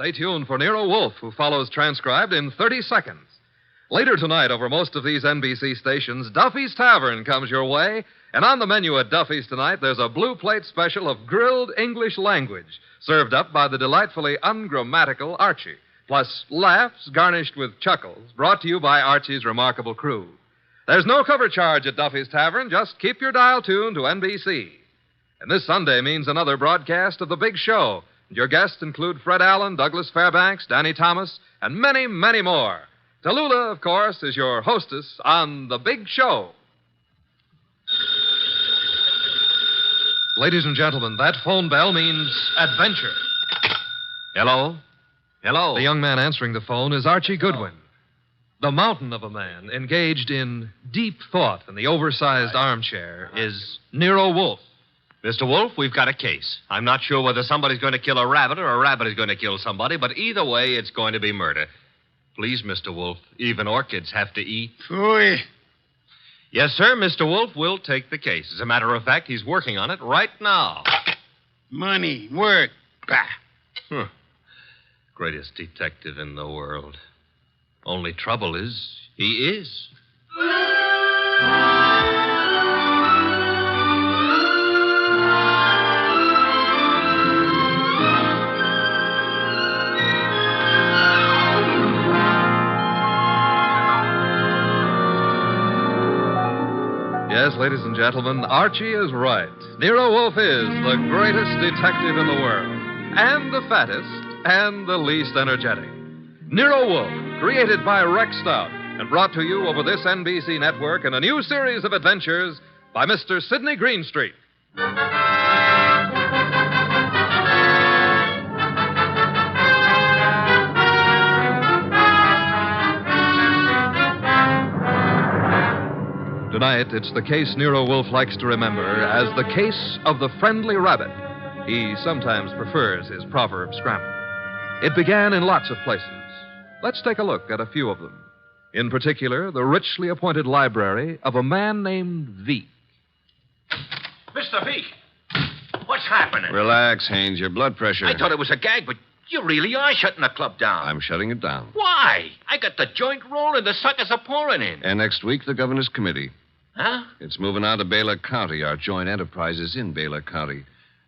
Stay tuned for Nero Wolfe, who follows transcribed in 30 seconds. Later tonight, over most of these NBC stations, Duffy's Tavern comes your way. And on the menu at Duffy's tonight, there's a blue plate special of grilled English language, served up by the delightfully ungrammatical Archie. Plus laughs garnished with chuckles, brought to you by Archie's remarkable crew. There's no cover charge at Duffy's Tavern. Just keep your dial tuned to NBC. And this Sunday means another broadcast of The Big Show. And your guests include Fred Allen, Douglas Fairbanks, Danny Thomas, and many, many more. Tallulah, of course, is your hostess on The Big Show. Ladies and gentlemen, that phone bell means adventure. Hello? Hello. The young man answering the phone is Archie Goodwin. The mountain of a man engaged in deep thought in the oversized armchair is Nero Wolfe. Mr. Wolfe, we've got a case. I'm not sure whether somebody's going to kill a rabbit or a rabbit is going to kill somebody, but either way, it's going to be murder. Please, Mr. Wolfe, even orchids have to eat. Phooey. Yes, sir, Mr. Wolfe will take the case. As a matter of fact, he's working on it right now. Money, work. Bah. Greatest detective in the world. Only trouble is, he is. Yes, ladies and gentlemen, Archie is right. Nero Wolfe is the greatest detective in the world, and the fattest, and the least energetic. Nero Wolfe, created by Rex Stout, and brought to you over this NBC network in a new series of adventures by Mr. Sidney Greenstreet. Tonight, it's the case Nero Wolfe likes to remember as the case of the friendly rabbit. He sometimes prefers his proverb scramble. It began in lots of places. Let's take a look at a few of them. In particular, the richly appointed library of a man named Veek. Mr. Veek, what's happening? Relax, Haynes. Your blood pressure. I thought it was a gag, but you really are shutting the club down. I'm shutting it down. Why? I got the joint rolling. The suckers are pouring in. And next week, the governor's committee. Huh? It's moving out of Baylor County. Our joint enterprise is in Baylor County.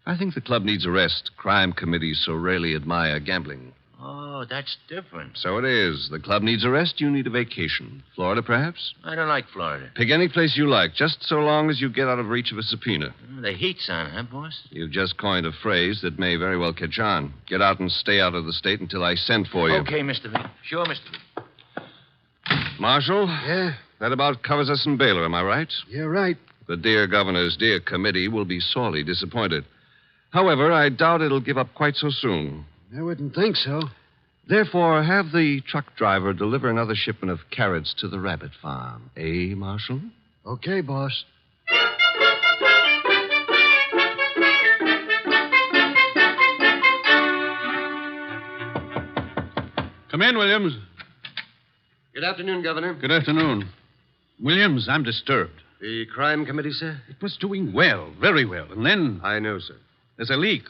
I think the club needs a rest. Crime committees so rarely admire gambling. Oh, that's different. So it is. The club needs a rest. You need a vacation. Florida, perhaps? I don't like Florida. Pick any place you like, just so long as you get out of reach of a subpoena. The heat's on, huh, boss? You've just coined a phrase that may very well catch on. Get out and stay out of the state until I send for you. Okay, Mr. Veek. Sure, Mr. Veek. Marshal? Yeah? That about covers us in Baylor, am I right? You're right. The dear governor's dear committee will be sorely disappointed. However, I doubt it'll give up quite so soon. I wouldn't think so. Therefore, have the truck driver deliver another shipment of carrots to the rabbit farm. Eh, Marshal? Okay, boss. Come in, Williams. Good afternoon, Governor. Good afternoon. Williams, I'm disturbed. The crime committee, sir? It was doing well, very well. And then I know, sir. there's a leak.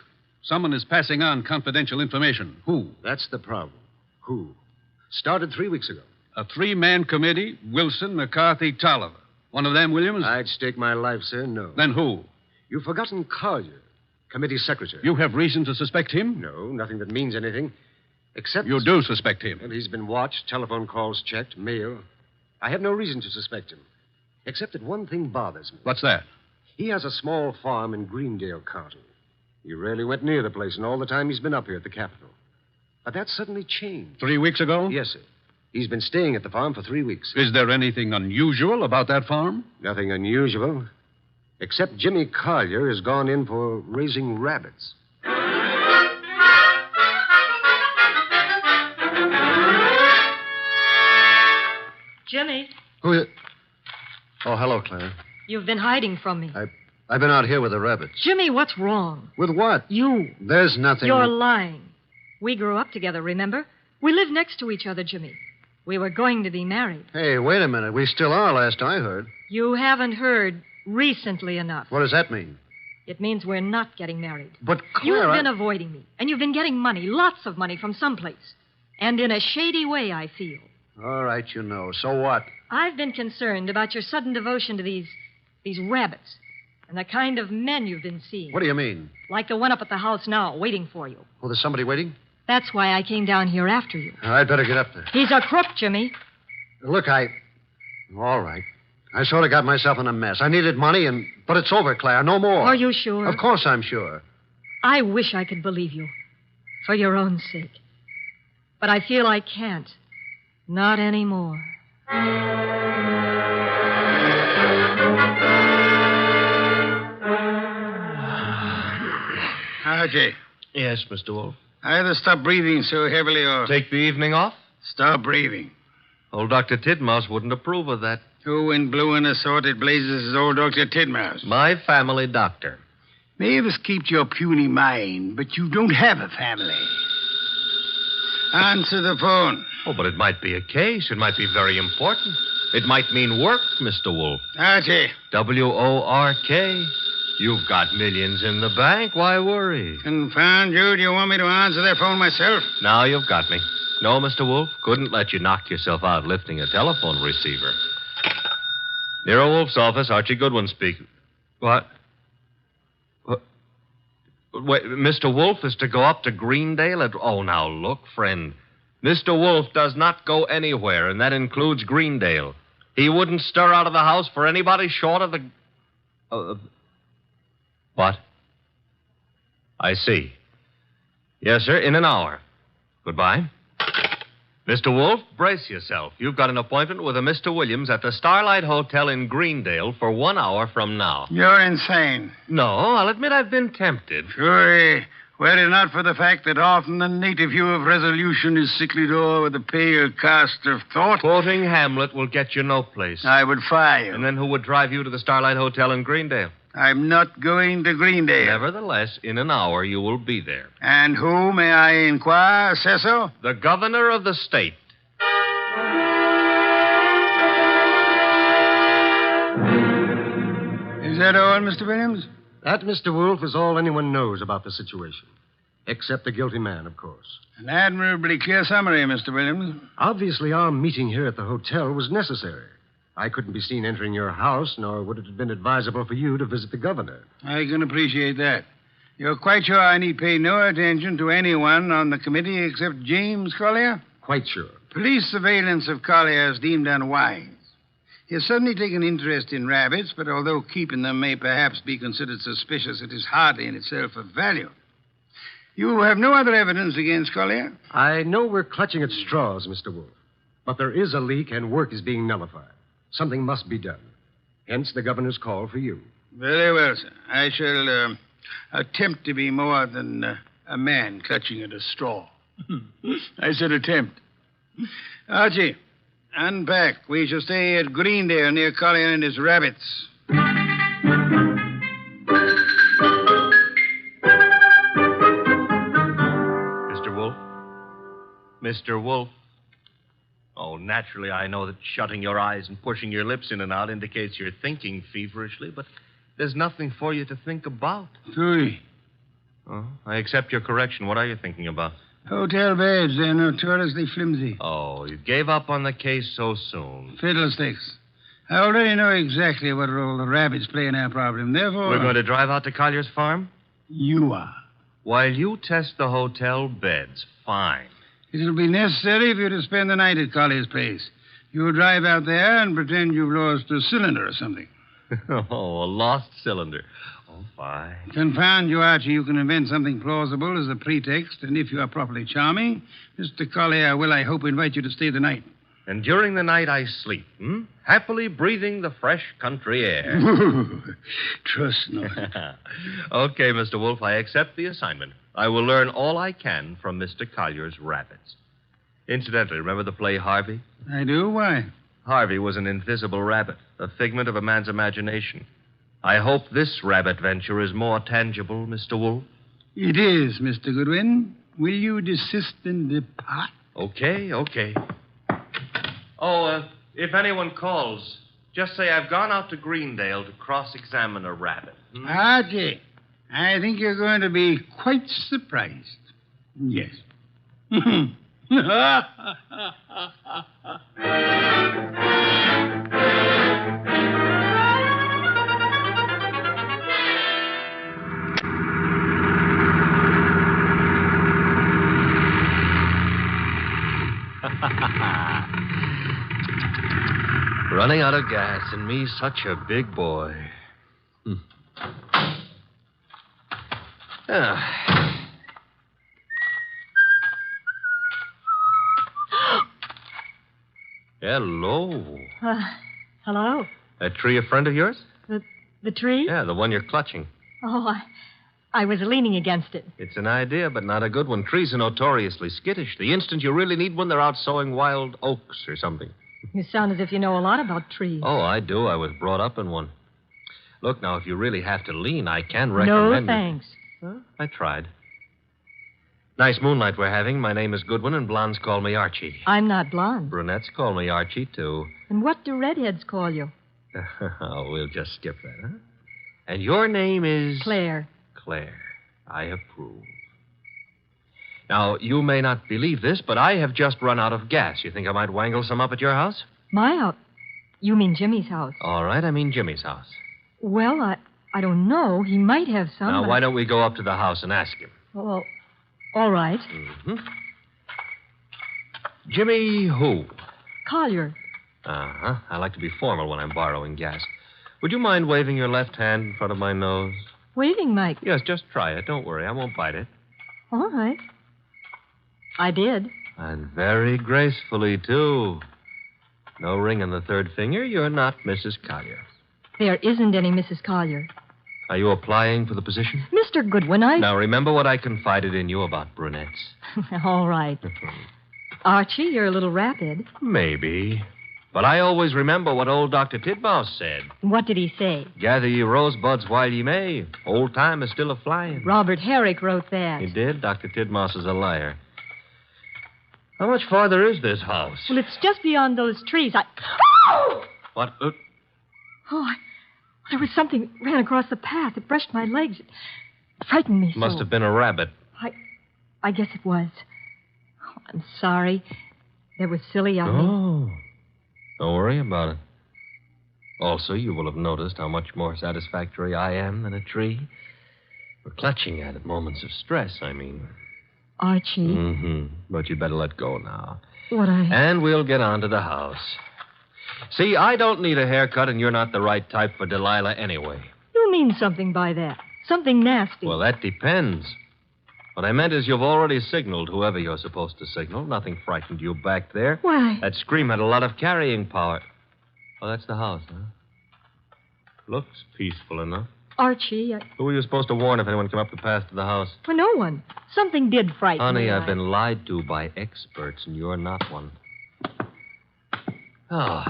Someone is passing on confidential information. Who? That's the problem. Who? Started 3 weeks ago. A three-man committee, Wilson, McCarthy, Tolliver. One of them, Williams? I'd stake my life, sir, no. Then who? You've forgotten Collier, committee secretary. You have reason to suspect him? No, nothing that means anything. Except... You do suspect him. Well, he's been watched, telephone calls checked, mail. I have no reason to suspect him. Except that one thing bothers me. What's that? He has a small farm in Greendale County. He rarely went near the place in all the time he's been up here at the Capitol. But that suddenly changed. 3 weeks ago? Yes, sir. He's been staying at the farm for 3 weeks. Is there anything unusual about that farm? Nothing unusual. Except Jimmy Collier has gone in for raising rabbits. Jimmy, Who is... Oh, hello, Claire. you've been hiding from me. I've been out here with the rabbits. Jimmy, what's wrong? With what? You. There's nothing... You're lying. We grew up together, remember? We live next to each other, Jimmy. We were going to be married. Hey, wait a minute. We still are, last I heard. You haven't heard recently enough. What does that mean? It means we're not getting married. But, Clara... You've been avoiding me, and you've been getting money, lots of money from someplace. And in a shady way, I feel. All right, you know. So what? I've been concerned about your sudden devotion to these rabbits and the kind of men you've been seeing. What do you mean? Like the one up at the house now, waiting for you. Oh, there's somebody waiting? That's why I came down here after you. I'd better get up there. He's a crook, Jimmy. Look, All right. I sort of got myself in a mess. I needed money, but it's over, Claire. No more. Are you sure? Of course I'm sure. I wish I could believe you. For your own sake. But I feel I can't. Not anymore. Archie, Yes, Mr. Wolfe. either stop breathing so heavily or Take the evening off? stop breathing. Old Dr. Tidmouse wouldn't approve of that. Who in blue and assorted blazes is old Dr. Tidmouse? My family doctor. Mavis keeps your puny mind, but you don't have a family. Answer the phone. Oh, but it might be a case. It might be very important. It might mean work, Mr. Wolfe. Archie, WORK. You've got millions in the bank. Why worry? confound you. Do you want me to answer that phone myself? Now you've got me. No, Mr. Wolfe. Couldn't let you knock yourself out lifting a telephone receiver. Nero Wolfe's office. Archie Goodwin speaking. What? Wait, Mr. Wolfe is to go up to Greendale at... Oh, now, look, friend. Mr. Wolfe does not go anywhere, and that includes Greendale. He wouldn't stir out of the house for anybody short of the... What? I see. Yes, sir, in an hour. Goodbye. Mr. Wolfe, brace yourself. You've got an appointment with a Mr. Williams at the Starlight Hotel in Greendale for 1 hour from now. You're insane. No, I'll admit I've been tempted. Sure. Were it not for the fact that often the native hue of resolution is sicklied o'er with a pale cast of thought, Quoting Hamlet will get you no place. I would fire you. And then who would drive you to the Starlight Hotel in Greendale? I'm not going to Greendale. Nevertheless, in an hour you will be there. And who, may I inquire, Cecil? The governor of the state. Is that all, Mr. Williams? That, Mr. Wolfe, is all anyone knows about the situation. Except the guilty man, of course. An admirably clear summary, Mr. Williams. Obviously, our meeting here at the hotel was necessary. I couldn't be seen entering your house, nor would it have been advisable for you to visit the governor. I can appreciate that. You're quite sure I need pay no attention to anyone on the committee except James Collier? Quite sure. Police surveillance of Collier is deemed unwise. He has suddenly taken interest in rabbits, but although keeping them may perhaps be considered suspicious, it is hardly in itself of value. You have no other evidence against Collier? I know we're clutching at straws, Mr. Wolfe, but there is a leak and work is being nullified. Something must be done. Hence the governor's call for you. Very well, sir. I shall attempt to be more than a man clutching at a straw. I said attempt. Archie, unpack. We shall stay at Greendale near Collier and his rabbits. Mr. Wolfe? Mr. Wolfe? Oh, naturally, I know that shutting your eyes and pushing your lips in and out indicates you're thinking feverishly, but there's nothing for you to think about. Three. Oh, I accept your correction. What are you thinking about? Hotel beds, they're notoriously flimsy. Oh, you gave up on the case so soon. Fiddlesticks. I already know exactly what role the rabbits play in our problem. Therefore... We're going to drive out to Collier's farm? You are. While you test the hotel beds, fine. It'll be necessary for you to spend the night at Collier's place. You'll drive out there and pretend you've lost a cylinder or something. Oh, a lost cylinder. Oh, fine. Confound you, Archie. You can invent something plausible as a pretext, and if you are properly charming, Mr. Collier will, I hope, invite you to stay the night. And during the night I sleep, happily breathing the fresh country air. Trust not. Okay, Mr. Wolfe, I accept the assignment. I will learn all I can from Mr. Collier's rabbits. Incidentally, remember the play Harvey? I do? Why? Harvey was an invisible rabbit, a figment of a man's imagination. I hope this rabbit venture is more tangible, Mr. Wolfe. It is, Mr. Goodwin. Will you desist and depart? Okay. Oh, if anyone calls, just say I've gone out to Greendale to cross-examine a rabbit. Archie, I think you're going to be quite surprised. Yes. Running out of gas, and me such a big boy. Hello. Hello? That tree a friend of yours? The tree? Yeah, the one you're clutching. Oh, I was leaning against it. It's an idea, but not a good one. Trees are notoriously skittish. The instant you really need one, they're out sowing wild oaks or something. You sound as if you know a lot about trees. Oh, I do. I was brought up in one. Look, now, if you really have to lean, I can recommend... No, thanks. Huh? I tried. Nice moonlight we're having. My name is Goodwin, and blondes call me Archie. I'm not blonde. Brunettes call me Archie, too. And what do redheads call you? Oh, we'll just skip that, huh? And your name is... Claire. Claire. I approve. Now, you may not believe this, but I have just run out of gas. You think I might wangle some up at your house? My house? You mean Jimmy's house? All right, I mean Jimmy's house. Well, I don't know. He might have some. Now, why don't we go up to the house and ask him? Well, all right. Mm-hmm. Jimmy who? Collier. Uh-huh. I like to be formal when I'm borrowing gas. Would you mind waving your left hand in front of my nose? Waving, Mike? Yes, just try it. Don't worry. I won't bite it. All right. I did. And very gracefully, too. No ring on the third finger. You're not Mrs. Collier. There isn't any Mrs. Collier. Are you applying for the position? Mr. Goodwin, Now, remember what I confided in you about brunettes. All right. Archie, you're a little rapid. Maybe. But I always remember what old Dr. Titmouse said. What did he say? Gather ye rosebuds while ye may. Old time is still a-flying. Robert Herrick wrote that. He did? Dr. Titmouse is a liar. How much farther is this house? Well, it's just beyond those trees. What? There was something ran across the path. It brushed my legs. It frightened me so. Must have been a rabbit. I guess it was. Oh, I'm sorry. That was silly of me. Oh. Don't worry about it. Also, you will have noticed how much more satisfactory I am than a tree. We're clutching at it. Moments of stress, I mean. Archie. Mm-hmm. But you'd better let go now. What And we'll get on to the house. See, I don't need a haircut, and you're not the right type for Delilah anyway. You mean something by that. Something nasty. Well, that depends. What I meant is you've already signaled whoever you're supposed to signal. Nothing frightened you back there. Why? That scream had a lot of carrying power. Oh, that's the house, huh? Looks peaceful enough. Archie, Who were you supposed to warn if anyone came up the path to the house? For no one. Something did frighten me. Honey, I've been lied to by experts, and you're not one. Oh.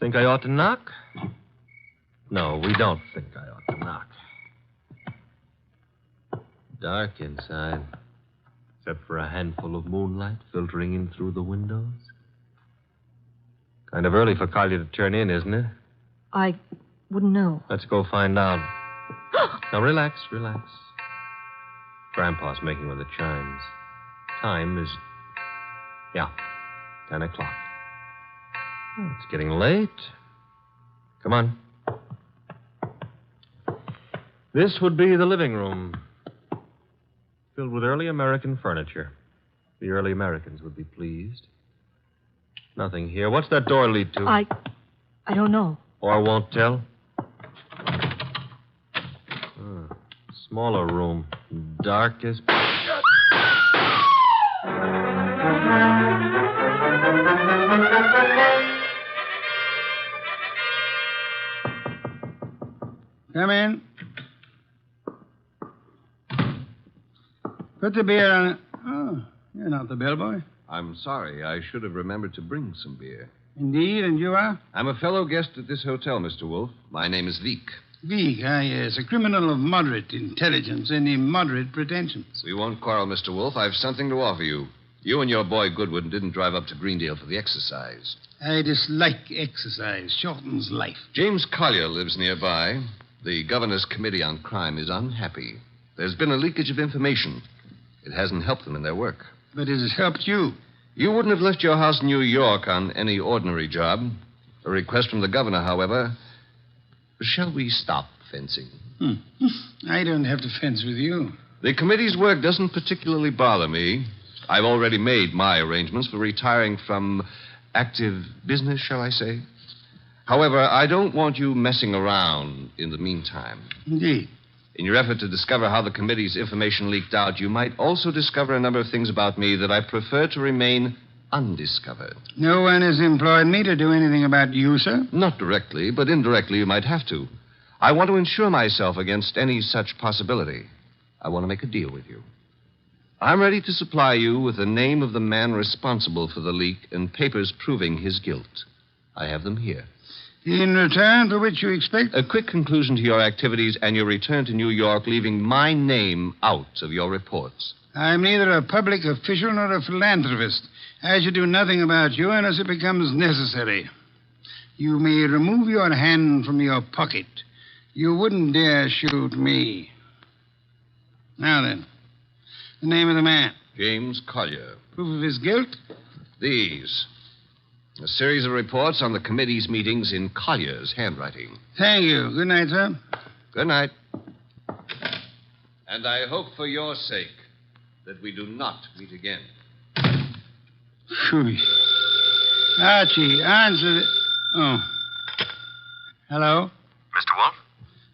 Think I ought to knock? No, we don't think I ought to knock. Dark inside, except for a handful of moonlight filtering in through the windows. Kind of early for Collier to turn in, isn't it? I wouldn't know. Let's go find out. Now, relax. Grandpa's making with the chimes. Time is, 10 o'clock. Oh, it's getting late. Come on. This would be the living room. Filled with early American furniture. The early Americans would be pleased. Nothing here. What's that door lead to? I don't know. Or won't tell? Smaller room. Dark as... Come in. Put the beer on it. Oh, you're not the bellboy. I'm sorry. I should have remembered to bring some beer. Indeed, and you are? I'm a fellow guest at this hotel, Mr. Wolfe. My name is Veek. Veek, yes. A criminal of moderate intelligence and immoderate pretensions. We won't quarrel, Mr. Wolfe. I've something to offer you. You and your boy Goodwin didn't drive up to Greendale for the exercise. I dislike exercise. Shortens life. James Collier lives nearby. The Governor's Committee on Crime is unhappy. There's been a leakage of information. It hasn't helped them in their work. But it has helped you. You wouldn't have left your house in New York on any ordinary job. A request from the governor, however. Shall we stop fencing? I don't have to fence with you. The committee's work doesn't particularly bother me. I've already made my arrangements for retiring from active business, shall I say. However, I don't want you messing around in the meantime. Indeed. In your effort to discover how the committee's information leaked out, you might also discover a number of things about me that I prefer to remain undiscovered. No one has employed me to do anything about you, sir? Not directly, but indirectly you might have to. I want to insure myself against any such possibility. I want to make a deal with you. I'm ready to supply you with the name of the man responsible for the leak and papers proving his guilt. I have them here. In return for which you expect? A quick conclusion to your activities and your return to New York, leaving my name out of your reports. I'm neither a public official nor a philanthropist. I should do nothing about you unless it becomes necessary. You may remove your hand from your pocket. You wouldn't dare shoot me. Now then, the name of the man. James Collier. Proof of his guilt? These. A series of reports on the committee's meetings in Collier's handwriting. Thank you. Good night, sir. Good night. And I hope for your sake that we do not meet again. Phew. Archie, answer the... Oh. Hello? Mr. Wolfe?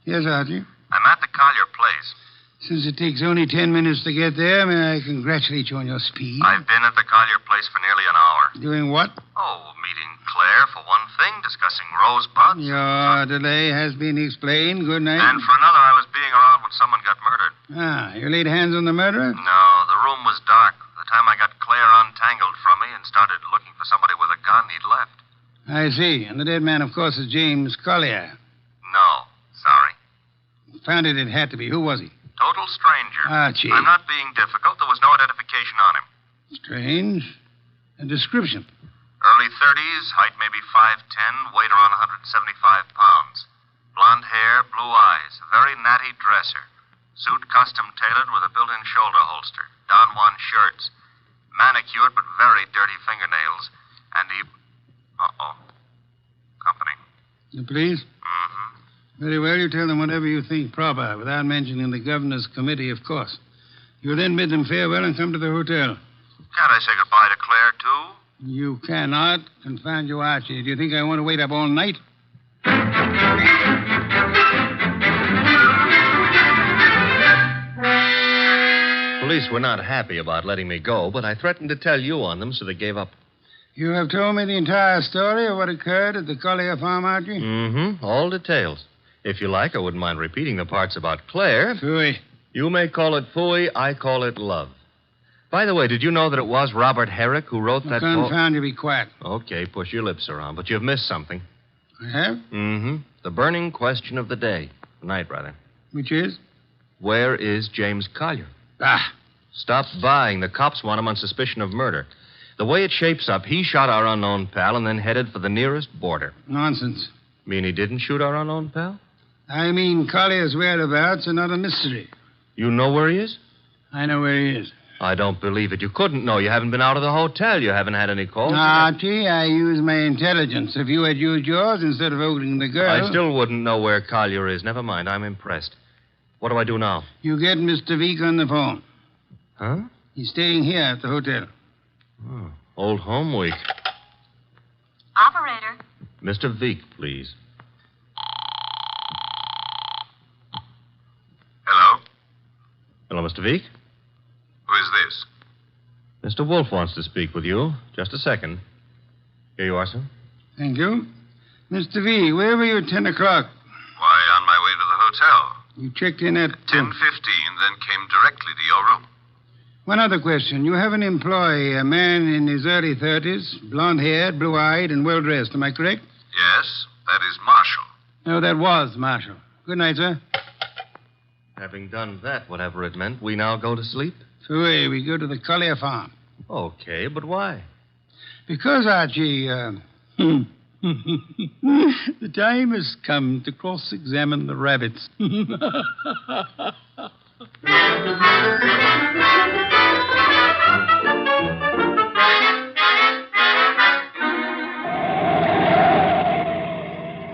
Yes, Archie. I'm at the Collier place. Since it takes only 10 minutes to get there, may I congratulate you on your speed? I've been at the Collier place for nearly an hour. Doing what? Oh, meeting Claire for one thing, discussing rosebuds. Your delay has been explained. Good night. And for another, I was being around when someone got murdered. Ah, you laid hands on the murderer? No, the room was dark. By the time I got Claire untangled from me and started looking for somebody with a gun, he'd left. I see. And the dead man, of course, is James Collier. No, sorry. Found it had to be. Who was he? Total stranger. Archie. I'm not being difficult. There was no identification on him. Strange. A description. Early 30s, height maybe 5'10", weight around 175 pounds. Blonde hair, blue eyes, a very natty dresser. Suit custom tailored with a built-in shoulder holster. Don Juan shirts. Manicured but very dirty fingernails. And he... Uh-oh. Company. The police? Mm-hmm. Very well, you tell them whatever you think proper, without mentioning the governor's committee, of course. You then bid them farewell and come to the hotel. Can't I say goodbye to Claire, too? You cannot. Confound you, Archie. Do you think I want to wait up all night? Police were not happy about letting me go, but I threatened to tell you on them, so they gave up. You have told me the entire story of what occurred at the Collier farm, Archie? Mm-hmm. All details. If you like, I wouldn't mind repeating the parts about Claire. Phooey. You may call it phooey, I call it love. By the way, did you know that it was Robert Herrick who wrote that poem? Confound you, be quiet. Okay, push your lips around, but you've missed something. I have? Mm-hmm. The burning question of the day. Night, rather. Which is? Where is James Collier? Ah. Stop buying. The cops want him on suspicion of murder. The way it shapes up, he shot our unknown pal and then headed for the nearest border. Nonsense. Mean he didn't shoot our unknown pal? I mean, Collier's whereabouts are not a mystery. You know where he is? I know where he is. I don't believe it. You couldn't know. You haven't been out of the hotel. You haven't had any calls. Archie, I use my intelligence. If you had used yours instead of voting the girl... I still wouldn't know where Collier is. Never mind. I'm impressed. What do I do now? You get Mr. Veek on the phone. Huh? He's staying here at the hotel. Oh, old home week. Operator. Mr. Veek, please. Hello? Hello, Mr. Veek. Who is this? Mr. Wolfe wants to speak with you. Just a second. Here you are, sir. Thank you. Mr. V, where were you at 10 o'clock? Why, on my way to the hotel. You checked in at... 10:15, then came directly to your room. One other question. You have an employee, a man in his early 30s, blonde-haired, blue-eyed, and well-dressed. Am I correct? Yes, that is Marshall. No, that was Marshall. Good night, sir. Having done that, whatever it meant, we now go to sleep? So we go to the Collier farm. Okay, but why? Because, Archie, The time has come to cross-examine the rabbits.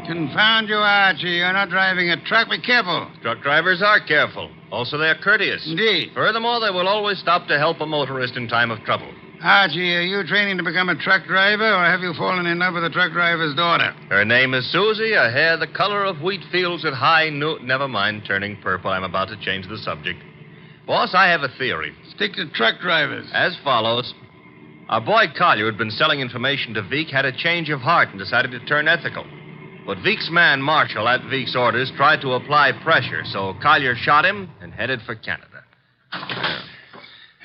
Confound you, Archie. You're not driving a truck. Be careful. Truck drivers are careful. Also, they're courteous. Indeed. Furthermore, they will always stop to help a motorist in time of trouble. Archie, are you training to become a truck driver, or have you fallen in love with a truck driver's daughter? Her name is Susie, her hair the color of wheat fields at high noon. Never mind, turning purple. I'm about to change the subject. Boss, I have a theory. Stick to truck drivers. As follows. Our boy Collier, who'd been selling information to Veek, had a change of heart and decided to turn ethical. But Veek's man, Marshall, at Veek's orders, tried to apply pressure, so Collier shot him and headed for Canada.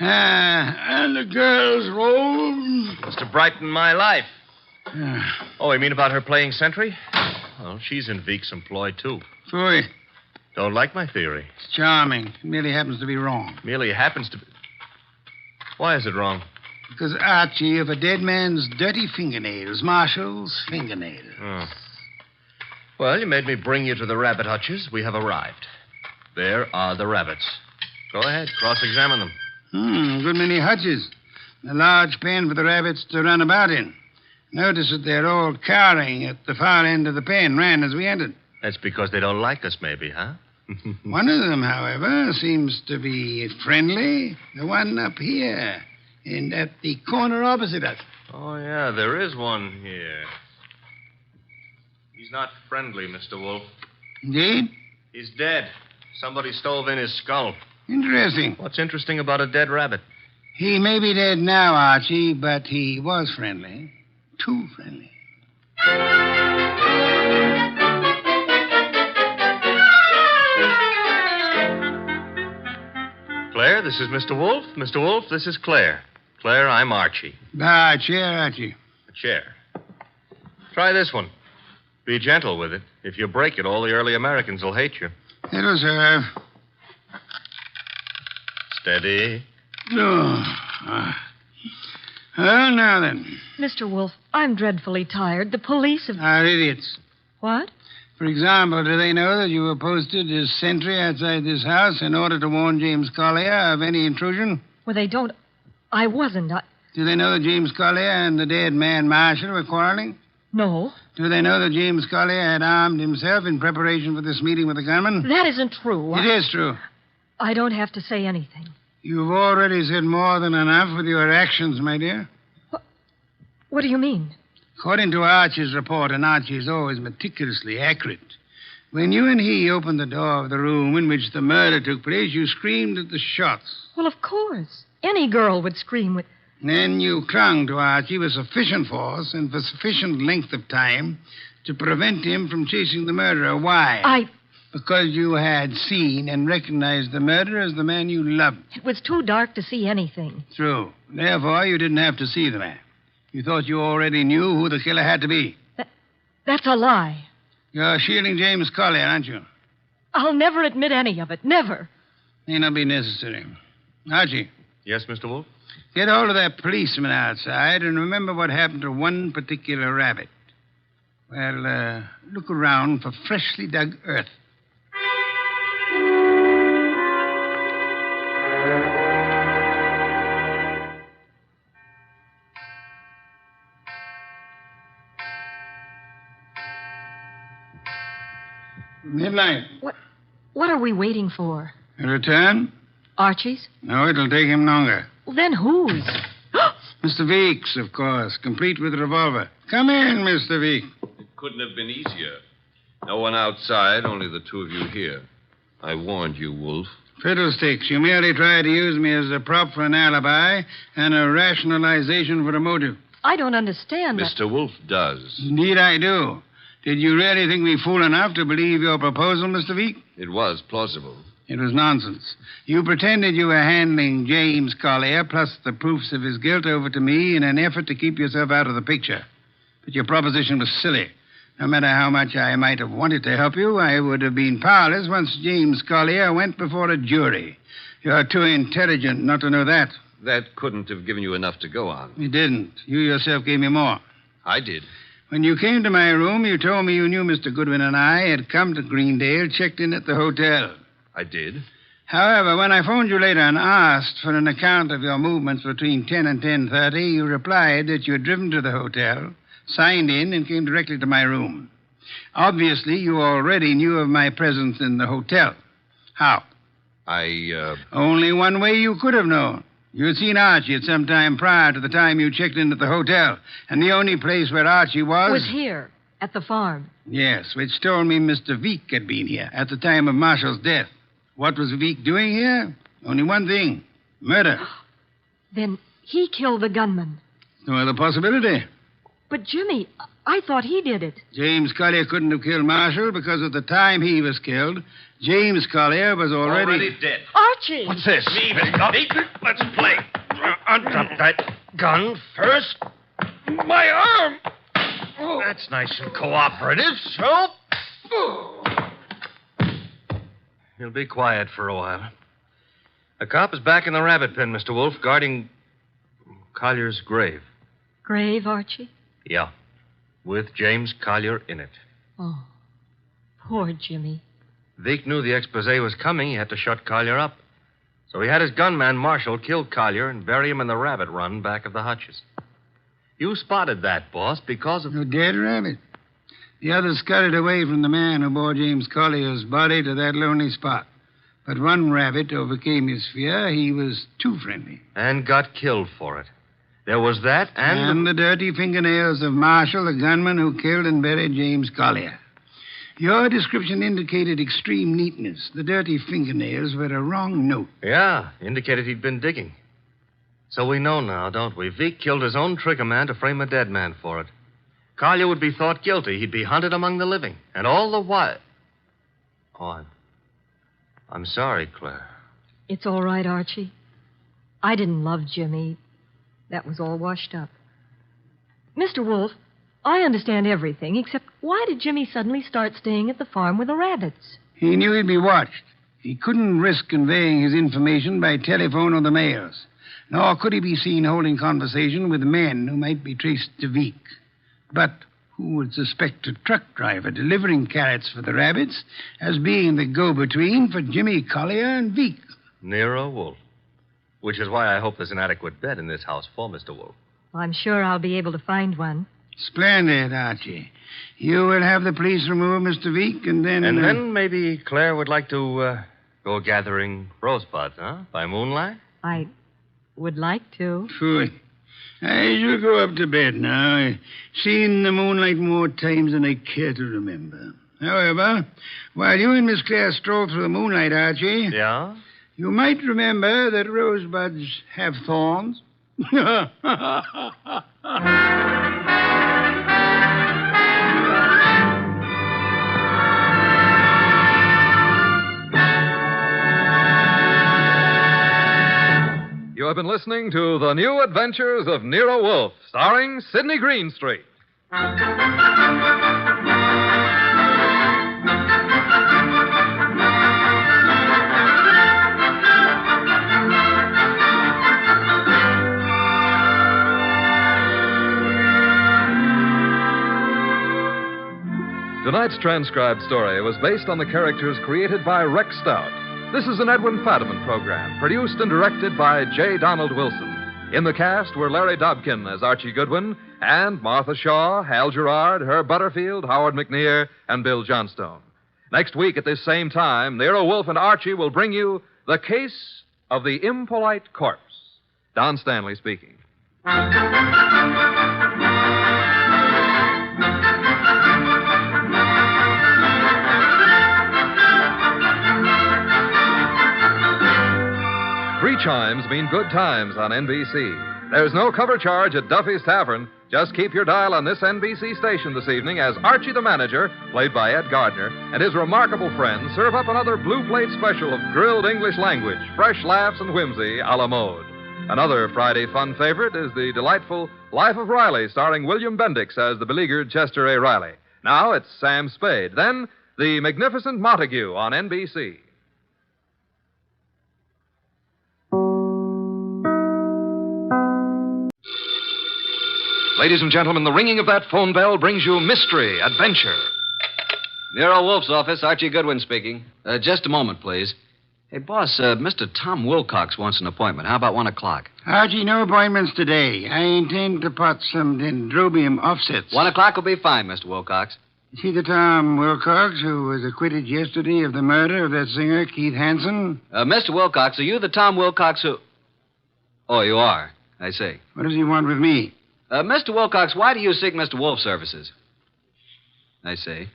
And the girl's role? Was to brighten my life. Oh, you mean about her playing sentry? Well, she's in Veek's employ, too. Phooey. Don't like my theory. It's charming. It merely happens to be wrong. Merely happens to be... Why is it wrong? Because, Archie, of a dead man's dirty fingernails, Marshall's fingernails. Oh. Well, you made me bring you to the rabbit hutches. We have arrived. There are the rabbits. Go ahead, cross-examine them. Good many hutches. A large pen for the rabbits to run about in. Notice that they're all cowering at the far end of the pen, ran as we entered. That's because they don't like us, maybe, huh? One of them, however, seems to be friendly. The one up here, and at the corner opposite us. Oh, yeah, there is one here. He's not friendly, Mr. Wolfe. Indeed? He's dead. Somebody stove in his skull. Interesting. What's interesting about a dead rabbit? He may be dead now, Archie, but he was friendly. Too friendly. Claire, this is Mr. Wolfe. Mr. Wolfe, this is Claire. Claire, I'm Archie. Ah, chair, Archie. A chair. Try this one. Be gentle with it. If you break it, all the early Americans will hate you. It'll serve. Steady. Well, now then. Mr. Wolfe, I'm dreadfully tired. The police have... Are idiots. What? For example, do they know that you were posted as sentry outside this house in order to warn James Collier of any intrusion? Well, they don't... I wasn't. Do they know that James Collier and the dead man Marshall were quarreling? No. Do they know that James Collier had armed himself in preparation for this meeting with the gunman? That isn't true. It is true. I don't have to say anything. You've already said more than enough with your actions, my dear. What do you mean? According to Archie's report, and Archie is always meticulously accurate, when you and he opened the door of the room in which the murder took place, you screamed at the shots. Well, of course. Any girl would scream with... Then you clung to Archie with sufficient force and for sufficient length of time to prevent him from chasing the murderer. Why? Because you had seen and recognized the murderer as the man you loved. It was too dark to see anything. True. Therefore, you didn't have to see the man. You thought you already knew who the killer had to be. That's a lie. You're shielding James Collier, aren't you? I'll never admit any of it. Never. May not be necessary. Archie. Yes, Mr. Wolfe? Get hold of that policeman outside and remember what happened to one particular rabbit. Well, look around for freshly dug earth. Midnight. What are we waiting for? A return? Archie's? No, it'll take him longer. Well, then whose? Mr. Veek's, of course, complete with revolver. Come in, Mr. Veek. It couldn't have been easier. No one outside, only the two of you here. I warned you, Wolfe. Fiddlesticks. You merely tried to use me as a prop for an alibi and a rationalization for a motive. I don't understand. Mr. Wolfe does. Indeed, I do. Did you really think me fool enough to believe your proposal, Mr. Veek? It was plausible. It was nonsense. You pretended you were handing James Collier, plus the proofs of his guilt, over to me in an effort to keep yourself out of the picture. But your proposition was silly. No matter how much I might have wanted to help you, I would have been powerless once James Collier went before a jury. You're too intelligent not to know that. That couldn't have given you enough to go on. It didn't. You yourself gave me more. I did. When you came to my room, you told me you knew Mr. Goodwin and I had come to Greendale, checked in at the hotel. I did. However, when I phoned you later and asked for an account of your movements between 10 and 10:30, you replied that you had driven to the hotel, signed in, and came directly to my room. Obviously, you already knew of my presence in the hotel. How? Only one way you could have known. You had seen Archie at some time prior to the time you checked in at the hotel, and the only place where Archie Was here, at the farm. Yes, which told me Mr. Veek had been here at the time of Marshall's death. What was Veek doing here? Only one thing. Murder. Then he killed the gunman. No other possibility. But, Jimmy, I thought he did it. James Collier couldn't have killed Marshall because at the time he was killed, James Collier was already dead. Archie! What's this? Me, Miss Gotti. Let's play. Undrop that gun first. My arm! That's nice and cooperative, so. You'll be quiet for a while. A cop is back in the rabbit pen, Mr. Wolfe, guarding Collier's grave. Grave, Archie? Yeah, with James Collier in it. Oh, poor Jimmy. Veek knew the expose was coming. He had to shut Collier up. So he had his gunman, Marshall, kill Collier and bury him in the rabbit run back of the hutches. You spotted that, boss, because of... A dead rabbit. The others scurried away from the man who bore James Collier's body to that lonely spot. But one rabbit overcame his fear. He was too friendly. And got killed for it. There was that And the dirty fingernails of Marshall, the gunman who killed and buried James Collier. Your description indicated extreme neatness. The dirty fingernails were a wrong note. Yeah, indicated he'd been digging. So we know now, don't we? Veek killed his own trigger man to frame a dead man for it. Collier would be thought guilty. He'd be hunted among the living. And all the while... Oh, I'm sorry, Claire. It's all right, Archie. I didn't love Jimmy. That was all washed up. Mr. Wolfe, I understand everything, except why did Jimmy suddenly start staying at the farm with the rabbits? He knew he'd be watched. He couldn't risk conveying his information by telephone or the mails. Nor could he be seen holding conversation with men who might be traced to Veek. But who would suspect a truck driver delivering carrots for the rabbits as being the go-between for Jimmy Collier and Veek? Nero Wolfe. Which is why I hope there's an adequate bed in this house for Mr. Wolfe. Well, I'm sure I'll be able to find one. Splendid, Archie. You will have the police remove Mr. Veek, and then... And then maybe Claire would like to go gathering rosebuds, huh? By moonlight? I would like to. Phooey. I shall go up to bed now. I've seen the moonlight more times than I care to remember. However, while you and Miss Claire stroll through the moonlight, Archie... Yeah? You might remember that rosebuds have thorns. You have been listening to The New Adventures of Nero Wolfe, starring Sidney Greenstreet. Tonight's transcribed story was based on the characters created by Rex Stout. This is an Edwin Fadiman program, produced and directed by J. Donald Wilson. In the cast were Larry Dobkin as Archie Goodwin, and Martha Shaw, Hal Gerard, Herb Butterfield, Howard McNear, and Bill Johnstone. Next week at this same time, Nero Wolfe and Archie will bring you The Case of the Impolite Corpse. Don Stanley speaking. Three chimes mean good times on NBC. There's no cover charge at Duffy's Tavern. Just keep your dial on this NBC station this evening as Archie the Manager, played by Ed Gardner, and his remarkable friends serve up another blue plate special of grilled English language, fresh laughs and whimsy a la mode. Another Friday fun favorite is the delightful Life of Riley, starring William Bendix as the beleaguered Chester A. Riley. Now it's Sam Spade. Then, The Magnificent Montague on NBC. Ladies and gentlemen, the ringing of that phone bell brings you mystery, adventure. Nero Wolfe's office, Archie Goodwin speaking. Just a moment, please. Hey, boss, Mr. Tom Wilcox wants an appointment. How about 1 o'clock? Archie, no appointments today. I intend to pot some dendrobium offsets. 1 o'clock will be fine, Mr. Wilcox. See the Tom Wilcox who was acquitted yesterday of the murder of that singer, Keith Hansen? Mr. Wilcox, are you the Tom Wilcox who... Oh, you are. I see. What does he want with me? Mr. Wilcox, why do you seek Mr. Wolfe's services? I see.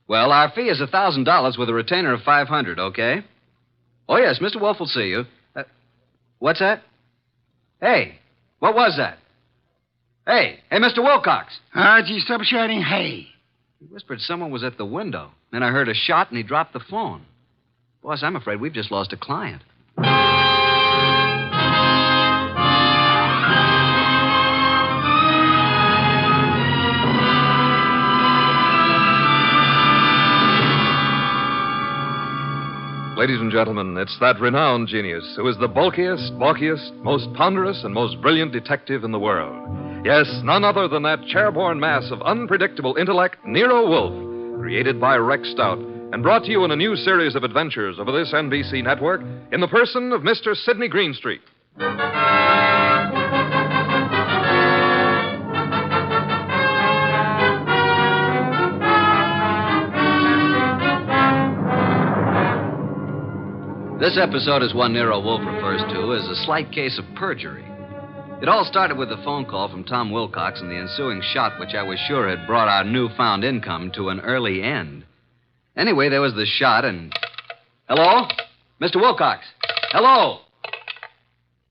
Well, our fee is $1,000 with a retainer of $500, okay? Oh, yes, Mr. Wolfe will see you. What's that? Hey, what was that? Hey, Mr. Wilcox. Archie, stop shouting, hey. He whispered someone was at the window. Then I heard a shot and he dropped the phone. Boss, I'm afraid we've just lost a client. Ladies and gentlemen, it's that renowned genius who is the bulkiest, balkiest, most ponderous, and most brilliant detective in the world. Yes, none other than that chair-borne mass of unpredictable intellect, Nero Wolfe, created by Rex Stout and brought to you in a new series of adventures over this NBC network in the person of Mr. Sidney Greenstreet. This episode is one Nero Wolfe refers to as a slight case of perjury. It all started with a phone call from Tom Wilcox and the ensuing shot, which I was sure had brought our newfound income to an early end. Anyway, there was the shot and... Hello? Mr. Wilcox? Hello?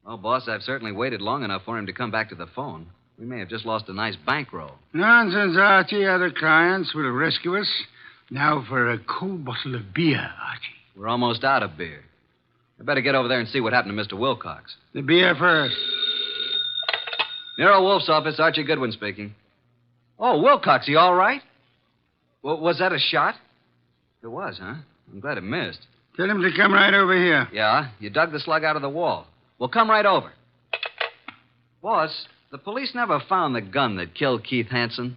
Well, boss, I've certainly waited long enough for him to come back to the phone. We may have just lost a nice bankroll. Nonsense, Archie. Other clients will rescue us. Now for a cold bottle of beer, Archie. We're almost out of beer. I better get over there and see what happened to Mr. Wilcox. The beer first. Nero Wolfe's office, Archie Goodwin speaking. Oh, Wilcox, you all right? Well, was that a shot? It was, huh? I'm glad it missed. Tell him to come right over here. Yeah, you dug the slug out of the wall. Well, come right over. Boss, the police never found the gun that killed Keith Hansen.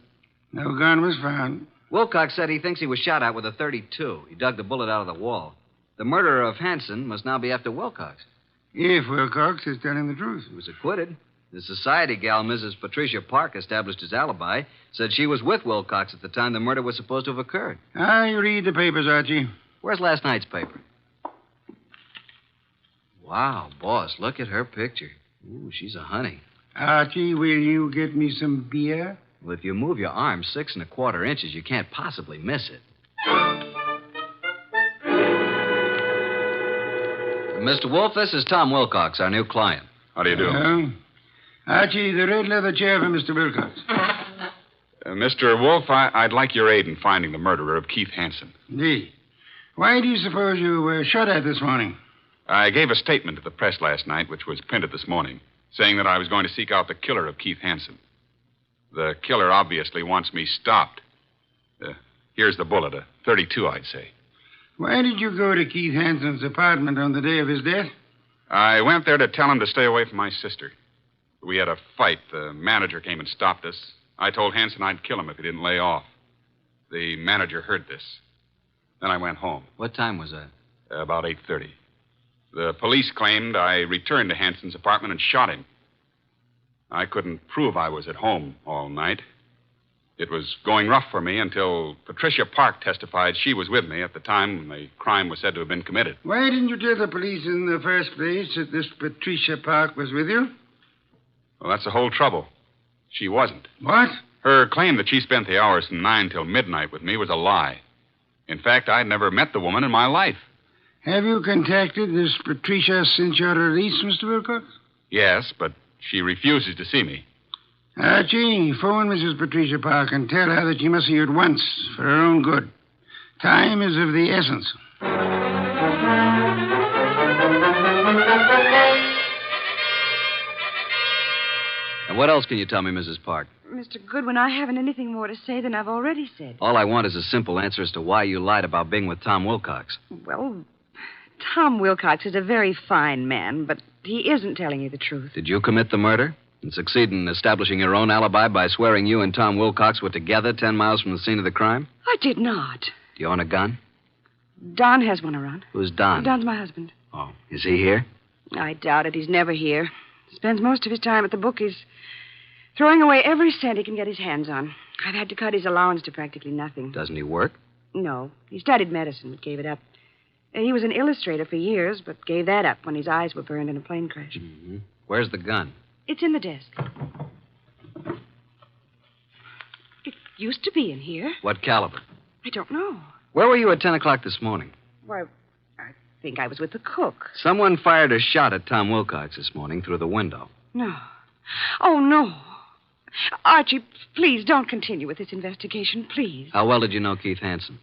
No gun was found. Wilcox said he thinks he was shot at with a .32. He dug the bullet out of the wall. The murderer of Hansen must now be after Wilcox. If Wilcox is telling the truth. He was acquitted. The society gal, Mrs. Patricia Park, established his alibi, said she was with Wilcox at the time the murder was supposed to have occurred. I read the papers, Archie. Where's last night's paper? Wow, boss, look at her picture. Ooh, she's a honey. Archie, will you get me some beer? Well, if you move your arm 6 1/4 inches, you can't possibly miss it. Mr. Wolfe, this is Tom Wilcox, our new client. How do you do? Archie, the red leather chair for Mr. Wilcox. Mr. Wolfe, I'd like your aid in finding the murderer of Keith Hansen. Indeed. Why do you suppose you were shot at this morning? I gave a statement to the press last night, which was printed this morning, saying that I was going to seek out the killer of Keith Hansen. The killer obviously wants me stopped. Here's the bullet, a .32, I'd say. Why did you go to Keith Hansen's apartment on the day of his death? I went there to tell him to stay away from my sister. We had a fight. The manager came and stopped us. I told Hansen I'd kill him if he didn't lay off. The manager heard this. Then I went home. What time was that? About 8:30. The police claimed I returned to Hansen's apartment and shot him. I couldn't prove I was at home all night. It was going rough for me until Patricia Park testified she was with me at the time when the crime was said to have been committed. Why didn't you tell the police in the first place that this Patricia Park was with you? Well, that's the whole trouble. She wasn't. What? Her claim that she spent the hours from 9 till midnight with me was a lie. In fact, I'd never met the woman in my life. Have you contacted this Patricia since your release, Mr. Wilcox? Yes, but she refuses to see me. Archie, phone Mrs. Patricia Park and tell her that she must see you at once for her own good. Time is of the essence. And what else can you tell me, Mrs. Park? Mr. Goodwin, I haven't anything more to say than I've already said. All I want is a simple answer as to why you lied about being with Tom Wilcox. Well, Tom Wilcox is a very fine man, but he isn't telling you the truth. Did you commit the murder? And succeed in establishing your own alibi by swearing you and Tom Wilcox were together 10 miles from the scene of the crime? I did not. Do you own a gun? Don has one around. Who's Don? Don's my husband. Oh, is he here? I doubt it. He's never here. Spends most of his time at the bookies, throwing away every cent he can get his hands on. I've had to cut his allowance to practically nothing. Doesn't he work? No. He studied medicine, but gave it up. He was an illustrator for years, but gave that up when his eyes were burned in a plane crash. Mm-hmm. Where's the gun? It's in the desk. It used to be in here. What caliber? I don't know. Where were you at 10 o'clock this morning? Why, I think I was with the cook. Someone fired a shot at Tom Wilcox this morning through the window. No. Oh, no. Archie, please don't continue with this investigation, please. How well did you know Keith Hansen?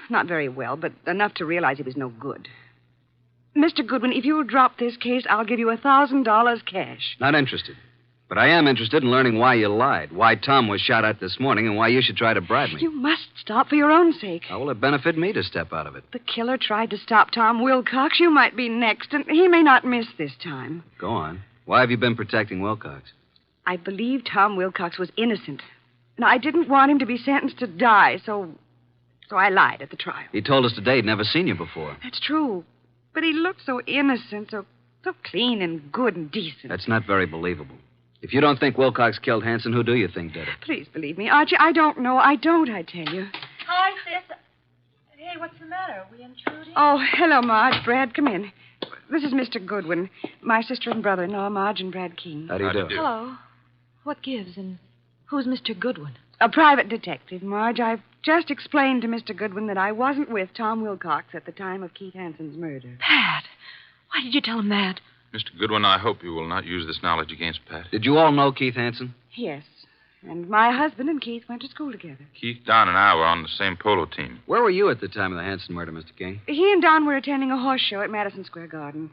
Not very well, but enough to realize he was no good. Mr. Goodwin, if you'll drop this case, I'll give you $1,000 cash. Not interested. But I am interested in learning why you lied, why Tom was shot at this morning, and why you should try to bribe me. You must stop for your own sake. How will it benefit me to step out of it? The killer tried to stop Tom Wilcox. You might be next, and he may not miss this time. Go on. Why have you been protecting Wilcox? I believe Tom Wilcox was innocent. And I didn't want him to be sentenced to die, so I lied at the trial. He told us today he'd never seen you before. That's true. But he looked so innocent, so clean and good and decent. That's not very believable. If you don't think Wilcox killed Hansen, who do you think did it? Please believe me, Archie. I don't know. I tell you. Hi, sis. Hey, what's the matter? Are we intruding? Oh, hello, Marge. Brad, come in. This is Mr. Goodwin, my sister and brother-in-law, Marge and Brad King. How do you do? Hello. What gives, and who's Mr. Goodwin? A private detective, Marge. I've just explained to Mr. Goodwin that I wasn't with Tom Wilcox at the time of Keith Hansen's murder. Pat, why did you tell him that? Mr. Goodwin, I hope you will not use this knowledge against Pat. Did you all know Keith Hansen? Yes. And my husband and Keith went to school together. Keith, Don, and I were on the same polo team. Where were you at the time of the Hansen murder, Mr. King? He and Don were attending a horse show at Madison Square Garden.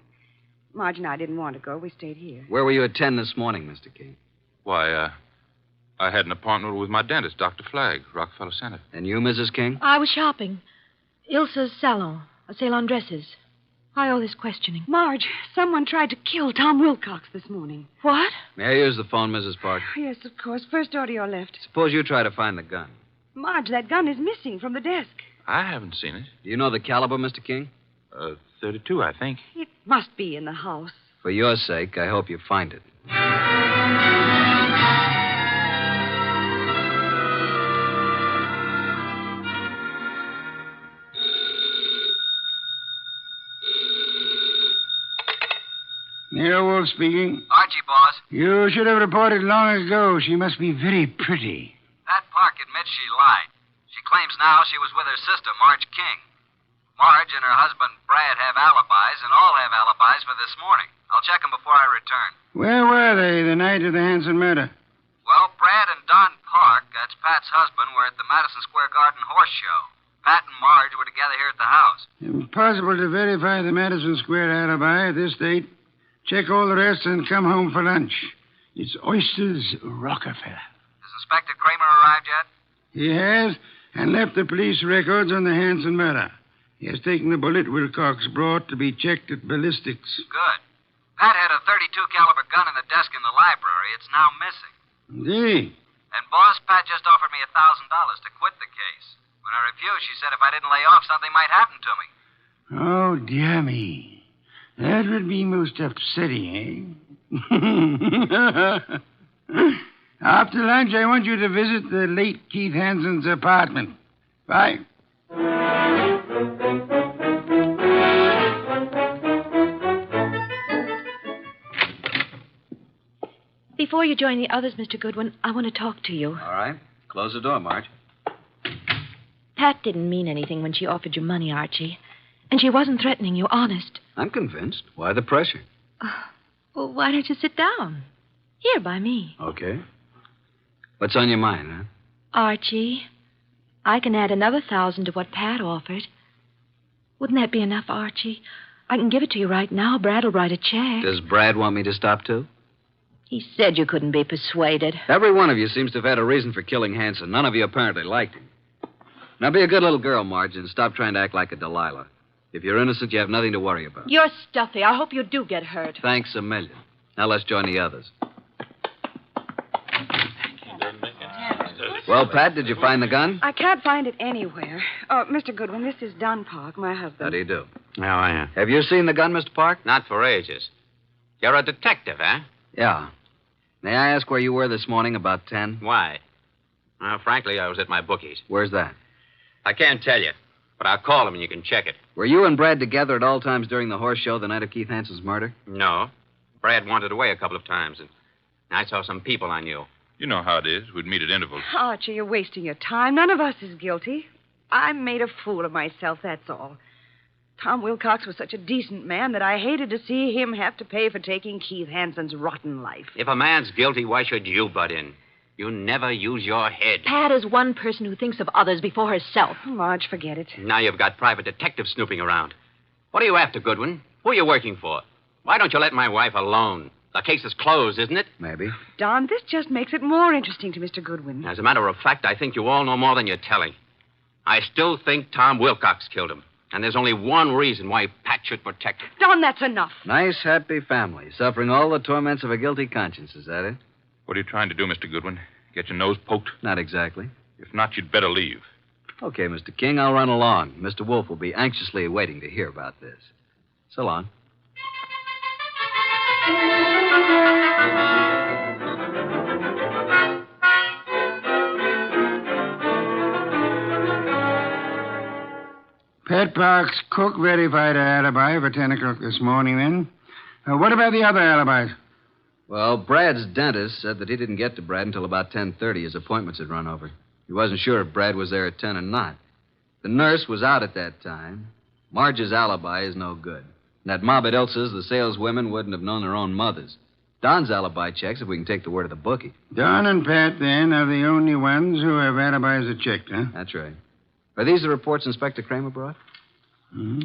Marge and I didn't want to go. We stayed here. Where were you at 10 this morning, Mr. King? Why, I had an appointment with my dentist, Dr. Flagg, Rockefeller Center. And you, Mrs. King? I was shopping. Ilsa's salon, a sale on dresses. Why all this questioning? Marge, someone tried to kill Tom Wilcox this morning. What? May I use the phone, Mrs. Park? Yes, of course. First door to your left. Suppose you try to find the gun. Marge, that gun is missing from the desk. I haven't seen it. Do you know the caliber, Mr. King? 32, I think. It must be in the house. For your sake, I hope you find it. Nero Wolfe speaking. Archie, boss. You should have reported long ago. She must be very pretty. Pat Park admits she lied. She claims now she was with her sister, Marge King. Marge and her husband, Brad, have alibis, and all have alibis for this morning. I'll check them before I return. Where were they the night of the Hansen murder? Well, Brad and Don Park, that's Pat's husband, were at the Madison Square Garden horse show. Pat and Marge were together here at the house. Impossible to verify the Madison Square alibi at this date. Check all the rest and come home for lunch. It's Oysters Rockefeller. Has Inspector Kramer arrived yet? He has, and left the police records on the Hansen murder. He has taken the bullet Wilcox brought to be checked at ballistics. Good. Pat had a .32 caliber gun in the desk in the library. It's now missing. Indeed. And, boss, Pat just offered me $1,000 to quit the case. When I refused, she said if I didn't lay off, something might happen to me. Oh, dear me. That would be most upsetting, eh? After lunch, I want you to visit the late Keith Hansen's apartment. Bye. Before you join the others, Mr. Goodwin, I want to talk to you. All right. Close the door, Marge. Pat didn't mean anything when she offered you money, Archie. And she wasn't threatening you, honest. I'm convinced. Why the pressure? Well, why don't you sit down? Here, by me. Okay. What's on your mind, huh? Archie, I can add another 1,000 to what Pat offered. Wouldn't that be enough, Archie? I can give it to you right now. Brad will write a check. Does Brad want me to stop, too? He said you couldn't be persuaded. Every one of you seems to have had a reason for killing Hansen. None of you apparently liked him. Now, be a good little girl, Marge, and stop trying to act like a Delilah. If you're innocent, you have nothing to worry about. You're stuffy. I hope you do get hurt. Thanks a million. Now let's join the others. Well, Pat, did you find the gun? I can't find it anywhere. Oh, Mr. Goodwin, this is Don Park, my husband. How do you do? How are you? Have you seen the gun, Mr. Park? Not for ages. You're a detective, eh? Yeah. May I ask where you were this morning about 10? Why? Well, frankly, I was at my bookies. Where's that? I can't tell you, but I'll call him and you can check it. Were you and Brad together at all times during the horse show the night of Keith Hansen's murder? No. Brad wandered away a couple of times, and I saw some people I knew. You know how it is. We'd meet at intervals. Archie, you're wasting your time. None of us is guilty. I made a fool of myself, that's all. Tom Wilcox was such a decent man that I hated to see him have to pay for taking Keith Hansen's rotten life. If a man's guilty, why should you butt in? You never use your head. Pat is one person who thinks of others before herself. Marge, forget it. Now you've got private detectives snooping around. What are you after, Goodwin? Who are you working for? Why don't you let my wife alone? The case is closed, isn't it? Maybe. Don, this just makes it more interesting to Mr. Goodwin. As a matter of fact, I think you all know more than you're telling. I still think Tom Wilcox killed him. And there's only one reason why Pat should protect him. Don, that's enough. Nice, happy family, suffering all the torments of a guilty conscience. Is that it? What are you trying to do, Mr. Goodwin? Get your nose poked? Not exactly. If not, you'd better leave. Okay, Mr. King, I'll run along. Mr. Wolfe will be anxiously waiting to hear about this. So long. Pat Park's cook verified her alibi for 10 o'clock this morning, then. What about the other alibis? Well, Brad's dentist said that he didn't get to Brad until about 10:30. His appointments had run over. He wasn't sure if Brad was there at 10 or not. The nurse was out at that time. Marge's alibi is no good. And at mob at Ilsa's, the saleswomen wouldn't have known their own mothers. Don's alibi checks if we can take the word of the bookie. Don and Pat, then, are the only ones who have alibis that checked, huh? That's right. Are these the reports Inspector Kramer brought? Mm-hmm.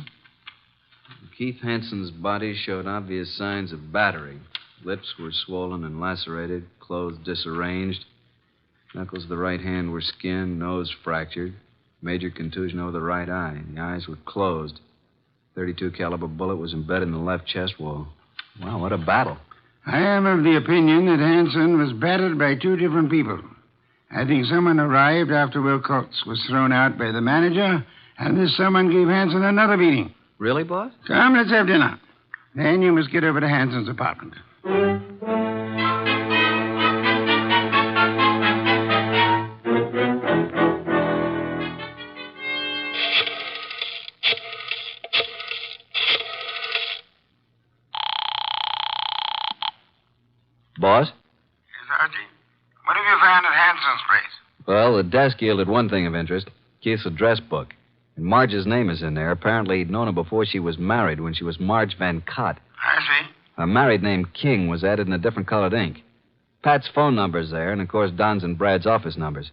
Keith Hansen's body showed obvious signs of battery. Lips were swollen and lacerated, clothes disarranged. Knuckles of the right hand were skinned, nose fractured. Major contusion over the right eye. The eyes were closed. .32 caliber bullet was embedded in the left chest wall. Wow, what a battle. I am of the opinion that Hansen was battered by two different people. I think someone arrived after Wilcox was thrown out by the manager, and this someone gave Hansen another beating. Really, boss? Come, let's have dinner. Then you must get over to Hansen's apartment. Boss? Yes, Archie? What have you found at Hansen's place? Well, the desk yielded one thing of interest. Keith's address book. And Marge's name is in there. Apparently, he'd known her before she was married, when she was Marge Van Cott. I see. Her married name, King, was added in a different colored ink. Pat's phone number's there, and of course Don's and Brad's office numbers.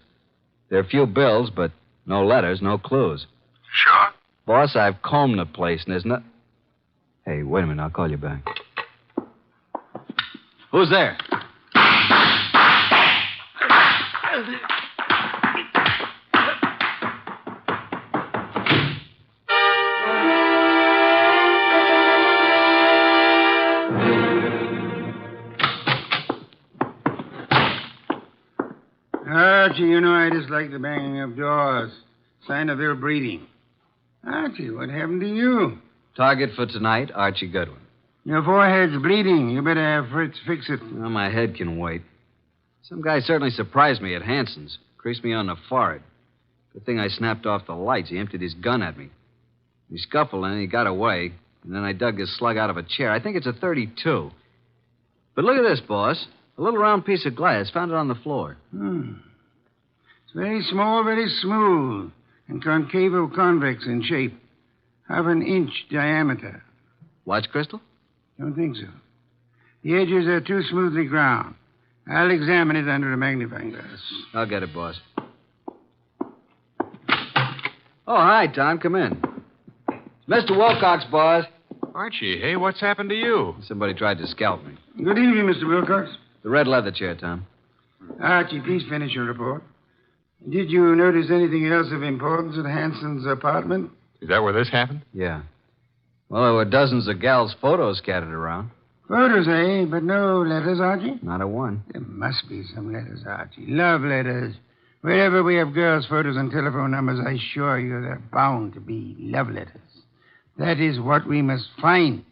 There are a few bills, but no letters, no clues. Sure? Boss, I've combed the place, and there's no... Hey, wait a minute, I'll call you back. Who's there? Archie, you know I dislike the banging of doors. Sign of ill breeding. Archie, what happened to you? Target for tonight, Archie Goodwin. Your forehead's bleeding. You better have Fritz fix it. Well, my head can wait. Some guy certainly surprised me at Hansen's. Creased me on the forehead. Good thing I snapped off the lights. He emptied his gun at me. We scuffled and he got away. And then I dug his slug out of a chair. I think it's a .32. But look at this, boss. A little round piece of glass. Found it on the floor. It's very small, very smooth, and concavo-convex in shape. Half an inch diameter. Watch crystal? Don't think so. The edges are too smoothly ground. I'll examine it under a magnifying glass. I'll get it, boss. Oh, hi, Tom. Come in. It's Mr. Wilcox, boss. Archie, hey, what's happened to you? Somebody tried to scalp me. Good evening, Mr. Wilcox. The red leather chair, Tom. Archie, please finish your report. Did you notice anything else of importance at Hansen's apartment? Is that where this happened? Yeah. Well, there were dozens of gals' photos scattered around. Photos, eh? But no letters, Archie? Not a one. There must be some letters, Archie. Love letters. Wherever we have girls' photos and telephone numbers, I assure you they're bound to be love letters. That is what we must find.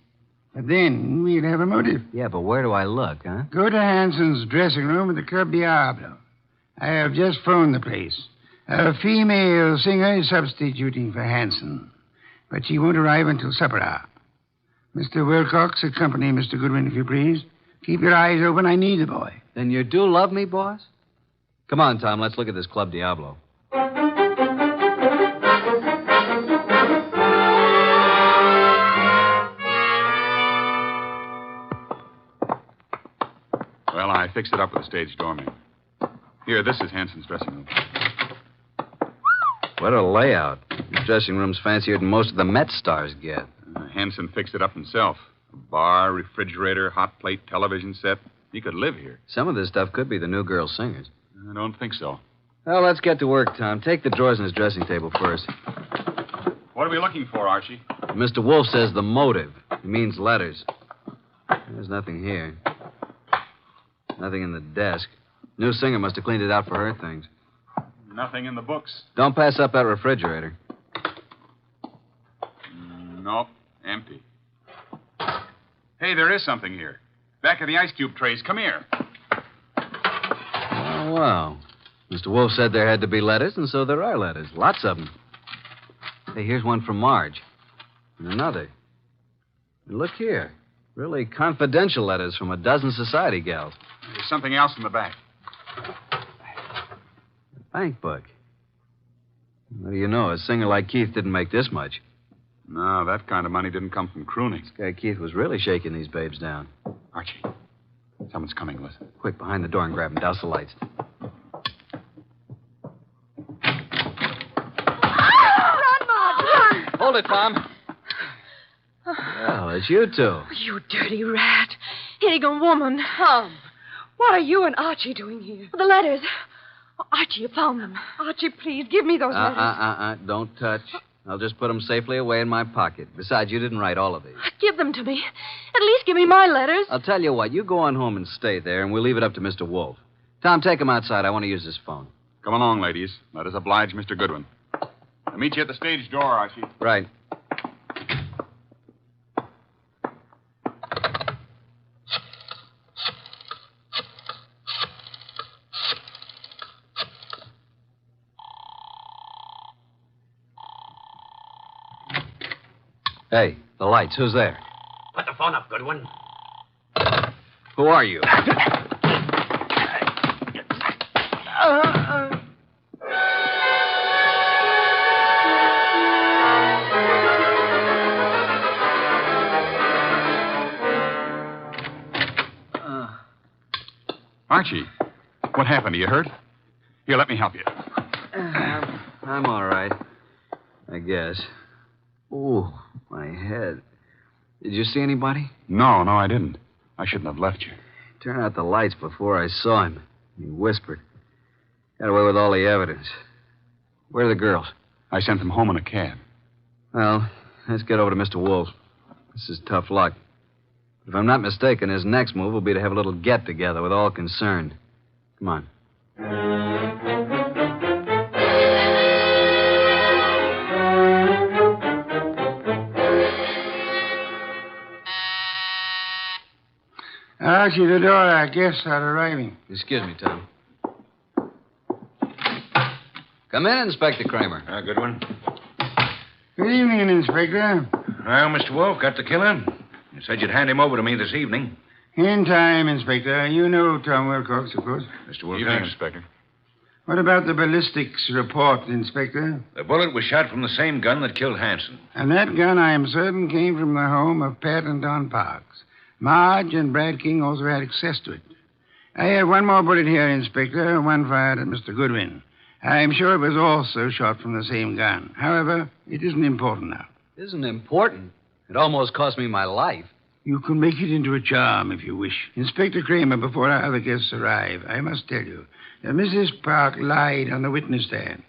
But then we'll have a motive. Yeah, but where do I look, huh? Go to Hanson's dressing room at the Club Diablo. I have just phoned the place. A female singer is substituting for Hanson, but she won't arrive until supper hour. Mr. Wilcox, accompany Mr. Goodwin, if you please. Keep your eyes open. I need the boy. Then you do love me, boss? Come on, Tom. Let's look at this Club Diablo. Well, I fixed it up with the stage doorman. Here, this is Hanson's dressing room. What a layout. This dressing room's fancier than most of the Met stars get. Hanson fixed it up himself. A bar, refrigerator, hot plate, television set. He could live here. Some of this stuff could be the new girl singers. I don't think so. Well, let's get to work, Tom. Take the drawers in his dressing table first. What are we looking for, Archie? Mr. Wolfe says the motive. He means letters. There's nothing here. Nothing in the desk. New singer must have cleaned it out for her things. Nothing in the books. Don't pass up that refrigerator. Nope, empty. Hey, there is something here. Back of the ice cube trays. Come here. Oh, wow. Mr. Wolfe said there had to be letters, and so there are letters. Lots of them. Hey, here's one from Marge. And another. And look here. Really confidential letters from a dozen society gals. There's something else in the back. Bank book. What do you know? A singer like Keith didn't make this much. No, that kind of money didn't come from crooning. This guy Keith was really shaking these babes down. Archie, someone's coming. Listen. Quick, behind the door and grab him. Douse the lights. Run, Marge, run! Hold it, Tom. Well, it's you two. You dirty rat. Hagen woman. Tom, what are you and Archie doing here? The letters. Oh, Archie, you found them. Archie, please, give me those letters. Don't touch. I'll just put them safely away in my pocket. Besides, you didn't write all of these. Give them to me. At least give me my letters. I'll tell you what. You go on home and stay there, and we'll leave it up to Mr. Wolfe. Tom, take him outside. I want to use this phone. Come along, ladies. Let us oblige Mr. Goodwin. I'll meet you at the stage door, Archie. Right. Hey, the lights. Who's there? Put the phone up, Goodwin. Who are you? Archie, what happened? Are you hurt? Here, let me help you. I'm all right. I guess. Ooh, my head. Did you see anybody? No, I didn't. I shouldn't have left you. Turn out the lights before I saw him. He whispered. Got away with all the evidence. Where are the girls? I sent them home in a cab. Well, let's get over to Mr. Wolfe. This is tough luck. If I'm not mistaken, his next move will be to have a little get-together with all concerned. Come on. Archie, the door, our guests are arriving. Excuse me, Tom. Come in, Inspector Kramer. Good one. Good evening, Inspector. Well, Mr. Wolfe, got the killer? You said you'd hand him over to me this evening. In time, Inspector. You know Tom Wilcox, of course. Mr. Wolfe. Evening, Inspector. What about the ballistics report, Inspector? The bullet was shot from the same gun that killed Hanson. And that gun, I am certain, came from the home of Pat and Don Parks. Marge and Brad King also had access to it. I had one more bullet here, Inspector, one fired at Mr. Goodwin. I am sure it was also shot from the same gun. However, it isn't important now. Isn't important? It almost cost me my life. You can make it into a charm if you wish. Inspector Kramer, before our other guests arrive, I must tell you that Mrs. Park lied on the witness stand.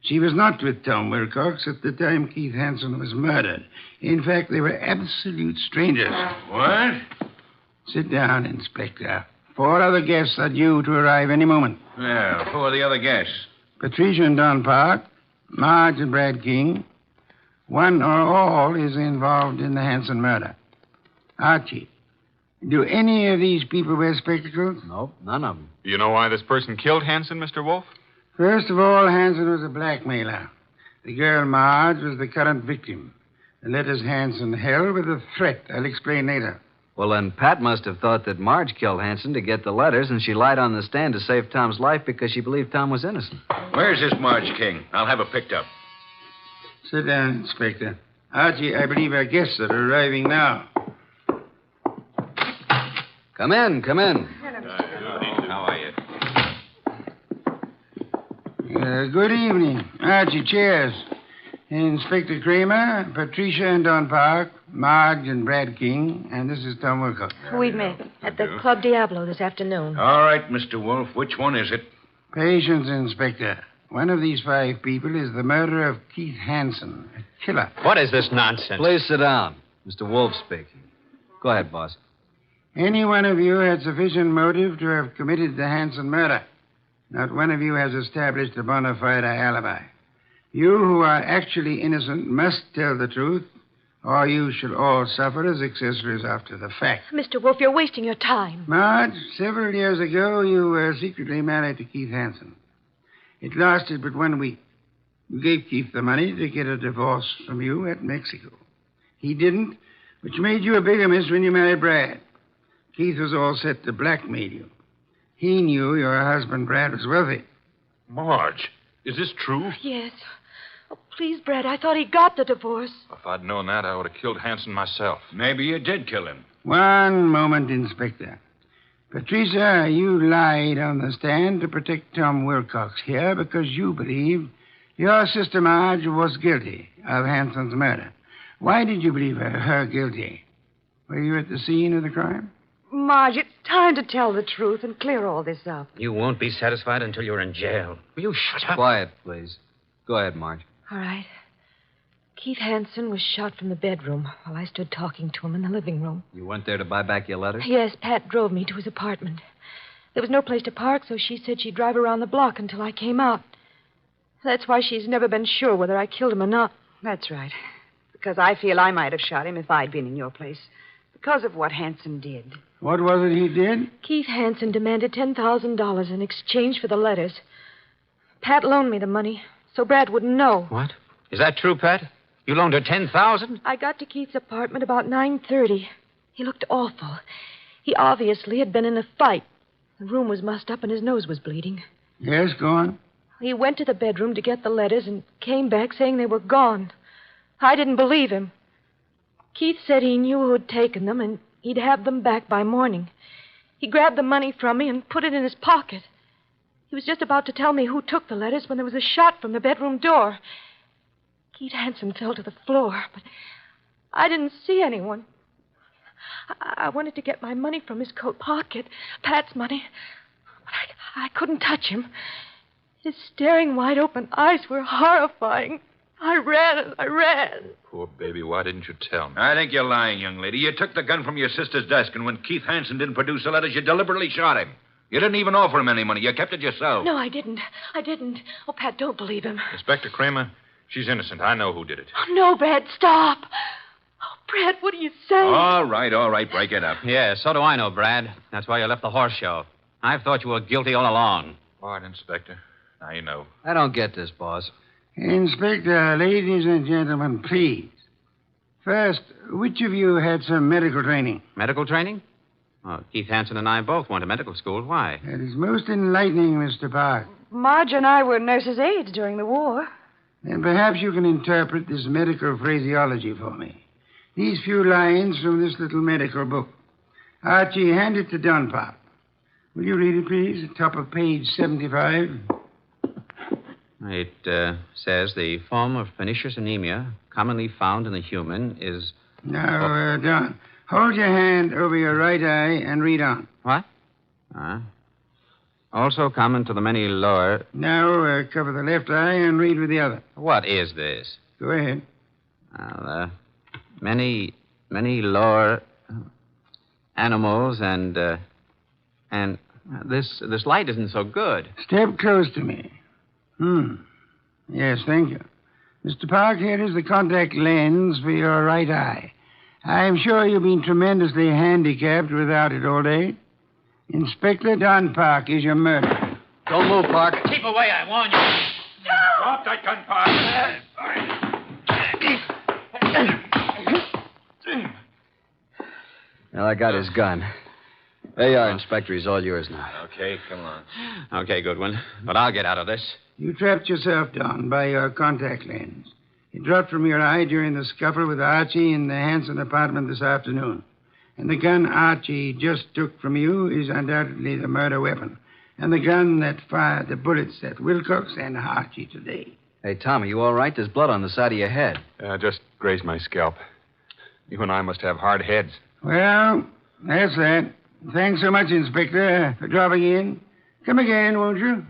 She was not with Tom Wilcox at the time Keith Hanson was murdered. In fact, they were absolute strangers. What? Sit down, Inspector. 4 other guests are due to arrive any moment. Well, who are the other guests? Patricia and Don Park, Marge and Brad King. One or all is involved in the Hanson murder. Archie, do any of these people wear spectacles? Nope, none of them. You know why this person killed Hanson, Mr. Wolfe? First of all, Hanson was a blackmailer. The girl Marge was the current victim. The letters Hanson held were the threat. I'll explain later. Well, then Pat must have thought that Marge killed Hanson to get the letters, and she lied on the stand to save Tom's life because she believed Tom was innocent. Where's this Marge King? I'll have her picked up. Sit down, Inspector. Archie, I believe our guests are arriving now. Come in, come in. How are you? Good evening. Archie, chairs. Inspector Kramer, Patricia and Don Park, Marge and Brad King, and this is Tom Wilcox. We met at the Club Diablo this afternoon. All right, Mr. Wolfe. Which one is it? Patience, Inspector. One of these 5 people is the murderer of Keith Hanson, a killer. What is this nonsense? Please sit down. Mr. Wolfe speaking. Go ahead, boss. Any one of you had sufficient motive to have committed the Hanson murder. Not one of you has established a bona fide alibi. You who are actually innocent must tell the truth, or you shall all suffer as accessories after the fact. Mr. Wolfe, you're wasting your time. Marge, several years ago, you were secretly married to Keith Hanson. It lasted but 1 week. You gave Keith the money to get a divorce from you at Mexico. He didn't, which made you a bigamist when you married Brad. Keith was all set to blackmail you. He knew your husband, Brad, was wealthy. Marge, is this true? Yes. Oh, please, Brad, I thought he got the divorce. If I'd known that, I would have killed Hanson myself. Maybe you did kill him. One moment, Inspector. Patricia, you lied on the stand to protect Tom Wilcox here because you believed your sister Marge was guilty of Hanson's murder. Why did you believe her guilty? Were you at the scene of the crime? Marge, it's time to tell the truth and clear all this up. You won't be satisfied until you're in jail. Will you shut up? Quiet, please. Go ahead, Marge. All right. Keith Hanson was shot from the bedroom while I stood talking to him in the living room. You went there to buy back your letters? Yes, Pat drove me to his apartment. There was no place to park, so she said she'd drive around the block until I came out. That's why she's never been sure whether I killed him or not. That's right. Because I feel I might have shot him if I'd been in your place. Because of what Hanson did. What was it he did? Keith Hanson demanded $10,000 in exchange for the letters. Pat loaned me the money, so Brad wouldn't know. What? Is that true, Pat? You loaned her $10,000? I got to Keith's apartment about 9:30. He looked awful. He obviously had been in a fight. The room was mussed up and his nose was bleeding. Yes, go on. He went to the bedroom to get the letters and came back saying they were gone. I didn't believe him. Keith said he knew who had taken them and he'd have them back by morning. He grabbed the money from me and put it in his pocket. He was just about to tell me who took the letters when there was a shot from the bedroom door. Keith Hanson fell to the floor, but I didn't see anyone. I wanted to get my money from his coat pocket, Pat's money, but I couldn't touch him. His staring, wide-open eyes were horrifying. I ran and I ran. Poor baby, why didn't you tell me? I think you're lying, young lady. You took the gun from your sister's desk, and when Keith Hanson didn't produce the letters, you deliberately shot him. You didn't even offer him any money. You kept it yourself. No, I didn't. I didn't. Oh, Pat, don't believe him. Inspector Kramer, she's innocent. I know who did it. Oh, no, Brad, stop. Oh, Brad, what are you saying? All right. Break it up. Yeah, so do I know, Brad. That's why you left the horse show. I've thought you were guilty all along. All right, Inspector. Now you know. I don't get this, boss. Inspector, ladies and gentlemen, please. First, which of you had some medical training? Medical training? Well, Keith Hanson and I both went to medical school. Why? That is most enlightening, Mr. Park. Marge and I were nurses' aides during the war. Then perhaps you can interpret this medical phraseology for me. These few lines from this little medical book. Archie, hand it to Dunpop. Will you read it, please? Top of page 75. It says the form of pernicious anemia commonly found in the human is... Now, Don, hold your hand over your right eye and read on. What? Also common to the many lower... Now, cover the left eye and read with the other. What is this? Go ahead. Well, many lower animals and this light isn't so good. Step close to me. Yes, thank you. Mr. Park, here is the contact lens for your right eye. I'm sure you've been tremendously handicapped without it all day. Inspector Don Park is your murderer. Don't move, Park. Keep away, I warn you. Drop that gun, Park. Well, I got his gun. There you are, Inspector. He's all yours now. Okay, come on. Okay, Goodwin. But I'll get out of this. You trapped yourself, Don, by your contact lens. It dropped from your eye during the scuffle with Archie in the Hanson apartment this afternoon. And the gun Archie just took from you is undoubtedly the murder weapon. And the gun that fired the bullets at Wilcox and Archie today. Hey, Tom, are you all right? There's blood on the side of your head. Just grazed my scalp. You and I must have hard heads. Well, that's that. Thanks so much, Inspector, for dropping in. Come again, won't you?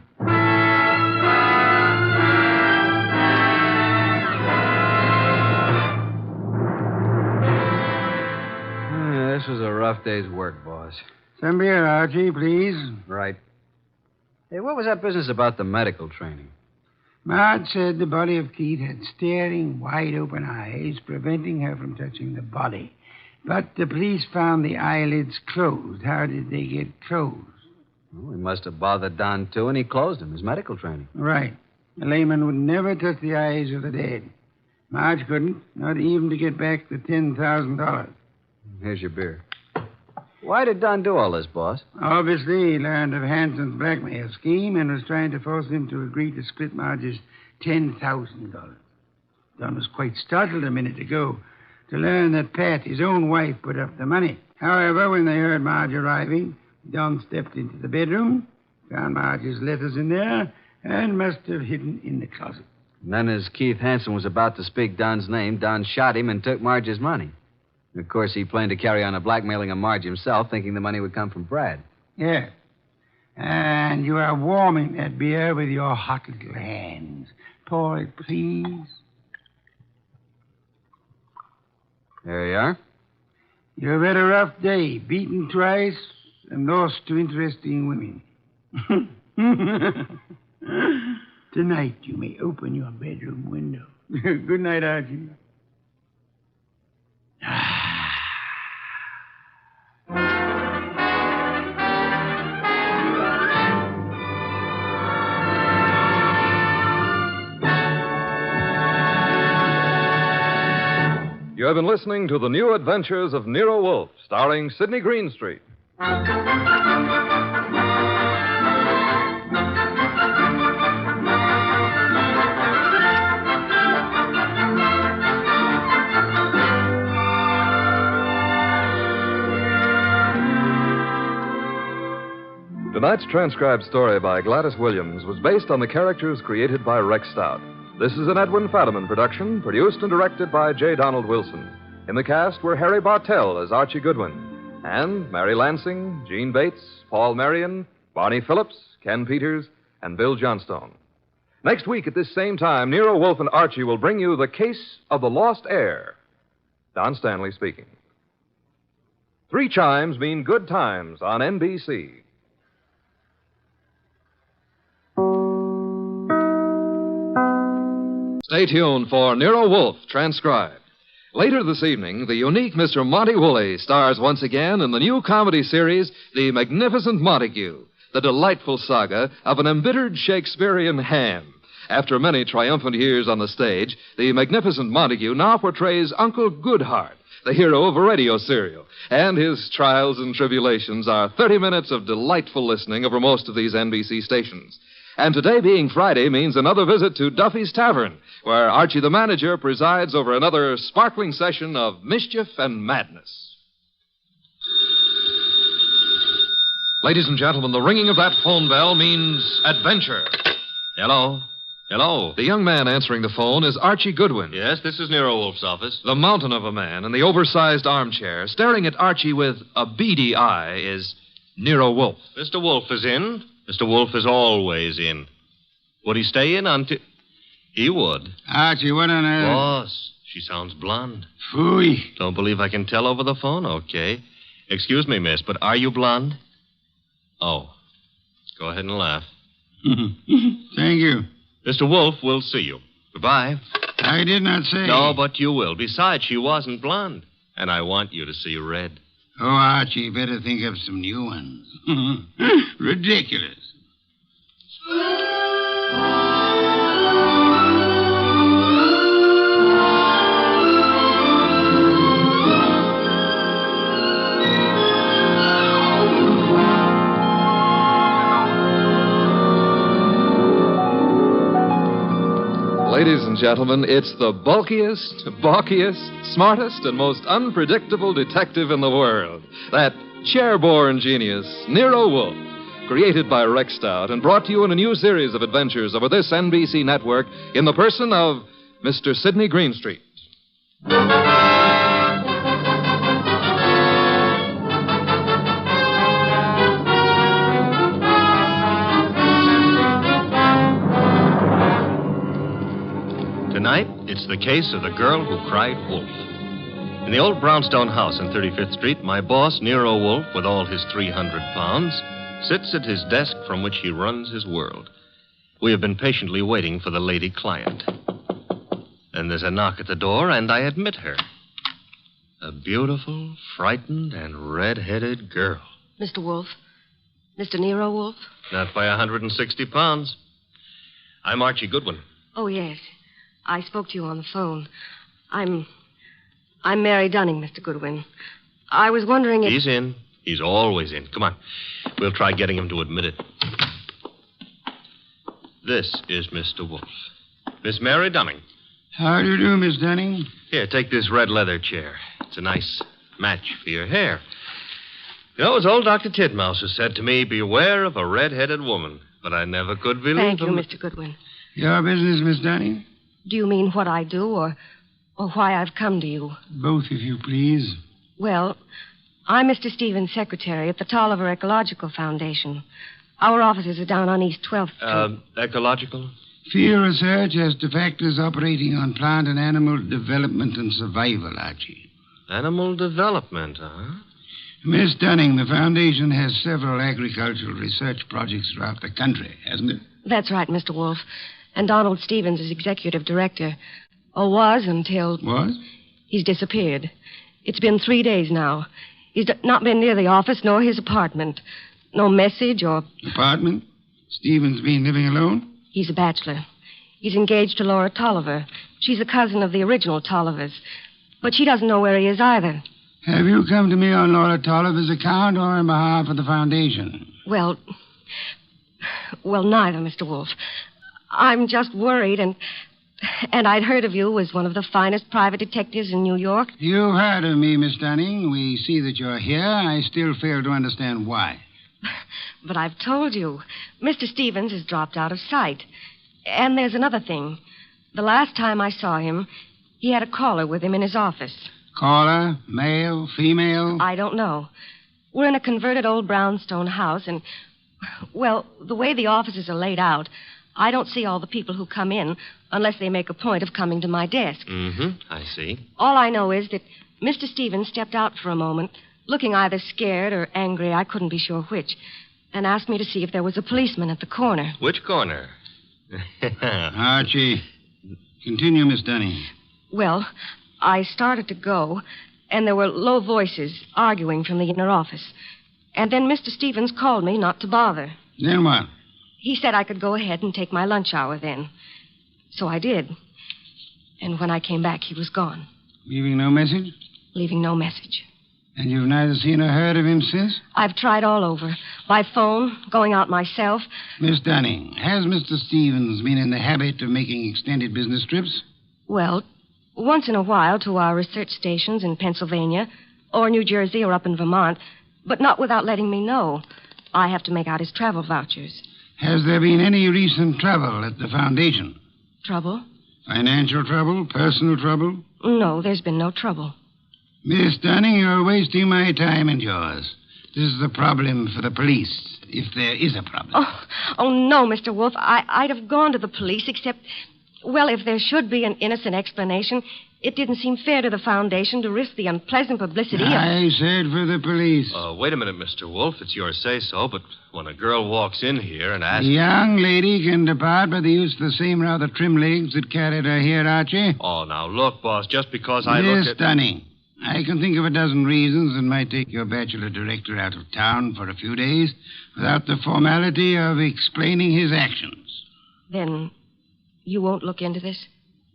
This was a rough day's work, boss. Some beer, Archie, please. Right. Hey, what was that business about the medical training? Marge said the body of Keith had staring, wide-open eyes, preventing her from touching the body. But the police found the eyelids closed. How did they get closed? Well, he must have bothered Don, too, and he closed him, his medical training. Right. A layman would never touch the eyes of the dead. Marge couldn't, not even to get back the $10,000. Here's your beer. Why did Don do all this, boss? Obviously, he learned of Hanson's blackmail scheme and was trying to force him to agree to split Marge's $10,000. Don was quite startled a minute ago to learn that Pat, his own wife, put up the money. However, when they heard Marge arriving, Don stepped into the bedroom, found Marge's letters in there, and must have hidden in the closet. And then as Keith Hanson was about to speak Don's name, Don shot him and took Marge's money. Of course, he planned to carry on the blackmailing of Marge himself, thinking the money would come from Brad. Yeah. And you are warming that beer with your hot little hands. Pour it, please. There you are. You've had a rough day, beaten twice and lost to interesting women. Tonight you may open your bedroom window. Good night, Archie. You have been listening to The New Adventures of Nero Wolfe, starring Sidney Greenstreet. Tonight's transcribed story by Gladys Williams was based on the characters created by Rex Stout. This is an Edwin Fadiman production, produced and directed by J. Donald Wilson. In the cast were Harry Bartell as Archie Goodwin, and Mary Lansing, Gene Bates, Paul Marion, Barney Phillips, Ken Peters, and Bill Johnstone. Next week at this same time, Nero Wolfe and Archie will bring you The Case of the Lost Heir. Don Stanley speaking. 3 chimes mean good times on NBC. Stay tuned for Nero Wolfe, transcribed. Later this evening, the unique Mr. Monty Woolley stars once again in the new comedy series, The Magnificent Montague, the delightful saga of an embittered Shakespearean ham. After many triumphant years on the stage, the Magnificent Montague now portrays Uncle Goodhart, the hero of a radio serial, and his trials and tribulations are 30 minutes of delightful listening over most of these NBC stations. And today being Friday means another visit to Duffy's Tavern, where Archie the manager presides over another sparkling session of mischief and madness. Ladies and gentlemen, the ringing of that phone bell means adventure. Hello? Hello? The young man answering the phone is Archie Goodwin. Yes, this is Nero Wolfe's office. The mountain of a man in the oversized armchair, staring at Archie with a beady eye, is Nero Wolfe. Mr. Wolfe is in. Mr. Wolfe is always in. Would he stay in until... He would. Archie, what on earth? Boss, she sounds blonde. Phooey. Don't believe I can tell over the phone? Okay. Excuse me, miss, but are you blonde? Oh. Go ahead and laugh. Thank you. Mr. Wolfe will see you. Goodbye. I did not say. No, but you will. Besides, she wasn't blonde. And I want you to see red. Oh, Archie, better think of some new ones. Ridiculous. Ladies and gentlemen, it's the bulkiest, balkiest, smartest, and most unpredictable detective in the world. That chair-born genius, Nero Wolfe, created by Rex Stout and brought to you in a new series of adventures over this NBC network in the person of Mr. Sidney Greenstreet. Tonight, it's the case of the girl who cried wolf. In the old brownstone house on 35th Street, my boss, Nero Wolfe, with all his 300 pounds, sits at his desk from which he runs his world. We have been patiently waiting for the lady client. Then there's a knock at the door, and I admit her. A beautiful, frightened, and red-headed girl. Mr. Wolfe? Mr. Nero Wolfe? Not by 160 pounds. I'm Archie Goodwin. Oh, yes. I spoke to you on the phone. I'm Mary Dunning, Mr. Goodwin. I was wondering if... He's in. He's always in. Come on. We'll try getting him to admit it. This is Mr. Wolfe. Miss Mary Dunning. How do you do, Miss Dunning? Here, take this red leather chair. It's a nice match for your hair. You know, it was old Dr. Titmouse who said to me, beware of a red-headed woman. But I never could believe Thank him. you, Mr. Goodwin. Your business, Miss Dunning? Do you mean what I do or why I've come to you? Both, if you please. Well, I'm Mr. Stevens' secretary at the Tolliver Ecological Foundation. Our offices are down on East 12th Street. Ecological? Field research as to factors operating on plant and animal development and survival, Archie. Animal development, huh? Miss Dunning, the foundation has several agricultural research projects throughout the country, hasn't it? That's right, Mr. Wolfe. And Donald Stevens is executive director. Or was until... Was? He's disappeared. It's been 3 days now. He's not been near the office nor his apartment. No message or... Apartment? Stevens been living alone? He's a bachelor. He's engaged to Laura Tolliver. She's a cousin of the original Tollivers. But she doesn't know where he is either. Have you come to me on Laura Tolliver's account or on behalf of the foundation? Well, neither, Mr. Wolfe. I'm just worried, and I'd heard of you as one of the finest private detectives in New York. You've heard of me, Miss Dunning. We see that you're here. I still fail to understand why. But I've told you. Mr. Stevens has dropped out of sight. And there's another thing. The last time I saw him, he had a caller with him in his office. Caller? Male? Female? I don't know. We're in a converted old brownstone house, and, well, the way the offices are laid out, I don't see all the people who come in unless they make a point of coming to my desk. I see. All I know is that Mr. Stevens stepped out for a moment, looking either scared or angry, I couldn't be sure which, and asked me to see if there was a policeman at the corner. Which corner? Archie, continue, Miss Dunning. Well, I started to go, and there were low voices arguing from the inner office. And then Mr. Stevens called me not to bother. Then what? He said I could go ahead and take my lunch hour then. So I did. And when I came back, he was gone. Leaving no message? Leaving no message. And you've neither seen or heard of him since? I've tried all over. By phone, going out myself. Miss Dunning, has Mr. Stevens been in the habit of making extended business trips? Well, once in a while to our research stations in Pennsylvania, or New Jersey, or up in Vermont, but not without letting me know. I have to make out his travel vouchers. Has there been any recent trouble at the foundation? Trouble? Financial trouble? Personal trouble? No, there's been no trouble. Miss Dunning, you're wasting my time and yours. This is a problem for the police, if there is a problem. Oh no, Mr. Wolfe. I'd have gone to the police, except, well, if there should be an innocent explanation, It didn't seem fair to the Foundation to risk the unpleasant publicity I said for the police. Wait a minute, Mr. Wolfe. It's your say-so, but when a girl walks in here and asks... The young lady can depart by the use of the same rather trim legs that carried her here, Archie. Oh, now, look, boss, just because I Miss look at... Dunning, I can think of a dozen reasons that might take your bachelor director out of town for a few days without the formality of explaining his actions. Then you won't look into this?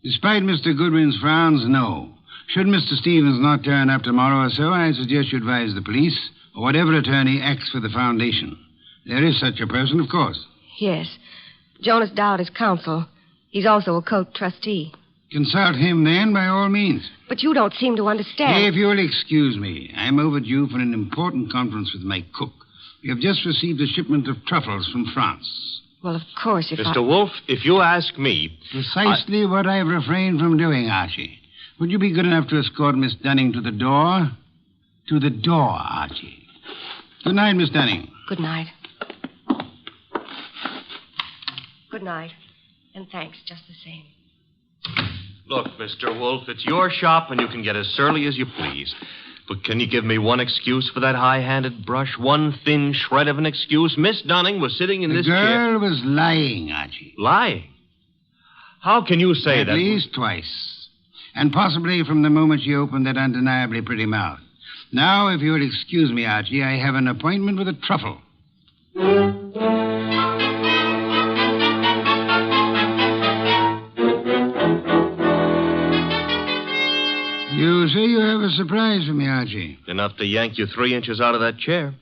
Despite Mr. Goodwin's frowns, no. Should Mr. Stevens not turn up tomorrow or so, I suggest you advise the police or whatever attorney acts for the Foundation. There is such a person, of course. Yes. Jonas Dowd is counsel. He's also a cult trustee. Consult him, then, by all means. But you don't seem to understand. If you'll excuse me, I'm overdue for an important conference with my cook. We have just received a shipment of truffles from France. Well, of course, if Mr. Wolfe, if you ask me... Precisely what I've refrained from doing, Archie. Would you be good enough to escort Miss Dunning to the door? To the door, Archie. Good night, Miss Dunning. Good night. Good night. And thanks just the same. Look, Mr. Wolfe, it's your shop and you can get as surly as you please. But can you give me one excuse for that high-handed brush? One thin shred of an excuse? Miss Dunning was sitting in this chair... The girl was lying, Archie. Lying? How can you say that? At least twice. And possibly from the moment she opened that undeniably pretty mouth. Now, if you would excuse me, Archie, I have an appointment with a truffle. You say you have a surprise for me, Archie. Enough to yank you 3 inches out of that chair.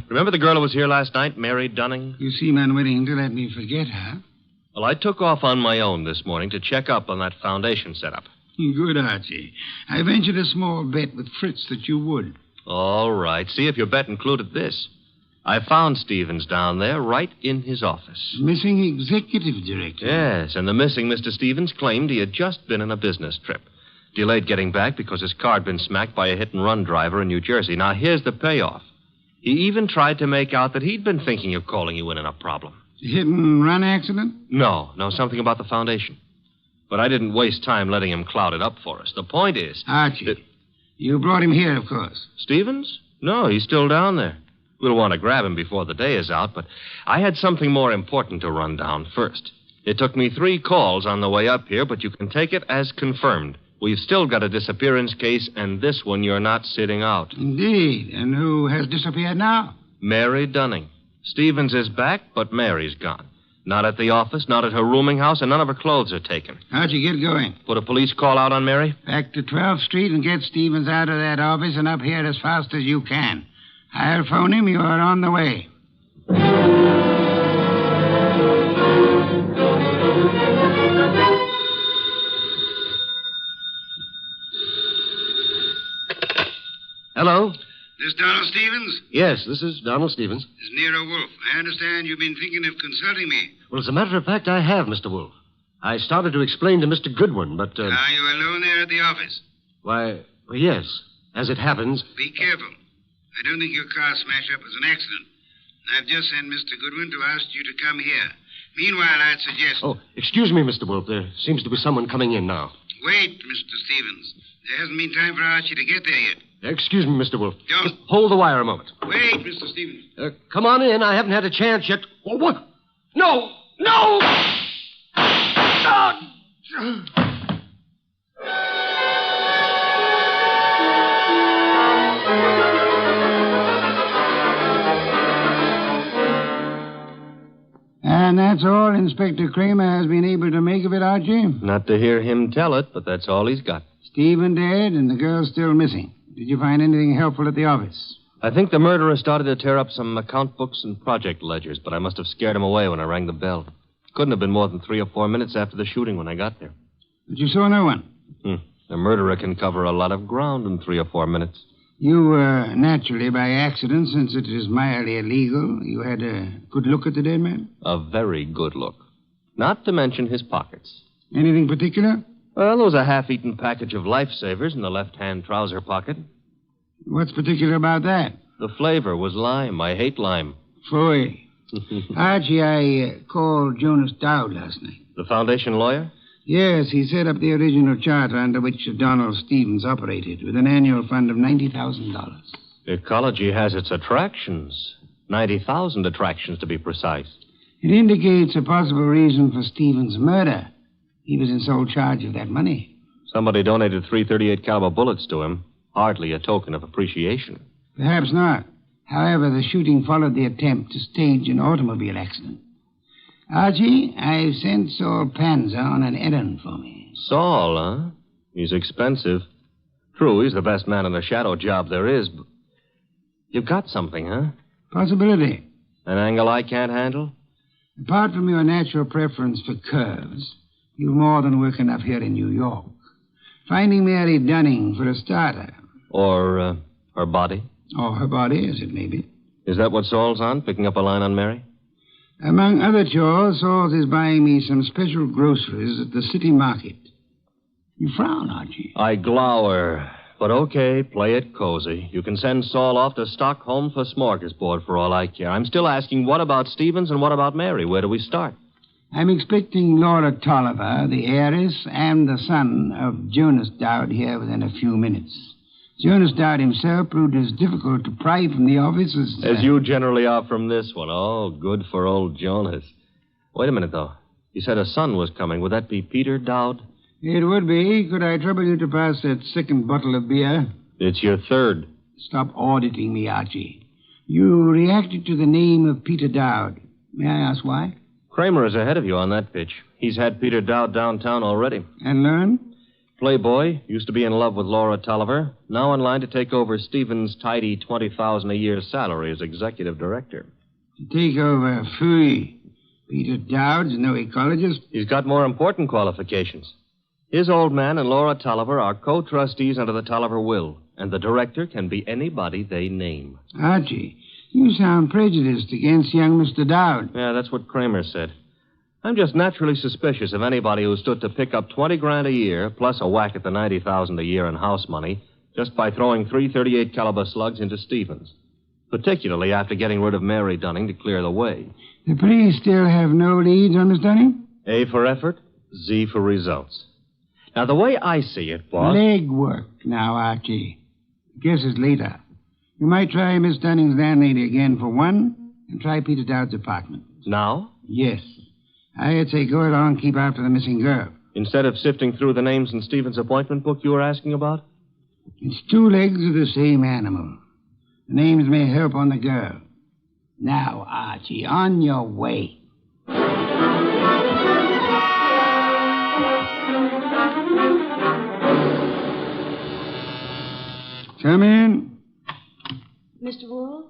Remember the girl who was here last night, Mary Dunning? You seem unwilling to let me forget her. Well, I took off on my own this morning to check up on that Foundation setup. Good, Archie. I ventured a small bet with Fritz that you would. All right. See if your bet included this. I found Stevens down there right in his office. Missing executive director. Yes, and the missing Mr. Stevens claimed he had just been on a business trip. Delayed getting back because his car had been smacked by a hit-and-run driver in New Jersey. Now, here's the payoff. He even tried to make out that he'd been thinking of calling you in on a problem. Hit-and-run accident? No, something about the Foundation. But I didn't waste time letting him cloud it up for us. The point is... Archie, you brought him here, of course. Stevens? No, he's still down there. We'll want to grab him before the day is out, but I had something more important to run down first. It took me 3 calls on the way up here, but you can take it as confirmed. We've still got a disappearance case, and this one you're not sitting out. Indeed. And who has disappeared now? Mary Dunning. Stevens is back, but Mary's gone. Not at the office, not at her rooming house, and none of her clothes are taken. How'd you get going? Put a police call out on Mary? Back to 12th Street and get Stevens out of that office and up here as fast as you can. I'll phone him. You are on the way. Hello? This Donald Stevens? Yes, this is Donald Stevens. This is Nero Wolfe. I understand you've been thinking of consulting me. Well, as a matter of fact, I have, Mr. Wolfe. I started to explain to Mr. Goodwin, but... Are you alone there at the office? Why, well, yes. As it happens... Be careful. I don't think your car smash-up was an accident. I've just sent Mr. Goodwin to ask you to come here. Meanwhile, I'd suggest... Oh, excuse me, Mr. Wolfe. There seems to be someone coming in now. Wait, Mr. Stevens. There hasn't been time for Archie to get there yet. Excuse me, Mr. Wolfe. Don't. Just hold the wire a moment. Wait, Mr. Stevens. Come on in. I haven't had a chance yet. Oh, what? No! No! And that's all Inspector Kramer has been able to make of it, Archie? Not to hear him tell it, but that's all he's got. Stephen dead and the girl still missing. Did you find anything helpful at the office? I think the murderer started to tear up some account books and project ledgers, but I must have scared him away when I rang the bell. Couldn't have been more than 3 or 4 minutes after the shooting when I got there. But you saw no one? The murderer can cover a lot of ground in 3 or 4 minutes. You, naturally, by accident, since it is mildly illegal, you had a good look at the dead man? A very good look. Not to mention his pockets. Anything particular? Well, there was a half-eaten package of lifesavers in the left-hand trouser pocket. What's particular about that? The flavor was lime. I hate lime. Phooey. Archie, I called Jonas Dowd last night. The Foundation lawyer? Yes, he set up the original charter under which Donald Stevens operated with an annual fund of $90,000. Ecology has its attractions. 90,000 attractions, to be precise. It indicates a possible reason for Stevens' murder. He was in sole charge of that money. Somebody donated 338 caliber bullets to him. Hardly a token of appreciation. Perhaps not. However, the shooting followed the attempt to stage an automobile accident. Archie, I've sent Saul Panzer on an errand for me. Saul, huh? He's expensive. True, he's the best man in the shadow job there is, but you've got something, huh? Possibility. An angle I can't handle? Apart from your natural preference for curves, you've more than work enough here in New York. Finding Mary Dunning for a starter. Or her body? Or her body, as it may be. Is that what Saul's on, picking up a line on Mary? Among other chores, Saul is buying me some special groceries at the city market. You frown, Archie. I glower. But okay, play it cozy. You can send Saul off to Stockholm for smorgasbord for all I care. I'm still asking, what about Stevens and what about Mary? Where do we start? I'm expecting Laura Tolliver, the heiress, and the son of Jonas Dowd here within a few minutes. Jonas Dowd himself proved as difficult to pry from the office as... As you generally are from this one. Oh, good for old Jonas. Wait a minute, though. You said a son was coming. Would that be Peter Dowd? It would be. Could I trouble you to pass that second bottle of beer? It's your third. Stop auditing me, Archie. You reacted to the name of Peter Dowd. May I ask why? Kramer is ahead of you on that pitch. He's had Peter Dowd downtown already. And learned? Playboy, used to be in love with Laura Tolliver, now in line to take over Stevens' tidy $20,000 a year salary as executive director. To take over, phooey. Peter Dowd's no ecologist. He's got more important qualifications. His old man and Laura Tolliver are co-trustees under the Tolliver will, and the director can be anybody they name. Archie, you sound prejudiced against young Mr. Dowd. Yeah, that's what Kramer said. I'm just naturally suspicious of anybody who stood to pick up $20,000 a year, plus a whack at the $90,000 a year in house money, just by throwing 338 caliber slugs into Stevens. Particularly after getting rid of Mary Dunning to clear the way. The police still have no leads on Miss Dunning? A for effort, Z for results. Now, the way I see it, boss... Legwork now, Archie. Guess it's later. You might try Miss Dunning's landlady again for one, and try Peter Dowd's apartment. Now? Yes. I'd say go along and keep after the missing girl. Instead of sifting through the names in Stevens' appointment book you were asking about? It's two legs of the same animal. The names may help on the girl. Now, Archie, on your way. Come in. Mr. Wolfe?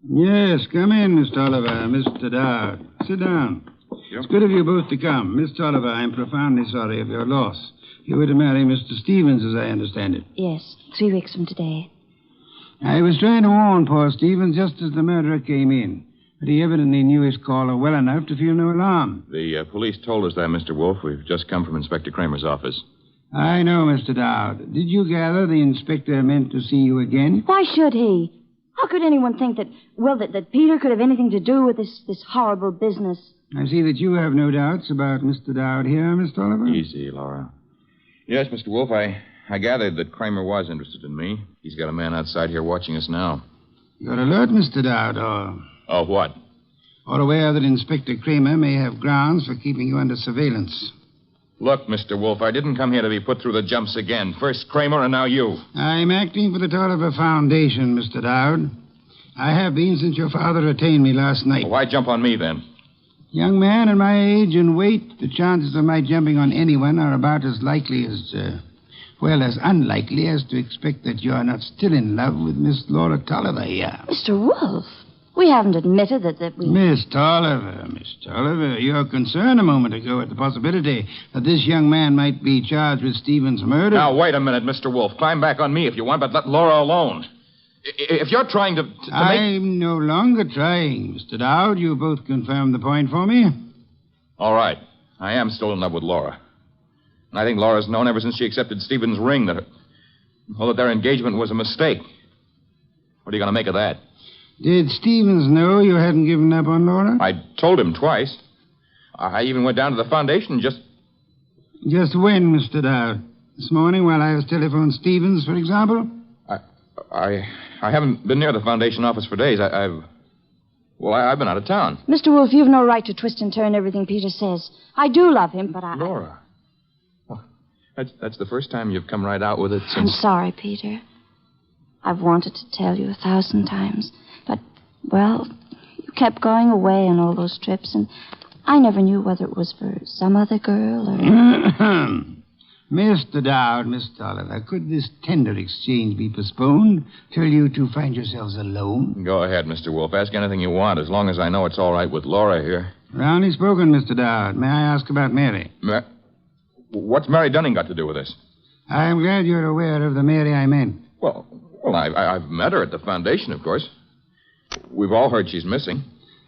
Yes, come in, Miss Tolliver, Mr. Dowd. Sit down. It's good of you both to come. Miss Tolliver, I'm profoundly sorry of your loss. You were to marry Mr. Stevens, as I understand it. Yes, 3 weeks from today. I was trying to warn poor Stevens just as the murderer came in. But he evidently knew his caller well enough to feel no alarm. The police told us that, Mr. Wolfe. We've just come from Inspector Kramer's office. I know, Mr. Dowd. Did you gather the inspector meant to see you again? Why should he? How could anyone think that Peter could have anything to do with this horrible business? I see that you have no doubts about Mr. Dowd here, Miss Tolliver. Easy, Laura. Yes, Mr. Wolfe, I gathered that Kramer was interested in me. He's got a man outside here watching us now. You're alert, Mr. Dowd, or... Oh, what? Or aware that Inspector Kramer may have grounds for keeping you under surveillance. Look, Mr. Wolfe, I didn't come here to be put through the jumps again. First Kramer and now you. I'm acting for the Tolliver Foundation, Mr. Dowd. I have been since your father retained me last night. Why jump on me, then? Young man at my age and weight, the chances of my jumping on anyone are about as likely as, as unlikely as to expect that you're not still in love with Miss Laura Tolliver here. Mr. Wolfe, we haven't admitted that we... Miss Tolliver, your concern a moment ago at the possibility that this young man might be charged with Stevens' murder. Now, wait a minute, Mr. Wolfe. Climb back on me if you want, but let Laura alone. If you're trying to I'm no longer trying, Mr. Dowd. You both confirmed the point for me. All right. I am still in love with Laura. And I think Laura's known ever since she accepted Stevens' ring that their engagement was a mistake. What are you going to make of that? Did Stevens know you hadn't given up on Laura? I told him twice. I even went down to the foundation just... Just when, Mr. Dowd? This morning while I was telephoning Stevens, for example? I haven't been near the Foundation office for days. I've been out of town. Mr. Wolfe, you've no right to twist and turn everything Peter says. I do love him, but I... Laura. Well, that's the first time you've come right out with it since... I'm sorry, Peter. I've wanted to tell you 1,000 times. But, well, you kept going away on all those trips, and I never knew whether it was for some other girl or... Mr. Dowd, Miss Oliver, could this tender exchange be postponed till you two find yourselves alone? Go ahead, Mr. Wolfe. Ask anything you want, as long as I know it's all right with Laura here. Roundly spoken, Mr. Dowd. May I ask about Mary? What's Mary Dunning got to do with this? I'm glad you're aware of the Mary I meant. Well, I've met her at the Foundation, of course. We've all heard she's missing.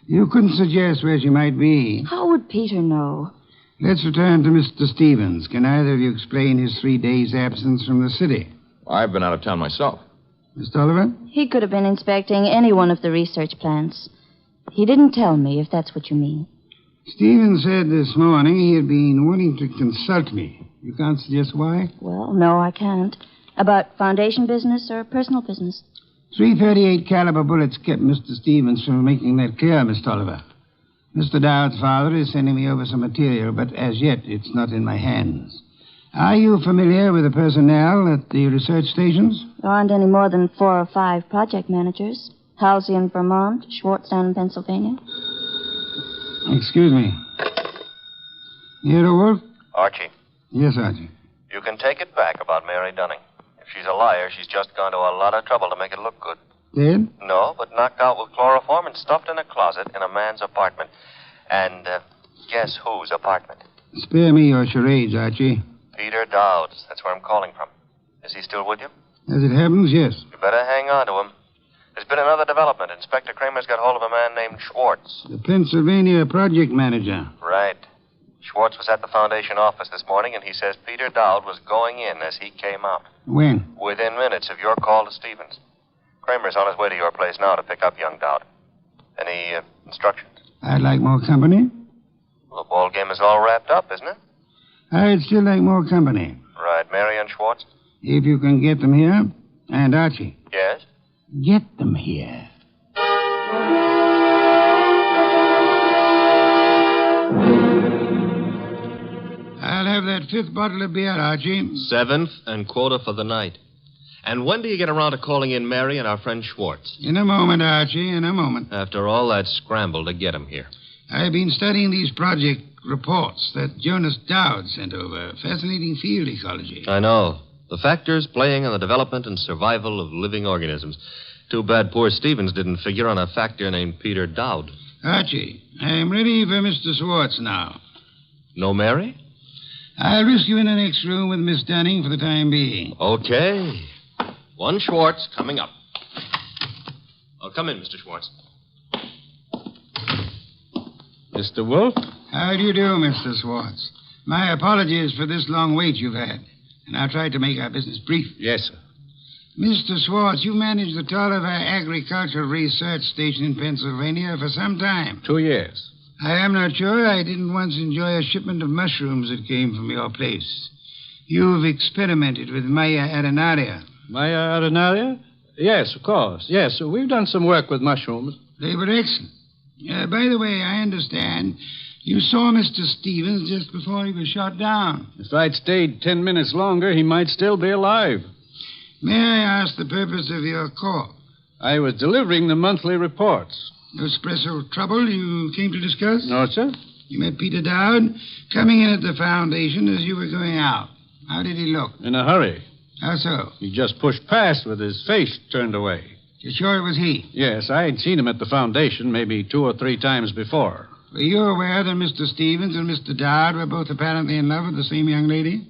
You couldn't suggest where she might be. How would Peter know? Let's return to Mr. Stevens. Can either of you explain his 3 days' absence from the city? I've been out of town myself. Mr. Oliver? He could have been inspecting any one of the research plants. He didn't tell me, if that's what you mean. Stevens said this morning he had been wanting to consult me. You can't suggest why? Well, no, I can't. About Foundation business or personal business? .338 caliber bullets kept Mr. Stevens from making that clear, Mr. Oliver. Mr. Dowd's father is sending me over some material, but as yet it's not in my hands. Are you familiar with the personnel at the research stations? There aren't any more than 4 or 5 project managers. Halsey in Vermont, Schwartz down in Pennsylvania. Excuse me. Nero Wolfe? Archie. Yes, Archie. You can take it back about Mary Dunning. If she's a liar, she's just gone to a lot of trouble to make it look good. Dead? No, but knocked out with chloroform and stuffed in a closet in a man's apartment. And guess whose apartment? Spare me your charades, Archie. Peter Dowd's. That's where I'm calling from. Is he still with you? As it happens, yes. You better hang on to him. There's been another development. Inspector Kramer's got hold of a man named Schwartz. The Pennsylvania project manager. Right. Schwartz was at the Foundation office this morning, and he says Peter Dowd was going in as he came out. When? Within minutes of your call to Stevens. Kramer's on his way to your place now to pick up young Dowd. Any instructions? I'd like more company. Well, the ball game is all wrapped up, isn't it? I'd still like more company. Right. Mary and Schwartz? If you can get them here. And Archie. Yes? Get them here. I'll have that 5th bottle of beer, Archie. 7th and quota for the night. And when do you get around to calling in Mary and our friend Schwartz? In a moment, Archie, in a moment. After all that scramble to get him here. I've been studying these project reports that Jonas Dowd sent over. Fascinating field ecology. I know. The factors playing on the development and survival of living organisms. Too bad poor Stevens didn't figure on a factor named Peter Dowd. Archie, I'm ready for Mr. Schwartz now. No Mary? I'll risk you in the next room with Miss Dunning for the time being. Okay. One Schwartz coming up. Oh, come in, Mr. Schwartz. Mr. Wolfe? How do you do, Mr. Schwartz? My apologies for this long wait you've had. And I'll try to make our business brief. Yes, sir. Mr. Schwartz, you managed the Tolliver Agricultural Research Station in Pennsylvania for some time. 2 years. I am not sure I didn't once enjoy a shipment of mushrooms that came from your place. You've experimented with Maya arenaria. Maya arenaria? Yes, of course. Yes, we've done some work with mushrooms. They were excellent. By the way, I understand you saw Mr. Stevens just before he was shot down. If I'd stayed 10 minutes longer, he might still be alive. May I ask the purpose of your call? I was delivering the monthly reports. No special trouble you came to discuss? No, sir. You met Peter Dowd coming in at the Foundation as you were going out. How did he look? In a hurry. How so? He just pushed past with his face turned away. You're sure it was he? Yes, I had seen him at the Foundation maybe 2 or 3 times before. Were you aware that Mr. Stevens and Mr. Dowd were both apparently in love with the same young lady?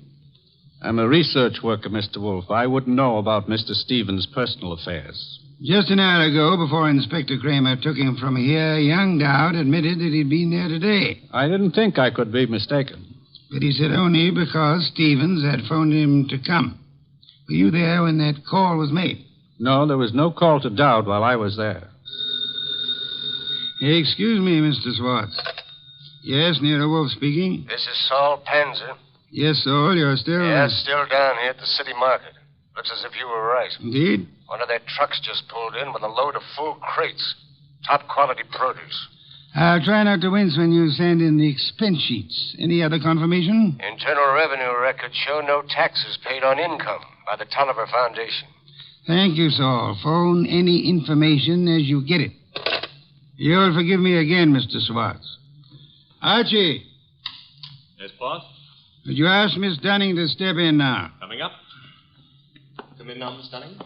I'm a research worker, Mr. Wolfe. I wouldn't know about Mr. Stevens' personal affairs. Just an hour ago, before Inspector Kramer took him from here, young Dowd admitted that he'd been there today. I didn't think I could be mistaken. But he said only because Stevens had phoned him to come. Were you there when that call was made? No, there was no call to Dowd while I was there. Excuse me, Mr. Schwartz. Yes, Nero Wolfe speaking. This is Saul Panzer. Yes, Saul, you're still... Yeah, still down here at the city market. Looks as if you were right. Indeed? One of their trucks just pulled in with a load of full crates. Top quality produce. I'll try not to wince when you send in the expense sheets. Any other confirmation? Internal Revenue records show no taxes paid on income by the Tolliver Foundation. Thank you, Saul. Phone any information as you get it. You'll forgive me again, Mr. Swartz. Archie, Yes, boss? would you ask Miss Dunning to step in now? Coming up. Come in now, Miss Dunning.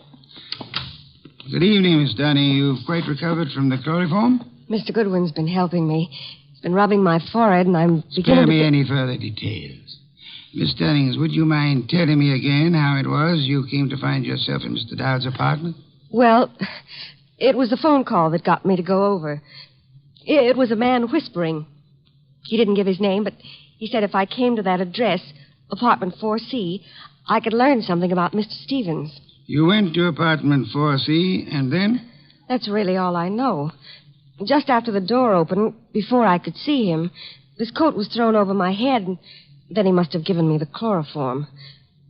Good evening, Miss Dunning. You've quite recovered from the chloroform? Mr. Goodwin's been helping me. He's been rubbing my forehead, and I'm beginning Spare to... me any further details. Miss Dunnings, would you mind telling me again how it was you came to find yourself in Mr. Dowd's apartment? Well, it was the phone call that got me to go over. It was a man whispering. He didn't give his name, but he said if I came to that address, apartment 4C, I could learn something about Mr. Stevens. You went to apartment 4C, and then? That's really all I know. Just after the door opened, before I could see him, this coat was thrown over my head, and then he must have given me the chloroform.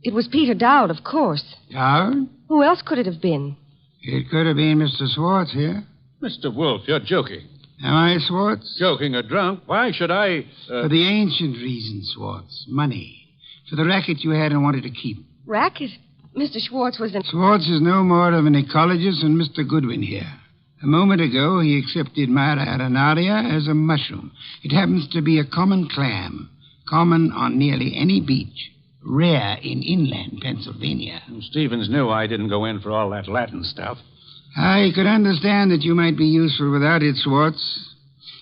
It was Peter Dowd, of course. Dowd? Who else could it have been? It could have been Mr. Swartz here. Mr. Wolfe, you're joking. Am I, Swartz? Joking or drunk? Why should I... For the ancient reason, Swartz. Money. For the racket you had and wanted to keep. Racket? Mr. Schwartz was in... Swartz is no more of an ecologist than Mr. Goodwin here. A moment ago, he accepted Mara arenaria as a mushroom. It happens to be a common clam, common on nearly any beach, rare in inland Pennsylvania. Stevens knew I didn't go in for all that Latin stuff. I could understand that you might be useful without it, Swartz.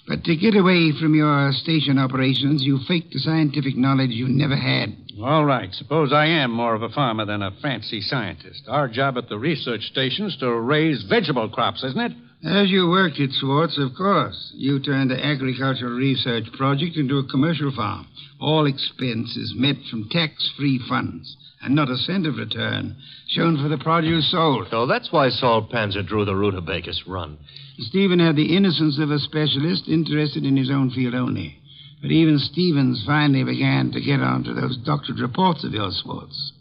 But to get away from your station operations, you faked the scientific knowledge you never had. All right. Suppose I am more of a farmer than a fancy scientist. Our job at the research station's to raise vegetable crops, isn't it? As you worked it, Swartz, of course. You turned the agricultural research project into a commercial farm. All expenses met from tax-free funds, and not a cent of return shown for the produce sold. So that's why Saul Panzer drew the rutabagus run. Stephen had the innocence of a specialist interested in his own field only. But even Stevens finally began to get onto those doctored reports of yours, Swartz.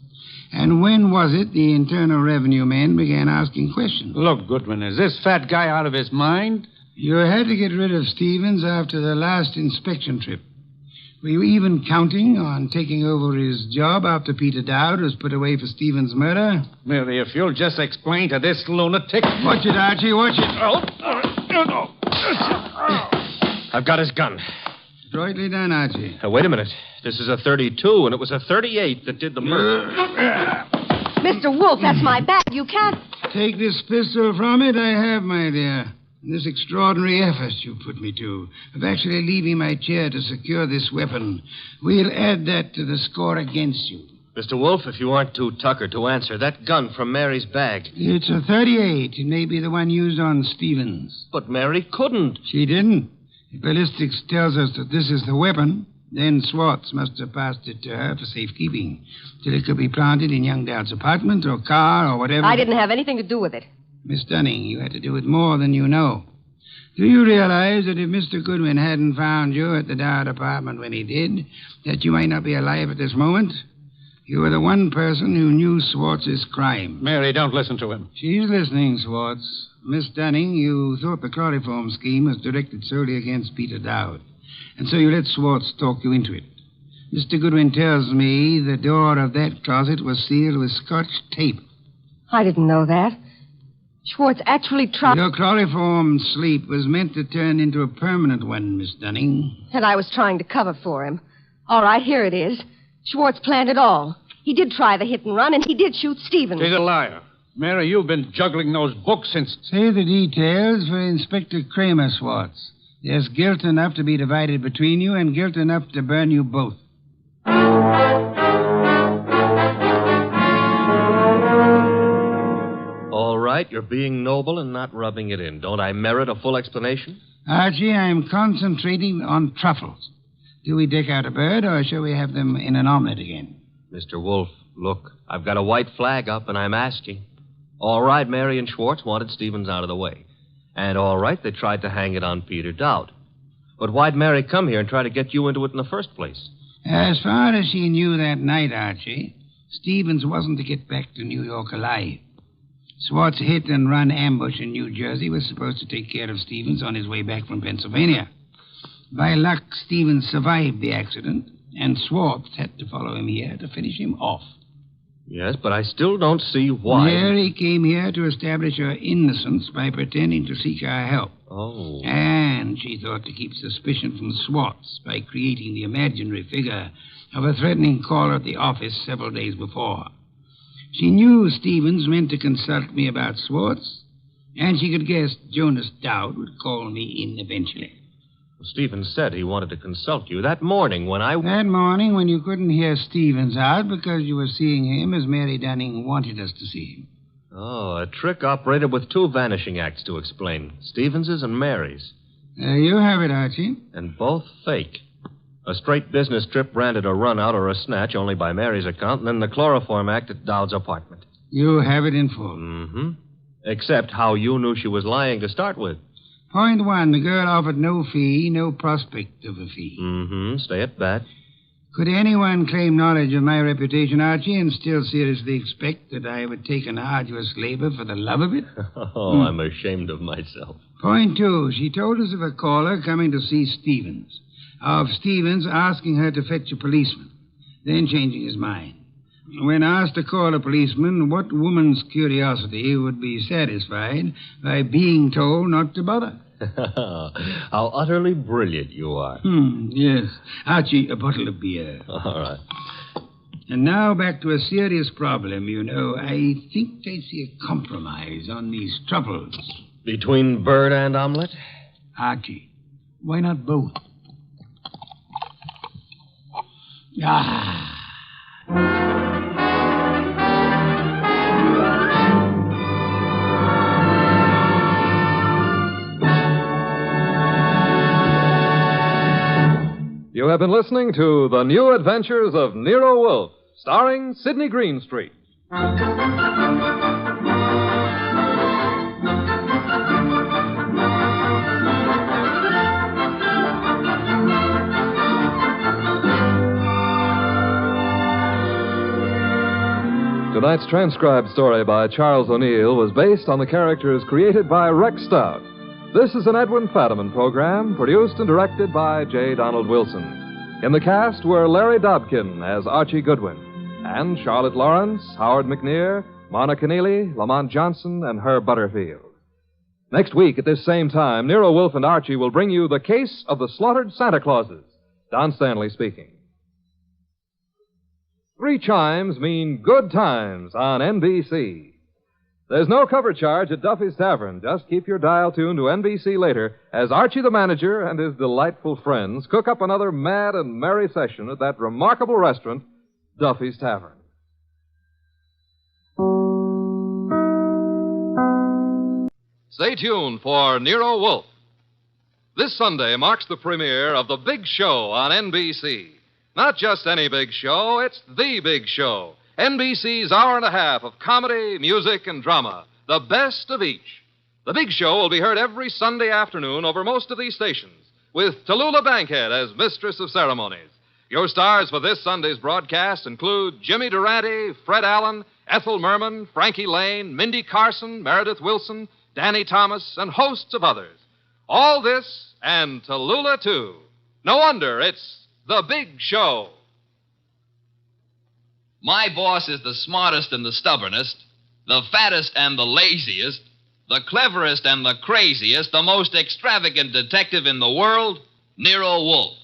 And when was it the Internal Revenue men began asking questions? Look, Goodwin, is this fat guy out of his mind? You had to get rid of Stevens after the last inspection trip. Were you even counting on taking over his job after Peter Dowd was put away for Stevens' murder? Merely, if you'll just explain to this lunatic... Watch it, Archie, watch it. I've got his gun. Adroitly done, Archie. Wait a minute. This is a 32, and it was a 38 that did the murder. Mr. Wolfe, that's my bag. You can't... Take this pistol from it, I have, my dear. This extraordinary effort you put me to, of actually leaving my chair to secure this weapon, we'll add that to the score against you. Mr. Wolfe, if you aren't too tuckered to answer, that gun from Mary's bag. It's a 38. It may be the one used on Stevens. But Mary couldn't. She didn't. If ballistics tells us that this is the weapon, then Swartz must have passed it to her for safekeeping, till it could be planted in young Dowd's apartment or car or whatever. I didn't have anything to do with it. Miss Dunning, you had to do it more than you know. Do you realize that if Mr. Goodwin hadn't found you at the Dowd apartment when he did, that you might not be alive at this moment? You were the one person who knew Swartz's crime. Mary, don't listen to him. She's listening, Swartz. Miss Dunning, you thought the chloroform scheme was directed solely against Peter Dowd, and so you let Swartz talk you into it. Mr. Goodwin tells me the door of that closet was sealed with Scotch tape. I didn't know that. Schwartz actually tried... Your chloroform sleep was meant to turn into a permanent one, Miss Dunning. And I was trying to cover for him. All right, here it is. Schwartz planned it all. He did try the hit and run, and he did shoot Stevens. He's a liar. Mary, you've been juggling those books since... Say the details for Inspector Kramer, Swartz. There's guilt enough to be divided between you and guilt enough to burn you both. All right, you're being noble and not rubbing it in. Don't I merit a full explanation? Archie, I'm concentrating on truffles. Do we deck out a bird, or shall we have them in an omelet again? Mr. Wolfe, look, I've got a white flag up, and I'm asking. All right, Mary and Schwartz wanted Stevens out of the way. And all right, they tried to hang it on Peter Dowd. But why'd Mary come here and try to get you into it in the first place? As far as she knew that night, Archie, Stevens wasn't to get back to New York alive. Swart's hit-and-run ambush in New Jersey was supposed to take care of Stevens on his way back from Pennsylvania. By luck, Stevens survived the accident, and Swartz had to follow him here to finish him off. Yes, but I still don't see why. Mary came here to establish her innocence by pretending to seek our help. Oh. And she thought to keep suspicion from Swartz by creating the imaginary figure of a threatening caller at the office several days before. She knew Stevens meant to consult me about Swartz, and she could guess Jonas Dowd would call me in eventually. Stevens said he wanted to consult you that morning when I... That morning when you couldn't hear Stevens out because you were seeing him as Mary Dunning wanted us to see him. Oh, a trick operated with two vanishing acts to explain. Stevens's and Mary's. There you have it, Archie. And both fake. A straight business trip branded a run-out or a snatch only by Mary's account, and then the chloroform act at Dowd's apartment. You have it in full. Mm-hmm. Except how you knew she was lying to start with. Point one, the girl offered no fee, no prospect of a fee. Mm-hmm. Stay at that. Could anyone claim knowledge of my reputation, Archie, and still seriously expect that I would take an arduous labor for the love of it? Oh, I'm ashamed of myself. Point two, she told us of a caller coming to see Stevens. Of Stevens asking her to fetch a policeman, then changing his mind. When asked to call a policeman, what woman's curiosity would be satisfied by being told not to bother? How utterly brilliant you are. Yes. Archie, a bottle of beer. All right. And now back to a serious problem, you know. I think I see a compromise on these troubles. Between bird and omelet? Archie, why not both? Ah. You have been listening to The New Adventures of Nero Wolfe, starring Sidney Greenstreet. Tonight's transcribed story by Charles O'Neill was based on the characters created by Rex Stout. This is an Edwin Fadiman program, produced and directed by J. Donald Wilson. In the cast were Larry Dobkin as Archie Goodwin, and Charlotte Lawrence, Howard McNear, Mona Keneally, Lamont Johnson, and Herb Butterfield. Next week at this same time, Nero Wolfe and Archie will bring you The Case of the Slaughtered Santa Clauses. Don Stanley speaking. 3 chimes mean good times on NBC. There's no cover charge at Duffy's Tavern. Just keep your dial tuned to NBC later as Archie the manager and his delightful friends cook up another mad and merry session at that remarkable restaurant, Duffy's Tavern. Stay tuned for Nero Wolfe. This Sunday marks the premiere of The Big Show on NBC. Not just any big show, it's the big show. NBC's hour and a half of comedy, music, and drama. The best of each. The Big Show will be heard every Sunday afternoon over most of these stations, with Tallulah Bankhead as Mistress of Ceremonies. Your stars for this Sunday's broadcast include Jimmy Durante, Fred Allen, Ethel Merman, Frankie Lane, Mindy Carson, Meredith Wilson, Danny Thomas, and hosts of others. All this and Tallulah, too. No wonder it's The Big Show. My boss is the smartest and the stubbornest, the fattest and the laziest, the cleverest and the craziest, the most extravagant detective in the world, Nero Wolfe.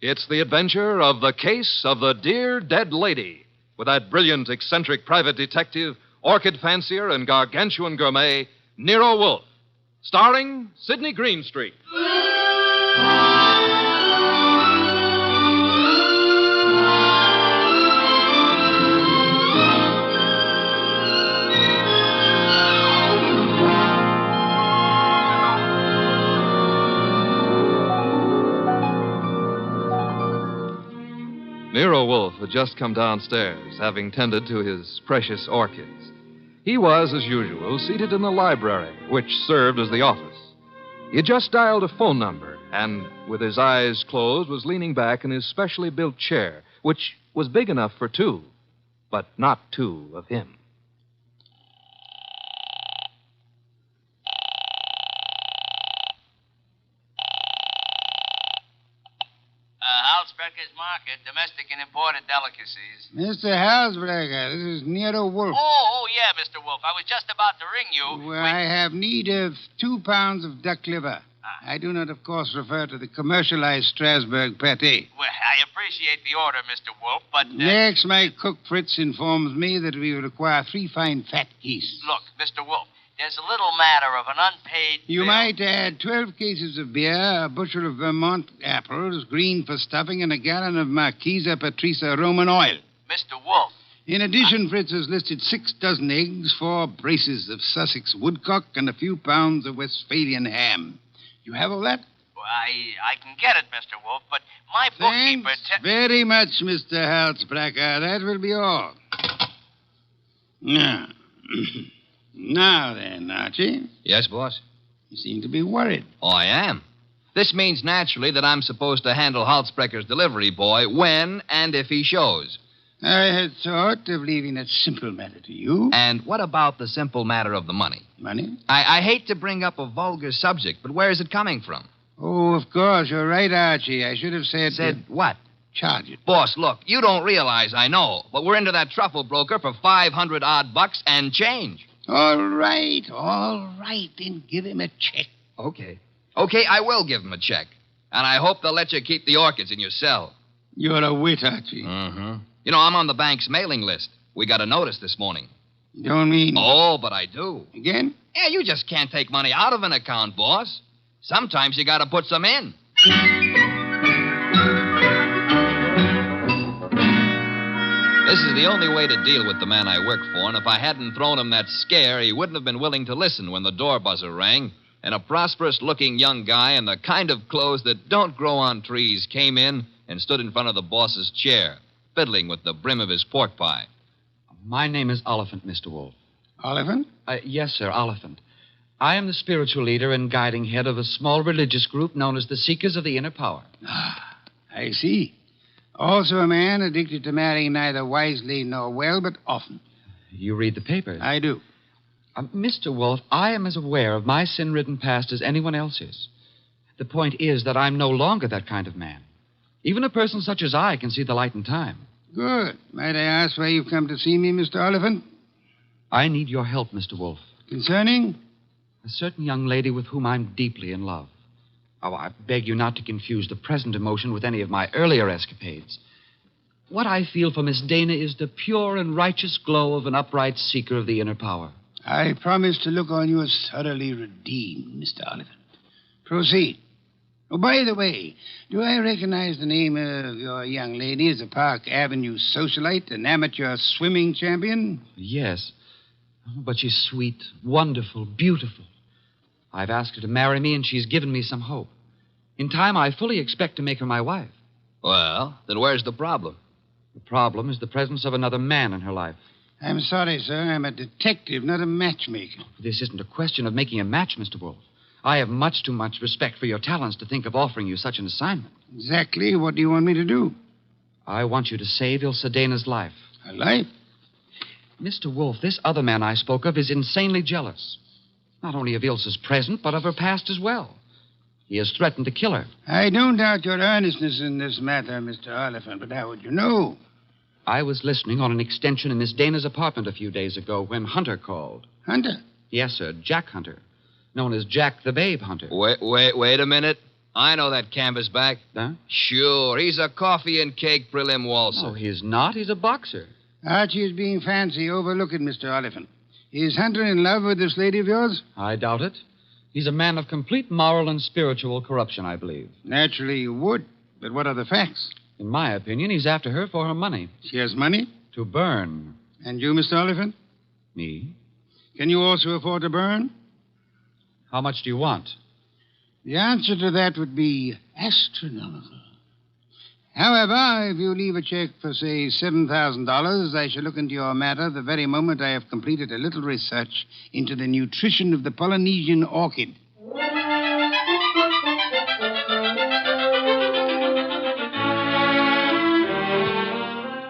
It's the adventure of The Case of the Dear Dead Lady, with that brilliant, eccentric private detective, orchid fancier, and gargantuan gourmet, Nero Wolfe, starring Sidney Greenstreet. Nero Wolfe had just come downstairs, having tended to his precious orchids. He was, as usual, seated in the library, which served as the office. He had just dialed a phone number, and with his eyes closed, was leaning back in his specially built chair, which was big enough for two, but not two of him. Halsbecker's Market, domestic and imported delicacies. Mr. Halsbrecker, this is Nero Wolfe. Oh, yeah, Mr. Wolfe. I was just about to ring you. Well, I have need of 2 pounds of duck liver. I do not, of course, refer to the commercialized Strasbourg pate. Well, I appreciate the order, Mr. Wolfe, but... Next, my cook Fritz informs me that we require 3 fine fat geese. Look, Mr. Wolfe, there's a little matter of an unpaid You bill. might add 12 cases of beer, a bushel of Vermont apples, green for stuffing, and a gallon of Marquesa Patricia Roman oil. Mr. Wolfe. In addition, Fritz has listed 6 dozen eggs, 4 braces of Sussex woodcock, and a few pounds of Westphalian ham. You have all that? Well, I can get it, Mr. Wolfe, but my bookkeeper... Thanks very much, Mr. Halsbrecker. That will be all. Now, now then, Archie. Yes, boss? You seem to be worried. Oh, I am. This means naturally that I'm supposed to handle Halsbrecker's delivery boy when and if he shows. I had thought of leaving that simple matter to you. And what about the simple matter of the money? Money? I hate to bring up a vulgar subject, but where is it coming from? Oh, of course. You're right, Archie. I should have said... Said what? Charge it. Boss, look, you don't realize I know, but we're into that truffle broker for 500-odd bucks and change. All right. Then give him a check. Okay, I will give him a check. And I hope they'll let you keep the orchids in your cell. You're a wit, Archie. Mm-hmm. You know, I'm on the bank's mailing list. We got a notice this morning. You don't mean... Oh, but I do. Again? Yeah, you just can't take money out of an account, boss. Sometimes you got to put some in. This is the only way to deal with the man I work for, and if I hadn't thrown him that scare, he wouldn't have been willing to listen when the door buzzer rang, and a prosperous-looking young guy in the kind of clothes that don't grow on trees came in and stood in front of the boss's chair, fiddling with the brim of his pork pie. My name is Oliphant, Mr. Wolfe. Oliphant? Yes, sir, Oliphant. I am the spiritual leader and guiding head of a small religious group known as the Seekers of the Inner Power. Ah, I see. Also a man addicted to marrying neither wisely nor well, but often. You read the papers? I do. Mr. Wolfe, I am as aware of my sin-ridden past as anyone else is. The point is that I'm no longer that kind of man. Even a person such as I can see the light in time. Good. Might I ask why you've come to see me, Mr. Oliphant? I need your help, Mr. Wolfe. Concerning? A certain young lady with whom I'm deeply in love. Oh, I beg you not to confuse the present emotion with any of my earlier escapades. What I feel for Miss Dana is the pure and righteous glow of an upright seeker of the inner power. I promise to look on you as thoroughly redeemed, Mr. Oliphant. Proceed. Oh, by the way, do I recognize the name of your young lady as a Park Avenue socialite, an amateur swimming champion? Yes. But she's sweet, wonderful, beautiful. I've asked her to marry me, and she's given me some hope. In time, I fully expect to make her my wife. Well, then where's the problem? The problem is the presence of another man in her life. I'm sorry, sir. I'm a detective, not a matchmaker. This isn't a question of making a match, Mr. Wolfe. I have much too much respect for your talents to think of offering you such an assignment. Exactly. What do you want me to do? I want you to save Ilse Dana's life. Her life? Mr. Wolfe, this other man I spoke of is insanely jealous. Not only of Ilse's present, but of her past as well. He has threatened to kill her. I don't doubt your earnestness in this matter, Mr. Oliphant, but how would you know? I was listening on an extension in Miss Dana's apartment a few days ago when Hunter called. Hunter? Yes, sir, Jack Hunter. Known as Jack the Babe Hunter. Wait a minute. I know that canvasback. Huh? Sure, he's a coffee and cake prelim waltzer. Oh, he's not. He's a boxer. Archie is being fancy. Overlook it, Mr. Oliphant. Is Hunter in love with this lady of yours? I doubt it. He's a man of complete moral and spiritual corruption, I believe. Naturally you would. But what are the facts? In my opinion, he's after her for her money. She has money? To burn. And you, Mr. Oliphant? Me? Can you also afford to burn? How much do you want? The answer to that would be astronomical. However, if you leave a check for, say, $7,000, I shall look into your matter the very moment I have completed a little research into the nutrition of the Polynesian orchid.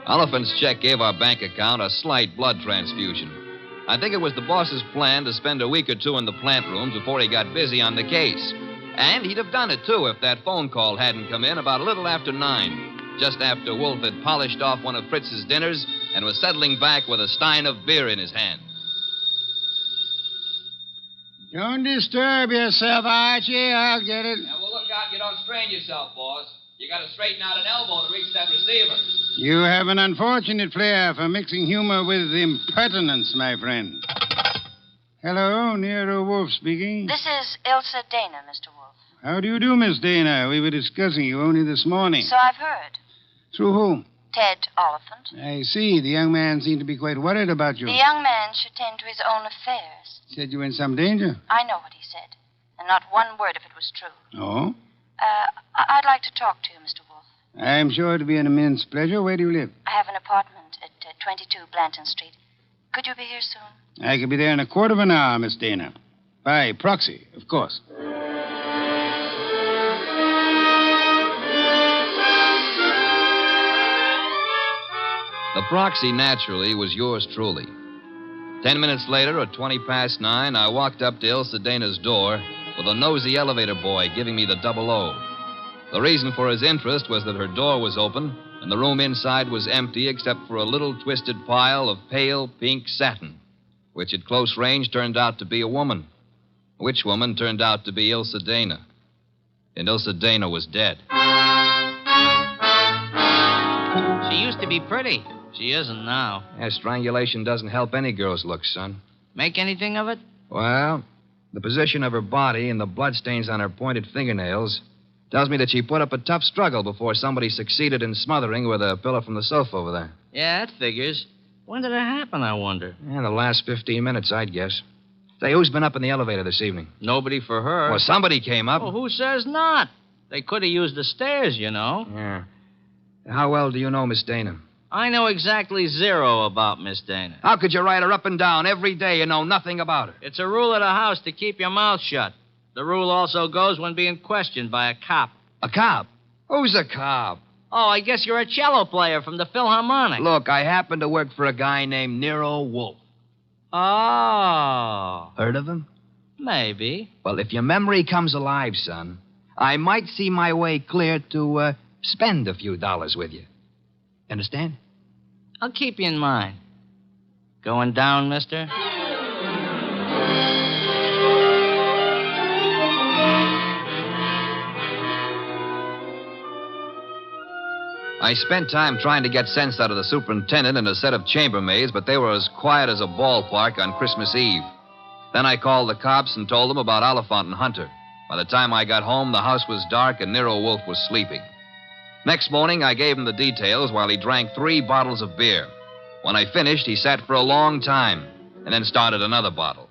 Oliphant's check gave our bank account a slight blood transfusion. I think it was the boss's plan to spend a week or two in the plant rooms before he got busy on the case. And he'd have done it, too, if that phone call hadn't come in about a little after 9, just after Wolfe had polished off one of Fritz's dinners and was settling back with a stein of beer in his hand. Don't disturb yourself, Archie. I'll get it. Now, well, look out you don't strain yourself, boss. You got to straighten out an elbow to reach that receiver. You have an unfortunate flair for mixing humor with impertinence, my friend. Hello, Nero Wolfe speaking. This is Ilsa Dana, Mr. Wolfe. How do you do, Miss Dana? We were discussing you only this morning. So I've heard. Through whom? Ted Oliphant. I see. The young man seemed to be quite worried about you. The young man should tend to his own affairs. Said you were in some danger. I know what he said, and not one word if it was true. Oh? I'd like to talk to you, Mr. Wolfe. I'm sure it'll be an immense pleasure. Where do you live? I have an apartment at 22 Blanton Street. Could you be here soon? I could be there in a quarter of an hour, Miss Dana. By proxy, of course. The proxy, naturally, was yours truly. 10 minutes later, at 20 past 9, I walked up to Ilsa Dana's door with a nosy elevator boy giving me the 00. The reason for his interest was that her door was open and the room inside was empty except for a little twisted pile of pale pink satin, which at close range turned out to be a woman. Which woman turned out to be Ilsa Dana. And Ilsa Dana was dead. She used to be pretty. She isn't now. Yeah, strangulation doesn't help any girl's looks, son. Make anything of it? Well, the position of her body and the bloodstains on her pointed fingernails tells me that she put up a tough struggle before somebody succeeded in smothering with a pillow from the sofa over there. Yeah, that figures. When did it happen, I wonder? Yeah, the last 15 minutes, I'd guess. Say, who's been up in the elevator this evening? Nobody for her. Well, somebody came up. Well, who says not? They could have used the stairs, you know. Yeah. How well do you know Miss Dana? I know exactly zero about Miss Dana. How could you ride her up and down every day and know nothing about her? It's a rule of the house to keep your mouth shut. The rule also goes when being questioned by a cop. A cop? Who's a cop? Oh, I guess you're a cello player from the Philharmonic. Look, I happen to work for a guy named Nero Wolfe. Oh. Heard of him? Maybe. Well, if your memory comes alive, son, I might see my way clear to spend a few dollars with you. Understand? I'll keep you in mind. Going down, mister? I spent time trying to get sense out of the superintendent and a set of chambermaids, but they were as quiet as a ballpark on Christmas Eve. Then I called the cops and told them about Oliphant and Hunter. By the time I got home, the house was dark and Nero Wolfe was sleeping. Next morning, I gave him the details while he drank 3 bottles of beer. When I finished, he sat for a long time and then started another bottle.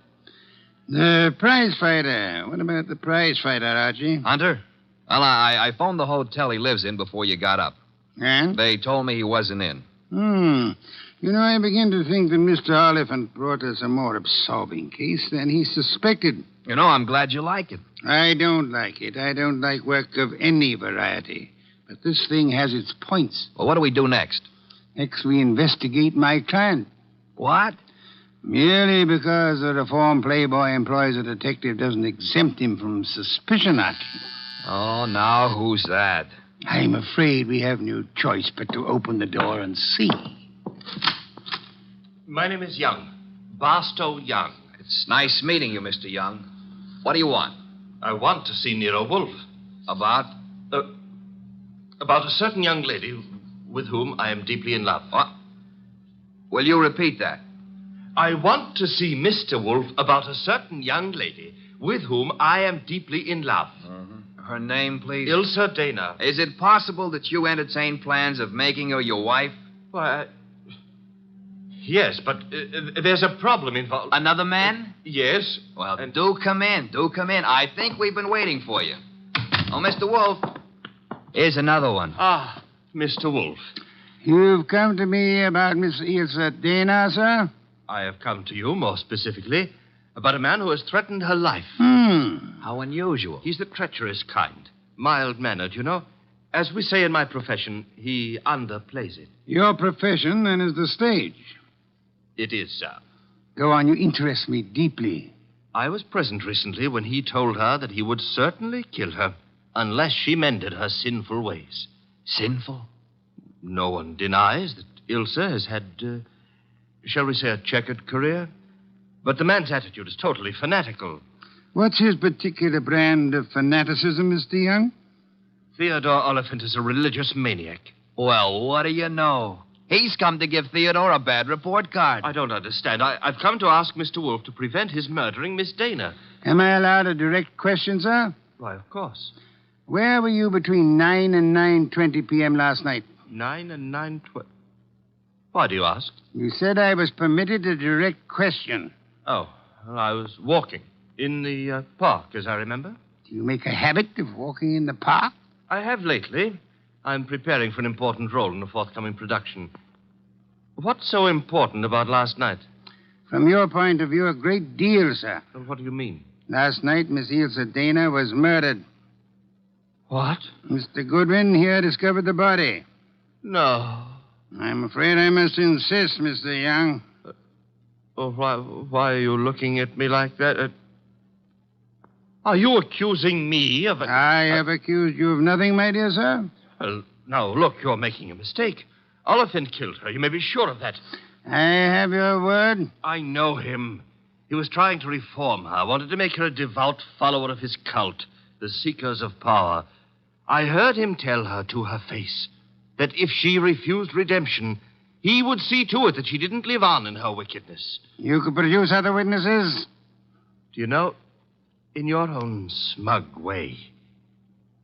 The prize fighter. What about the prize fighter, Archie? Hunter? Well, I phoned the hotel he lives in before you got up. And? They told me he wasn't in. You know, I begin to think that Mr. Oliphant brought us a more absorbing case than he suspected. You know, I'm glad you like it. I don't like it. I don't like work of any variety. But this thing has its points. Well, what do we do next? Next, we investigate my client. What? Merely because the reformed playboy employs a detective doesn't exempt him from suspicion, Archie. Oh, now who's that? I'm afraid we have no choice but to open the door and see. My name is Young. Barstow Young. It's nice meeting you, Mr. Young. What do you want? I want to see Nero Wolfe. About? About a certain young lady with whom I am deeply in love. What? Will you repeat that? I want to see Mr. Wolfe about a certain young lady with whom I am deeply in love. Her name, please? Ilsa Dana. Is it possible that you entertain plans of making her your wife? Why, yes, but there's a problem involved. Another man? Yes. Well, do come in. Do come in. I think we've been waiting for you. Oh, Mr. Wolfe, here's another one. Ah, Mr. Wolfe. You've come to me about Miss Ilsa Dana, sir? I have come to you, more specifically, about a man who has threatened her life. How unusual. He's the treacherous kind. Mild-mannered, you know. As we say in my profession, he underplays it. Your profession, then, is the stage. It is, sir. Go on, you interest me deeply. I was present recently when he told her that he would certainly kill her unless she mended her sinful ways. Sinful? No one denies that Ilsa has had, shall we say, a checkered career. But the man's attitude is totally fanatical. What's his particular brand of fanaticism, Mr. Young? Theodore Oliphant is a religious maniac. Well, what do you know? He's come to give Theodore a bad report card. I don't understand. I've come to ask Mr. Wolfe to prevent his murdering Miss Dana. Am I allowed a direct question, sir? Why, of course. Where were you between 9 and 9:20 p.m. last night? 9 and 9:20. Why do you ask? You said I was permitted a direct question. Oh, well, I was walking in the park, as I remember. Do you make a habit of walking in the park? I have lately. I'm preparing for an important role in a forthcoming production. What's so important about last night? From your point of view, a great deal, sir. Well, what do you mean? Last night, Miss Ilsa Dana was murdered. What? Mr. Goodwin here discovered the body. No. I'm afraid I must insist, Mr. Young. Why are you looking at me like that? Are you accusing me of... I have accused you of nothing, my dear sir. Well, now, look, you're making a mistake. Oliphant killed her. You may be sure of that. I have your word. I know him. He was trying to reform her, wanted to make her a devout follower of his cult, the Seekers of Power. I heard him tell her to her face that if she refused redemption, he would see to it that she didn't live on in her wickedness. You could produce other witnesses? Do you know, in your own smug way,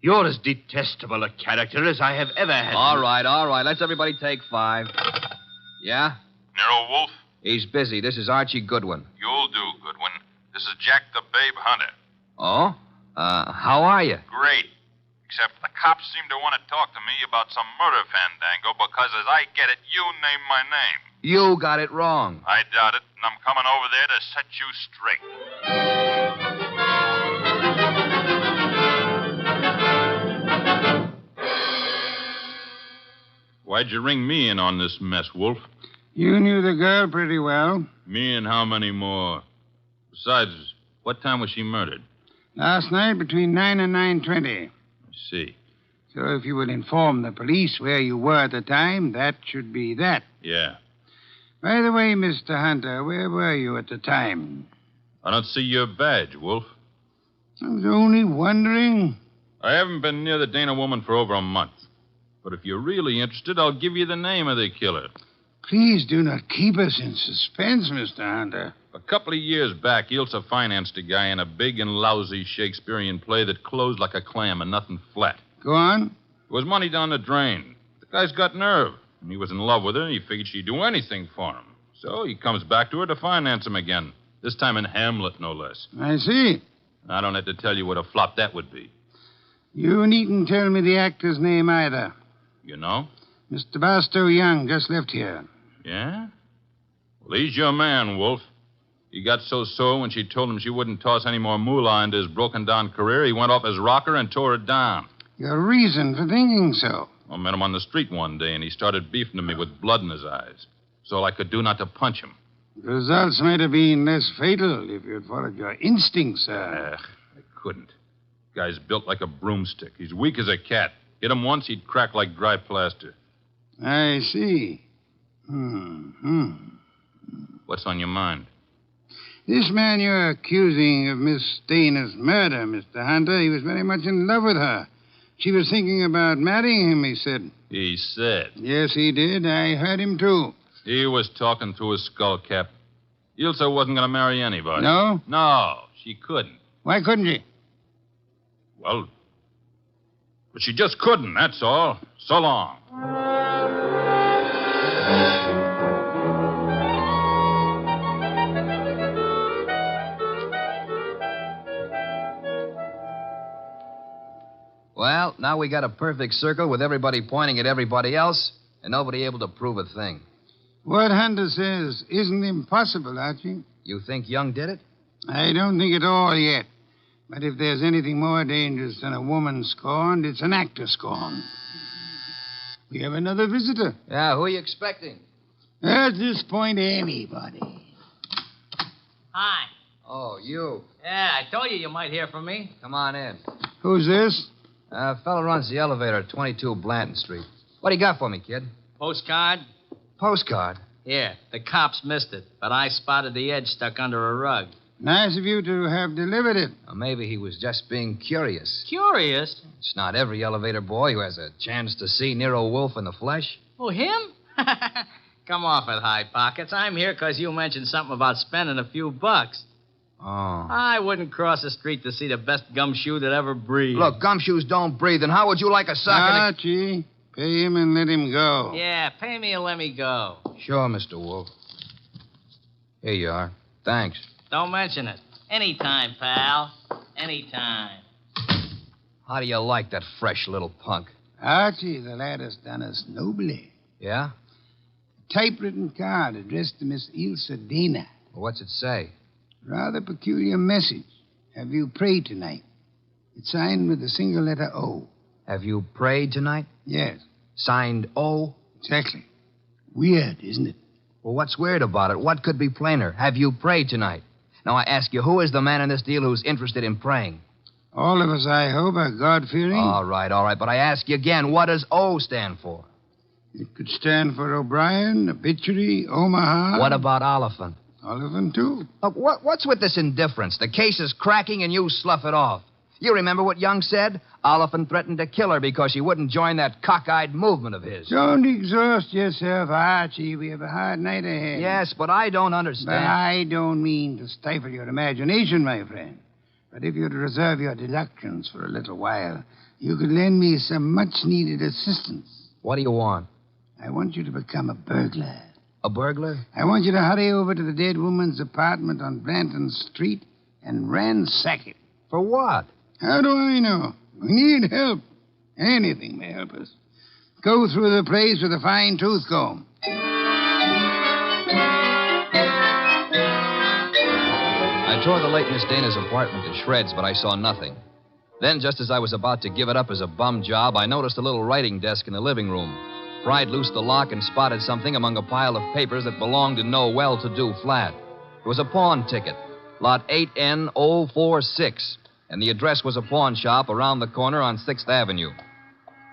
you're as detestable a character as I have ever had. All right. Let's everybody take 5. Yeah? Nero Wolfe? He's busy. This is Archie Goodwin. You'll do, Goodwin. This is Jack the Babe Hunter. Oh? How are you? Great. Except the cops seem to want to talk to me about some murder fandango because, as I get it, you named my name. You got it wrong. I doubt it, and I'm coming over there to set you straight. Why'd you ring me in on this mess, Wolfe? You knew the girl pretty well. Me and how many more? Besides, what time was she murdered? Last night between 9 and 9:20. I see. So if you would inform the police where you were at the time, that should be that. Yeah. By the way, Mr. Hunter, where were you at the time? I don't see your badge, Wolfe. I was only wondering. I haven't been near the Dana woman for over a month. But if you're really interested, I'll give you the name of the killer. Please do not keep us in suspense, Mr. Hunter. A couple of years back, Ilsa financed a guy in a big and lousy Shakespearean play that closed like a clam and nothing flat. Go on. It was money down the drain. The guy's got nerve. And he was in love with her, and he figured she'd do anything for him. So he comes back to her to finance him again. This time in Hamlet, no less. I see. I don't have to tell you what a flop that would be. You needn't tell me the actor's name either. You know? Mr. Barstow Young just left here. Yeah? Well, he's your man, Wolfe. He got so sore when she told him she wouldn't toss any more moolah into his broken-down career, he went off his rocker and tore it down. Your reason for thinking so? I met him on the street one day, and he started beefing to me with blood in his eyes. It's all I could do not to punch him. The results might have been less fatal if you'd followed your instincts, sir. I couldn't. Guy's built like a broomstick. He's weak as a cat. Hit him once, he'd crack like dry plaster. I see. What's on your mind? This man you're accusing of Miss Dana's murder, Mr. Hunter, he was very much in love with her. She was thinking about marrying him, he said. He said? Yes, he did. I heard him, too. He was talking through his skull cap. Ilsa wasn't going to marry anybody. No? No, she couldn't. Why couldn't she? Well, but she just couldn't, that's all. So long. Well, now we got a perfect circle with everybody pointing at everybody else and nobody able to prove a thing. What Hunter says isn't impossible, Archie. You think Young did it? I don't think at all yet. But if there's anything more dangerous than a woman scorned, it's an actor scorned. We have another visitor. Yeah, who are you expecting? At this point, anybody. Hi. Oh, you. Yeah, I told you might hear from me. Come on in. Who's this? Fellow runs the elevator at 22 Blanton Street. What do you got for me, kid? Postcard? Postcard? Here. The cops missed it, but I spotted the edge stuck under a rug. Nice of you to have delivered it. Or maybe he was just being curious. Curious? It's not every elevator boy who has a chance to see Nero Wolfe in the flesh. Oh, him? Come off it, High Pockets. I'm here because you mentioned something about spending a few bucks. Oh. I wouldn't cross the street to see the best gumshoe that ever breathed. Look, gumshoes don't breathe, and how would you like a sock? Archie, pay him and let him go. Yeah, pay me and let me go. Sure, Mr. Wolfe. Here you are. Thanks. Don't mention it. Anytime, pal. Anytime. How do you like that fresh little punk? Archie, the lad has done us nobly. Yeah? A typewritten card addressed to Miss Ilse Dana. Well, what's it say? Rather peculiar message. Have you prayed tonight? It's signed with a single letter O. Have you prayed tonight? Yes. Signed O? Exactly. Weird, isn't it? Well, what's weird about it? What could be plainer? Have you prayed tonight? Now, I ask you, who is the man in this deal who's interested in praying? All of us, I hope, are God-fearing. All right. But I ask you again, what does O stand for? It could stand for O'Brien, Obituary, Omaha. What about Oliphant? Oliphant, too. Look, what's with this indifference? The case is cracking and you slough it off. You remember what Young said? Oliphant threatened to kill her because she wouldn't join that cockeyed movement of his. Don't exhaust yourself, Archie. We have a hard night ahead. Yes, but I don't understand. But I don't mean to stifle your imagination, my friend. But if you'd reserve your deductions for a little while, you could lend me some much-needed assistance. What do you want? I want you to become a burglar. A burglar? I want you to hurry over to the dead woman's apartment on Blanton Street and ransack it. For what? How do I know? We need help. Anything may help us. Go through the place with a fine tooth comb. I tore the late Miss Dana's apartment to shreds, but I saw nothing. Then, just as I was about to give it up as a bum job, I noticed a little writing desk in the living room. Pried loose the lock and spotted something among a pile of papers that belonged to no well-to-do flat. It was a pawn ticket, lot 8N046, and the address was a pawn shop around the corner on 6th Avenue.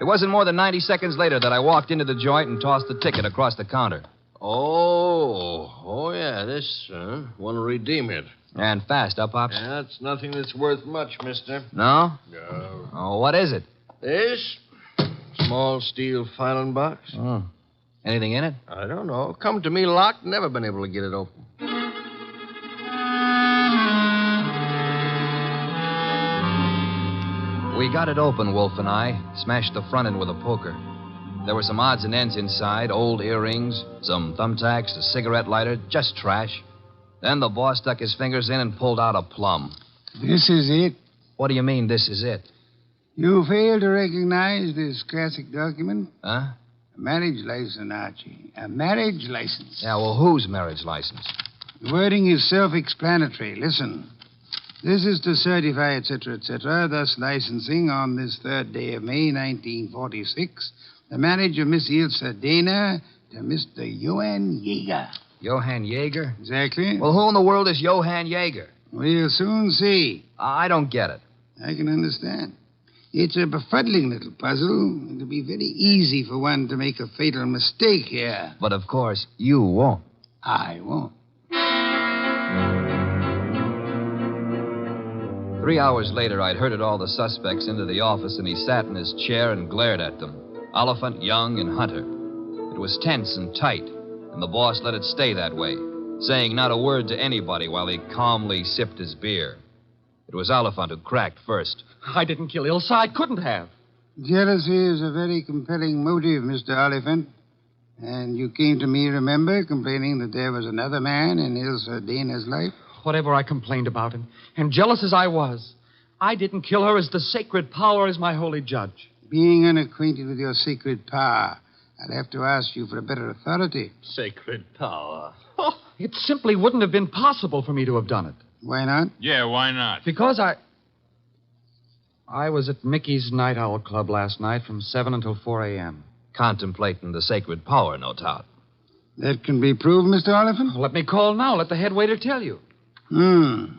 It wasn't more than 90 seconds later that I walked into the joint and tossed the ticket across the counter. Oh, yeah, this, want to redeem it. And fast, huh, Pops? Yeah, it's nothing that's worth much, mister. No? No. Oh, what is it? This? Small steel filing box. Oh. Anything in it? I don't know. Come to me locked, never been able to get it open. We got it open, Wolfe and I. Smashed the front end with a poker. There were some odds and ends inside, old earrings, some thumbtacks, a cigarette lighter, just trash. Then the boss stuck his fingers in and pulled out a plum. This is it. What do you mean, this is it? You fail to recognize this classic document? Huh? A marriage license, Archie. A marriage license. Yeah, well, whose marriage license? The wording is self-explanatory. Listen. This is to certify, etc., thus licensing on this 3rd day of May, 1946, the marriage of Miss Ilse Dana to Mr. Johann Jaeger. Johann Jaeger? Exactly. Well, who in the world is Johann Jaeger? We'll soon see. I don't get it. I can understand. It's a befuddling little puzzle. It'll be very easy for one to make a fatal mistake here. But, of course, you won't. I won't. 3 hours later, I'd herded all the suspects into the office, and he sat in his chair and glared at them. Oliphant, Young, and Hunter. It was tense and tight, and the boss let it stay that way, saying not a word to anybody while he calmly sipped his beer. It was Oliphant who cracked first. I didn't kill Ilse. I couldn't have. Jealousy is a very compelling motive, Mr. Oliphant. And you came to me, remember, complaining that there was another man in Ilse Dana's life? Whatever I complained about, and jealous as I was, I didn't kill her as the sacred power is my holy judge. Being unacquainted with your sacred power, I'll have to ask you for a better authority. Sacred power. Oh, it simply wouldn't have been possible for me to have done it. Why not? Yeah, why not? Because I was at Mickey's Night Owl Club last night from 7 until 4 a.m. Contemplating the sacred power, no doubt. That can be proved, Mr. Oliphant? Let me call now. Let the head waiter tell you. Well,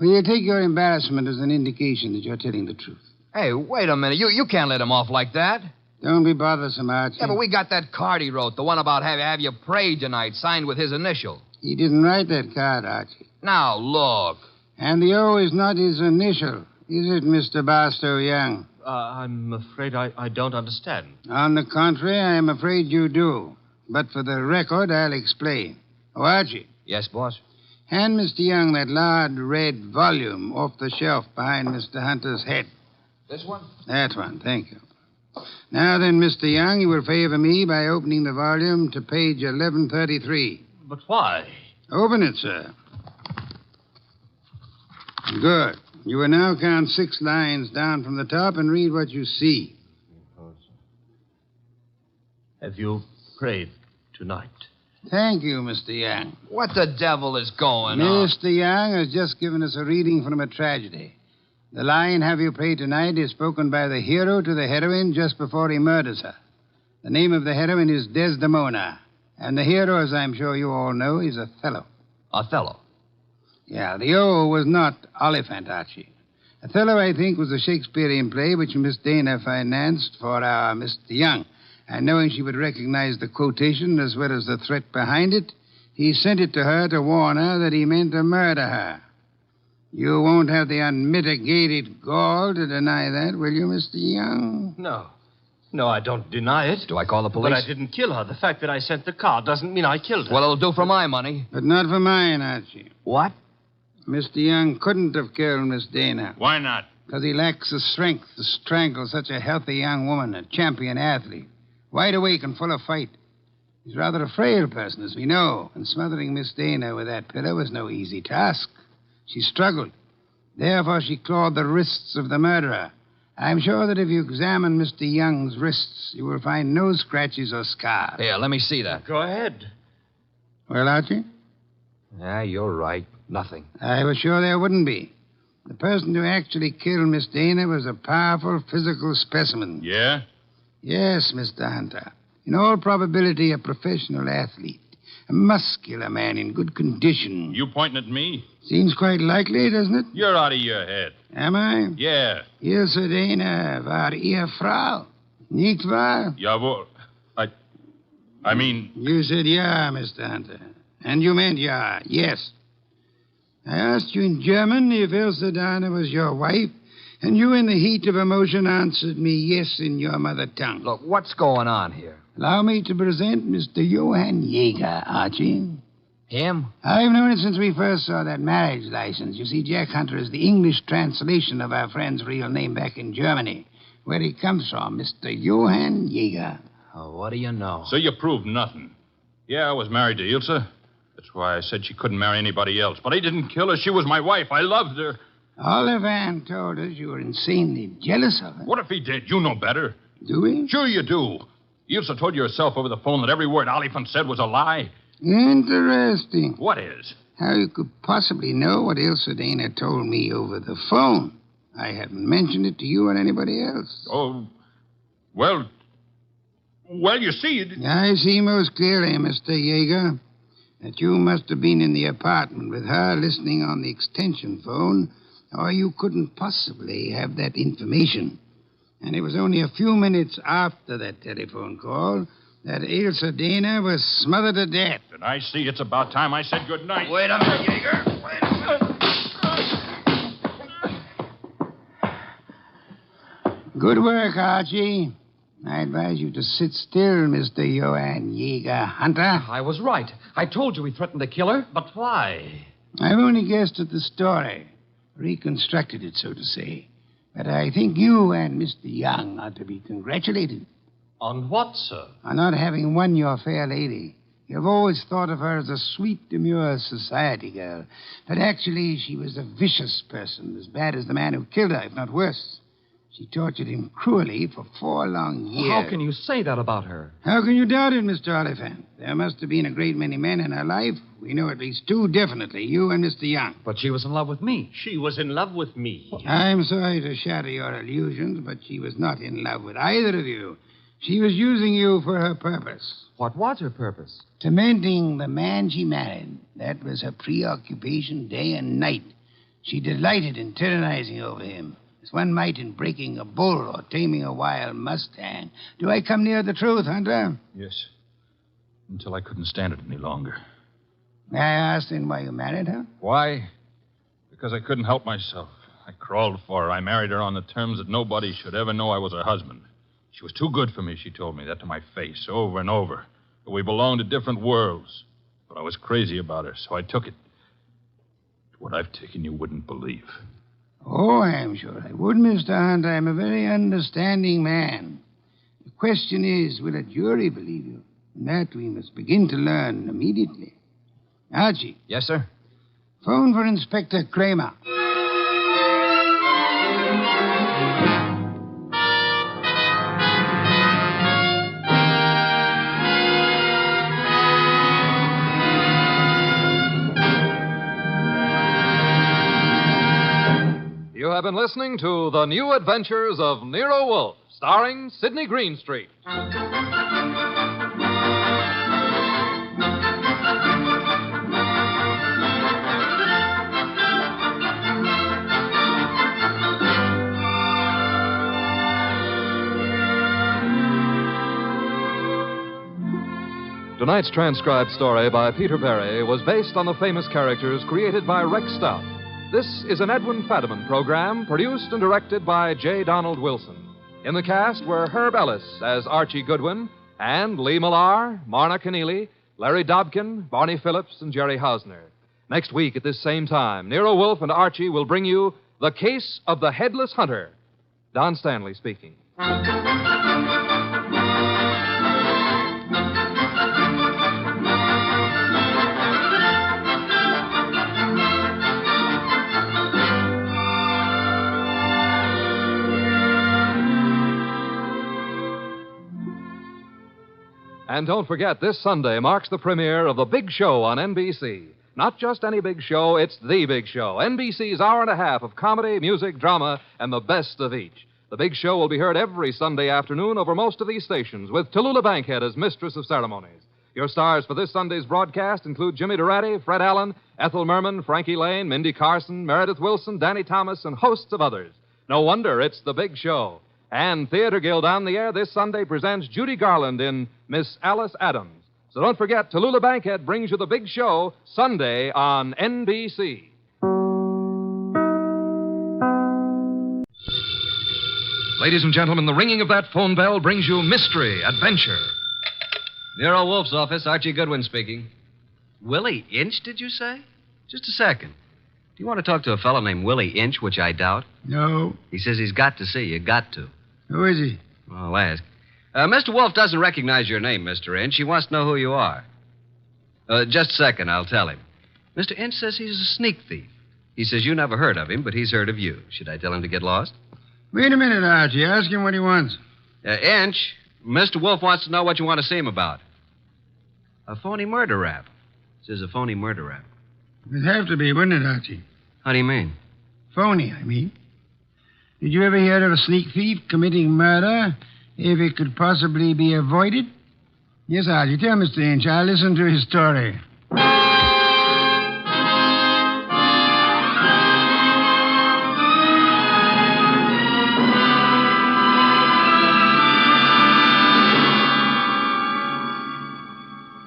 you take your embarrassment as an indication that you're telling the truth. Hey, wait a minute. You can't let him off like that. Don't be bothersome, Archie. Yeah, but we got that card he wrote, the one about have you prayed tonight, signed with his initial. He didn't write that card, Archie. Now, look. And the O is not his initial, is it, Mr. Barstow Young? I'm afraid I don't understand. On the contrary, I am afraid you do. But for the record, I'll explain. Oh, Archie. Yes, boss? Hand Mr. Young that large red volume off the shelf behind Mr. Hunter's head. This one? That one, thank you. Now then, Mr. Young, you will favor me by opening the volume to page 1133. But why? Open it, sir. Good. You will now count 6 lines down from the top and read what you see. Have you prayed tonight? Thank you, Mr. Young. What the devil is going on? Mr. Young has just given us a reading from a tragedy. The line, have you prayed tonight, is spoken by the hero to the heroine just before he murders her. The name of the heroine is Desdemona. And the hero, as I'm sure you all know, is Othello. Othello? Yeah, the O was not Oliphant, Archie. Othello, I think, was a Shakespearean play which Miss Dana financed for our Mr. Young. And knowing she would recognize the quotation as well as the threat behind it, he sent it to her to warn her that he meant to murder her. You won't have the unmitigated gall to deny that, will you, Mr. Young? No, I don't deny it. Do I call the police? But I didn't kill her. The fact that I sent the card doesn't mean I killed her. Well, it'll do for my money. But not for mine, Archie. What? Mr. Young couldn't have killed Miss Dana. Why not? Because he lacks the strength to strangle such a healthy young woman, a champion athlete. Wide awake and full of fight. He's rather a frail person, as we know, and smothering Miss Dana with that pillow was no easy task. She struggled. Therefore, she clawed the wrists of the murderer. I'm sure that if you examine Mr. Young's wrists, you will find no scratches or scars. Here, let me see that. Go ahead. Well, Archie? Yeah, you're right. Nothing. I was sure there wouldn't be. The person who actually killed Miss Dana was a powerful physical specimen. Yeah? Yes, Mr. Hunter. In all probability, a professional athlete. A muscular man in good condition. You pointing at me? Seems quite likely, doesn't it? You're out of your head. Am I? Yeah. Ihr seid eine war Ehefrau, nicht wahr? Jawohl. I mean... You said yeah, Mr. Hunter. And you meant yeah, yes. I asked you in German if Elsa Dana was your wife, and you, in the heat of emotion, answered me yes in your mother tongue. Look, what's going on here? Allow me to present Mr. Johann Jaeger, Archie. Him? I've known it since we first saw that marriage license. You see, Jack Hunter is the English translation of our friend's real name back in Germany, where he comes from, Mr. Johann Jaeger. Oh, what do you know? So you proved nothing. Yeah, I was married to Ilse. That's why I said she couldn't marry anybody else. But I didn't kill her. She was my wife. I loved her. Oliphant told us you were insanely jealous of her. What if he did? You know better. Do we? Sure you do. Ilse told you herself over the phone that every word Oliphant said was a lie. Interesting. What is? How you could possibly know what Ilse Dana told me over the phone. I haven't mentioned it to you or anybody else. Oh, well, you see... I see most clearly, Mr. Jaeger, that you must have been in the apartment with her listening on the extension phone, or you couldn't possibly have that information. And it was only a few minutes after that telephone call that Ilse Dana was smothered to death. And I see it's about time I said good night. Wait a minute, Jaeger. Wait a minute. Good work, Archie. I advise you to sit still, Mr. Johann Jaeger Hunter. I was right. I told you he threatened to kill her. But why? I've only guessed at the story. Reconstructed it, so to say. But I think you and Mr. Young ought to be congratulated. On what, sir? On not having won your fair lady. You've always thought of her as a sweet, demure society girl. But actually, she was a vicious person, as bad as the man who killed her, if not worse. She tortured him cruelly for 4 long years. How can you say that about her? How can you doubt it, Mr. Oliphant? There must have been a great many men in her life. We know at least 2 definitely, you and Mr. Young. But she was in love with me. She was in love with me. I'm sorry to shatter your illusions, but she was not in love with either of you. She was using you for her purpose. What was her purpose? Tormenting the man she married. That was her preoccupation day and night. She delighted in tyrannizing over him, as one might in breaking a bull or taming a wild mustang. Do I come near the truth, Hunter? Yes. Until I couldn't stand it any longer. May I ask then why you married her? Why? Because I couldn't help myself. I crawled for her. I married her on the terms that nobody should ever know I was her husband. She was too good for me, she told me that to my face over and over. But we belonged to different worlds. But I was crazy about her, so I took it. What I've taken you wouldn't believe. Oh, I'm sure I would, Mr. Hunter. I'm a very understanding man. The question is, will a jury believe you? And that we must begin to learn immediately. Archie. Yes, sir? Phone for Inspector Kramer. You have been listening to The New Adventures of Nero Wolfe, starring Sidney Greenstreet. Tonight's transcribed story by Peter Berry was based on the famous characters created by Rex Stout. This is an Edwin Fadiman program produced and directed by J. Donald Wilson. In the cast were Herb Ellis as Archie Goodwin and Lee Millar, Marna Keneally, Larry Dobkin, Barney Phillips, and Jerry Hausner. Next week at this same time, Nero Wolfe and Archie will bring you The Case of the Headless Hunter. Don Stanley speaking. And don't forget, this Sunday marks the premiere of The Big Show on NBC. Not just any big show, it's The Big Show. NBC's hour and a half of comedy, music, drama, and the best of each. The Big Show will be heard every Sunday afternoon over most of these stations, with Tallulah Bankhead as mistress of ceremonies. Your stars for this Sunday's broadcast include Jimmy Durante, Fred Allen, Ethel Merman, Frankie Lane, Mindy Carson, Meredith Wilson, Danny Thomas, and hosts of others. No wonder it's The Big Show. And Theater Guild on the Air this Sunday presents Judy Garland in Miss Alice Adams. So don't forget, Tallulah Bankhead brings you The Big Show Sunday on NBC. Ladies and gentlemen, the ringing of that phone bell brings you mystery, adventure. Nero Wolfe's office, Archie Goodwin speaking. Willie Inch, did you say? Just a second. Do you want to talk to a fellow named Willie Inch, which I doubt? No. He says he's got to see you. Got to. Who is he? I'll ask. Mr. Wolfe doesn't recognize your name, Mr. Inch. He wants to know who you are. Just a second, I'll tell him. Mr. Inch says he's a sneak thief. He says you never heard of him, but he's heard of you. Should I tell him to get lost? Wait a minute, Archie. Ask him what he wants. Inch, Mr. Wolfe wants to know what you want to see him about. A phony murder rap. Says a phony murder rap. It'd have to be, wouldn't it, Archie? How do you mean? Phony, I mean. Did you ever hear of a sneak thief committing murder if it could possibly be avoided? Yes, Archie. Tell Mr. Inch. I'll listen to his story.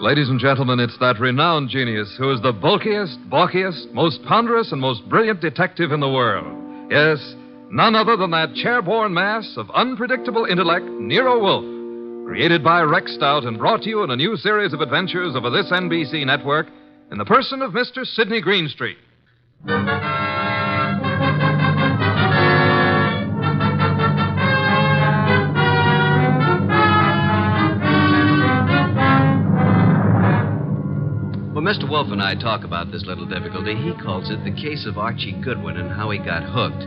Ladies and gentlemen, it's that renowned genius who is the bulkiest, balkiest, most ponderous, and most brilliant detective in the world. Yes, none other than that chair-borne mass of unpredictable intellect, Nero Wolfe, created by Rex Stout and brought to you in a new series of adventures over this NBC network in the person of Mr. Sidney Greenstreet. When Mr. Wolfe and I talk about this little difficulty, he calls it the case of Archie Goodwin and how he got hooked.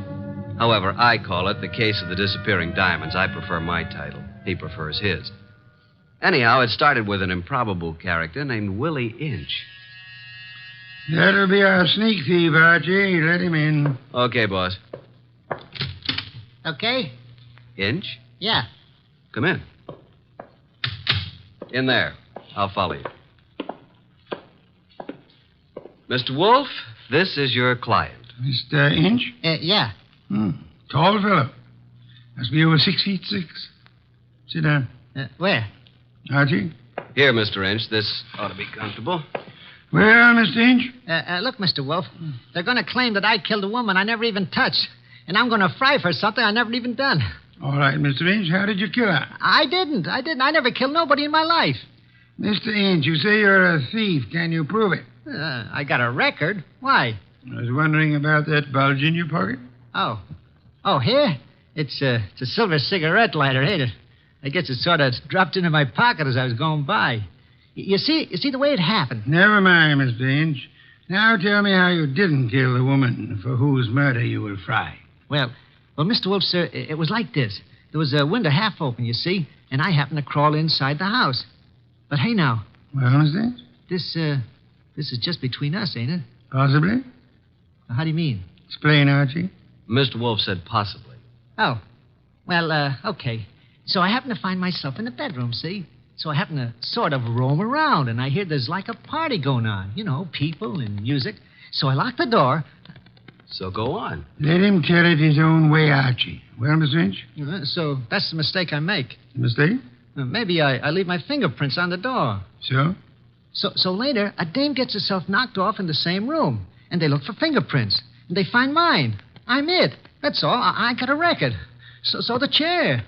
However, I call it the case of the disappearing diamonds. I prefer my title. He prefers his. Anyhow, it started with an improbable character named Willie Inch. That'll be our sneak thief, Archie. Let him in. Okay, boss. Okay? Inch? Yeah. Come in. In there. I'll follow you. Mr. Wolfe, this is your client. Mr. Inch? Yeah. Tall fellow. Must be over 6'6". Sit down. Where? Archie? Here, Mr. Inch. This ought to be comfortable. Well, Mr. Inch? Look, Mr. Wolfe, they're going to claim that I killed a woman I never even touched. And I'm going to fry for something I never even done. All right, Mr. Inch, how did you kill her? I didn't. I never killed nobody in my life. Mr. Inch, you say you're a thief. Can you prove it? I got a record. Why? I was wondering about that bulge in your pocket. Oh. Oh, here? It's a silver cigarette lighter, ain't it? I guess it sort of dropped into my pocket as I was going by. You see the way it happened? Never mind, Mr. Inch. Now tell me how you didn't kill the woman for whose murder you will fry. Well, Mr. Wolfe, sir, it was like this. There was a window half open, you see, and I happened to crawl inside the house. But hey, now. Well, Mr. Inch? This is just between us, ain't it? Possibly. How do you mean? Explain, Archie. Mr. Wolfe said possibly. Oh. Well, okay. So I happen to find myself in the bedroom, see? So I happen to sort of roam around, and I hear there's like a party going on. You know, people and music. So I lock the door. So go on. Let him tell it his own way, Archie. Well, Mr. Inch? So that's the mistake I make. Mistake? Maybe I leave my fingerprints on the door. So? So later, a dame gets herself knocked off in the same room, and they look for fingerprints, and they find mine. I'm it. That's all. I got a record. So the chair.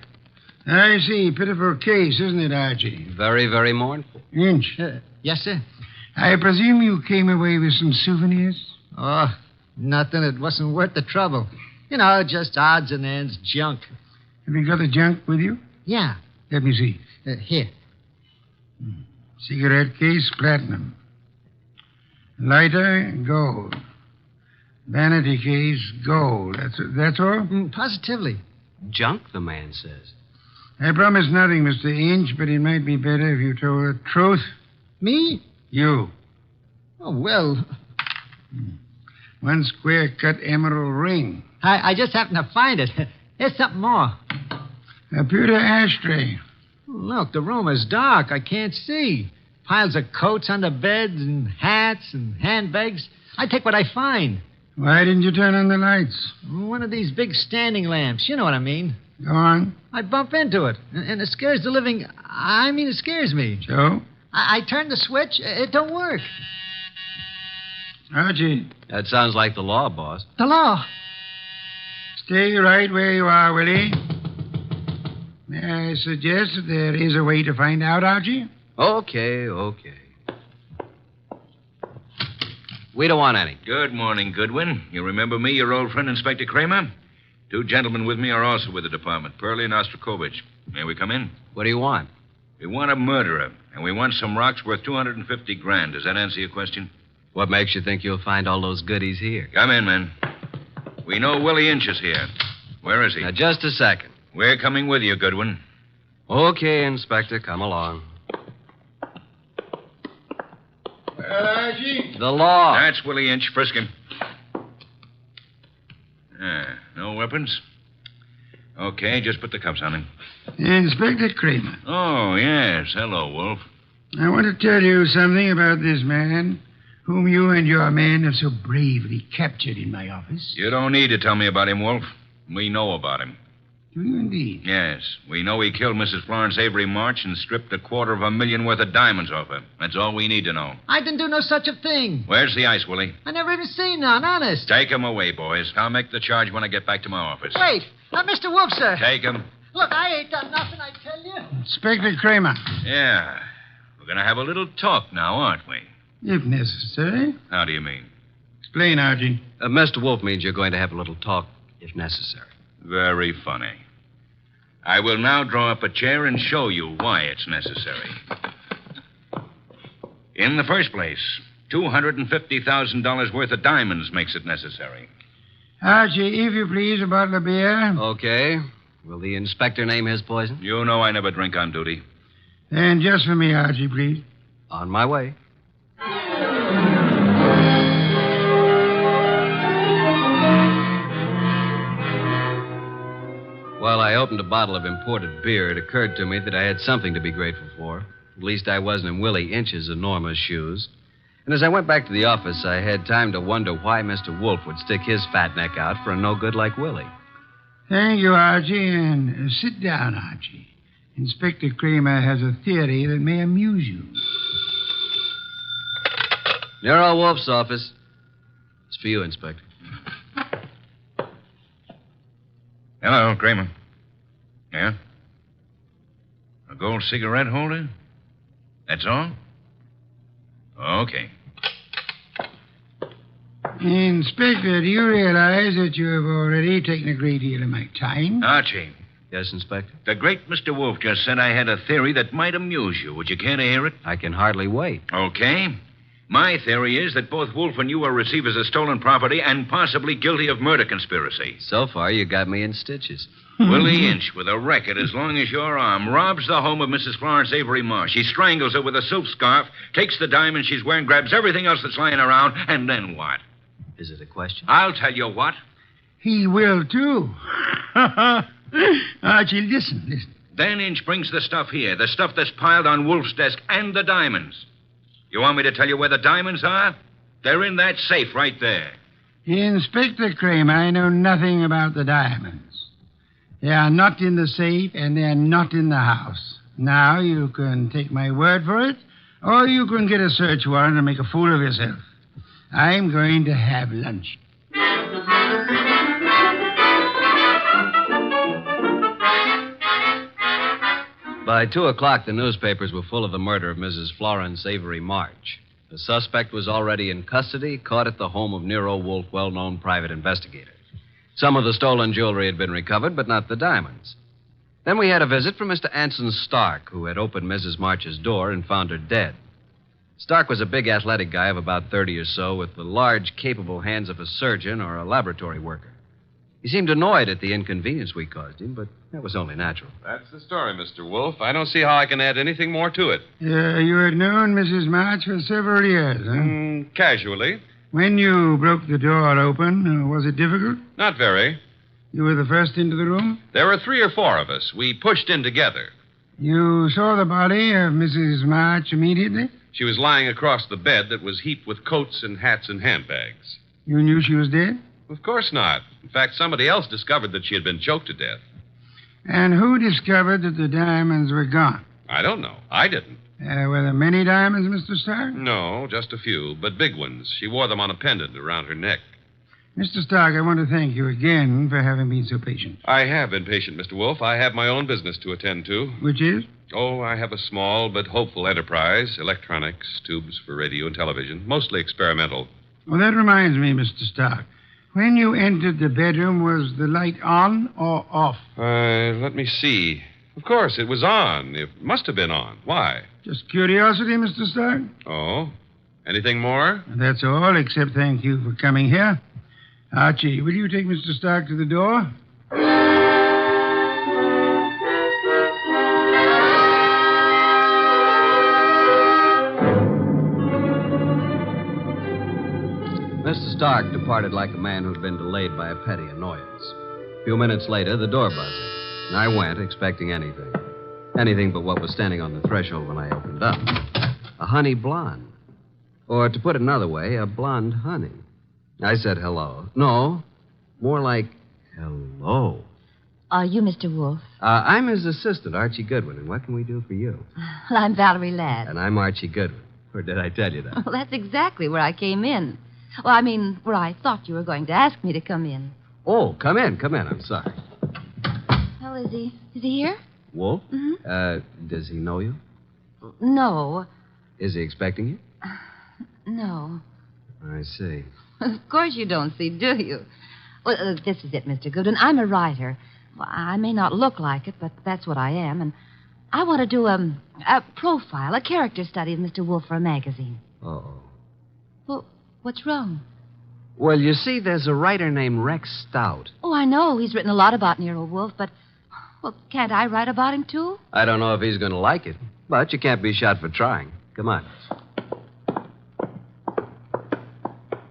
I see. Pitiful case, isn't it, Archie? Very, very mournful. Inch. Yes, sir. I presume you came away with some souvenirs? Oh, nothing. It wasn't worth the trouble. You know, just odds and ends, junk. Have you got the junk with you? Yeah. Let me see. Here. Cigarette case, platinum. Lighter, gold. Vanity case, gold. That's all? Positively. Junk, the man says. I promise nothing, Mr. Inch, but it might be better if you told the truth. Me? You. Oh, well. One square-cut emerald ring. I just happened to find it. Here's something more. A pewter ashtray. Look, the room is dark. I can't see. Piles of coats under beds and hats and handbags. I take what I find. Why didn't you turn on the lights? One of these big standing lamps. You know what I mean. Go on. I bump into it, and it scares the living... it scares me. So? I turn the switch. It don't work. Archie. That sounds like the law, boss. The law. Stay right where you are, Willie. May I suggest that there is a way to find out, Archie? Okay. We don't want any. Good morning, Goodwin. You remember me, your old friend, Inspector Kramer? Two gentlemen with me are also with the department, Pearlie and Ostrakovich. May we come in? What do you want? We want a murderer, and we want some rocks worth $250,000. Does that answer your question? What makes you think you'll find all those goodies here? Come in, men. We know Willie Inch is here. Where is he? Now, just a second. We're coming with you, Goodwin. Okay, Inspector, come along. Archie? The law. That's Willie Inch. Frisk him. No weapons? Okay, just put the cuffs on him. Inspector Kramer. Oh, yes. Hello, Wolf. I want to tell you something about this man whom you and your men have so bravely captured in my office. You don't need to tell me about him, Wolf. We know about him. Do you indeed? Yes. We know he killed Mrs. Florence Avery March and stripped $250,000 worth of diamonds off her. That's all we need to know. I didn't do no such a thing. Where's the ice, Willie? I never even seen none, honest. Take him away, boys. I'll make the charge when I get back to my office. Wait. Mr. Wolfe, sir. Take him. Look, I ain't done nothing, I tell you. Inspector Kramer. Yeah. We're going to have a little talk now, aren't we? If necessary. How do you mean? Explain, Archie. Mr. Wolfe means you're going to have a little talk, if necessary. Very funny. I will now draw up a chair and show you why it's necessary. In the first place, $250,000 worth of diamonds makes it necessary. Archie, if you please, a bottle of beer. Okay. Will the inspector name his poison? You know I never drink on duty. And just for me, Archie, please. On my way. While I opened a bottle of imported beer, it occurred to me that I had something to be grateful for. At least I wasn't in Willie Inch's enormous shoes. And as I went back to the office, I had time to wonder why Mr. Wolfe would stick his fat neck out for a no-good like Willie. Thank you, Archie, and sit down, Archie. Inspector Kramer has a theory that may amuse you. Nero Wolfe's office. It's for you, Inspector. Hello, Kramer. Yeah? A gold cigarette holder? That's all? Okay. Inspector, do you realize that you have already taken a great deal of my time? Archie. Yes, Inspector? The great Mr. Wolfe just said I had a theory that might amuse you. Would you care to hear it? I can hardly wait. Okay. My theory is that both Wolfe and you are receivers of stolen property and possibly guilty of murder conspiracy. So far, you got me in stitches. Willie Inch, with a record as long as your arm, robs the home of Mrs. Florence Avery Marsh. He strangles her with a silk scarf, takes the diamond she's wearing, grabs everything else that's lying around, and then what? Is it a question? I'll tell you what. He will, too. Archie, listen. Then Inch brings the stuff here, the stuff that's piled on Wolfe's desk, and the diamonds. You want me to tell you where the diamonds are? They're in that safe right there. Inspector Kramer, I know nothing about the diamonds. They are not in the safe, and they're not in the house. Now, you can take my word for it, or you can get a search warrant and make a fool of yourself. I'm going to have lunch. By 2 o'clock, the newspapers were full of the murder of Mrs. Florence Avery March. The suspect was already in custody, caught at the home of Nero Wolfe, well-known private investigator. Some of the stolen jewelry had been recovered, but not the diamonds. Then we had a visit from Mr. Anson Stark, who had opened Mrs. March's door and found her dead. Stark was a big athletic guy of about 30 or so, with the large, capable hands of a surgeon or a laboratory worker. He seemed annoyed at the inconvenience we caused him, but that was only natural. That's the story, Mr. Wolfe. I don't see how I can add anything more to it. You had known Mrs. March for several years, huh? Casually. When you broke the door open, was it difficult? Not very. You were the first into the room? There were 3 or 4 of us. We pushed in together. You saw the body of Mrs. March immediately? She was lying across the bed that was heaped with coats and hats and handbags. You knew she was dead? Of course not. In fact, somebody else discovered that she had been choked to death. And who discovered that the diamonds were gone? I don't know. I didn't. Were there many diamonds, Mr. Stark? No, just a few, but big ones. She wore them on a pendant around her neck. Mr. Stark, I want to thank you again for having been so patient. I have been patient, Mr. Wolfe. I have my own business to attend to. Which is? Oh, I have a small but hopeful enterprise. Electronics, tubes for radio and television, mostly experimental. Well, that reminds me, Mr. Stark. When you entered the bedroom, was the light on or off? Let me see. Of course, it was on. It must have been on. Why? Just curiosity, Mr. Stark. Oh? Anything more? That's all, except thank you for coming here. Archie, will you take Mr. Stark to the door? Mr. Stark departed like a man who'd been delayed by a petty annoyance. A few minutes later, the door buzzed, and I went expecting anything. Anything but what was standing on the threshold when I opened up. A honey blonde. Or, to put it another way, a blonde honey. I said hello. No, more like hello. Are you Mr. Wolfe? I'm his assistant, Archie Goodwin, and what can we do for you? Well, I'm Valerie Ladd. And I'm Archie Goodwin. Or did I tell you that? Well, that's exactly where I came in. Well, I mean, where I thought you were going to ask me to come in. Oh, come in. I'm sorry. Well, is he here? Wolf? Mm-hmm. Does he know you? No. Is he expecting you? No. I see. Of course you don't see, do you? Well, this is it, Mr. Goodwin. I'm a writer. Well, I may not look like it, but that's what I am. And I want to do a profile, a character study of Mr. Wolfe for a magazine. Oh. What's wrong? Well, you see, there's a writer named Rex Stout. Oh, I know. He's written a lot about Nero Wolfe, but... Well, can't I write about him, too? I don't know if he's going to like it, but you can't be shot for trying. Come on.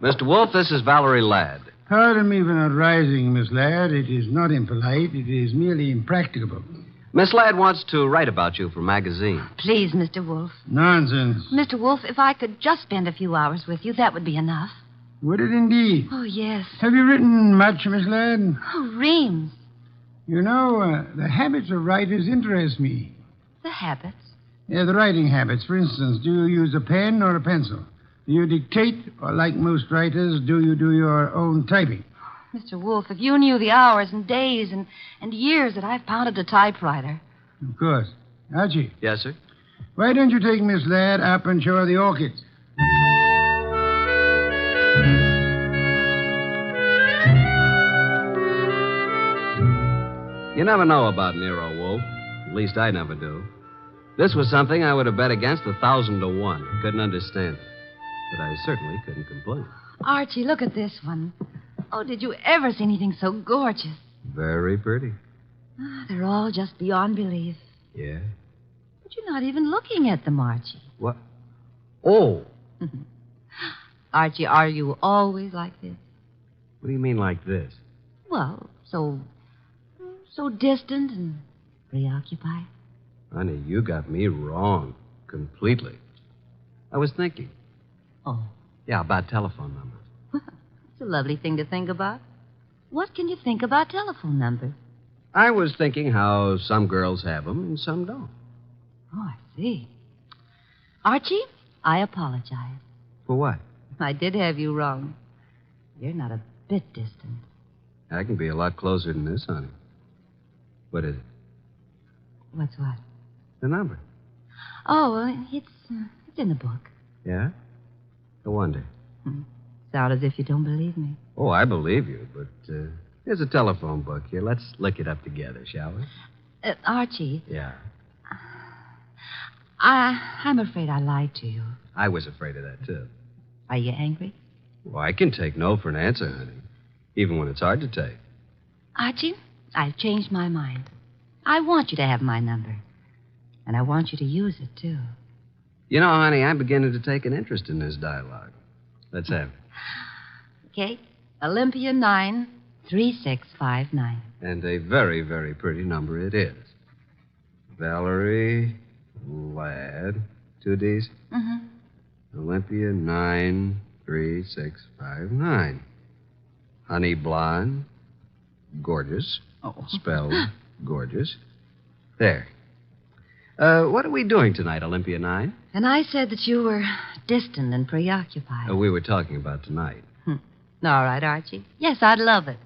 Mr. Wolfe, this is Valerie Ladd. Pardon me for not rising, Miss Ladd. It is not impolite. It is merely impracticable. Miss Ladd wants to write about you for a magazine. Please, Mr. Wolfe. Nonsense. Mr. Wolfe, if I could just spend a few hours with you, that would be enough. Would it indeed? Oh, yes. Have you written much, Miss Ladd? Oh, reams. You know, the habits of writers interest me. The habits? Yeah, the writing habits. For instance, do you use a pen or a pencil? Do you dictate, or like most writers, do you do your own typing? Mr. Wolfe, if you knew the hours and days and years that I've pounded a typewriter. Of course. Archie. Yes, sir? Why don't you take Miss Ladd up and show her the orchids? You never know about Nero Wolfe. At least I never do. This was something I would have bet against 1,000 to 1. Couldn't understand it. But I certainly couldn't complain. Archie, look at this one. Oh, did you ever see anything so gorgeous? Very pretty. They're all just beyond belief. Yeah? But you're not even looking at them, Archie. What? Oh. Archie, are you always like this? What do you mean like this? Well, so distant and preoccupied. Honey, you got me wrong. Completely. I was thinking. Oh. Yeah, about telephone numbers. It's a lovely thing to think about. What can you think about telephone numbers? I was thinking how some girls have them and some don't. Oh, I see. Archie, I apologize. For what? I did have you wrong. You're not a bit distant. I can be a lot closer than this, honey. What is it? What's what? The number. Oh, well, it's in the book. Yeah? No wonder. Sound as if you don't believe me. Oh, I believe you, but here's a telephone book here. Let's look it up together, shall we? Archie. Yeah. I'm afraid I lied to you. I was afraid of that, too. Are you angry? Well, I can take no for an answer, honey. Even when it's hard to take. Archie, I've changed my mind. I want you to have my number. And I want you to use it, too. You know, honey, I'm beginning to take an interest in this dialogue. Let's have it. Okay. Olympia 93659. And a very, very pretty number it is. Valerie Ladd. 2 D's? Mm-hmm. Olympia 93659. Honey blonde. Gorgeous. Oh. Spelled gorgeous. There. What are we doing tonight, Olympia 9? And I said that you were distant and preoccupied. We were talking about tonight. All right, Archie. Yes, I'd love it.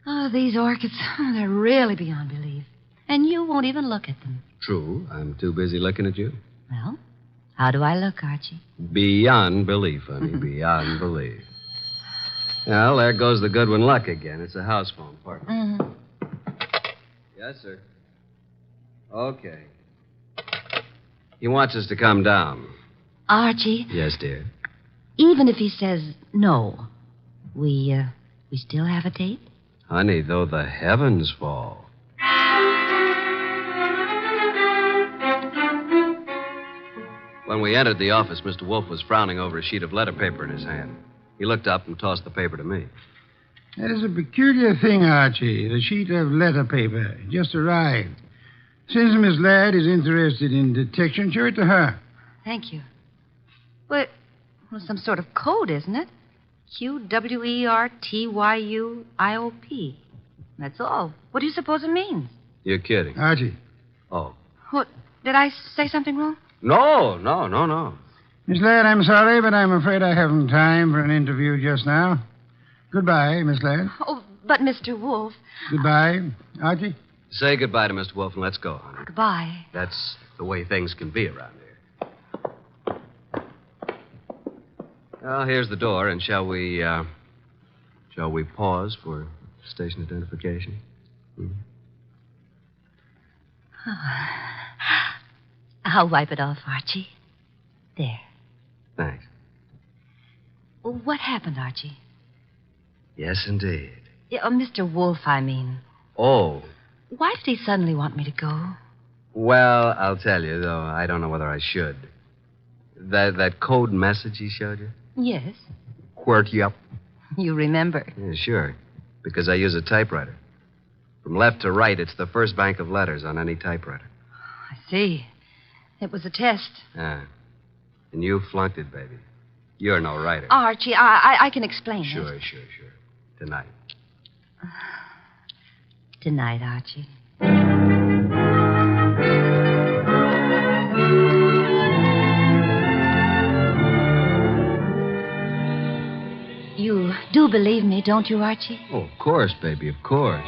Oh, these orchids, they're really beyond belief. And you won't even look at them. True. I'm too busy looking at you. Well, how do I look, Archie? Beyond belief, honey. Beyond belief. Well, there goes the Goodwin luck again. It's a house phone, partner. Mm-hmm. Yes, sir. Okay. He wants us to come down. Archie, Yes, dear. even if he says no, we still have a date? Honey, though the heavens fall. When we entered the office, Mr. Wolfe was frowning over a sheet of letter paper in his hand. He looked up and tossed the paper to me. That is a peculiar thing, Archie. The sheet of letter paper. It just arrived. Since Miss Ladd is interested in detection, show it to her. Thank you. Well, some sort of code, isn't it? QWERTYUIOP. That's all. What do you suppose it means? You're kidding. Archie. Oh. What? Did I say something wrong? No. Miss Ladd, I'm sorry, but I'm afraid I haven't time for an interview just now. Goodbye, Miss Ladd. Oh, but Mr. Wolfe. Goodbye, Archie. Say goodbye to Mr. Wolfe and let's go, honey. Goodbye. That's the way things can be around here. Well, here's the door, and shall we pause for station identification? I'll wipe it off, Archie. There. Thanks. What happened, Archie? Yes, indeed. Yeah, Mr. Wolfe, I mean. Oh, Why did he suddenly want me to go? well, I'll tell you, though I don't know whether I should. That code message he showed you? Yes. Quirt you up? You remember. Yeah, sure. Because I use a typewriter. From left to right, it's the first bank of letters on any typewriter. I see. It was a test. Ah. And you flunked it, baby. You're no writer. Archie, I can explain Sure, it. sure. Tonight. Tonight, Archie. You do believe me, don't you, Archie? Oh, of course, baby, of course.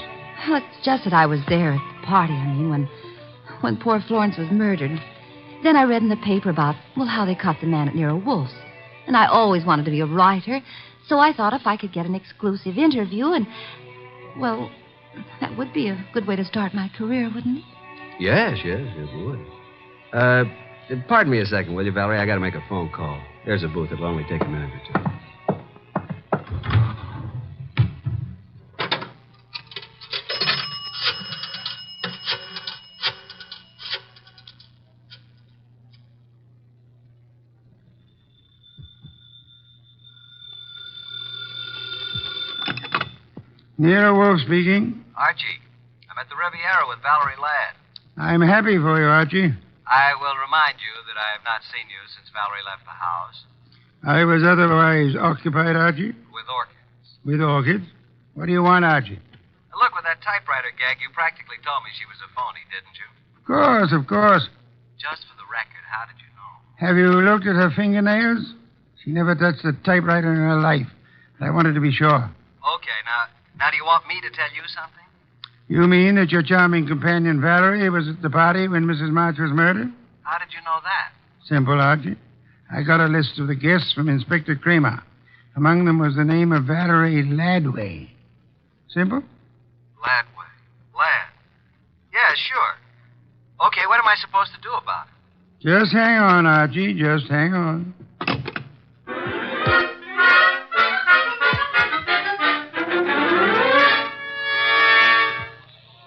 Well, it's just that I was there at the party, when poor Florence was murdered. Then I read in the paper about, how they caught the man at Nero Wolfe's. And I always wanted to be a writer, so I thought if I could get an exclusive interview that would be a good way to start my career, wouldn't it? Yes, it would. Pardon me a second, will you, Valerie? I got to make a phone call. There's a booth. It'll only take a minute or two. Nero Wolfe speaking. Archie, I'm at the Riviera with Valerie Ladd. I'm happy for you, Archie. I will remind you that I have not seen you since Valerie left the house. I was otherwise occupied, Archie. With orchids. With orchids? What do you want, Archie? Look, with that typewriter gag, you practically told me she was a phony, didn't you? Of course. Just for the record, how did you know? Have you looked at her fingernails? She never touched a typewriter in her life. But I wanted to be sure. Okay, now do you want me to tell you something? You mean that your charming companion Valerie was at the party when Mrs. March was murdered? How did you know that? Simple, Archie. I got a list of the guests from Inspector Kramer. Among them was the name of Valerie Ladway. Simple? Ladway. Ladd. Yeah, sure. Okay, what am I supposed to do about it? Just hang on, Archie. Just hang on.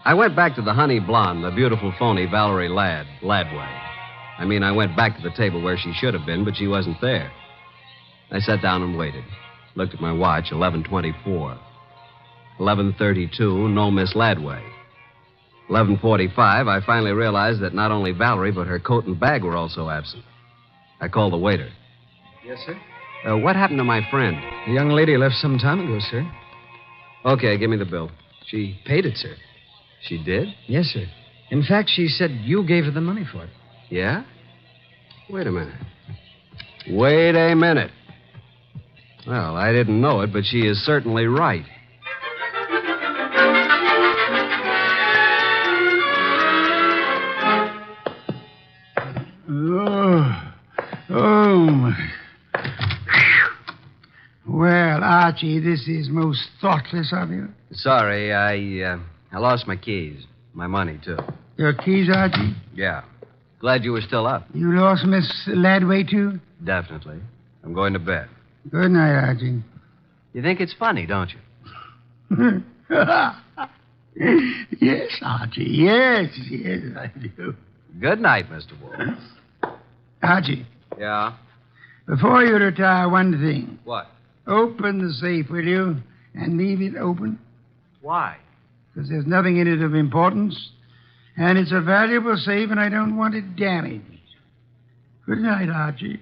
I went back to the honey blonde, the beautiful phony Valerie Ladway. I went back to the table where she should have been, but she wasn't there. I sat down and waited. Looked at my watch, 11:24. 11:32, no Miss Ladway. 11:45, I finally realized that not only Valerie, but her coat and bag were also absent. I called the waiter. Yes, sir? What happened to my friend? The young lady left some time ago, sir. Okay, give me the bill. She paid it, sir. She did? Yes, sir. In fact, she said you gave her the money for it. Yeah? Wait a minute. Wait a minute. Well, I didn't know it, but she is certainly right. Oh, my. Well, Archie, this is most thoughtless of you. Sorry, I lost my keys. My money, too. Your keys, Archie? Yeah. Glad you were still up. You lost Miss Ladway, too? Definitely. I'm going to bed. Good night, Archie. You think it's funny, don't you? Yes, Archie. Yes, I do. Good night, Mr. Wolfe. Archie. Yeah? Before you retire, one thing. What? Open the safe, will you? And leave it open. Why? Because there's nothing in it of importance. And it's a valuable safe, and I don't want it damaged. Good night, Archie.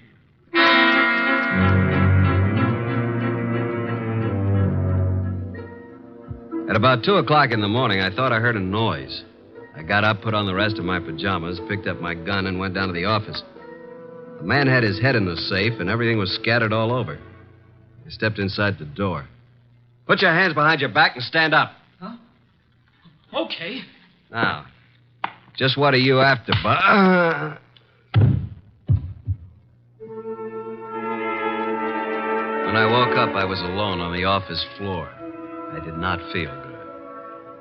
At about 2 o'clock in the morning, I thought I heard a noise. I got up, put on the rest of my pajamas, picked up my gun, and went down to the office. The man had his head in the safe, and everything was scattered all over. I stepped inside the door. Put your hands behind your back and stand up. Huh? Okay. Now, just what are you after, Bud? When I woke up, I was alone on the office floor. I did not feel good.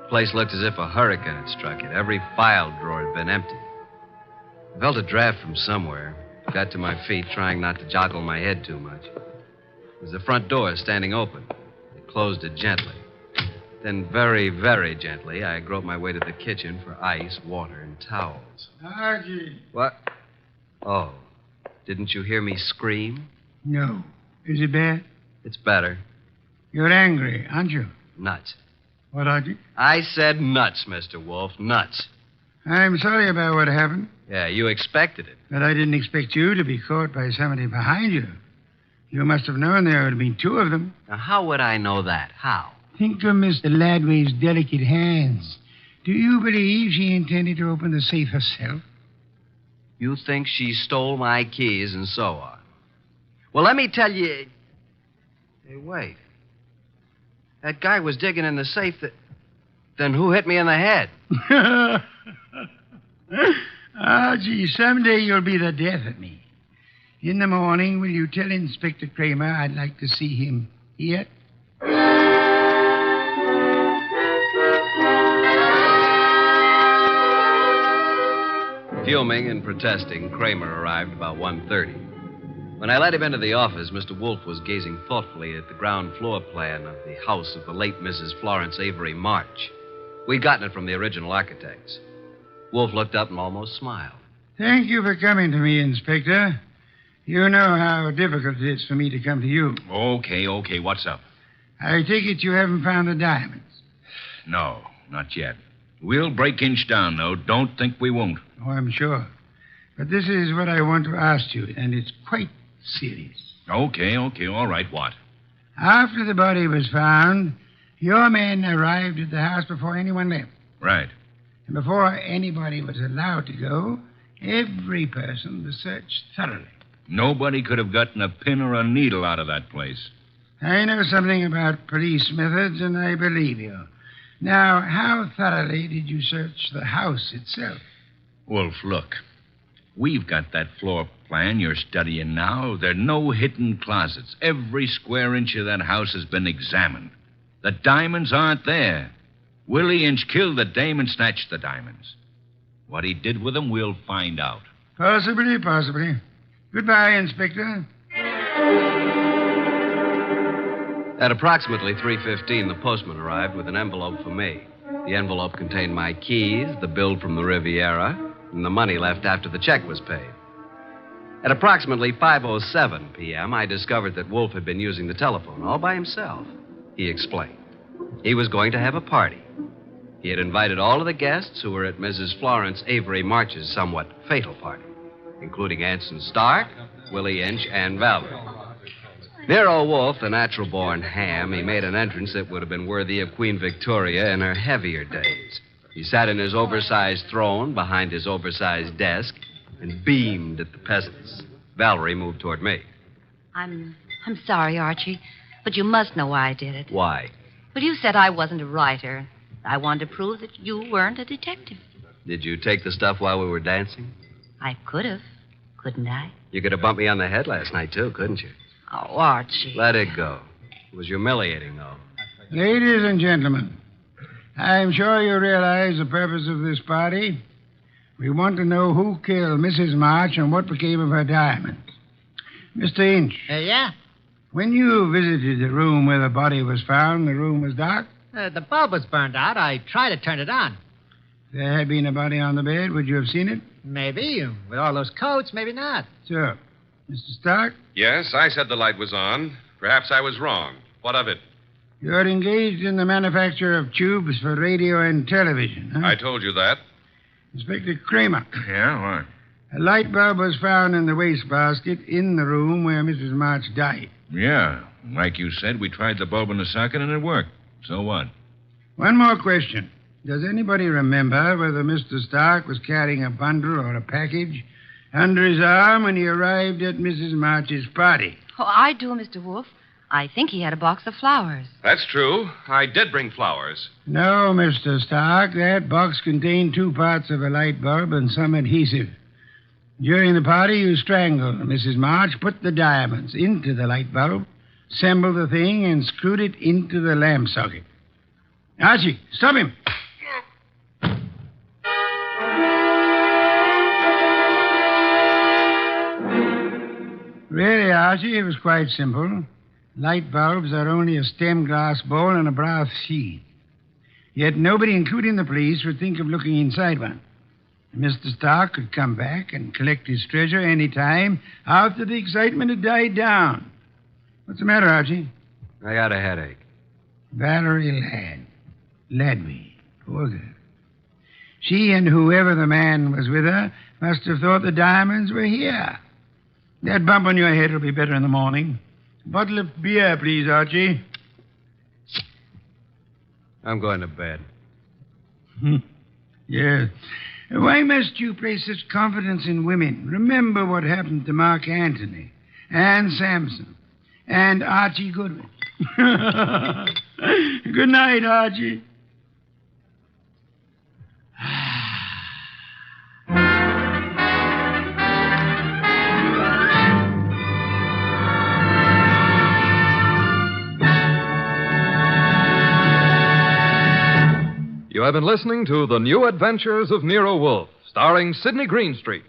The place looked as if a hurricane had struck it. Every file drawer had been empty. I felt a draft from somewhere. Got to my feet, trying not to joggle my head too much. was the front door standing open. I closed it gently. Then, very, very gently, I groped my way to the kitchen for ice, water, and towels. Archie. What? Oh, didn't you hear me scream? No. Is it bad? It's better. You're angry, aren't you? Nuts. What, Archie? I said nuts, Mr. Wolfe. Nuts. I'm sorry about what happened, Yeah, you expected it. but I didn't expect you to be caught by somebody behind you. You must have known there would have been two of them. Now, how would I know that? How? Think of Mr. Ladway's delicate hands. Do you believe she intended to open the safe herself? You think she stole my keys and so on. Well, let me tell you. Hey, wait. That guy was digging in the safe that. Then who hit me in the head? Gee, someday you'll be the death of me. In the morning, will you tell Inspector Kramer I'd like to see him here? Fuming and protesting, Kramer arrived about 1:30. When I let him into the office, Mr. Wolfe was gazing thoughtfully at the ground floor plan of the house of the late Mrs. Florence Avery March. We'd gotten it from the original architects. Wolfe looked up and almost smiled. Thank you for coming to me, Inspector. You know how difficult it is for me to come to you. Okay. What's up? I take it you haven't found the diamonds. No, not yet. We'll break inch down, though. Don't think we won't. Oh, I'm sure. But this is what I want to ask you, and it's quite serious. Okay. All right, what? After the body was found, your men arrived at the house before anyone left. Right. And before anybody was allowed to go, every person was searched thoroughly. Nobody could have gotten a pin or a needle out of that place. I know something about police methods, and I believe you. Now, how thoroughly did you search the house itself? Wolf, look. We've got that floor plan you're studying now. There are no hidden closets. Every square inch of that house has been examined. The diamonds aren't there. Willie Inch killed the dame and snatched the diamonds. What he did with them, we'll find out. Possibly. Goodbye, Inspector. At approximately 3:15, the postman arrived with an envelope for me. The envelope contained my keys, the bill from the Riviera, and the money left after the check was paid. At approximately 5:07 p.m., I discovered that Wolfe had been using the telephone all by himself. He explained. He was going to have a party. He had invited all of the guests who were at Mrs. Florence Avery March's somewhat fatal party, including Anson Stark, Willie Inch, and Valerie. Nero Wolfe, the natural-born ham, he made an entrance that would have been worthy of Queen Victoria in her heavier days. He sat in his oversized throne behind his oversized desk and beamed at the peasants. Valerie moved toward me. I'm sorry, Archie, but you must know why I did it. Why? Well, you said I wasn't a writer. I wanted to prove that you weren't a detective. Did you take the stuff while we were dancing? I could have, couldn't I? You could have bumped me on the head last night, too, couldn't you? Oh, Archie. Let it go. It was humiliating, though. Ladies and gentlemen, I'm sure you realize the purpose of this party. We want to know who killed Mrs. March and what became of her diamonds. Mr. Inch. Yeah? When you visited the room where the body was found, the room was dark? The bulb was burned out. I tried to turn it on. If there had been a body on the bed, would you have seen it? Maybe. With all those coats, maybe not. Sure. Mr. Stark? Yes, I said the light was on. Perhaps I was wrong. What of it? You're engaged in the manufacture of tubes for radio and television, huh? I told you that. Inspector Kramer. Yeah, what? A light bulb was found in the wastebasket in the room where Mrs. March died. Yeah. Like you said, we tried the bulb in the socket and it worked. So what? One more question. Does anybody remember whether Mr. Stark was carrying a bundle or a package under his arm when he arrived at Mrs. March's party? Oh, I do, Mr. Wolfe. I think he had a box of flowers. That's true. I did bring flowers. No, Mr. Stark. That box contained 2 parts of a light bulb and some adhesive. During the party, you strangled Mrs. March, put the diamonds into the light bulb, assembled the thing, and screwed it into the lamp socket. Archie, stop him. Really, Archie, it was quite simple. Light bulbs are only a stem glass bowl and a brass sheath. Yet nobody, including the police, would think of looking inside one. Mr. Stark could come back and collect his treasure any time after the excitement had died down. What's the matter, Archie? I got a headache. Valerie Ladby. Poor girl. She and whoever the man was with her must have thought the diamonds were here. That bump on your head will be better in the morning. A bottle of beer, please, Archie. I'm going to bed. Yes. Why must you place such confidence in women? Remember what happened to Mark Antony and Samson and Archie Goodwin. Good night, Archie. You have been listening to The New Adventures of Nero Wolfe, starring Sidney Greenstreet.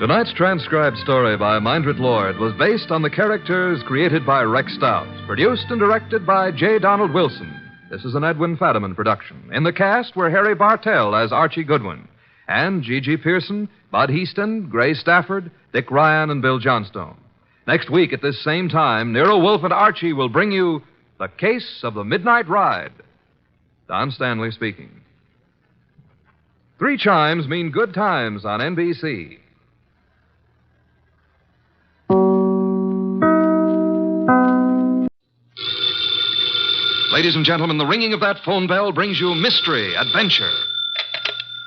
Tonight's transcribed story by Mindred Lord was based on the characters created by Rex Stout, produced and directed by J. Donald Wilson. This is an Edwin Fadiman production. In the cast were Harry Bartell as Archie Goodwin, and G.G. Pearson, Bud Heaston, Gray Stafford, Dick Ryan, and Bill Johnstone. Next week at this same time, Nero Wolfe and Archie will bring you The Case of the Midnight Ride. Don Stanley speaking. 3 chimes mean good times on NBC. Ladies and gentlemen, the ringing of that phone bell brings you mystery, adventure.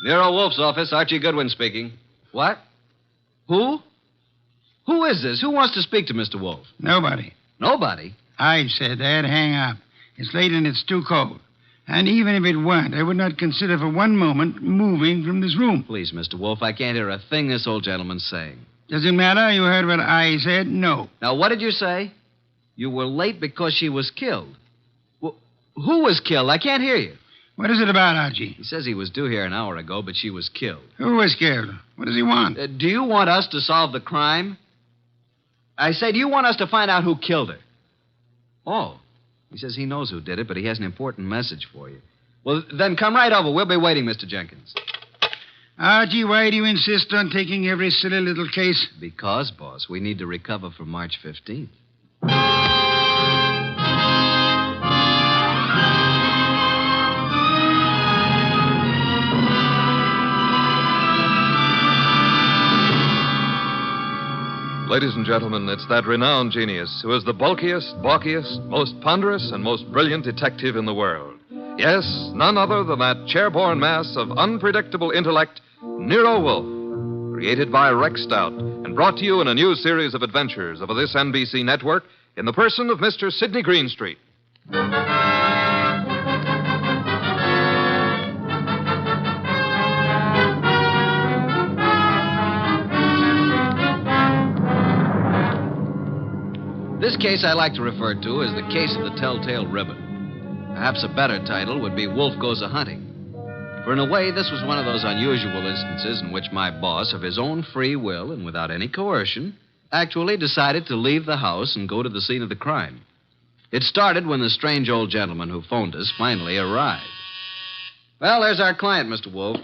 Nero Wolfe's office, Archie Goodwin speaking. What? Who? Who is this? Who wants to speak to Mr. Wolfe? Nobody. Nobody? I said that. Hang up. It's late and it's too cold. And even if it weren't, I would not consider for one moment moving from this room. Please, Mr. Wolfe, I can't hear a thing this old gentleman's saying. Does it matter? You heard what I said? No. Now, what did you say? You were late because she was killed. Who was killed? I can't hear you. What is it about, Archie? He says he was due here an hour ago, but she was killed. Who was killed? What does he want? Do you want us to solve the crime? I say, do you want us to find out who killed her? Oh. He says he knows who did it, but he has an important message for you. Well, then come right over. We'll be waiting, Mr. Jenkins. Archie, why do you insist on taking every silly little case? Because, boss, we need to recover for March 15th. Ladies and gentlemen, it's that renowned genius who is the bulkiest, balkiest, most ponderous, and most brilliant detective in the world. Yes, none other than that chairborne mass of unpredictable intellect, Nero Wolfe, created by Rex Stout and brought to you in a new series of adventures over this NBC network in the person of Mr. Sidney Greenstreet. This case I like to refer to as the case of the Telltale Ribbon. Perhaps a better title would be Wolfe Goes A-Hunting. For in a way, this was one of those unusual instances in which my boss, of his own free will and without any coercion, actually decided to leave the house and go to the scene of the crime. It started when the strange old gentleman who phoned us finally arrived. Well, there's our client, Mr. Wolfe.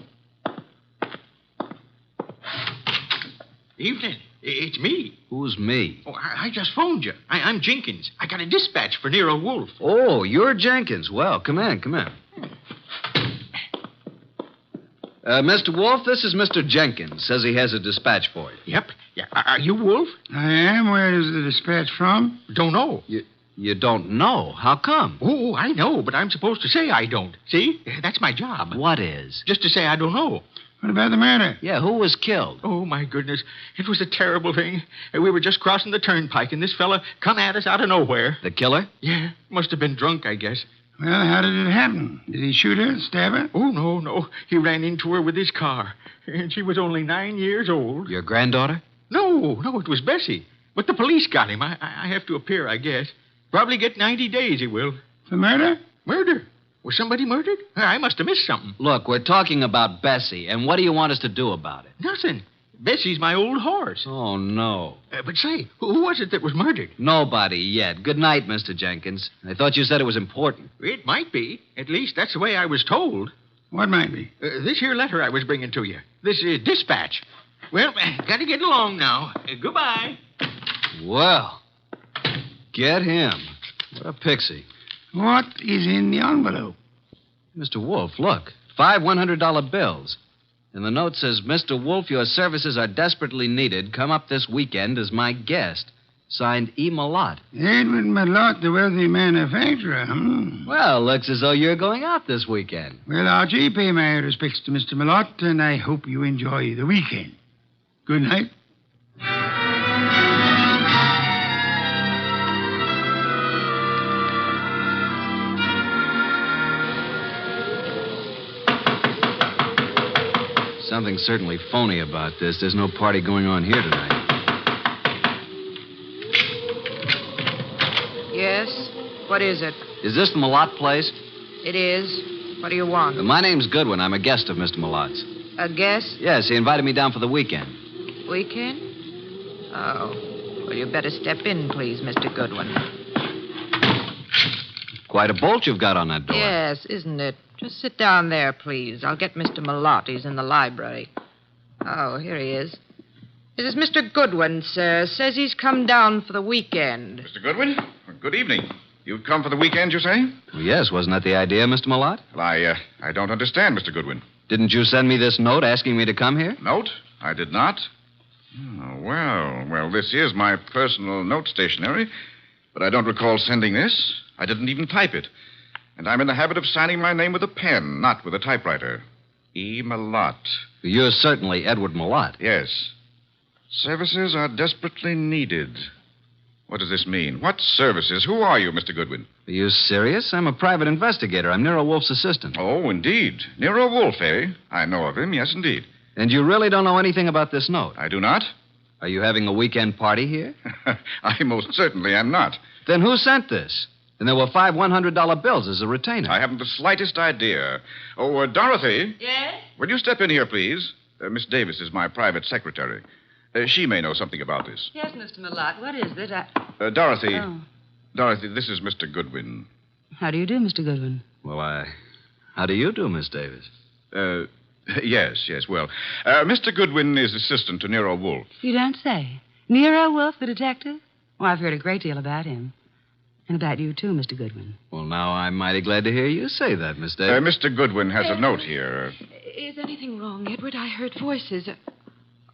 Evening. It's me. Who's me? Oh, I just phoned you. I'm Jenkins. I got a dispatch for Nero Wolfe. Oh, you're Jenkins. Well, come in. Mr. Wolfe, this is Mr. Jenkins. Says he has a dispatch for you. Yep. Yeah. Are you Wolfe? I am. Where is the dispatch from? Don't know. You don't know? How come? Oh, I know, but I'm supposed to say I don't. See? That's my job. What is? Just to say I don't know. What about the murder? Yeah, who was killed? Oh, my goodness. It was a terrible thing. We were just crossing the turnpike, and this fella come at us out of nowhere. The killer? Yeah. Must have been drunk, I guess. Well, how did it happen? Did he shoot her, stab her? Oh, no. He ran into her with his car. And she was only 9 years old. Your granddaughter? No, it was Bessie. But the police got him. I have to appear, I guess. Probably get 90 days, he will. For murder? Murder? Was somebody murdered? I must have missed something. Look, we're talking about Bessie, and what do you want us to do about it? Nothing. Bessie's my old horse. Oh, no. But say, who was it that was murdered? Nobody yet. Good night, Mr. Jenkins. I thought you said it was important. It might be. At least that's the way I was told. What might be? This here letter I was bringing to you. This dispatch. Well, gotta get along now. Goodbye. Well, get him. What a pixie. What is in the envelope? Mr. Wolfe, look. 5 $100 bills. And the note says, Mr. Wolfe, your services are desperately needed. Come up this weekend as my guest. Signed E. Malott. Edward Malott, the wealthy manufacturer. Well, looks as though you're going out this weekend. Well, Archie, pay my respects to Mr. Malott, and I hope you enjoy the weekend. Good night. Something's certainly phony about this. There's no party going on here tonight. Yes? What is it? Is this the Malott place? It is. What do you want? My name's Goodwin. I'm a guest of Mr. Malott's. A guest? Yes, he invited me down for the weekend. Weekend? Oh. Well, you better step in, please, Mr. Goodwin. Quite a bolt you've got on that door. Yes, isn't it? Just sit down there, please. I'll get Mr. Malott. He's in the library. Oh, here he is. This is Mr. Goodwin, sir. Says he's come down for the weekend. Mr. Goodwin, good evening. You've come for the weekend, you say? Well, yes, wasn't that the idea, Mr. Malott? Well, I don't understand, Mr. Goodwin. Didn't you send me this note asking me to come here? Note? I did not. Oh, well, this is my personal note stationery, but I don't recall sending this. I didn't even type it. And I'm in the habit of signing my name with a pen, not with a typewriter. E. Malott. You're certainly Edward Malott. Yes. Services are desperately needed. What does this mean? What services? Who are you, Mr. Goodwin? Are you serious? I'm a private investigator. I'm Nero Wolfe's assistant. Oh, indeed. Nero Wolfe, eh? I know of him, yes, indeed. And you really don't know anything about this note? I do not. Are you having a weekend party here? I most certainly am not. Then who sent this? And there were 5 $100 bills as a retainer. I haven't the slightest idea. Oh, Dorothy. Yes? Will you step in here, please? Miss Davis is my private secretary. She may know something about this. Yes, Mr. Malott. What is it? Dorothy. Oh. Dorothy, this is Mr. Goodwin. How do you do, Mr. Goodwin? Well, how do you do, Miss Davis? Yes. Well, Mr. Goodwin is assistant to Nero Wolfe. You don't say. Nero Wolfe, the detective? Well, I've heard a great deal about him. And about you, too, Mr. Goodwin. Well, now I'm mighty glad to hear you say that, Miss Davis. Mr. Goodwin has a note here. Is anything wrong, Edward? I heard voices.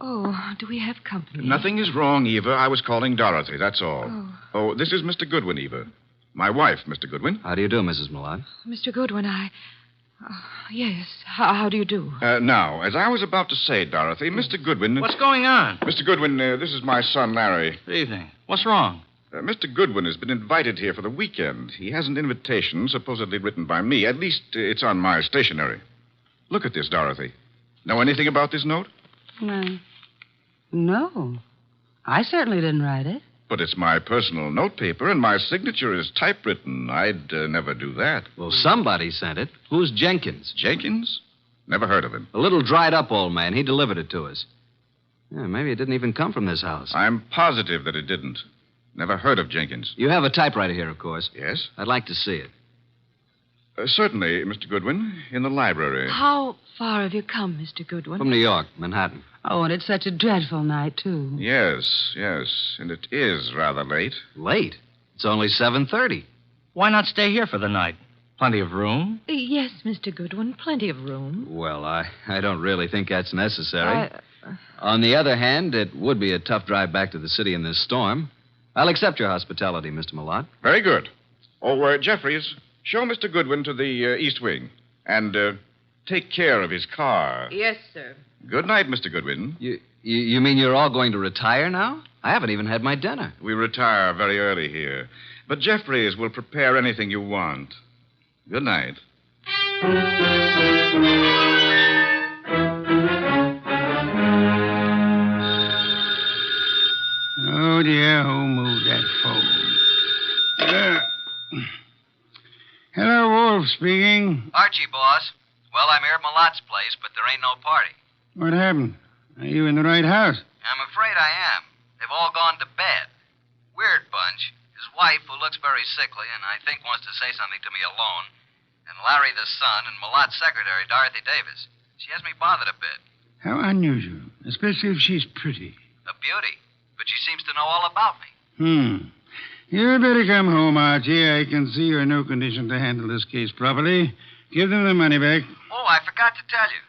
Oh, do we have company? Nothing is wrong, Eva. I was calling Dorothy, that's all. Oh, this is Mr. Goodwin, Eva. My wife, Mr. Goodwin. How do you do, Mrs. Malott? Mr. Goodwin, yes. How do you do? Now, as I was about to say, Dorothy, Mr. Goodwin... What's going on? Mr. Goodwin, this is my son, Larry. Good evening. What's wrong? Mr. Goodwin has been invited here for the weekend. He has an invitation supposedly written by me. At least it's on my stationery. Look at this, Dorothy. Know anything about this note? No. I certainly didn't write it. But it's my personal notepaper, and my signature is typewritten. I'd never do that. Well, somebody sent it. Who's Jenkins? Jenkins? Never heard of him. A little dried-up old man. He delivered it to us. Yeah, maybe it didn't even come from this house. I'm positive that it didn't. Never heard of Jenkins. You have a typewriter here, of course. Yes? I'd like to see it. Certainly, Mr. Goodwin, in the library. How far have you come, Mr. Goodwin? From New York, Manhattan. Oh, and it's such a dreadful night, too. Yes. And it is rather late. Late? It's only 7:30. Why not stay here for the night? Plenty of room? Yes, Mr. Goodwin, plenty of room. Well, I don't really think that's necessary. On the other hand, it would be a tough drive back to the city in this storm. I'll accept your hospitality, Mr. Malott. Very good. Oh, Jeffries, show Mr. Goodwin to the East Wing. And take care of his car. Yes, sir. Good night, Mr. Goodwin. You mean you're all going to retire now? I haven't even had my dinner. We retire very early here. But Jeffries will prepare anything you want. Good night. Oh, dear, who moved that phone? Hello, Wolfe speaking. Archie, boss. Well, I'm here at Malot's place, but there ain't no party. What happened? Are you in the right house? I'm afraid I am. They've all gone to bed. Weird bunch. His wife, who looks very sickly and I think wants to say something to me alone, and Larry the son, and Malot's secretary, Dorothy Davis. She has me bothered a bit. How unusual, especially if she's pretty. A beauty. But she seems to know all about me. You'd better come home, Archie. I can see you're in no condition to handle this case properly. Give them the money back. Oh, I forgot to tell you.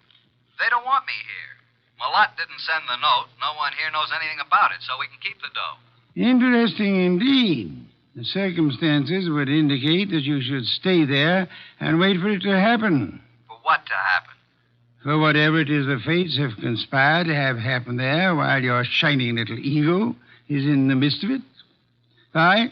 They don't want me here. Malot didn't send the note. No one here knows anything about it, so we can keep the dough. Interesting indeed. The circumstances would indicate that you should stay there and wait for it to happen. For what to happen? For whatever it is the fates have conspired to have happen there while your shining little ego is in the midst of it. Bye.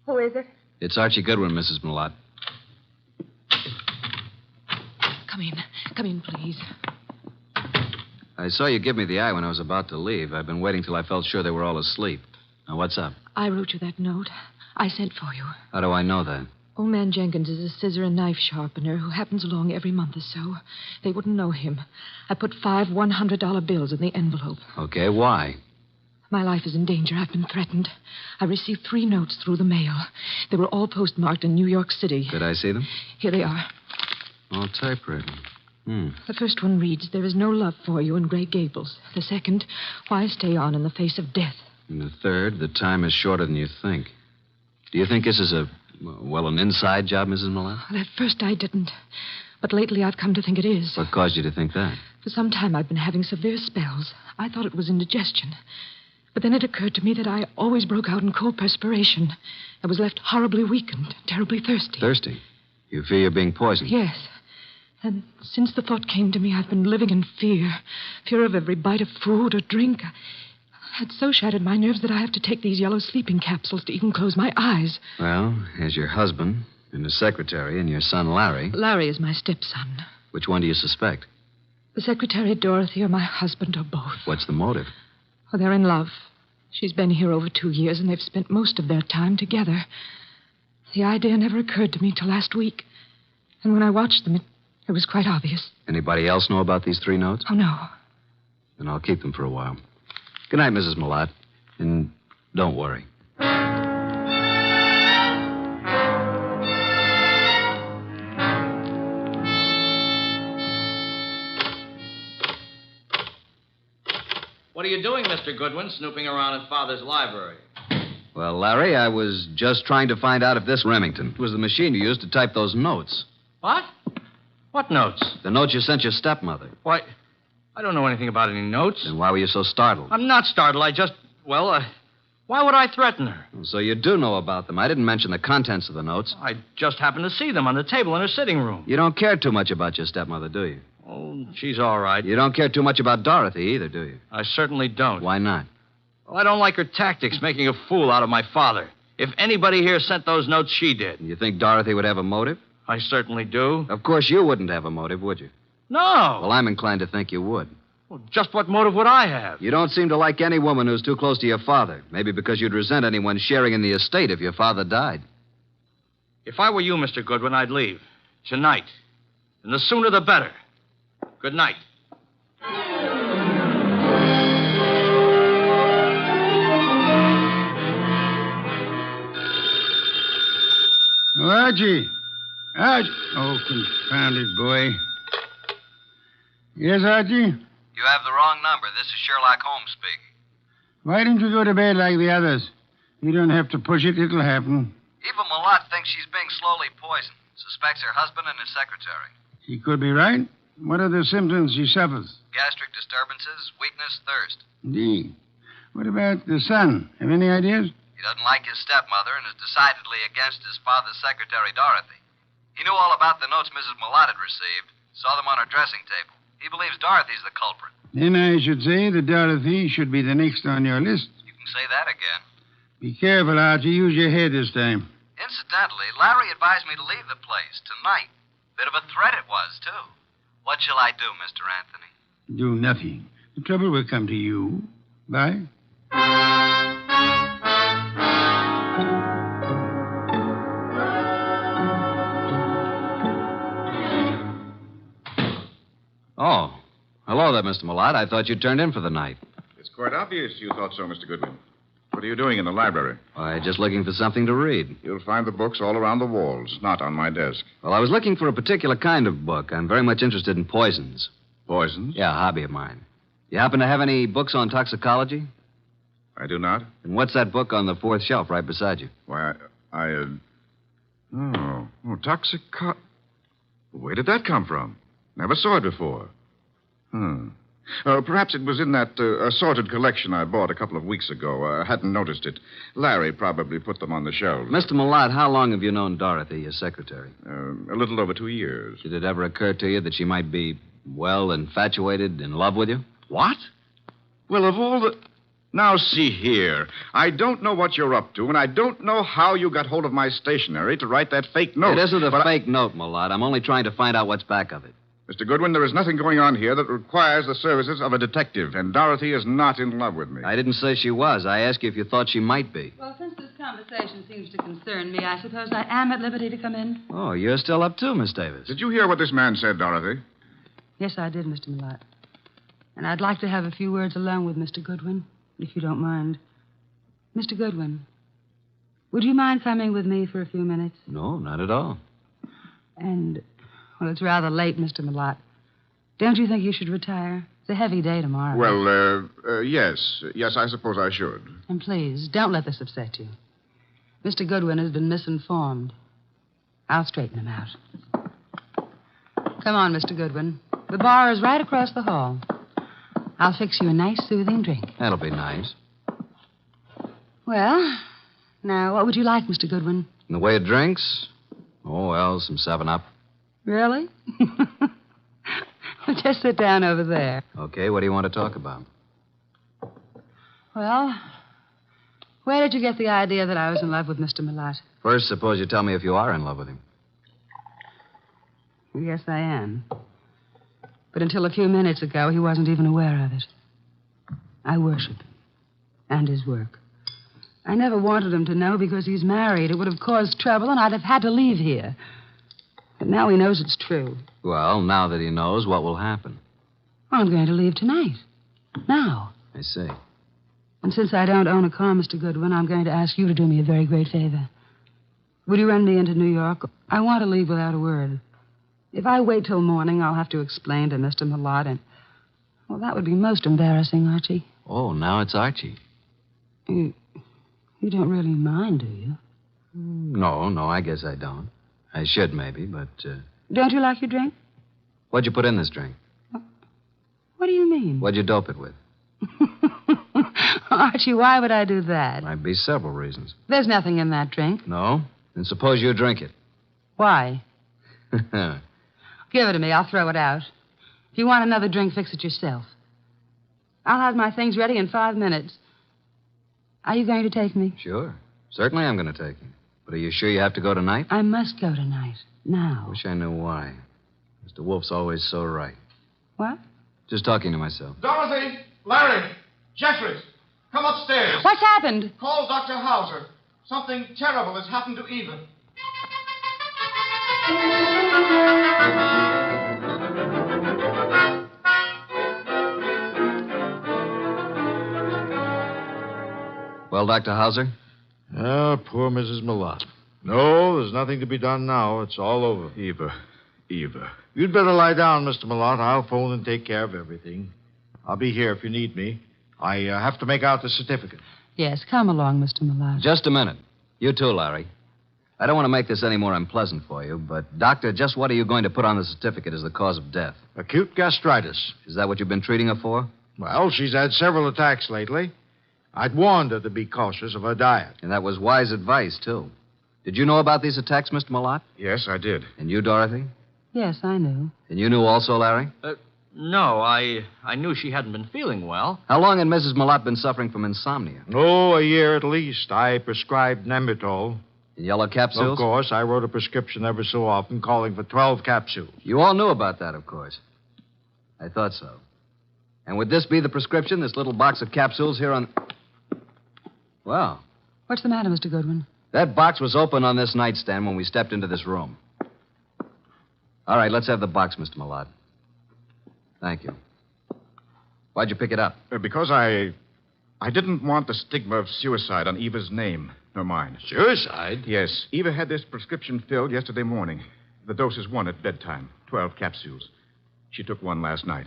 Who is it? It's Archie Goodwin, Mrs. Malott. Come in. Come in, please. I saw you give me the eye when I was about to leave. I've been waiting till I felt sure they were all asleep. Now, what's up? I wrote you that note. I sent for you. How do I know that? Old man Jenkins is a scissor and knife sharpener who happens along every month or so. They wouldn't know him. I put 5 $100 bills in the envelope. Okay, why? My life is in danger. I've been threatened. I received 3 notes through the mail. They were all postmarked in New York City. Did I see them? Here they are. All typewritten. The first one reads, "There is no love for you in Grey Gables." The second, "Why stay on in the face of death?" And the third, "The time is shorter than you think." Do you think this is an inside job, Mrs. Malott? Well, at first I didn't. But lately I've come to think it is. What caused you to think that? For some time I've been having severe spells. I thought it was indigestion. But then it occurred to me that I always broke out in cold perspiration. I was left horribly weak and terribly thirsty. Thirsty? You fear you're being poisoned? Yes. And since the thought came to me, I've been living in fear. Fear of every bite of food or drink. It so shattered my nerves that I have to take these yellow sleeping capsules to even close my eyes. Well, as your husband and his secretary and your son Larry... Larry is my stepson. Which one do you suspect? The secretary, Dorothy, or my husband, or both. What's the motive? Oh, they're in love. She's been here over 2 years, and they've spent most of their time together. The idea never occurred to me till last week. And when I watched them, it was quite obvious. Anybody else know about these 3 notes? Oh, no. Then I'll keep them for a while. Good night, Mrs. Malott. And don't worry. What are you doing, Mr. Goodwin, snooping around in Father's library? Well, Larry, I was just trying to find out if this Remington was the machine you used to type those notes. What? What notes? The notes you sent your stepmother. Why, I don't know anything about any notes. Then why were you so startled? I'm not startled. Why would I threaten her? So you do know about them. I didn't mention the contents of the notes. I just happened to see them on the table in her sitting room. You don't care too much about your stepmother, do you? Oh, she's all right. You don't care too much about Dorothy either, do you? I certainly don't. Why not? Well, I don't like her tactics, making a fool out of my father. If anybody here sent those notes, she did. You think Dorothy would have a motive? I certainly do. Of course you wouldn't have a motive, would you? No. Well, I'm inclined to think you would. Well, just what motive would I have? You don't seem to like any woman who's too close to your father. Maybe because you'd resent anyone sharing in the estate if your father died. If I were you, Mr. Goodwin, I'd leave. Tonight. And the sooner the better. Good night. Oh, Archie. Archie. Oh, confounded boy. Yes, Archie? You have the wrong number. This is Sherlock Holmes speaking. Why didn't you go to bed like the others? You don't have to push it. It'll happen. Eva Malott thinks she's being slowly poisoned. Suspects her husband and his secretary. She could be right. What are the symptoms she suffers? Gastric disturbances, weakness, thirst. Indeed. What about the son? Have any ideas? He doesn't like his stepmother and is decidedly against his father's secretary, Dorothy. He knew all about the notes Mrs. Malott had received, saw them on her dressing table. He believes Dorothy's the culprit. Then I should say that Dorothy should be the next on your list. You can say that again. Be careful, Archie. Use your head this time. Incidentally, Larry advised me to leave the place tonight. Bit of a threat it was, too. What shall I do, Mr. Anthony? Do nothing. The trouble will come to you. Bye. Oh. Hello there, Mr. Malotte. I thought you'd turned in for the night. It's quite obvious you thought so, Mr. Goodwin. What are you doing in the library? Why, just looking for something to read. You'll find the books all around the walls, not on my desk. Well, I was looking for a particular kind of book. I'm very much interested in poisons. Poisons? Yeah, a hobby of mine. You happen to have any books on toxicology? I do not. And what's that book on the fourth shelf right beside you? Why, toxico... Where did that come from? Never saw it before. Perhaps it was in that assorted collection I bought a couple of weeks ago. I hadn't noticed it. Larry probably put them on the shelves. Mr. Malotte, how long have you known Dorothy, your secretary? A little over 2 years. Did it ever occur to you that she might be, well, infatuated, in love with you? What? Well, of all the... Now, see here. I don't know what you're up to, and I don't know how you got hold of my stationery to write that fake note. It isn't a fake note, Malotte. I'm only trying to find out what's back of it. Mr. Goodwin, there is nothing going on here that requires the services of a detective, and Dorothy is not in love with me. I didn't say she was. I asked you if you thought she might be. Well, since this conversation seems to concern me, I suppose I am at liberty to come in. Oh, you're still up too, Miss Davis. Did you hear what this man said, Dorothy? Yes, I did, Mr. Malotte. And I'd like to have a few words alone with Mr. Goodwin, if you don't mind. Mr. Goodwin, would you mind coming with me for a few minutes? No, not at all. And, well, it's rather late, Mr. Malotte. Don't you think you should retire? It's a heavy day tomorrow. Well, yes. Yes, I suppose I should. And please, don't let this upset you. Mr. Goodwin has been misinformed. I'll straighten him out. Come on, Mr. Goodwin. The bar is right across the hall. I'll fix you a nice, soothing drink. That'll be nice. Well, now, what would you like, Mr. Goodwin? In the way of drinks? Oh, well, some 7-Up. Really? Well, just sit down over there. Okay, what do you want to talk about? Well, where did you get the idea that I was in love with Mr. Malotte? First, suppose you tell me if you are in love with him. Yes, I am. But until a few minutes ago, he wasn't even aware of it. I worship him and his work. I never wanted him to know because he's married. It would have caused trouble, and I'd have had to leave here. But now he knows it's true. Well, now that he knows, what will happen? I'm going to leave tonight. Now. I see. And since I don't own a car, Mr. Goodwin, I'm going to ask you to do me a very great favor. Would you run me into New York? I want to leave without a word. If I wait till morning, I'll have to explain to Mr. Malotte, and... Well, that would be most embarrassing, Archie. Oh, now it's Archie. You don't really mind, do you? No, I guess I don't. I should, maybe, but... Don't you like your drink? What'd you put in this drink? What do you mean? What'd you dope it with? Archie, why would I do that? Might be several reasons. There's nothing in that drink. No? Then suppose you drink it. Why? Give it to me. I'll throw it out. If you want another drink, fix it yourself. I'll have my things ready in 5 minutes. Are you going to take me? Sure. Certainly I'm going to take you. But are you sure you have to go tonight? I must go tonight. Now. Wish I knew why. Mr. Wolfe's always so right. What? Just talking to myself. Dorothy, Larry, Jeffries, come upstairs. What's happened? Call Dr. Hauser. Something terrible has happened to Eva. Well, Dr. Hauser? Oh, poor Mrs. Malotte. No, there's nothing to be done now. It's all over. Eva. You'd better lie down, Mr. Malotte. I'll phone and take care of everything. I'll be here if you need me. I have to make out the certificate. Yes, come along, Mr. Malotte. Just a minute. You too, Larry. I don't want to make this any more unpleasant for you, but, Doctor, just what are you going to put on the certificate as the cause of death? Acute gastritis. Is that what you've been treating her for? Well, she's had several attacks lately. I'd warned her to be cautious of her diet. And that was wise advice, too. Did you know about these attacks, Mr. Malotte? Yes, I did. And you, Dorothy? Yes, I knew. And you knew also, Larry? No, I knew she hadn't been feeling well. How long had Mrs. Malotte been suffering from insomnia? Oh, a year at least. I prescribed Nemitol. In yellow capsules? Of course. I wrote a prescription every so often calling for 12 capsules. You all knew about that, of course. I thought so. And would this be the prescription, this little box of capsules here on... Well, What's the matter, Mr. Goodwin? that box was open on this nightstand when we stepped into this room. All right, let's have the box, Mr. Malotte. Thank you. Why'd you pick it up? Because I didn't want the stigma of suicide on Eva's name, nor mine. Suicide? Yes. Eva had this prescription filled yesterday morning. The dose is 1 at bedtime, 12 capsules. She took 1 last night.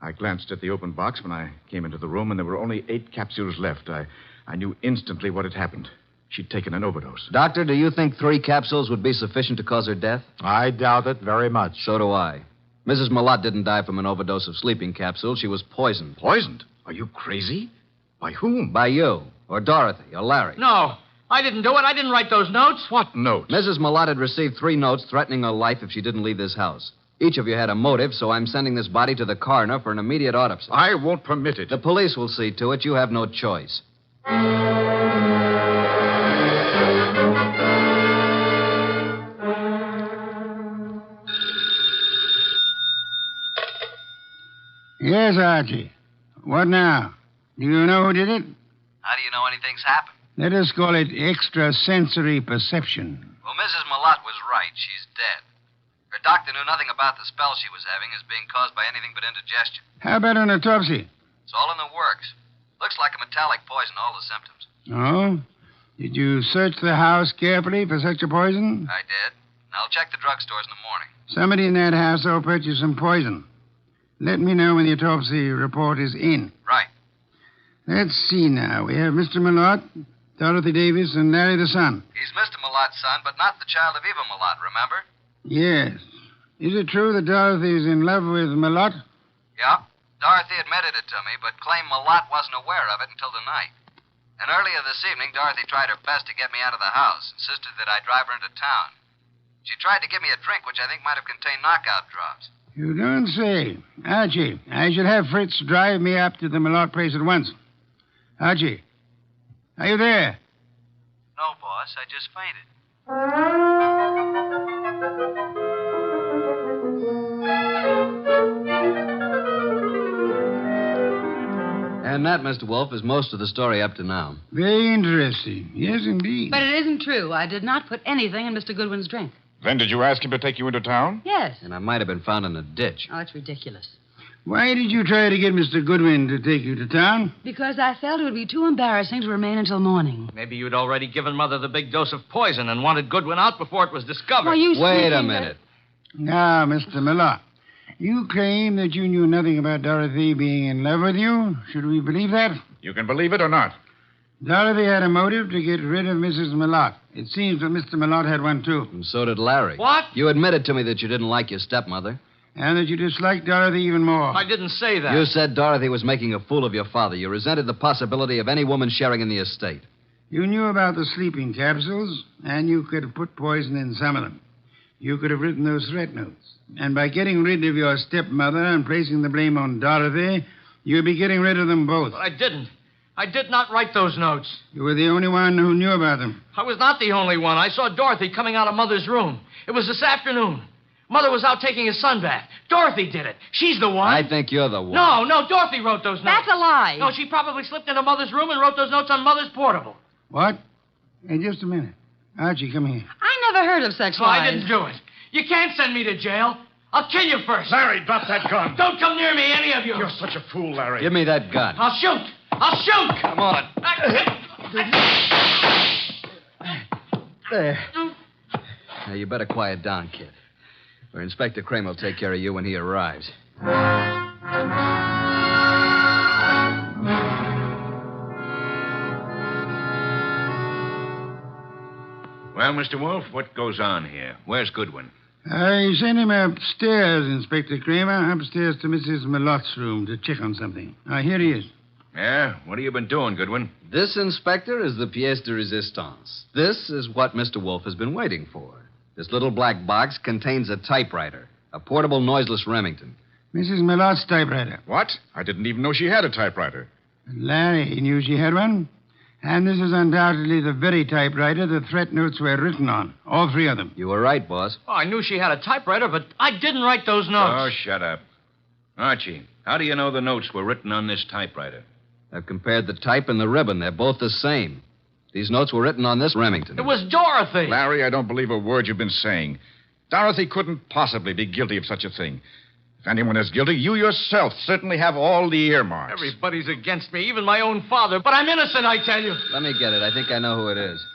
I glanced at the open box when I came into the room, and there were only 8 capsules left. I knew instantly what had happened. She'd taken an overdose. Doctor, do you think 3 capsules would be sufficient to cause her death? I doubt it very much. So do I. Mrs. Malotte didn't die from an overdose of sleeping capsules. She was poisoned. Poisoned? Are you crazy? By whom? By you, or Dorothy, or Larry. No, I didn't do it. I didn't write those notes. What notes? Mrs. Malotte had received 3 notes threatening her life if she didn't leave this house. Each of you had a motive, so I'm sending this body to the coroner for an immediate autopsy. I won't permit it. The police will see to it. You have no choice. Yes, Archie. What now? Do you know who did it? How do you know anything's happened? Let us call it extrasensory perception. Well, Mrs. Malotte was right. She's dead. Her doctor knew nothing about the spell she was having as being caused by anything but indigestion. How about an autopsy? It's all in the works. Looks like a metallic poison, all the symptoms. Oh? Did you search the house carefully for such a poison? I did. And I'll check the drugstores in the morning. Somebody in that household purchased some poison. Let me know when the autopsy report is in. Right. Let's see now. We have Mr. Malotte, Dorothy Davis, and Larry the son. He's Mr. Malotte's son, but not the child of Eva Malotte, remember? Yes. Is it true that Dorothy is in love with Malotte? Yeah. Dorothy admitted it to me, but claimed Malotte wasn't aware of it until tonight. And earlier this evening, Dorothy tried her best to get me out of the house, insisted that I drive her into town. She tried to give me a drink, which I think might have contained knockout drops. You don't say. Archie, I shall have Fritz drive me up to the Malotte place at once. Archie, are you there? No, boss. I just fainted. And that, Mr. Wolfe, is most of the story up to now. Very interesting. Yes, indeed. But it isn't true. I did not put anything in Mr. Goodwin's drink. Then did you ask him to take you into town? Yes. And I might have been found in a ditch. Oh, it's ridiculous. Why did you try to get Mr. Goodwin to take you to town? Because I felt it would be too embarrassing to remain until morning. Maybe you'd already given Mother the big dose of poison and wanted Goodwin out before it was discovered. Wait a minute. Now, Mr. Malotte, you claim that you knew nothing about Dorothy being in love with you. Should we believe that? You can believe it or not. Dorothy had a motive to get rid of Mrs. Malotte. It seems that Mr. Malotte had one, too. And so did Larry. What? You admitted to me that you didn't like your stepmother. And that you disliked Dorothy even more. I didn't say that. You said Dorothy was making a fool of your father. You resented the possibility of any woman sharing in the estate. You knew about the sleeping capsules, and you could have put poison in some of them. You could have written those threat notes. And by getting rid of your stepmother and placing the blame on Dorothy, you'd be getting rid of them both. But I didn't. I did not write those notes. You were the only one who knew about them. I was not the only one. I saw Dorothy coming out of Mother's room. It was this afternoon. Mother was out taking his son bath. Dorothy did it. She's the one. I think you're the one. No, Dorothy wrote those notes. That's a lie. No, she probably slipped into Mother's room and wrote those notes on Mother's portable. What? Hey, just a minute. Archie, come here. I never heard of such No, lies. I didn't do it. You can't send me to jail. I'll kill you first. Larry, drop that gun. Don't come near me, any of you. You're such a fool, Larry. Give me that gun. I'll shoot. I'll shoot. Come on. There. Now, you better quiet down, kid. Or Inspector Kramer will take care of you when he arrives. Well, Mr. Wolfe, what goes on here? Where's Goodwin? I sent him upstairs, Inspector Kramer, upstairs to Mrs. Malotte's room to check on something. Here he is. Yeah? What have you been doing, Goodwin? This, Inspector, is the pièce de résistance. This is what Mr. Wolfe has been waiting for. This little black box contains a typewriter, a portable noiseless Remington. Mrs. Malot's typewriter. What? I didn't even know she had a typewriter. Larry knew she had one. And this is undoubtedly the very typewriter the threat notes were written on. All three of them. You were right, boss. Oh, I knew she had a typewriter, but I didn't write those notes. Oh, shut up. Archie, how do you know the notes were written on this typewriter? I've compared the type and the ribbon. They're both the same. These notes were written on this Remington. It was Dorothy. Larry, I don't believe a word you've been saying. Dorothy couldn't possibly be guilty of such a thing. If anyone is guilty, you yourself certainly have all the earmarks. Everybody's against me, even my own father. But I'm innocent, I tell you. Let me get it. I think I know who it is.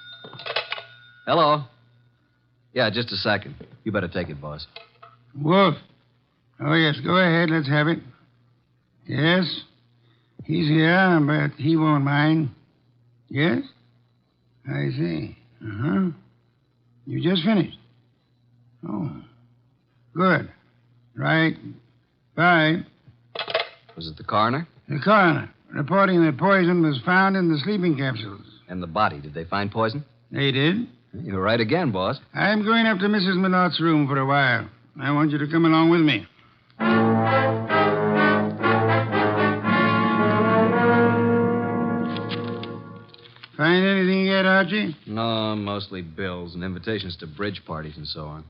Hello? Yeah, just a second. You better take it, boss. Wolfe. Oh, yes, go ahead. Let's have it. Yes? He's here, but he won't mind. Yes? I see. Uh-huh. You just finished? Oh. Good. Right. Bye. Was it the coroner? The coroner, reporting that poison was found in the sleeping capsules. And the body. Did they find poison? They did. You're right again, boss. I'm going up to Mrs. Malot's room for a while. I want you to come along with me. Find anything yet, Archie? No, mostly bills and invitations to bridge parties and so on.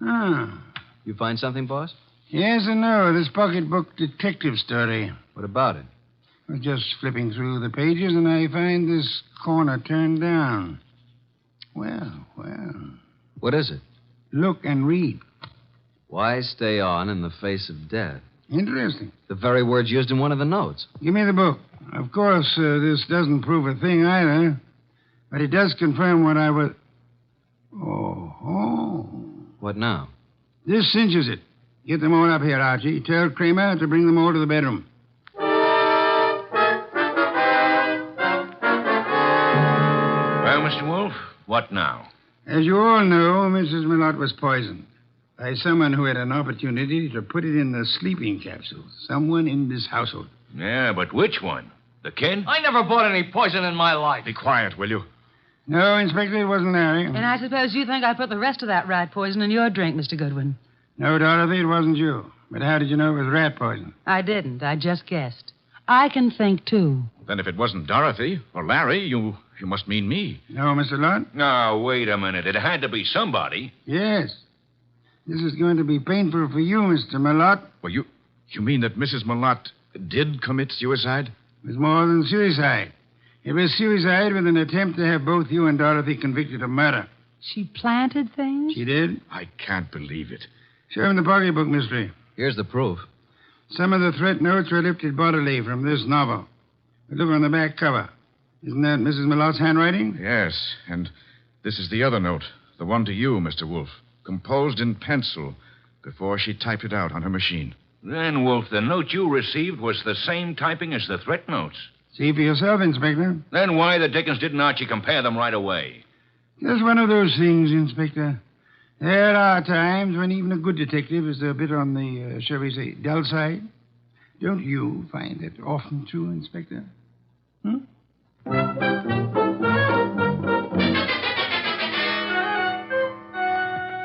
Ah. You find something, boss? Yes and no. This pocketbook detective story. What about it? I was just flipping through the pages, and I find this corner turned down. Well. What is it? Look and read. Why stay on in the face of death? Interesting. The very words used in one of the notes. Give me the book. Of course, this doesn't prove a thing either, but it does confirm what I was... Oh. What now? This cinches it. Get them all up here, Archie. Tell Kramer to bring them all to the bedroom. Well, Mr. Wolfe, what now? As you all know, Mrs. Malot was poisoned by someone who had an opportunity to put it in the sleeping capsules. Someone in this household. Yeah, but which one? The kid? I never bought any poison in my life. Be quiet, will you? No, Inspector, it wasn't Larry. And I suppose you think I put the rest of that rat poison in your drink, Mr. Goodwin. No, Dorothy, it wasn't you. But how did you know it was rat poison? I didn't. I just guessed. I can think, too. Then if it wasn't Dorothy or Larry, you must mean me. No, Mr. Lott? No, wait a minute. It had to be somebody. Yes. This is going to be painful for you, Mr. Malott. Well, you mean that Mrs. Malott did commit suicide? It was more than suicide. It was suicide with an attempt to have both you and Dorothy convicted of murder. She planted things? She did? I can't believe it. Show him the pocketbook, mystery. Here's the proof. Some of the threat notes were lifted bodily from this novel. But look on the back cover. Isn't that Mrs. Malott's handwriting? Yes, and this is the other note, the one to you, Mr. Wolfe, composed in pencil before she typed it out on her machine. Then, Wolfe, the note you received was the same typing as the threat notes. See for yourself, Inspector. Then why the dickens didn't Archie compare them right away? Just one of those things, Inspector. There are times when even a good detective is a bit on the, shall we say, dull side. Don't you find it often true, Inspector?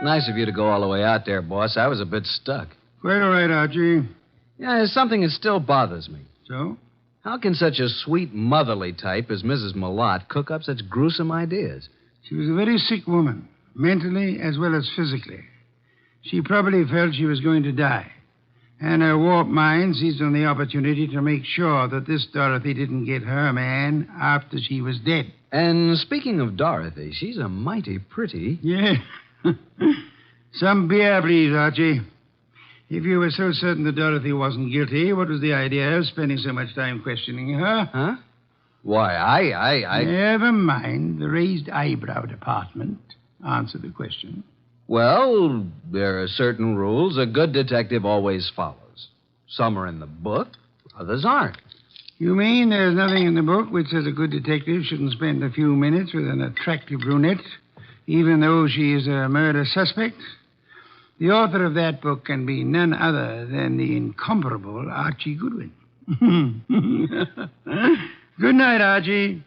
Nice of you to go all the way out there, boss. I was a bit stuck. Quite all right, Archie. Yeah, there's something that still bothers me. So? How can such a sweet, motherly type as Mrs. Malott cook up such gruesome ideas? She was a very sick woman, mentally as well as physically. She probably felt she was going to die. And her warped mind seized on the opportunity to make sure that this Dorothy didn't get her man after she was dead. And speaking of Dorothy, she's a mighty pretty... Yeah. Some beer, please, Archie. If you were so certain that Dorothy wasn't guilty, what was the idea of spending so much time questioning her? Huh? Why, I... Never mind the raised eyebrow department. Answer the question. Well, there are certain rules a good detective always follows. Some are in the book, others aren't. You mean there's nothing in the book which says a good detective shouldn't spend a few minutes with an attractive brunette, even though she is a murder suspect? The author of that book can be none other than the incomparable Archie Goodwin. Good night, Archie.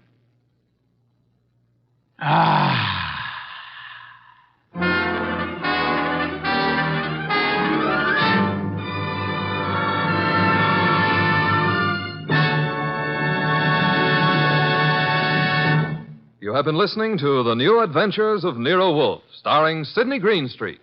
have been listening to The New Adventures of Nero Wolfe, starring Sidney Greenstreet.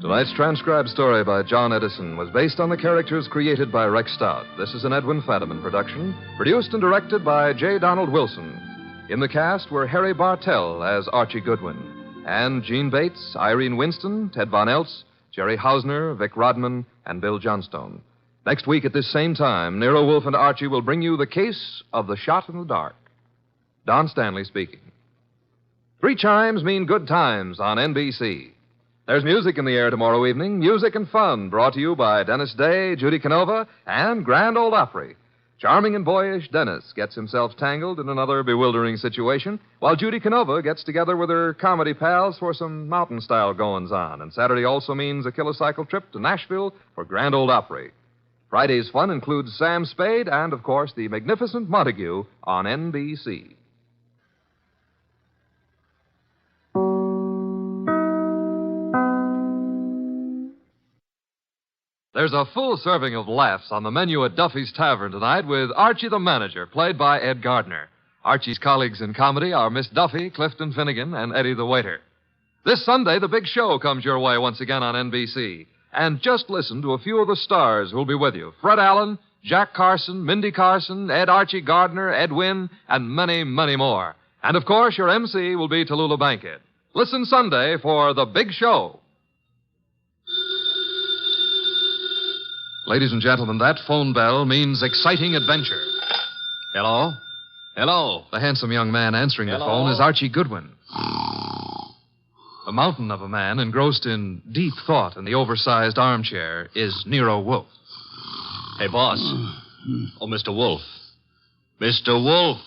Tonight's transcribed story by John Edison was based on the characters created by Rex Stout. This is an Edwin Fadiman production, produced and directed by J. Donald Wilson. In the cast were Harry Bartell as Archie Goodwin, and Gene Bates, Irene Winston, Ted Von Eltz, Jerry Hausner, Vic Rodman, and Bill Johnstone. Next week at this same time, Nero Wolfe and Archie will bring you the case of the shot in the dark. Don Stanley speaking. 3 chimes mean good times on NBC. There's music in the air tomorrow evening, music and fun, brought to you by Dennis Day, Judy Canova, and Grand Ole Opry. Charming and boyish Dennis gets himself tangled in another bewildering situation, while Judy Canova gets together with her comedy pals for some mountain-style goings-on. And Saturday also means a kilocycle trip to Nashville for Grand Ole Opry. Friday's fun includes Sam Spade and, of course, the magnificent Montague on NBC. There's a full serving of laughs on the menu at Duffy's Tavern tonight with Archie the Manager, played by Ed Gardner. Archie's colleagues in comedy are Miss Duffy, Clifton Finnegan, and Eddie the Waiter. This Sunday, The Big Show comes your way once again on NBC. And just listen to a few of the stars who'll be with you. Fred Allen, Jack Carson, Mindy Carson, Ed Archie Gardner, Ed Wynn, and many, many more. And, of course, your MC will be Tallulah Bankhead. Listen Sunday for The Big Show. Ladies and gentlemen, that phone bell means exciting adventure. Hello? Hello? The handsome young man answering the phone is Archie Goodwin. A mountain of a man engrossed in deep thought in the oversized armchair is Nero Wolfe. Hey, boss. Oh, Mr. Wolfe. Mr. Wolfe.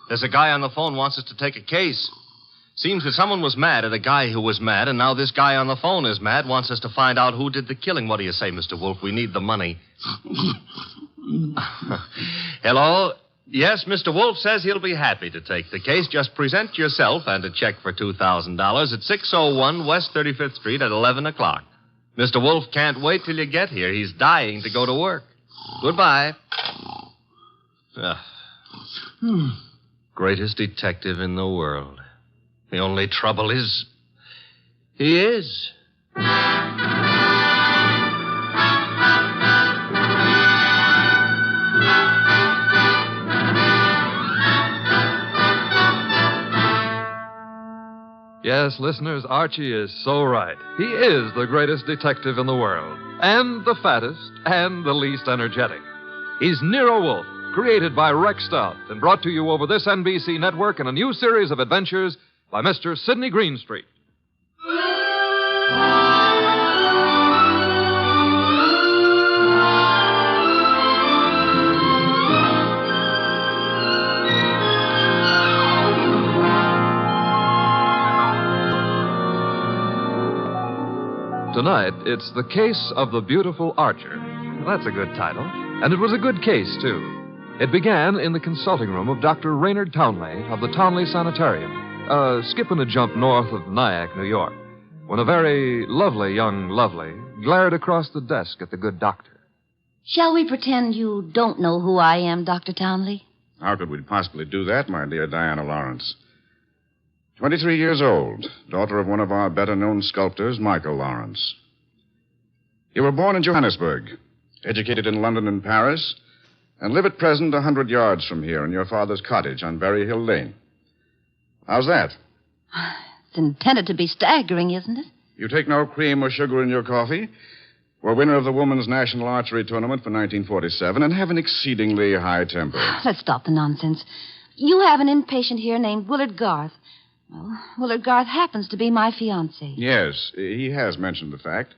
There's a guy on the phone wants us to take a case. Seems that someone was mad at a guy who was mad, and now this guy on the phone is mad, wants us to find out who did the killing. What do you say, Mr. Wolfe? We need the money. Hello? Yes, Mr. Wolfe says he'll be happy to take the case. Just present yourself and a check for $2,000 at 601 West 35th Street at 11 o'clock. Mr. Wolfe can't wait till you get here. He's dying to go to work. Goodbye. Greatest detective in the world. The only trouble is, he is. Yes, listeners, Archie is so right. He is the greatest detective in the world, and the fattest, and the least energetic. He's Nero Wolfe, created by Rex Stout, and brought to you over this NBC network in a new series of adventures by Mr. Sidney Greenstreet. Tonight, it's The Case of the Beautiful Archer. That's a good title. And it was a good case, too. It began in the consulting room of Dr. Raynard Townley of the Townley Sanitarium, skipping a jump north of Nyack, New York, when a very lovely young lovely glared across the desk at the good doctor. Shall we pretend you don't know who I am, Dr. Townley? How could we possibly do that, my dear Diana Lawrence? 23 years old, daughter of one of our better-known sculptors, Michael Lawrence. You were born in Johannesburg, educated in London and Paris, and live at present 100 yards from here in your father's cottage on Berry Hill Lane. How's that? It's intended to be staggering, isn't it? You take no cream or sugar in your coffee, were winner of the Women's National Archery Tournament for 1947, and have an exceedingly high temper. Let's stop the nonsense. You have an inpatient here named Willard Garth. Well, Willard Garth happens to be my fiancé. Yes, he has mentioned the fact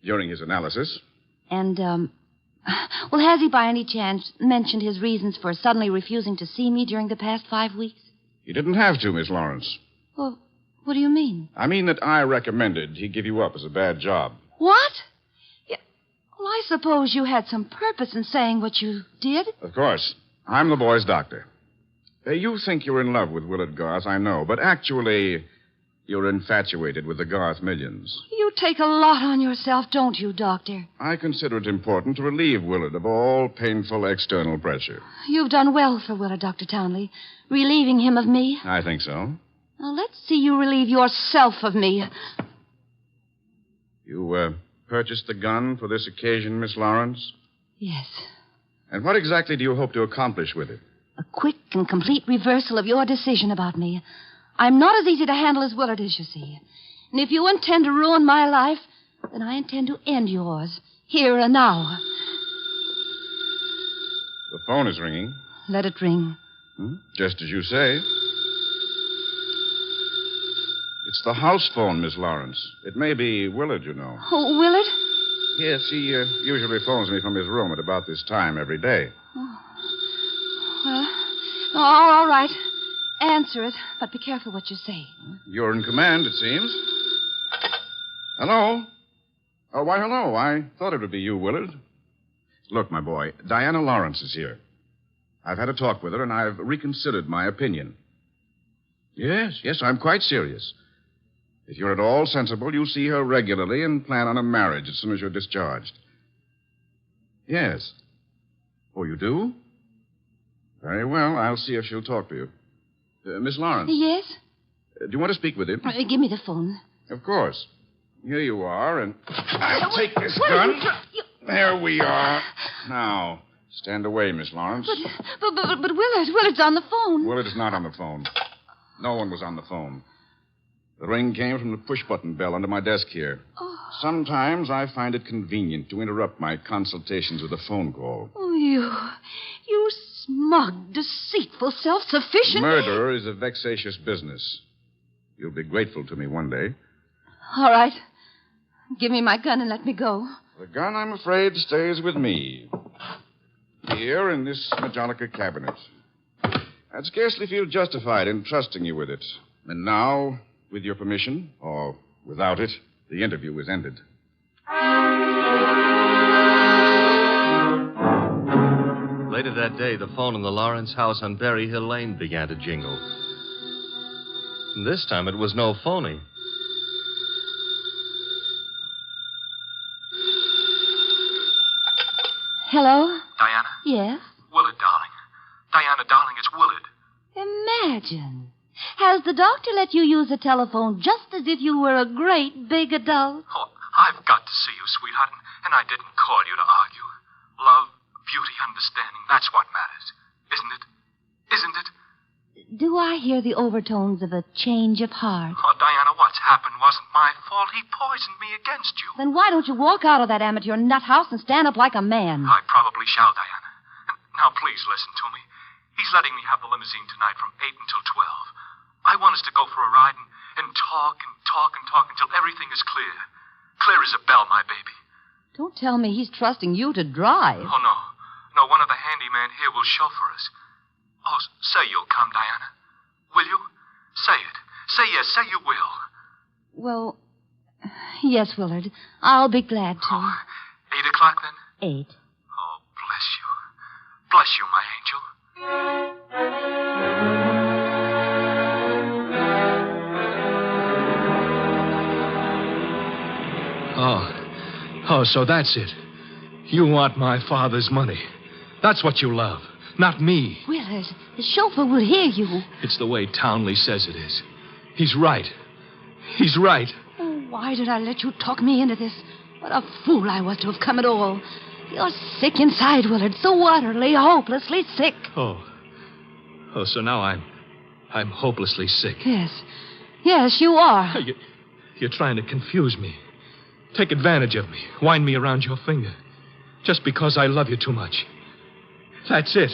during his analysis. And, well, has he by any chance mentioned his reasons for suddenly refusing to see me during the past 5 weeks? He didn't have to, Miss Lawrence. Well, what do you mean? I mean that I recommended he give you up as a bad job. What? Yeah, well, I suppose you had some purpose in saying what you did. Of course. I'm the boy's doctor. You think you're in love with Willard Garth, I know, but actually, you're infatuated with the Garth millions. You take a lot on yourself, don't you, Doctor? I consider it important to relieve Willard of all painful external pressure. You've done well for Willard, Dr. Townley, relieving him of me. I think so. Now, let's see you relieve yourself of me. You, purchased the gun for this occasion, Miss Lawrence? Yes. And what exactly do you hope to accomplish with it? A quick and complete reversal of your decision about me. I'm not as easy to handle as Willard is, you see. And if you intend to ruin my life, then I intend to end yours, here and now. The phone is ringing. Let it ring. Just as you say. It's the house phone, Miss Lawrence. It may be Willard, you know. Oh, Willard? Yes, he usually phones me from his room at about this time every day. Oh. Well, all right. Answer it, but be careful what you say. You're in command, it seems. Hello? Oh, why, hello. I thought it would be you, Willard. Look, my boy, Diana Lawrence is here. I've had a talk with her, and I've reconsidered my opinion. Yes, I'm quite serious. If you're at all sensible, you'll see her regularly and plan on a marriage as soon as you're discharged. Yes. Oh, you do? Very well. I'll see if she'll talk to you. Miss Lawrence. Yes? Do you want to speak with him? Give me the phone. Of course. Here you are, and I'll take this gun. There we are. Now, stand away, Miss Lawrence. But Willard's on the phone. Willard is not on the phone. No one was on the phone. The ring came from the push-button bell under my desk here. Oh. Sometimes I find it convenient to interrupt my consultations with a phone call. Oh, you smug, deceitful, self-sufficient... Murder is a vexatious business. You'll be grateful to me one day. All right. Give me my gun and let me go. The gun, I'm afraid, stays with me. Here in this Majolica cabinet. I'd scarcely feel justified in trusting you with it. And now, with your permission, or without it, the interview is ended. Later that day, the phone in the Lawrence house on Berry Hill Lane began to jingle. And this time it was no phony. Hello? Diana? Yes? Willard, darling. Diana, darling, it's Willard. Imagine. Has the doctor let you use the telephone just as if you were a great big adult? Oh, I've got to see you, sweetheart, and I didn't call you to argue. Love, beauty, understanding, that's what matters. Isn't it? Isn't it? Do I hear the overtones of a change of heart? Oh, Diana, what's happened wasn't my fault. He poisoned me against you. Then why don't you walk out of that amateur nut house and stand up like a man? I probably shall, Diana. And now, please listen to me. He's letting me have the limousine tonight from 8 until 12. I want us to go for a ride and talk until everything is clear. Clear as a bell, my baby. Don't tell me he's trusting you to drive. Oh, no. No, one of the handymen here will chauffeur us. Oh, say you'll come, Diana. Will you? Say it. Say yes. Say you will. Well, yes, Willard. I'll be glad to. Oh, 8 o'clock, then? 8. Oh, bless you. Bless you, my angel. Oh, so that's it. You want my father's money. That's what you love, not me. Willard, the chauffeur will hear you. It's the way Townley says it is. He's right. He's right. Oh, why did I let you talk me into this? What a fool I was to have come at all. You're sick inside, Willard, so utterly, hopelessly sick. Oh, so now I'm hopelessly sick. Yes, you are. You're trying to confuse me. Take advantage of me. Wind me around your finger. Just because I love you too much. That's it.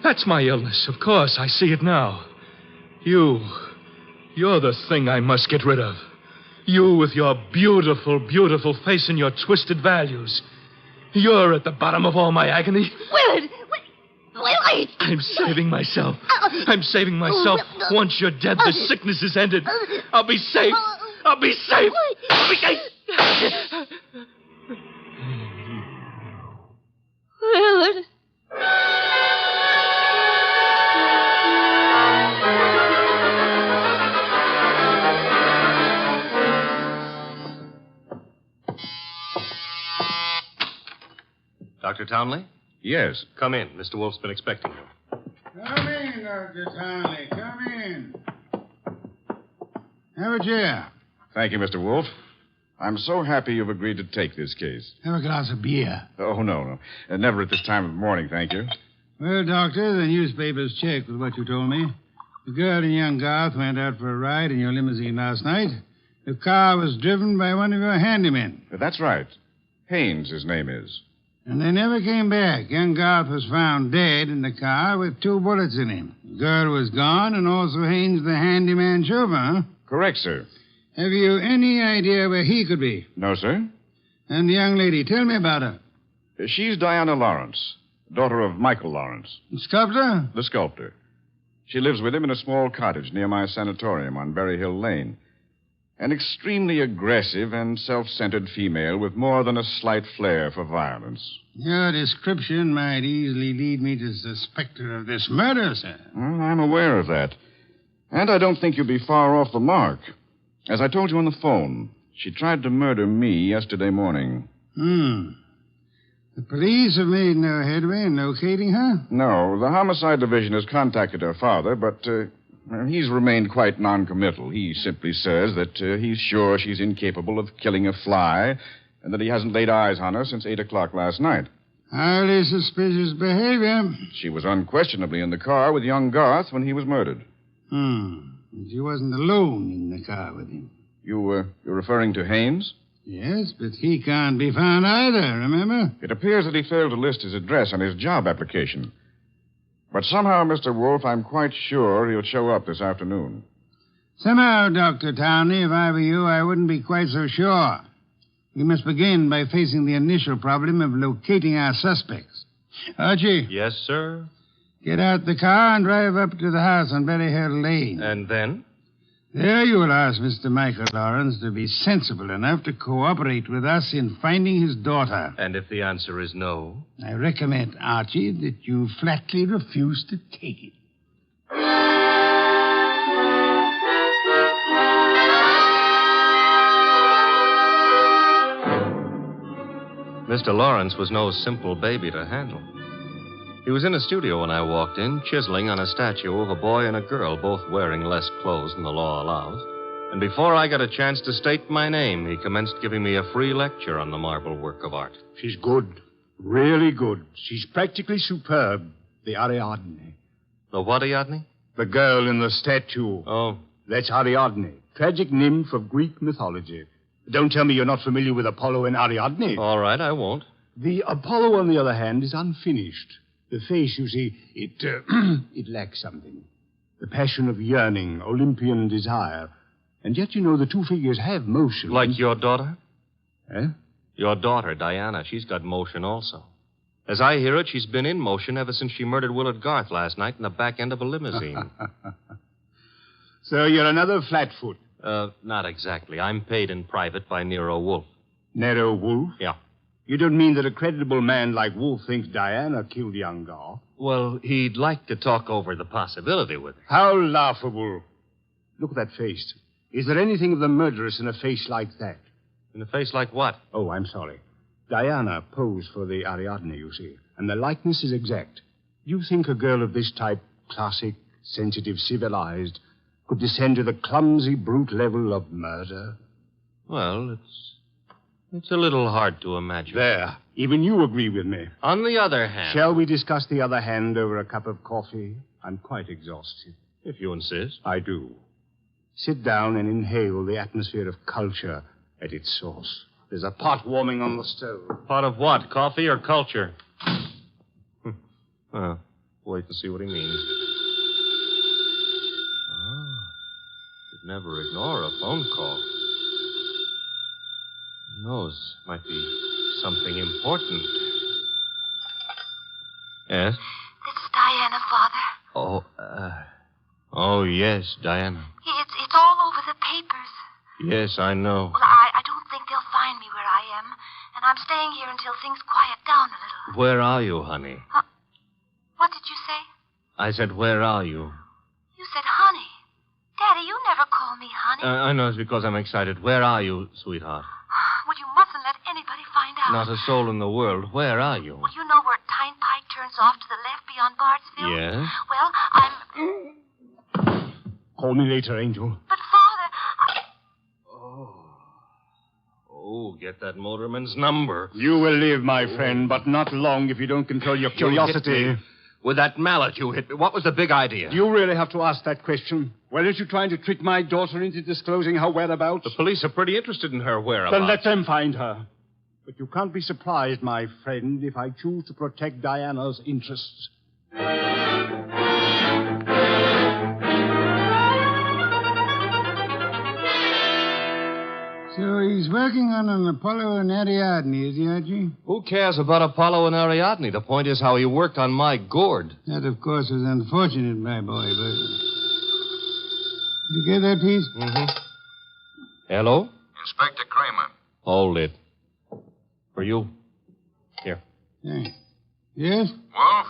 That's my illness. Of course, I see it now. You're the thing I must get rid of. You with your beautiful, beautiful face and your twisted values. You're at the bottom of all my agony. Willard! I'm saving myself. I'm saving myself. Once you're dead, the sickness is ended. I'll be safe. I'll be safe. I'll be safe. Willard. Dr. Townley? Yes. Come in. Mr. Wolfe's been expecting you. Come in, Dr. Townley. Come in. Have a chair. Thank you, Mr. Wolfe. I'm so happy you've agreed to take this case. Have a glass of beer. Oh, no. Never at this time of the morning, thank you. Well, Doctor, the newspapers check with what you told me. The girl and young Garth went out for a ride in your limousine last night. The car was driven by one of your handymen. That's right. Haynes, his name is. And they never came back. Young Garth was found dead in the car with 2 bullets in him. The girl was gone, and also Haynes, the handyman chauffeur, huh? Correct, sir. Have you any idea where he could be? No, sir. And the young lady, tell me about her. She's Diana Lawrence, daughter of Michael Lawrence. The sculptor? The sculptor. She lives with him in a small cottage near my sanatorium on Berry Hill Lane. An extremely aggressive and self-centered female with more than a slight flair for violence. Your description might easily lead me to suspect her of this murder, sir. Well, I'm aware of that. And I don't think you'll be far off the mark. As I told you on the phone, she tried to murder me yesterday morning. The police have made no headway in locating her? No, the homicide division has contacted her father, but he's remained quite noncommittal. He simply says that he's sure she's incapable of killing a fly and that he hasn't laid eyes on her since 8 o'clock last night. Highly suspicious behavior. She was unquestionably in the car with young Garth when he was murdered. She wasn't alone in the car with him. You're referring to Haynes? Yes, but he can't be found either, remember? It appears that he failed to list his address on his job application. But somehow, Mr. Wolfe, I'm quite sure he'll show up this afternoon. Somehow, Dr. Townley, if I were you, I wouldn't be quite so sure. We must begin by facing the initial problem of locating our suspects. Archie? Yes, sir? Get out the car and drive up to the house on Berry Hill Lane. And then? There you will ask Mr. Michael Lawrence to be sensible enough to cooperate with us in finding his daughter. And if the answer is no? I recommend, Archie, that you flatly refuse to take it. Mr. Lawrence was no simple baby to handle. He was in a studio when I walked in, chiseling on a statue of a boy and a girl, both wearing less clothes than the law allows. And before I got a chance to state my name, he commenced giving me a free lecture on the marble work of art. She's good. Really good. She's practically superb. The Ariadne. The what Ariadne? The girl in the statue. Oh. That's Ariadne, tragic nymph of Greek mythology. Don't tell me you're not familiar with Apollo and Ariadne. All right, I won't. The Apollo, on the other hand, is unfinished. The face, you see, it lacks something. The passion of yearning, Olympian desire. And yet, you know, the two figures have motion. Like your daughter? Eh? Your daughter, Diana, she's got motion also. As I hear it, she's been in motion ever since she murdered Willard Garth last night in the back end of a limousine. So you're another flatfoot? Not exactly. I'm paid in private by Nero Wolfe. Nero Wolfe? Yeah. You don't mean that a creditable man like Wolfe thinks Diana killed young Garth? Well, he'd like to talk over the possibility with her. How laughable. Look at that face. Is there anything of the murderess in a face like that? In a face like what? Oh, I'm sorry. Diana posed for the Ariadne, you see, and the likeness is exact. Do you think a girl of this type, classic, sensitive, civilized, could descend to the clumsy, brute level of murder? Well, it's a little hard to imagine. There. Even you agree with me. On the other hand... Shall we discuss the other hand over a cup of coffee? I'm quite exhausted. If you insist. I do. Sit down and inhale the atmosphere of culture at its source. There's a pot warming on the stove. Pot of what? Coffee or culture? Well, wait and see what he means. Should never ignore a phone call. Who knows? Might be something important. Yes? This is Diana, Father. Oh, yes, Diana. It's all over the papers. Yes, I know. Well, I don't think they'll find me where I am, and I'm staying here until things quiet down a little. Where are you, honey? What did you say? I said, where are you? You said honey. Daddy, you never call me honey. I know it's because I'm excited. Where are you, sweetheart? Would you mustn't let anybody find out. Not a soul in the world. Where are you? Well, you know where Turnpike turns off to the left beyond Bardsville? Yes? Well, I'm... Call me later, Angel. But, Father... Oh, get that motorman's number. You will live, my friend, but not long if you don't control your curiosity. You hit me. With that mallet you hit me. What was the big idea? Do you really have to ask that question? Weren't you trying to trick my daughter into disclosing her whereabouts? The police are pretty interested in her whereabouts. Then let them find her. But you can't be surprised, my friend, if I choose to protect Diana's interests. So he's working on an Apollo and Ariadne, is he, Archie? Who cares about Apollo and Ariadne? The point is how he worked on my gourd. That, of course, was unfortunate, my boy, but... You get that piece? Mm-hmm. Hello? Inspector Kramer. Hold it. For you. Here. Thanks. Yes? Wolf,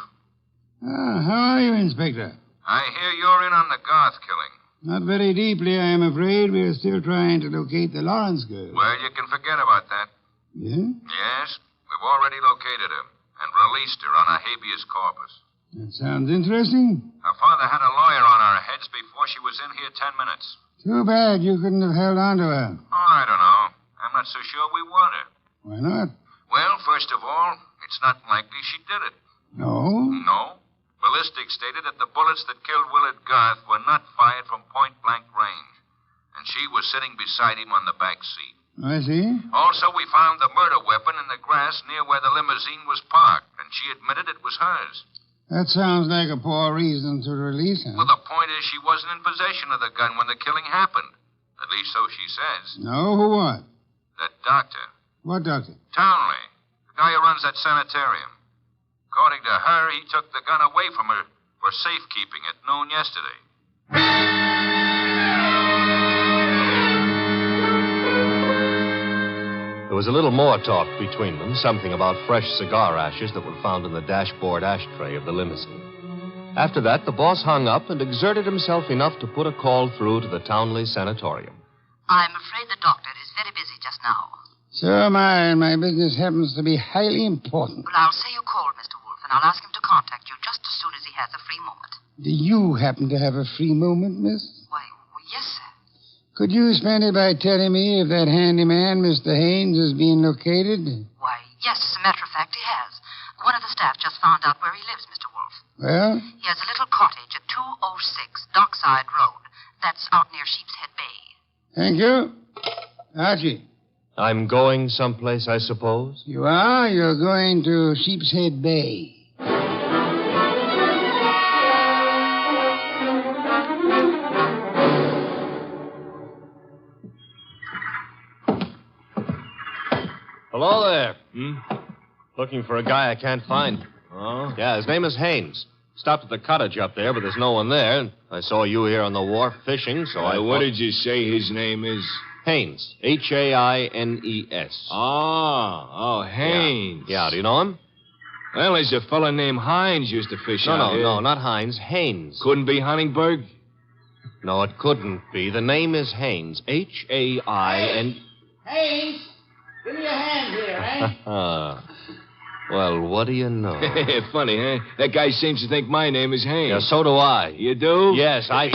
Ah, how are you, Inspector? I hear you're in on the Garth killing. Not very deeply, I am afraid. We're still trying to locate the Lawrence girl. Well, you can forget about that. Yeah? Yes, we've already located her and released her on a habeas corpus. That sounds interesting. Her father had a lawyer on our heads before she was in here 10 minutes. Too bad you couldn't have held on to her. Oh, I don't know. I'm not so sure we want her. Why not? Well, first of all, it's not likely she did it. No? No. Ballistics stated that the bullets that killed Willard Garth were not fired from point-blank range. And she was sitting beside him on the back seat. I see. Also, we found the murder weapon in the grass near where the limousine was parked, and she admitted it was hers. That sounds like a poor reason to release her. Well, the point is she wasn't in possession of the gun when the killing happened. At least so she says. No, who what? That doctor. What doctor? Townley. The guy who runs that sanitarium. According to her, he took the gun away from her for safekeeping at noon yesterday. There was a little more talk between them, something about fresh cigar ashes that were found in the dashboard ashtray of the limousine. After that, the boss hung up and exerted himself enough to put a call through to the Townley Sanatorium. I'm afraid the doctor is very busy just now. So am I, and my business happens to be highly important. Well, I'll say you called, Mr. Wolfe, and I'll ask him to contact you just as soon as he has a free moment. Do you happen to have a free moment, miss? Why, well, yes, sir. Could you spend it by telling me if that handyman, Mr. Haynes, is being located? Why, yes, as a matter of fact, he has. One of the staff just found out where he lives, Mr. Wolfe. Well? He has a little cottage at 206 Dockside Road. That's out near Sheepshead Bay. Thank you. Archie. I'm going someplace, I suppose? You are? You're going to Sheepshead Bay. Hello there. Looking for a guy I can't find. Oh? Yeah, his name is Haynes. Stopped at the cottage up there, but there's no one there. I saw you here on the wharf fishing, so I... What did you say his name is? Haynes. Haines. Oh, Haynes. Yeah, do you know him? Well, there's a fella named Hines used to fish out here. No, not Hines. Haynes. Couldn't be Huntingburg? No, it couldn't be. The name is Haynes. Hain... Haynes, give me a hand here, eh? Well, what do you know? Funny, huh? That guy seems to think my name is Haynes. Yeah, so do I. You do? Yes, I...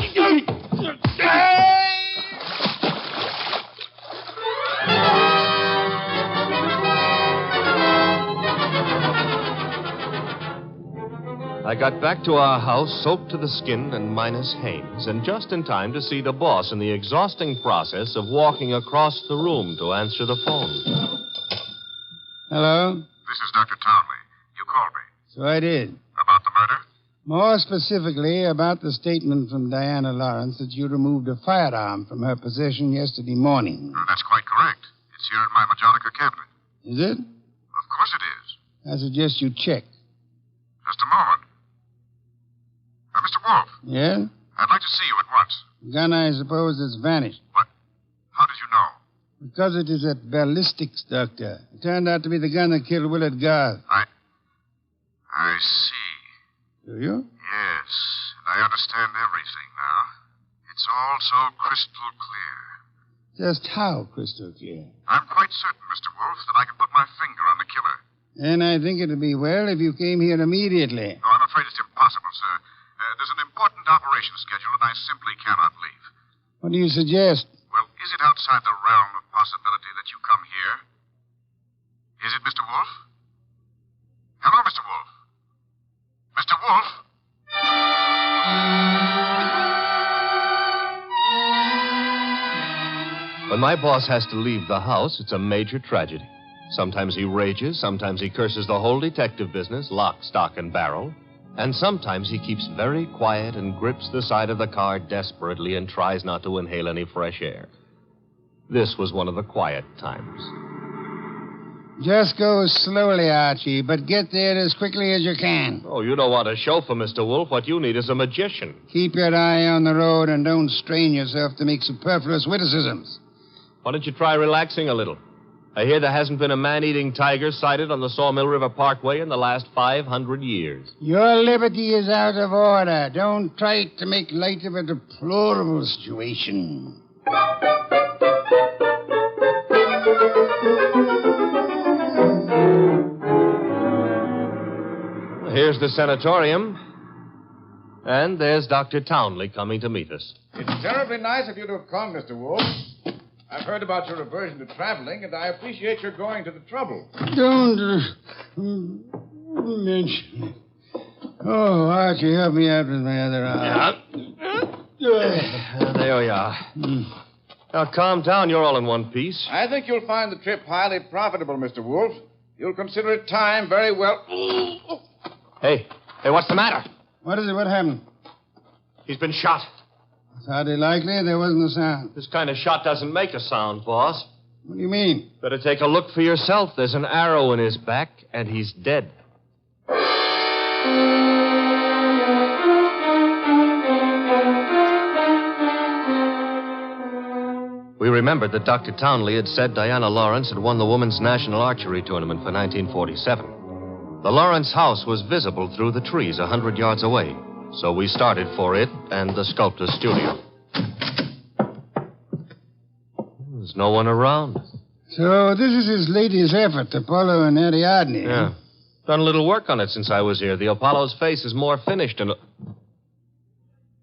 I got back to our house soaked to the skin and minus Haynes, and just in time to see the boss in the exhausting process of walking across the room to answer the phone. Hello? This is Dr. Townley. You called me. So I did. About the murder? More specifically, about the statement from Diana Lawrence that you removed a firearm from her possession yesterday morning. That's quite correct. It's here in my Majonica cabinet. Is it? Of course it is. I suggest you check. Just a moment. Mr. Wolfe. Yeah? I'd like to see you at once. The gun, I suppose, has vanished. What? How did you know? Because it is at ballistics, Doctor. It turned out to be the gun that killed Willard Garth. I see. Do you? Yes. I understand everything now. It's all so crystal clear. Just how crystal clear? I'm quite certain, Mr. Wolfe, that I can put my finger on the killer. And I think it'd be well if you came here immediately. Oh, I'm afraid it's impossible, sir. There's an important operation scheduled, and I simply cannot leave. What do you suggest? Well, is it outside the realm of possibility that you come here? Is it, Mr. Wolfe? Hello, Mr. Wolfe. Mr. Wolfe? When my boss has to leave the house, it's a major tragedy. Sometimes he rages, sometimes he curses the whole detective business, lock, stock, and barrel. And sometimes he keeps very quiet and grips the side of the car desperately and tries not to inhale any fresh air. This was one of the quiet times. Just go slowly, Archie, but get there as quickly as you can. Oh, you don't want a chauffeur, Mr. Wolfe. What you need is a magician. Keep your eye on the road and don't strain yourself to make superfluous witticisms. Why don't you try relaxing a little? I hear there hasn't been a man-eating tiger sighted on the Sawmill River Parkway in the last 500 years. Your liberty is out of order. Don't try to make light of a deplorable situation. Here's the sanatorium. And there's Dr. Townley coming to meet us. It's terribly nice of you to have come, Mr. Wolfe. I've heard about your aversion to traveling, and I appreciate your going to the trouble. Don't mention it. Oh, Archie, help me out with my other arm. There we are. Now, calm down. You're all in one piece. I think you'll find the trip highly profitable, Mr. Wolfe. You'll consider it time very well. Hey, what's the matter? What is it? What happened? He's been shot. It's hardly likely. There wasn't a sound. This kind of shot doesn't make a sound, boss. What do you mean? Better take a look for yourself. There's an arrow in his back, and he's dead. We remembered that Dr. Townley had said Diana Lawrence had won the Women's National Archery Tournament for 1947. The Lawrence house was visible through the trees 100 yards away, so we started for it and the sculptor's studio. There's no one around. So this is his latest effort, Apollo and Ariadne. Yeah. Done a little work on it since I was here. The Apollo's face is more finished and...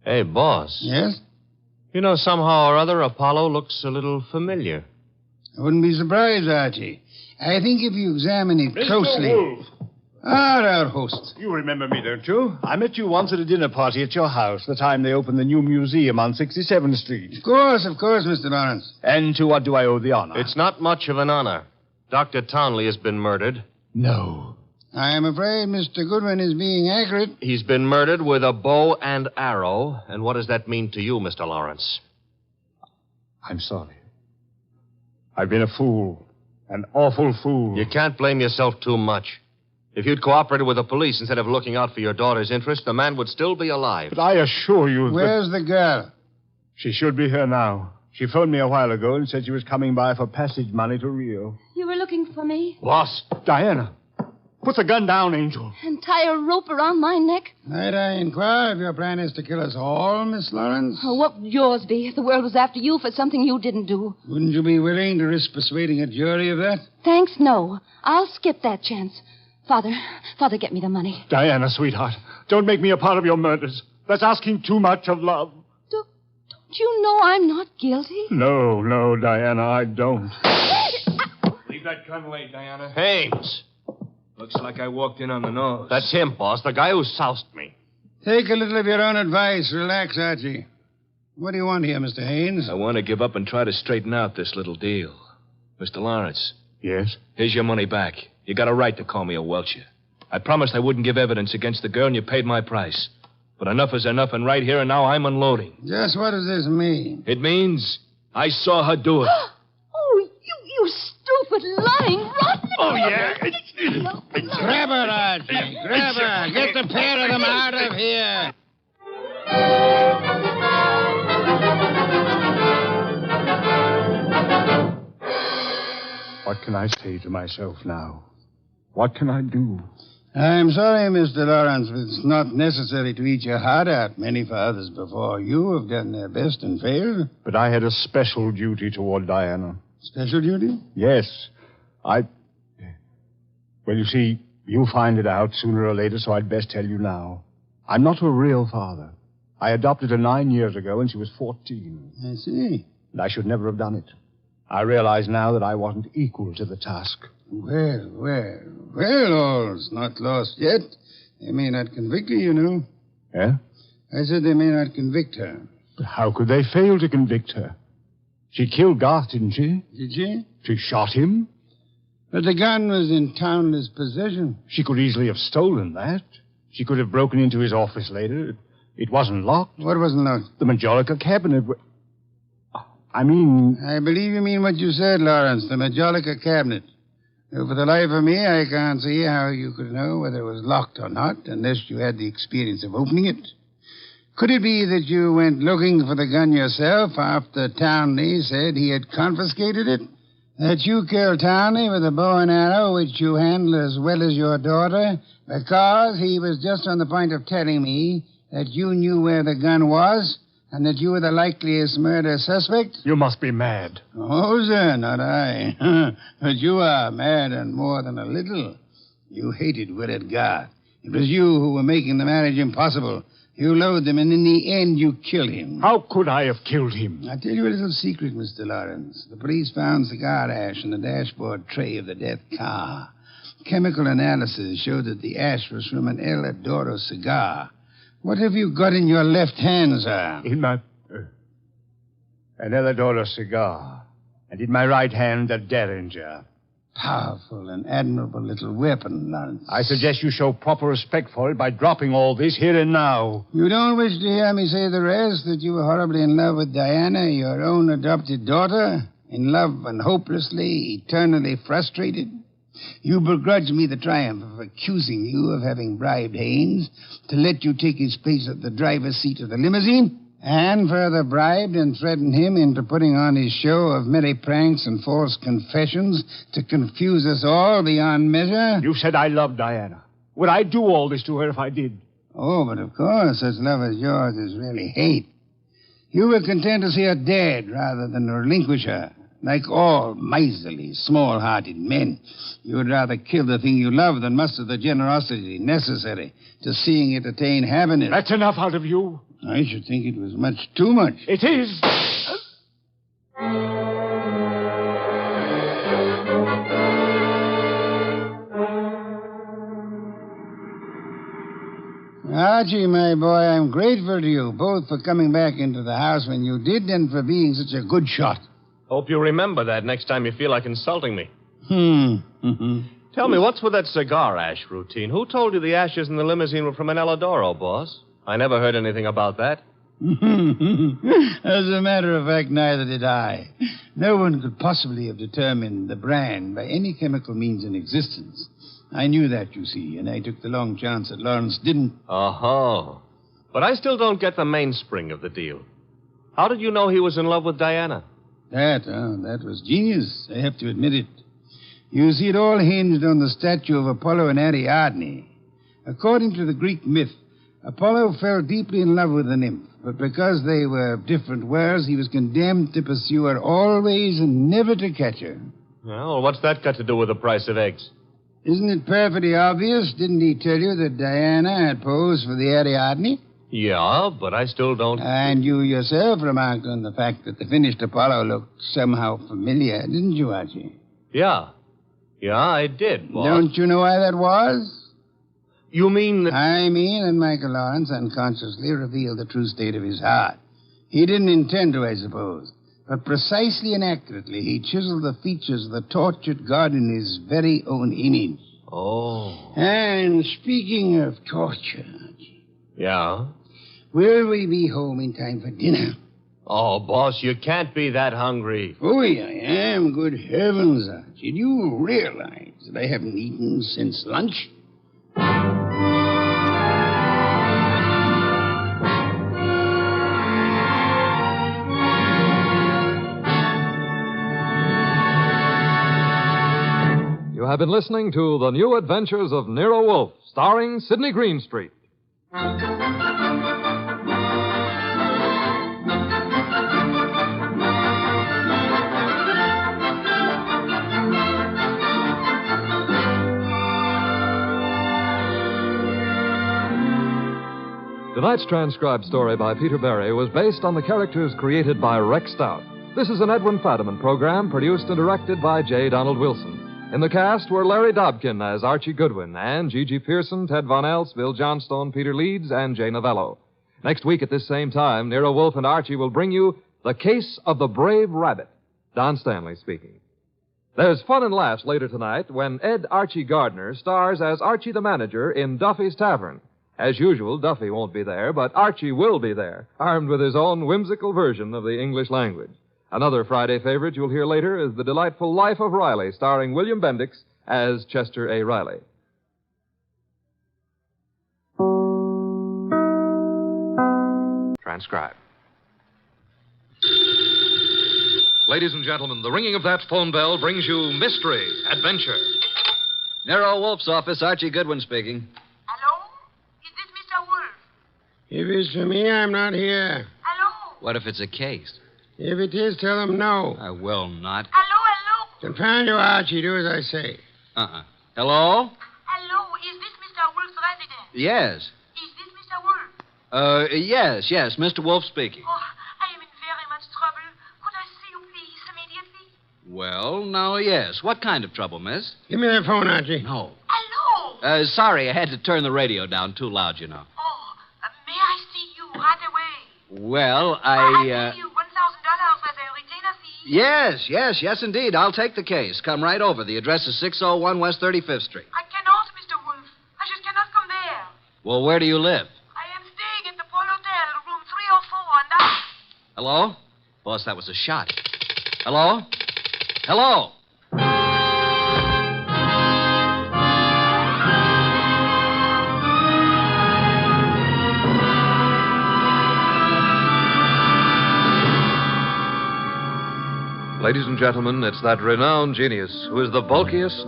Hey, boss. Yes? You know, somehow or other, Apollo looks a little familiar. I wouldn't be surprised, Archie. I think if you examine it closely... Mr. Wolfe. Our host. You remember me, don't you? I met you once at a dinner party at your house, the time they opened the new museum on 67th Street. Of course, Mr. Lawrence. And to what do I owe the honor? It's not much of an honor. Dr. Townley has been murdered. No. I am afraid Mr. Goodwin is being accurate. He's been murdered with a bow and arrow. And what does that mean to you, Mr. Lawrence? I'm sorry. I've been a fool. An awful fool. You can't blame yourself too much. If you'd cooperated with the police instead of looking out for your daughter's interest, the man would still be alive. But I assure you that... Where's the girl? She should be here now. She phoned me a while ago and said she was coming by for passage money to Rio. You were looking for me? Boss, Diana. Put the gun down, Angel. And tie a rope around my neck? Might I inquire if your plan is to kill us all, Miss Lawrence? Oh, what would yours be if the world was after you for something you didn't do? Wouldn't you be willing to risk persuading a jury of that? Thanks, no. I'll skip that chance. Father, get me the money. Diana, sweetheart, don't make me a part of your murders. That's asking too much of love. Don't you know I'm not guilty? No, Diana, I don't. Leave that gun away, Diana. Haynes. Looks like I walked in on the nose. That's him, boss, the guy who soused me. Take a little of your own advice. Relax, Archie. What do you want here, Mr. Haynes? I want to give up and try to straighten out this little deal. Mr. Lawrence. Yes? Here's your money back. You got a right to call me a welcher. I promised I wouldn't give evidence against the girl, and you paid my price. But enough is enough, and right here and now I'm unloading. Just what does this mean? It means I saw her do it. Oh, you stupid, lying, rotten... Oh, yeah? Grab her, Archie. Grab her. Get the pair of them out of here. What can I say to myself now? What can I do? I'm sorry, Mr. Lawrence, but it's not necessary to eat your heart out. Many fathers before you have done their best and failed. But I had a special duty toward Diana. Special duty? Yes. Well, you see, you'll find it out sooner or later, so I'd best tell you now. I'm not a real father. I adopted her 9 years ago, and she was 14. I see. And I should never have done it. I realize now that I wasn't equal to the task. Well, all's not lost yet. They may not convict her, you know. Yeah? I said they may not convict her. But how could they fail to convict her? She killed Garth, didn't she? Did she? She shot him. But the gun was in Townley's possession. She could easily have stolen that. She could have broken into his office later. It wasn't locked. What wasn't locked? The Majolica cabinet. I mean... I believe you mean what you said, Lawrence, the Majolica cabinet. For the life of me, I can't see how you could know whether it was locked or not unless you had the experience of opening it. Could it be that you went looking for the gun yourself after Townley said he had confiscated it? That you killed Townley with a bow and arrow, which you handled as well as your daughter, because he was just on the point of telling me that you knew where the gun was and that you were the likeliest murder suspect? You must be mad. Oh, sir, not I. But you are mad and more than a little. You hated Willard Garth. It was you who were making the marriage impossible. You loathed him, and in the end, you killed him. How could I have killed him? I'll tell you a little secret, Mr. Lawrence. The police found cigar ash in the dashboard tray of the death car. Chemical analysis showed that the ash was from an El Adoro cigar. What have you got in your left hand, sir? In my... an El Adoro cigar. And in my right hand, a Derringer. Powerful and admirable little weapon, Lawrence. I suggest you show proper respect for it by dropping all this here and now. You don't wish to hear me say the rest, that you were horribly in love with Diana, your own adopted daughter? In love and hopelessly, eternally frustrated? You begrudge me the triumph of accusing you of having bribed Haynes to let you take his place at the driver's seat of the limousine? And further bribed and threatened him into putting on his show of merry pranks and false confessions to confuse us all beyond measure? You said I loved Diana. Would I do all this to her if I did? Oh, but of course, such love as yours is really hate. You were content to see her dead rather than relinquish her. Like all miserly, small-hearted men, you would rather kill the thing you love than muster the generosity necessary to seeing it attain happiness. That's enough out of you. I should think it was much too much. It is. Archie, my boy, I'm grateful to you, both for coming back into the house when you did and for being such a good shot. Hope you remember that next time you feel like insulting me. Mm-hmm. Tell me, what's with that cigar ash routine? Who told you the ashes in the limousine were from an El Adoro, boss? I never heard anything about that. As a matter of fact, neither did I. No one could possibly have determined the brand by any chemical means in existence. I knew that, you see, and I took the long chance that Lawrence didn't. Oh. But I still don't get the mainspring of the deal. How did you know he was in love with Diana? That was genius. I have to admit it. You see, it all hinged on the statue of Apollo and Ariadne. According to the Greek myth, Apollo fell deeply in love with the nymph, but because they were of different worlds, he was condemned to pursue her always and never to catch her. Well, what's that got to do with the price of eggs? Isn't it perfectly obvious? Didn't he tell you that Diana had posed for the Ariadne? Yeah, but I still don't... And you yourself remarked on the fact that the finished Apollo looked somehow familiar, didn't you, Archie? Yeah, I did, boss. Don't you know why that was? You mean that... I mean that Michael Lawrence unconsciously revealed the true state of his heart. He didn't intend to, I suppose. But precisely and accurately, he chiseled the features of the tortured God in his very own image. Oh. And speaking of torture... Yeah? Will we be home in time for dinner? Oh, boss, you can't be that hungry. Oh, I am. Good heavens, Archie. Do you realize that I haven't eaten since lunch? You have been listening to The New Adventures of Nero Wolfe, starring Sidney Greenstreet. Tonight's transcribed story by Peter Berry was based on the characters created by Rex Stout. This is an Edwin Fadiman program produced and directed by J. Donald Wilson. In the cast were Larry Dobkin as Archie Goodwin and Gigi Pearson, Ted Von Elst, Bill Johnstone, Peter Leeds, and Jay Novello. Next week at this same time, Nero Wolfe and Archie will bring you The Case of the Brave Rabbit. Don Stanley speaking. There's fun and laughs later tonight when Ed Archie Gardner stars as Archie the manager in Duffy's Tavern. As usual, Duffy won't be there, but Archie will be there, armed with his own whimsical version of the English language. Another Friday favorite you'll hear later is The Delightful Life of Riley, starring William Bendix as Chester A. Riley. Transcribe. Ladies and gentlemen, the ringing of that phone bell brings you mystery, adventure. Nero Wolfe's office, Archie Goodwin speaking. If it's for me, I'm not here. What if it's a case? If it is, tell them no. I will not. Confound you, Archie. Do as I say. Hello? Hello, is this Mr. Wolfe's residence? Yes. Is this Mr. Wolfe? Yes, Mr. Wolfe speaking. Oh, I am in very much trouble. Could I see you, please, immediately? Well, now, yes. What kind of trouble, miss? Give me that phone, Archie. No. Hello? Sorry, I had to turn the radio down too loud, you know. May I see you right away? Well, I'll pay you $1,000 for the retainer fee. Yes, indeed. I'll take the case. Come right over. The address is 601 West 35th Street. I cannot, Mr. Wolfe. I just cannot come there. Well, where do you live? I am staying at the Pole Hotel, room 304, and I... Hello? Boss, that was a shot. Hello? Hello? Ladies and gentlemen, it's that renowned genius who is the bulkiest,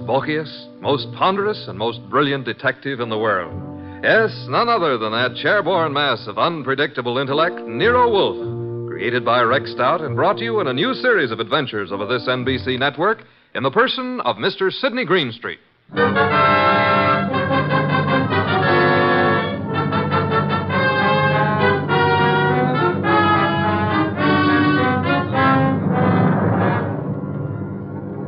most ponderous, and most brilliant detective in the world. Yes, none other than that chairborne mass of unpredictable intellect, Nero Wolfe, created by Rex Stout and brought to you in a new series of adventures over this NBC network in the person of Mr. Sidney Greenstreet.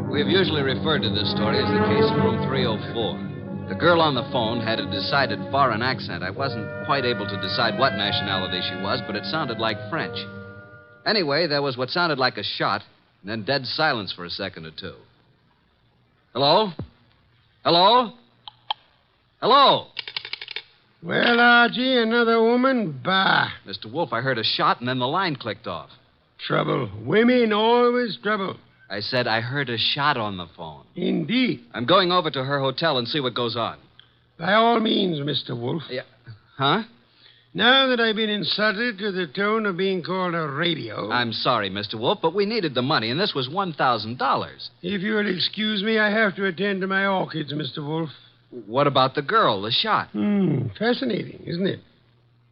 We've usually referred to this story as the case of room 304. The girl on the phone had a decided foreign accent. I wasn't quite able to decide what nationality she was, but it sounded like French. Anyway, there was what sounded like a shot, and then dead silence for a second or two. Hello? Hello? Hello? Well, Archie, another woman? Bah. Mr. Wolfe, I heard a shot, and then the line clicked off. Trouble. Women always trouble. I said I heard a shot on the phone. Indeed. I'm going over to her hotel and see what goes on. By all means, Mr. Wolfe. Yeah. Huh? Now that I've been insulted to the tone of being called a radio... I'm sorry, Mr. Wolfe, but we needed the money, and this was $1,000. If you'll excuse me, I have to attend to my orchids, Mr. Wolfe. What about the girl, the shot? Fascinating, isn't it?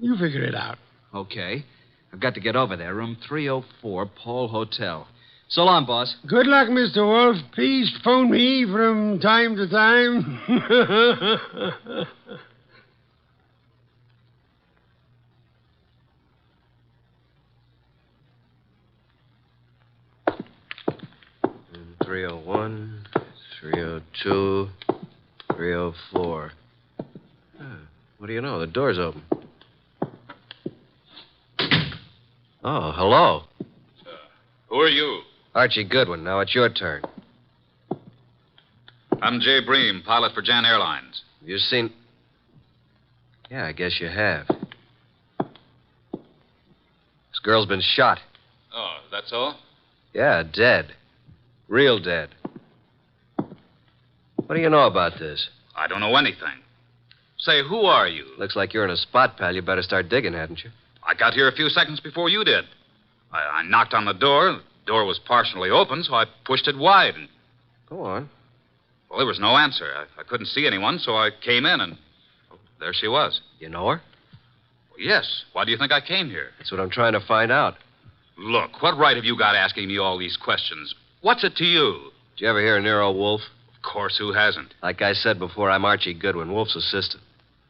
You figure it out. Okay. I've got to get over there. Room 304, Pole Hotel. So long, boss. Good luck, Mr. Wolfe. Please phone me from time to time. And 301, 302, 304. What do you know? The door's open. Oh, hello. Who are you? Archie Goodwin. Now it's your turn. I'm Jay Bream, pilot for Jan Airlines. You seen... Yeah, I guess you have. This girl's been shot. Oh, that's all? Yeah, dead. Real dead. What do you know about this? I don't know anything. Say, who are you? Looks like you're in a spot, pal. You better start digging, hadn't you? I got here a few seconds before you did. I knocked on the door. The door was partially open, so I pushed it wide. And... Go on. Well, there was no answer. I couldn't see anyone, so I came in, and there she was. You know her? Yes. Why do you think I came here? That's what I'm trying to find out. Look, what right have you got asking me all these questions? What's it to you? Did you ever hear of Nero Wolfe? Of course, who hasn't? Like I said before, I'm Archie Goodwin, Wolfe's assistant.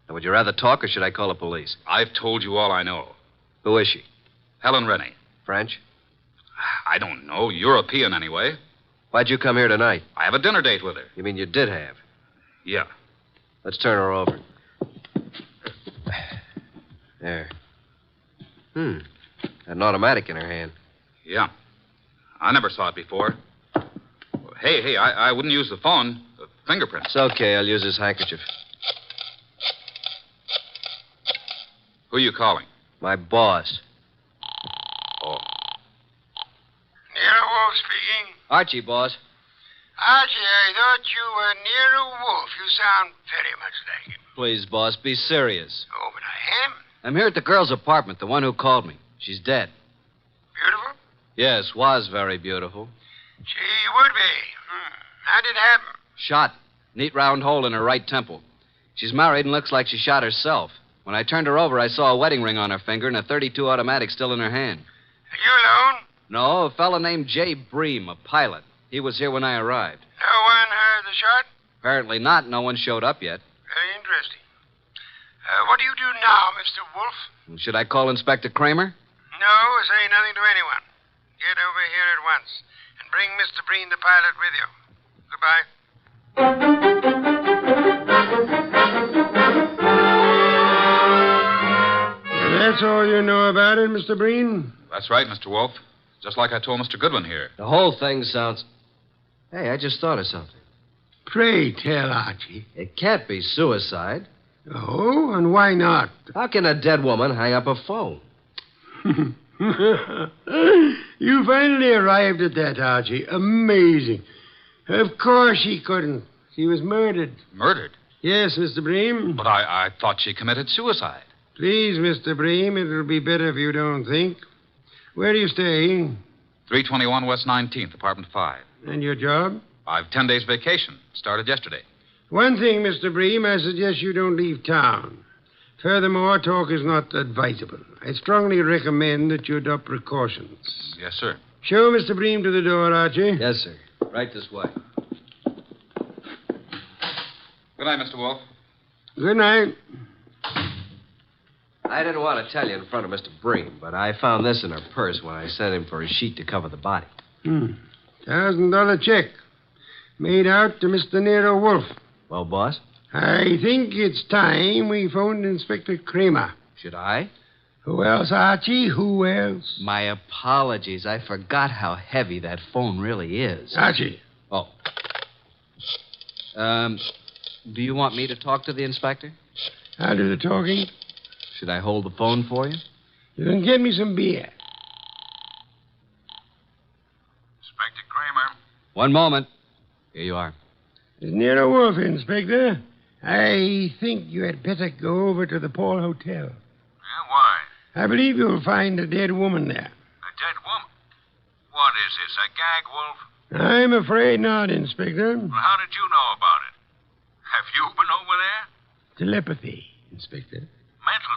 Now, would you rather talk, or should I call the police? I've told you all I know. Who is she? Helen Rennie. French? I don't know. European, anyway. Why'd you come here tonight? I have a dinner date with her. You mean you did have? Yeah. Let's turn her over. There. An automatic in her hand. Yeah. I never saw it before. Hey, I wouldn't use the phone. The fingerprints. It's okay. I'll use his handkerchief. Who are you calling? My boss. Oh. Nero Wolfe speaking. Archie, boss. Archie, I thought you were Nero Wolfe. You sound very much like him. Please, boss, be serious. Oh, but I am. I'm here at the girl's apartment, the one who called me. She's dead. Beautiful? Yes, was very beautiful. She would be. How did it happen? Shot. Neat round hole in her right temple. She's married and looks like she shot herself. When I turned her over, I saw a wedding ring on her finger and a .32 automatic still in her hand. Are you alone? No, a fellow named Jay Bream, a pilot. He was here when I arrived. No one heard the shot? Apparently not. No one showed up yet. Very interesting. What do you do now, Mr. Wolfe? Should I call Inspector Kramer? No, say nothing to anyone. Get over here at once and bring Mr. Breen, the pilot, with you. Goodbye. That's all you know about it, Mr. Breen? That's right, Mr. Wolfe. Just like I told Mr. Goodwin here. The whole thing sounds... Hey, I just thought of something. Pray tell, Archie. It can't be suicide. Oh, and why not? How can a dead woman hang up a phone? You finally arrived at that, Archie. Amazing. Of course she couldn't. She was murdered. Murdered? Yes, Mr. Bream. But I thought she committed suicide. Please, Mr. Bream, it'll be better if you don't think. Where do you stay? 321 West 19th, apartment 5. And your job? I've 10 days vacation. Started yesterday. One thing, Mr. Bream, I suggest you don't leave town. Furthermore, talk is not advisable. I strongly recommend that you adopt precautions. Yes, sir. Show Mr. Bream to the door, Archie. Yes, sir. Right this way. Good night, Mr. Wolfe. Good night. I didn't want to tell you in front of Mr. Bream, but I found this in her purse when I sent him for a sheet to cover the body. $1,000 check. Made out to Mr. Nero Wolfe. Well, boss? I think it's time we phoned Inspector Kramer. Should I? Who else, Archie? Who else? My apologies. I forgot how heavy that phone really is. Archie. Oh. Do you want me to talk to the inspector? I'll do the talking. Should I hold the phone for you? You can get me some beer. Inspector Kramer. One moment. Here you are. It's Nero Wolfe, Inspector. I think you had better go over to the Paul Hotel. Yeah, why? I believe you'll find a dead woman there. A dead woman? What is this, a gag, Wolf? I'm afraid not, Inspector. Well, how did you know about it? Have you been over there? Telepathy, Inspector. Mental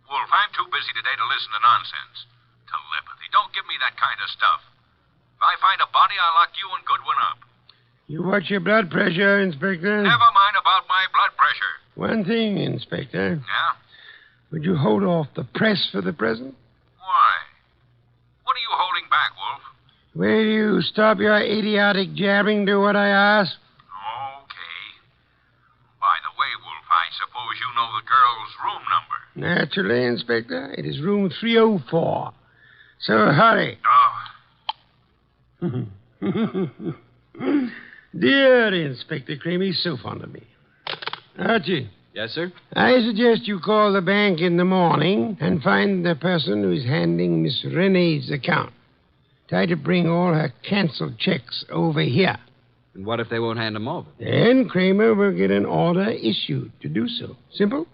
Wolf, I'm too busy today to listen to nonsense. Telepathy. Don't give me that kind of stuff. If I find a body, I'll lock you and Goodwin up. You watch your blood pressure, Inspector. Never mind about my blood pressure. One thing, Inspector. Yeah? Would you hold off the press for the present? Why? What are you holding back, Wolf? Will you stop your idiotic jabbing to what I ask? Okay. By the way, Wolf, I suppose you know the girl's room number. Naturally, Inspector. It is room 304. So hurry. Oh. Dear Inspector Kramer, he's so fond of me. Archie. Yes, sir? I suggest you call the bank in the morning and find the person who is handling Miss Renee's account. Try to bring all her canceled checks over here. And what if they won't hand them over? Then Kramer will get an order issued to do so. Simple?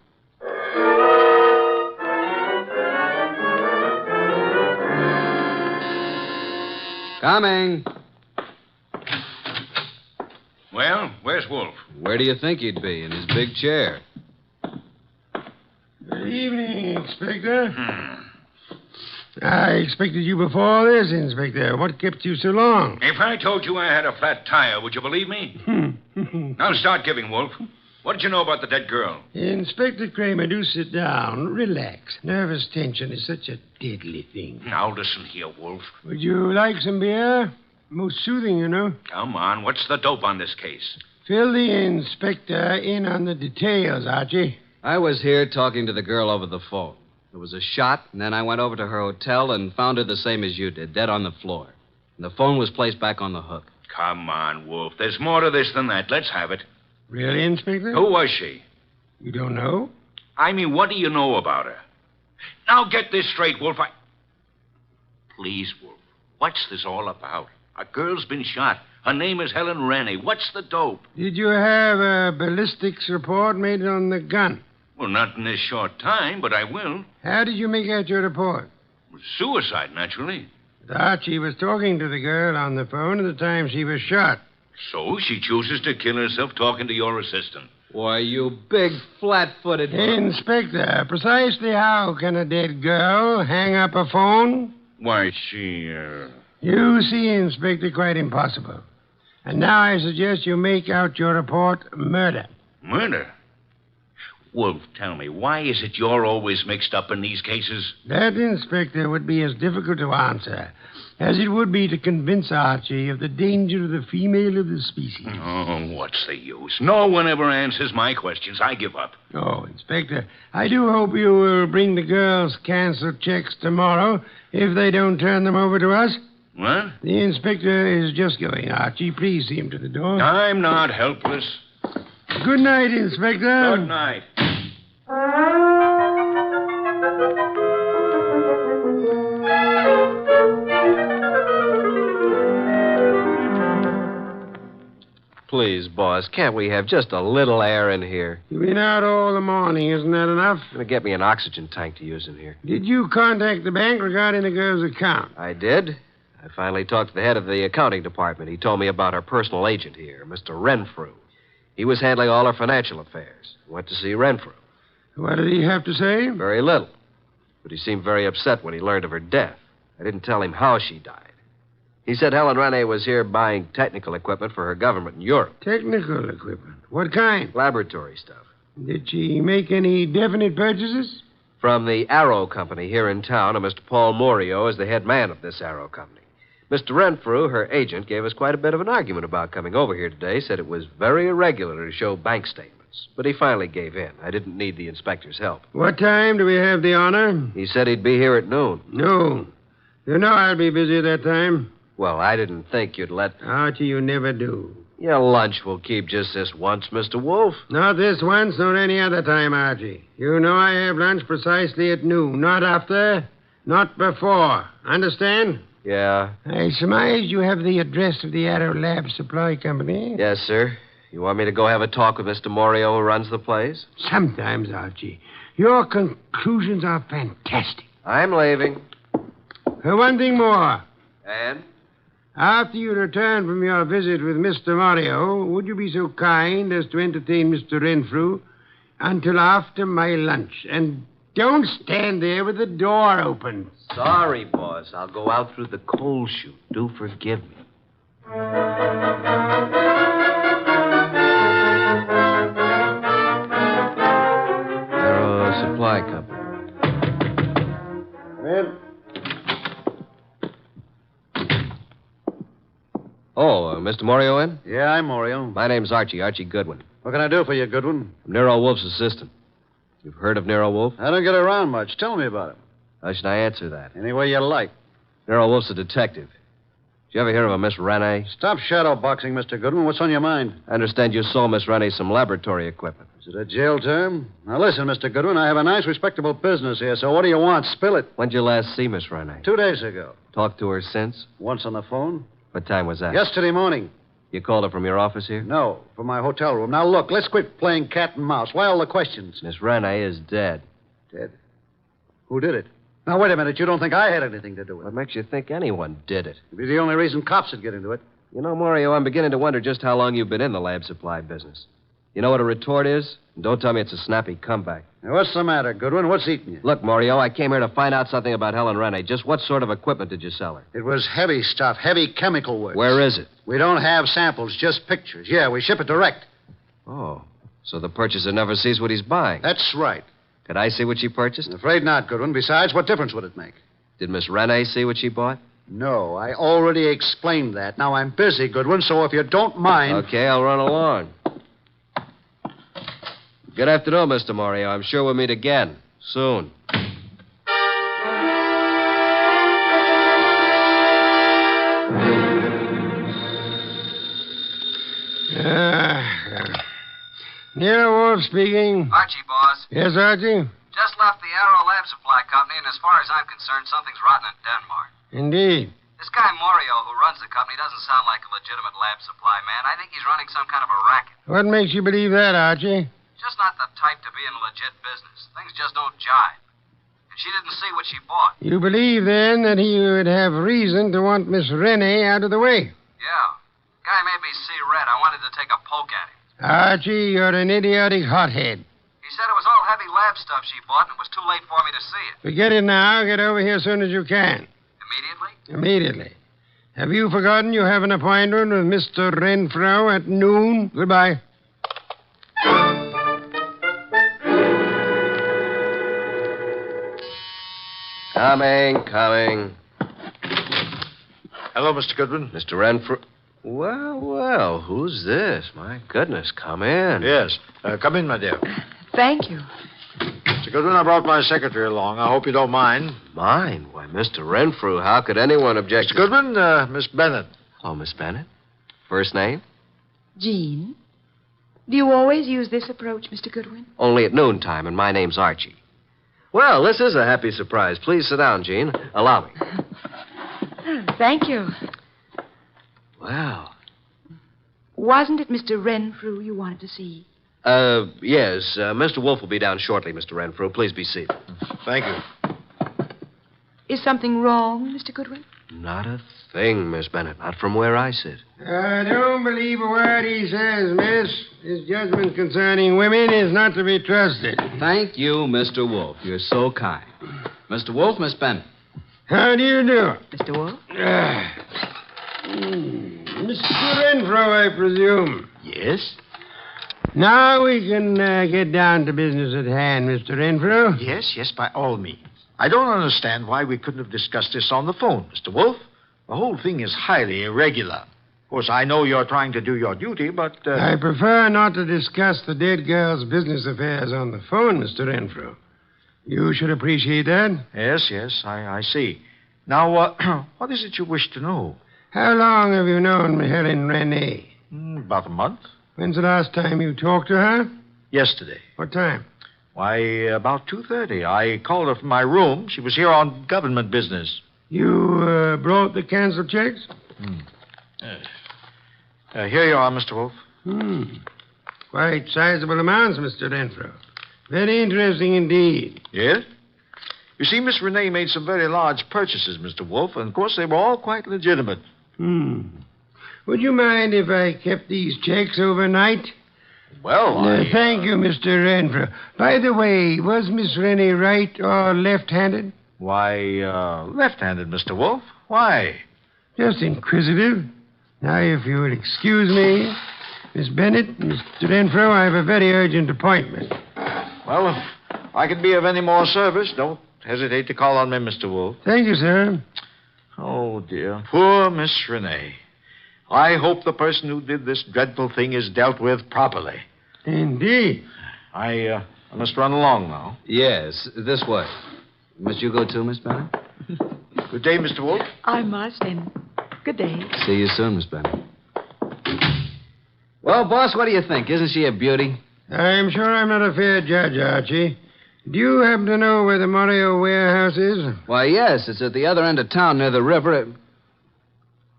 Coming. Well, where's Wolfe? Where do you think he'd be? In his big chair. Good evening, Inspector. I expected you before this, Inspector. What kept you so long? If I told you I had a flat tire, would you believe me? Now start giving, Wolfe. What did you know about the dead girl? Inspector Kramer, do sit down. Relax. Nervous tension is such a deadly thing. Now listen here, Wolfe. Would you like some beer? Most soothing, you know. Come on, what's the dope on this case? Fill the inspector in on the details, Archie. I was here talking to the girl over the phone. There was a shot, and then I went over to her hotel and found her the same as you did, dead on the floor. And the phone was placed back on the hook. Come on, Wolfe. There's more to this than that. Let's have it. Really, Inspector? Who was she? You don't know? I mean, what do you know about her? Now get this straight, Wolfe. Please, Wolfe. What's this all about? A girl's been shot. Her name is Helen Rennie. What's the dope? Did you have a ballistics report made on the gun? Well, not in this short time, but I will. How did you make out your report? Suicide, naturally. Archie was talking to the girl on the phone at the time she was shot. So she chooses to kill herself talking to your assistant. Why, you big, flat-footed... Inspector, precisely how can a dead girl hang up a phone? Why, she, You see, Inspector, quite impossible. And now I suggest you make out your report murder. Murder? Wolfe, tell me, why is it you're always mixed up in these cases? That, Inspector, would be as difficult to answer as it would be to convince Archie of the danger of the female of the species. Oh, what's the use? No one ever answers my questions. I give up. Oh, Inspector, I do hope you will bring the girls' canceled checks tomorrow if they don't turn them over to us. What? The inspector is just going, Archie. Please see him to the door. I'm not helpless. Good night, Inspector. Good night. Please, boss, can't we have just a little air in here? You've been out all the morning. Isn't that enough? Gonna get me an oxygen tank to use in here. Did you contact the bank regarding the girl's account? I did. I finally talked to the head of the accounting department. He told me about her personal agent here, Mr. Renfrew. He was handling all her financial affairs. Went to see Renfrew. What did he have to say? Very little. But he seemed very upset when he learned of her death. I didn't tell him how she died. He said Helen Rennie was here buying technical equipment for her government in Europe. Technical equipment? What kind? Laboratory stuff. Did she make any definite purchases? From the Arrow Company here in town, and Mr. Paul Morio is the head man of this Arrow Company. Mr. Renfrew, her agent, gave us quite a bit of an argument about coming over here today, said it was very irregular to show bank statements. But he finally gave in. I didn't need the inspector's help. What time do we have the honor? He said he'd be here at noon. Noon. You know I'll be busy at that time. Well, I didn't think you'd let... Archie, you never do. Your lunch will keep just this once, Mr. Wolfe. Not this once, nor any other time, Archie. You know I have lunch precisely at noon. Not after, not before. Understand? Yeah. I surmise you have the address of the Arrow Lab Supply Company. Yes, sir. You want me to go have a talk with Mr. Morio, who runs the place? Sometimes, Archie. Your conclusions are fantastic. I'm leaving. One thing more. And? After you return from your visit with Mr. Morio, would you be so kind as to entertain Mr. Renfrew until after my lunch? And don't stand there with the door open. Sorry, boss. I'll go out through the coal chute. Do forgive me. Arrow Supply Company. Well, Oh, Mr. Morio in? Yeah, I'm Morio. My name's Archie Goodwin. What can I do for you, Goodwin? I'm Nero Wolfe's assistant. You've heard of Nero Wolfe? I don't get around much. Tell me about him. How should I answer that? Any way you like. Nero Wolfe's a detective. Did you ever hear of a Miss Rennie? Stop shadowboxing, Mr. Goodwin. What's on your mind? I understand you sold Miss Rennie some laboratory equipment. Is it a jail term? Now, listen, Mr. Goodwin, I have a nice, respectable business here, so what do you want? Spill it. When'd you last see Miss Rennie? 2 days ago. Talked to her since? Once on the phone. What time was that? Yesterday morning. You called her from your office here? No, from my hotel room. Now, look, let's quit playing cat and mouse. Why all the questions? Miss Rennie is dead. Dead? Who did it? Now, wait a minute. You don't think I had anything to do with it? What makes you think anyone did it? It'd be the only reason cops would get into it. You know, Mario, I'm beginning to wonder just how long you've been in the lab supply business. You know what a retort is? And don't tell me it's a snappy comeback. Now, what's the matter, Goodwin? What's eating you? Look, Mario, I came here to find out something about Helen Rennie. Just what sort of equipment did you sell her? It was heavy stuff, heavy chemical works. Where is it? We don't have samples, just pictures. Yeah, we ship it direct. Oh, so the purchaser never sees what he's buying. That's right. Could I see what she purchased? I'm afraid not, Goodwin. Besides, what difference would it make? Did Miss Rennie see what she bought? No, I already explained that. Now, I'm busy, Goodwin, so if you don't mind... Okay, I'll run along. Good afternoon, Mr. Mario. I'm sure we'll meet again. Soon. Nero Wolfe speaking. Archie, boss. Yes, Archie? Just left the Arrow Lab Supply Company, and as far as I'm concerned, something's rotten in Denmark. Indeed. This guy Mario, who runs the company, doesn't sound like a legitimate lab supply man. I think he's running some kind of a racket. What makes you believe that, Archie? Just not the type to be in a legit business. Things just don't jive. And she didn't see what she bought. You believe, then, that he would have reason to want Miss Rennie out of the way? Yeah. Guy made me see red. I wanted to take a poke at him. Archie, you're an idiotic hothead. He said it was all heavy lab stuff she bought, and it was too late for me to see it. Forget it now. Get over here as soon as you can. Immediately? Immediately. Have you forgotten you have an appointment with Mr. Renfro at noon? Goodbye. Coming. Hello, Mr. Goodwin. Mr. Renfro. Well, who's this? My goodness, come in. Yes. Come in, my dear. Thank you. Mr. Goodwin, I brought my secretary along. I hope you don't mind. Mind? Why, Mr. Renfrew, how could anyone object? Mr. Goodwin, Miss Bennett. Oh, Miss Bennett? First name? Jean. Do you always use this approach, Mr. Goodwin? Only at noontime, and my name's Archie. Well, this is a happy surprise. Please sit down, Jean. Allow me. Thank you. Well. Wasn't it Mr. Renfrew you wanted to see? Yes. Mr. Wolfe will be down shortly, Mr. Renfrew. Please be seated. Thank you. Is something wrong, Mr. Goodwin? Not a thing, Miss Bennett. Not from where I sit. Don't believe a word he says, miss. His judgment concerning women is not to be trusted. Thank you, Mr. Wolfe. You're so kind. Mr. Wolfe, Miss Bennett. How do you do? Mr. Wolfe? Mr. Renfro, I presume. Yes? Now we can get down to business at hand, Mr. Renfro. Yes, by all means. I don't understand why we couldn't have discussed this on the phone, Mr. Wolfe. The whole thing is highly irregular. Of course, I know you're trying to do your duty, but... I prefer not to discuss the dead girl's business affairs on the phone, Mr. Renfro. You should appreciate that. Yes, I see. Now, what is it you wish to know? How long have you known Helen Rennie? About a month. When's the last time you talked to her? Yesterday. What time? Why, about 2:30. I called her from my room. She was here on government business. You brought the canceled checks? Here you are, Mr. Wolfe. Quite sizable amounts, Mr. Renfro. Very interesting indeed. Yes? You see, Miss Renee made some very large purchases, Mr. Wolfe, and of course they were all quite legitimate. Would you mind if I kept these checks overnight? Well, Thank you, Mr. Renfro. By the way, was Miss Rennie right or left-handed? Why, left-handed, Mr. Wolfe. Why? Just inquisitive. Now, if you would excuse me, Miss Bennett, Mr. Renfro, I have a very urgent appointment. Well, if I can be of any more service, don't hesitate to call on me, Mr. Wolfe. Thank you, sir. Oh, dear. Poor Miss Renee. I hope the person who did this dreadful thing is dealt with properly. Indeed. I must run along now. Yes, this way. Must you go too, Miss Bennett? Good day, Mr. Wolfe. I must, and good day. See you soon, Miss Bennett. Well, boss, what do you think? Isn't she a beauty? I'm sure I'm not a fair judge, Archie. Do you happen to know where the Mario warehouse is? Why, yes. It's at the other end of town near the river.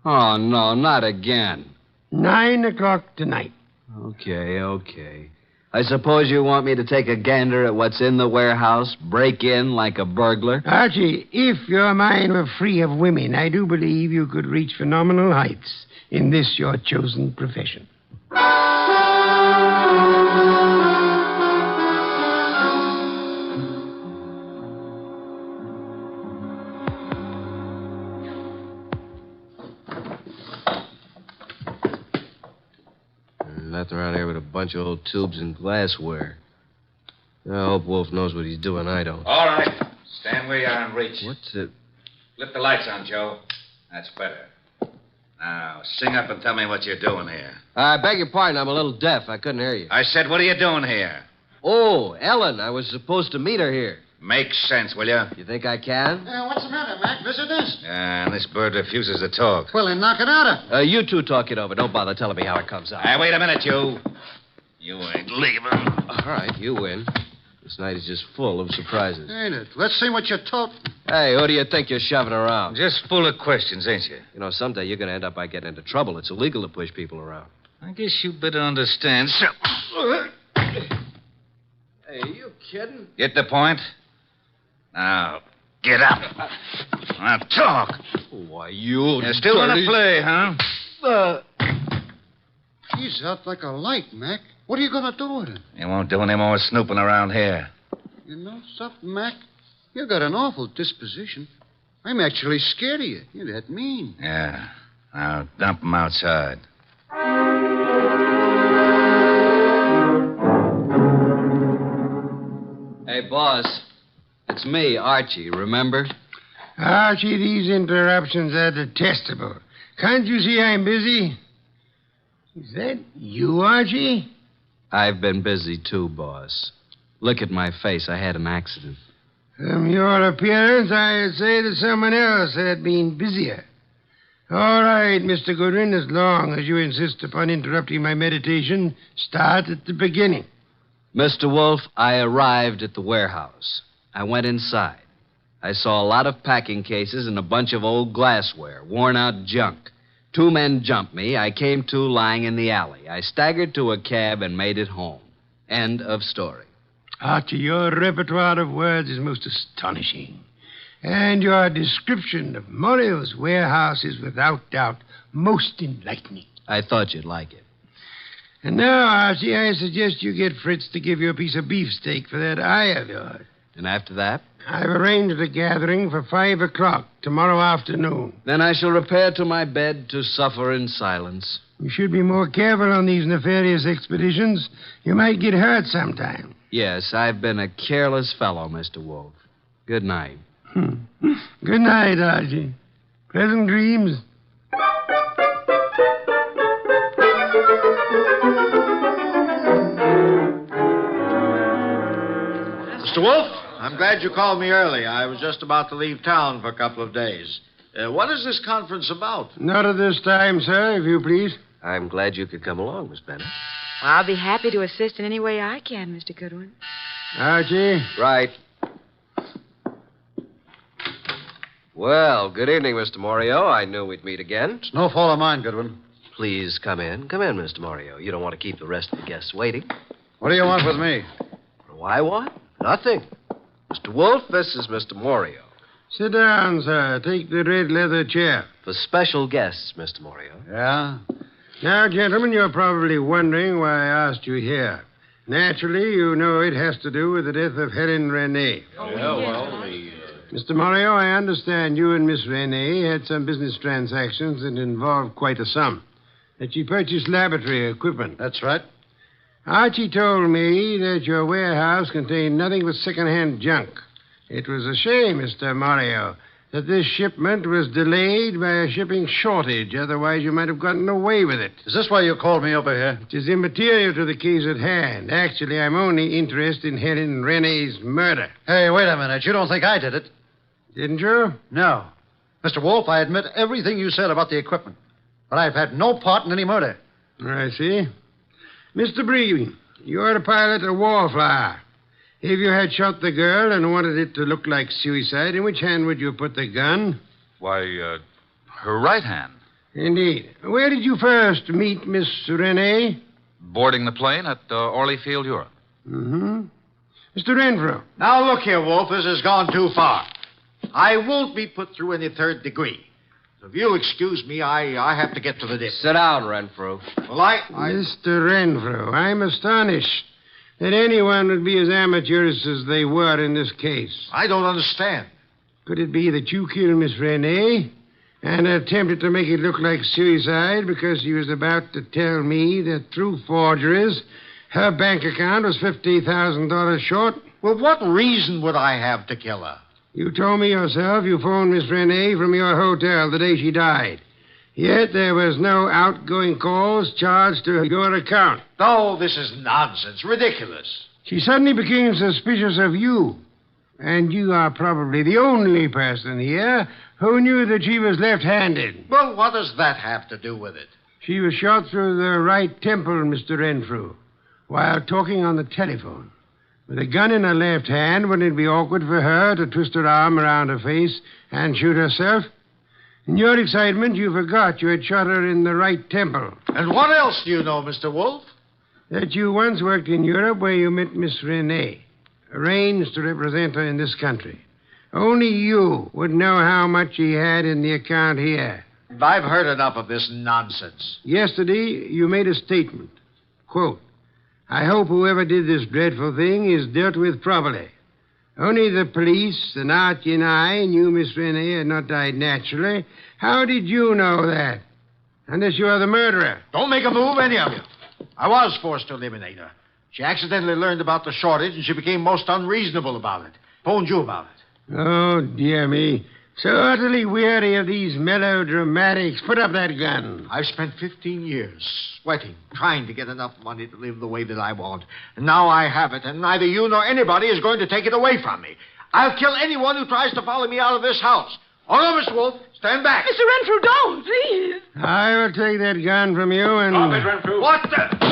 Oh, no, not again. 9 o'clock tonight. Okay. I suppose you want me to take a gander at what's in the warehouse, break in like a burglar? Archie, if your mind were free of women, I do believe you could reach phenomenal heights in this your chosen profession. Nothing around here but a bunch of old tubes and glassware. I hope Wolfe knows what he's doing. I don't. All right. Stand where you are and reach. What's it? Flip the lights on, Joe. That's better. Now, sing up and tell me what you're doing here. I beg your pardon. I'm a little deaf. I couldn't hear you. I said, what are you doing here? Oh, Ellen. I was supposed to meet her here. Make sense, will you? You think I can? What's the matter, Mac? Visitors? And this bird refuses to talk. Well, then knock it out of. You two talk it over. Don't bother telling me how it comes out. Hey, wait a minute, you. You ain't leaving. All right, you win. This night is just full of surprises. Ain't it? Let's see what you're talking. Hey, who do you think you're shoving around? Just full of questions, ain't you? You know, someday you're going to end up by getting into trouble. It's illegal to push people around. I guess you better understand. So... Hey, are you kidding? Get the point? Now, get up. Now, talk. Why, you... You're still in a play, huh? He's out like a light, Mac. What are you going to do with him? You won't do any more snooping around here. You know something, Mac? You got an awful disposition. I'm actually scared of you. You're that mean. Yeah. Now, dump him outside. Hey, boss. It's me, Archie, remember? Archie, these interruptions are detestable. Can't you see I'm busy? Is that you, Archie? I've been busy, too, boss. Look at my face. I had an accident. From your appearance, I'd say that someone else had been busier. All right, Mr. Goodwin, as long as you insist upon interrupting my meditation, start at the beginning. Mr. Wolfe, I arrived at the warehouse. I went inside. I saw a lot of packing cases and a bunch of old glassware, worn-out junk. 2 men jumped me. I came to lying in the alley. I staggered to a cab and made it home. End of story. Archie, your repertoire of words is most astonishing. And your description of Morio's warehouse is without doubt most enlightening. I thought you'd like it. And now, Archie, I suggest you get Fritz to give you a piece of beefsteak for that eye of yours. And after that? I've arranged a gathering for 5 o'clock tomorrow afternoon. Then I shall repair to my bed to suffer in silence. You should be more careful on these nefarious expeditions. You might get hurt sometime. Yes, I've been a careless fellow, Mr. Wolfe. Good night. Good night, Archie. Pleasant dreams. Mr. Wolfe, I'm glad you called me early. I was just about to leave town for a couple of days. What is this conference about? Not at this time, sir, if you please. I'm glad you could come along, Miss Bennett. I'll be happy to assist in any way I can, Mr. Goodwin. Archie? Right. Well, good evening, Mr. Morio. I knew we'd meet again. It's no fault of mine, Goodwin. Please come in. Come in, Mr. Morio. You don't want to keep the rest of the guests waiting. What do you want with me? Why what? Nothing. Mr. Wolfe, this is Mr. Morio. Sit down, sir. Take the red leather chair. For special guests, Mr. Morio. Yeah? Now, gentlemen, you're probably wondering why I asked you here. Naturally, you know it has to do with the death of Helen Renee. Mr. Morio, I understand you and Miss Renee had some business transactions that involved quite a sum. That she purchased laboratory equipment. That's right. Archie told me that your warehouse contained nothing but second-hand junk. It was a shame, Mr. Morio, that this shipment was delayed by a shipping shortage. Otherwise, you might have gotten away with it. Is this why you called me over here? It is immaterial to the case at hand. Actually, I'm only interested in Helen Renee's murder. Hey, wait a minute. You don't think I did it? Didn't you? No. Mr. Wolfe, I admit everything you said about the equipment. But I've had no part in any murder. I see. Mr. Bree, you're to pilot a wallflower. If you had shot the girl and wanted it to look like suicide, in which hand would you put the gun? Why, her right hand. Indeed. Where did you first meet Miss Renee? boarding the plane at Orly Field, Europe. Mm-hmm. Mr. Renfrew. Now, look here, Wolfe. This has gone too far. I won't be put through any third degree. So if you'll excuse me, I have to get to the dip. Sit down, Renfrew. Well, I... Mr. Renfrew, I'm astonished that anyone would be as amateurish as they were in this case. I don't understand. Could it be that you killed Miss Renee and attempted to make it look like suicide because she was about to tell me that through forgeries her bank account was $50,000 short? Well, what reason would I have to kill her? You told me yourself you phoned Miss Renee from your hotel the day she died. Yet there was no outgoing calls charged to your account. No, this is nonsense. Ridiculous. She suddenly became suspicious of you. And you are probably the only person here who knew that she was left-handed. Well, what does that have to do with it? She was shot through the right temple, Mr. Renfrew, while talking on the telephone. With a gun in her left hand, wouldn't it be awkward for her to twist her arm around her face and shoot herself? In your excitement, you forgot you had shot her in the right temple. And what else do you know, Mr. Wolfe? That you once worked in Europe where you met Miss Renee, arranged to represent her in this country. Only you would know how much she had in the account here. I've heard enough of this nonsense. Yesterday, you made a statement. Quote, I hope whoever did this dreadful thing is dealt with properly. Only the police, and Archie and I knew Miss Renee had not died naturally. How did you know that? Unless you are the murderer. Don't make a move, any of you. I was forced to eliminate her. She accidentally learned about the shortage, and she became most unreasonable about it. Phoned you about it. Oh, dear me. So utterly weary of these melodramatics. Put up that gun. I've spent 15 years sweating, trying to get enough money to live the way that I want. And now I have it, and neither you nor anybody is going to take it away from me. I'll kill anyone who tries to follow me out of this house. Oh, no, Mr. Wolfe. Stand back. Mr. Renfrew, don't, please. I will take that gun from you and... Stop it, Renfrew. What the...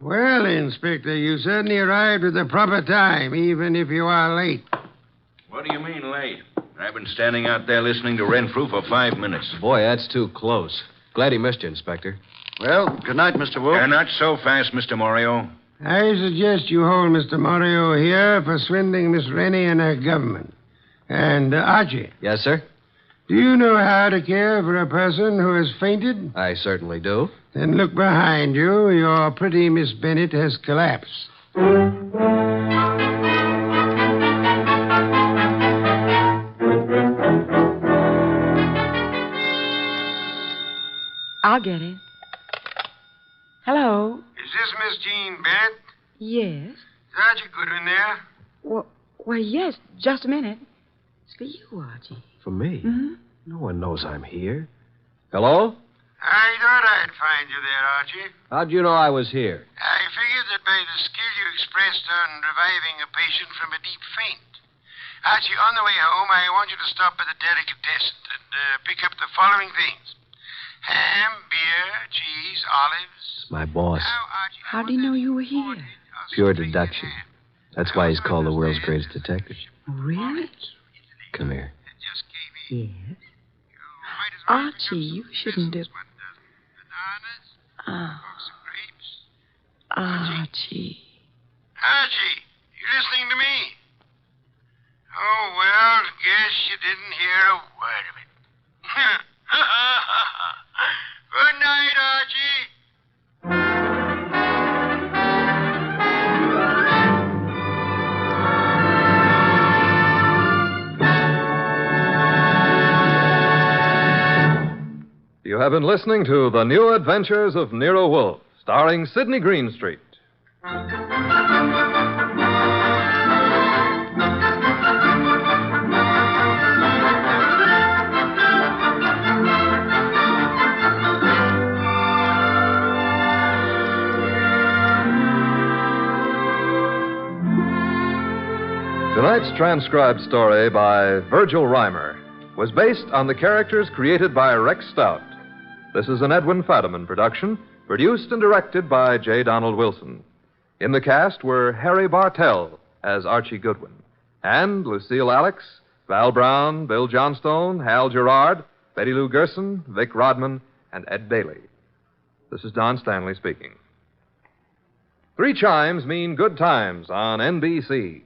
Well, Inspector, you certainly arrived at the proper time, even if you are late. What do you mean late? I've been standing out there listening to Renfrew for 5 minutes. Boy, that's too close. Glad he missed you, Inspector. Well, good night, Mr. Wolfe. Not so fast, Mr. Morio. I suggest you hold Mr. Morio here for swindling Miss Rennie and her government. And, Archie. Yes, sir? Do you know how to care for a person who has fainted? I certainly do. Then look behind you. Your pretty Miss Bennett has collapsed. I'll get it. Hello? Is this Miss Jean Bennett? Yes. Is Archie Goodwin there? Well, yes. Just a minute. It's for you, Archie. For me? Mm-hmm. No one knows I'm here. Hello? I thought I'd find you there, Archie. How'd you know I was here? I figured that by the skill you expressed on reviving a patient from a deep faint. Archie, on the way home, I want you to stop at the delicatessen and pick up the following things. Ham, beer, cheese, olives. My boss. How do you know you were here? Pure deduction. That's why he's called the world's greatest detective. Really? Come here. Yes. Archie, you shouldn't have... Oh. Archie. Archie, you listening to me? Oh, well, guess you didn't hear a word of it. Good night, Archie. You have been listening to The New Adventures of Nero Wolfe, starring Sidney Greenstreet. Tonight's transcribed story by Virgil Reimer was based on the characters created by Rex Stout. This is an Edwin Fadiman production, produced and directed by J. Donald Wilson. In the cast were Harry Bartell as Archie Goodwin, and Lucille Alex, Val Brown, Bill Johnstone, Hal Gerard, Betty Lou Gerson, Vic Rodman, and Ed Daly. This is Don Stanley speaking. 3 chimes mean good times on NBC.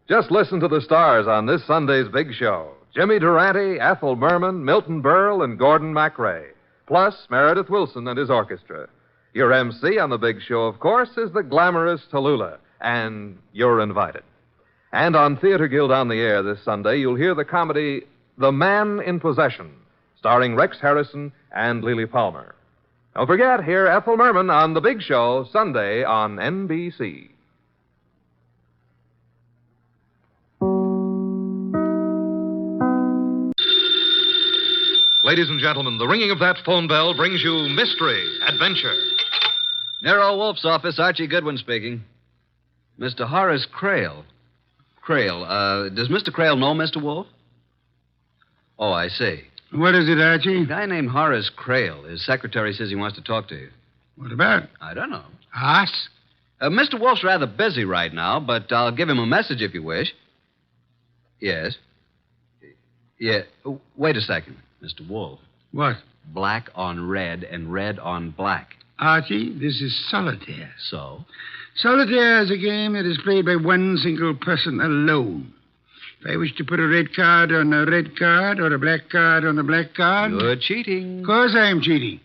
Just listen to the stars on this Sunday's big show. Jimmy Durante, Ethel Merman, Milton Berle, and Gordon MacRae. Plus Meredith Wilson and his orchestra. Your MC on the big show, of course, is the glamorous Tallulah. And you're invited. And on Theater Guild on the Air this Sunday, you'll hear the comedy The Man in Possession, starring Rex Harrison and Lily Palmer. Don't forget, hear Ethel Merman on The Big Show, Sunday on NBC. Ladies and gentlemen, the ringing of that phone bell brings you mystery, adventure. Nero Wolfe's office, Archie Goodwin speaking. Mr. Horace Crale. Does Mr. Crale know Mr. Wolfe? Oh, I see. What is it, Archie? A guy named Horace Crale. His secretary says he wants to talk to you. What about? I don't know. Us? Mr. Wolfe's rather busy right now, but I'll give him a message if you wish. Yes. Yeah. Wait a second, Mr. Wolfe. What? Black on red and red on black. Archie, this is solitaire. So? Solitaire is a game that is played by one single person alone. If I wish to put a red card on a red card or a black card on a black card... You're cheating. Of course I'm cheating.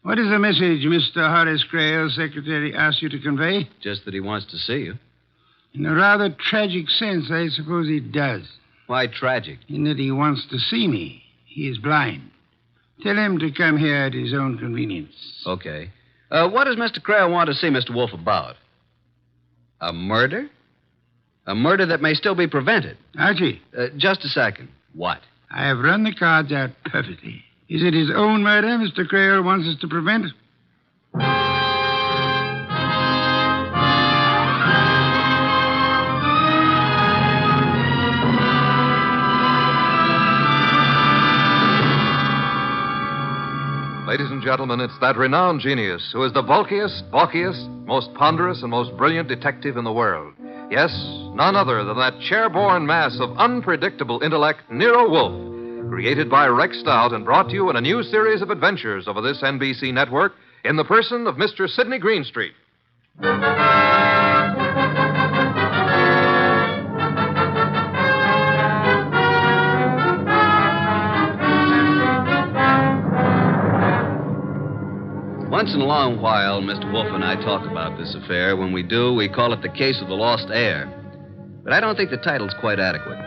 What is the message Mr. Horace Crale's secretary asked you to convey? Just that he wants to see you. In a rather tragic sense, I suppose he does. Why tragic? In that he wants to see me. He is blind. Tell him to come here at his own convenience. Okay. What does Mr. Crale want to see Mr. Wolfe about? A murder? A murder that may still be prevented. Archie. Just a second. What? I have run the cards out perfectly. Is it his own murder Mr. Crale wants us to prevent? Ladies and gentlemen, it's that renowned genius who is the bulkiest, balkiest, most ponderous, and most brilliant detective in the world. Yes, none other than that chair-borne mass of unpredictable intellect, Nero Wolfe, created by Rex Stout and brought to you in a new series of adventures over this NBC network in the person of Mr. Sidney Greenstreet. Once in a long while, Mr. Wolfe and I talk about this affair. When we do, we call it the case of the lost heir. But I don't think the title's quite adequate.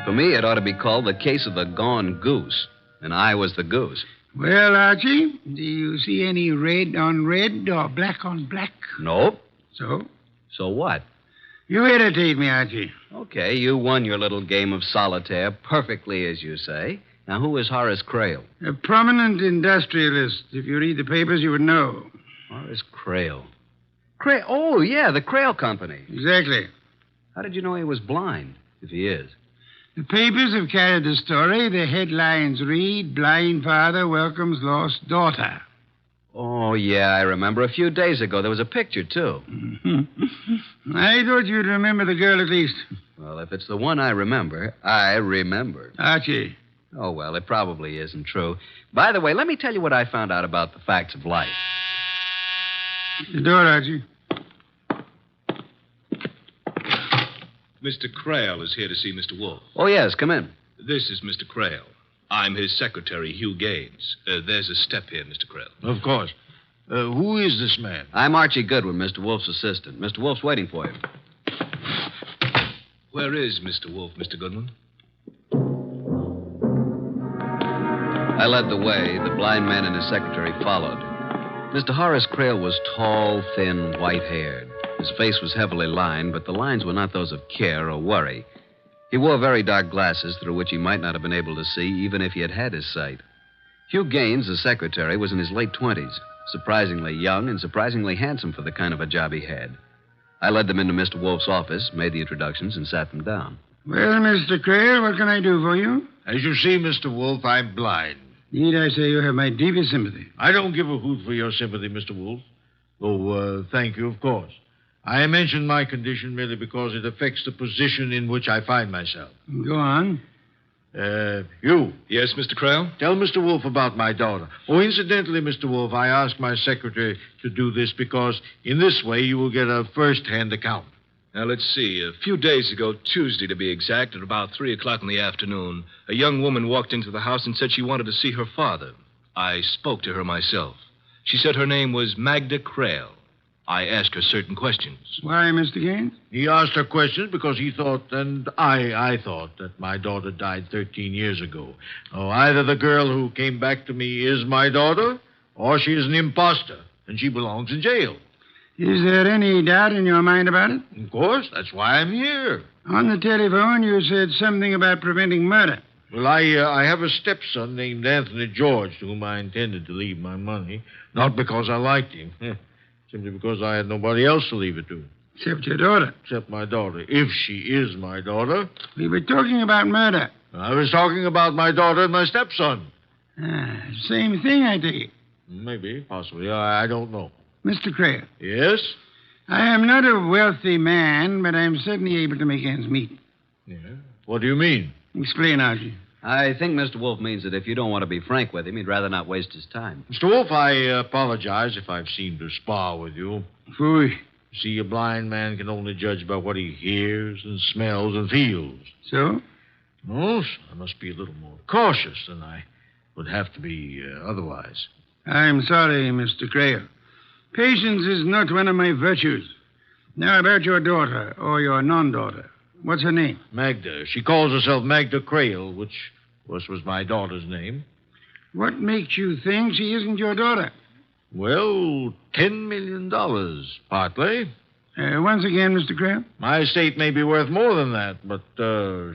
For me, it ought to be called the case of the gone goose. And I was the goose. Well, Archie, do you see any red on red or black on black? Nope. So? So what? You irritate me, Archie. Okay, you won your little game of solitaire perfectly, as you say. Now, who is Horace Crale? A prominent industrialist. If you read the papers, you would know. Horace Crale. Oh, yeah, the Crale Company. Exactly. How did you know he was blind, if he is? The papers have carried the story. The headlines read, Blind Father Welcomes Lost Daughter. Oh, yeah, I remember. A few days ago, there was a picture, too. I thought you'd remember the girl at least. Well, if it's the one I remember, I remember. Archie. Oh, well, it probably isn't true. By the way, let me tell you what I found out about the facts of life. The door, Archie. Mr. Crale is here to see Mr. Wolfe. Oh, yes, come in. This is Mr. Crale. I'm his secretary, Hugh Gaines. There's a step here, Mr. Crale. Of course. Who is this man? I'm Archie Goodwin, Mr. Wolfe's assistant. Mr. Wolfe's waiting for you. Where is Mr. Wolfe, Mr. Goodwin? I led the way. The blind man and his secretary followed. Mr. Horace Crale was tall, thin, white-haired. His face was heavily lined, but the lines were not those of care or worry. He wore very dark glasses through which he might not have been able to see even if he had had his sight. Hugh Gaines, the secretary, was in his late 20s, surprisingly young and surprisingly handsome for the kind of a job he had. I led them into Mr. Wolfe's office, made the introductions, and sat them down. Well, Mr. Crale, what can I do for you? As you see, Mr. Wolfe, I'm blind. Need I say you have my deepest sympathy? I don't give a hoot for your sympathy, Mr. Wolfe. Oh, thank you, of course. I mention my condition merely because it affects the position in which I find myself. Go on. You. Yes, Mr. Creel? Tell Mr. Wolfe about my daughter. Oh, incidentally, Mr. Wolfe, I asked my secretary to do this because in this way you will get a first-hand account. Now, let's see. A few days ago, Tuesday to be exact, at about 3 o'clock in the afternoon, a young woman walked into the house and said she wanted to see her father. I spoke to her myself. She said her name was Magda Creel. I asked her certain questions. Why, Mr. Gaines? He asked her questions because he thought, and I thought, that my daughter died 13 years ago. Oh, either the girl who came back to me is my daughter, or she is an imposter, and she belongs in jail. Is there any doubt in your mind about it? Of course. That's why I'm here. On the telephone, you said something about preventing murder. Well, I have a stepson named Anthony George to whom I intended to leave my money, not because I liked him. Simply because I had nobody else to leave it to. Except your daughter. Except my daughter. If she is my daughter. We were talking about murder. I was talking about my daughter and my stepson. Same thing, I take it. Maybe, possibly. I don't know. Mr. Creel. Yes? I am not a wealthy man, but I'm certainly able to make ends meet. Yeah? What do you mean? Explain, Archie. I think Mr. Wolfe means that if you don't want to be frank with him, he'd rather not waste his time. Mr. Wolfe, I apologize if I've seemed to spar with you. Phooey. See, a blind man can only judge by what he hears and smells and feels. So? No, I must be a little more cautious than I would have to be otherwise. I'm sorry, Mr. Creel. Patience is not one of my virtues. Now, about your daughter, or your non-daughter. What's her name? Magda. She calls herself Magda Creel, which, of course, was my daughter's name. What makes you think she isn't your daughter? Well, $10 million, partly. Once again, Mr. Creel? My estate may be worth more than that, but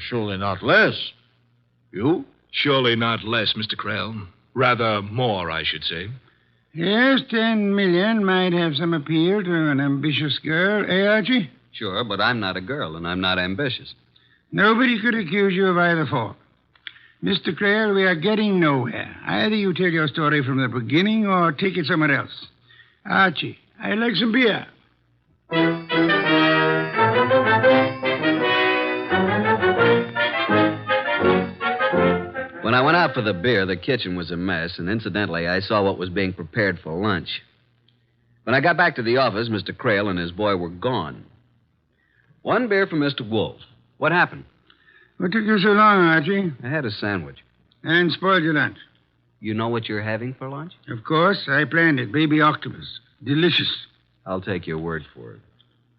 surely not less. You? Surely not less, Mr. Creel. Rather more, I should say. Yes, 10 million might have some appeal to an ambitious girl, eh, Archie? Sure, but I'm not a girl, and I'm not ambitious. Nobody could accuse you of either fault. Mr. Creel, we are getting nowhere. Either you tell your story from the beginning or take it somewhere else. Archie, I'd like some beer. When I went out for the beer, the kitchen was a mess, and incidentally, I saw what was being prepared for lunch. When I got back to the office, Mr. Creel and his boy were gone. One beer for Mr. Wolfe. What happened? What took you so long, Archie? I had a sandwich. And spoiled your lunch. You know what you're having for lunch? Of course. I planned it. Baby octopus. Delicious. I'll take your word for it.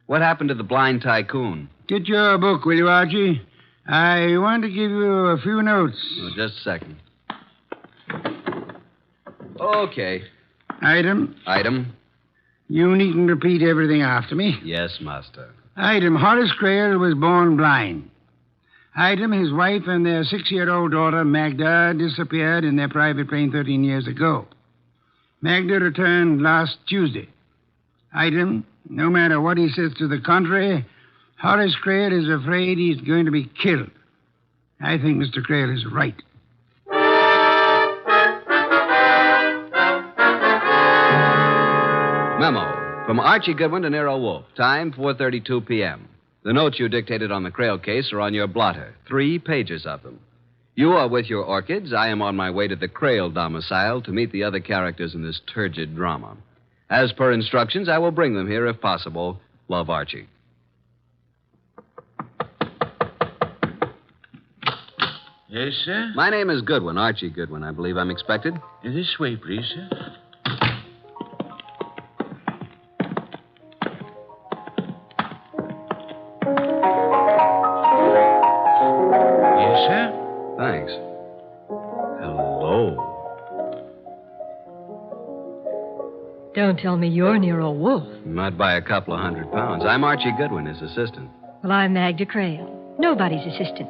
What happened to the blind tycoon? Get your book, will you, Archie? I want to give you a few notes. Oh, just a second. Okay. Item. You needn't repeat everything after me. Yes, master. Item, Horace Creel was born blind. Item, his wife and their 6-year-old daughter, Magda, disappeared in their private plane 13 years ago. Magda returned last Tuesday. Item, no matter what he says to the contrary, Horace Creel is afraid he's going to be killed. I think Mr. Creel is right. Memo. From Archie Goodwin to Nero Wolfe. Time, 4:32 p.m. The notes you dictated on the Creel case are on your blotter. 3 pages of them. You are with your orchids. I am on my way to the Creel domicile to meet the other characters in this turgid drama. As per instructions, I will bring them here if possible. Love, Archie. Yes, sir? My name is Goodwin, Archie Goodwin. I believe I'm expected. This way, please, sir. Yes, sir? Thanks. Hello. Don't tell me you're Nero Wolfe. Not by a couple of £100. I'm Archie Goodwin, his assistant. Well, I'm Magda Creel. Nobody's assistant.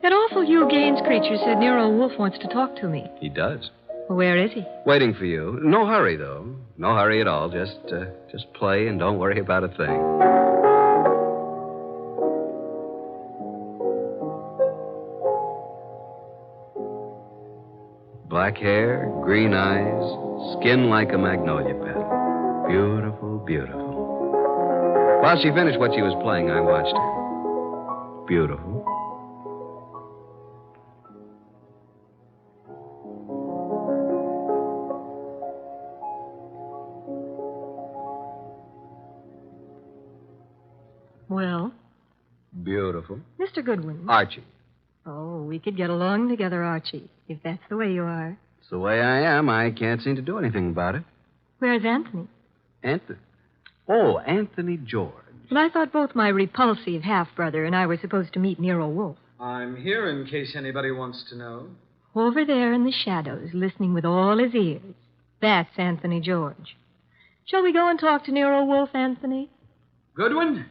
That awful Hugh Gaines creature said Nero Wolfe wants to talk to me. He does. Well, where is he? Waiting for you. No hurry, though. No hurry at all. Just play and don't worry about a thing. Black hair, green eyes, skin like a magnolia petal. Beautiful, beautiful. While she finished what she was playing, I watched her. Beautiful. Well, Beautiful. Mr. Goodwin. Archie. Oh, we could get along together, Archie, if that's the way you are. It's the way I am. I can't seem to do anything about it. Where's Anthony? Anthony. Oh, Anthony George. Well, I thought both my repulsive half-brother and I were supposed to meet Nero Wolfe. I'm here in case anybody wants to know. Over there in the shadows, listening with all his ears. That's Anthony George. Shall we go and talk to Nero Wolfe, Anthony? Goodwin,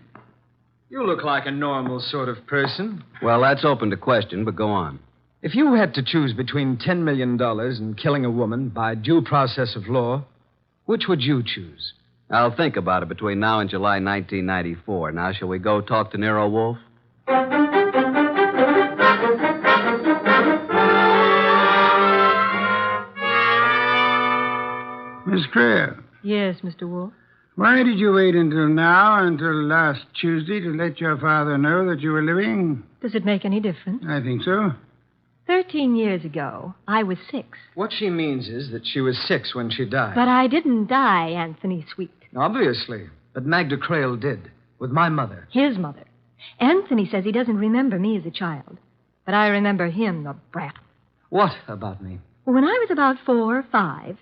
you look like a normal sort of person. Well, that's open to question, but go on. If you had to choose between $10 million and killing a woman by due process of law, which would you choose? I'll think about it between now and July 1994. Now, shall we go talk to Nero Wolfe? Miss Creel. Yes, Mr. Wolfe. Why did you wait until last Tuesday to let your father know that you were living? Does it make any difference? I think so. 13 years ago, I was 6. What she means is that she was 6 when she died. But I didn't die, Anthony Sweet. Obviously. But Magda Creel did. With my mother. His mother. Anthony says he doesn't remember me as a child. But I remember him, the brat. What about me? When I was about 4 or 5,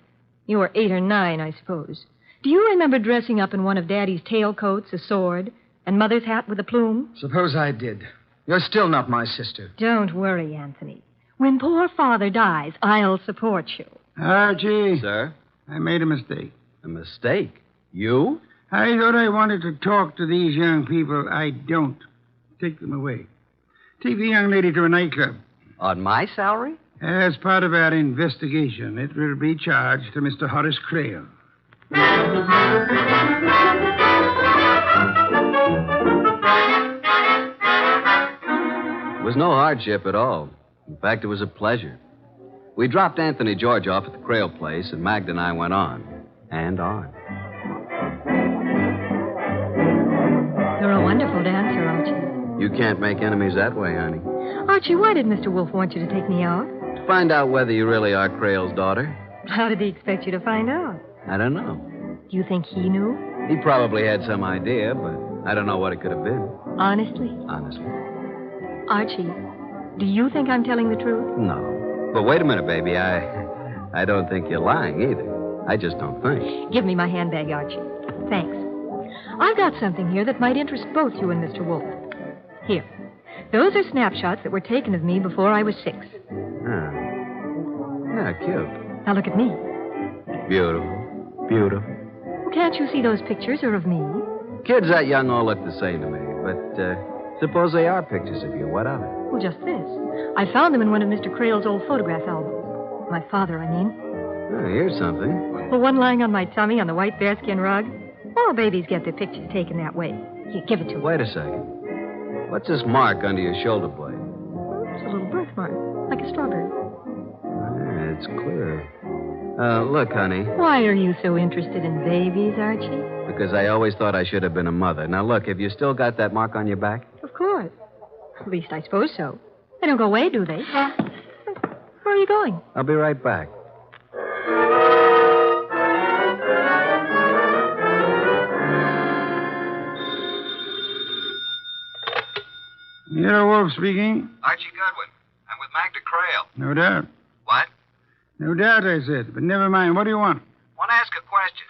you were 8 or 9, I suppose. Do you remember dressing up in one of Daddy's tailcoats, a sword, and Mother's hat with a plume? Suppose I did. You're still not my sister. Don't worry, Anthony. When poor Father dies, I'll support you. Archie. Sir? I made a mistake. A mistake? You? I thought I wanted to talk to these young people. I don't. Take them away. Take the young lady to a nightclub. On my salary? As part of our investigation, it will be charged to Mr. Horace Creel. It was no hardship at all. In fact, it was a pleasure. We dropped Anthony George off at the Creel place, and Magda and I went on. And on. You're a wonderful dancer, Archie. You can't make enemies that way, honey. Archie, why did Mr. Wolfe want you to take me out? To find out whether you really are Creel's daughter. How did he expect you to find out? I don't know. Do you think he knew? He probably had some idea, but I don't know what it could have been. Honestly? Honestly. Archie, do you think I'm telling the truth? No. But wait a minute, baby. I don't think you're lying either. I just don't think. Give me my handbag, Archie. Thanks. I've got something here that might interest both you and Mr. Wolfe. Here. Those are snapshots that were taken of me before I was 6. Ah. Yeah, cute. Now look at me. Beautiful. Beautiful. Can't you see those pictures are of me? Kids that young all look the same to me, but suppose they are pictures of you. What of it? Well, just this. I found them in one of Mr. Creel's old photograph albums. My father, I mean. Oh, here's something. Well, one lying on my tummy on the white bearskin rug. All babies get their pictures taken that way. Here, give it to me. Wait a second. What's this mark under your shoulder blade? It's a little birthmark, like a strawberry. Yeah, it's clear. Look, honey. Why are you so interested in babies, Archie? Because I always thought I should have been a mother. Now, look, have you still got that mark on your back? Of course. At least I suppose so. They don't go away, do they? Where are you going? I'll be right back. Nero Wolfe speaking. Archie Goodwin. I'm with Magda Creel. No doubt. What? No doubt, I said. But never mind. What do you want? Want to ask a question.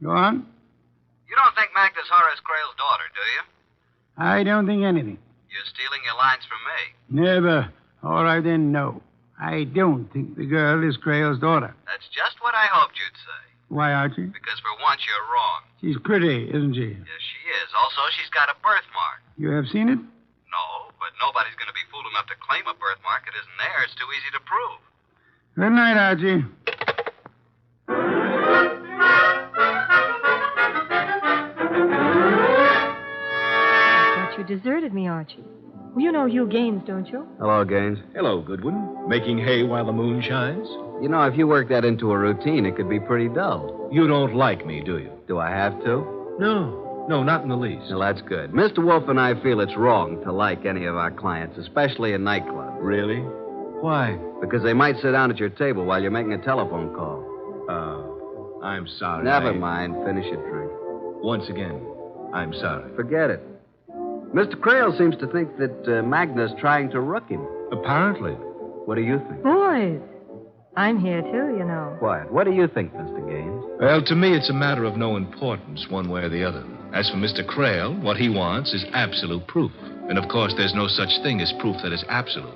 Go on. You don't think Magda's Horace Creel's daughter, do you? I don't think anything. You're stealing your lines from me. Never. All right, then, no. I don't think the girl is Creel's daughter. That's just what I hoped you'd say. Why, Archie? Because for once you're wrong. She's pretty, isn't she? Yes, she is. Also, she's got a birthmark. You have seen it? No, but nobody's going to be fool enough to claim a birthmark that isn't there. It's too easy to prove. Good night, Archie. I thought you deserted me, Archie. Well, you know Hugh Gaines, don't you? Hello, Gaines. Hello, Goodwin. Making hay while the moon shines? You know, if you work that into a routine, it could be pretty dull. You don't like me, do you? Do I have to? No, not in the least. Well, that's good. Mr. Wolfe and I feel it's wrong to like any of our clients, especially in nightclubs. Really? Why? Because they might sit down at your table while you're making a telephone call. Oh, I'm sorry. Never mind. Finish your drink. Once again, I'm sorry. Forget it. Mr. Creel seems to think that Magda's trying to rook him. Apparently. What do you think? Boys, I'm here too, you know. Quiet. What do you think, Mr. Gaines? Well, to me, it's a matter of no importance, one way or the other. As for Mr. Creel, what he wants is absolute proof. And, of course, there's no such thing as proof that is absolute.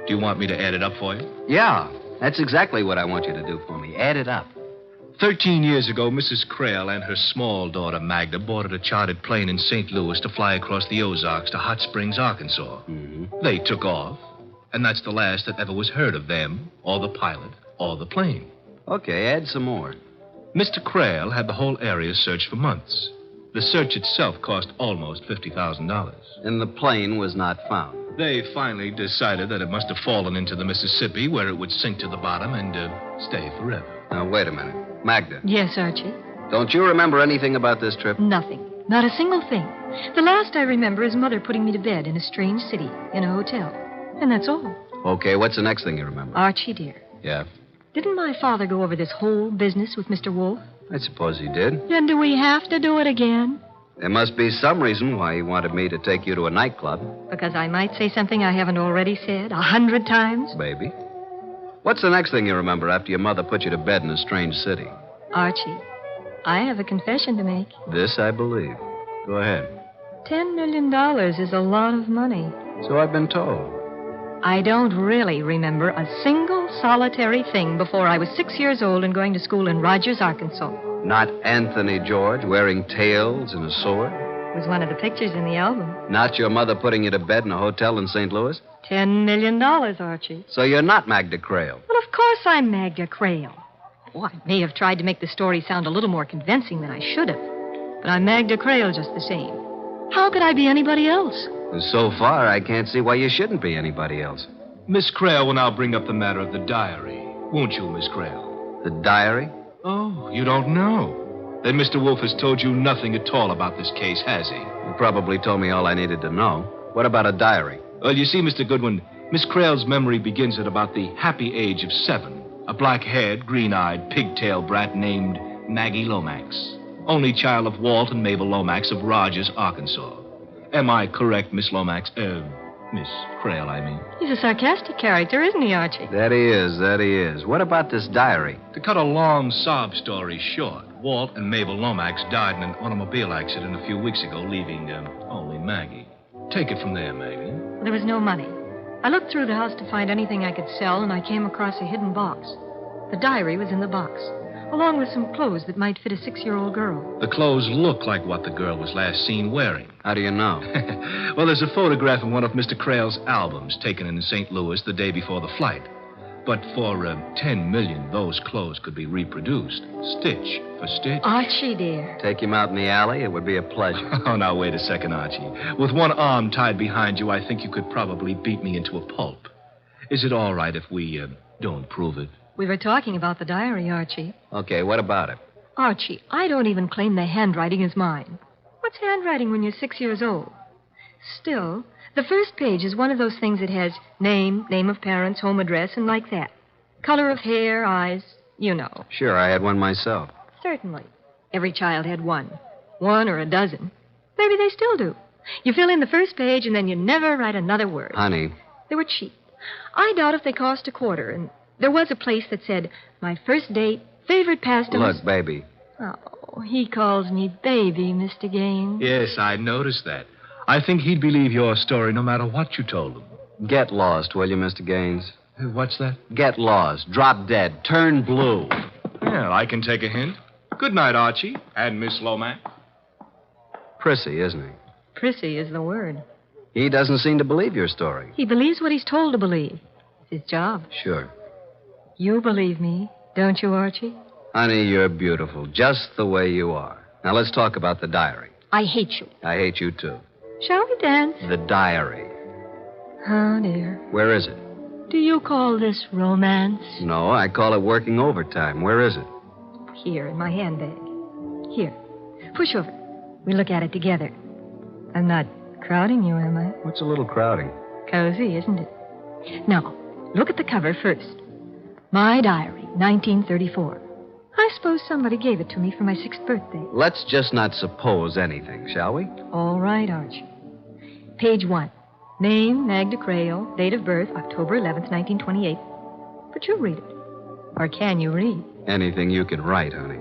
Do you want me to add it up for you? Yeah, that's exactly what I want you to do for me. Add it up. 13 years ago, Mrs. Creel and her small daughter, Magda, boarded a chartered plane in St. Louis to fly across the Ozarks to Hot Springs, Arkansas. Mm-hmm. They took off, and that's the last that ever was heard of them, or the pilot, or the plane. Okay, add some more. Mr. Creel had the whole area searched for months. The search itself cost almost $50,000. And the plane was not found. They finally decided that it must have fallen into the Mississippi, where it would sink to the bottom and stay forever. Now, wait a minute. Magda. Yes, Archie? Don't you remember anything about this trip? Nothing. Not a single thing. The last I remember is Mother putting me to bed in a strange city, in a hotel. And that's all. Okay, what's the next thing you remember? Archie, dear. Yeah? Didn't my father go over this whole business with Mr. Wolfe? I suppose he did. Then do we have to do it again? There must be some reason why he wanted me to take you to a nightclub. Because I might say something I haven't already said 100 times? Maybe. What's the next thing you remember after your mother put you to bed in a strange city? Archie, I have a confession to make. This I believe. Go ahead. $10 million is a lot of money. So I've been told. I don't really remember a single solitary thing before I was 6 years old and going to school in Rogers, Arkansas. Not Anthony George wearing tails and a sword? It was one of the pictures in the album. Not your mother putting you to bed in a hotel in St. Louis? $10 million, Archie. So you're not Magda Creel? Well, of course I'm Magda Creel. Oh, I may have tried to make the story sound a little more convincing than I should have. But I'm Magda Creel just the same. How could I be anybody else? So far, I can't see why you shouldn't be anybody else. Miss Creel will now bring up the matter of the diary. Won't you, Miss Creel? The diary? Oh, you don't know. Then Mr. Wolfe has told you nothing at all about this case, has he? He probably told me all I needed to know. What about a diary? Well, you see, Mr. Goodwin, Miss Creel's memory begins at about the happy age of 7. A black-haired, green-eyed, pigtail brat named Maggie Lomax. Only child of Walt and Mabel Lomax of Rogers, Arkansas. Am I correct, Miss Lomax? Miss Creel, I mean. He's a sarcastic character, isn't he, Archie? That he is. What about this diary? To cut a long sob story short, Walt and Mabel Lomax died in an automobile accident a few weeks ago, leaving only Maggie. Take it from there, Maggie. There was no money. I looked through the house to find anything I could sell, and I came across a hidden box. The diary was in the box, along with some clothes that might fit a 6-year-old girl. The clothes look like what the girl was last seen wearing. How do you know? Well, there's a photograph in one of Mr. Creel's albums taken in St. Louis the day before the flight. But for $10 million, those clothes could be reproduced, stitch for stitch. Archie, dear. Take him out in the alley? It would be a pleasure. Oh, now, wait a second, Archie. With one arm tied behind you, I think you could probably beat me into a pulp. Is it all right if we don't prove it? We were talking about the diary, Archie. Okay, what about it? Archie, I don't even claim the handwriting is mine. What's handwriting when you're 6 years old? Still, the first page is one of those things that has name of parents, home address, and like that. Color of hair, eyes, you know. Sure, I had one myself. Certainly. Every child had one. One or a dozen. Maybe they still do. You fill in the first page, and then you never write another word. Honey. They were cheap. I doubt if they cost a quarter, and there was a place that said, my first date, favorite pastime. Look, baby. Oh, he calls me baby, Mr. Gaines. Yes, I noticed that. I think he'd believe your story no matter what you told him. Get lost, will you, Mr. Gaines? What's that? Get lost. Drop dead. Turn blue. Well, I can take a hint. Good night, Archie. And Miss Lomax. Prissy, isn't he? Prissy is the word. He doesn't seem to believe your story. He believes what he's told to believe. It's his job. Sure. You believe me, don't you, Archie? Honey, you're beautiful, just the way you are. Now, let's talk about the diary. I hate you. I hate you, too. Shall we dance? The diary. Oh, dear. Where is it? Do you call this romance? No, I call it working overtime. Where is it? Here, in my handbag. Here. Push over. We look at it together. I'm not crowding you, am I? What's a little crowding? Cozy, isn't it? Now, look at the cover first. My diary, 1934. I suppose somebody gave it to me for my 6th birthday. Let's just not suppose anything, shall we? All right, Archie. Page 1. Name, Magda Creel. Date of birth, October 11th, 1928. But you read it. Or can you read? Anything you can write, honey.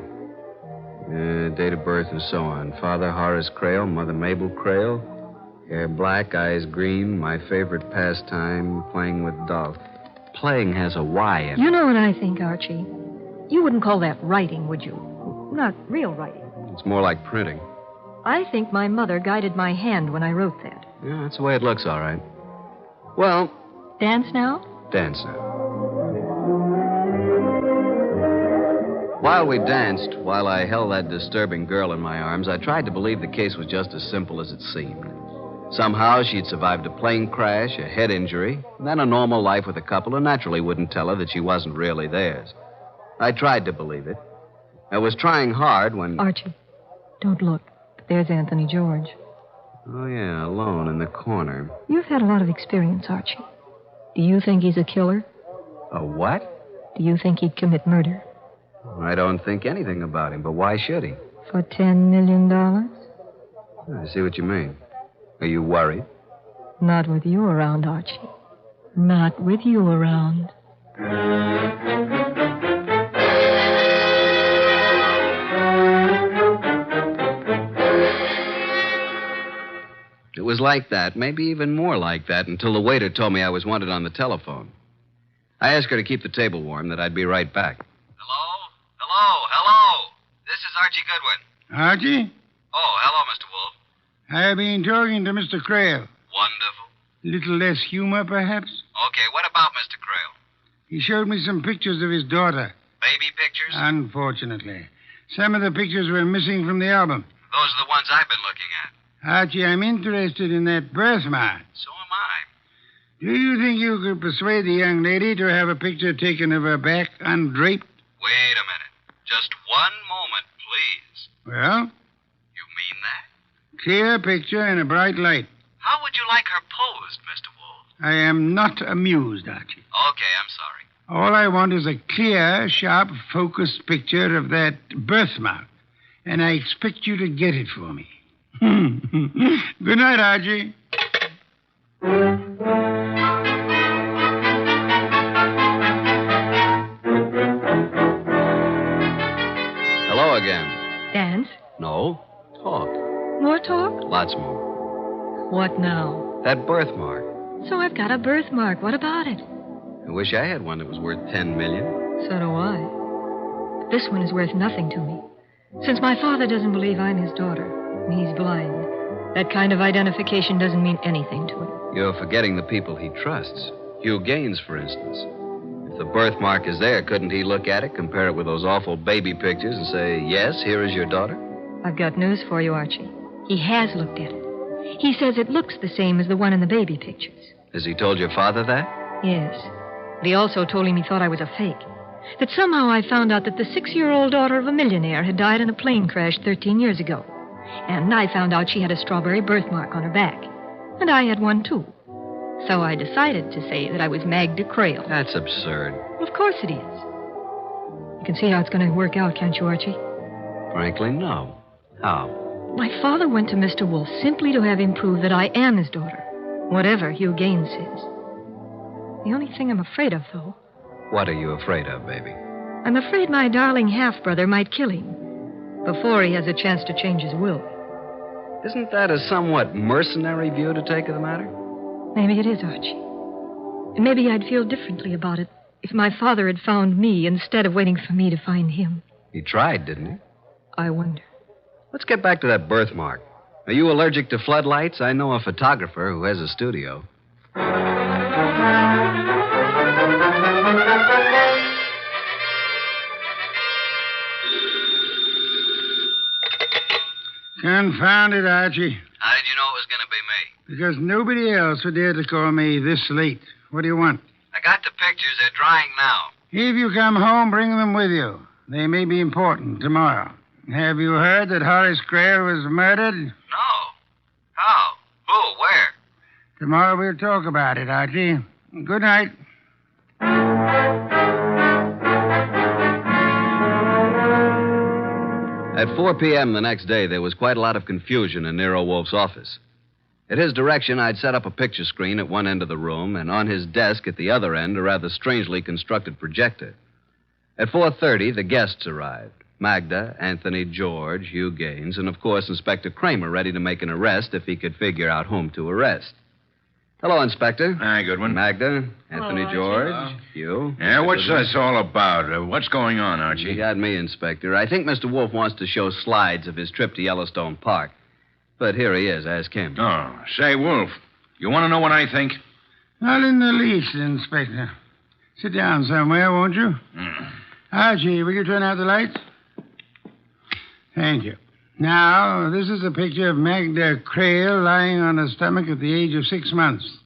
Date of birth and so on. Father Horace Creel, Mother Mabel Creel. Hair black, eyes green. My favorite pastime, playing with dolls. Playing has a Y in it. You know what I think, Archie? You wouldn't call that writing, would you? Not real writing. It's more like printing. I think my mother guided my hand when I wrote that. Yeah, that's the way it looks, all right. Well... Dance now? Dance now. While we danced, while I held that disturbing girl in my arms, I tried to believe the case was just as simple as it seemed. Somehow she'd survived a plane crash, a head injury, and then a normal life with a couple who naturally wouldn't tell her that she wasn't really theirs. I tried to believe it. I was trying hard when... Archie, don't look. There's Anthony George. Oh, yeah, alone in the corner. You've had a lot of experience, Archie. Do you think he's a killer? A what? Do you think he'd commit murder? I don't think anything about him, but why should he? For $10 million? I see what you mean. Are you worried? Not with you around, Archie. Not with you around. It was like that, maybe even more like that, until the waiter told me I was wanted on the telephone. I asked her to keep the table warm, that I'd be right back. Hello. This is Archie Goodwin. Archie? Oh, hello, Mr. Wolfe. I've been talking to Mr. Creel. Wonderful. Little less humor, perhaps? Okay, what about Mr. Creel? He showed me some pictures of his daughter. Baby pictures? Unfortunately. Some of the pictures were missing from the album. Those are the ones I've been looking at. Archie, I'm interested in that birthmark. So am I. Do you think you could persuade the young lady to have a picture taken of her back undraped? Wait a minute. Just one moment, please. Well? You mean that? Clear picture in a bright light. How would you like her posed, Mr. Wolfe? I am not amused, Archie. Okay, I'm sorry. All I want is a clear, sharp, focused picture of that birthmark. And I expect you to get it for me. Good night, Archie. Hello again. Dance? No. Talk. More talk? Lots more. What now? That birthmark. So I've got a birthmark. What about it? I wish I had one that was worth $10 million. So do I. But this one is worth nothing to me. Since my father doesn't believe I'm his daughter, and he's blind, that kind of identification doesn't mean anything to him. You're forgetting the people he trusts. Hugh Gaines, for instance. If the birthmark is there, couldn't he look at it, compare it with those awful baby pictures, and say, yes, here is your daughter? I've got news for you, Archie. He has looked at it. He says it looks the same as the one in the baby pictures. Has he told your father that? Yes. But he also told him he thought I was a fake. That somehow I found out that the 6-year-old daughter of a millionaire had died in a plane crash 13 years ago. And I found out she had a strawberry birthmark on her back. And I had one, too. So I decided to say that I was Magda Creel. That's absurd. Well, of course it is. You can see how it's going to work out, can't you, Archie? Frankly, no. How? My father went to Mr. Wolfe simply to have him prove that I am his daughter, whatever Hugh Gaines says. The only thing I'm afraid of, though... What are you afraid of, baby? I'm afraid my darling half-brother might kill him before he has a chance to change his will. Isn't that a somewhat mercenary view to take of the matter? Maybe it is, Archie. And maybe I'd feel differently about it if my father had found me instead of waiting for me to find him. He tried, didn't he? I wonder. Let's get back to that birthmark. Are you allergic to floodlights? I know a photographer who has a studio. Confound it, Archie. How did you know it was going to be me? Because nobody else would dare to call me this late. What do you want? I got the pictures. They're drying now. If you come home, bring them with you. They may be important tomorrow. Have you heard that Horace Creel was murdered? No. How? Who? Where? Tomorrow we'll talk about it, Archie. Good night. At 4 p.m. the next day, there was quite a lot of confusion in Nero Wolfe's office. At his direction, I'd set up a picture screen at one end of the room, and on his desk at the other end, a rather strangely constructed projector. At 4:30, the guests arrived. Magda, Anthony, George, Hugh Gaines, and, of course, Inspector Kramer, ready to make an arrest if he could figure out whom to arrest. Hello, Inspector. Hi, Goodwin. Magda, Anthony, Hello, George, Archie. Hugh. Yeah, what's Goodwin. this all about? What's going on, Archie? You got me, Inspector. I think Mr. Wolfe wants to show slides of his trip to Yellowstone Park. But here he is. Ask him. Oh, say, Wolf, you want to know what I think? Not in the least, Inspector. Sit down somewhere, won't you? Archie, will you turn out the lights? Thank you. Now, this is a picture of Magda Creel lying on her stomach at the age of 6 months.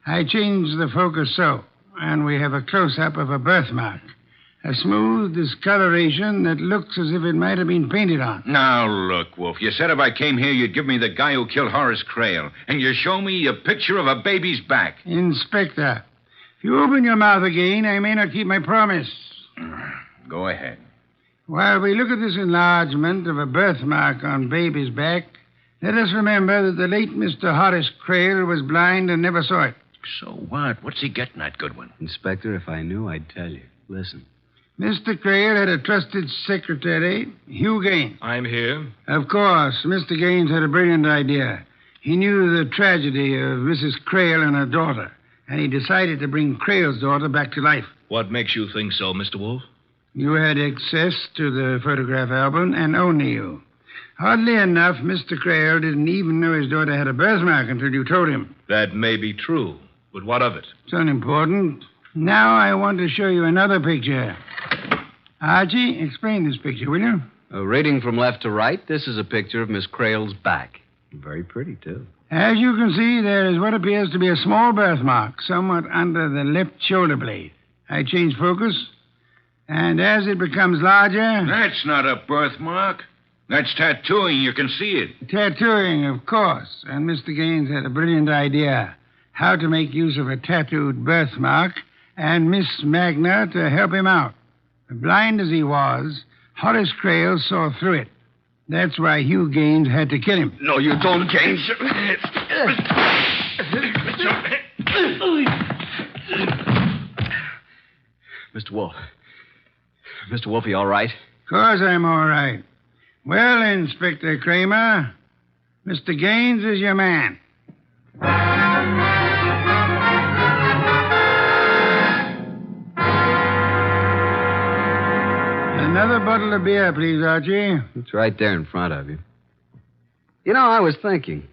I changed the focus so, and we have a close-up of a birthmark. A smooth discoloration that looks as if it might have been painted on. Now, look, Wolf, you said if I came here, you'd give me the guy who killed Horace Creel, and you show me a picture of a baby's back. Inspector, if you open your mouth again, I may not keep my promise. Go ahead. While we look at this enlargement of a birthmark on baby's back, let us remember that the late Mr. Horace Creel was blind and never saw it. So what? What's he getting at, Goodwin? Inspector, if I knew, I'd tell you. Listen. Mr. Creel had a trusted secretary, Hugh Gaines. I'm here. Of course, Mr. Gaines had a brilliant idea. He knew the tragedy of Mrs. Creel and her daughter, and he decided to bring Creel's daughter back to life. What makes you think so, Mr. Wolfe? You had access to the photograph album, and only you. Oddly enough, Mr. Creel didn't even know his daughter had a birthmark until you told him. That may be true, but what of it? It's unimportant. Now I want to show you another picture. Archie, explain this picture, will you? Reading from left to right, this is a picture of Miss Creel's back. Very pretty, too. As you can see, there is what appears to be a small birthmark somewhat under the left shoulder blade. I change focus, and as it becomes larger... That's not a birthmark. That's tattooing. You can see it. Tattooing, of course. And Mr. Gaines had a brilliant idea. How to make use of a tattooed birthmark and Miss Magna to help him out. Blind as he was, Horace Creel saw through it. That's why Hugh Gaines had to kill him. No, you don't, Gaines. Mr. Wolfe. Mr. Wolfe, you all right? Of course I'm all right. Well, Inspector Kramer, Mr. Gaines is your man. Another bottle of beer, please, Archie. It's right there in front of you. You know, I was thinking.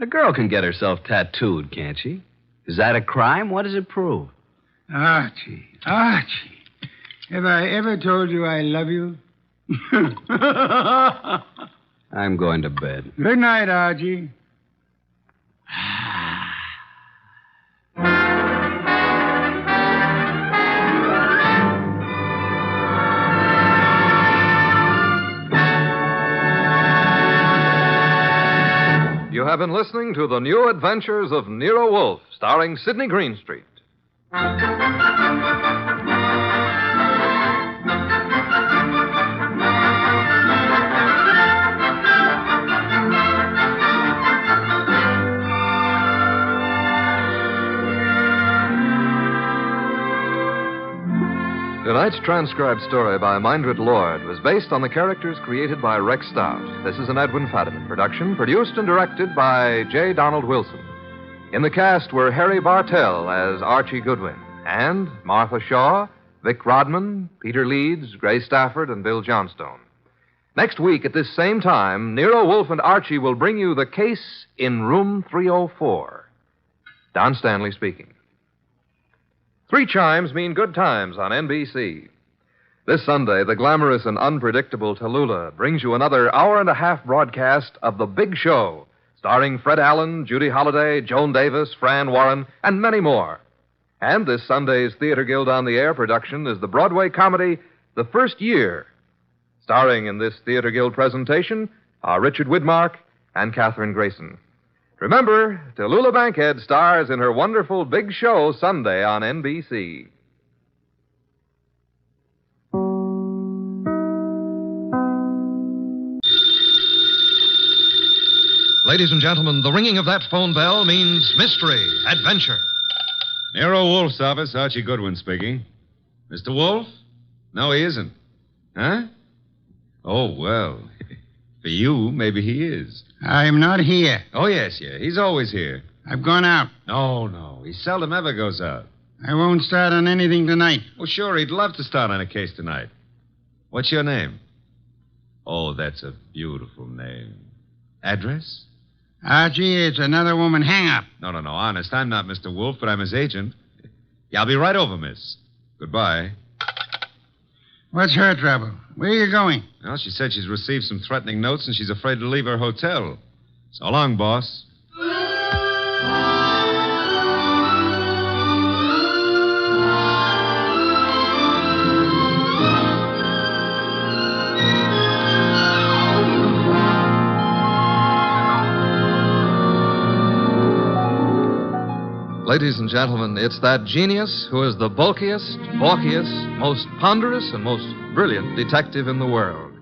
A girl can get herself tattooed, can't she? Is that a crime? What does it prove? Archie, have I ever told you I love you? I'm going to bed. Good night, Archie. You have been listening to The New Adventures of Nero Wolfe, starring Sidney Greenstreet. Tonight's transcribed story by Mindred Lord was based on the characters created by Rex Stout. This is an Edwin Fadiman production, produced and directed by J. Donald Wilson. In the cast were Harry Bartell as Archie Goodwin, and Martha Shaw, Vic Rodman, Peter Leeds, Gray Stafford, and Bill Johnstone. Next week at this same time, Nero Wolfe and Archie will bring you the case in room 304. Don Stanley speaking. 3 chimes mean good times on NBC. This Sunday, the glamorous and unpredictable Tallulah brings you another hour-and-a-half broadcast of The Big Show, starring Fred Allen, Judy Holliday, Joan Davis, Fran Warren, and many more. And this Sunday's Theater Guild on the Air production is the Broadway comedy The First Year. Starring in this Theater Guild presentation are Richard Widmark and Katherine Grayson. Remember, Tallulah Bankhead stars in her wonderful Big Show Sunday on NBC. Ladies and gentlemen, the ringing of that phone bell means mystery, adventure. Nero Wolfe's office, Archie Goodwin speaking. Mr. Wolfe? No, he isn't. Huh? Oh, well. For you, maybe he is. I'm not here. Oh, yes, yeah. He's always here. I've gone out. No. He seldom ever goes out. I won't start on anything tonight. Well, sure, he'd love to start on a case tonight. What's your name? Oh, that's a beautiful name. Address? Archie, it's another woman hang-up. No, honest. I'm not Mr. Wolfe, but I'm his agent. Yeah, I'll be right over, miss. Goodbye. What's her trouble? Where are you going? Well, she said she's received some threatening notes and she's afraid to leave her hotel. So long, boss. Ladies and gentlemen, it's that genius who is the bulkiest, balkiest, most ponderous, and most brilliant detective in the world.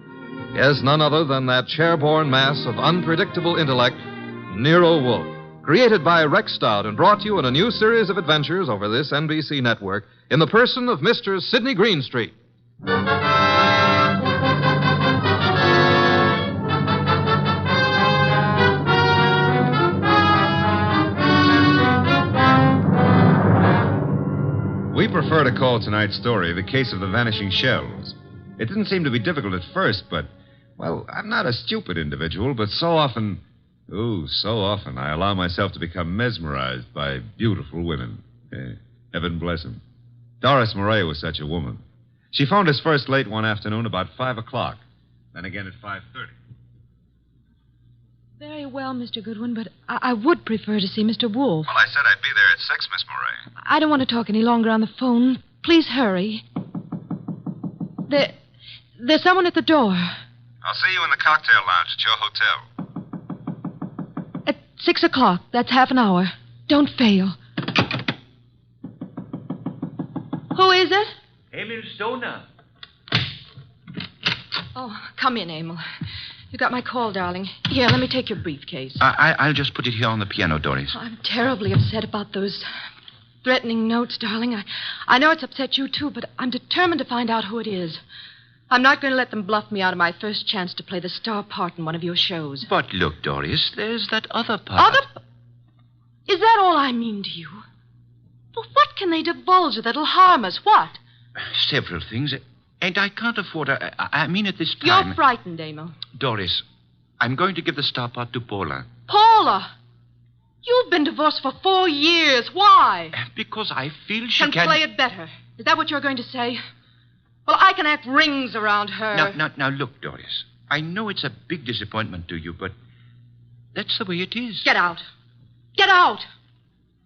Yes, none other than that chair-borne mass of unpredictable intellect, Nero Wolfe. Created by Rex Stout and brought to you in a new series of adventures over this NBC network in the person of Mr. Sidney Greenstreet. We prefer to call tonight's story the case of the vanishing shells. It didn't seem to be difficult at first, but, well, I'm not a stupid individual, but so often I allow myself to become mesmerized by beautiful women. Heaven bless them. Doris Murray was such a woman. She phoned us first late one afternoon about 5 o'clock, then again at 5:30. Very well, Mr. Goodwin, but I would prefer to see Mr. Wolfe. Well, I said I'd be there at 6, Miss Murray. I don't want to talk any longer on the phone. Please hurry. There's someone at the door. I'll see you in the cocktail lounge at your hotel. At 6 o'clock. That's half an hour. Don't fail. Who is it? Emil Stoner. Oh, come in, Emil. You got my call, darling. Here, let me take your briefcase. I'll just put it here on the piano, Doris. I'm terribly upset about those threatening notes, darling. I know it's upset you, too, but I'm determined to find out who it is. I'm not going to let them bluff me out of my first chance to play the star part in one of your shows. But look, Doris, there's that other part. Is that all I mean to you? Well, what can they divulge that'll harm us? What? Several things. And I can't afford... I mean, at this time... You're frightened, Emil. Doris, I'm going to give the star part to Paula. Paula? You've been divorced for 4 years. Why? Because I feel she can... play it better. Is that what you're going to say? Well, I can act rings around her. Now, look, Doris. I know it's a big disappointment to you, but that's the way it is. Get out. Get out.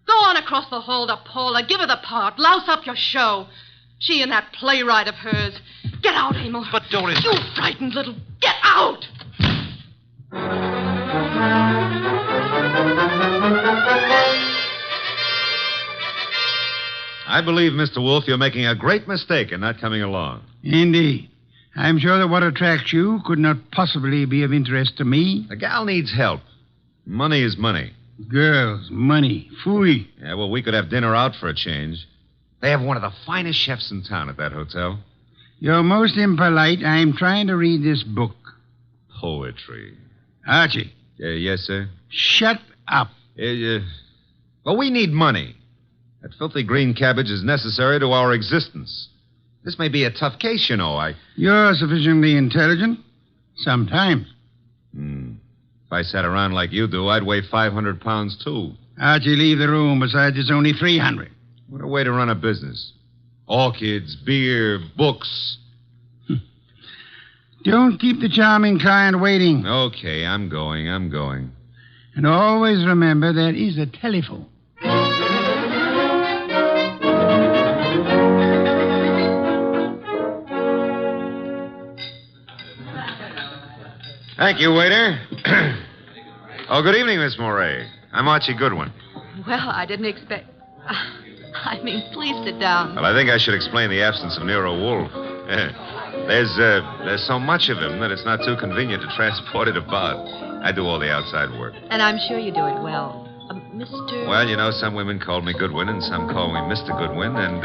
Go on across the hall to Paula. Give her the part. Louse up your show. She and that playwright of hers. Get out, Emil. But, Doris... You frightened little... Get out! I believe, Mr. Wolfe, you're making a great mistake in not coming along. Indeed. I'm sure that what attracts you could not possibly be of interest to me. The gal needs help. Money is money. Girls, money, phooey. Yeah, well, we could have dinner out for a change. They have one of the finest chefs in town at that hotel. You're most impolite. I'm trying to read this book. Poetry. Archie. Yes, sir? Shut up. Well, we need money. That filthy green cabbage is necessary to our existence. This may be a tough case, you know. You're sufficiently intelligent. Sometimes. If I sat around like you do, I'd weigh 500 pounds, too. Archie, leave the room. Besides, it's only 300. What a way to run a business. Orchids, beer, books. Don't keep the charming client waiting. Okay, I'm going. And always remember there is a telephone. Thank you, waiter. Oh, good evening, Miss Moray. I'm Archie Goodwin. Well, I didn't expect... please sit down. Well, I think I should explain the absence of Nero Wolfe. There's so much of him that it's not too convenient to transport it about. I do all the outside work. And I'm sure you do it well. Mr. Well, you know, some women call me Goodwin, and some call me Mr. Goodwin, and,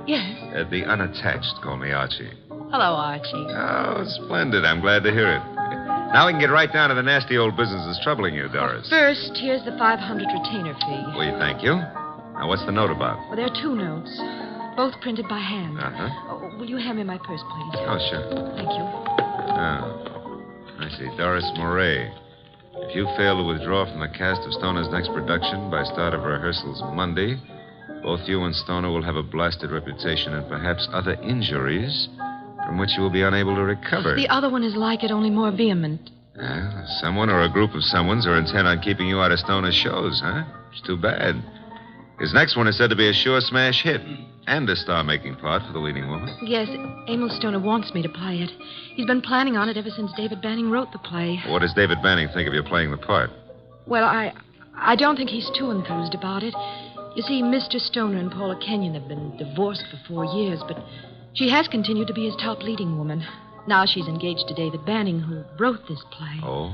Yes. the unattached call me Archie. Hello, Archie. Oh, splendid. I'm glad to hear it. Now we can get right down to the nasty old business that's troubling you, Doris. First, here's the 500 retainer fee. Well, thank you. Now, what's the note about? Well, there are 2 notes, both printed by hand. Uh-huh. Oh, will you hand me my purse, please? Oh, sure. Thank you. Oh, I see. Doris Moray. If you fail to withdraw from the cast of Stoner's next production by start of rehearsals Monday, both you and Stoner will have a blasted reputation and perhaps other injuries from which you will be unable to recover. The other one is like it, only more vehement. Someone or a group of someones are intent on keeping you out of Stoner's shows, huh? It's too bad. His next one is said to be a sure smash hit and a star-making part for the leading woman. Yes, Emil Stoner wants me to play it. He's been planning on it ever since David Banning wrote the play. What does David Banning think of you playing the part? Well, I don't think he's too enthused about it. You see, Mr. Stoner and Paula Kenyon have been divorced for 4 years, but she has continued to be his top leading woman. Now she's engaged to David Banning, who wrote this play. Oh?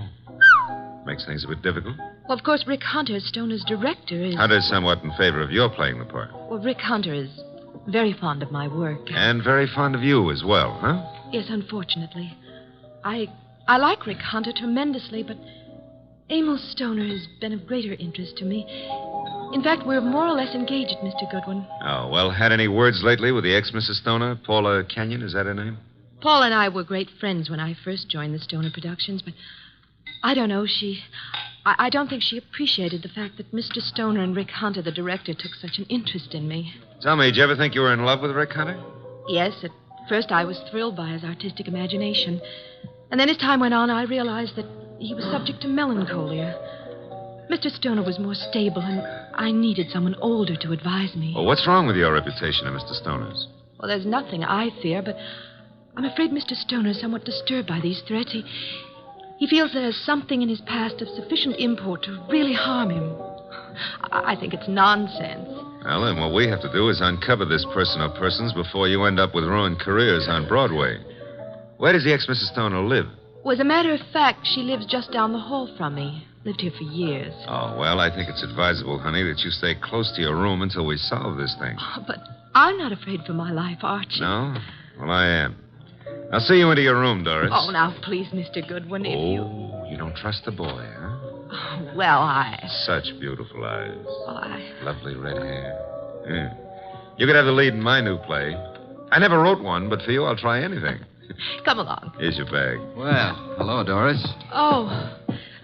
Makes things a bit difficult. Well, of course, Rick Hunter, Stoner's director, is... Hunter's somewhat in favor of your playing the part. Well, Rick Hunter is very fond of my work. And very fond of you as well, huh? Yes, unfortunately. I like Rick Hunter tremendously, but Emil Stoner has been of greater interest to me. In fact, we're more or less engaged, Mr. Goodwin. Oh, well, had any words lately with the ex-Mrs. Stoner? Paula Kenyon, is that her name? Paul and I were great friends when I first joined the Stoner Productions, but I don't know, I don't think she appreciated the fact that Mr. Stoner and Rick Hunter, the director, took such an interest in me. Tell me, did you ever think you were in love with Rick Hunter? Yes, at first I was thrilled by his artistic imagination. And then as time went on, I realized that he was subject to melancholia. Mr. Stoner was more stable, and I needed someone older to advise me. Well, what's wrong with your reputation and Mr. Stoner's? Well, there's nothing I fear, but I'm afraid Mr. Stoner is somewhat disturbed by these threats. He feels there's something in his past of sufficient import to really harm him. I think it's nonsense. Well, then what we have to do is uncover this person or persons before you end up with ruined careers on Broadway. Where does the ex-Mrs. Stoner live? Well, as a matter of fact, she lives just down the hall from me. Lived here for years. Oh, well, I think it's advisable, honey, that you stay close to your room until we solve this thing. Oh, but I'm not afraid for my life, Archie. No? Well, I am. I'll see you into your room, Doris. Oh, now, please, Mr. Goodwin, if you... Oh, you don't trust the boy, huh? Oh, well, Such beautiful eyes. Oh, Lovely red hair. Yeah. You could have the lead in my new play. I never wrote one, but for you, I'll try anything. Come along. Here's your bag. Well, hello, Doris. Oh,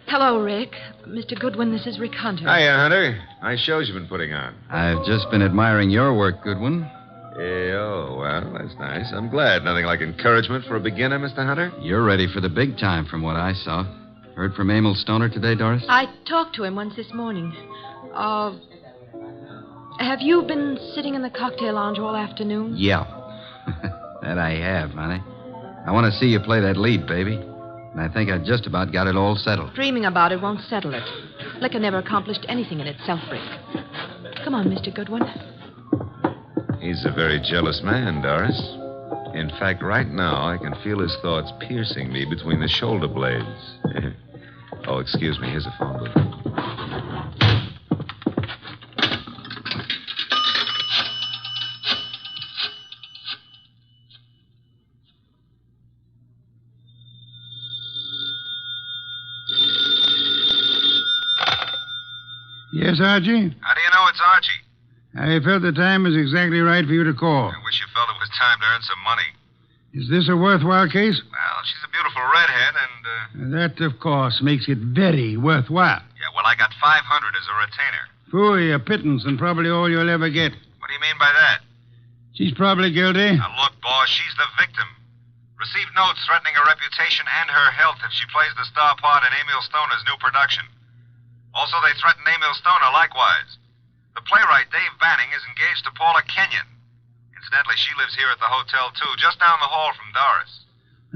hello, Rick. Mr. Goodwin, this is Rick Hunter. Hiya, Hunter. Nice shows you've been putting on. I've just been admiring your work, Goodwin. Oh, well, that's nice. I'm glad. Nothing like encouragement for a beginner, Mr. Hunter? You're ready for the big time from what I saw. Heard from Emil Stoner today, Doris? I talked to him once this morning. Have you been sitting in the cocktail lounge all afternoon? Yeah. That I have, honey. I want to see you play that lead, baby. And I think I just about got it all settled. Dreaming about it won't settle it. Liquor never accomplished anything in itself, Rick. Come on, Mr. Goodwin. He's a very jealous man, Doris. In fact, right now, I can feel his thoughts piercing me between the shoulder blades. Oh, excuse me. Here's a phone booth. Yes, Archie? How do you know it's Archie? I felt the time was exactly right for you to call. I wish you felt it was time to earn some money. Is this a worthwhile case? Well, she's a beautiful redhead, and, That, of course, makes it very worthwhile. Yeah, well, I got 500 as a retainer. Phooey, a pittance, and probably all you'll ever get. What do you mean by that? She's probably guilty. Now, look, boss, she's the victim. Received notes threatening her reputation and her health if she plays the star part in Emil Stoner's new production. Also, they threatened Emil Stoner likewise. The playwright, Dave Banning, is engaged to Paula Kenyon. Incidentally, she lives here at the hotel, too, just down the hall from Doris.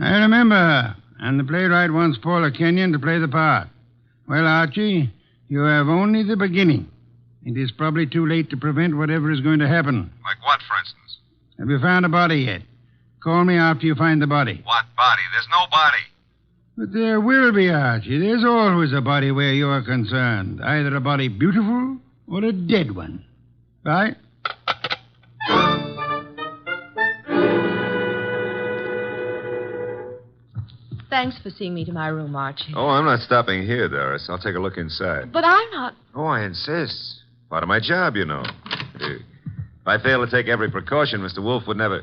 I remember her. And the playwright wants Paula Kenyon to play the part. Well, Archie, you have only the beginning. It is probably too late to prevent whatever is going to happen. Like what, for instance? Have you found a body yet? Call me after you find the body. What body? There's no body. But there will be, Archie. There's always a body where you're concerned. Either a body beautiful or a dead one. Right? Thanks for seeing me to my room, Archie. Oh, I'm not stopping here, Doris. I'll take a look inside. But I'm not. Oh, I insist. Part of my job, you know. If I fail to take every precaution, Mr. Wolfe would never...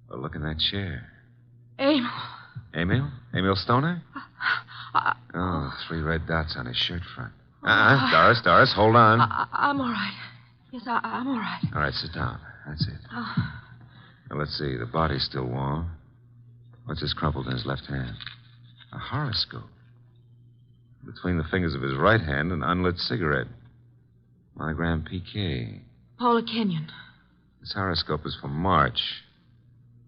Well, look in that chair. Emil. Emil? Emil Stoner? Oh, 3 red dots on his shirt front. Doris, hold on. I'm all right. Yes, I'm all right. All right, sit down. That's it. Now, let's see. The body's still warm. What's this crumpled in his left hand? A horoscope. Between the fingers of his right hand, an unlit cigarette. Monogram PK. Paula Kenyon. This horoscope is from March.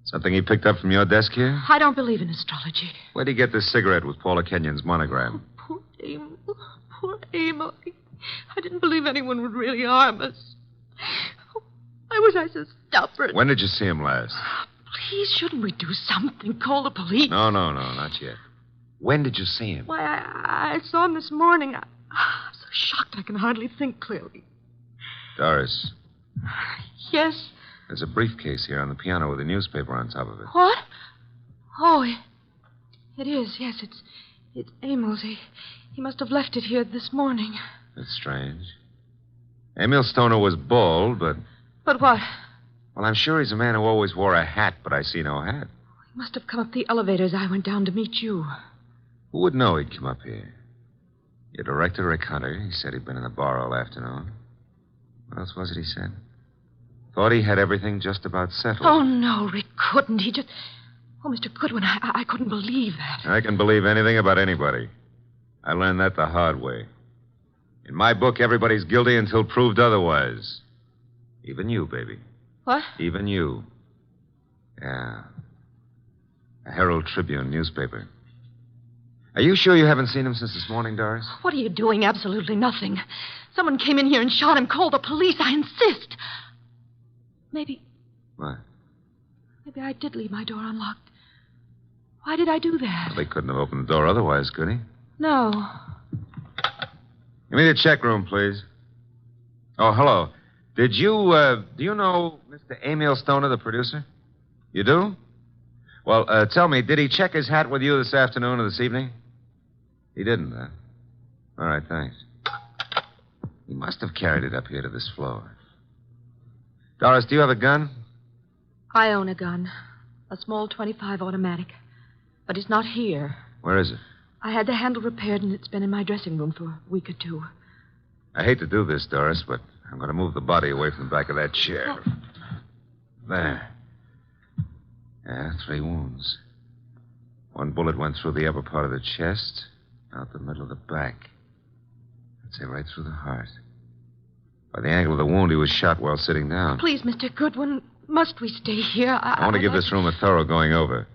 Something he picked up from your desk here? I don't believe in astrology. Where'd he get this cigarette with Paula Kenyon's monogram? Poor Emil. Poor Emil. I didn't believe anyone would really harm us. Why was I so stubborn? When did you see him last? Please, shouldn't we do something? Call the police? No, not yet. When did you see him? Why, I saw him this morning. I'm so shocked I can hardly think clearly. Doris. Yes? There's a briefcase here on the piano with a newspaper on top of it. What? Oh, it is. Yes, it's Emil's. He must have left it here this morning. That's strange. Emil Stoner was bald, but... But what? Well, I'm sure he's a man who always wore a hat, but I see no hat. He must have come up the elevator as I went down to meet you. Who would know he'd come up here? Your director, Rick Hunter. He said he'd been in the bar all afternoon. What else was it he said? Thought he had everything just about settled. Oh, no, Rick couldn't. He just... Oh, Mr. Goodwin, I couldn't believe that. I can believe anything about anybody. I learned that the hard way. In my book, everybody's guilty until proved otherwise. Even you, baby. What? Even you. Yeah. A Herald Tribune newspaper. Are you sure you haven't seen him since this morning, Doris? What are you doing? Absolutely nothing. Someone came in here and shot him. Call the police. I insist. Maybe... What? Maybe I did leave my door unlocked. Why did I do that? Well, they couldn't have opened the door otherwise, could he? No. Give me the check room, please. Oh, hello. Do you know Mr. Emil Stoner, the producer? You do? Well, tell me, did he check his hat with you this afternoon or this evening? He didn't, huh? All right, thanks. He must have carried it up here to this floor. Doris, do you have a gun? I own a gun. A small .25 automatic. But it's not here. Where is it? I had the handle repaired, and it's been in my dressing room for a week or two. I hate to do this, Doris, but I'm going to move the body away from the back of that chair. Oh. There. Yeah, 3 wounds. 1 bullet went through the upper part of the chest, out the middle of the back. I'd say right through the heart. By the angle of the wound, he was shot while sitting down. Please, Mr. Goodwin, must we stay here? I want to give this room a thorough going over.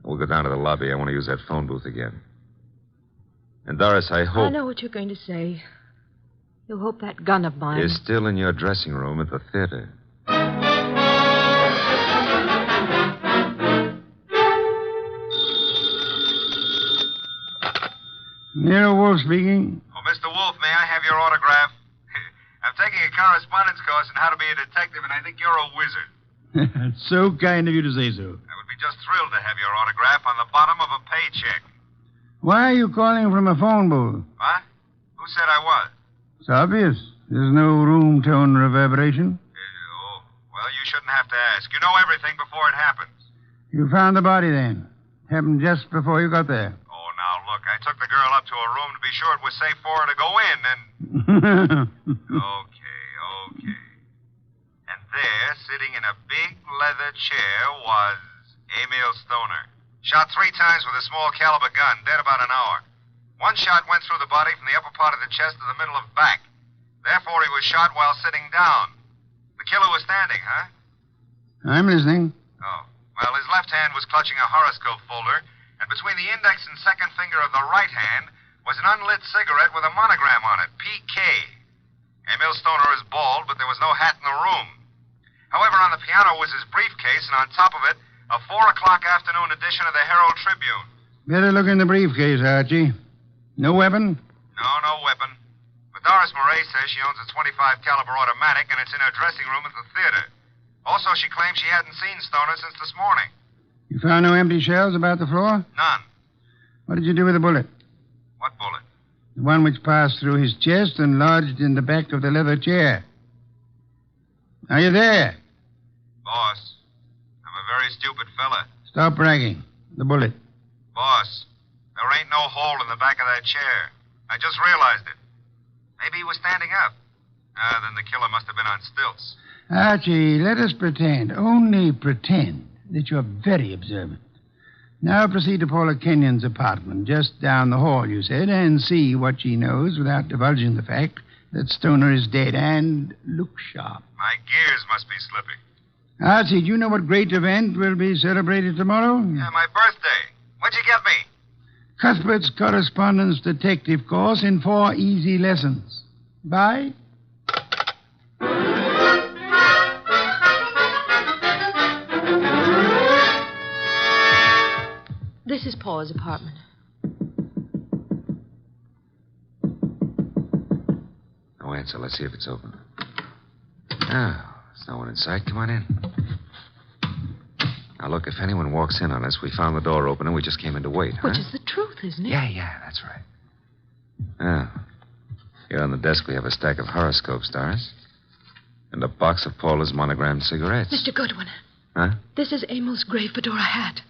We'll go down to the lobby. I want to use that phone booth again. And, Doris, I hope... I know what you're going to say. You hope that gun of mine... is still in your dressing room at the theater. Nero Wolfe speaking. Oh, Mr. Wolfe, may I have your autograph? I'm taking a correspondence course on how to be a detective, and I think you're a wizard. That's so kind of you to say so. I would be just thrilled to have your autograph on the bottom of a paycheck. Why are you calling from a phone booth? What? Who said I was? It's obvious. There's no room tone reverberation. Well, you shouldn't have to ask. You know everything before it happens. You found the body then. Happened just before you got there. Oh, now, look, I took the girl up to a room to be sure it was safe for her to go in, and... Okay. And there, sitting in a big leather chair, was Emil Stoner. Shot 3 times with a small caliber gun, dead about an hour. 1 shot went through the body from the upper part of the chest to the middle of the back. Therefore, he was shot while sitting down. The killer was standing, huh? I'm listening. Oh. Well, his left hand was clutching a horoscope folder, and between the index and second finger of the right hand was an unlit cigarette with a monogram on it, PK. Emil Stoner is bald, but there was no hat in the room. However, on the piano was his briefcase, and on top of it, a 4 o'clock afternoon edition of the Herald Tribune. Better look in the briefcase, Archie. No weapon? No weapon. But Doris Murray says she owns a .25 caliber automatic, and it's in her dressing room at the theater. Also, she claims she hadn't seen Stoner since this morning. You found no empty shells about the floor? None. What did you do with the bullet? What bullet? The one which passed through his chest and lodged in the back of the leather chair. Are you there? Boss, I'm a very stupid fella. Stop bragging. The bullet. Boss, there ain't no hole in the back of that chair. I just realized it. Maybe he was standing up. Then the killer must have been on stilts. Archie, let us pretend, only pretend, that you're very observant. Now proceed to Paula Kenyon's apartment, just down the hall, you said, and see what she knows without divulging the fact that Stoner is dead. And look sharp. My gears must be slipping. Archie, do you know what great event will be celebrated tomorrow? Yeah, my birthday. What'd you get me? Cuthbert's correspondence detective course in 4 easy lessons. Bye. This is Paula's apartment. No answer. Let's see if it's open. There's no one in sight. Come on in. Now, look, if anyone walks in on us, we found the door open and we just came in to wait, Which is the truth, isn't it? Yeah, that's right. Here on the desk we have a stack of horoscopes, Doris. And a box of Paula's monogrammed cigarettes. Mr. Goodwin. Huh? This is Emil's grave fedora hat.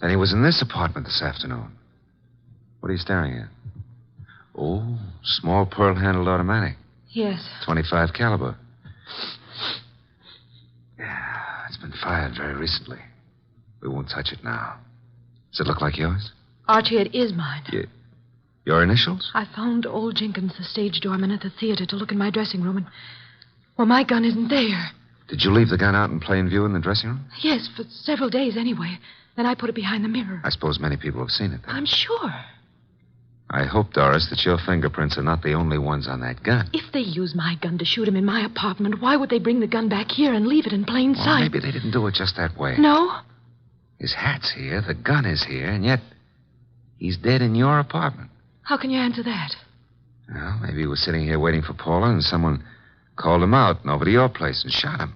Then he was in this apartment this afternoon. What are you staring at? Oh, small pearl-handled automatic. Yes. .25 caliber. Yeah, it's been fired very recently. We won't touch it now. Does it look like yours? Archie, it is mine. Your initials? I phoned old Jenkins, the stage doorman at the theater, to look in my dressing room, and... well, my gun isn't there. Did you leave the gun out in plain view in the dressing room? Yes, for several days anyway. Then I put it behind the mirror. I suppose many people have seen it, then. I'm sure. I hope, Doris, that your fingerprints are not the only ones on that gun. If they use my gun to shoot him in my apartment, why would they bring the gun back here and leave it in plain Well, sight? maybe they didn't do it just that way. No? His hat's here, the gun is here, and yet he's dead in your apartment. How can you answer that? Well, maybe he was sitting here waiting for Paula, and someone called him out and over to your place and shot him.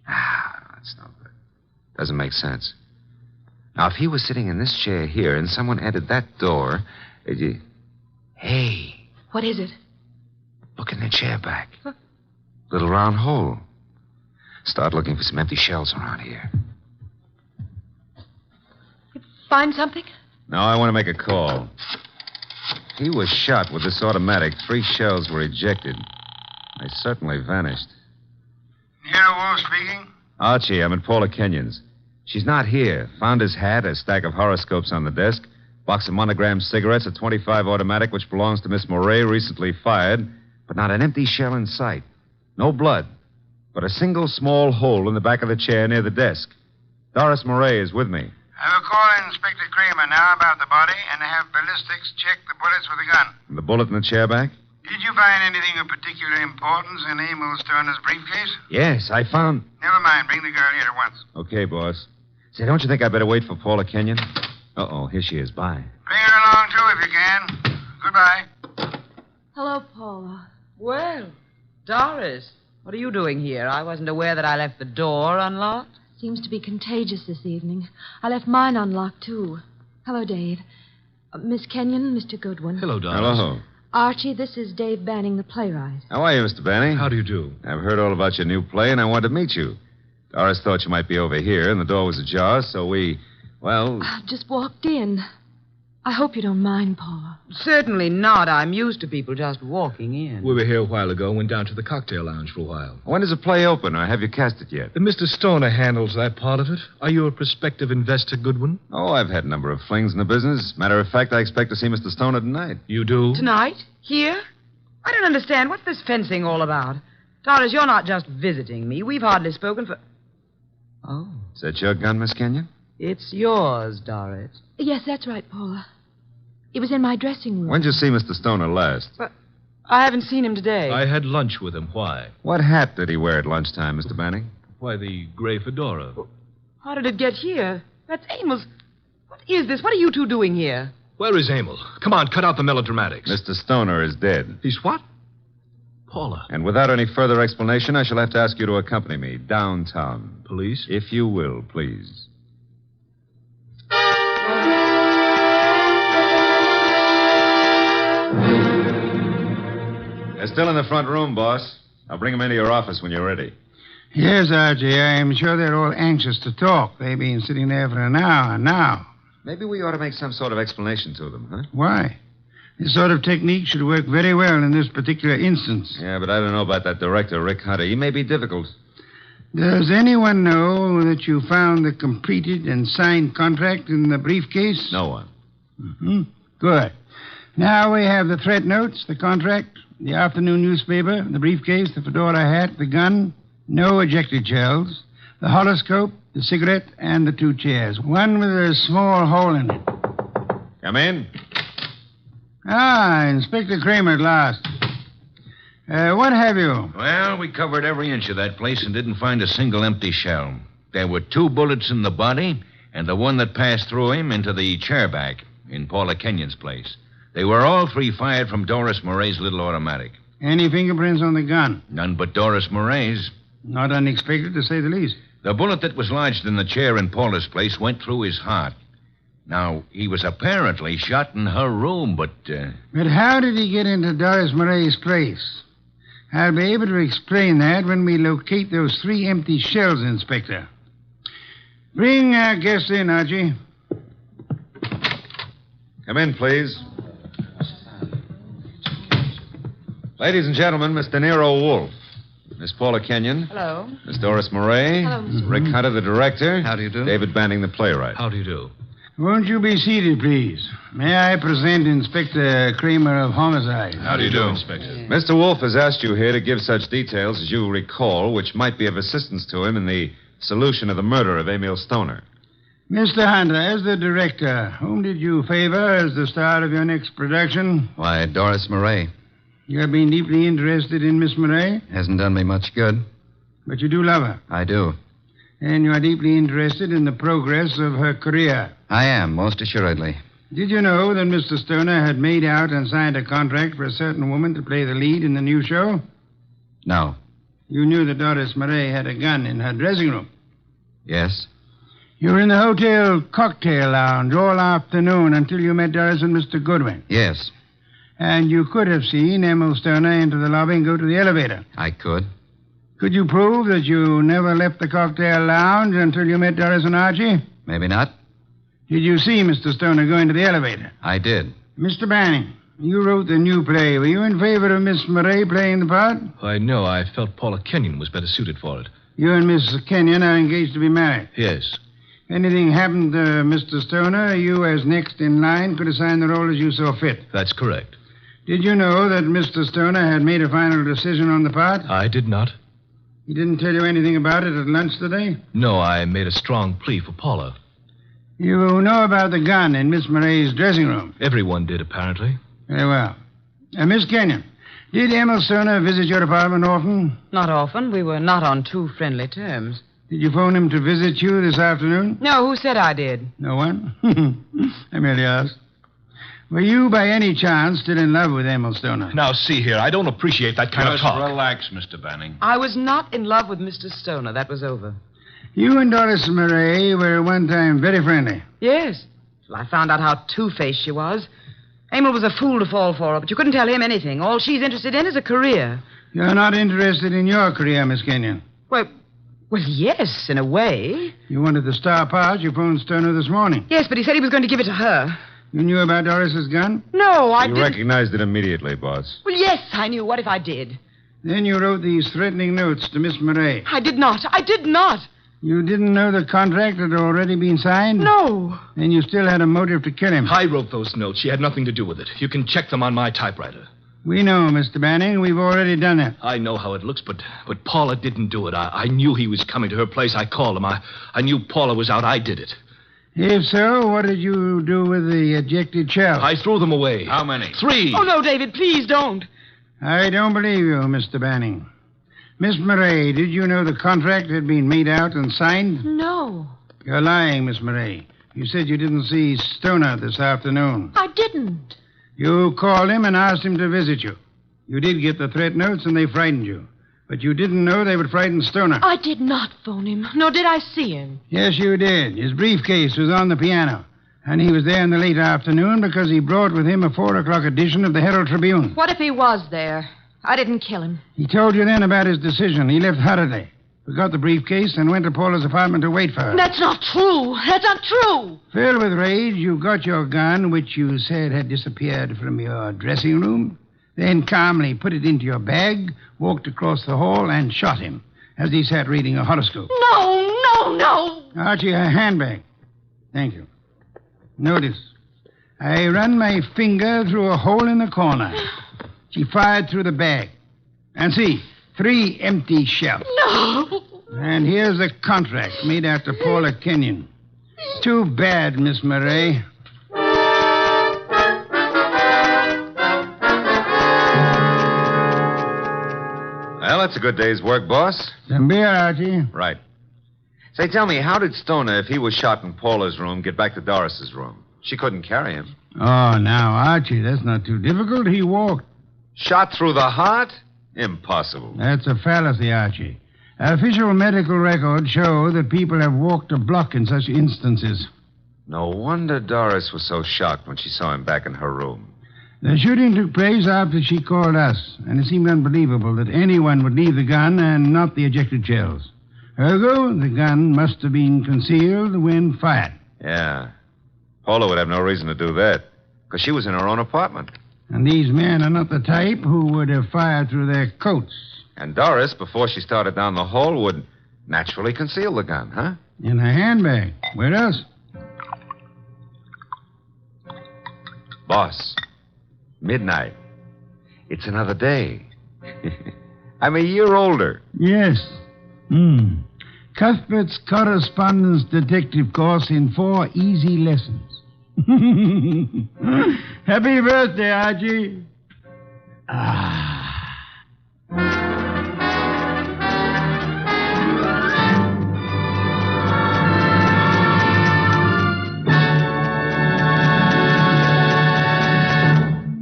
That's no good. Doesn't make sense. Now, if he was sitting in this chair here and someone entered that door, Hey. What is it? Look in the chair back. Little round hole. Start looking for some empty shells around here. Find something? No, I want to make a call. He was shot with this automatic. 3 shells were ejected. They certainly vanished. Nero Wolfe speaking. Archie, I'm at Paula Kenyon's. She's not here. Found his hat, a stack of horoscopes on the desk, box of monogrammed cigarettes, a .25 automatic which belongs to Miss Moray, recently fired, but not an empty shell in sight. No blood, but a single small hole in the back of the chair near the desk. Doris Moray is with me. I will call Inspector Kramer now about the body and have ballistics check the bullets with the gun. And the bullet in the chair back? Did you find anything of particular importance in Emil Stoner's briefcase? Yes, I found... Never mind. Bring the girl here at once. Okay, boss. Say, don't you think I'd better wait for Paula Kenyon? Uh-oh, here she is. Bye. Bring her along, too, if you can. Goodbye. Hello, Paula. Well, Doris, what are you doing here? I wasn't aware that I left the door unlocked. Seems to be contagious this evening. I left mine unlocked, too. Hello, Dave. Miss Kenyon, Mr. Goodwin. Hello, Doris. Hello. Archie, this is Dave Banning, the playwright. How are you, Mr. Banning? How do you do? I've heard all about your new play, and I wanted to meet you. Doris thought you might be over here, and the door was ajar, so we, well... I've just walked in. I hope you don't mind, Paula. Certainly not. I'm used to people just walking in. We were here a while ago, went down to the cocktail lounge for a while. When does the play open, or have you cast it yet? Mr. Stoner handles that part of it. Are you a prospective investor, Goodwin? Oh, I've had a number of flings in the business. Matter of fact, I expect to see Mr. Stoner tonight. You do? Tonight? Here? I don't understand. What's this fencing all about? Doris, you're not just visiting me. We've hardly spoken for... Oh. Is that your gun, Miss Kenyon? It's yours, Doris. Yes, that's right, Paula. It was in my dressing room. When did you see Mr. Stoner last? But I haven't seen him today. I had lunch with him. Why? What hat did he wear at lunchtime, Mr. Banning? Why, the gray fedora. How did it get here? That's Emil's... What is this? What are you two doing here? Where is Emil? Come on, cut out the melodramatics. Mr. Stoner is dead. He's what? Paula. And without any further explanation, I shall have to ask you to accompany me downtown. Police? If you will, please. They're still in the front room, boss. I'll bring them into your office when you're ready. Yes, Archie, I'm sure they're all anxious to talk. They've been sitting there for an hour now. Maybe we ought to make some sort of explanation to them, huh? Why? This sort of technique should work very well in this particular instance. Yeah, but I don't know about that director, Rick Hunter. He may be difficult. Does anyone know that you found the completed and signed contract in the briefcase? No one. Mm-hmm. Good. Now we have the threat notes, the contract, the afternoon newspaper, the briefcase, the fedora hat, the gun, no ejected shells, the horoscope, the cigarette, and the 2 chairs. One with a small hole in it. Come in. Ah, Inspector Kramer at last. What have you? Well, we covered every inch of that place and didn't find a single empty shell. There were 2 bullets in the body and the one that passed through him into the chair back in Paula Kenyon's place. They were all 3 fired from Doris Murray's little automatic. Any fingerprints on the gun? None but Doris Murray's. Not unexpected, to say the least. The bullet that was lodged in the chair in Paula's place went through his heart. Now, he was apparently shot in her room, but... But how did he get into Doris Murray's place? I'll be able to explain that when we locate those 3 empty shells, Inspector. Bring our guest in, Archie. Come in, please. Ladies and gentlemen, Mr. Nero Wolfe. Miss Paula Kenyon. Hello. Miss Doris Murray. Hello, Mr. Rick Hunter, the director. How do you do? David Banning, the playwright. How do you do? Won't you be seated, please? May I present Inspector Kramer of Homicide? How do you do, Inspector? Mr. Wolfe has asked you here to give such details as you recall, which might be of assistance to him in the solution of the murder of Emil Stoner. Mr. Hunter, as the director, whom did you favor as the star of your next production? Why, Doris Murray. You have been deeply interested in Miss Murray? Hasn't done me much good. But you do love her? I do. And you are deeply interested in the progress of her career? I am, most assuredly. Did you know that Mr. Stoner had made out and signed a contract for a certain woman to play the lead in the new show? No. You knew that Doris Murray had a gun in her dressing room? Yes. You were in the hotel cocktail lounge all afternoon until you met Doris and Mr. Goodwin? Yes. And you could have seen Emil Stoner enter the lobby and go to the elevator? I could. Could you prove that you never left the cocktail lounge until you met Doris and Archie? Maybe not. Did you see Mr. Stoner go into the elevator? I did. Mr. Banning, you wrote the new play. Were you in favor of Miss Murray playing the part? Why, no, I felt Paula Kenyon was better suited for it. You and Miss Kenyon are engaged to be married. Yes. Anything happened to Mr. Stoner, you, as next in line, could assign the role as you saw fit. That's correct. Did you know that Mr. Stoner had made a final decision on the part? I did not. He didn't tell you anything about it at lunch today? No, I made a strong plea for Paula. You know about the gun in Miss Murray's dressing room? Everyone did, apparently. Very well. Miss Kenyon, did Emil Stoner visit your apartment often? Not often. We were not on too friendly terms. Did you phone him to visit you this afternoon? No, who said I did? No one? I merely asked. Were you, by any chance, still in love with Emil Stoner? Now, see here, I don't appreciate that kind of talk. Just relax, Mr. Banning. I was not in love with Mr. Stoner. That was over. You and Doris Murray were at one time very friendly. Yes. Well, I found out how two-faced she was. Emil was a fool to fall for her, but you couldn't tell him anything. All she's interested in is a career. You're not interested in your career, Miss Kenyon? Well, yes, in a way. You wanted the star part. You phoned Stoner this morning. Yes, but he said he was going to give it to her. You knew about Doris's gun? No, I didn't. You recognized it immediately, boss. Well, yes, I knew. What if I did? Then you wrote these threatening notes to Miss Murray. I did not. I did not. You didn't know the contract had already been signed? No. Then you still had a motive to kill him. I wrote those notes. She had nothing to do with it. You can check them on my typewriter. We know, Mr. Banning. We've already done it. I know how it looks, but Paula didn't do it. I knew he was coming to her place. I called him. I knew Paula was out. I did it. If so, what did you do with the ejected shells? I threw them away. How many? 3. Oh, no, David, please don't. I don't believe you, Mr. Banning. Miss Murray, did you know the contract had been made out and signed? No. You're lying, Miss Murray. You said you didn't see Stoner this afternoon. I didn't. You called him and asked him to visit you. You did get the threat notes, and they frightened you. But you didn't know they would frighten Stoner. I did not phone him, nor did I see him. Yes, you did. His briefcase was on the piano. And he was there in the late afternoon because he brought with him a 4 o'clock edition of the Herald Tribune. What if he was there? I didn't kill him. He told you then about his decision. He left Halliday, forgot the briefcase, and went to Paula's apartment to wait for her. That's not true. That's not true. Filled with rage, you got your gun, which you said had disappeared from your dressing room, then calmly put it into your bag, walked across the hall, and shot him as he sat reading a horoscope. No. Archie, a handbag. Thank you. Notice, I run my finger through a hole in the corner. She fired through the bag. And see, 3 empty shells. No. And here's a contract made out to Paula Kenyon. Too bad, Miss Murray. Well, that's a good day's work, boss. Some beer, Archie. Right. Say, tell me, how did Stoner, if he was shot in Paula's room, get back to Doris's room? She couldn't carry him. Oh, now, Archie, that's not too difficult. He walked. Shot through the heart? Impossible. That's a fallacy, Archie. Official medical records show that people have walked a block in such instances. No wonder Doris was so shocked when she saw him back in her room. The shooting took place after she called us, and it seemed unbelievable that anyone would leave the gun and not the ejected shells. Ergo, the gun must have been concealed when fired. Yeah. Paula would have no reason to do that, because she was in her own apartment. And these men are not the type who would have fired through their coats. And Doris, before she started down the hall, would naturally conceal the gun, huh? In her handbag. Where else? Boss, midnight. It's another day. I'm a year older. Yes. Cuthbert's correspondence detective course in 4 easy lessons. Happy birthday, Archie.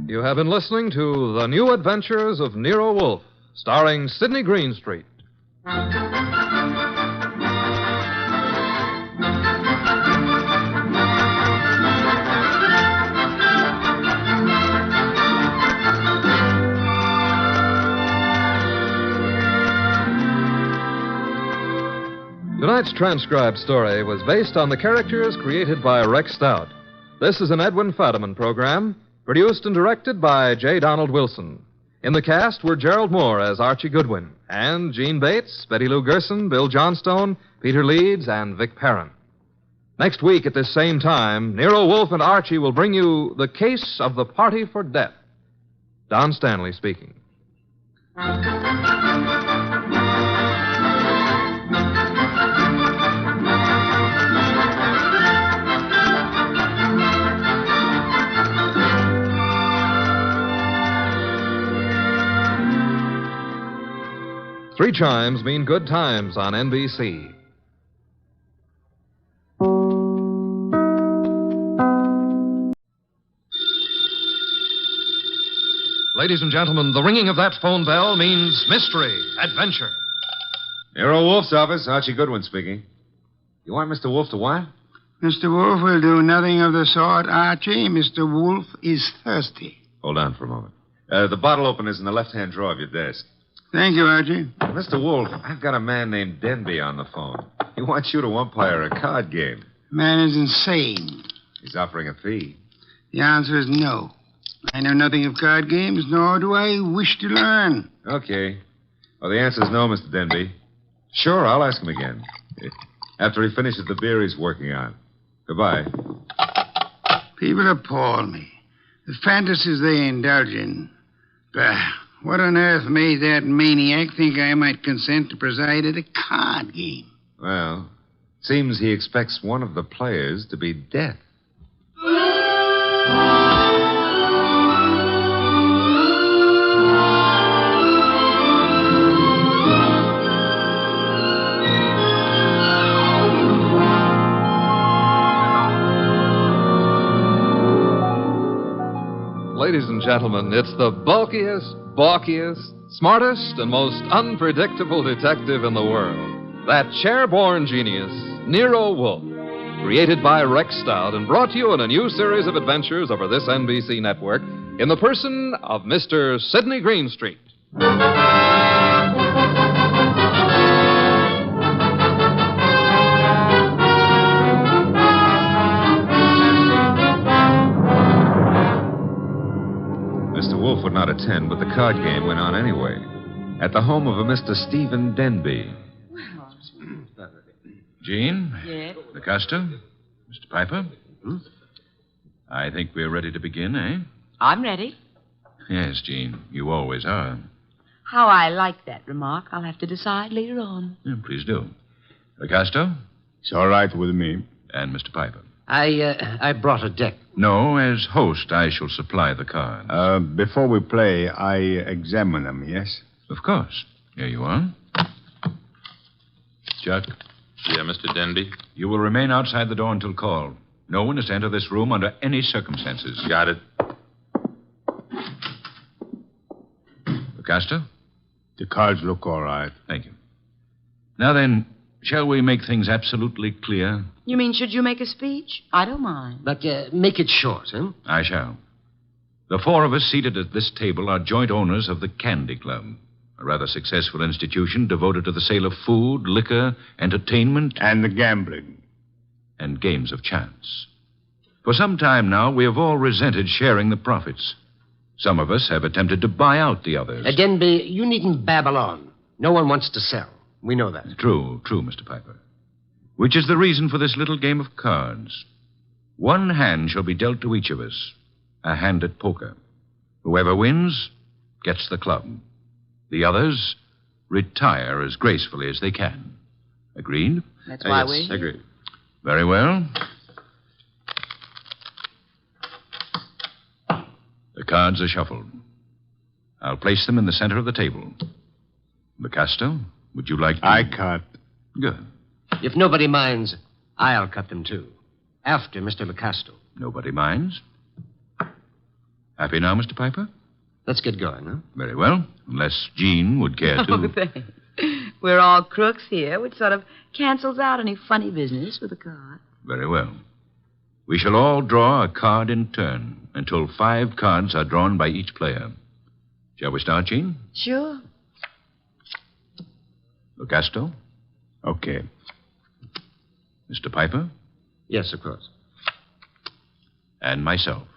You have been listening to The New Adventures of Nero Wolfe, starring Sidney Greenstreet. Tonight's transcribed story was based on the characters created by Rex Stout. This is an Edwin Fadiman program, produced and directed by J. Donald Wilson. In the cast were Gerald Moore as Archie Goodwin, and Gene Bates, Betty Lou Gerson, Bill Johnstone, Peter Leeds, and Vic Perrin. Next week at this same time, Nero Wolfe and Archie will bring you The Case of the Party for Death. Don Stanley speaking. Three chimes mean good times on NBC. Ladies and gentlemen, the ringing of that phone bell means mystery, adventure. Nero Wolfe's office, Archie Goodwin speaking. You want Mr. Wolfe to what? Mr. Wolfe will do nothing of the sort, Archie. Mr. Wolfe is thirsty. Hold on for a moment. The bottle opener's in the left-hand drawer of your desk. Thank you, Archie. Mr. Wolfe, I've got a man named Denby on the phone. He wants you to umpire a card game. Man is insane. He's offering a fee. The answer is no. I know nothing of card games, nor do I wish to learn. Okay. Well, the answer's no, Mr. Denby. Sure, I'll ask him again. After he finishes the beer he's working on. Goodbye. People appall me. The fantasies they indulge in. Bah, what on earth made that maniac think I might consent to preside at a card game? Well, seems he expects one of the players to be death. ladies and gentlemen, it's the bulkiest, balkiest, smartest, and most unpredictable detective in the world. That chair-born genius, Nero Wolfe. Created by Rex Stout and brought to you in a new series of adventures over this NBC network in the person of Mr. Sidney Greenstreet. Mr. Wolfe would not attend, but the card game went on anyway. At the home of a Mr. Stephen Denby. Jean? Yes? LaCosta? Mr. Piper? I think we're ready to begin, eh? I'm ready. Yes, Jean. You always are. How I like that remark, I'll have to decide later on. Yeah, please do. LaCosta? It's all right with me. And Mr. Piper? I brought a deck. No, as host, I shall supply the cards. Before we play, I examine them, yes? Of course. Here you are. Chuck? Yeah, Mr. Denby? You will remain outside the door until called. No one is to enter this room under any circumstances. Got it. LaCosta? The cards look all right. Thank you. Now then, shall we make things absolutely clear? You mean, should you make a speech? I don't mind. But make it short, huh? I shall. The four of us seated at this table are joint owners of the Candy Club, a rather successful institution devoted to the sale of food, liquor, entertainment, and the gambling. And games of chance. For some time now, we have all resented sharing the profits. Some of us have attempted to buy out the others. Denby, you needn't babble on. No one wants to sell. We know that. True, Mr. Piper. Which is the reason for this little game of cards. One hand shall be dealt to each of us, a hand at poker. Whoever wins gets the club. The others retire as gracefully as they can. Agreed? That's why yes, we... agreed. Very well. The cards are shuffled. I'll place them in the center of the table. LaCosta, would you like to... I cut. Good. If nobody minds, I'll cut them too. After Mr. LaCosta. Nobody minds? Happy now, Mr. Piper? Let's get going, huh? Very well. Unless Jean would care to... Oh, thanks. We're all crooks here, which sort of cancels out any funny business with a card. Very well. We shall all draw a card in turn until 5 cards are drawn by each player. Shall we start, Jean? Sure. LaCosta? Okay. Mr. Piper? Yes, of course. And myself.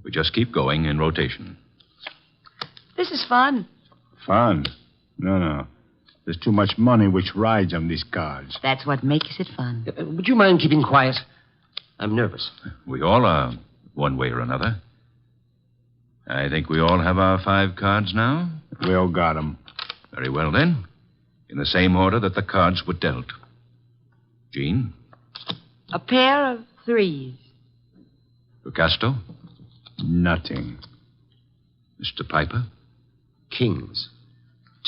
We just keep going in rotation. This is fun. Fun? No. There's too much money which rides on these cards. That's what makes it fun. Would you mind keeping quiet? I'm nervous. We all are, one way or another. I think we all have our 5 cards now. We all got them. Very well, then. In the same order that the cards were dealt. Jean? A pair of 3s. LaCosta? Nothing. Mr. Piper? Kings.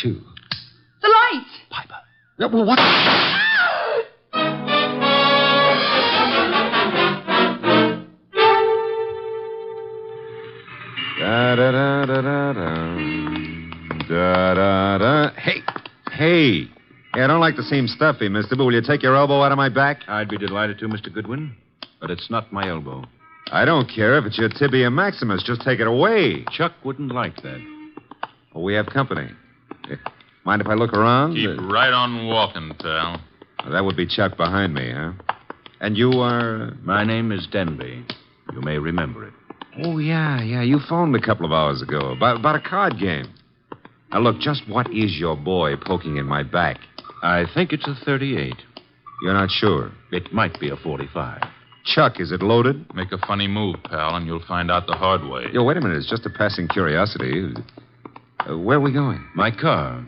2. The light! Piper. Well, what? Da-da-da-da-da. Hey. Hey, I don't like to seem stuffy, mister, but will you take your elbow out of my back? I'd be delighted to, Mr. Goodwin, but it's not my elbow. I don't care if it's your tibia maximus. Just take it away. Chuck wouldn't like that. Well, we have company. Mind if I look around? Keep right on walking, pal. Well, that would be Chuck behind me, huh? And you are... My name is Denby. You may remember it. Oh, yeah. You phoned a couple of hours ago about a card game. Now, look, just what is your boy poking in my back? I think it's a 38. You're not sure? It might be a 45. Chuck, is it loaded? Make a funny move, pal, and you'll find out the hard way. Yo, wait a minute. It's just a passing curiosity. Where are we going? My car.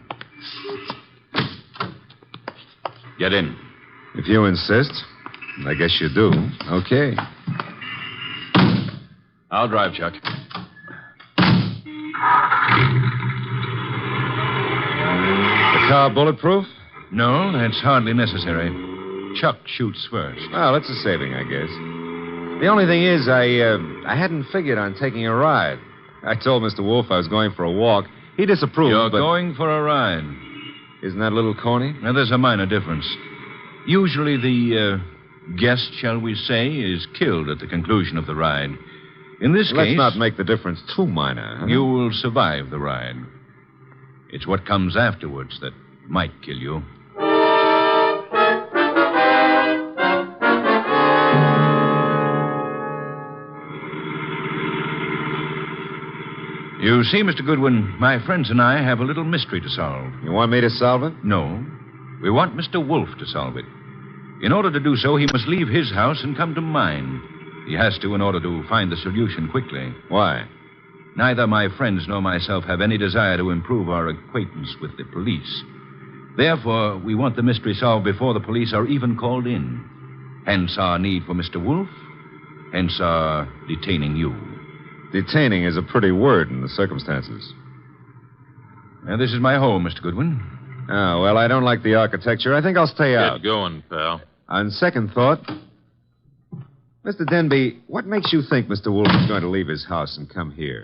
Get in. If you insist. I guess you do. Okay. I'll drive, Chuck. The car bulletproof? No, that's hardly necessary. Chuck shoots first. Well, it's a saving, I guess. The only thing is, I hadn't figured on taking a ride. I told Mr. Wolfe I was going for a walk. He disapproved, You're but... going for a ride. Isn't that a little corny? Now, there's a minor difference. Usually the guest, shall we say, is killed at the conclusion of the ride. In this Let's case... not make the difference too minor. Huh? You will survive the ride. It's what comes afterwards that might kill you. You see, Mr. Goodwin, my friends and I have a little mystery to solve. You want me to solve it? No. We want Mr. Wolfe to solve it. In order to do so, he must leave his house and come to mine. He has to in order to find the solution quickly. Why? Neither my friends nor myself have any desire to improve our acquaintance with the police. Therefore, we want the mystery solved before the police are even called in. Hence our need for Mr. Wolfe. Hence our detaining you. Detaining is a pretty word in the circumstances. Now, this is my home, Mr. Goodwin. Oh, well, I don't like the architecture. I think I'll stay out. Get going, pal. On second thought, Mr. Denby, what makes you think Mr. Wolfe is going to leave his house and come here?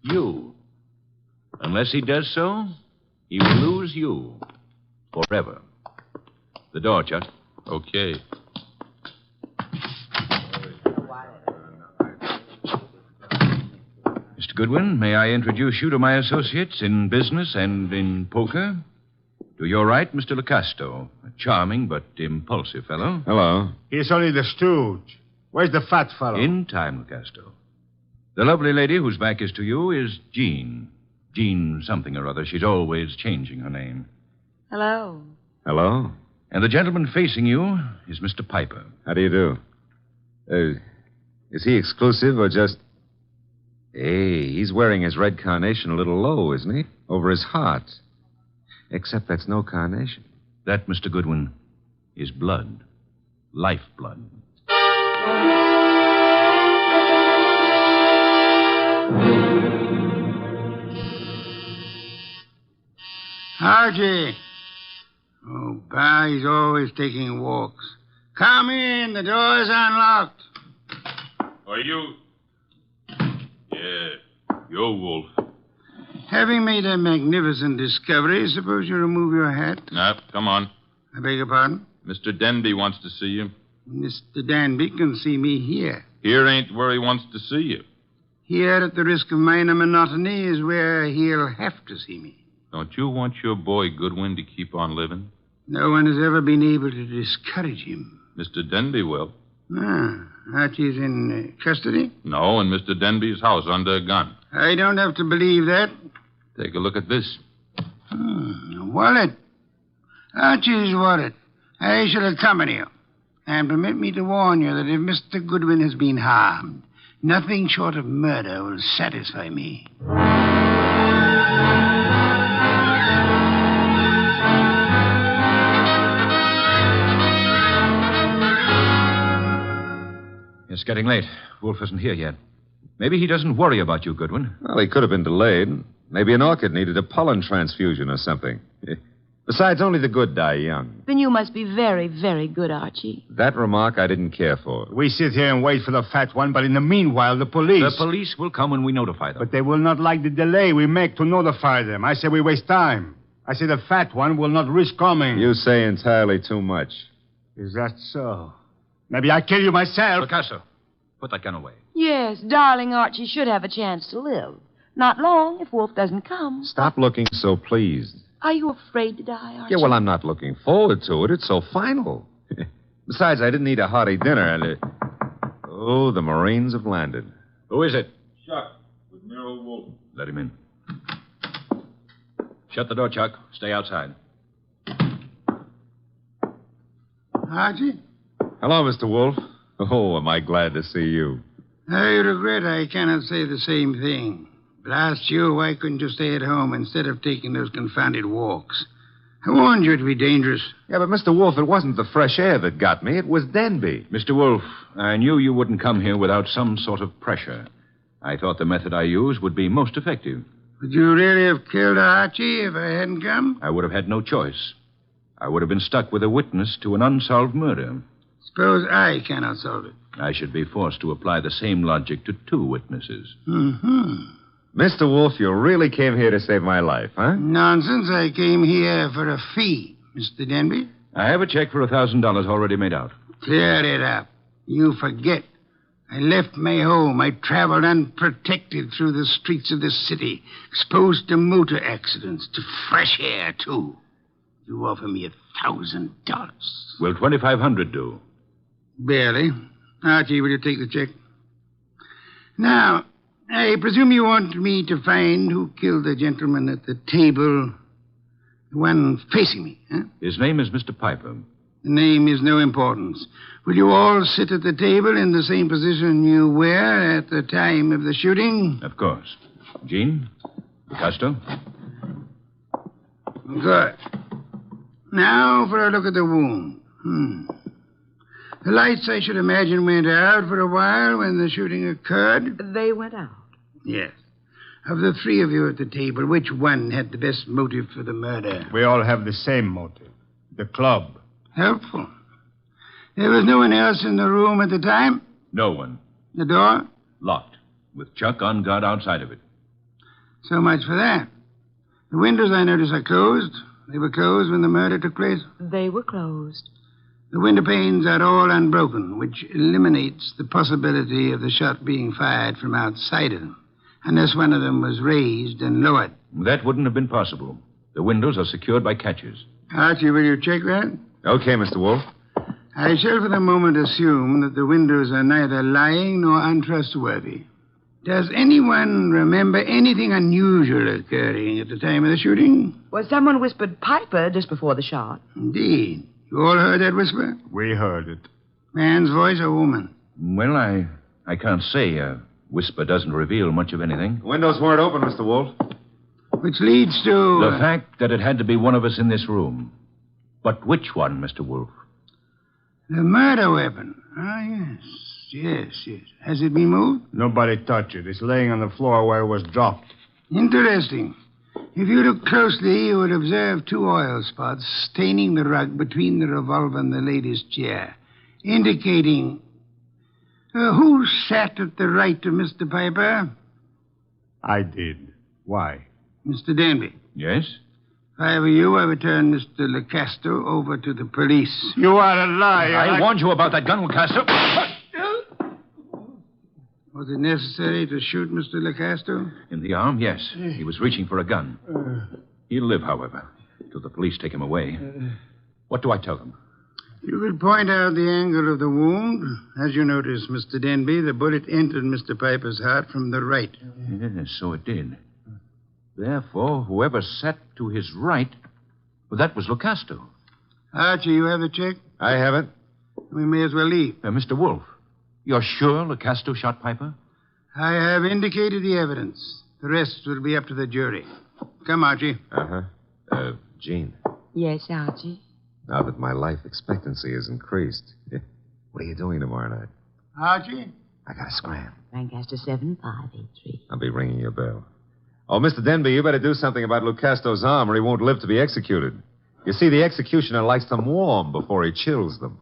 You. Unless he does so, he will lose you. Forever. The door, Chuck. Okay. Mr. Goodwin, may I introduce you to my associates in business and in poker? To your right, Mr. Locasto, a charming but impulsive fellow. Hello. He's only the stooge. Where's the fat fellow? In time, Locasto. The lovely lady whose back is to you is Jean. Jean something or other. She's always changing her name. Hello. Hello. And the gentleman facing you is Mr. Piper. How do you do? Is he exclusive or just... Hey, he's wearing his red carnation a little low, isn't he? Over his heart. Except that's no carnation. That, Mr. Goodwin, is blood. Lifeblood. Archie. Oh, Pa, he's always taking walks. Come in. The door's unlocked. Are you... Yeah, you're Wolfe. Having made a magnificent discovery, suppose you remove your hat? No, come on. I beg your pardon? Mr. Denby wants to see you. Mr. Danby can see me here. Here ain't where he wants to see you. Here, at the risk of minor monotony, is where he'll have to see me. Don't you want your boy Goodwin to keep on living? No one has ever been able to discourage him. Mr. Denby will. Ah, Archie's in custody? No, in Mr. Denby's house under a gun. I don't have to believe that. Take a look at this. A wallet. Archie's wallet. I shall accompany you. And permit me to warn you that if Mr. Goodwin has been harmed, nothing short of murder will satisfy me. It's getting late. Wolfe isn't here yet. Maybe he doesn't worry about you, Goodwin. Well, he could have been delayed. Maybe an orchid needed a pollen transfusion or something. Besides, only the good die young. Then you must be very, very good, Archie. That remark I didn't care for. We sit here and wait for the fat one, but in the meanwhile, the police... The police will come when we notify them. But they will not like the delay we make to notify them. I say we waste time. I say the fat one will not risk coming. You say entirely too much. Is that so? Maybe I kill you myself. Picasso, put that gun away. Yes, darling Archie should have a chance to live. Not long if Wolfe doesn't come. Stop looking so pleased. Are you afraid to die, Archie? Yeah, well, I'm not looking forward to it. It's so final. Besides, I didn't eat a hearty dinner, and... Oh, the Marines have landed. Who is it? Chuck, with Nero Wolfe. Let him in. Shut the door, Chuck. Stay outside. Archie? Hello, Mr. Wolfe. Oh, am I glad to see you. I regret I cannot say the same thing. But I asked you, why couldn't you stay at home instead of taking those confounded walks? I warned you it'd be dangerous. Yeah, but Mr. Wolfe, it wasn't the fresh air that got me. It was Denby. Mr. Wolfe, I knew you wouldn't come here without some sort of pressure. I thought the method I used would be most effective. Would you really have killed Archie if I hadn't come? I would have had no choice. I would have been stuck with a witness to an unsolved murder. It's Suppose I cannot solve it. I should be forced to apply the same logic to 2 witnesses. Mm-hmm. Mr. Wolfe, you really came here to save my life, huh? Nonsense. I came here for a fee, Mr. Denby. I have a check for $1,000 already made out. Clear it up. You forget. I left my home. I traveled unprotected through the streets of this city, exposed to motor accidents, to fresh air, too. You offer me $1,000. Will $2,500 do? Barely. Archie, will you take the check? Now, I presume you want me to find who killed the gentleman at the table, the one facing me, huh? His name is Mr. Piper. The name is no importance. Will you all sit at the table in the same position you were at the time of the shooting? Of course. Jean? Costo? Good. Now for a look at the wound. The lights, I should imagine, went out for a while when the shooting occurred. They went out? Yes. Of the 3 of you at the table, which one had the best motive for the murder? We all have the same motive. The club. Helpful. There was no one else in the room at the time? No one. The door? Locked, with Chuck on guard outside of it. So much for that. The windows, I notice, are closed. They were closed when the murder took place? They were closed. The window panes are all unbroken, which eliminates the possibility of the shot being fired from outside of them, unless one of them was raised and lowered. That wouldn't have been possible. The windows are secured by catches. Archie, will you check that? Okay, Mr. Wolfe. I shall for the moment assume that the windows are neither lying nor untrustworthy. Does anyone remember anything unusual occurring at the time of the shooting? Well, someone whispered Piper just before the shot. Indeed. You all heard that whisper? We heard it. Man's voice or woman? Well, I can't say. A whisper doesn't reveal much of anything. The windows weren't open, Mr. Wolfe. Which leads to... The fact that it had to be one of us in this room. But which one, Mr. Wolfe? The murder weapon. Ah, yes. Has it been moved? Nobody touched it. It's laying on the floor where it was dropped. Interesting. If you look closely, you would observe 2 oil spots staining the rug between the revolver and the lady's chair, indicating... who sat at the right of Mr. Piper? I did. Why? Mr. Denby. Yes? If I were you, I would turn Mr. Lecasto over to the police. You are a liar. I warned you about that gun, Lecasto. Was it necessary to shoot Mr. Lecasto? In the arm, yes. He was reaching for a gun. He'll live, however, till the police take him away. What do I tell them? You could point out the angle of the wound. As you notice, Mr. Denby, the bullet entered Mr. Piper's heart from the right. Yes, so it did. Therefore, whoever sat to his right, well, that was Lecasto. Archie, you have the check? I have it. We may as well leave. Mr. Wolfe, you're sure Lecasto shot Piper? I have indicated the evidence. The rest will be up to the jury. Come, Archie. Uh-huh. Jean, Yes, Archie. now that my life expectancy has increased, what are you doing tomorrow night? Archie? I got to scram. Lancaster 7583. I'll be ringing your bell. Oh, Mr. Denby, you better do something about Lucasto's arm or he won't live to be executed. You see, the executioner likes them warm before he chills them.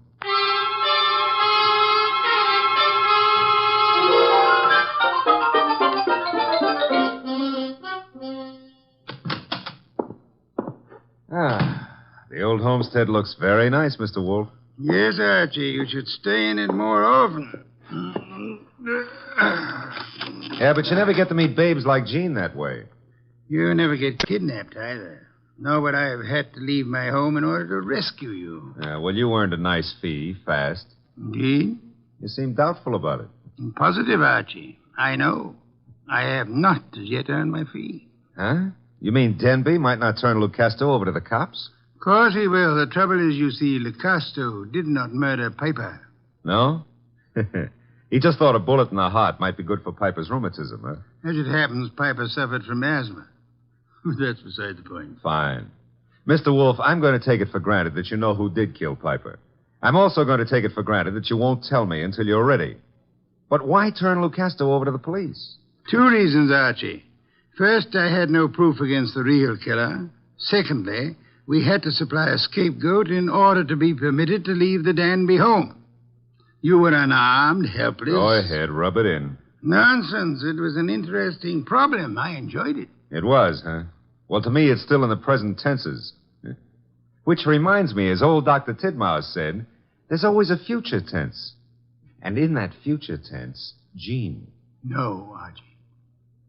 The old homestead looks very nice, Mr. Wolfe. Yes, Archie. You should stay in it more often. Yeah, but you never get to meet babes like Jean that way. You never get kidnapped either. Nor would I have had to leave my home in order to rescue you. Yeah, well, you earned a nice fee, fast. Indeed? You seem doubtful about it. I'm positive, Archie. I know. I have not as yet earned my fee. Huh? You mean Denby might not turn Lucasto over to the cops? Of course he will. The trouble is, you see, Lecasto did not murder Piper. No? He just thought a bullet in the heart might be good for Piper's rheumatism, huh? As it happens, Piper suffered from asthma. That's beside the point. Fine. Mr. Wolfe, I'm going to take it for granted that you know who did kill Piper. I'm also going to take it for granted that you won't tell me until you're ready. But why turn Lucasto over to the police? 2 reasons, Archie. First, I had no proof against the real killer. Secondly, we had to supply a scapegoat in order to be permitted to leave the Danby home. You were unarmed, helpless. Go ahead, rub it in. Nonsense. It was an interesting problem. I enjoyed it. It was, huh? Well, to me, it's still in the present tenses. Which reminds me, as old Dr. Tidmouse said, there's always a future tense. And in that future tense, Jean. No, Archie.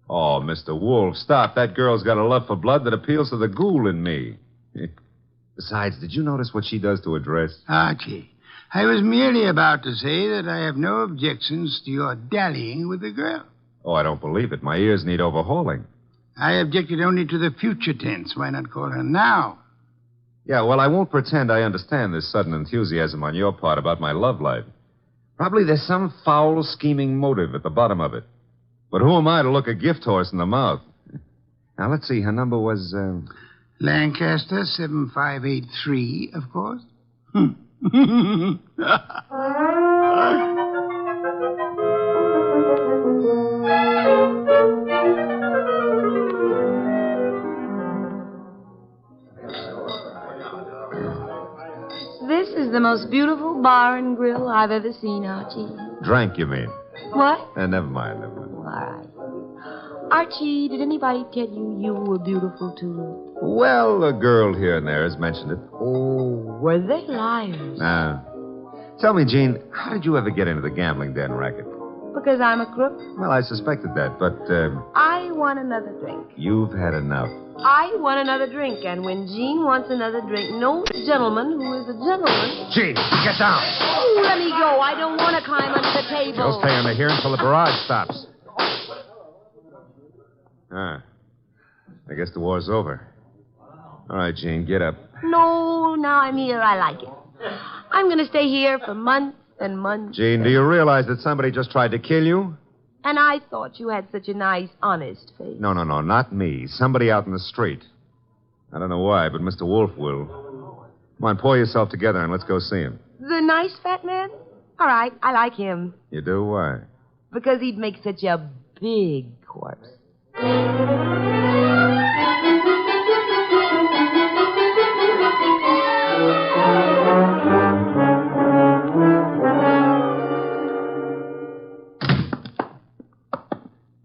Oh, Mr. Wolfe, stop. That girl's got a love for blood that appeals to the ghoul in me. Besides, did you notice what she does to her dress? Archie, I was merely about to say that I have no objections to your dallying with the girl. Oh, I don't believe it. My ears need overhauling. I objected only to the future tense. Why not call her now? Yeah, well, I won't pretend I understand this sudden enthusiasm on your part about my love life. Probably there's some foul, scheming motive at the bottom of it. But who am I to look a gift horse in the mouth? Now, let's see. Her number was, Lancaster 7583, of course. This is the most beautiful bar and grill I've ever seen, Archie. Drank, you mean? What? Never mind. All right. Archie, did anybody tell you you were beautiful, too? Well, a girl here and there has mentioned it. Oh, were they liars? Tell me, Jean, how did you ever get into the gambling den racket? Because I'm a crook? Well, I suspected that, but, I want another drink. you've had enough. I want another drink, and when Jean wants another drink, no gentleman who is a gentleman... Jean, get down. Oh, let me go. I don't want to climb under the table. You'll stay under here until the barrage stops. I guess the war's over. All right, Jean, get up. No, now I'm here. I like it. I'm going to stay here for months and months. Jean, do you realize that somebody just tried to kill you? And I thought you had such a nice, honest face. No, not me. Somebody out in the street. I don't know why, but Mr. Wolfe will. Come on, pull yourself together and let's go see him. The nice fat man? All right, I like him. You do? Why? Because he'd make such a big corpse.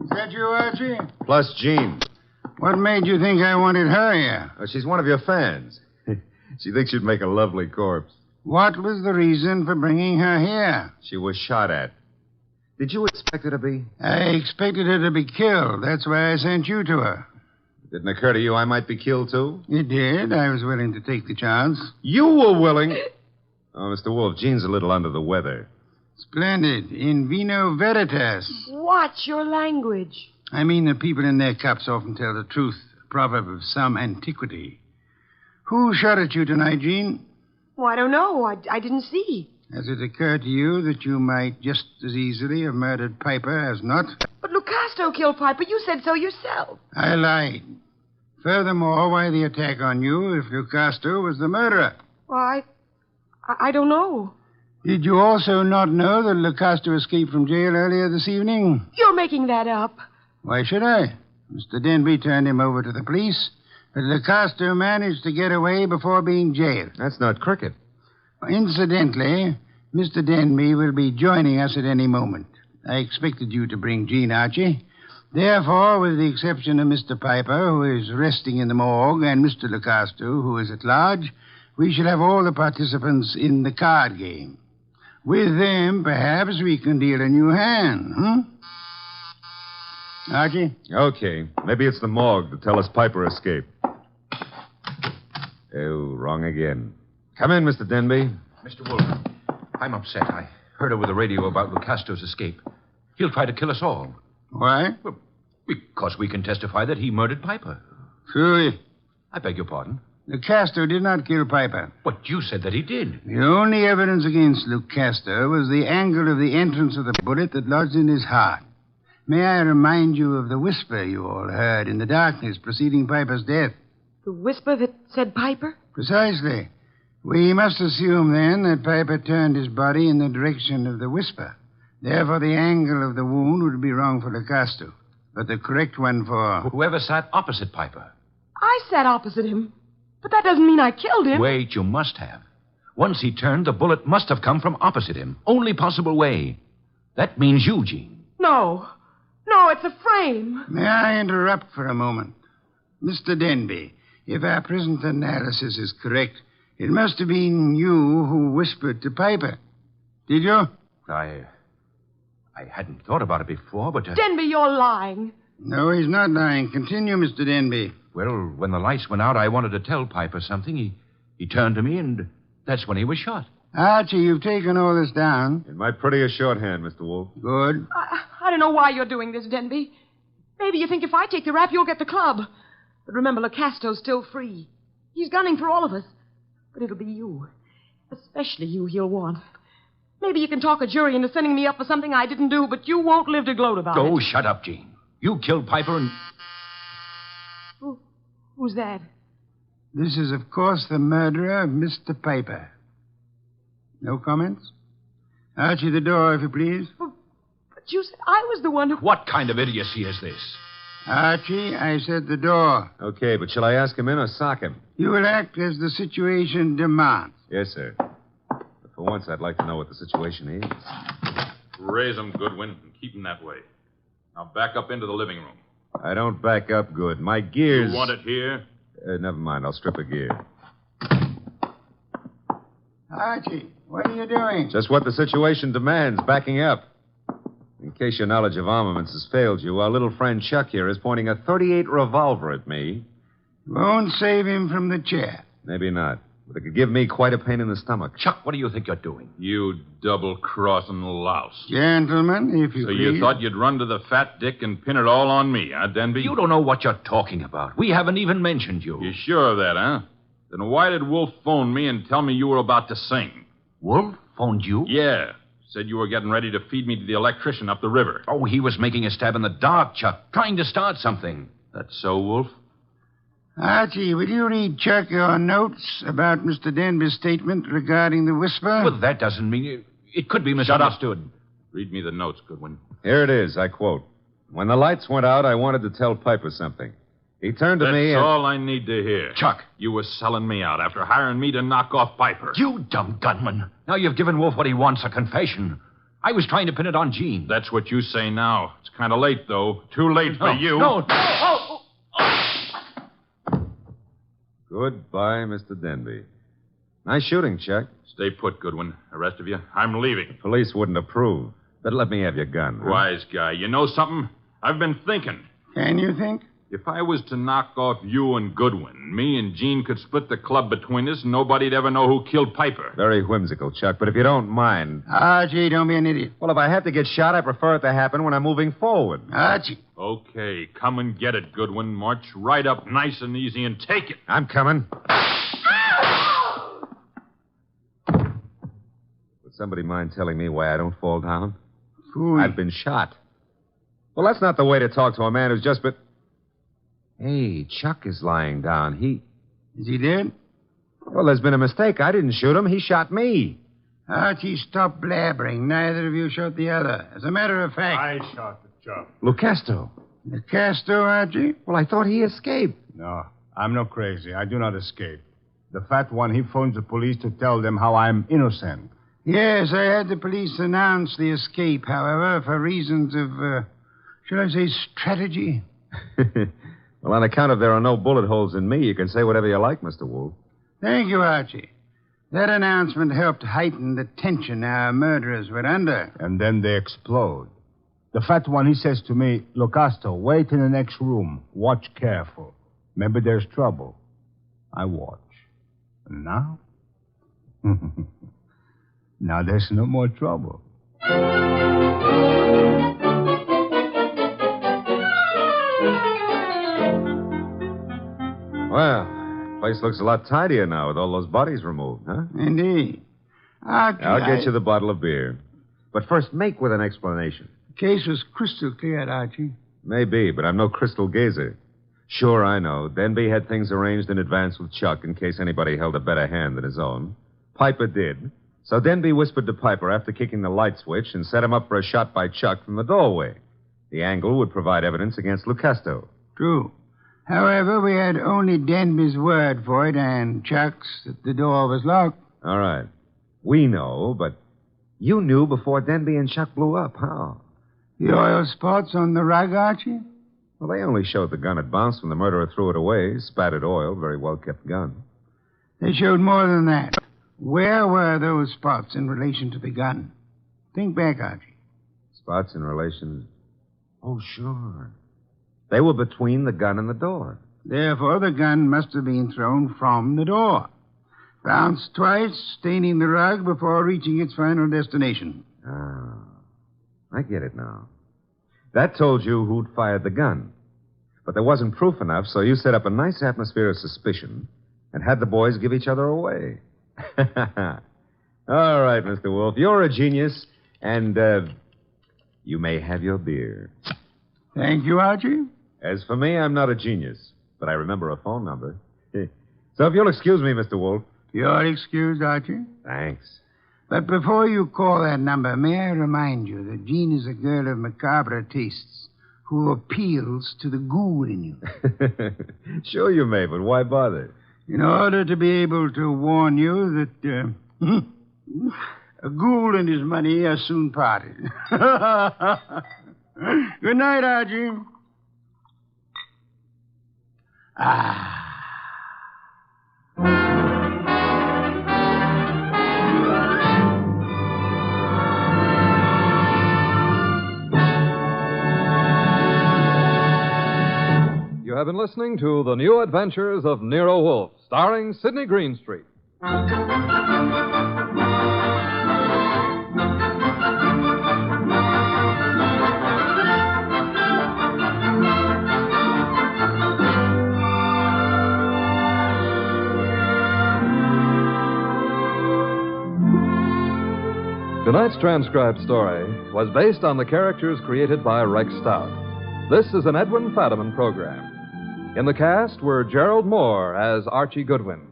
Is that you, Archie? Plus Jean. What made you think I wanted her here? She's one of your fans. She thinks you'd make a lovely corpse. What was the reason for bringing her here? She was shot at. Did you expect her to be? I expected her to be killed. That's why I sent you to her. It didn't occur to you I might be killed, too? It did. I was willing to take the chance. You were willing? Oh, Mr. Wolfe, Jean's a little under the weather. Splendid. In vino veritas. Watch your language. I mean that people in their cups often tell the truth, a proverb of some antiquity. Who shot at you tonight, Jean? Oh, I don't know. I didn't see. Has it occurred to you that you might just as easily have murdered Piper as not? But Lucasto killed Piper. You said so yourself. I lied. Furthermore, why the attack on you if Lucasto was the murderer? Well, I don't know. Did you also not know that Lucasto escaped from jail earlier this evening? You're making that up. Why should I? Mr. Denby turned him over to the police, but Lucasto managed to get away before being jailed. That's not cricket. Incidentally, Mr. Denby will be joining us at any moment. I expected you to bring Jean, Archie. Therefore, with the exception of Mr. Piper, who is resting in the morgue, and Mr. Lucasto, who is at large, we shall have all the participants in the card game. With them, perhaps we can deal a new hand, Archie? Okay. Maybe it's the morgue to tell us Piper escaped. Oh, wrong again. Come in, Mr. Denby. Mr. Wolfe, I'm upset. I heard over the radio about Lucasto's escape. He'll try to kill us all. Why? Well, because we can testify that he murdered Piper. Truly. I beg your pardon? Lucasto did not kill Piper. But you said that he did. The only evidence against Lucasto was the angle of the entrance of the bullet that lodged in his heart. May I remind you of the whisper you all heard in the darkness preceding Piper's death? The whisper that said Piper? Precisely. We must assume, then, that Piper turned his body in the direction of the whisper. Therefore, the angle of the wound would be wrong for Lucasto, but the correct one for... Whoever sat opposite Piper. I sat opposite him. But that doesn't mean I killed him. Wait, you must have. Once he turned, the bullet must have come from opposite him. Only possible way. That means you, Jean. No. No, it's a frame. May I interrupt for a moment? Mr. Denby, if our present analysis is correct, it must have been you who whispered to Piper. Did you? I hadn't thought about it before, but... Denby, you're lying. No, he's not lying. Continue, Mr. Denby. Well, when the lights went out, I wanted to tell Piper something. He turned to me, and that's when he was shot. Archie, you've taken all this down. In my prettiest shorthand, Mr. Wolfe. Good. I don't know why you're doing this, Denby. Maybe you think if I take the rap, you'll get the club. But remember, Locasto's still free. He's gunning for all of us. But it'll be you. Especially you he'll want. Maybe you can talk a jury into sending me up for something I didn't do, but you won't live to gloat about it. Oh, shut up, Jean. You killed Piper and... Who's that? This is, of course, the murderer of Mr. Piper. No comments? Archie, the door, if you please. But you said I was the one who... What kind of idiocy is this? Archie, I said the door. Okay, but shall I ask him in or sock him? You will act as the situation demands. Yes, sir. But for once, I'd like to know what the situation is. Raise him, Goodwin, and keep him that way. Now back up into the living room. I don't back up good. My gears... You want it here? Never mind. I'll strip a gear. Archie, what are you doing? Just what the situation demands, backing up. In case your knowledge of armaments has failed you, our little friend Chuck here is pointing a .38 revolver at me. Won't save him from the chair. Maybe not. But it could give me quite a pain in the stomach. Chuck, what do you think you're doing? You double-crossing louse. Gentlemen, if you So please. you thought you'd run to the fat dick and pin it all on me, huh, Denby? You don't know what you're talking about. We haven't even mentioned you. You sure of that, huh? Then why did Wolfe phone me and tell me you were about to sing? Wolfe phoned you? Yeah. Said you were getting ready to feed me to the electrician up the river. Oh, he was making a stab in the dark, Chuck. Trying to start something. That's so, Wolfe? Archie, will you read Chuck your notes about Mr. Denby's statement regarding the whisper? Well, that doesn't mean... It could be misunderstood. Shut up. Read me the notes, Goodwin. Here it is, I quote. When the lights went out, I wanted to tell Piper something. He turned to me That's and... all I need to hear. Chuck. You were selling me out after hiring me to knock off Piper. You dumb gunman. Now you've given Wolfe what he wants, a confession. I was trying to pin it on Jean. That's what you say now. It's kind of late, though. Too late for you. No. Goodbye, Mr. Denby. Nice shooting, Chuck. Stay put, Goodwin. The rest of you, I'm leaving. Police wouldn't approve. But let me have your gun. Huh? Wise guy. You know something? I've been thinking. Can you think? If I was to knock off you and Goodwin, me and Jean could split the club between us and nobody'd ever know who killed Piper. Very whimsical, Chuck, but if you don't mind... Archie, don't be an idiot. Well, if I have to get shot, I prefer it to happen when I'm moving forward. Archie. Okay, come and get it, Goodwin. March right up nice and easy and take it. I'm coming. Would somebody mind telling me why I don't fall down? Fool. I've been shot. Well, that's not the way to talk to a man who's just been... Hey, Chuck is lying down. Is he dead? Well, there's been a mistake. I didn't shoot him. He shot me. Archie, stop blabbering. Neither of you shot the other. As a matter of fact... I shot the chap. Lucasto. Lucasto, Archie? Well, I thought he escaped. No, I'm not crazy. I do not escape. The fat one, he phones the police to tell them how I'm innocent. Yes, I had the police announce the escape, however, for reasons of, shall I say, strategy? Well, on account of there are no bullet holes in me, you can say whatever you like, Mr. Wolfe. Thank you, Archie. That announcement helped heighten the tension our murderers were under. And then they explode. The fat one, he says to me, Locasto, wait in the next room. Watch careful. Maybe there's trouble. I watch. And now? Now there's no more trouble. Well, place looks a lot tidier now with all those bodies removed, huh? Indeed. Archie, I'll get you the bottle of beer. But first, make with an explanation. The case was crystal clear, Archie. Maybe, but I'm no crystal gazer. Sure, I know. Denby had things arranged in advance with Chuck in case anybody held a better hand than his own. Piper did. So Denby whispered to Piper after kicking the light switch and set him up for a shot by Chuck from the doorway. The angle would provide evidence against Lucasto. True. However, we had only Denby's word for it and Chuck's that the door was locked. All right. We know, but you knew before Denby and Chuck blew up. How? The oil spots on the rug, Archie? Well, they only showed the gun had bounced when the murderer threw it away. Spattered oil, very well-kept gun. They showed more than that. Where were those spots in relation to the gun? Think back, Archie. Spots in relation... Oh, sure. They were between the gun and the door. Therefore, the gun must have been thrown from the door. Bounced twice, staining the rug before reaching its final destination. Ah, I get it now. That told you who'd fired the gun. But there wasn't proof enough, so you set up a nice atmosphere of suspicion and had the boys give each other away. All right, Mr. Wolfe, you're a genius, and you may have your beer. Thank you, Archie. As for me, I'm not a genius, but I remember a phone number. So if you'll excuse me, Mr. Wolfe. You're excused, Archie. Thanks. But before you call that number, may I remind you that Jean is a girl of macabre tastes who appeals to the ghoul in you. Sure you may, but why bother? In order to be able to warn you that a ghoul and his money are soon parted. Good night, Archie. You have been listening to The New Adventures of Nero Wolfe, starring Sidney Greenstreet. Tonight's transcribed story was based on the characters created by Rex Stout. This is an Edwin Fadiman program. In the cast were Gerald Moore as Archie Goodwin,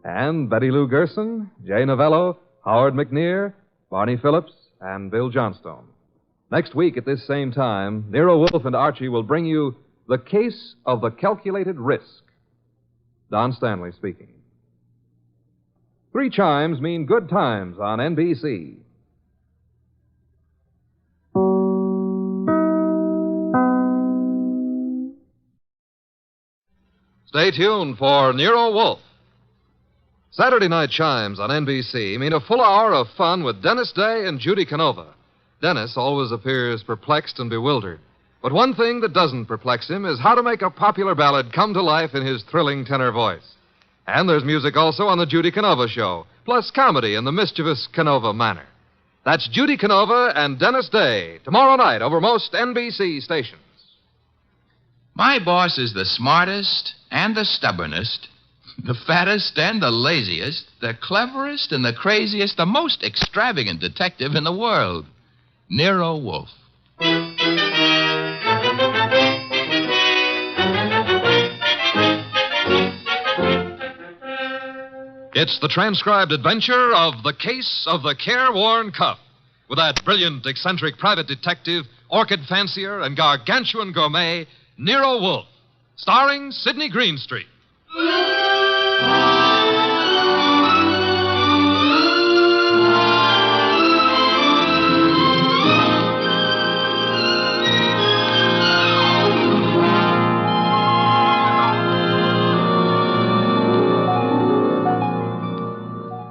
and Betty Lou Gerson, Jay Novello, Howard McNear, Barney Phillips, and Bill Johnstone. Next week at this same time, Nero Wolfe and Archie will bring you The Case of the Calculated Risk. Don Stanley speaking. 3 chimes mean good times on NBC. Stay tuned for Nero Wolfe. Saturday night chimes on NBC mean a full hour of fun with Dennis Day and Judy Canova. Dennis always appears perplexed and bewildered. But one thing that doesn't perplex him is how to make a popular ballad come to life in his thrilling tenor voice. And there's music also on the Judy Canova Show, plus comedy in the mischievous Canova manner. That's Judy Canova and Dennis Day, tomorrow night over most NBC stations. My boss is the smartest and the stubbornest, the fattest and the laziest, the cleverest and the craziest, the most extravagant detective in the world, Nero Wolfe. It's the transcribed adventure of The Case of the Careworn Cuff, with that brilliant, eccentric private detective, orchid fancier, and gargantuan gourmet, Nero Wolfe, starring Sidney Greenstreet.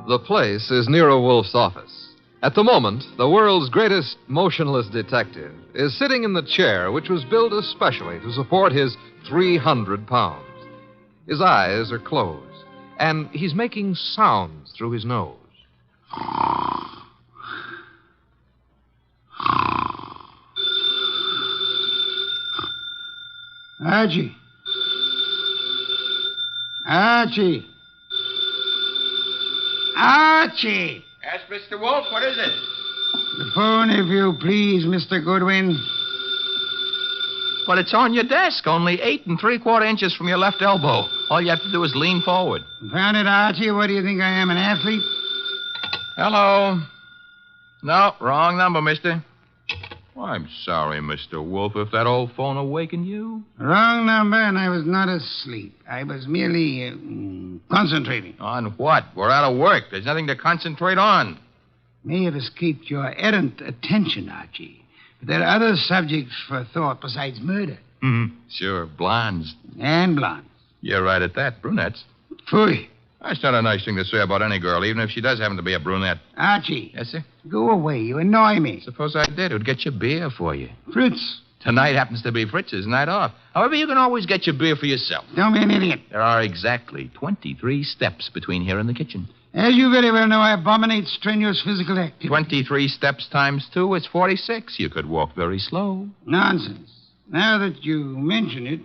The place is Nero Wolfe's office. At the moment, the world's greatest motionless detective is sitting in the chair which was built especially to support his 300 pounds. His eyes are closed, and he's making sounds through his nose. Archie. Archie. Archie! Yes, Mr. Wolfe, what is it? The phone, if you please, Mr. Goodwin. Well, it's on your desk, only 8 3/4 inches from your left elbow. All you have to do is lean forward. Found it, Archie? What do you think I am, an athlete? Hello. No, wrong number, mister. Well, I'm sorry, Mr. Wolfe, if that old phone awakened you. Wrong number, and I was not asleep. I was merely concentrating. On what? We're out of work. There's nothing to concentrate on. May have escaped your errant attention, Archie. But there are other subjects for thought besides murder. Sure, blondes. And blondes. You're right at that. Brunettes. Phooey. That's not a nice thing to say about any girl, even if she does happen to be a brunette. Archie. Yes, sir? Go away. You annoy me. Suppose I did. Who'd get your beer for you? Fritz. Tonight happens to be Fritz's night off. However, you can always get your beer for yourself. Don't be an idiot. There are exactly 23 steps between here and the kitchen. As you very well know, I abominate strenuous physical activity. 23 steps times 2 is 46. You could walk very slow. Nonsense. Now that you mention it,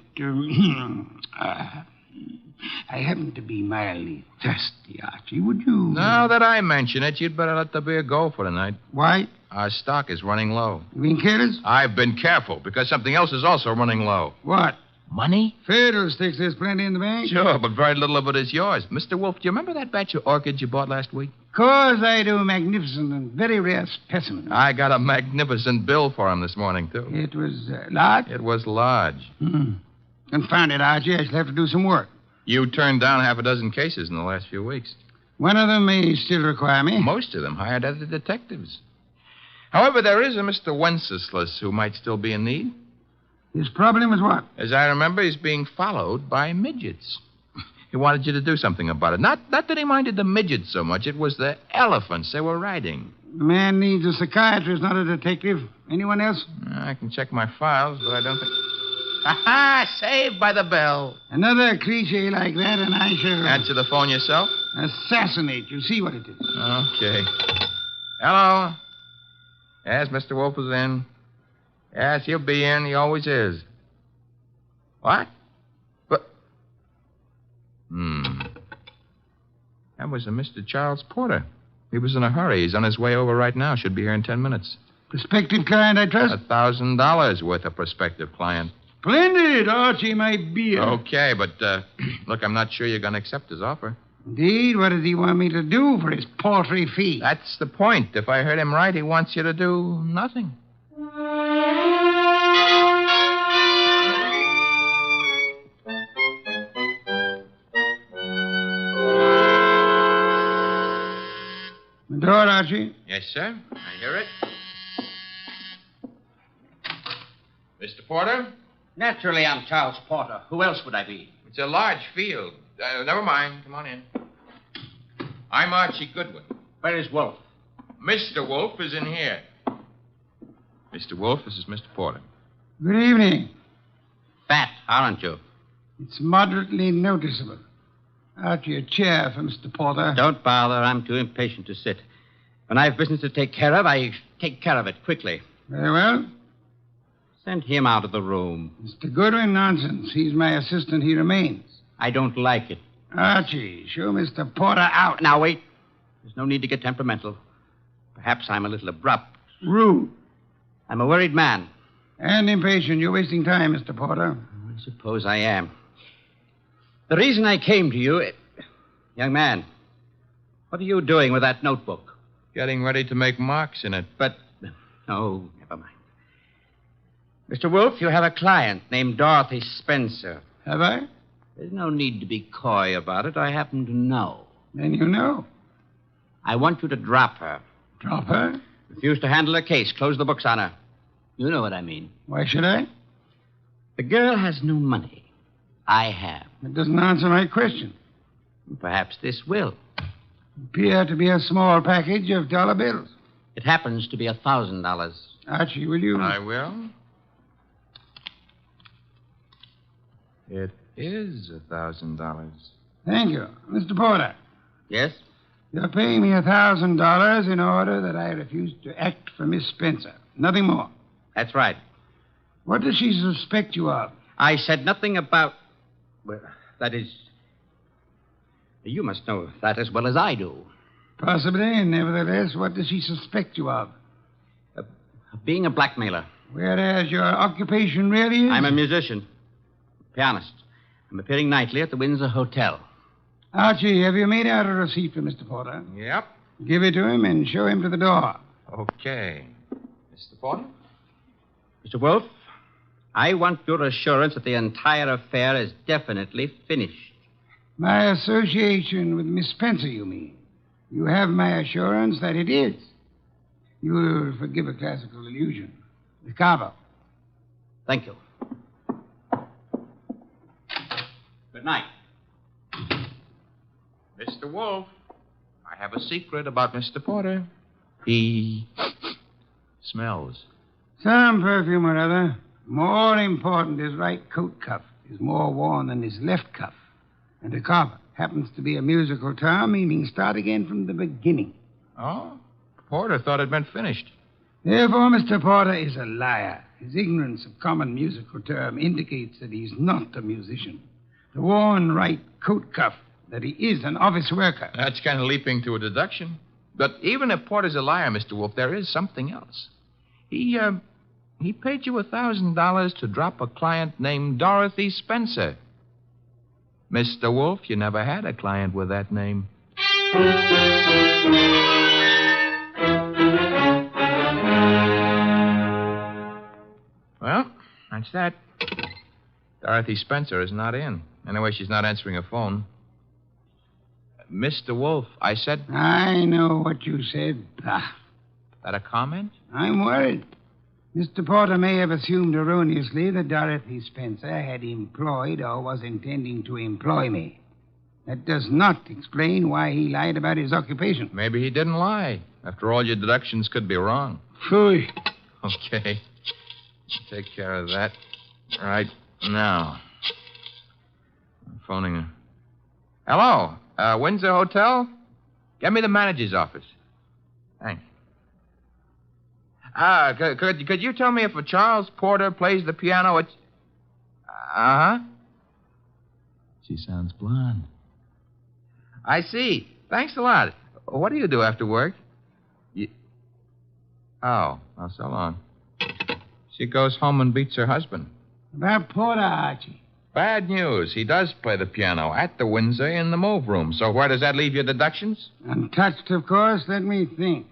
I happen to be mildly thirsty, Archie. Would you... Now that I mention it, you'd better let the beer go for tonight. Why? Our stock is running low. You being careless? I've been careful, because something else is also running low. What? Money? Fiddlesticks, there's plenty in the bank. Sure, but very little of it is yours. Mr. Wolfe, do you remember that batch of orchids you bought last week? Of course I do. Magnificent and very rare specimen. I got a magnificent bill for him this morning, too. It was large? It was large. Confound it, Archie. I shall have to do some work. You turned down half a dozen cases in the last few weeks. One of them may still require me. Most of them hired other detectives. However, there is a Mr. Wenceslas who might still be in need. His problem is what? As I remember, he's being followed by midgets. He wanted you to do something about it. Not that he minded the midgets so much. It was the elephants they were riding. The man needs a psychiatrist, not a detective. Anyone else? I can check my files, but I don't think... Ha-ha! Saved by the bell. Another cliche like that, and I shall... Answer the phone yourself? Assassinate you. See what it is. Okay. Hello? Yes, Mr. Wolfe is in. Yes, he'll be in. He always is. What? But... That was a Mr. Charles Porter. He was in a hurry. He's on his way over right now. Should be here in 10 minutes. Prospective client, I trust? $1,000 worth of prospective client. Splendid, Archie, my beer. Okay, but, look, I'm not sure you're going to accept his offer. Indeed? What does he want me to do for his paltry fee? That's the point. If I heard him right, he wants you to do nothing. The door, Archie. Yes, sir. I hear it. Mr. Porter? Naturally, I'm Charles Porter. Who else would I be? It's a large field. Never mind. Come on in. I'm Archie Goodwin. Where is Wolfe? Mr. Wolfe is in here. Mr. Wolfe, this is Mr. Porter. Good evening. Fat, aren't you? It's moderately noticeable. Archie, a chair for Mr. Porter. Don't bother. I'm too impatient to sit. When I have business to take care of, I take care of it quickly. Very well. Send him out of the room. Mr. Goodwin, nonsense. He's my assistant. He remains. I don't like it. Archie, show Mr. Porter out. Now, wait. There's no need to get temperamental. Perhaps I'm a little abrupt. Rude. I'm a worried man. And impatient. You're wasting time, Mr. Porter. I suppose I am. The reason I came to you... Young man, what are you doing with that notebook? Getting ready to make marks in it. But... Oh, never mind. Mr. Wolfe, you have a client named Dorothy Spencer. Have I? There's no need to be coy about it. I happen to know. Then you know. I want you to drop her. Drop her? Refuse to handle her case. Close the books on her. You know what I mean. Why should I? The girl has no money. I have. It doesn't answer my question. Perhaps this will. Appear to be a small package of dollar bills. It happens to be $1,000. Archie, will you? I will. It is $1,000. Thank you. Mr. Porter. Yes? You're paying me $1,000 in order that I refuse to act for Miss Spencer. Nothing more. That's right. What does she suspect you of? I said nothing about... Well, that is... You must know that as well as I do. Possibly. Nevertheless, what does she suspect you of? Being a blackmailer. Whereas your occupation really is? I'm a musician. Pianist. I'm appearing nightly at the Windsor Hotel. Archie, have you made out a receipt for Mr. Porter? Yep. Give it to him and show him to the door. Okay. Mr. Porter? Mr. Wolfe, I want your assurance that the entire affair is definitely finished. My association with Miss Spencer, you mean? You have my assurance that it is. You will forgive a classical illusion. The carver. Thank you. Good night. Mr. Wolfe, I have a secret about Mr. Porter. He smells. Some perfume or other. More important, his right coat cuff is more worn than his left cuff. And the carver happens to be a musical term meaning start again from the beginning. Oh? Porter thought it meant finished. Therefore, Mr. Porter is a liar. His ignorance of common musical term indicates that he's not a musician. The worn right coat cuff, that he is an office worker. That's kind of leaping to a deduction. But even if Porter's a liar, Mr. Wolfe, there is something else. He paid you $1,000 to drop a client named Dorothy Spencer. Mr. Wolfe, you never had a client with that name. Well, that's that. Dorothy Spencer is not in. Anyway, she's not answering her phone. Mr. Wolfe, I said... I know what you said. Bah. That a comment? I'm worried. Mr. Porter may have assumed erroneously that Dorothy Spencer had employed or was intending to employ me. That does not explain why he lied about his occupation. Maybe he didn't lie. After all, your deductions could be wrong. Phooey. Okay. Take care of that right now. I'm phoning her. Hello? Windsor Hotel? Get me the manager's office. Thanks. Could you tell me if a Charles Porter plays the piano at... Uh-huh. She sounds blonde. I see. Thanks a lot. What do you do after work? Oh, so long. She goes home and beats her husband. About Porter, Archie. Bad news. He does play the piano at the Windsor in the move room. So where does that leave your deductions? Untouched, of course. Let me think.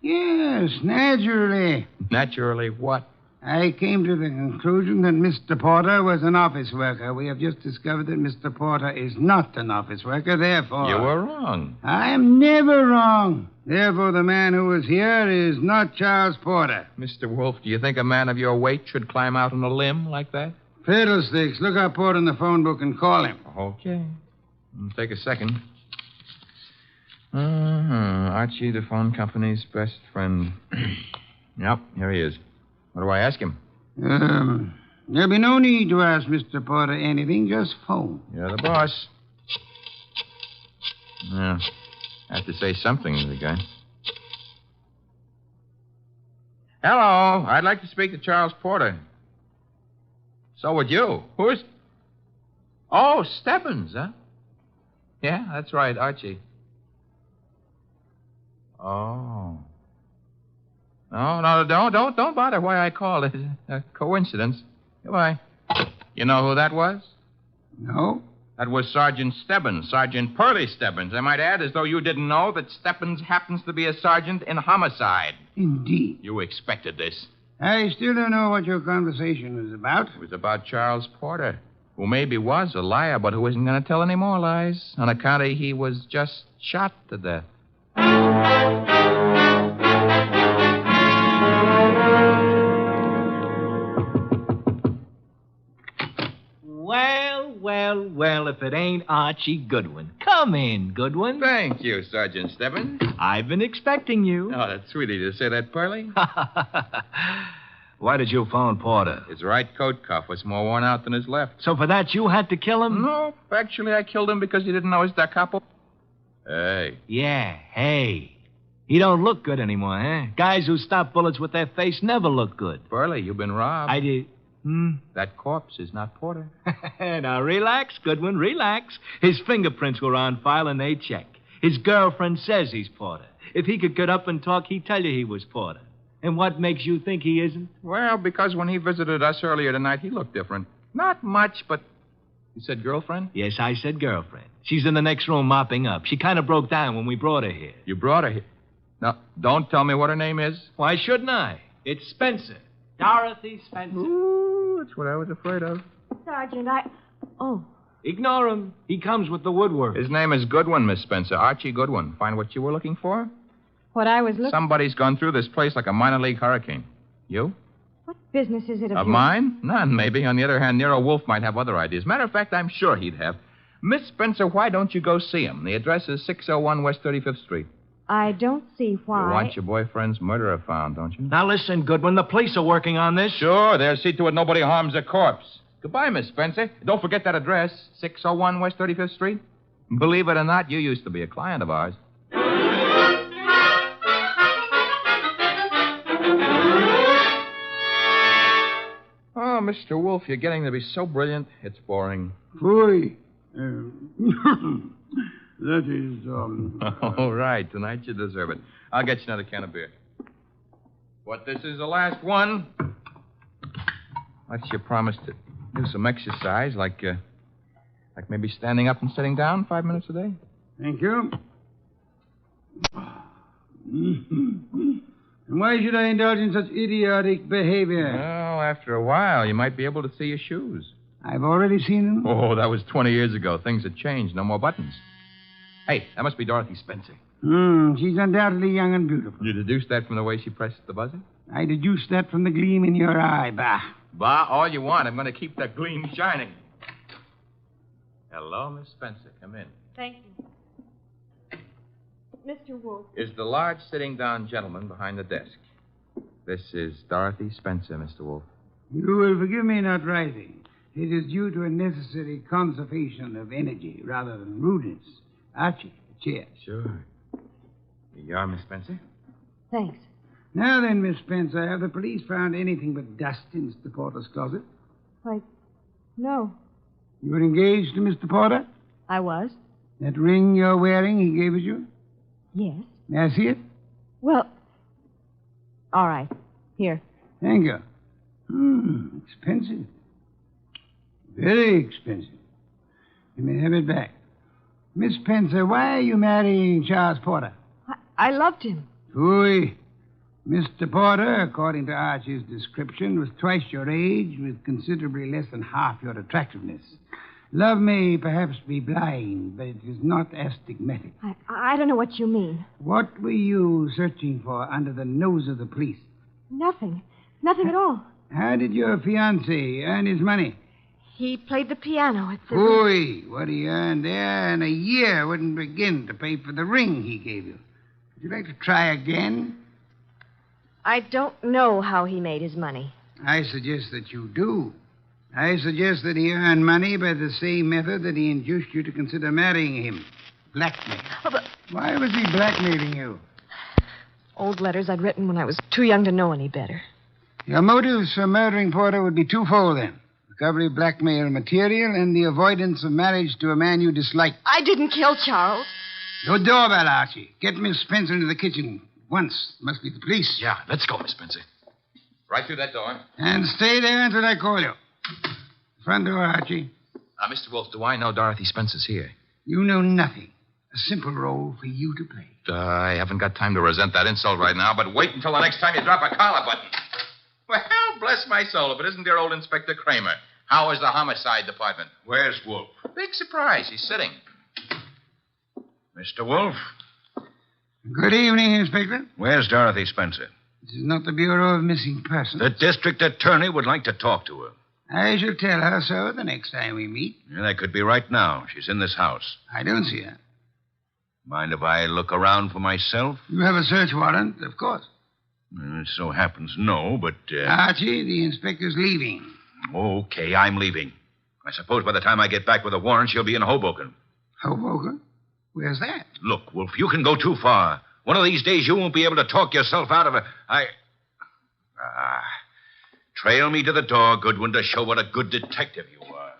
Yes, naturally. Naturally what? I came to the conclusion that Mr. Porter was an office worker. We have just discovered that Mr. Porter is not an office worker, therefore... You were wrong. I am never wrong. Therefore, the man who was here is not Charles Porter. Mr. Wolfe, do you think a man of your weight should climb out on a limb like that? Fiddlesticks. Look up Porter in the phone book and call him. Okay. Take a second. Archie, the phone company's best friend. Yep, here he is. What do I ask him? There'll be no need to ask Mr. Porter anything. Just phone. You're the boss. Yeah. I have to say something to the guy. Hello. I'd like to speak to Charles Porter. So would you. Who's... Oh, Stebbins, huh? Yeah, that's right, Archie. Oh. No, don't bother why I called. It's a coincidence. Goodbye. You know who that was? No. That was Sergeant Stebbins, Sergeant Pearlie Stebbins. I might add, as though you didn't know, that Stebbins happens to be a sergeant in homicide. Indeed. You expected this. I still don't know what your conversation was about. It was about Charles Porter, who maybe was a liar, but who isn't going to tell any more lies on account of he was just shot to death. Well, if it ain't Archie Goodwin. Come in, Goodwin. Thank you, Sergeant Stebbins. I've been expecting you. Oh, that's sweet of you to say that, Pearlie. Why did you phone Porter? His right coat cuff was more worn out than his left. So for that, you had to kill him? No, actually, I killed him because he didn't know his da capo. Hey. Yeah, hey. He don't look good anymore, huh? Guys who stop bullets with their face never look good. Pearlie, you've been robbed. I did... That corpse is not Porter. Now, relax, Goodwin, relax. His fingerprints were on file, and they check. His girlfriend says he's Porter. If he could get up and talk, he'd tell you he was Porter. And what makes you think he isn't? Well, because when he visited us earlier tonight, he looked different. Not much, but... You said girlfriend? Yes, I said girlfriend. She's in the next room mopping up. She kind of broke down when we brought her here. You brought her here? Now, don't tell me what her name is. Why shouldn't I? It's Spencer. Dorothy Spencer. Ooh, that's what I was afraid of. Sergeant, Oh. Ignore him. He comes with the woodwork. His name is Goodwin, Miss Spencer. Archie Goodwin. Find what you were looking for? What I was looking... Somebody's gone through this place like a minor league hurricane. You? What business is it Of mine? None, maybe. On the other hand, Nero Wolfe might have other ideas. Matter of fact, I'm sure he'd have. Miss Spencer, why don't you go see him? The address is 601 West 35th Street. I don't see why. You want your boyfriend's murderer found, don't you? Now listen, Goodwin. The police are working on this. Sure, they'll see to it nobody harms a corpse. Goodbye, Miss Spencer. Don't forget that address, 601 West 35th Street. Believe it or not, you used to be a client of ours. Oh, Mr. Wolfe, you're getting to be so brilliant, it's boring. Boy. That is, All right, tonight you deserve it. I'll get you another can of beer. But this is the last one. What's your promise to do some exercise, like maybe standing up and sitting down 5 minutes a day? Thank you. And why should I indulge in such idiotic behavior? Well, after a while, you might be able to see your shoes. I've already seen them. Oh, that was 20 years ago. Things had changed. No more buttons. Hey, that must be Dorothy Spencer. She's undoubtedly young and beautiful. You deduced that from the way she pressed the buzzer? I deduced that from the gleam in your eye, Bah. Bah, all you want. I'm going to keep that gleam shining. Hello, Miss Spencer. Come in. Thank you. Mr. Wolfe. Is the large sitting-down gentleman behind the desk. This is Dorothy Spencer, Mr. Wolfe. You will forgive me not rising. It is due to a necessary conservation of energy rather than rudeness. Archie, a chair. Sure. Here you are, Miss Spencer. Thanks. Now then, Miss Spencer, have the police found anything but dust in Mr. Porter's closet? Why, no. You were engaged to Mr. Porter? I was. That ring you're wearing, he gave it you? Yes. May I see it? Well, all right. Here. Thank you. Expensive. Very expensive. You may have it back. Miss Spencer, why are you marrying Charles Porter? I loved him. Phooey. Mr. Porter, according to Archie's description, was twice your age with considerably less than half your attractiveness. Love may perhaps be blind, but it is not astigmatic. I don't know what you mean. What were you searching for under the nose of the police? Nothing. Nothing at all. How did your fiancé earn his money? He played the piano at the... Phooey. What he earned there in a year wouldn't begin to pay for the ring he gave you. Would you like to try again? I don't know how he made his money. I suggest that you do. I suggest that he earned money by the same method that he induced you to consider marrying him. Blackmail. Oh, but... Why was he blackmailing you? Old letters I'd written when I was too young to know any better. Your motives for murdering Porter would be twofold, then. Recovery of blackmail material and the avoidance of marriage to a man you dislike. I didn't kill Charles. No doorbell, Archie. Get Miss Spencer into the kitchen. Once. Must be the police. Yeah, let's go, Miss Spencer. Right through that door. And stay there until I call you. Front door, Archie. Mr. Wolfe, do I know Dorothy Spencer's here? You know nothing. A simple role for you to play. I haven't got time to resent that insult right now, but wait until the next time you drop a collar button. Well, bless my soul, if it isn't dear old Inspector Kramer. How is the homicide department? Where's Wolfe? Big surprise. He's sitting. Mr. Wolfe? Good evening, Inspector. Where's Dorothy Spencer? This is not the Bureau of Missing Persons. The district attorney would like to talk to her. I shall tell her so the next time we meet. Yeah, that could be right now. She's in this house. I don't see her. Mind if I look around for myself? You have a search warrant, of course. It so happens no, but... Archie, the inspector's leaving. Okay, I'm leaving. I suppose by the time I get back with a warrant, she'll be in Hoboken. Hoboken? Where's that? Look, Wolfe, you can go too far. One of these days you won't be able to talk yourself out of it. Trail me to the door, Goodwin, to show what a good detective you are.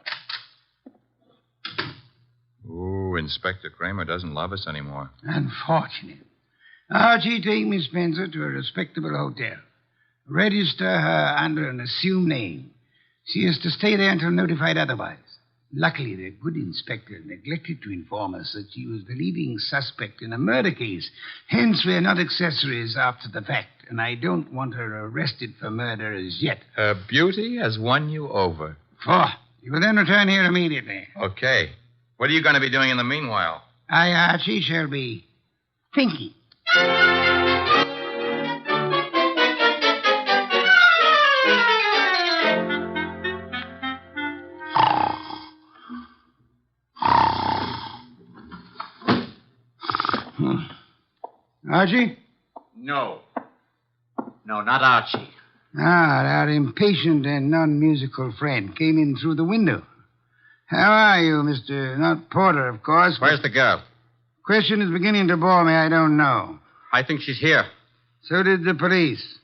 Ooh, Inspector Kramer doesn't love us anymore. Unfortunate. Archie, take Miss Spencer to a respectable hotel. Register her under an assumed name. She is to stay there until notified otherwise. Luckily, the good inspector neglected to inform us that she was the leading suspect in a murder case. Hence, we are not accessories after the fact. and I don't want her arrested for murder as yet. Her beauty has won you over. You will then return here immediately. Okay. What are you going to be doing in the meanwhile? She shall be thinking. Archie? No. No, not Archie. Our impatient and non-musical friend came in through the window. How are you, Mr. Not Porter, of course. Where's the girl? Question is beginning to bore me. I don't know. I think she's here. So did the police.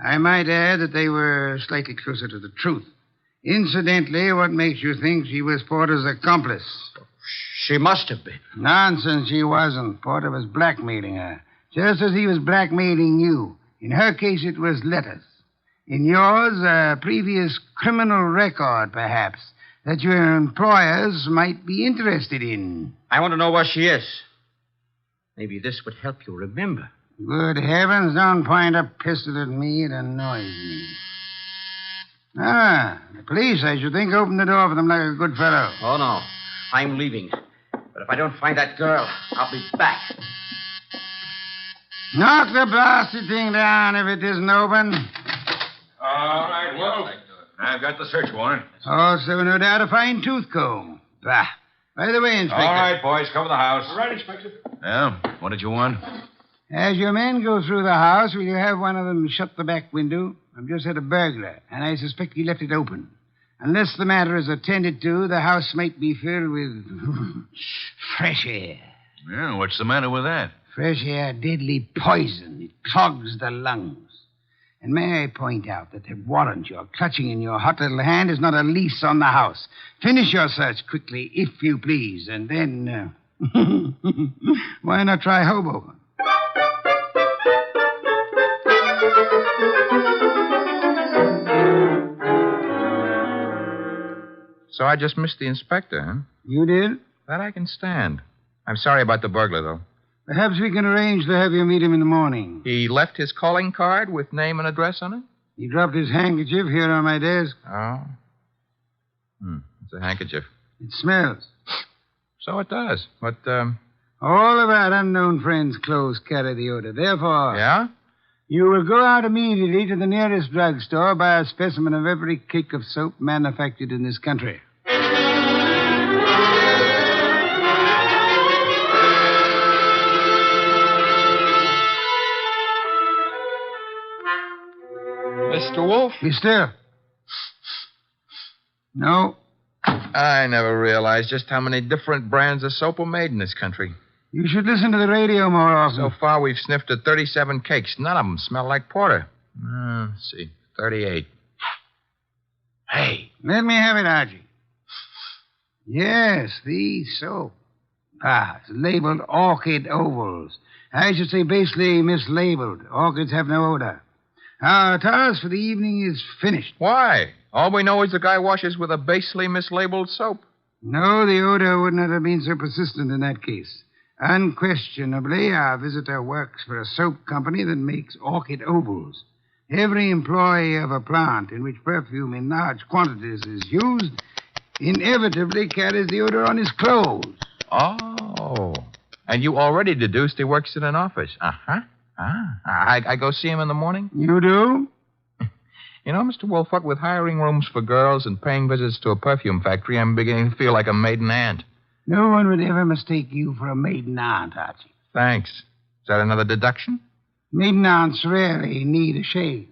I might add that they were slightly closer to the truth. Incidentally, what makes you think she was Porter's accomplice? She must have been. Nonsense, she wasn't. Porter was blackmailing her, just as he was blackmailing you. In her case, it was letters. In yours, a previous criminal record, perhaps, that your employers might be interested in. I want to know where she is. Maybe this would help you remember. Good heavens, don't point a pistol at me. It annoys me. The police, I should think, opened the door for them like a good fellow. Oh, no. I'm leaving. But if I don't find that girl, I'll be back. Knock the blasted thing down if it isn't open. All right, well, I've got the search warrant. Also, no doubt, a fine tooth comb. Bah. By the way, Inspector. All right, boys, cover the house. All right, Inspector. Yeah, what did you want? As your men go through the house, will you have one of them shut the back window? I've just had a burglar, and I suspect he left it open. Unless the matter is attended to, the house might be filled with fresh air. Yeah, what's the matter with that? Fresh air, deadly poison. It clogs the lungs. And may I point out that the warrant you're clutching in your hot little hand is not a lease on the house. Finish your search quickly, if you please, and then, why not try Hoboken? So I just missed the inspector, huh? You did? That I can stand. I'm sorry about the burglar, though. Perhaps we can arrange to have you meet him in the morning. He left his calling card with name and address on it? He dropped his handkerchief here on my desk. Oh. It's a handkerchief. It smells. So it does. But, all of our unknown friends' clothes carry the odor. Therefore... Yeah? You will go out immediately to the nearest drugstore, buy a specimen of every cake of soap manufactured in this country. Mr. Wolfe? Be still. No. I never realized just how many different brands of soap are made in this country. You should listen to the radio more often. So far, we've sniffed at 37 cakes. None of them smell like porter. Let's see. 38. Hey. Let me have it, Archie. Yes, the soap. It's labeled orchid ovals. I should say basically mislabeled. Orchids have no odor. Our task for the evening is finished. Why? All we know is the guy washes with a basely mislabeled soap. No, the odor would not have been so persistent in that case. Unquestionably, our visitor works for a soap company that makes orchid ovals. Every employee of a plant in which perfume in large quantities is used inevitably carries the odor on his clothes. Oh. And you already deduced he works in an office. Uh-huh. I go see him in the morning? You do? You know, Mr. Wolfe, what with hiring rooms for girls and paying visits to a perfume factory, I'm beginning to feel like a maiden aunt. No one would ever mistake you for a maiden aunt, Archie. Thanks. Is that another deduction? Maiden aunts rarely need a shave.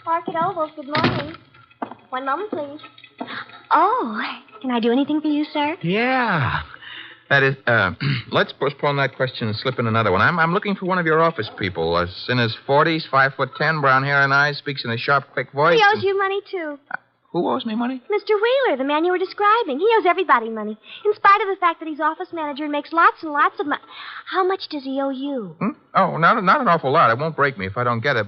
Orchid Ovals, good morning. One moment, please. Oh, can I do anything for you, sir? Yeah. That is, let's postpone that question and slip in another one. I'm looking for one of your office people. In his 40s, 5'10", brown hair and eyes, speaks in a sharp, quick voice. He owes you money, too. Who owes me money? Mr. Wheeler, the man you were describing. He owes everybody money, in spite of the fact that he's office manager and makes lots and lots of money. How much does he owe you? Oh, not an awful lot. It won't break me if I don't get it.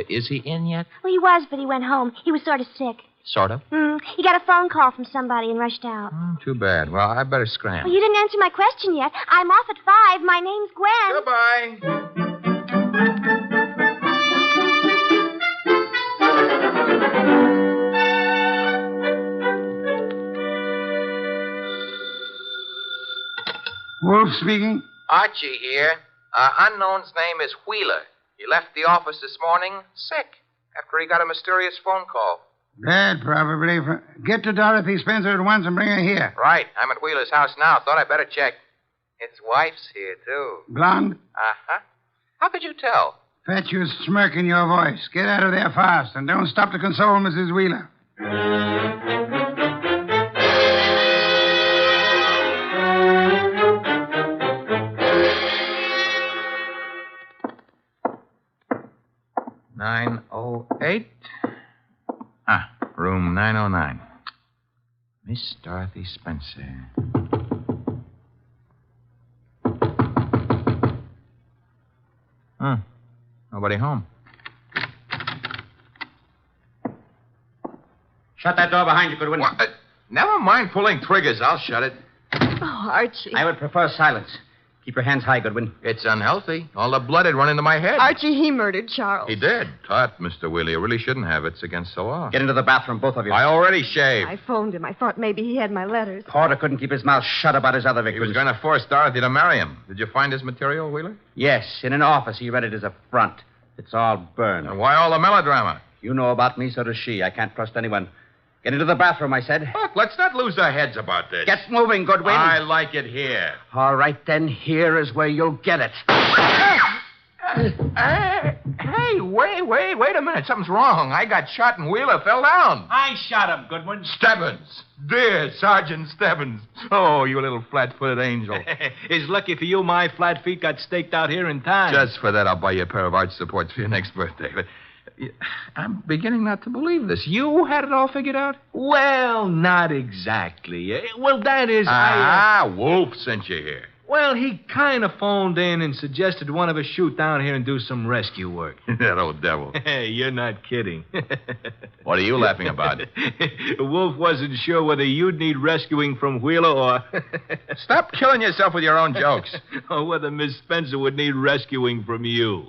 Is he in yet? Well, he was, but he went home. He was sort of sick. Sort of. He got a phone call from somebody and rushed out. Too bad. Well, I better scram. Well, you didn't answer my question yet. I'm off at 5. My name's Gwen. Goodbye. Wolfe speaking. Archie here. Unknown's name is Wheeler. He left the office this morning sick after he got a mysterious phone call. That probably. Get to Dorothy Spencer at once and bring her here. Right. I'm at Wheeler's house now. Thought I'd better check. His wife's here, too. Blonde? Uh-huh. How could you tell? Fatuous smirk in your voice. Get out of there fast, and don't stop to console Mrs. Wheeler. Room 909. Miss Dorothy Spencer. Nobody home. Shut that door behind you, Goodwin. Never mind pulling triggers. I'll shut it. Oh, Archie. I would prefer silence. Keep your hands high, Goodwin. It's unhealthy. All the blood had run into my head. Archie, he murdered Charles. He did. Tut, Mr. Wheeler. You really shouldn't have. It's against the law. Get into the bathroom, both of you. I already shaved. I phoned him. I thought maybe he had my letters. Porter couldn't keep his mouth shut about his other He victims. was going to force Dorothy to marry him. Did you find his material, Wheeler? Yes, in an office. He read it as a front. It's all burned. And why all the melodrama? You know about me, so does she. I can't trust anyone. Get into the bathroom, I said. Look, let's not lose our heads about this. Get moving, Goodwin. I like it here. All right, then. Here is where you'll get it. Hey, wait a minute. Something's wrong. I got shot and Wheeler fell down. I shot him, Goodwin. Stebbins. Dear Sergeant Stebbins. Oh, you little flat-footed angel. It's lucky for you my flat feet got staked out here in time. Just for that, I'll buy you a pair of arch supports for your next birthday. But I'm beginning not to believe this. You had it all figured out? Well, not exactly. Well, that is... Wolfe sent you here. Well, he kind of phoned in and suggested one of us shoot down here and do some rescue work. That old devil. Hey, you're not kidding. What are you laughing about? Wolfe wasn't sure whether you'd need rescuing from Wheeler or... Stop killing yourself with your own jokes. Or whether Miss Spencer would need rescuing from you.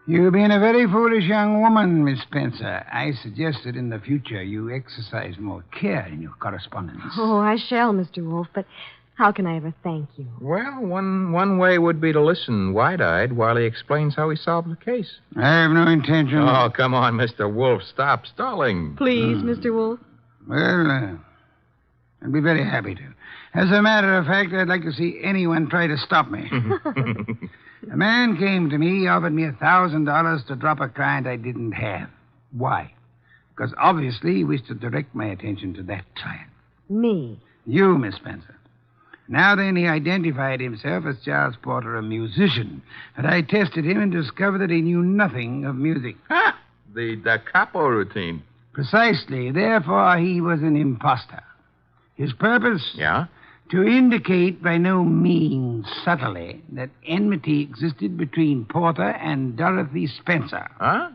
You've been a very foolish young woman, Miss Spencer. I suggest that in the future you exercise more care in your correspondence. Oh, I shall, Mr. Wolfe, but how can I ever thank you? Well, one way would be to listen wide-eyed while he explains how he solved the case. I have no intention. Oh, come on, Mr. Wolfe. Stop stalling. Please, Mr. Wolfe. Well, I'd be very happy to. As a matter of fact, I'd like to see anyone try to stop me. A man came to me, offered me $1,000 to drop a client I didn't have. Why? Because obviously he wished to direct my attention to that client. Me? You, Miss Spencer. Now then, he identified himself as Charles Porter, a musician. But I tested him and discovered that he knew nothing of music. The da capo routine. Precisely. Therefore, he was an imposter. His purpose? Yeah? To indicate by no means subtly that enmity existed between Porter and Dorothy Spencer. Huh?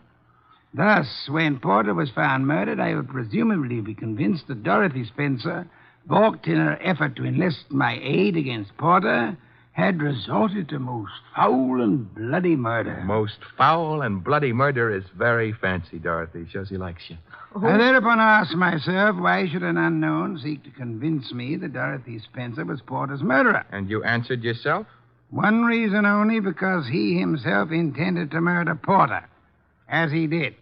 Thus, when Porter was found murdered, I would presumably be convinced that Dorothy Spencer, balked in her effort to enlist my aid against Porter, had resorted to most foul and bloody murder. Most foul and bloody murder is very fancy, Dorothy. Shows he likes you. I thereupon asked myself, why should an unknown seek to convince me that Dorothy Spencer was Porter's murderer? And you answered yourself? One reason only, because he himself intended to murder Porter, as he did.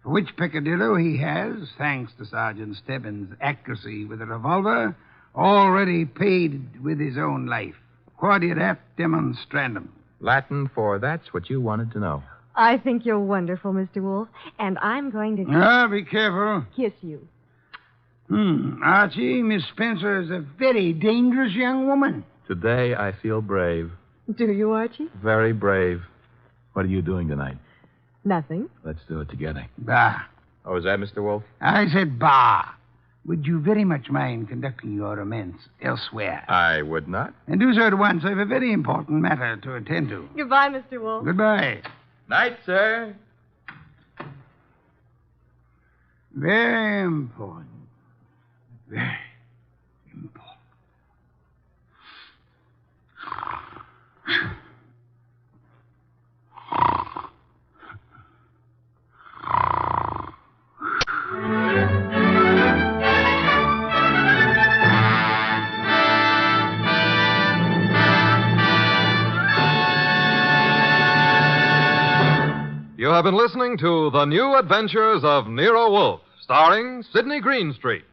For which peccadillo he has, thanks to Sergeant Stebbins' accuracy with a revolver, already paid with his own life. Quodirat demonstrandum. Latin for that's what you wanted to know. I think you're wonderful, Mr. Wolfe, and I'm going to... Be careful. Kiss you. Archie, Miss Spencer is a very dangerous young woman. Today I feel brave. Do you, Archie? Very brave. What are you doing tonight? Nothing. Let's do it together. Bah. Oh, is that Mr. Wolfe? I said bah. Would you very much mind conducting your romance elsewhere? I would not. And do so at once. I have a very important matter to attend to. Goodbye, Mr. Wolfe. Goodbye. Night, sir. Very important. Very important. You have been listening to The New Adventures of Nero Wolfe, starring Sidney Greenstreet.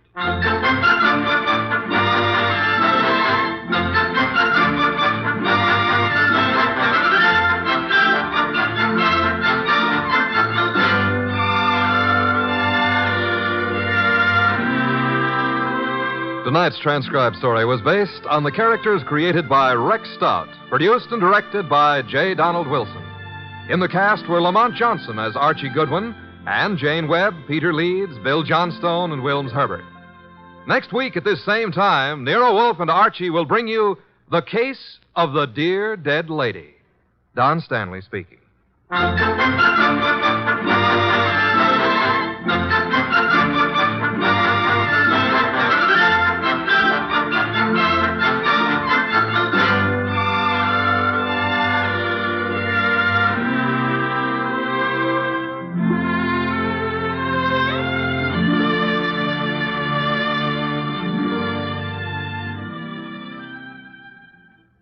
Tonight's transcribed story was based on the characters created by Rex Stout, produced and directed by J. Donald Wilson. In the cast were Lamont Johnson as Archie Goodwin, and Jane Webb, Peter Leeds, Bill Johnstone, and Wilms Herbert. Next week at this same time, Nero Wolfe and Archie will bring you The Case of the Dear Dead Lady. Don Stanley speaking.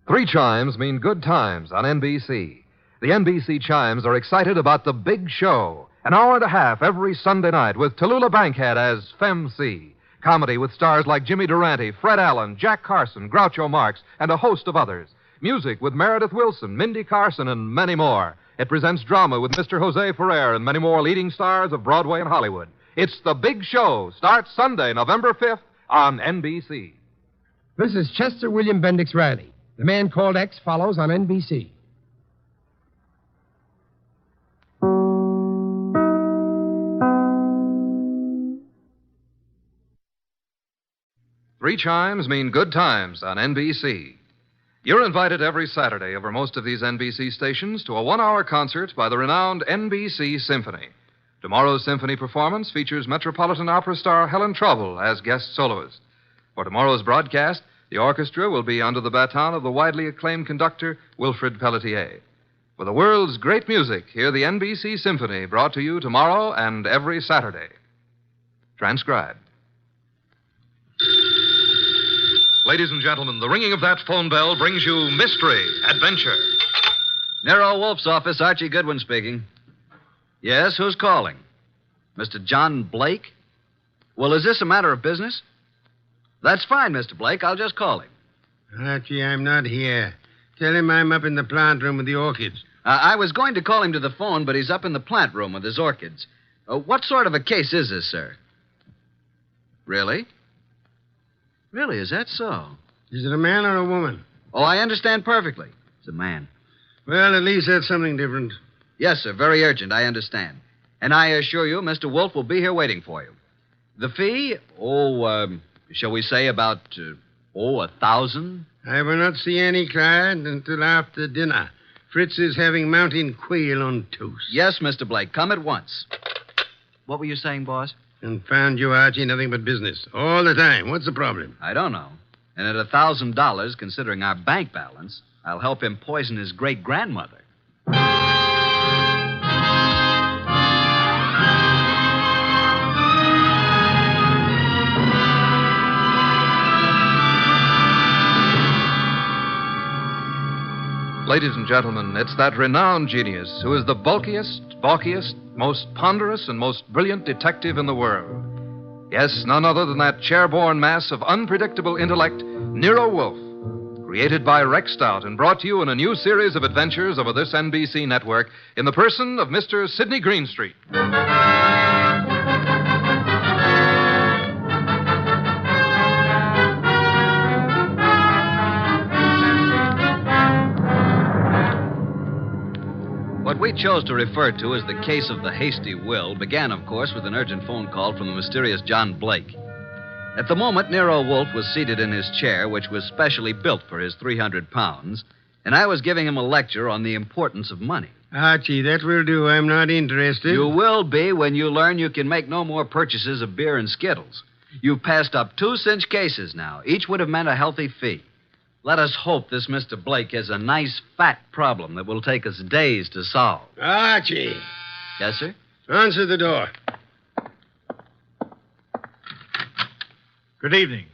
Three chimes mean good times on NBC. The NBC chimes are excited about the big show, an hour and a half every Sunday night with Tallulah Bankhead as Femme C. Comedy with stars like Jimmy Durante, Fred Allen, Jack Carson, Groucho Marx, and a host of others. Music with Meredith Wilson, Mindy Carson, and many more. It presents drama with Mr. Jose Ferrer and many more leading stars of Broadway and Hollywood. It's The Big Show. Starts Sunday, November 5th on NBC. This is Chester William Bendix Riley. The Man Called X follows on NBC. Three chimes mean good times on NBC. You're invited every Saturday over most of these NBC stations to a one-hour concert by the renowned NBC Symphony. Tomorrow's symphony performance features Metropolitan Opera star Helen Trouble as guest soloist. For tomorrow's broadcast, the orchestra will be under the baton of the widely acclaimed conductor, Wilfrid Pelletier. For the world's great music, hear the NBC Symphony, brought to you tomorrow and every Saturday. Transcribed. Ladies and gentlemen, the ringing of that phone bell brings you mystery, adventure. Nero Wolfe's office, Archie Goodwin speaking. Yes, who's calling? Mr. John Blake? Well, is this a matter of business? That's fine, Mr. Blake. I'll just call him. Archie, I'm not here. Tell him I'm up in the plant room with the orchids. I was going to call him to the phone, but he's up in the plant room with his orchids. What sort of a case is this, sir? Really? Really, is that so? Is it a man or a woman? Oh, I understand perfectly. It's a man. Well, at least that's something different. Yes, sir. Very urgent. I understand. And I assure you, Mr. Wolfe will be here waiting for you. The fee? Shall we say about, $1,000? I will not see any client until after dinner. Fritz is having mountain quail on toast. Yes, Mr. Blake. Come at once. What were you saying, boss? Confound you, Archie. Nothing but business. All the time. What's the problem? I don't know. And at $1,000, considering our bank balance, I'll help him poison his great-grandmother. Ladies and gentlemen, it's that renowned genius who is the bulkiest, most ponderous, and most brilliant detective in the world. Yes, none other than that chair-borne mass of unpredictable intellect, Nero Wolfe, created by Rex Stout and brought to you in a new series of adventures over this NBC network in the person of Mr. Sidney Greenstreet. What we chose to refer to as the case of the Hasty will began, of course, with an urgent phone call from the mysterious John Blake. At the moment, Nero Wolfe was seated in his chair, which was specially built for his 300 pounds, and I was giving him a lecture on the importance of money. Archie, that will do. I'm not interested. You will be when you learn you can make no more purchases of beer and Skittles. You've passed up 2 cinch cases now. Each would have meant a healthy fee. Let us hope this Mr. Blake has a nice, fat problem that will take us days to solve. Archie. Yes, sir? Answer the door. Good evening.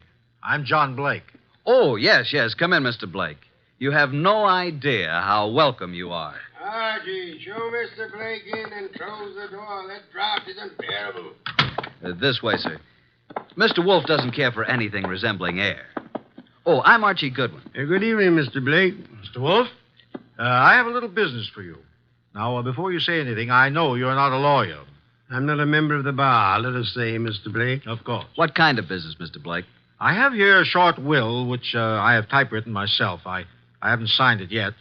I'm John Blake. Oh, yes. Come in, Mr. Blake. You have no idea how welcome you are. Archie, show Mr. Blake in and close the door. That draft is unbearable. This way, sir. Mr. Wolfe doesn't care for anything resembling air. Oh, I'm Archie Goodwin. Good evening, Mr. Blake. Mr. Wolfe, I have a little business for you. Now, before you say anything, I know you're not a lawyer. I'm not a member of the bar, let us say, Mr. Blake. Of course. What kind of business, Mr. Blake? I have here a short will, which I have typewritten myself. I haven't signed it yet.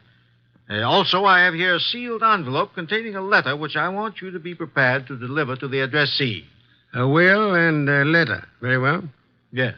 Also, I have here a sealed envelope containing a letter which I want you to be prepared to deliver to the addressee. A will and a letter. Very well. Yes.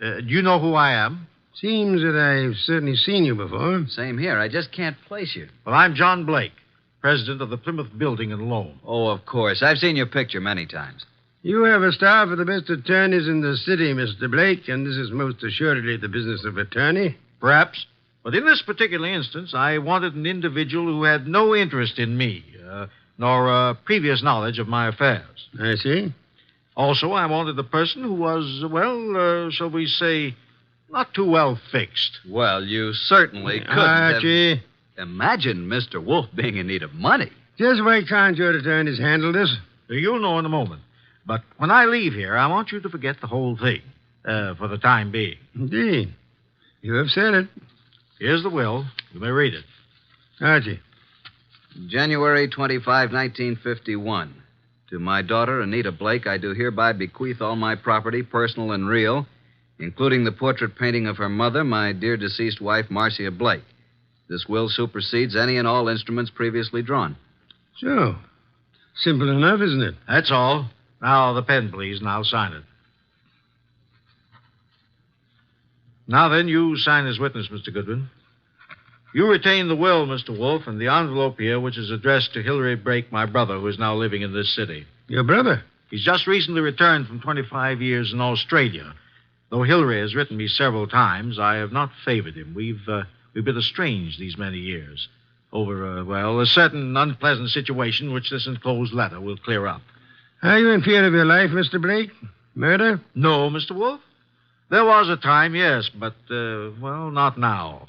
Do you know who I am? Seems that I've certainly seen you before. Same here. I just can't place you. Well, I'm John Blake, president of the Plymouth Building and Loan. Oh, of course. I've seen your picture many times. You have a staff of the best attorneys in the city, Mr. Blake, and this is most assuredly the business of attorney. Perhaps. But in this particular instance, I wanted an individual who had no interest in me, nor previous knowledge of my affairs. I see. Also, I wanted a person who was, shall we say, not too well fixed. Well, you certainly couldn't Archie. Imagine Mr. Wolfe being in need of money. Just why can't your attorneys handle this? You'll know in a moment. But when I leave here, I want you to forget the whole thing, for the time being. Indeed. You have said it. Here's the will. You may read it. Archie. January 25, 1951. To my daughter, Anita Blake, I do hereby bequeath all my property, personal and real, including the portrait painting of her mother, my dear deceased wife, Marcia Blake. This will supersedes any and all instruments previously drawn. So, simple enough, isn't it? That's all. Now, the pen, please, and I'll sign it. Now then, you sign as witness, Mr. Goodwin. You retain the will, Mr. Wolfe, and the envelope here, which is addressed to Hilary Blake, my brother, who is now living in this city. Your brother? He's just recently returned from 25 years in Australia. Though Hilary has written me several times, I have not favored him. We've been estranged these many years over, a certain unpleasant situation which this enclosed letter will clear up. Are you in fear of your life, Mr. Blake? Murder? No, Mr. Wolfe. There was a time, yes, but, not now.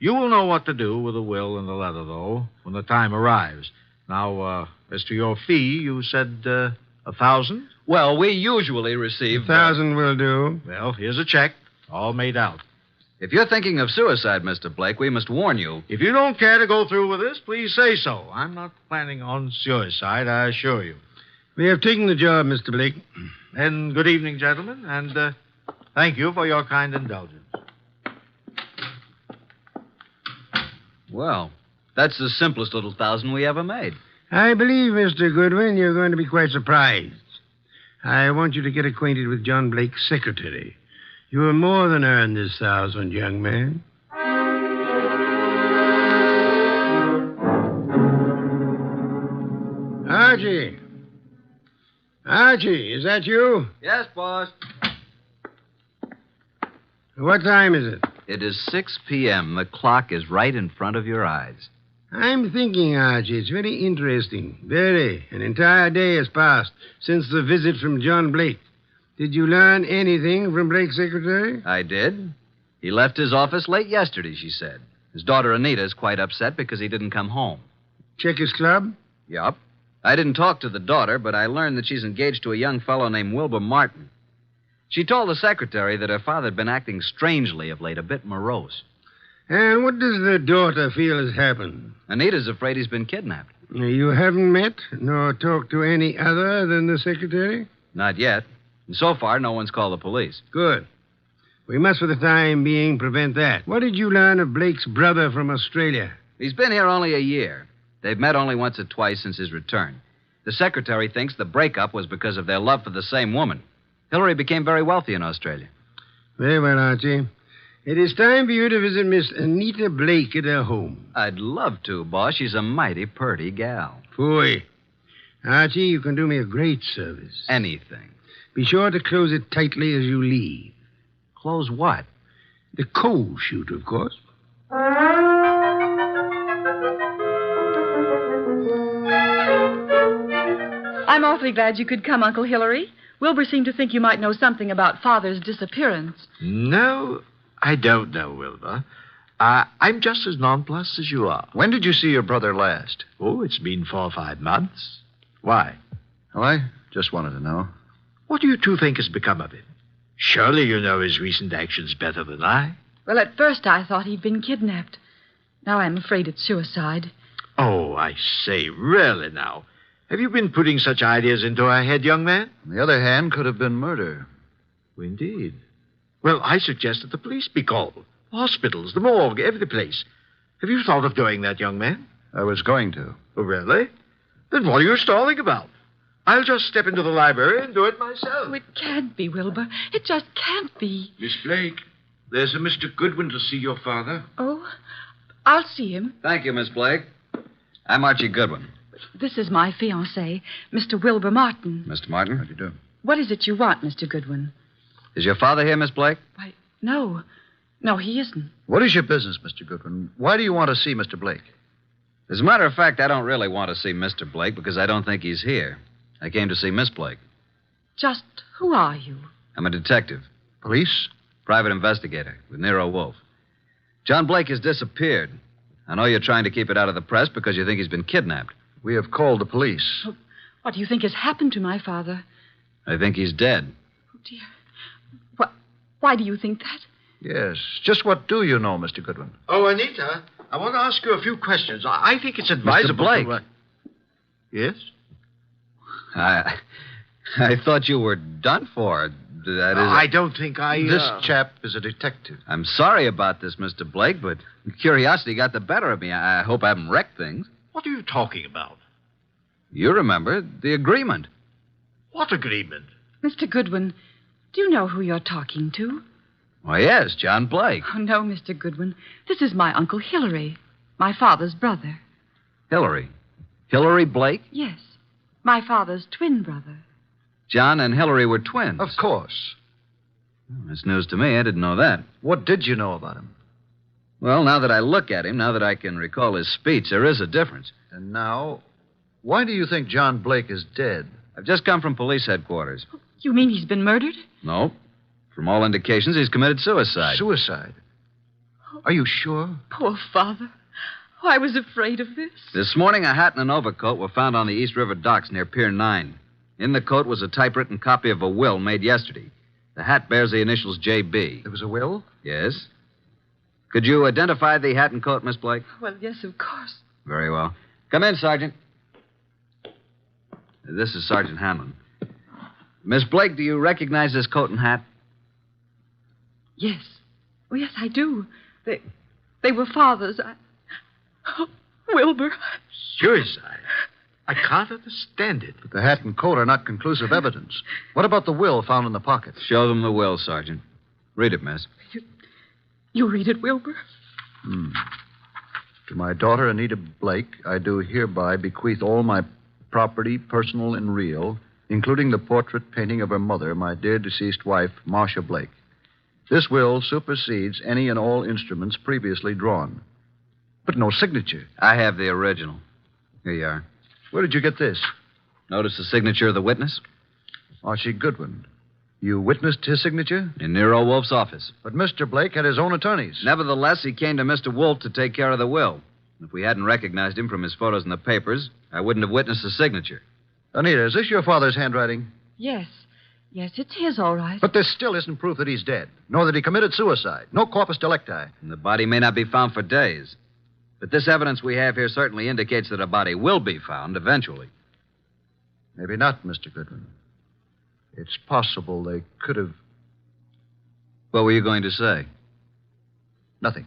You will know what to do with the will and the letter, though, when the time arrives. Now, as to your fee, you said 1,000? Well, we usually receive... 1,000 will do. Well, here's a check, all made out. If you're thinking of suicide, Mr. Blake, we must warn you. If you don't care to go through with this, please say so. I'm not planning on suicide, I assure you. We have taken the job, Mr. Blake. And good evening, gentlemen, and thank you for your kind indulgence. Well, that's the simplest little 1,000 we ever made. I believe, Mr. Goodwin, you're going to be quite surprised. I want you to get acquainted with John Blake's secretary. You will more than earn this 1,000, young man. Archie. Archie, is that you? Yes, boss. What time is it? It is 6 p.m. The clock is right in front of your eyes. I'm thinking, Archie, it's very interesting. Very. An entire day has passed since the visit from John Blake. Did you learn anything from Blake's secretary? I did. He left his office late yesterday, she said. His daughter Anita is quite upset because he didn't come home. Check his club? Yup. I didn't talk to the daughter, but I learned that she's engaged to a young fellow named Wilbur Martin. She told the secretary that her father had been acting strangely of late, a bit morose. And what does the daughter feel has happened? Anita's afraid he's been kidnapped. You haven't met nor talked to any other than the secretary? Not yet. And so far, no one's called the police. Good. We must, for the time being, prevent that. What did you learn of Blake's brother from Australia? He's been here only a year. They've met only once or twice since his return. The secretary thinks the breakup was because of their love for the same woman. Hillary became very wealthy in Australia. Very well, Archie. It is time for you to visit Miss Anita Blake at her home. I'd love to, boss. She's a mighty purty gal. Phooey. Archie, you can do me a great service. Anything. Be sure to close it tightly as you leave. Close what? The coal chute, of course. I'm awfully glad you could come, Uncle Hillary. Wilbur seemed to think you might know something about Father's disappearance. No, I don't know, Wilbur. I'm just as nonplussed as you are. When did you see your brother last? Oh, it's been 4 or 5 months. Why? Oh, I just wanted to know. What do you two think has become of him? Surely you know his recent actions better than I. Well, at first I thought he'd been kidnapped. Now I'm afraid it's suicide. Oh, I say, really now. Have you been putting such ideas into our head, young man? On the other hand, could have been murder. Indeed. Well, I suggest that the police be called. Hospitals, the morgue, every place. Have you thought of doing that, young man? I was going to. Oh, really? Then what are you stalling about? I'll just step into the library and do it myself. Oh, it can't be, Wilbur. It just can't be. Miss Blake, there's a Mr. Goodwin to see your father. Oh, I'll see him. Thank you, Miss Blake. I'm Archie Goodwin. This is my fiancé, Mr. Wilbur Martin. Mr. Martin? How do you do? What is it you want, Mr. Goodwin? Is your father here, Miss Blake? Why, no. No, he isn't. What is your business, Mr. Goodwin? Why do you want to see Mr. Blake? As a matter of fact, I don't really want to see Mr. Blake because I don't think he's here. I came to see Miss Blake. Just who are you? I'm a detective. Police? Private investigator with Nero Wolfe. John Blake has disappeared. I know you're trying to keep it out of the press because you think he's been kidnapped. We have called the police. Oh, what do you think has happened to my father? I think he's dead. Oh, dear. Why do you think that? Yes. Just what do you know, Mr. Goodwin? Oh, Anita, I want to ask you a few questions. I think it's advisable. Mr. Blake. Yes? I thought you were done for. That is. I don't think I. This chap is a detective. I'm sorry about this, Mr. Blake, but curiosity got the better of me. I hope I haven't wrecked things. What are you talking about? You remember the agreement. What agreement? Mr. Goodwin, do you know who you're talking to? Why, yes, John Blake. Oh, no, Mr. Goodwin. This is my Uncle Hillary, my father's brother. Hillary? Hillary Blake? Yes, my father's twin brother. John and Hillary were twins. Of course. That's news to me. I didn't know that. What did you know about him? Well, now that I look at him, now that I can recall his speech, there is a difference. And now, why do you think John Blake is dead? I've just come from police headquarters. You mean he's been murdered? No. From all indications, he's committed suicide. Suicide? Are you sure? Poor father. Oh, I was afraid of this. This morning, a hat and an overcoat were found on the East River docks near Pier 9. In the coat was a typewritten copy of a will made yesterday. The hat bears the initials J.B. There was a will? Yes. Could you identify the hat and coat, Miss Blake? Well, yes, of course. Very well. Come in, Sergeant. This is Sergeant Hanlon. Miss Blake, do you recognize this coat and hat? Yes. Oh, yes, I do. They were father's. Oh, Wilbur. Suicide? I can't understand it. But the hat and coat are not conclusive evidence. What about the will found in the pocket? Show them the will, Sergeant. Read it, miss. You read it, Wilbur? To my daughter, Anita Blake, I do hereby bequeath all my property, personal and real, including the portrait painting of her mother, my dear deceased wife, Marcia Blake. This will supersedes any and all instruments previously drawn. But no signature. I have the original. Here you are. Where did you get this? Notice the signature of the witness? Archie Goodwin. You witnessed his signature? In Nero Wolfe's office. But Mr. Blake had his own attorneys. Nevertheless, he came to Mr. Wolfe to take care of the will. If we hadn't recognized him from his photos in the papers, I wouldn't have witnessed the signature. Anita, is this your father's handwriting? Yes. Yes, it's his, all right. But this still isn't proof that he's dead, nor that he committed suicide. No corpus delicti. And the body may not be found for days. But this evidence we have here certainly indicates that a body will be found eventually. Maybe not, Mr. Goodwin. It's possible they could have... What were you going to say? Nothing.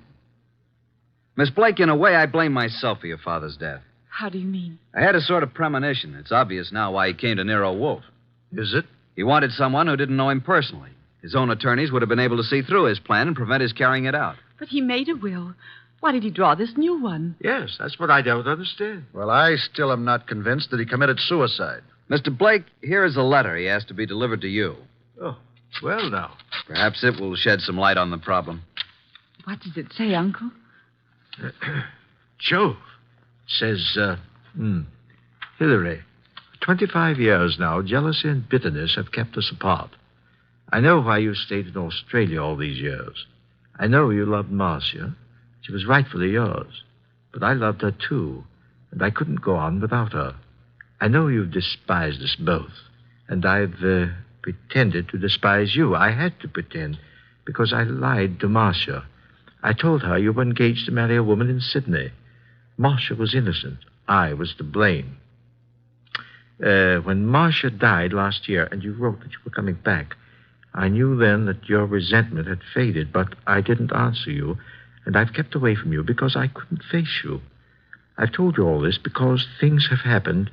Miss Blake, in a way, I blame myself for your father's death. How do you mean? I had a sort of premonition. It's obvious now why he came to Nero Wolfe. Is it? He wanted someone who didn't know him personally. His own attorneys would have been able to see through his plan and prevent his carrying it out. But he made a will. Why did he draw this new one? Yes, that's what I don't understand. Well, I still am not convinced that he committed suicide. Mr. Blake, here is a letter he asked to be delivered to you. Oh, well, now. Perhaps it will shed some light on the problem. What does it say, Uncle? Jove. It says, Hillary, 25 years now, jealousy and bitterness have kept us apart. I know why you stayed in Australia all these years. I know you loved Marcia. She was rightfully yours. But I loved her, too, and I couldn't go on without her. I know you've despised us both, and I've pretended to despise you. I had to pretend, because I lied to Marcia. I told her you were engaged to marry a woman in Sydney. Marcia was innocent. I was to blame. When Marcia died last year and you wrote that you were coming back, I knew then that your resentment had faded, but I didn't answer you, and I've kept away from you because I couldn't face you. I've told you all this because things have happened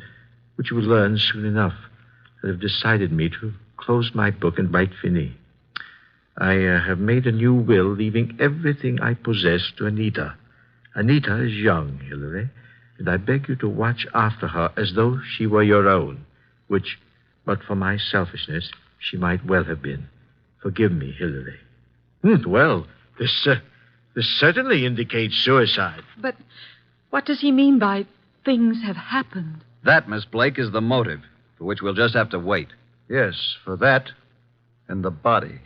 which you will learn soon enough that have decided me to close my book and write fini. I have made a new will, leaving everything I possess to Anita. Anita is young, Hillary, and I beg you to watch after her as though she were your own, which, but for my selfishness, she might well have been. Forgive me, Hillary. Well, this certainly indicates suicide. But what does he mean by things have happened? That, Miss Blake, is the motive, for which we'll just have to wait. Yes, for that and the body.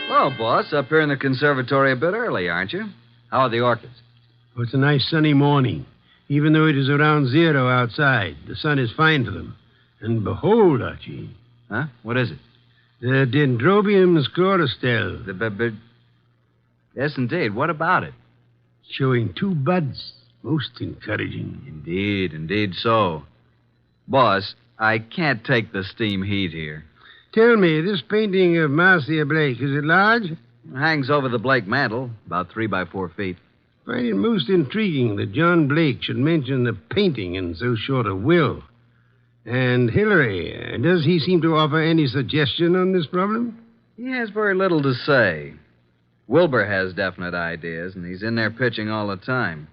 Well, boss, up here in the conservatory a bit early, aren't you? How are the orchids? Oh, it's a nice sunny morning. Even though it is around 0 outside, the sun is fine for them. And behold, Archie. Huh? What is it? The Dendrobium sclerostel. Yes, indeed. What about it? Showing 2 buds. Most encouraging. Indeed so. Boss, I can't take the steam heat here. Tell me, this painting of Marcia Blake, is it large? It hangs over the Blake mantle, about 3 by 4 feet. Find it most intriguing that John Blake should mention the painting in so short a will. And Hillary, does he seem to offer any suggestion on this problem? He has very little to say. Wilbur has definite ideas, and he's in there pitching all the time.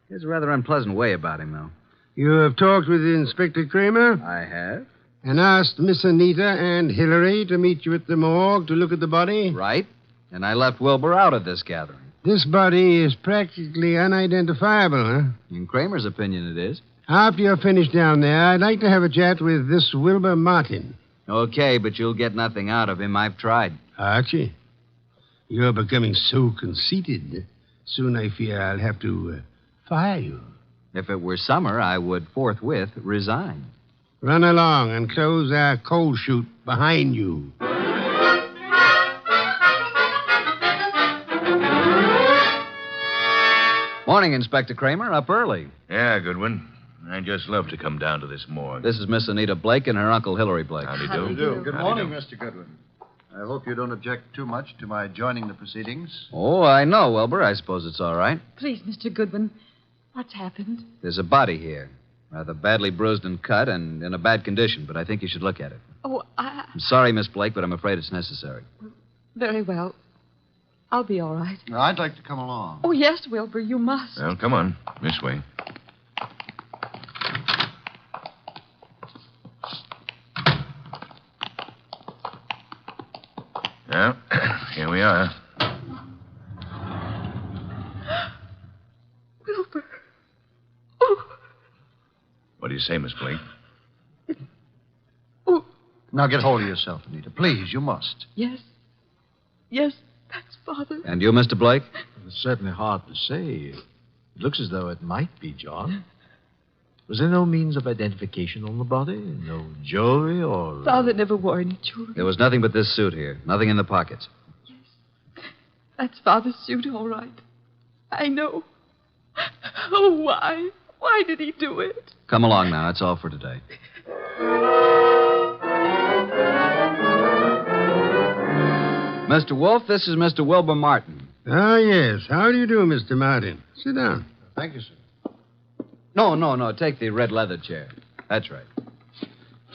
He has a rather unpleasant way about him, though. You have talked with Inspector Kramer? I have. And asked Miss Anita and Hillary to meet you at the morgue to look at the body? Right. And I left Wilbur out of this gathering. This body is practically unidentifiable, huh? In Kramer's opinion, it is. After you're finished down there, I'd like to have a chat with this Wilbur Martin. Okay, but you'll get nothing out of him. I've tried. Archie, you're becoming so conceited. Soon I fear I'll have to fire you. If it were summer, I would forthwith resign. Run along and close our coal chute behind you. Morning, Inspector Kramer. Up early. Yeah, Goodwin. I'd just love to come down to this morgue. This is Miss Anita Blake and her Uncle Hillary Blake. Howdy How do you do. do? Good Howdy morning, do. Mr. Goodwin. I hope you don't object too much to my joining the proceedings. Oh, I know, Wilbur. I suppose it's all right. Please, Mr. Goodwin, what's happened? There's a body here. Rather badly bruised and cut and in a bad condition, but I think you should look at it. Oh, I'm sorry, Miss Blake, but I'm afraid it's necessary. very well. I'll be all right. Now, I'd like to come along. Oh, yes, Wilbur, you must. Well, come on. This way. Well, here we are. Wilbur. What do you say, Miss Blake? Now get hold of yourself, Anita. Please, you must. Yes. Yes, that's Father. And you, Mr. Blake? It's certainly hard to say. It looks as though it might be John. Was there no means of identification on the body? No jewelry or... Father never wore any jewelry. There was nothing but this suit here. Nothing in the pockets. That's Father's suit, all right. I know. Oh, why? Why did he do it? Come along now. That's all for today. Mr. Wolfe, this is Mr. Wilbur Martin. Ah, yes. How do you do, Mr. Martin? Sit down. Thank you, sir. No. Take the red leather chair. That's right.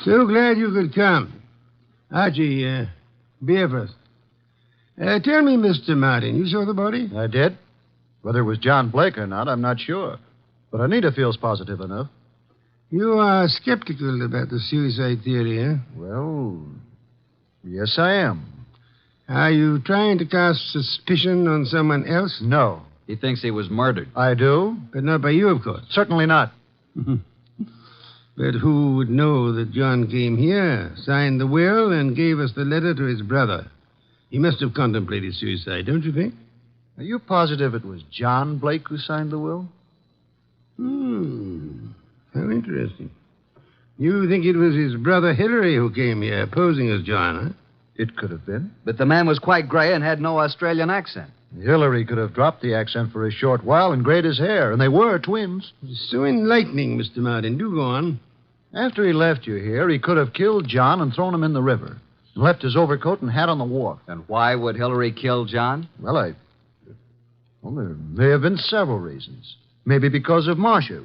So glad you could come. Archie, beer first. Tell me, Mr. Martin, you saw the body? I did. Whether it was John Blake or not, I'm not sure. But Anita feels positive enough. You are skeptical about the suicide theory, huh? Well, yes, I am. Are you trying to cast suspicion on someone else? No. He thinks he was murdered. I do? But not by you, of course. Certainly not. But who would know that John came here, signed the will, and gave us the letter to his brother? He must have contemplated suicide, don't you think? Are you positive it was John Blake who signed the will? How interesting. You think it was his brother Hillary who came here, posing as John, huh? It could have been. But the man was quite gray and had no Australian accent. Hillary could have dropped the accent for a short while and grayed his hair, and they were twins. So enlightening, Mr. Martin. Do go on. After he left you here, he could have killed John and thrown him in the river, and left his overcoat and hat on the wharf. And why would Hillary kill John? Well, there may have been several reasons. Maybe because of Marcia.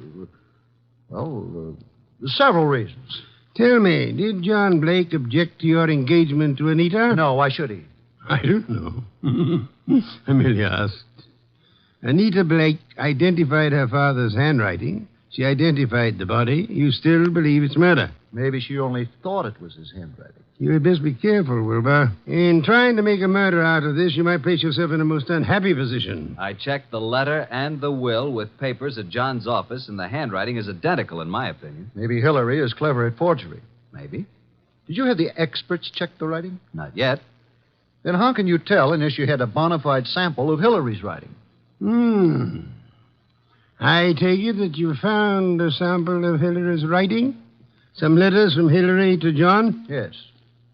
Well, several reasons. Tell me, did John Blake object to your engagement to Anita? No, why should he? I don't know. I merely asked. Anita Blake identified her father's handwriting. She identified the body. You still believe it's murder? Maybe she only thought it was his handwriting. You had best be careful, Wilbur. In trying to make a murder out of this, you might place yourself in a most unhappy position. I checked the letter and the will with papers at John's office, and the handwriting is identical, in my opinion. Maybe Hillary is clever at forgery. Maybe. Did you have the experts check the writing? Not yet. Then how can you tell unless you had a bona fide sample of Hillary's writing? I take it that you found a sample of Hillary's writing? Some letters from Hillary to John? Yes.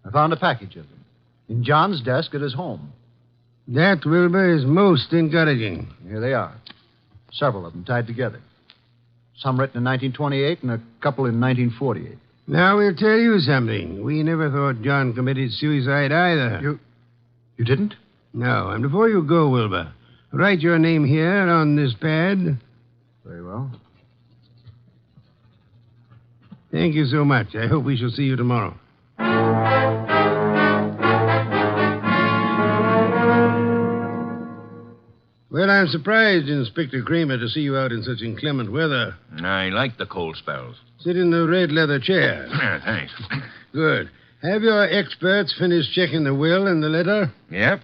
I found a package of them in John's desk at his home. That, Wilbur, is most encouraging. Here they are. Several of them tied together. Some written in 1928 and a couple in 1948. Now, we'll tell you something. We never thought John committed suicide either. You didn't? No. And before you go, Wilbur, write your name here on this pad. Very well. Thank you so much. I hope we shall see you tomorrow. Well, I'm surprised, Inspector Kramer, to see you out in such inclement weather. I like the cold spells. Sit in the red leather chair. Yeah, thanks. Good. Have your experts finished checking the will and the letter? Yep,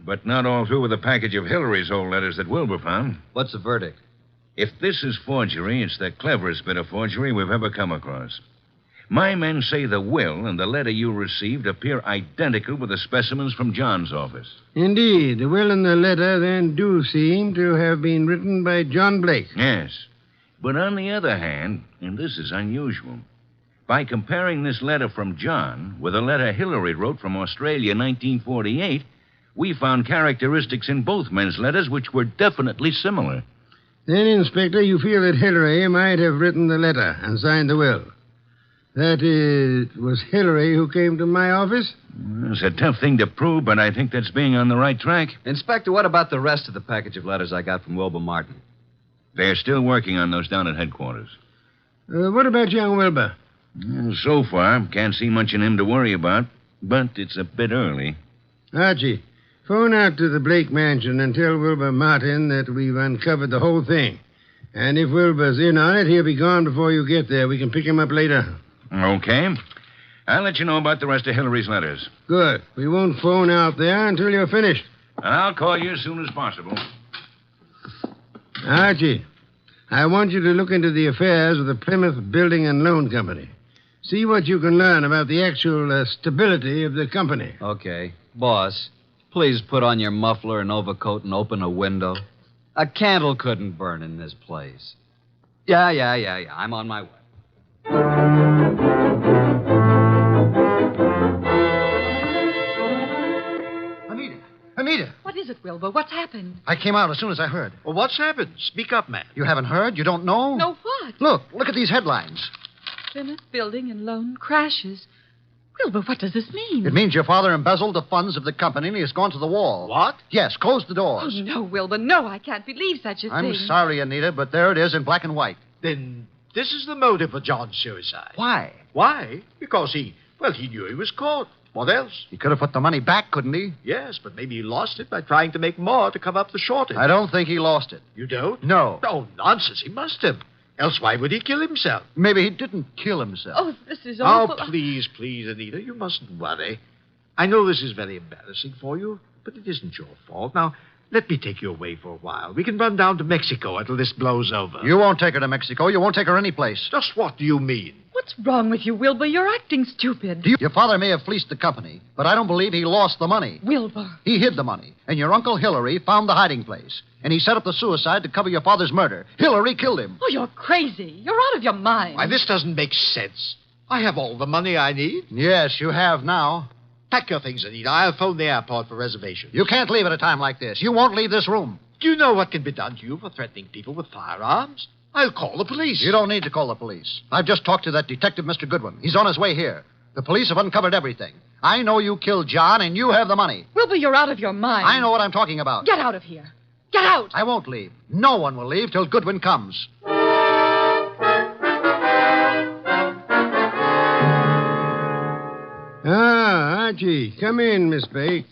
but not all through with the package of Hillary's old letters that Wilbur found. What's the verdict? If this is forgery, it's the cleverest bit of forgery we've ever come across. My men say the will and the letter you received appear identical with the specimens from John's office. Indeed. The will and the letter then do seem to have been written by John Blake. Yes. But on the other hand, and this is unusual, by comparing this letter from John with a letter Hillary wrote from Australia in 1948, we found characteristics in both men's letters which were definitely similar. Then, Inspector, you feel that Hillary might have written the letter and signed the will. That it was Hillary who came to my office? It's a tough thing to prove, but I think that's being on the right track. Inspector, what about the rest of the package of letters I got from Wilbur Martin? They're still working on those down at headquarters. What about young Wilbur? So far, can't see much in him to worry about, but it's a bit early. Archie, phone out to the Blake mansion and tell Wilbur Martin that we've uncovered the whole thing. And if Wilbur's in on it, he'll be gone before you get there. We can pick him up later. Okay. I'll let you know about the rest of Hillary's letters. Good. We won't phone out there until you're finished. I'll call you as soon as possible. Archie, I want you to look into the affairs of the Plymouth Building and Loan Company. See what you can learn about the actual stability of the company. Okay. Boss, please put on your muffler and overcoat and open a window. A candle couldn't burn in this place. Yeah. I'm on my way. Anita! What is it, Wilbur? What's happened? I came out as soon as I heard. Well, what's happened? Speak up, man. You haven't heard? You don't know? No, what? Look at these headlines. Plymouth Building and Loan crashes. Wilbur, what does this mean? It means your father embezzled the funds of the company and he has gone to the wall. What? Yes, close the Oh, doors. no, Wilbur, no, I can't believe such a I'm thing. sorry, Anita, but there it is in black and white. Then this is the motive for John's suicide. Why? Why? Because he knew he was caught. What else? He could have put the money back, couldn't he? Yes, but maybe he lost it by trying to make more to cover up the shortage. I don't think he lost it. You don't? No. Oh, nonsense. He must have. Else why would he kill himself? Maybe he didn't kill himself. Oh, this is awful. Oh, please, Anita, you mustn't worry. I know this is very embarrassing for you, but it isn't your fault. Now, let me take you away for a while. We can run down to Mexico until this blows over. You won't take her to Mexico. You won't take her any place. Just what do you mean? What's wrong with you, Wilbur? You're acting stupid. Your father may have fleeced the company, but I don't believe he lost the money. Wilbur. He hid the money, and your Uncle Hillary found the hiding place. And he set up the suicide to cover your father's murder. Hillary killed him. Oh, you're crazy. You're out of your mind. Why, this doesn't make sense. I have all the money I need. Yes, you have now. Pack your things, Anita. I'll phone the airport for reservations. You can't leave at a time like this. You won't leave this room. Do you know what can be done to you for threatening people with firearms? I'll call the police. You don't need to call the police. I've just talked to that detective, Mr. Goodwin. He's on his way here. The police have uncovered everything. I know you killed John, and you have the money. Wilbur, you're out of your mind. I know what I'm talking about. Get out of here. Get out. I won't leave. No one will leave till Goodwin comes. Ah, Archie, come in, Miss Blake.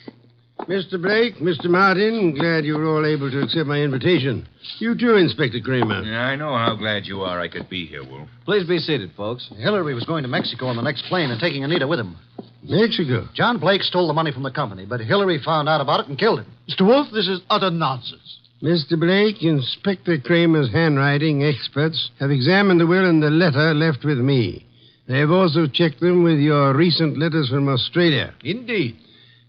Mr. Blake, Mr. Martin, glad you were all able to accept my invitation. You too, Inspector Kramer. Yeah, I know how glad you are I could be here, Wolf. Please be seated, folks. Hillary was going to Mexico on the next plane and taking Anita with him. Mexico? John Blake stole the money from the company, but Hillary found out about it and killed him. Mr. Wolfe, this is utter nonsense. Mr. Blake, Inspector Kramer's handwriting experts have examined the will and the letter left with me. They have also checked them with your recent letters from Australia. Indeed.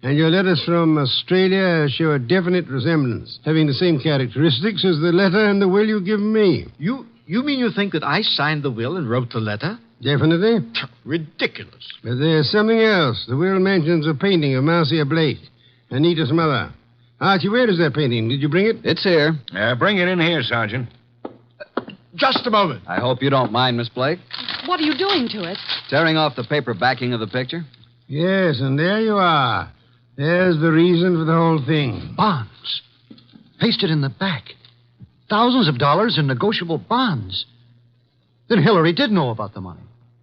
And your letters from Australia show a definite resemblance, having the same characteristics as the letter and the will you've given me. You mean you think that I signed the will and wrote the letter? Definitely. Ridiculous. But there's something else. The will mentions a painting of Marcia Blake, Anita's mother. Archie, where is that painting? Did you bring it? It's here. Bring it in here, Sergeant. Just a moment. I hope you don't mind, Miss Blake. What are you doing to it? Tearing off the paper backing of the picture? Yes, and there you are. There's the reason for the whole thing. Bonds. Pasted in the back. Thousands of dollars in negotiable bonds. Then Hillary did know about the money.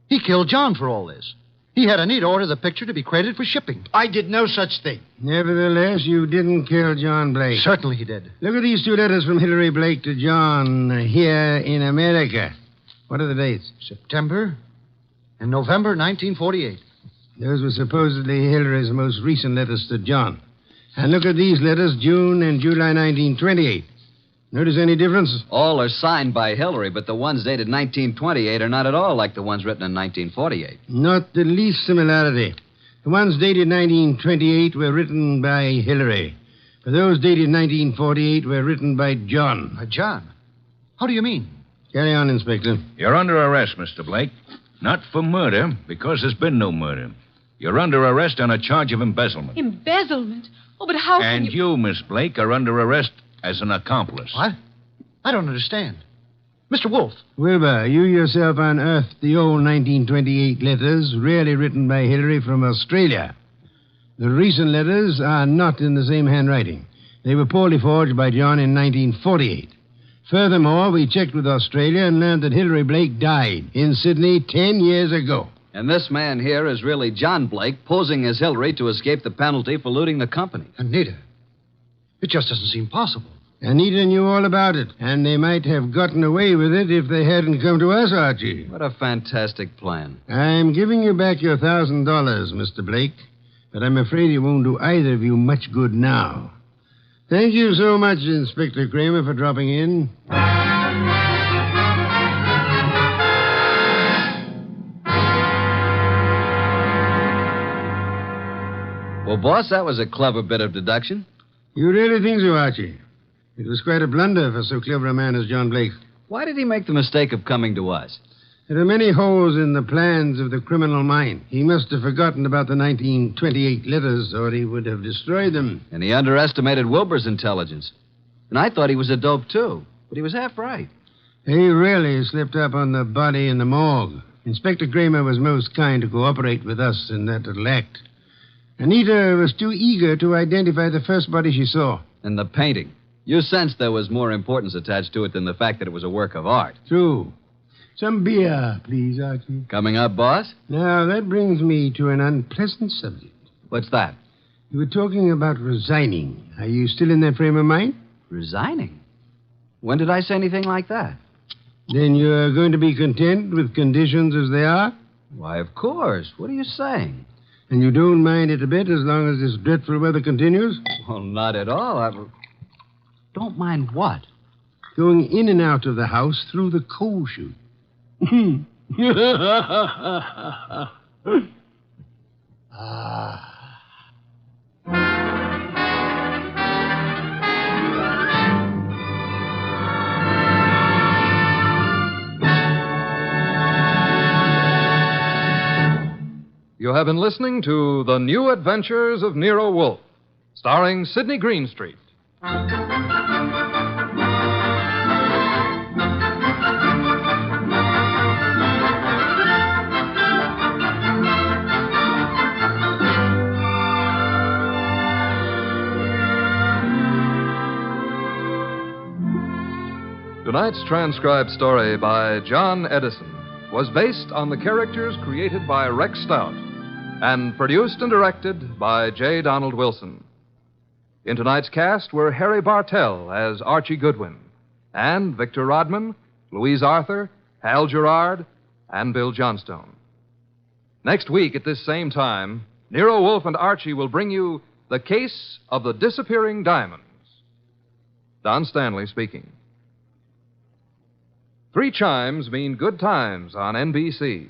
He killed John for all this. He had Anita order the picture to be credited for shipping. I did no such thing. Nevertheless, you didn't kill John Blake. Certainly he did. Look at these two letters from Hillary Blake to John here in America. What are the dates? September and November 1948. Those were supposedly Hillary's most recent letters to John. And look at these letters, June and July 1928. Notice any difference? All are signed by Hillary, but the ones dated 1928 are not at all like the ones written in 1948. Not the least similarity. The ones dated 1928 were written by Hillary. But those dated 1948 were written by John. By John? How do you mean? Carry on, Inspector. You're under arrest, Mr. Blake. Not for murder, because there's been no murder. You're under arrest on a charge of embezzlement. Embezzlement? Oh, but how can And you, Miss Blake, are under arrest as an accomplice. What? I don't understand. Mr. Wolfe. Wilbur, you yourself unearthed the old 1928 letters, really written by Hillary from Australia. The recent letters are not in the same handwriting. They were poorly forged by John in 1948. Furthermore, we checked with Australia and learned that Hillary Blake died in Sydney 10 years ago. And this man here is really John Blake, posing as Hillary to escape the penalty for looting the company. Anita. It just doesn't seem possible. Anita knew all about it, and they might have gotten away with it if they hadn't come to us, Archie. What a fantastic plan. I'm giving you back your $1,000, Mr. Blake, but I'm afraid it won't do either of you much good now. Thank you so much, Inspector Kramer, for dropping in. Well, boss, that was a clever bit of deduction. You really think so, Archie? It was quite a blunder for so clever a man as John Blake. Why did he make the mistake of coming to us? There are many holes in the plans of the criminal mind. He must have forgotten about the 1928 letters, or he would have destroyed them. And he underestimated Wilbur's intelligence. And I thought he was a dope, too. But he was half right. He really slipped up on the body in the morgue. Inspector Kramer was most kind to cooperate with us in that little act. Anita was too eager to identify the first body she saw. And the painting. You sensed there was more importance attached to it than the fact that it was a work of art. True. Some beer, please, Archie. Coming up, boss? Now, that brings me to an unpleasant subject. What's that? You were talking about resigning. Are you still in that frame of mind? Resigning? When did I say anything like that? Then you're going to be content with conditions as they are? Why, of course. What are you saying? And you don't mind it a bit as long as this dreadful weather continues? Well, not at all. Don't mind what? Going in and out of the house through the coal chute. You have been listening to The New Adventures of Nero Wolfe, starring Sidney Greenstreet. Tonight's transcribed story by John Edison was based on the characters created by Rex Stout and produced and directed by J. Donald Wilson. In tonight's cast were Harry Bartell as Archie Goodwin, and Victor Rodman, Louise Arthur, Hal Gerard, and Bill Johnstone. Next week at this same time, Nero Wolfe and Archie will bring you The Case of the Disappearing Diamonds. Don Stanley speaking. 3 chimes mean good times on NBC.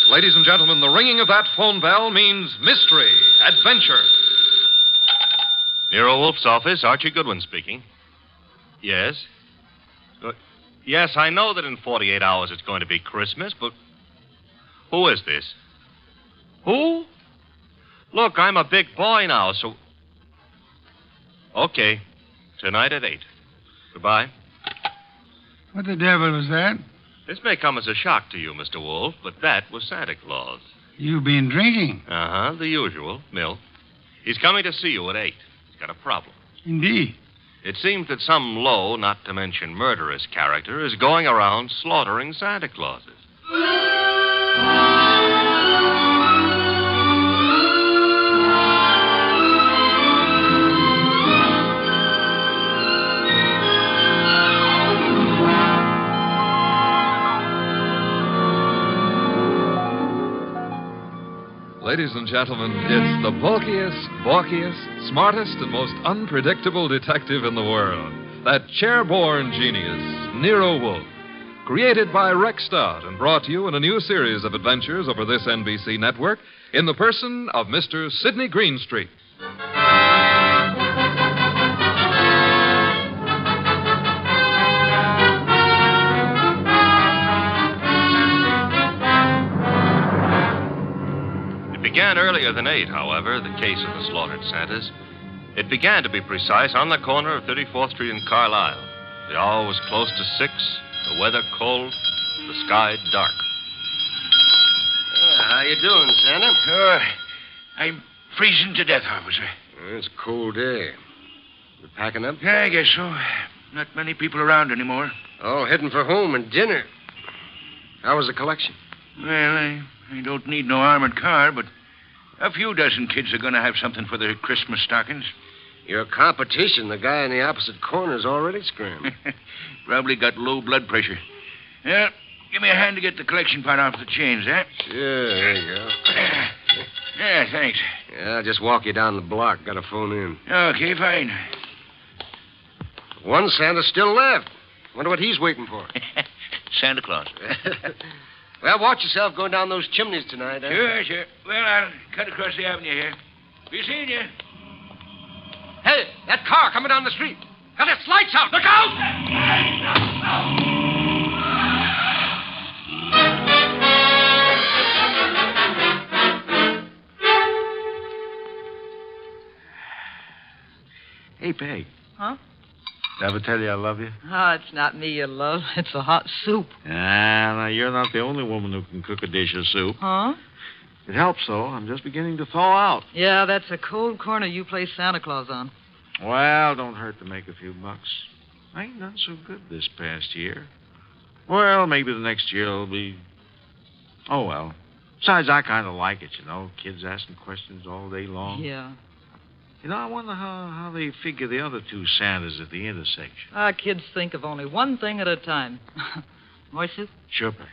Ladies and gentlemen, the ringing of that phone bell means mystery, adventure. Nero Wolfe's office, Archie Goodwin speaking. Yes? Yes, I know that in 48 hours it's going to be Christmas, but who is this? Who? Look, I'm a big boy now, so... Okay. Tonight at 8. Goodbye. What the devil was that? This may come as a shock to you, Mr. Wolfe, but that was Santa Claus. You've been drinking. Uh-huh, the usual, milk. He's coming to see you at 8. He's got a problem. Indeed. It seems that some low, not to mention murderous character is going around slaughtering Santa Clauses. Ladies and gentlemen, it's the bulkiest, balkiest, smartest, and most unpredictable detective in the world. That chair-born genius, Nero Wolfe. Created by Rex Stout and brought to you in a new series of adventures over this NBC network in the person of Mr. Sidney Greenstreet. Began earlier than 8, however, the case of the slaughtered Santas. It began, to be precise, on the corner of 34th Street and Carlisle. The hour was close to 6, the weather cold, the sky dark. How you doing, Santa? I'm freezing to death, officer. It's a cold day. You packing up? Yeah, I guess so. Not many people around anymore. Oh, heading for home and dinner. How was the collection? Well, I don't need no armored car, but a few dozen kids are going to have something for their Christmas stockings. Your competition, the guy in the opposite corner, is already screaming. Probably got low blood pressure. Yeah, give me a hand to get the collection pot off the chains, eh? Sure, there you go. Yeah, thanks. Yeah, I'll just walk you down the block. Got a phone in. Okay, fine. One Santa still left. Wonder what he's waiting for. Santa Claus. Well, watch yourself going down those chimneys tonight, eh? Sure. Well, I'll cut across the avenue here. Be seeing you. Hey, that car coming down the street. Got its lights out. Look out! Peg, Huh? did I ever tell you I love you? Oh, it's not me you love. It's a hot soup. Now, you're not the only woman who can cook a dish of soup. Huh? It helps, though. I'm just beginning to thaw out. Yeah, that's a cold corner you play Santa Claus on. Well, don't hurt to make a few bucks. I ain't done so good this past year. Well, maybe the next year will be... Oh, well. Besides, I kind of like it, you know. Kids asking questions all day long. Yeah. You know, I wonder how they figure the other two Santas at the intersection. Our kids think of only one thing at a time. More soup? Sure, Peg.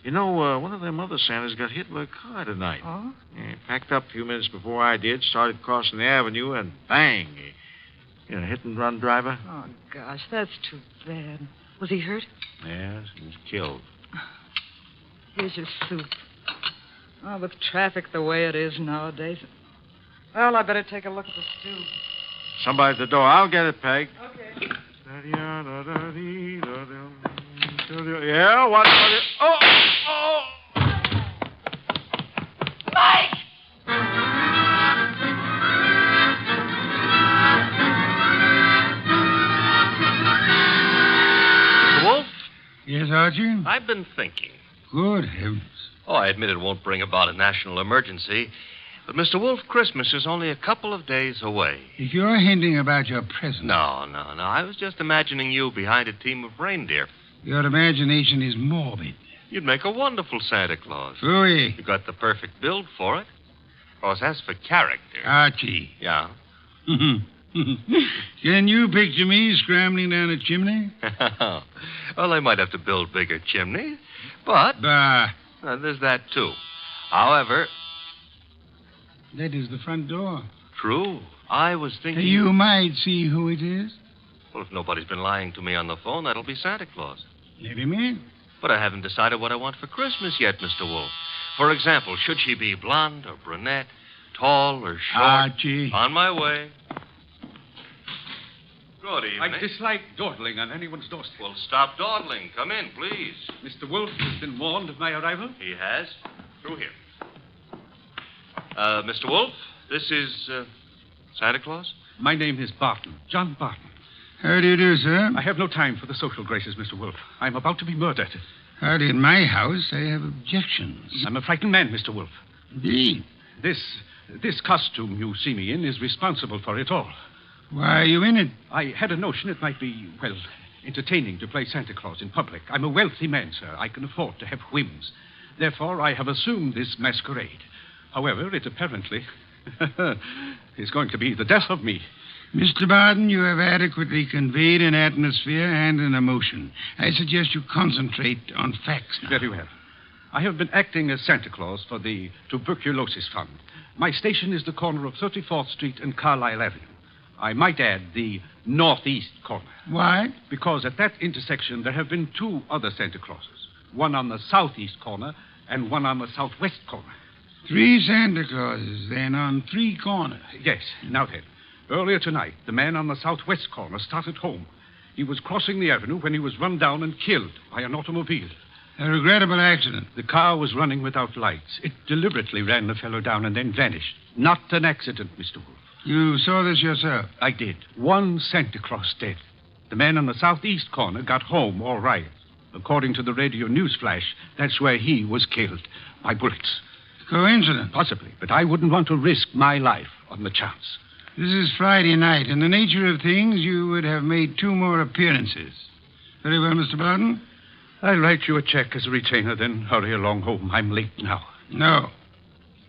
You know, one of them other Santas got hit by a car tonight. Oh? Yeah, packed up a few minutes before I did, started crossing the avenue, and bang! Hit-and-run driver. Oh, gosh, that's too bad. Was he hurt? Yes, he was killed. Here's your soup. Oh, with traffic the way it is nowadays. Well, I better take a look at the stew. Somebody at the door. I'll get it, Peg. Okay. Yeah, what? Oh! Mike! Wolf? Yes, Archie? I've been thinking. Good heavens. Oh, I admit it won't bring about a national emergency, but Mr. Wolf, Christmas is only a couple of days away. If you're hinting about your present... No. I was just imagining you behind a team of reindeer. Your imagination is morbid. You'd make a wonderful Santa Claus. Phooey. You got the perfect build for it. Of course, as for character... Archie. Yeah? Can you picture me scrambling down a chimney? Well, I might have to build bigger chimneys, but... Bah. There's that, too. However... That is the front door. True. I was thinking... You might see who it is. Well, if nobody's been lying to me on the phone, that'll be Santa Claus. Let him in. But I haven't decided what I want for Christmas yet, Mr. Wolf. For example, should she be blonde or brunette, tall or short? Archie. On my way. Good evening. I dislike dawdling on anyone's doorstep. Well, stop dawdling. Come in, please. Mr. Wolfe has been warned of my arrival? He has. Through here. Mr. Wolf, this is Santa Claus? My name is Barton, John Barton. How do you do, sir? I have no time for the social graces, Mr. Wolfe. I'm about to be murdered. Hardly in my house. I have objections. I'm a frightened man, Mr. Wolfe. Indeed. This costume you see me in is responsible for it all. Why are you in it? I had a notion it might be, well, entertaining to play Santa Claus in public. I'm a wealthy man, sir. I can afford to have whims. Therefore, I have assumed this masquerade. However, it apparently is going to be the death of me. Mr. Barton, you have adequately conveyed an atmosphere and an emotion. I suggest you concentrate on facts now. Very well. I have been acting as Santa Claus for the Tuberculosis Fund. My station is the corner of 34th Street and Carlisle Avenue. I might add the northeast corner. Why? Because at that intersection there have been two other Santa Clauses. One on the southeast corner and one on the southwest corner. 3 Santa Clauses, then, on 3 corners. Yes. Now then, earlier tonight, the man on the southwest corner started home. He was crossing the avenue when he was run down and killed by an automobile. A regrettable accident. The car was running without lights. It deliberately ran the fellow down and then vanished. Not an accident, Mr. Wolfe. You saw this yourself? I did. One Santa Claus dead. The man on the southeast corner got home all right. According to the radio news flash, that's where he was killed by bullets. Coincidence? Possibly, but I wouldn't want to risk my life on the chance. This is Friday night. In the nature of things, you would have made 2 more appearances. Very well, Mr. Barton. I'll write you a check as a retainer, then hurry along home. I'm late now. No.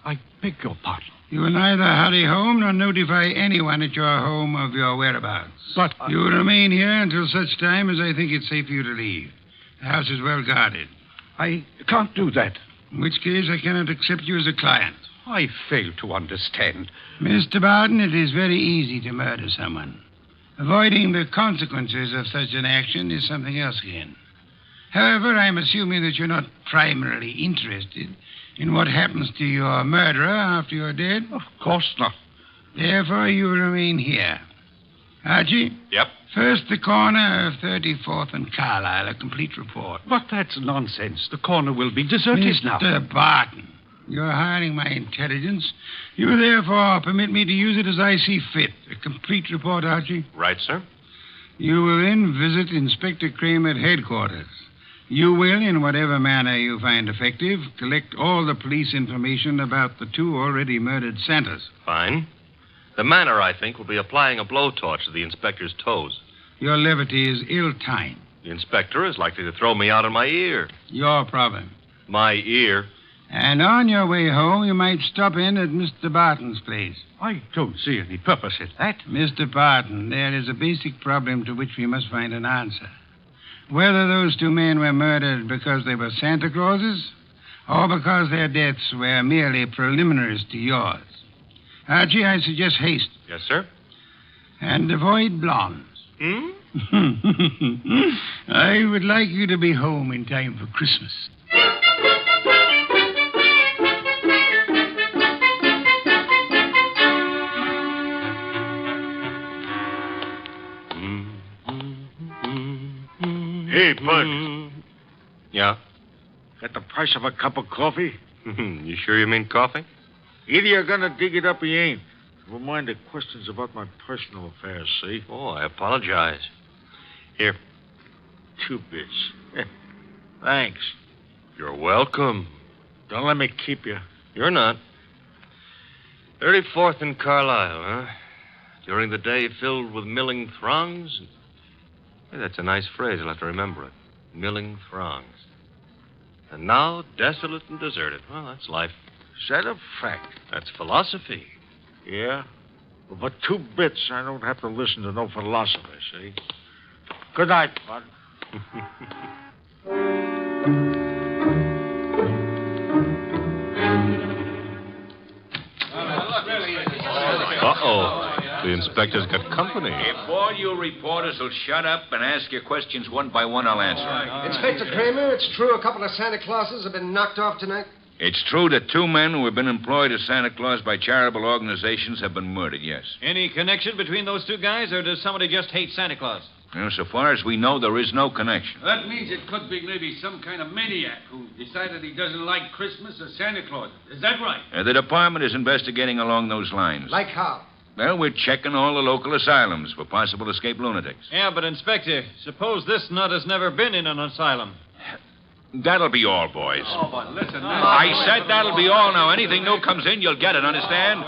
I beg your pardon. You will neither hurry home nor notify anyone at your home of your whereabouts. But you will remain here until such time as I think it's safe for you to leave. The house is well guarded. I can't do that. In which case, I cannot accept you as a client. I fail to understand. Mr. Barton, it is very easy to murder someone. Avoiding the consequences of such an action is something else again. However, I'm assuming that you're not primarily interested in what happens to your murderer after you're dead. Of course not. Therefore, you will remain here. Archie? Yep. First, the corner of 34th and Carlisle, a complete report. But that's nonsense. The corner will be deserted now. Mr. Barton, You're hiring my intelligence. You therefore permit me to use it as I see fit. A complete report, Archie. Right, sir. You will then visit Inspector Kramer at headquarters. You will, in whatever manner you find effective, collect all the police information about the 2 already murdered Santas. Fine. The manner, I think, will be applying a blowtorch to the inspector's toes. Your levity is ill-timed. The inspector is likely to throw me out of my ear. Your problem. My ear? And on your way home, you might stop in at Mr. Barton's place. I don't see any purpose in that. Mr. Barton, there is a basic problem to which we must find an answer. Whether those 2 men were murdered because they were Santa Clauses or because their deaths were merely preliminaries to yours. Archie, I suggest haste. Yes, sir. And avoid blondes. Hmm? I would like you to be home in time for Christmas. Hey, Bud. Yeah? Got the price of a cup of coffee? You sure you mean coffee? Either you're gonna dig it up or you ain't. Never mind the questions about my personal affairs, see? Oh, I apologize. Here. 2 bits. Thanks. You're welcome. Don't let me keep you. You're not. 34th and Carlisle, huh? During the day filled with milling throngs. Hey, that's a nice phrase. I'll have to remember it. Milling throngs. And now desolate and deserted. Well, that's life. Is that a fact? That's philosophy. Yeah? Well, for 2 bits, I don't have to listen to no philosophy, see? Good night, Bud. Uh-oh. The inspector's got company. If all you reporters will shut up and ask your questions one by one, I'll answer them. Inspector Kramer, it's true a couple of Santa Clauses have been knocked off tonight? It's true that 2 men who have been employed as Santa Claus by charitable organizations have been murdered, yes. Any connection between those 2 guys, or does somebody just hate Santa Claus? Well, so far as we know, there is no connection. That means it could be maybe some kind of maniac who decided he doesn't like Christmas or Santa Claus. Is that right? The department is investigating along those lines. Like how? Well, we're checking all the local asylums for possible escaped lunatics. Yeah, but, Inspector, suppose this nut has never been in an asylum. That'll be all, boys. Oh, but listen, I said that'll be all now. Anything new comes in, you'll get it, understand?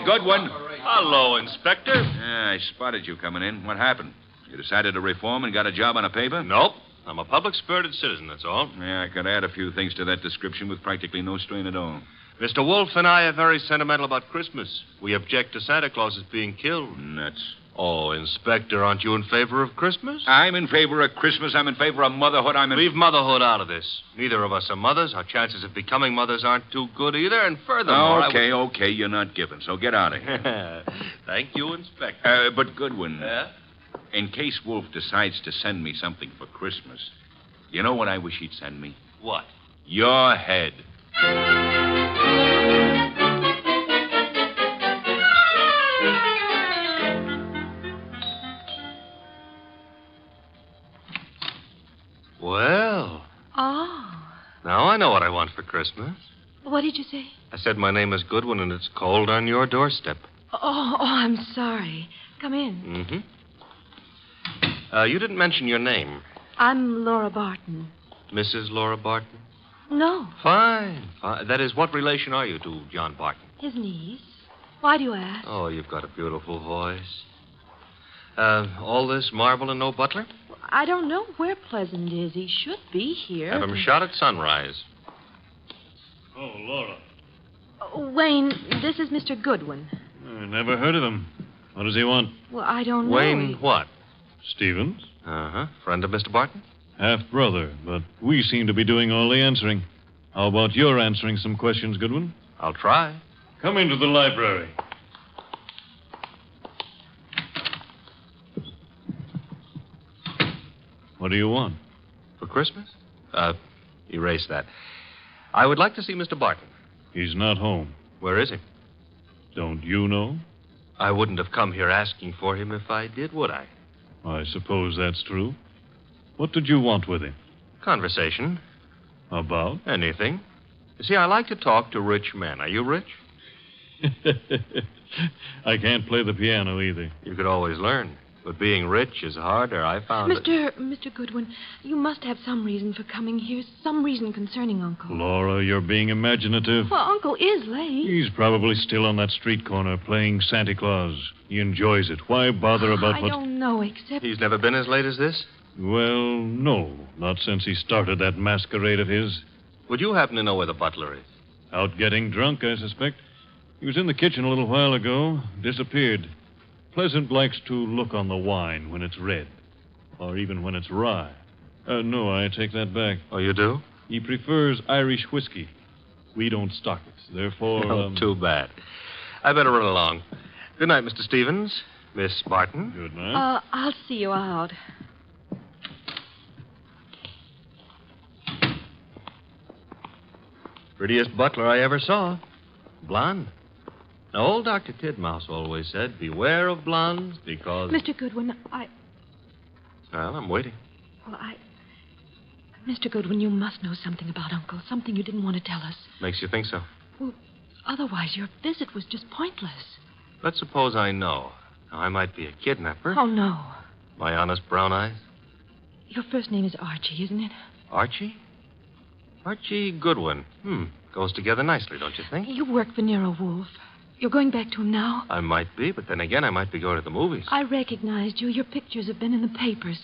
Good one. Hello, Inspector. I spotted you coming in. What happened? You decided to reform and got a job on a paper? Nope. I'm a public-spirited citizen, that's all. Yeah, I could add a few things to that description with practically no strain at all. Mr. Wolfe and I are very sentimental about Christmas. We object to Santa Claus being killed. Nuts. Oh, Inspector, aren't you in favor of Christmas? I'm in favor of Christmas. I'm in favor of motherhood. Leave motherhood out of this. Neither of us are mothers. Our chances of becoming mothers aren't too good either. And furthermore... Okay, you're not giving, so get out of here. Thank you, Inspector. But Goodwin, Yeah? in case Wolfe decides to send me something for Christmas, you know what I wish he'd send me? What? Your head. Well, Oh. now I know what I want for Christmas. What did you say? I said my name is Goodwin and it's cold on your doorstep. Oh, I'm sorry. Come in. Mm-hmm. You didn't mention your name. I'm Laura Barton. Mrs. Laura Barton? No, Fine. That is, what relation are you to John Barton? his niece. Why do you ask? Oh, you've got a beautiful voice. All this marble and no butler? I don't know where Pleasant is. He should be here. Have him shot at sunrise. Oh, Laura. Wayne, this is Mr. Goodwin. I never heard of him. What does he want? Well, I don't know. Wayne what? Stevens? Uh-huh. Friend of Mr. Barton? Half-brother, but we seem to be doing all the answering. How about your answering some questions, Goodwin? I'll try. Come into the library. What do you want? For Christmas? Erase that. I would like to see Mr. Barton. He's not home. Where is he? Don't you know? I wouldn't have come here asking for him if I did, would I? I suppose that's true. What did you want with him? Conversation. About? Anything. You see, I like to talk to rich men. Are you rich? I can't play the piano either. You could always learn. But being rich is harder, I found it. Mr. Goodwin, you must have some reason for coming here, some reason concerning Uncle. Laura, you're being imaginative. Well, Uncle is late. He's probably still on that street corner playing Santa Claus. He enjoys it. Why bother about I don't know, except... He's never been as late as this? Well, no. Not since he started that masquerade of his. Would you happen to know where the butler is? Out getting drunk, I suspect. He was in the kitchen a little while ago. Disappeared. Pleasant likes to look on the wine when it's red. Or even when it's rye. No, I take that back. Oh, you do? He prefers Irish whiskey. We don't stock it. Therefore... Oh, too bad. I better run along. Good night, Mr. Stevens. Miss Barton. Good night. I'll see you out. Prettiest butler I ever saw. Blonde. Now, old Dr. Tidmouse always said, beware of blondes because... Mr. Goodwin, Well, I'm waiting. Well, Mr. Goodwin, you must know something about Uncle, something you didn't want to tell us. Makes you think so? Well, otherwise your visit was just pointless. Let's suppose I know. Now, I might be a kidnapper. Oh, no. My honest brown eyes. Your first name is Archie, isn't it? Archie? Archie Goodwin. Goes together nicely, don't you think? You work for Nero, Wolfe. You're going back to him now? I might be, but then again, I might be going to the movies. I recognized you. Your pictures have been in the papers.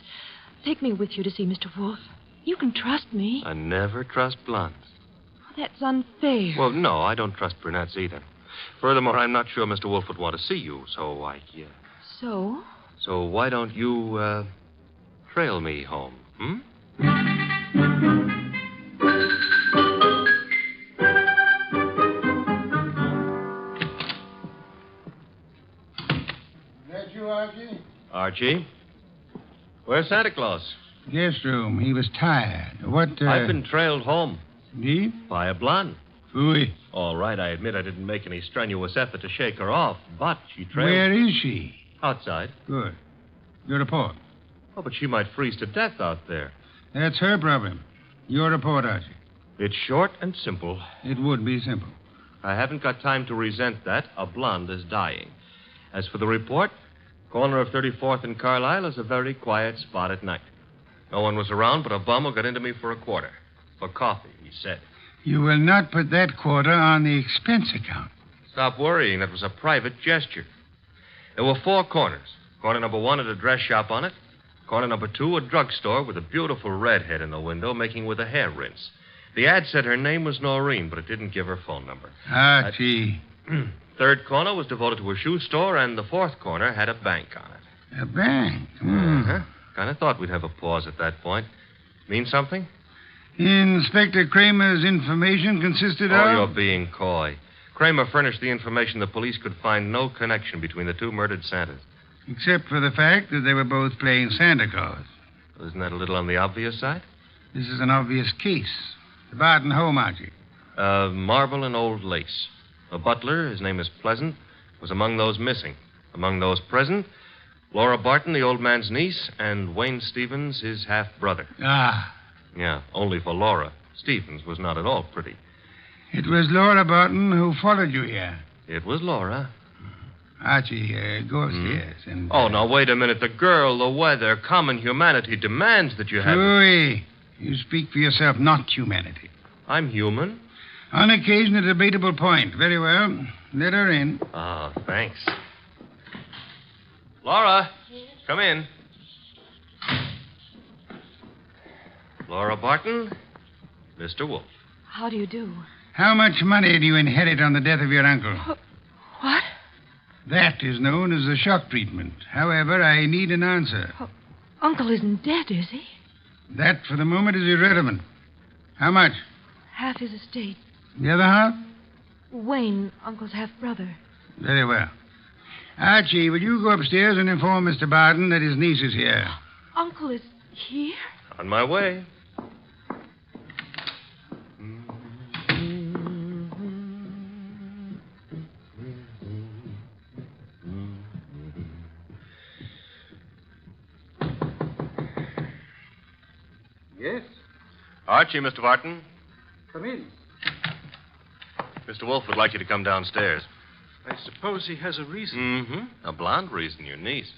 Take me with you to see Mr. Wolfe. You can trust me. I never trust blondes. That's unfair. Well, no, I don't trust brunettes either. Furthermore, I'm not sure Mr. Wolfe would want to see you, so So? So why don't you, trail me home, Archie? Archie? Where's Santa Claus? Guest room. He was tired. What, I've been trailed home. Indeed? By a blonde. Phooey. All right, I admit I didn't make any strenuous effort to shake her off, but she trailed... Where is she? Outside. Good. Your report. Oh, but she might freeze to death out there. That's her problem. Your report, Archie. It's short and simple. It would be simple. I haven't got time to resent that. A blonde is dying. As for the report, corner of 34th and Carlisle is a very quiet spot at night. No one was around but a bum who got into me for a quarter. For coffee, he said. You will not put that quarter on the expense account. Stop worrying. It was a private gesture. There were 4 corners. Corner number 1 had a dress shop on it. Corner number 2, a drugstore with a beautiful redhead in the window making with a hair rinse. The ad said her name was Noreen, but it didn't give her phone number. Archie. Third corner was devoted to a shoe store, and the 4th corner had a bank on it. A bank? Uh-huh. Kind of thought we'd have a pause at that point. Mean something? Inspector Kramer's information consisted of... Oh, you're being coy. Kramer furnished the information the police could find no connection between the 2 murdered Santas. Except for the fact that they were both playing Santa Claus. Isn't that a little on the obvious side? This is an obvious case. The Barton home, Archie. Marble and old lace. The butler, his name is Pleasant, was among those missing. Among those present, Laura Barton, the old man's niece, and Wayne Stevens, his half-brother. Ah. Yeah, only for Laura. Stevens was not at all pretty. It was Laura Barton who followed you here. It was Laura. Archie, go upstairs and... Oh, now, wait a minute. The girl, the weather, common humanity demands that you have... Louis, you speak for yourself, not humanity. I'm human. On occasion, a debatable point. Very well. Let her in. Oh, thanks. Laura, come in. Laura Barton, Mr. Wolfe. How do you do? How much money do you inherit on the death of your uncle? What? That is known as a shock treatment. However, I need an answer. Uncle isn't dead, is he? That, for the moment, is irrelevant. How much? Half his estate. The other half? Wayne, Uncle's half-brother. Very well. Archie, will you go upstairs and inform Mr. Barton that his niece is here? Uncle is here? On my way. Yes? Archie, Mr. Barton. Come in. Mr. Wolfe would like you to come downstairs. I suppose he has a reason. Mm-hmm. A blonde reason, your niece.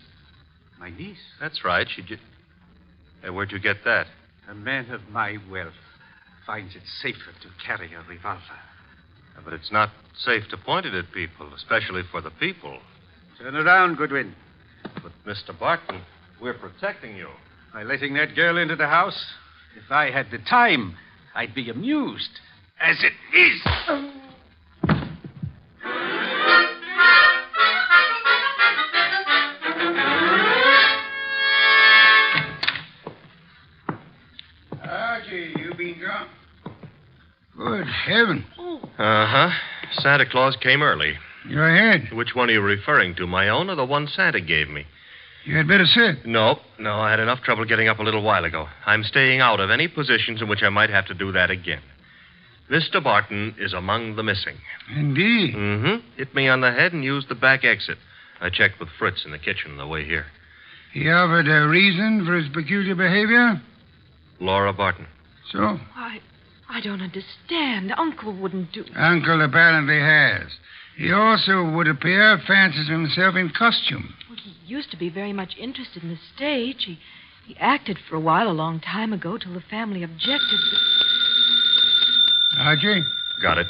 My niece? That's right. Hey, where'd you get that? A man of my wealth finds it safer to carry a revolver. But it's not safe to point it at people, especially for the people. Turn around, Goodwin. But, Mr. Barton, we're protecting you. By letting that girl into the house, if I had the time, I'd be amused. As it is. Archie, you been gone? Good heaven. Uh-huh. Santa Claus came early. Go ahead. Which one are you referring to, my own or the one Santa gave me? You had better sit. No, I had enough trouble getting up a little while ago. I'm staying out of any positions in which I might have to do that again. Mr. Barton is among the missing. Indeed. Mm-hmm. Hit me on the head and used the back exit. I checked with Fritz in the kitchen on the way here. He offered a reason for his peculiar behavior? Laura Barton. So? I don't understand. Uncle wouldn't do... Uncle apparently has. He also, would appear, fancies himself in costume. Well, he used to be very much interested in the stage. He acted for a while a long time ago till the family objected. Archie? Got it.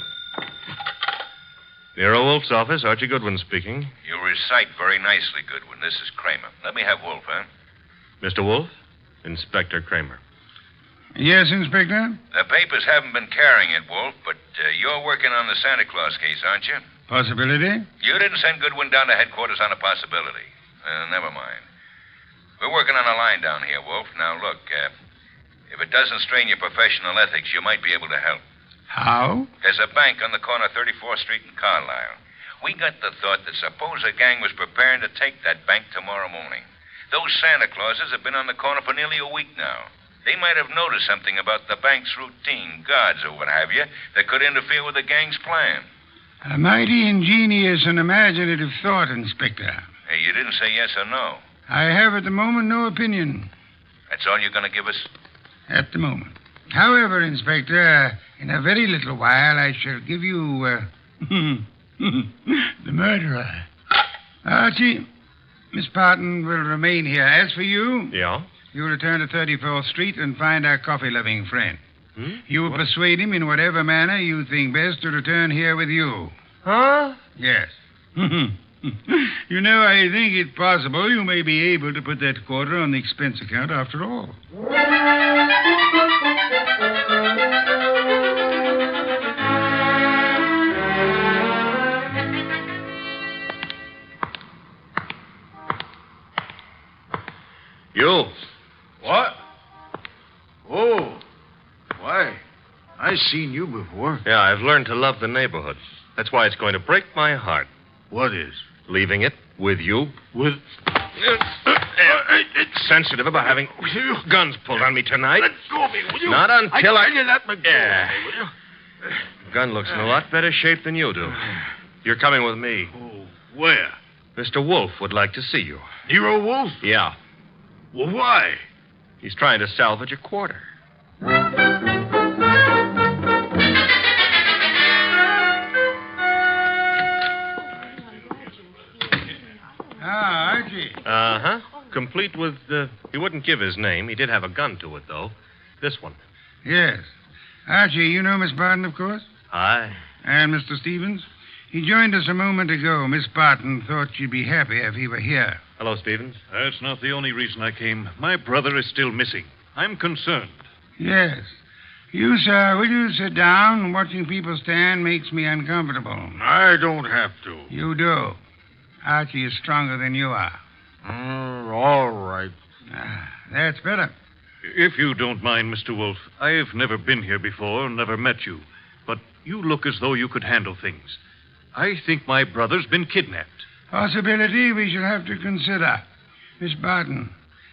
Nero Wolfe's office. Archie Goodwin speaking. You recite very nicely, Goodwin. This is Kramer. Let me have Wolfe, huh? Mr. Wolfe? Inspector Kramer. Yes, Inspector? The papers haven't been carrying it, Wolfe, but you're working on the Santa Claus case, aren't you? Possibility? You didn't send Goodwin down to headquarters on a possibility. Never mind. We're working on a line down here, Wolfe. Now, look, if it doesn't strain your professional ethics, you might be able to help. How? There's a bank on the corner of 34th Street and Carlisle. We got the thought that suppose a gang was preparing to take that bank tomorrow morning. Those Santa Clauses have been on the corner for nearly a week now. They might have noticed something about the bank's routine, guards or what have you, that could interfere with the gang's plan. A mighty ingenious and imaginative thought, Inspector. Hey, you didn't say yes or no. I have at the moment no opinion. That's all you're going to give us? At the moment. However, Inspector, in a very little while I shall give you, the murderer. Archie, Miss Barton will remain here. As for you... Yeah? You return to 34th Street and find our coffee-loving friend. You will persuade him in whatever manner you think best to return here with you. Huh? Yes. You know, I think it possible you may be able to put that quarter on the expense account after all. You. What? Oh. Why, I've seen you before. Yeah, I've learned to love the neighborhood. That's why it's going to break my heart. What is? Leaving it with you. With... It's sensitive about having guns pulled on me tonight. Let go of me, will you? Not until I tell you that, but yeah. will you? Gun looks in a lot better shape than you do. You're coming with me. Oh, where? Mr. Wolfe would like to see you. Nero Wolfe? Yeah. Well, why? He's trying to salvage a quarter. Archie. Uh-huh. Complete with, he wouldn't give his name. He did have a gun to it, though. This one. Yes. Archie, you know Miss Barton, of course? Aye. And Mr. Stevens? He joined us a moment ago. Miss Barton thought she'd be happy if he were here. Hello, Stevens. That's not the only reason I came. My brother is still missing. I'm concerned. Yes. You, sir, will you sit down? Watching people stand makes me uncomfortable. I don't have to. You do. Archie is stronger than you are. All right. That's better. If you don't mind, Mr. Wolfe, I've never been here before, never met you. But you look as though you could handle things. I think my brother's been kidnapped. Possibility we shall have to consider. Miss Barton,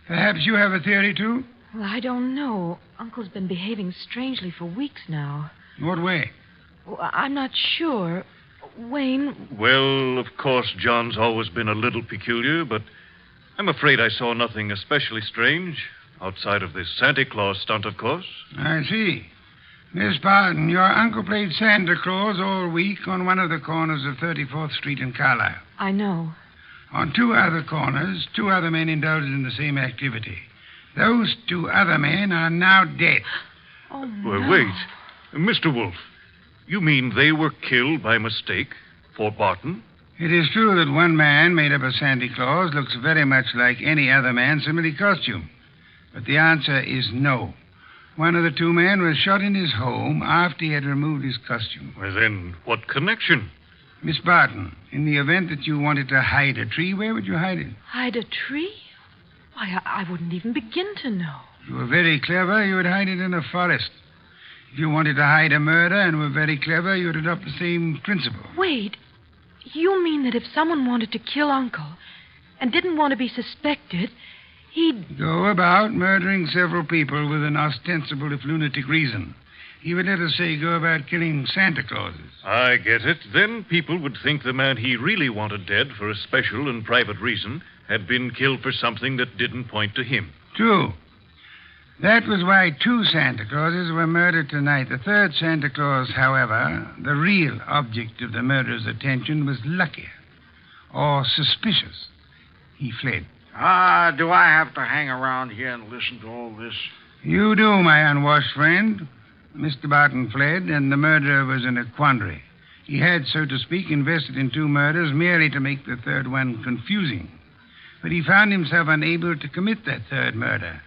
perhaps you have a theory, too? Well, I don't know. Uncle's been behaving strangely for weeks now. What way? Well, I'm not sure. Wayne... Well, of course, John's always been a little peculiar, but I'm afraid I saw nothing especially strange, outside of this Santa Claus stunt, of course. I see. Miss Barton, your uncle played Santa Claus all week on one of the corners of 34th Street in Carlisle. I know. On two other corners, two other men indulged in the same activity. Those two other men are now dead. Oh, Well, no. wait. Mr. Wolfe, you mean they were killed by mistake? Fort Barton? It is true that one man, made up of Santa Claus, looks very much like any other man similarly costumed. But the answer is no. One of the two men was shot in his home after he had removed his costume. Well, then, what connection? Miss Barton, in the event that you wanted to hide a tree, where would you hide it? Hide a tree? Why, I wouldn't even begin to know. If you were very clever, you would hide it in a forest. If you wanted to hide a murder and were very clever, you would adopt the same principle. Wait. You mean that if someone wanted to kill Uncle and didn't want to be suspected, he'd... Go about murdering several people with an ostensible, if lunatic, reason. He would, let us say, go about killing Santa Clauses. I get it. Then people would think the man he really wanted dead for a special and private reason had been killed for something that didn't point to him. True. That was why two Santa Clauses were murdered tonight. The third Santa Claus, however, the real object of the murderer's attention, was luckier or suspicious. He fled. Do I have to hang around here and listen to all this? You do, my unwashed friend. Mr. Barton fled, and the murderer was in a quandary. He had, so to speak, invested in two murders merely to make the third one confusing. But he found himself unable to commit that third murder.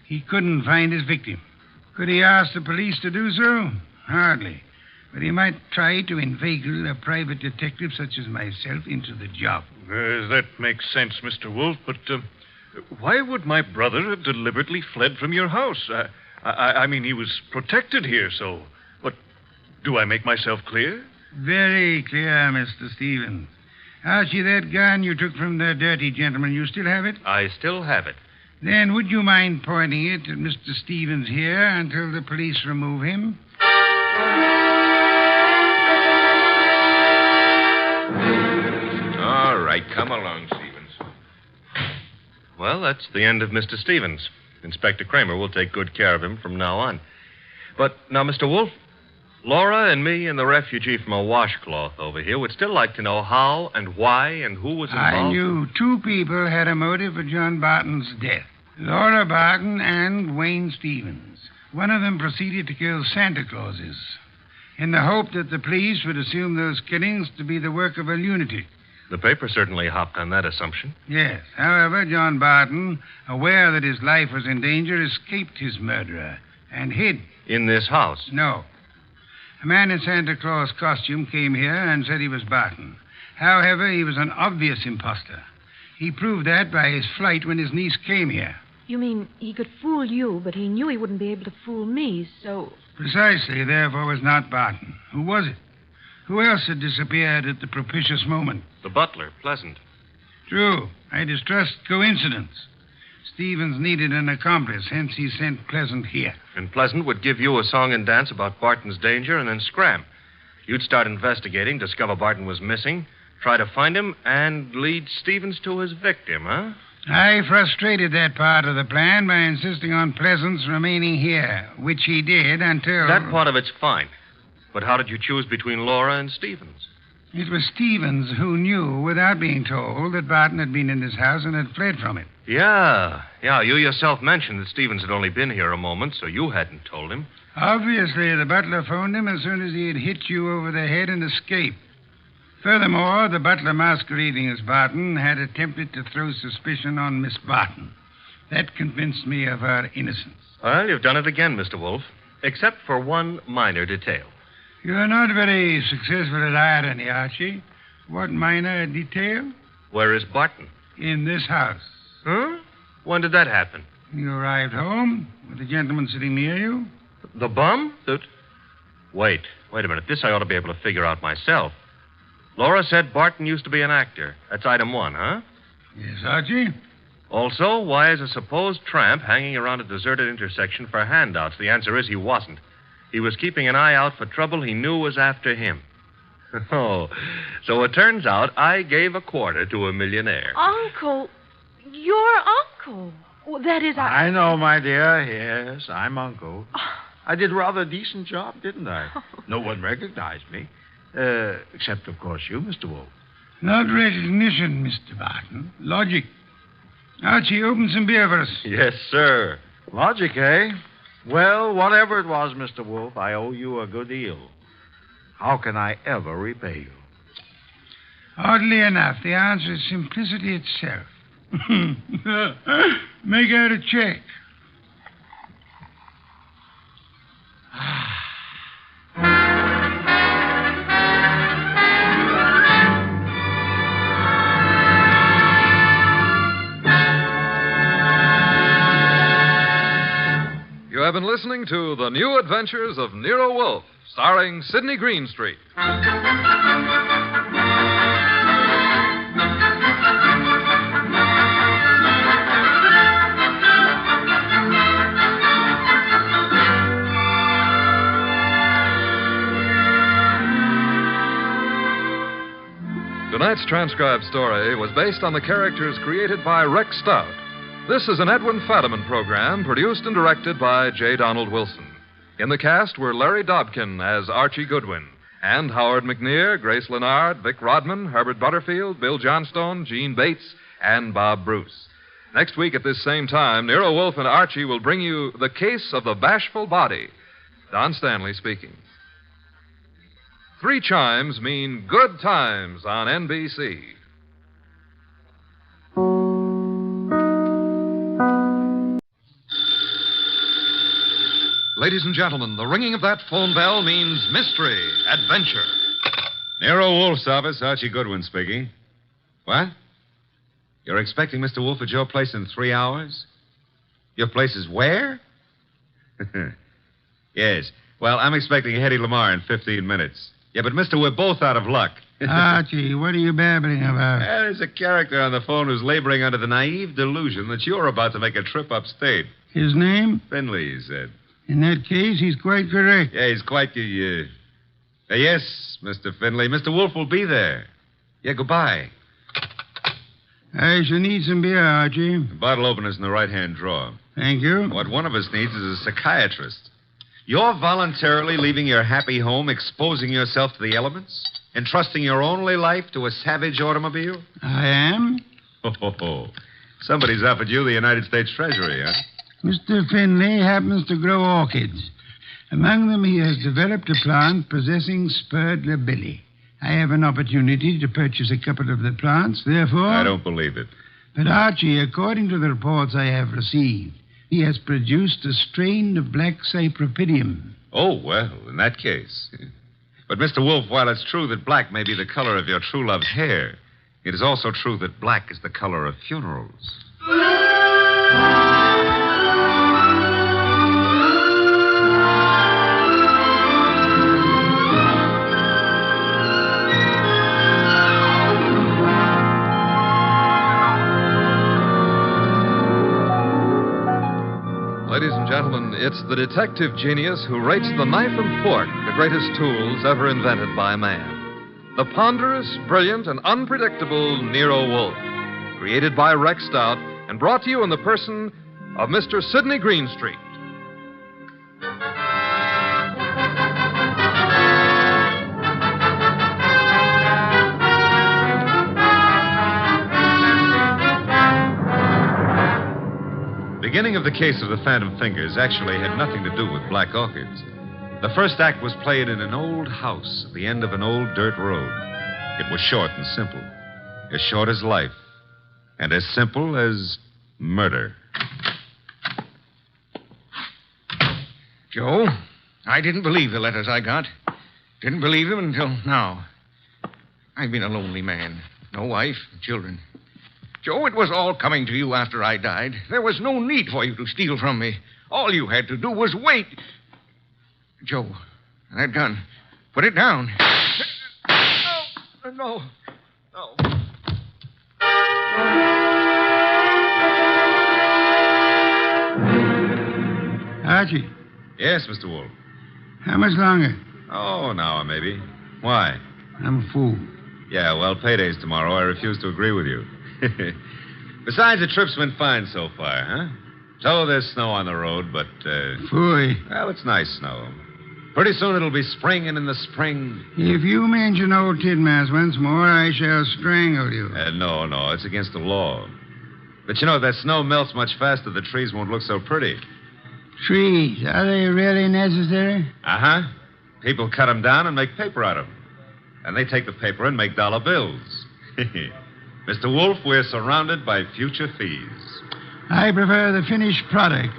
He couldn't find his victim. Could he ask the police to do so? Hardly. But he might try to inveigle a private detective such as myself into the job. That makes sense, Mr. Wolfe, but why would my brother have deliberately fled from your house? I mean, he was protected here, so... But do I make myself clear? Very clear, Mr. Stevens. Archie, that gun you took from the dirty gentleman, you still have it? I still have it. Then would you mind pointing it at Mr. Stevens here until the police remove him? All right, come along, Stevens. Well, that's the end of Mr. Stevens. Inspector Kramer will take good care of him from now on. But now, Mr. Wolfe, Laura and me and the refugee from a washcloth over here would still like to know how and why and who was involved. I knew two people had a motive for John Barton's death. Laura Barton and Wayne Stevens. One of them proceeded to kill Santa Clauses in the hope that the police would assume those killings to be the work of a lunatic. The paper certainly hopped on that assumption. Yes. However, John Barton, aware that his life was in danger, escaped his murderer and hid. In this house? No. A man in Santa Claus costume came here and said he was Barton. However, he was an obvious imposter. He proved that by his flight when his niece came here. You mean he could fool you, but he knew he wouldn't be able to fool me, so... Precisely, therefore, was not Barton. Who was it? Who else had disappeared at the propitious moment? The butler, Pleasant. True. I distrust coincidence. Stevens needed an accomplice, hence he sent Pleasant here. And Pleasant would give you a song and dance about Barton's danger and then scram. You'd start investigating, discover Barton was missing, try to find him, and lead Stevens to his victim, huh? I frustrated that part of the plan by insisting on Pleasant's remaining here, which he did until... That part of it's fine. But how did you choose between Laura and Stevens? It was Stevens who knew, without being told, that Barton had been in his house and had fled from it. Yeah. You yourself mentioned that Stevens had only been here a moment, so you hadn't told him. Obviously, the butler phoned him as soon as he had hit you over the head and escaped. Furthermore, the butler masquerading as Barton had attempted to throw suspicion on Miss Barton. That convinced me of her innocence. Well, you've done it again, Mr. Wolfe, except for one minor detail. You're not very successful at irony, Archie. What minor detail? Where is Barton? In this house. Huh? When did that happen? You arrived home with the gentleman sitting near you. The bum? Wait a minute. This I ought to be able to figure out myself. Laura said Barton used to be an actor. That's item one, huh? Yes, Archie. Also, why is a supposed tramp hanging around a deserted intersection for handouts? The answer is he wasn't. He was keeping an eye out for trouble he knew was after him. Oh, so it turns out I gave a quarter to a millionaire. Uncle, your uncle. Well, that is... I know, my dear. Yes, I'm Uncle. I did rather a decent job, didn't I? No one recognized me. Except, of course, you, Mr. Wolfe. Not recognition, Mr. Barton. Logic. Archie, open some beer for us. Yes, sir. Logic, eh? Well, whatever it was, Mr. Wolfe, I owe you a good deal. How can I ever repay you? Oddly enough, the answer is simplicity itself. Make out a check. You have been listening to The New Adventures of Nero Wolfe, starring Sidney Greenstreet. Tonight's transcribed story was based on the characters created by Rex Stout. This is an Edwin Fadiman program produced and directed by J. Donald Wilson. In the cast were Larry Dobkin as Archie Goodwin, and Howard McNear, Grace Lennard, Vic Rodman, Herbert Butterfield, Bill Johnstone, Gene Bates, and Bob Bruce. Next week at this same time, Nero Wolfe and Archie will bring you The Case of the Bashful Body. Don Stanley speaking. 3 chimes mean good times on NBC. Ladies and gentlemen, the ringing of that phone bell means mystery, adventure. Nero Wolfe's office, Archie Goodwin speaking. What? You're expecting Mr. Wolfe at your place in 3 hours? Your place is where? Yes. Well, I'm expecting Hetty Lamar in 15 minutes. Yeah, but, mister, we're both out of luck. Archie, what are you babbling about? There's a character on the phone who's laboring under the naive delusion that you're about to make a trip upstate. His name? Finley, he said. In that case, he's quite correct. Yeah, he's quite yes, Mr. Finley. Mr. Wolfe will be there. Yeah, goodbye. I shall need some beer, Archie. The bottle opener's in the right-hand drawer. Thank you. What one of us needs is a psychiatrist. You're voluntarily leaving your happy home, exposing yourself to the elements, entrusting your only life to a savage automobile? I am. Oh. Somebody's offered you the United States Treasury, huh? Mr. Finley happens to grow orchids. Among them, he has developed a plant possessing spurred labilli. I have an opportunity to purchase a couple of the plants, therefore... I don't believe it. But, Archie, according to the reports I have received, he has produced a strain of black cypripedium. Oh, well, in that case. But, Mr. Wolfe, while it's true that black may be the color of your true love's hair, it is also true that black is the color of funerals. Ladies and gentlemen, it's the detective genius who rates the knife and fork the greatest tools ever invented by man. The ponderous, brilliant, and unpredictable Nero Wolfe. Created by Rex Stout and brought to you in the person of Mr. Sidney Greenstreet. The beginning of the case of the Phantom Fingers actually had nothing to do with black orchids. The first act was played in an old house at the end of an old dirt road. It was short and simple. As short as life. And as simple as murder. Joe, I didn't believe the letters I got. Didn't believe them until now. I've been a lonely man. No wife, children. Joe, it was all coming to you after I died. There was no need for you to steal from me. All you had to do was wait. Joe, that gun. Put it down. No. Archie. Yes, Mr. Wolfe. How much longer? Oh, an hour, maybe. Why? I'm a fool. Yeah, well, payday's tomorrow. I refuse to agree with you. Besides, the trip's been fine so far, huh? So there's snow on the road, but, Phooey. well, it's nice snow. Pretty soon it'll be spring, and in the spring... If you mention old Tidmas once more, I shall strangle you. No, it's against the law. But you know, if that snow melts much faster, the trees won't look so pretty. Trees, are they really necessary? Uh-huh. People cut them down and make paper out of them. And they take the paper and make dollar bills. Mr. Wolfe, we're surrounded by future fees. I prefer the finished product.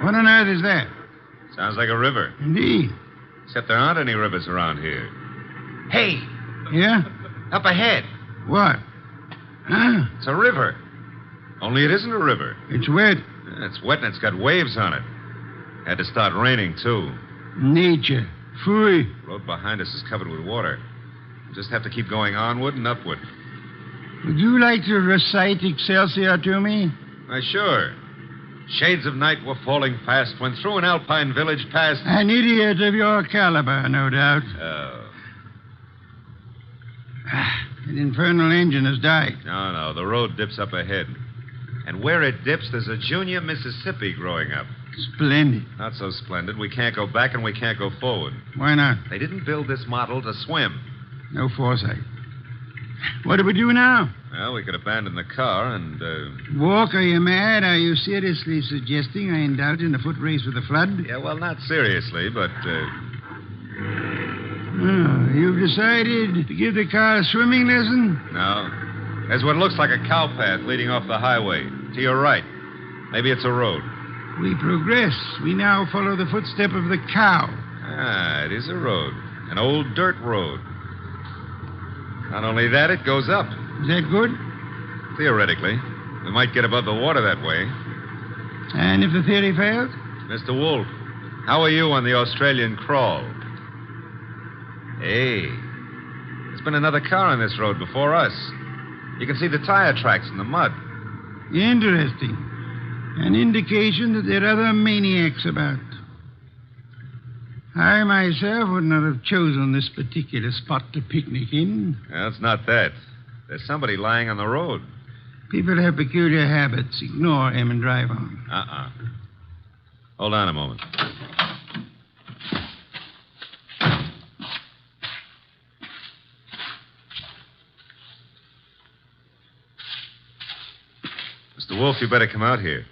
What on earth is that? Sounds like a river. Indeed. Except there aren't any rivers around here. Hey! Yeah? Up ahead. What? Huh? It's a river. Only it isn't a river. It's wet. It's wet and it's got waves on it. Had to start raining, too. Nature. Phooey. The road behind us is covered with water. We'll just have to keep going onward and upward. Would you like to recite Excelsior to me? Why, sure. Shades of night were falling fast when through an alpine village passed... An idiot of your caliber, no doubt. Oh. That infernal engine has died. No, the road dips up ahead. And where it dips, there's a junior Mississippi growing up. Splendid. Not so splendid. We can't go back and we can't go forward. Why not? They didn't build this model to swim. No foresight. What do we do now? Well, we could abandon the car and, Walk, are you mad? Are you seriously suggesting I indulge in a foot race with the flood? Yeah, well, not seriously, but, Oh, you've decided to give the car a swimming lesson? No. There's what looks like a cow path leading off the highway. To your right. Maybe it's a road. We progress. We now follow the footstep of the cow. Ah, it is a road. An old dirt road. Not only that, it goes up. Is that good? Theoretically. We might get above the water that way. And if the theory fails? Mr. Wolfe, how are you on the Australian crawl? Hey, there's been another car on this road before us. You can see the tire tracks in the mud. Interesting. An indication that there are other maniacs about. I myself would not have chosen this particular spot to picnic in. Well, it's not that. There's somebody lying on the road. People have peculiar habits. Ignore him and drive on. Hold on a moment. Mr. Wolfe, you better come out here.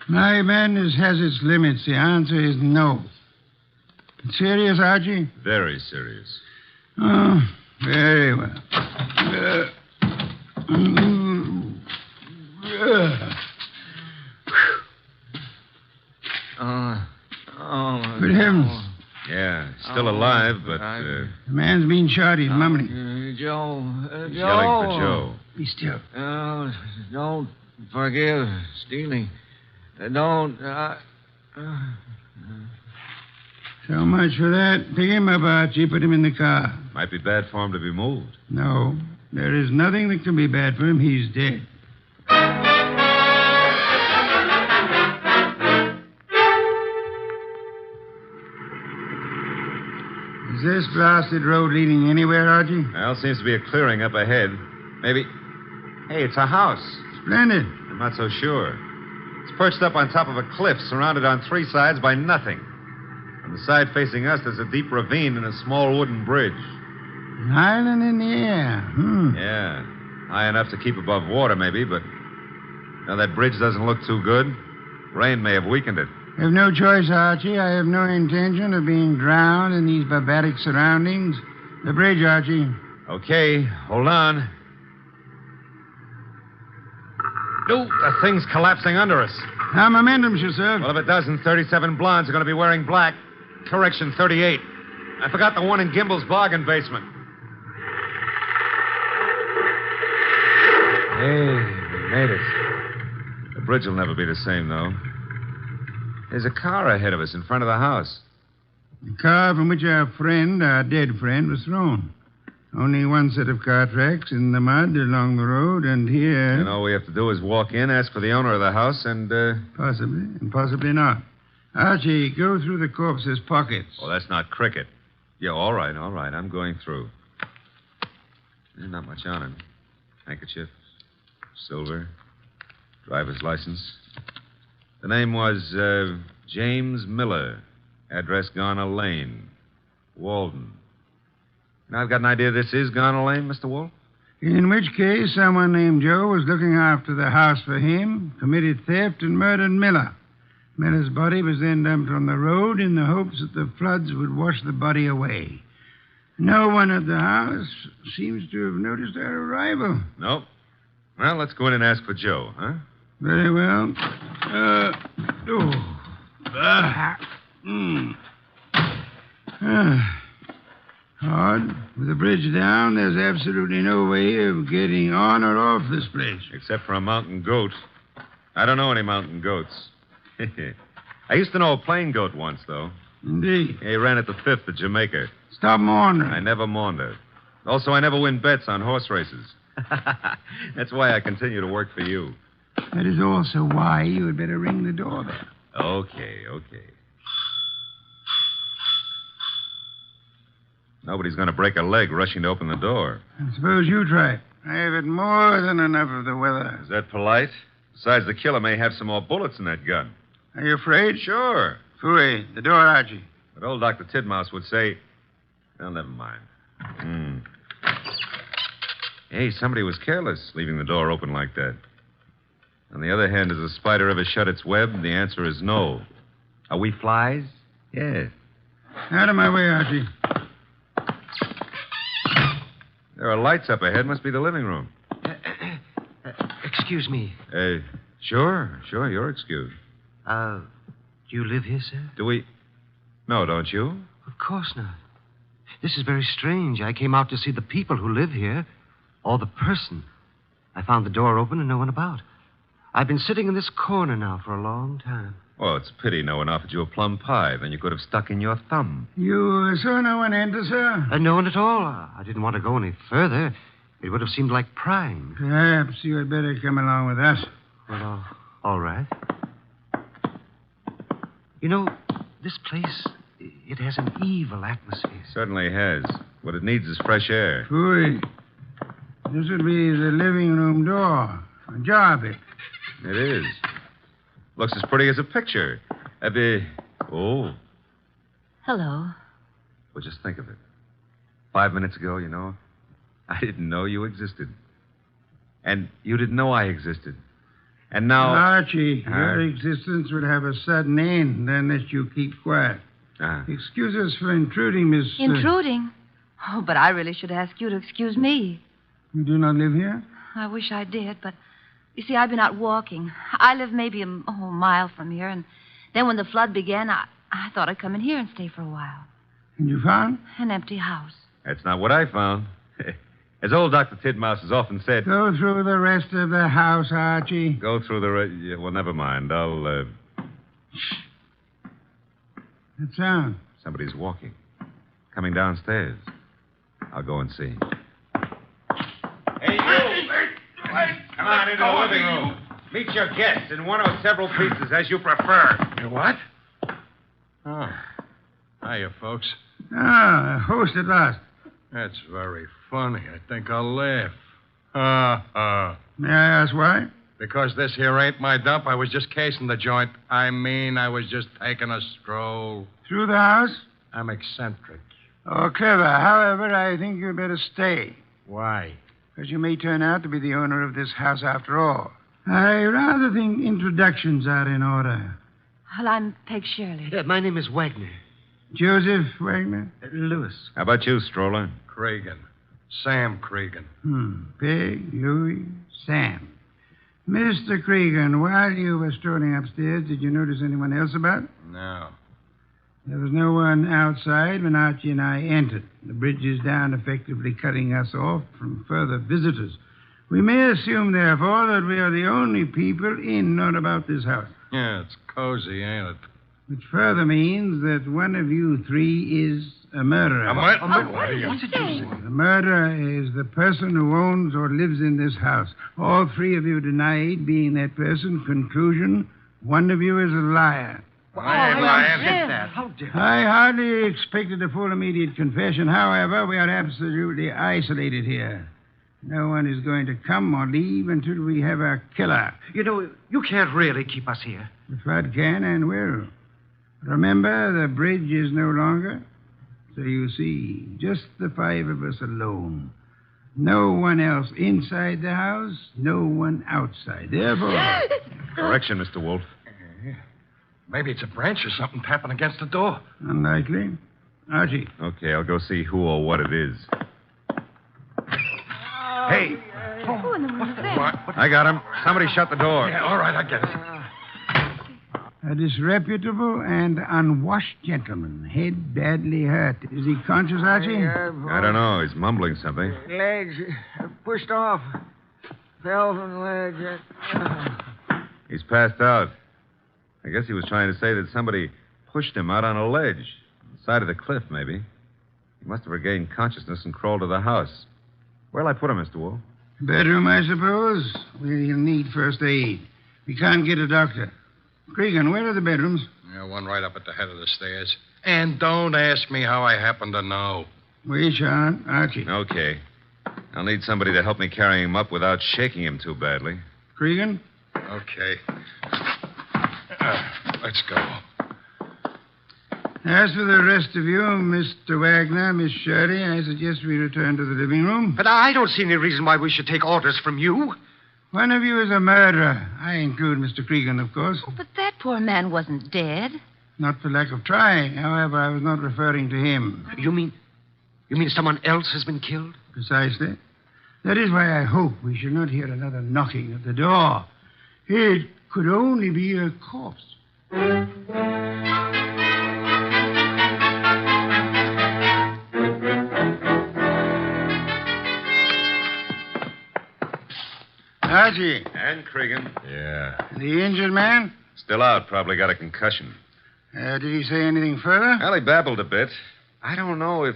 My madness has its limits. The answer is no. Serious, Archie? Very serious. Oh, very well. Good heavens. Yeah, still alive, but... The man's been shot. He's mumbling. Joe. He's yelling for Joe. Be still. Don't forgive stealing. Don't. So much for that. Pick him up, Archie. Put him in the car. Might be bad for him to be moved. No. There is nothing that can be bad for him. He's dead. Is this blasted road leading anywhere, Archie? Well, seems to be a clearing up ahead. Maybe... Hey, it's a house. Splendid. I'm not so sure. It's perched up on top of a cliff, surrounded on three sides by nothing. On the side facing us, there's a deep ravine and a small wooden bridge. An island in the air. Yeah. High enough to keep above water, maybe, but... Now, that bridge doesn't look too good. Rain may have weakened it. I have no choice, Archie. I have no intention of being drowned in these barbaric surroundings. The bridge, Archie. Okay, hold on. No, the thing's collapsing under us. How momentum should serve. Well, if it doesn't, 37 blondes are going to be wearing black. Correction, 38. I forgot the one in Gimbel's bargain basement. Hey, we made it. The bridge will never be the same, though. There's a car ahead of us in front of the house. The car from which our dead friend, was thrown. Only one set of car tracks in the mud along the road, and here... And all we have to do is walk in, ask for the owner of the house, and, Possibly, and possibly not. Archie, go through the corpse's pockets. Oh, that's not cricket. Yeah, all right. I'm going through. There's not much on him. Handkerchief, silver, driver's license. The name was James Miller. Address Garner Lane, Walden. Now, I've got an idea this is Garner Lane, Mr. Wolfe. In which case, someone named Joe was looking after the house for him, committed theft, and murdered Miller. Miller's body was then dumped on the road in the hopes that the floods would wash the body away. No one at the house seems to have noticed our arrival. Nope. Well, let's go in and ask for Joe, huh? Very well. Hard. With the bridge down, there's absolutely no way of getting on or off this place. Except for a mountain goat. I don't know any mountain goats. I used to know a plain goat once, though. Indeed. He ran at the 5th at Jamaica. Stop maundering. I never maunder. Also, I never win bets on horse races. That's why I continue to work for you. That is also why you had better ring the doorbell. Okay. Nobody's going to break a leg rushing to open the door. I suppose you try it. I have had more than enough of the weather. Is that polite? Besides, the killer may have some more bullets in that gun. Are you afraid? Sure. Fooey, the door, Archie. But old Dr. Tidmouse would say... Well, never mind. Hey, somebody was careless leaving the door open like that. On the other hand, has a spider ever shut its web? The answer is no. Are we flies? Yes. Out of my way, Archie. There are lights up ahead. Must be the living room. Excuse me. Sure. You're excused. Do you live here, sir? Do we? No, don't you? Of course not. This is very strange. I came out to see the people who live here, or the person. I found the door open and no one about. I've been sitting in this corner now for a long time. Well, it's a pity no one offered you a plum pie. Then you could have stuck in your thumb. You saw no one enter, sir? No one at all. I didn't want to go any further. It would have seemed like prying. Perhaps you had better come along with us. Well, all right. You know, this place, it has an evil atmosphere. Certainly has. What it needs is fresh air. Fooey. This would be the living room door. Ajar bit. It is. Looks as pretty as a picture. Oh. Hello. Well, just think of it. 5 minutes ago, you know, I didn't know you existed. And you didn't know I existed. And now... Archie, your existence would have a sudden end unless you keep quiet. Excuse us for intruding, Miss... Intruding? Oh, but I really should ask you to excuse me. You do not live here? I wish I did, but... You see, I've been out walking. I live maybe a mile from here, and then when the flood began, I thought I'd come in here and stay for a while. And you found? An empty house. That's not what I found. As old Dr. Tidmouse has often said... Go through the rest of the house, Archie. Go through the rest... Yeah, well, never mind. I'll, Shh. That sound? Somebody's walking. Coming downstairs. I'll go and see. Hey, you! Come on into the living room. Meet your guests in one or several pieces, as you prefer. What? Oh. Hiya, folks. Ah, a host at last. That's very funny. I think I'll laugh. Ha. May I ask why? Because this here ain't my dump. I was just casing the joint. I was just taking a stroll. Through the house? I'm eccentric. Oh, clever. However, I think you'd better stay. Why? Because you may turn out to be the owner of this house after all. I rather think introductions are in order. Well, I'm Peg Shirley. My name is Wagner. Joseph Wagner? Lewis. How about you, Stroller? Cregan. Sam Cregan. Peg, Louis, Sam. Mr. Cregan, while you were strolling upstairs, did you notice anyone else about? No. There was no one outside when Archie and I entered. The bridge is down, effectively cutting us off from further visitors. We may assume, therefore, that we are the only people in or about this house. Yeah, it's cozy, ain't it? Which further means that one of you three is a murderer. What are you... What's it saying? The murderer is the person who owns or lives in this house. All three of you denied being that person. Conclusion, one of you is a liar. I ain't lying. How dare I hardly expected a full immediate confession. However, we are absolutely isolated here. No one is going to come or leave until we have our killer. You know, you can't really keep us here. But what can and will. Remember, the bridge is no longer. So you see, just the five of us alone. No one else inside the house, no one outside. Therefore... Correction, Mr. Wolfe. Maybe it's a branch or something tapping against the door. Unlikely. Archie. Okay, I'll go see who or what it is. Hey. Who in the world is that? I got him. Somebody shut the door. Yeah, all right, I get it. A disreputable and unwashed gentleman, head badly hurt. Is he conscious, Archie? I don't know. He's mumbling something. Legs pushed off. Fell from the ledge. He's passed out. I guess he was trying to say that somebody pushed him out on a ledge. On the side of the cliff, maybe. He must have regained consciousness and crawled to the house. Where'll I put him, Mr. Wolfe? Bedroom, I suppose. Well, he'll need first aid. We can't get a doctor. Cregan, where are the bedrooms? Yeah, one right up at the head of the stairs. And don't ask me how I happen to know. We shan't, Archie. Okay. I'll need somebody to help me carry him up without shaking him too badly. Cregan? Okay. Let's go. As for the rest of you, Mr. Wagner, Miss Shirley, I suggest we return to the living room. But I don't see any reason why we should take orders from you. One of you is a murderer. I include Mr. Cregan, of course. Oh, but that poor man wasn't dead. Not for lack of trying. However, I was not referring to him. You mean someone else has been killed? Precisely. That is why I hope we shall not hear another knocking at the door. It could only be a corpse. Archie. And Cregan. Yeah. The injured man? Still out. Probably got a concussion. Did he say anything further? Well, he babbled a bit. I don't know if...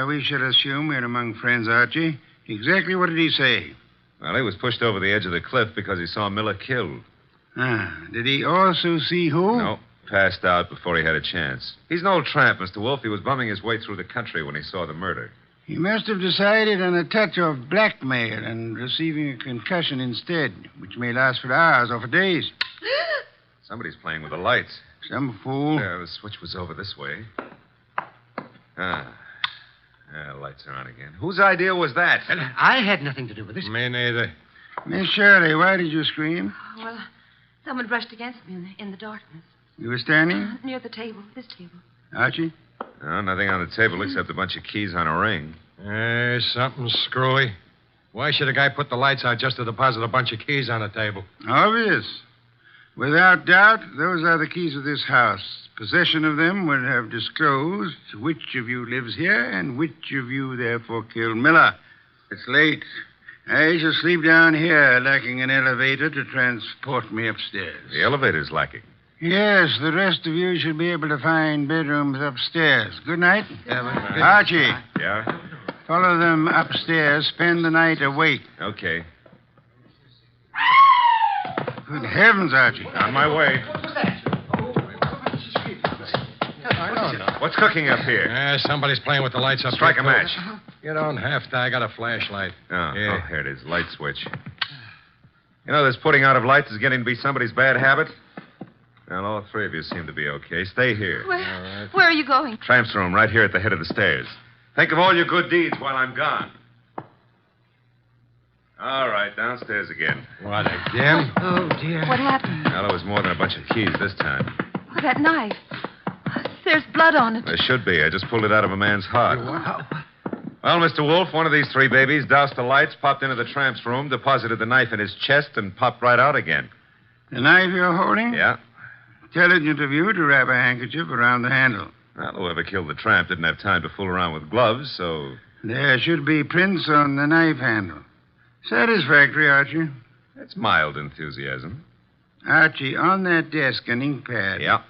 We should assume we're among friends, Archie. Exactly what did he say? Well, he was pushed over the edge of the cliff because he saw Miller killed. Did he also see who? No. Passed out before he had a chance. He's an old tramp, Mr. Wolfe. He was bumming his way through the country when he saw the murder. He must have decided on a touch of blackmail and receiving a concussion instead, which may last for hours or for days. Somebody's playing with the lights. Some fool. The switch was over this way. Lights are on again. Whose idea was that? I had nothing to do with this. Me neither. Miss Shirley, why did you scream? Well, someone brushed against me in the darkness. You were standing? Near the table, this table. Archie? No, nothing on the table except a bunch of keys on a ring. Something screwy. Why should a guy put the lights out just to deposit a bunch of keys on the table? Obvious. Without doubt, those are the keys of this house. Possession of them would have disclosed which of you lives here and which of you therefore killed Miller. It's late. I shall sleep down here, lacking an elevator to transport me upstairs. The elevator's lacking. Yes, the rest of you should be able to find bedrooms upstairs. Good night. Archie. Yeah? Follow them upstairs. Spend the night awake. Okay. Good heavens, Archie. On my way. What's cooking up here? Somebody's playing with the lights up Strike here, a match. You don't have to. I got a flashlight. Oh, Yeah. here it is. Light switch. You know, this putting out of lights is getting to be somebody's bad habit. Well, all three of you seem to be okay. Stay here. Where are you going? Tramp's room right here at the head of the stairs. Think of all your good deeds while I'm gone. All right, downstairs again. What, again? Oh, dear. What happened? Well, there was more than a bunch of keys this time. Oh, that knife. There's blood on it. There should be. I just pulled it out of a man's heart. Well, Mr. Wolfe, one of these three babies doused the lights, popped into the tramp's room, deposited the knife in his chest, and popped right out again. The knife you're holding? Yeah. Intelligent of you to wrap a handkerchief around the handle. Well, whoever killed the tramp didn't have time to fool around with gloves, so... There should be prints on the knife handle. Satisfactory, Archie. That's mild enthusiasm. Archie, on that desk, an ink pad. Yeah.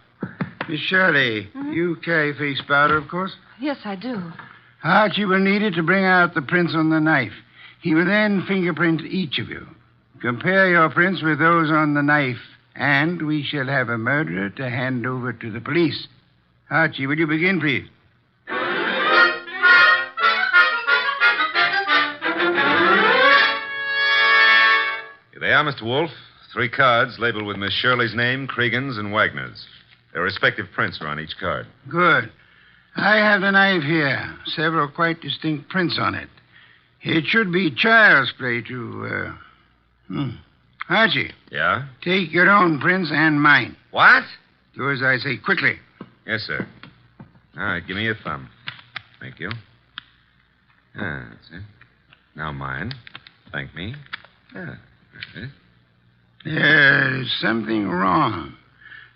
Miss Shirley, you carry face powder, of course? Yes, I do. Archie will need it to bring out the prints on the knife. He will then fingerprint each of you. Compare your prints with those on the knife, and we shall have a murderer to hand over to the police. Archie, will you begin, please? Here they are, Mr. Wolfe. 3 cards labeled with Miss Shirley's name, Cregan's, and Wagner's. Their respective prints are on each card. Good. I have the knife here. Several quite distinct prints on it. It should be child's play to, Archie. Yeah? Take your own prints and mine. What? Do as I say quickly. Yes, sir. All right, give me your thumb. Thank you. That's it. Now mine. Thank me. That's it. There's something wrong.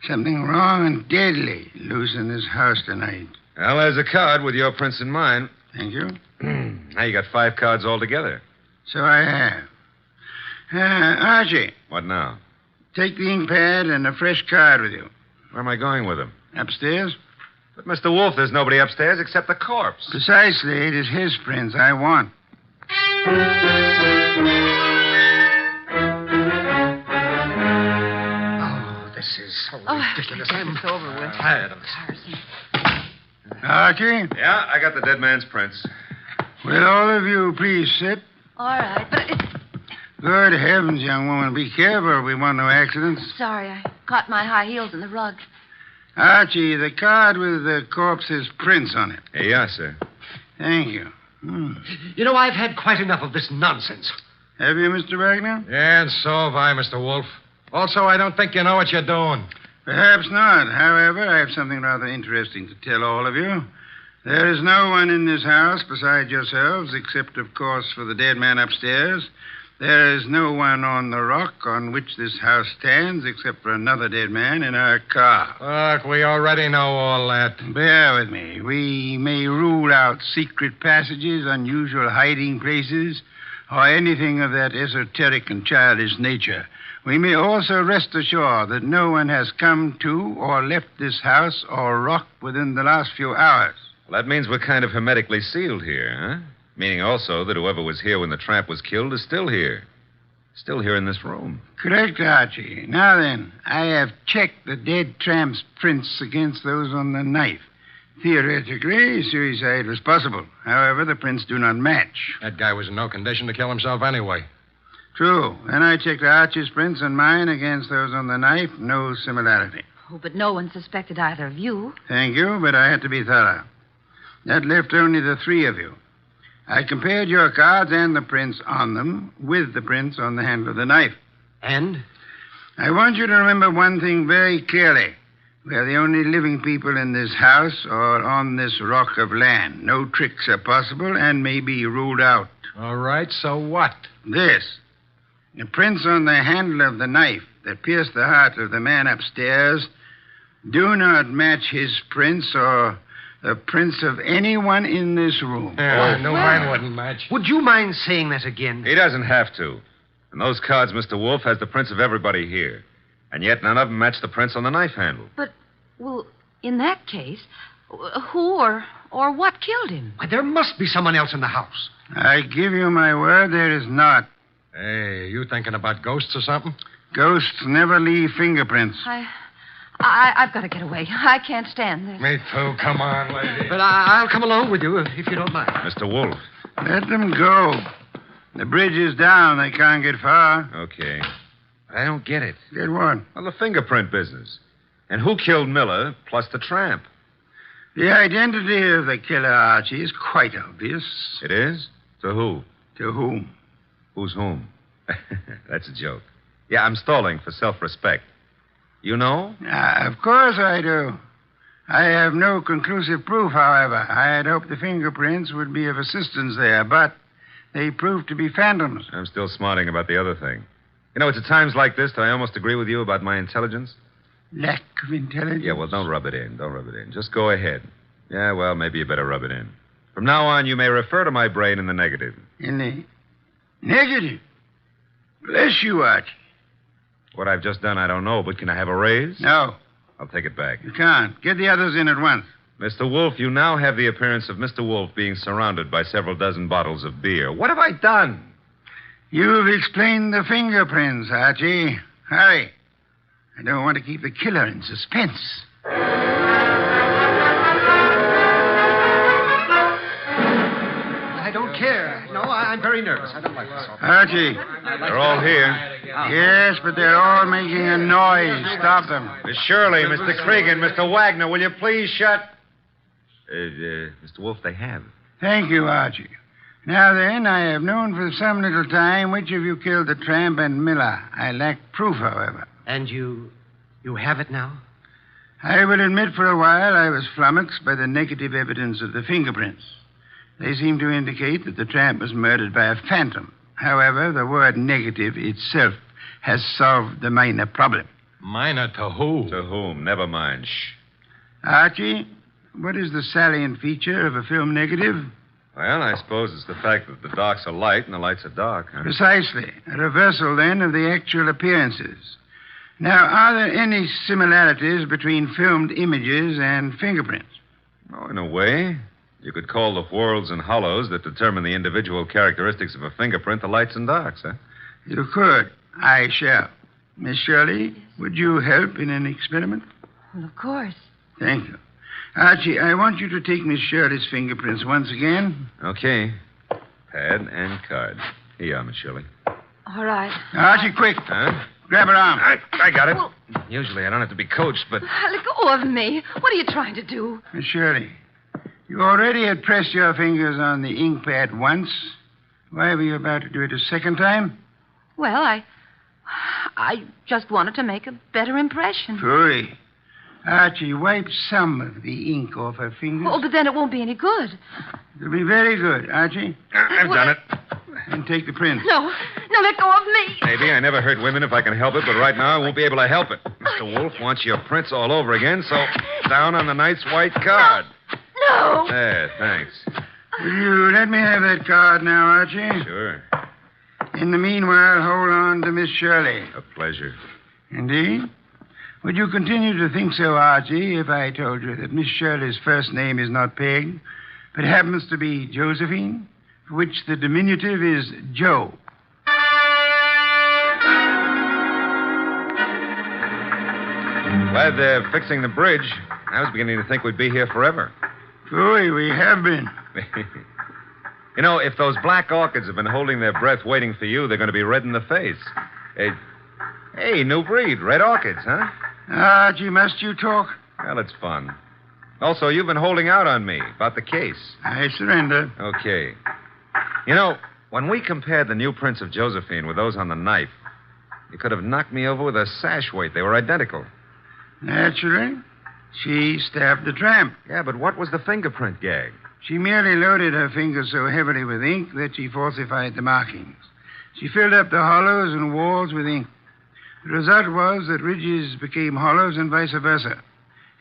Something wrong and deadly loose in this house tonight. Well, there's a card with your prints and mine. Thank you. Now you got 5 cards altogether. So I have. Archie. What now? Take the ink pad and a fresh card with you. Where am I going with them? Upstairs? But, Mr. Wolfe, there's nobody upstairs except the corpse. Precisely. It is his prints I want. Oh, this is so ridiculous. I'm over with. Tired of it. Archie? Yeah, I got the dead man's prints. Will all of you please sit? All right, but it's... Good heavens, young woman. Be careful. We want no accidents. Sorry, I caught my high heels in the rug. Archie, the card with the corpse's prints on it. Here you are, sir. Thank you. You know, I've had quite enough of this nonsense. Have you, Mr. Wagner? Yeah, and so have I, Mr. Wolfe. Also, I don't think you know what you're doing. Perhaps not. However, I have something rather interesting to tell all of you. There is no one in this house besides yourselves, except, of course, for the dead man upstairs. There is no one on the rock on which this house stands, except for another dead man in our car. Look, we already know all that. Bear with me. We may rule out secret passages, unusual hiding places, or anything of that esoteric and childish nature. We may also rest assured that no one has come to or left this house or rock within the last few hours. Well, that means we're kind of hermetically sealed here, huh? Meaning also that whoever was here when the tramp was killed is still here. Still here in this room. Correct, Archie. Now then, I have checked the dead tramp's prints against those on the knife. Theoretically, suicide was possible. However, the prints do not match. That guy was in no condition to kill himself anyway. True. Then I checked Archie's prints and mine against those on the knife. No similarity. Oh, but no one suspected either of you. Thank you, but I had to be thorough. That left only the 3 of you. I compared your cards and the prints on them with the prints on the handle of the knife. And? I want you to remember one thing very clearly. We are the only living people in this house or on this rock of land. No tricks are possible and may be ruled out. All right, so what? This. The prints on the handle of the knife that pierced the heart of the man upstairs do not match his prints or the prints of anyone in this room. Mine wouldn't match. Would you mind saying that again? He doesn't have to. And those cards, Mr. Wolfe, has the prints of everybody here. And yet none of them match the prints on the knife handle. But, well, in that case, who or what killed him? Why, there must be someone else in the house. I give you my word there is not. Hey, you thinking about ghosts or something? Ghosts never leave fingerprints. I've got to get away. I can't stand this. Me too. Come on, lady. But I'll come along with you if you don't mind. Mr. Wolfe. Let them go. The bridge is down. They can't get far. Okay. I don't get it. Get what? Well, the fingerprint business. And who killed Miller plus the tramp? The identity of the killer, Archie, is quite obvious. It is? To who? To whom? Who's whom? That's a joke. Yeah, I'm stalling for self-respect. You know? Of course I do. I have no conclusive proof, however. I had hoped the fingerprints would be of assistance there, but they proved to be phantoms. I'm still smarting about the other thing. You know, it's at times like this that I almost agree with you about my intelligence. Lack of intelligence? Yeah, well, don't rub it in. Don't rub it in. Just go ahead. Yeah, well, maybe you better rub it in. From now on, you may refer to my brain in the negative. In the negative? Bless you, Archie. What I've just done, I don't know, but can I have a raise? No. I'll take it back. You can't. Get the others in at once. Mr. Wolfe, you now have the appearance of Mr. Wolfe being surrounded by several dozen bottles of beer. What have I done? You've explained the fingerprints, Archie. Hurry. I don't want to keep the killer in suspense. I don't care. No, I'm very nervous. I don't like this. Archie. They're all here. Yes, but they're all making a noise. Stop them. Miss Shirley, Mr. Cregan, Mr. Wagner, will you please shut... Mr. Wolfe, they have. Thank you, Archie. Now then, I have known for some little time which of you killed the tramp and Miller. I lack proof, however. And you have it now? I will admit for a while I was flummoxed by the negative evidence of the fingerprints. They seem to indicate that the tramp was murdered by a phantom. However, the word negative itself has solved the minor problem. Minor to who? To whom? Never mind. Shh. Archie, what is the salient feature of a film negative? Well, I suppose it's the fact that the darks are light and the lights are dark. Huh? Precisely. A reversal, then, of the actual appearances. Now, are there any similarities between filmed images and fingerprints? Oh, in a way. You could call the whorls and hollows that determine the individual characteristics of a fingerprint the lights and darks, huh? You could. I shall. Miss Shirley, would you help in an experiment? Well, of course. Thank you. Archie, I want you to take Miss Shirley's fingerprints once again. Okay. Pad and card. Here you are, Miss Shirley. All right. Archie, quick. Huh? Grab her arm. I got it. Usually I don't have to be coached, but... Let go of me. What are you trying to do? Miss Shirley, you already had pressed your fingers on the ink pad once. Why were you about to do it a second time? Well, I just wanted to make a better impression. Phooey. Archie, wipe some of the ink off her fingers. Oh, but then it won't be any good. It'll be very good, Archie. I've done it. And take the print. No, let go of me. Maybe. I never hurt women if I can help it, but right now I won't be able to help it. Mr. Wolfe wants your prints all over again, so down on the nice white card. No. There, thanks. Will you let me have that card now, Archie? Sure. In the meanwhile, hold on to Miss Shirley. A pleasure. Indeed? Would you continue to think so, Archie, if I told you that Miss Shirley's first name is not Peg, but happens to be Josephine, for which the diminutive is Joe? Glad they're fixing the bridge. I was beginning to think we'd be here forever. Phooey, we have been. You know, if those black orchids have been holding their breath waiting for you, they're going to be red in the face. Hey, new breed, red orchids, huh? Archie, must you talk? Well, it's fun. Also, you've been holding out on me about the case. I surrender. Okay. You know, when we compared the new prints of Josephine with those on the knife, you could have knocked me over with a sash weight. They were identical. Naturally. She stabbed the tramp. Yeah, but what was the fingerprint gag? She merely loaded her fingers so heavily with ink that she falsified the markings. She filled up the hollows and walls with ink. The result was that ridges became hollows and vice versa,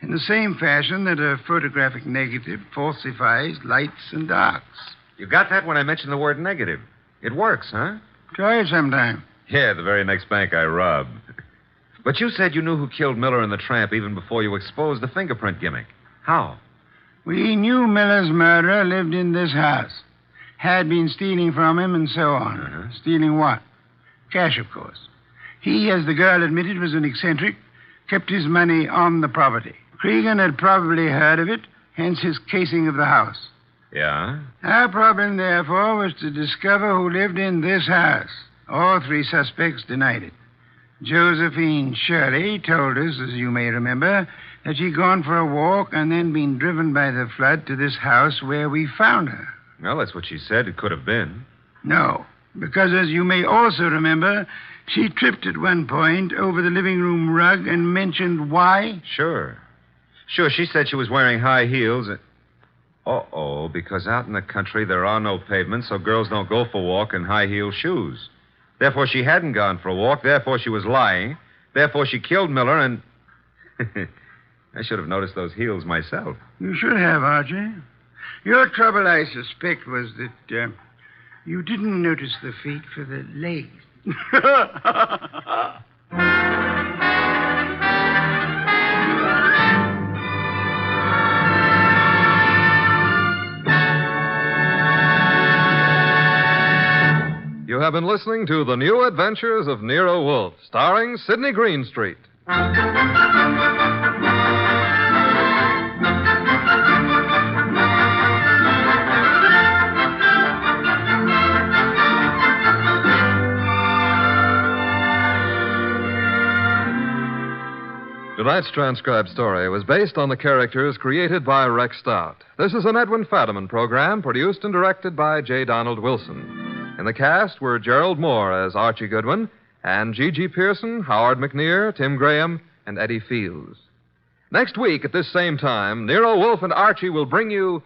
in the same fashion that a photographic negative falsifies lights and darks. You got that when I mentioned the word negative. It works, huh? Try it sometime. Yeah, the very next bank I robbed. But you said you knew who killed Miller and the tramp even before you exposed the fingerprint gimmick. How? We knew Miller's murderer lived in this house, had been stealing from him, and so on. Uh-huh. Stealing what? Cash, of course. He, as the girl admitted, was an eccentric, kept his money on the property. Cregan had probably heard of it, hence his casing of the house. Yeah? Our problem, therefore, was to discover who lived in this house. All three suspects denied it. Josephine Shirley told us, as you may remember, that she'd gone for a walk and then been driven by the flood to this house where we found her. Well, that's what she said. It could have been. No, because as you may also remember, she tripped at one point over the living room rug and mentioned why. Sure, she said she was wearing high heels. Uh-oh, because out in the country there are no pavements, so girls don't go for a walk in high-heel shoes. Therefore, she hadn't gone for a walk. Therefore, she was lying. Therefore, she killed Miller, and... I should have noticed those heels myself. You should have, Archie. Your trouble, I suspect, was that you didn't notice the feet for the legs. You have been listening to The New Adventures of Nero Wolfe, starring Sidney Greenstreet. Tonight's transcribed story was based on the characters created by Rex Stout. This is an Edwin Fadiman program produced and directed by J. Donald Wilson. In the cast were Gerald Moore as Archie Goodwin and Gigi Pearson, Howard McNear, Tim Graham, and Eddie Fields. Next week at this same time, Nero, Wolfe, and Archie will bring you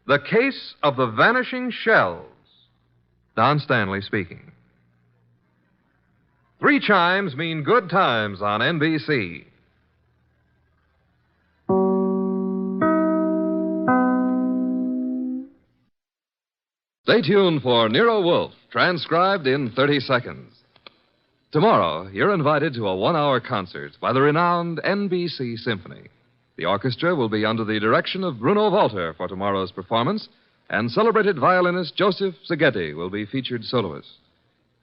The Case of the Vanishing Shells. Don Stanley speaking. 3 chimes mean good times on NBC. Stay tuned for Nero Wolfe, transcribed in 30 seconds. Tomorrow, you're invited to a 1-hour concert by the renowned NBC Symphony. The orchestra will be under the direction of Bruno Walter for tomorrow's performance, and celebrated violinist Joseph Szigeti will be featured soloist.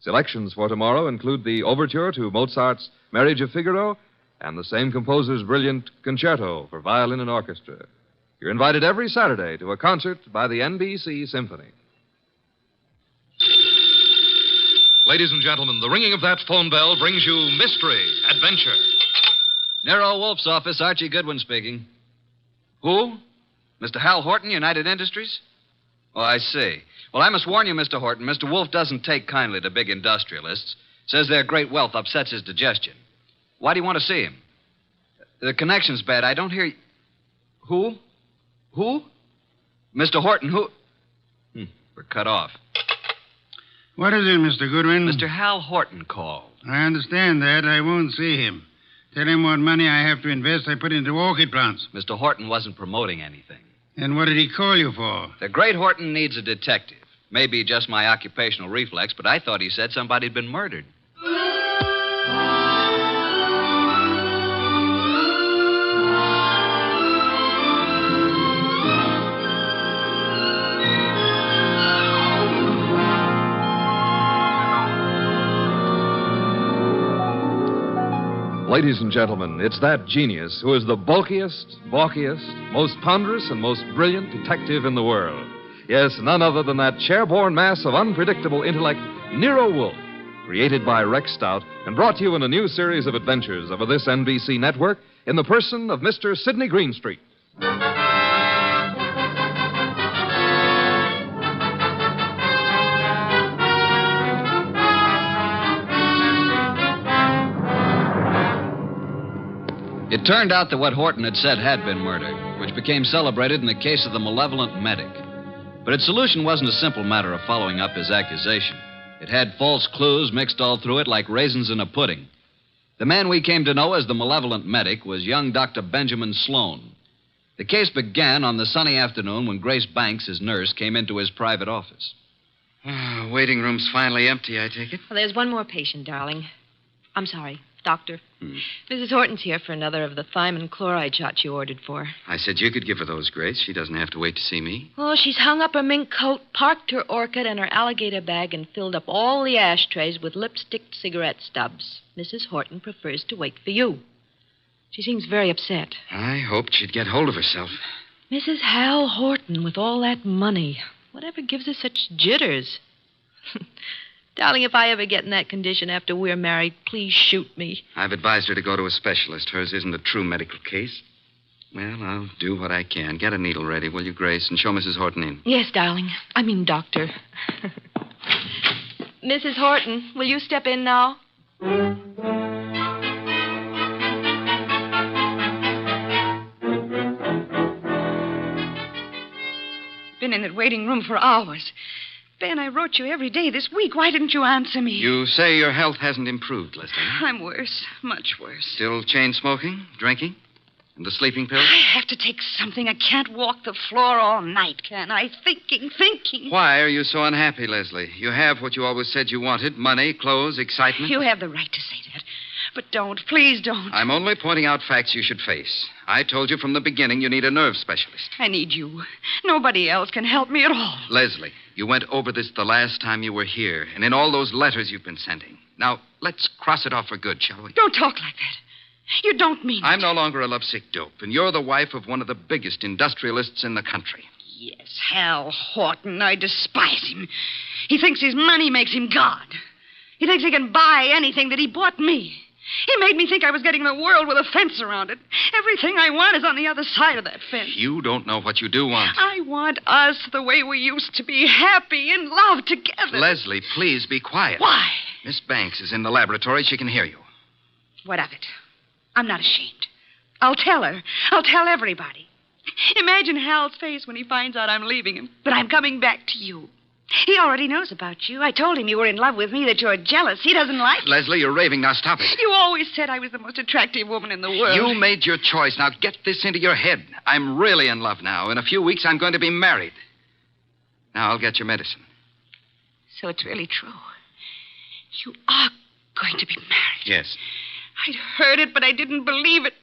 Selections for tomorrow include the overture to Mozart's Marriage of Figaro and the same composer's brilliant concerto for violin and orchestra. You're invited every Saturday to a concert by the NBC Symphony. Ladies and gentlemen, the ringing of that phone bell brings you mystery, adventure. Nero Wolfe's office, Archie Goodwin speaking. Who? Mr. Hal Horton, United Industries? Oh, I see. Well, I must warn you, Mr. Horton, Mr. Wolfe doesn't take kindly to big industrialists. Says their great wealth upsets his digestion. Why do you want to see him? The connection's bad. I don't hear you. Who? Who? Mr. Horton, who? We're cut off. What is it, Mr. Goodwin? Mr. Hal Horton called. I understand that. I won't see him. Tell him what money I have to invest I put into orchid plants. Mr. Horton wasn't promoting anything. And what did he call you for? The great Horton needs a detective. Maybe just my occupational reflex, but I thought he said somebody'd been murdered. Ladies and gentlemen, it's that genius who is the bulkiest, balkiest, most ponderous, and most brilliant detective in the world. Yes, none other than that chair-borne mass of unpredictable intellect, Nero Wolfe, created by Rex Stout and brought to you in a new series of adventures over this NBC network in the person of Mr. Sidney Greenstreet. It turned out that what Horton had said had been murder, which became celebrated in the case of the Malevolent medic. But its solution wasn't a simple matter of following up his accusation. It had false clues mixed all through it like raisins in a pudding. The man we came to know as the Malevolent medic was young Dr. Benjamin Sloan. The case began on the sunny afternoon when Grace Banks, his nurse, came into his private office. Waiting room's finally empty, I take it? Well, there's one more patient, darling. I'm sorry, doctor. Mrs. Horton's here for another of the thiamine chloride shots you ordered for. I said you could give her those, Grace. She doesn't have to wait to see me. Oh, she's hung up her mink coat, parked her orchid and her alligator bag, and filled up all the ashtrays with lipstick cigarette stubs. Mrs. Horton prefers to wait for you. She seems very upset. I hoped she'd get hold of herself. Mrs. Hal Horton with all that money. Whatever gives her such jitters? Darling, if I ever get in that condition after we're married, please shoot me. I've advised her to go to a specialist. Hers isn't a true medical case. Well, I'll do what I can. Get a needle ready, will you, Grace, and show Mrs. Horton in. Yes, darling. I mean, doctor. Mrs. Horton, will you step in now? Been in that waiting room for hours. Ben, I wrote you every day this week. Why didn't you answer me? You say your health hasn't improved, Leslie. I'm worse. Much worse. Still chain smoking, drinking, and the sleeping pills? I have to take something. I can't walk the floor all night, can I? Thinking. Why are you so unhappy, Leslie? You have what you always said you wanted: money, clothes, excitement. You have the right to say that. But don't. Please don't. I'm only pointing out facts you should face. I told you from the beginning you need a nerve specialist. I need you. Nobody else can help me at all. Leslie, you went over this the last time you were here, and in all those letters you've been sending. Now, let's cross it off for good, shall we? Don't talk like that. You don't mean I'm no longer a lovesick dope, and you're the wife of one of the biggest industrialists in the country. Yes, Hal Horton. I despise him. He thinks his money makes him God. He thinks he can buy anything that he bought me. He made me think I was getting the world with a fence around it. Everything I want is on the other side of that fence. You don't know what you do want. I want us the way we used to be, happy in love together. Leslie, please be quiet. Why? Miss Banks is in the laboratory. She can hear you. What of it? I'm not ashamed. I'll tell her. I'll tell everybody. Imagine Hal's face when he finds out I'm leaving him, that I'm coming back to you. He already knows about you. I told him you were in love with me, that you're jealous. He doesn't like it. Leslie, you're raving. Now stop it. You always said I was the most attractive woman in the world. You made your choice. Now get this into your head. I'm really in love now. In a few weeks, I'm going to be married. Now I'll get your medicine. So it's really true. You are going to be married. Yes. I'd heard it, but I didn't believe it.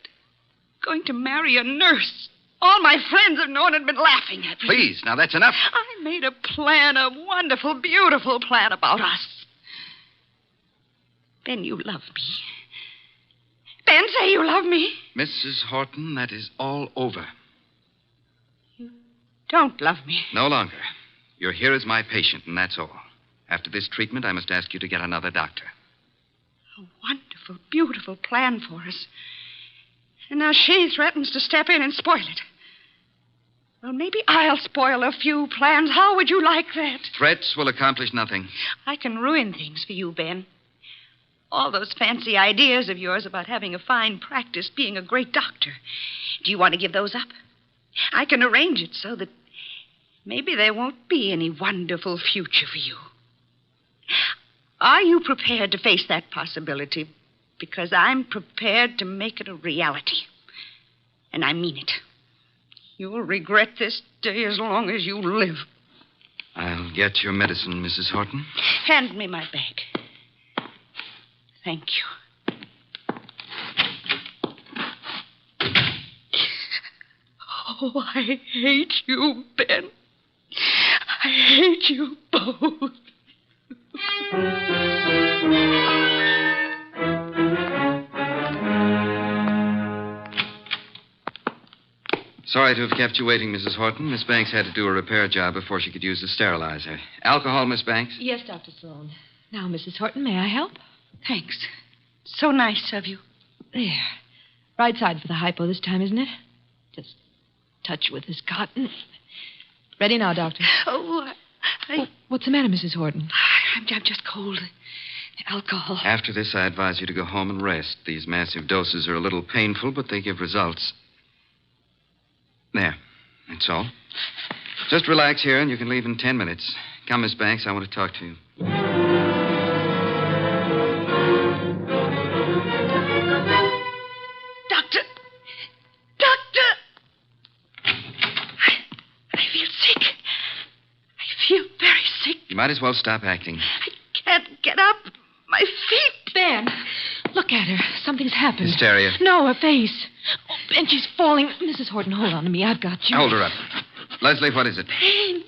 Going to marry a nurse. All my friends have known and been laughing at me. Please, now that's enough. I made a plan, a wonderful, beautiful plan about us. Ben, you love me. Ben, say you love me. Mrs. Horton, that is all over. Don't love me. No longer. You're here as my patient, and that's all. After this treatment, I must ask you to get another doctor. A wonderful, beautiful plan for us. And now she threatens to step in and spoil it. Well, maybe I'll spoil a few plans. How would you like that? Threats will accomplish nothing. I can ruin things for you, Ben. All those fancy ideas of yours about having a fine practice, being a great doctor. Do you want to give those up? I can arrange it so that maybe there won't be any wonderful future for you. Are you prepared to face that possibility? Because I'm prepared to make it a reality. And I mean it. You'll regret this day as long as you live. I'll get your medicine, Mrs. Horton. Hand me my bag. Thank you. Oh, I hate you, Ben. I hate you both. Sorry to have kept you waiting, Mrs. Horton. Miss Banks had to do a repair job before she could use the sterilizer. Alcohol, Miss Banks? Yes, Dr. Sloan. Now, Mrs. Horton, may I help? Thanks. So nice of you. There. Right side for the hypo this time, isn't it? Just touch with this cotton. Ready now, Doctor. Oh, what's the matter, Mrs. Horton? I'm just cold. Alcohol. After this, I advise you to go home and rest. These massive doses are a little painful, but they give results. There. That's all. Just relax here, and you can leave in 10 minutes. Come, Miss Banks. I want to talk to you. Doctor! Doctor! I feel sick. I feel very sick. You might as well stop acting. I can't get up. My feet. Ben, look at her. Something's happened. Hysteria. No, her face. Oh, Ben, she's falling. Mrs. Horton, hold on to me. I've got you. Hold her up. Leslie, what is it? Pain.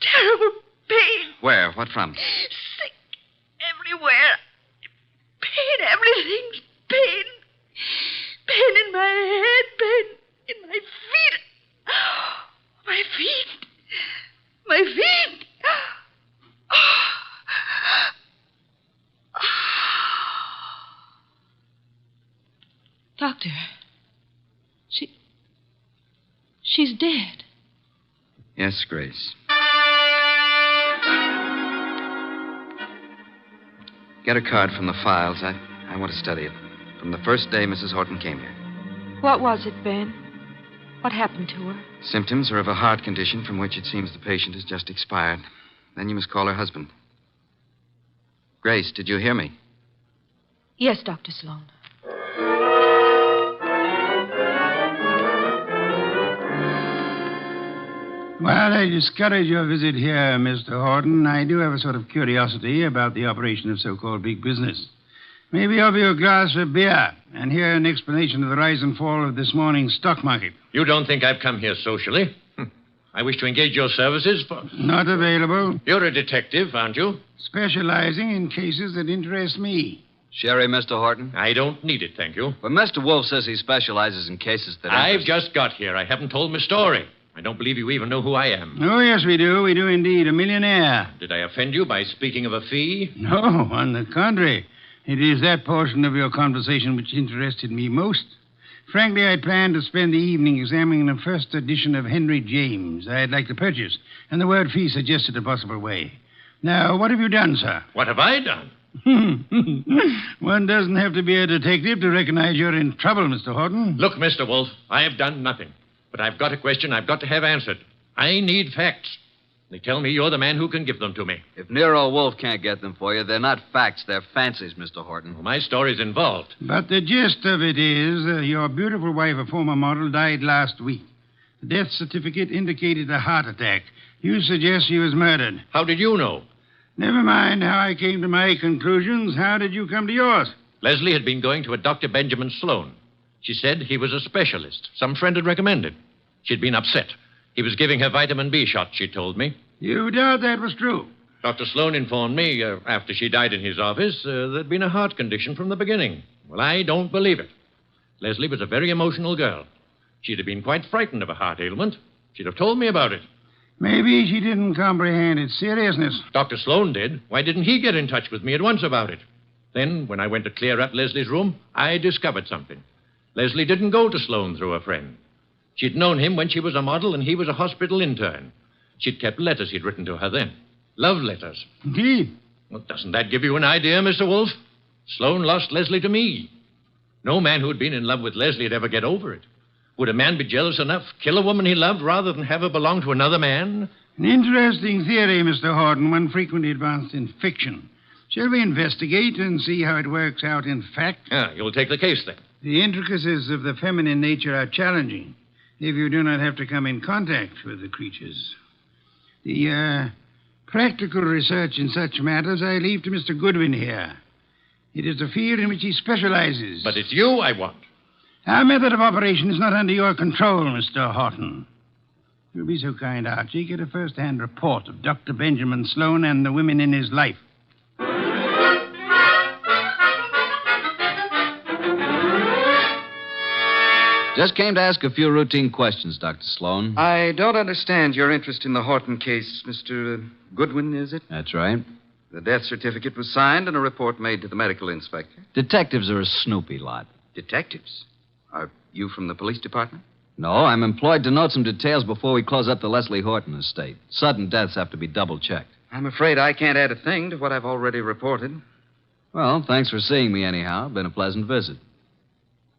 Terrible pain. Where? What from? Sick everywhere. Pain. Everything's pain. Pain in my head. Pain in my feet. My feet. My feet. Doctor, she's dead. Yes, Grace. Get a card from the files. I want to study it. From the first day Mrs. Horton came here. What was it, Ben? What happened to her? Symptoms are of a heart condition from which it seems the patient has just expired. Then you must call her husband. Grace, did you hear me? Yes, Dr. Sloan. Well, I discourage your visit here, Mr. Horton. I do have a sort of curiosity about the operation of so-called big business. Maybe offer you a glass of beer and hear an explanation of the rise and fall of this morning's stock market. You don't think I've come here socially? I wish to engage your services for... Not available. You're a detective, aren't you? Specializing in cases that interest me. Sherry, Mr. Horton? I don't need it, thank you. But Mr. Wolfe says he specializes in cases that I've just got here. I haven't told my story. I don't believe you even know who I am. Oh, yes, we do. We do indeed. A millionaire. Did I offend you by speaking of a fee? No, on the contrary. It is that portion of your conversation which interested me most. Frankly, I planned to spend the evening examining the first edition of Henry James I'd like to purchase, and the word fee suggested a possible way. Now, what have you done, sir? What have I done? One doesn't have to be a detective to recognize you're in trouble, Mr. Horton. Look, Mr. Wolfe, I have done nothing. But I've got a question I've got to have answered. I need facts. They tell me you're the man who can give them to me. If Nero Wolfe can't get them for you, they're not facts, they're fancies, Mr. Horton. Well, my story's involved. But the gist of it is your beautiful wife, a former model, died last week. The death certificate indicated a heart attack. You suggest she was murdered. How did you know? Never mind how I came to my conclusions. How did you come to yours? Leslie had been going to a Dr. Benjamin Sloan. She said he was a specialist. Some friend had recommended. She'd been upset. He was giving her vitamin B shots, she told me. You doubt that was true? Dr. Sloan informed me, after she died in his office, there'd been a heart condition from the beginning. Well, I don't believe it. Leslie was a very emotional girl. She'd have been quite frightened of a heart ailment. She'd have told me about it. Maybe she didn't comprehend its seriousness. Dr. Sloan did. Why didn't he get in touch with me at once about it? Then, when I went to clear up Leslie's room, I discovered something. Leslie didn't go to Sloan through a friend. She'd known him when she was a model and he was a hospital intern. She'd kept letters he'd written to her then. Love letters. Indeed. Well, doesn't that give you an idea, Mr. Wolfe? Sloan lost Leslie to me. No man who'd been in love with Leslie would ever get over it. Would a man be jealous enough, kill a woman he loved, rather than have her belong to another man? An interesting theory, Mr. Horton, one frequently advanced in fiction. Shall we investigate and see how it works out in fact? You'll take the case, then. The intricacies of the feminine nature are challenging if you do not have to come in contact with the creatures. The practical research in such matters I leave to Mr. Goodwin here. It is a field in which he specializes. But it's you I want. Our method of operation is not under your control, Mr. Horton. If you'll be so kind, Archie, get a first-hand report of Dr. Benjamin Sloan and the women in his life. Just came to ask a few routine questions, Dr. Sloan. I don't understand your interest in the Horton case, Mr. Goodwin, is it? That's right. The death certificate was signed and a report made to the medical inspector. Detectives are a snoopy lot. Detectives? Are you from the police department? No, I'm employed to note some details before we close up the Leslie Horton estate. Sudden deaths have to be double-checked. I'm afraid I can't add a thing to what I've already reported. Well, thanks for seeing me anyhow. Been a pleasant visit.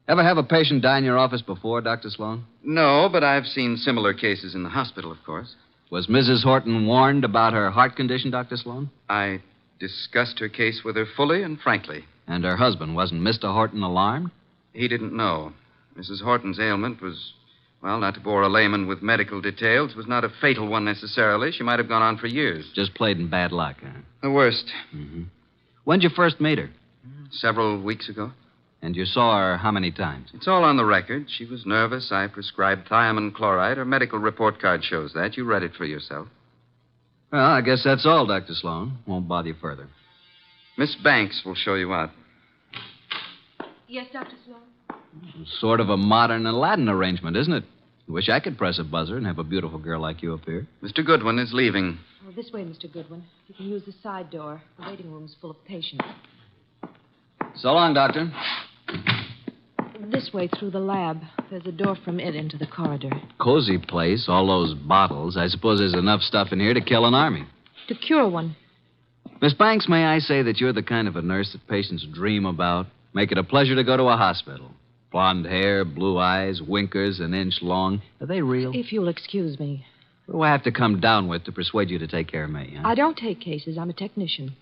Ever have a patient die in your office before, Dr. Sloan? No, but I've seen similar cases in the hospital, of course. Was Mrs. Horton warned about her heart condition, Dr. Sloan? I discussed her case with her fully and frankly. And her husband, wasn't Mr. Horton alarmed? He didn't know. Mrs. Horton's ailment was, well, not to bore a layman with medical details, was not a fatal one necessarily. She might have gone on for years. Just played in bad luck, huh? The worst. Mm-hmm. When'd you first meet her? Several weeks ago. And you saw her how many times? It's all on the record. She was nervous. I prescribed thiamine chloride. Her medical report card shows that. You read it for yourself. Well, I guess that's all, Dr. Sloan. Won't bother you further. Miss Banks will show you out. Yes, Dr. Sloan? Sort of a modern Aladdin arrangement, isn't it? I wish I could press a buzzer and have a beautiful girl like you up here. Mr. Goodwin is leaving. Oh, this way, Mr. Goodwin. You can use the side door. The waiting room's full of patients. So long, Doctor. This way through the lab. There's a door from it into the corridor. Cozy place, all those bottles. I suppose there's enough stuff in here to kill an army. To cure one. Miss Banks, may I say that you're the kind of a nurse that patients dream about? Make it a pleasure to go to a hospital. Blonde hair, blue eyes, winkers an inch long. Are they real? If you'll excuse me. What do I have to come down with to persuade you to take care of me, huh? I don't take cases. I'm a technician.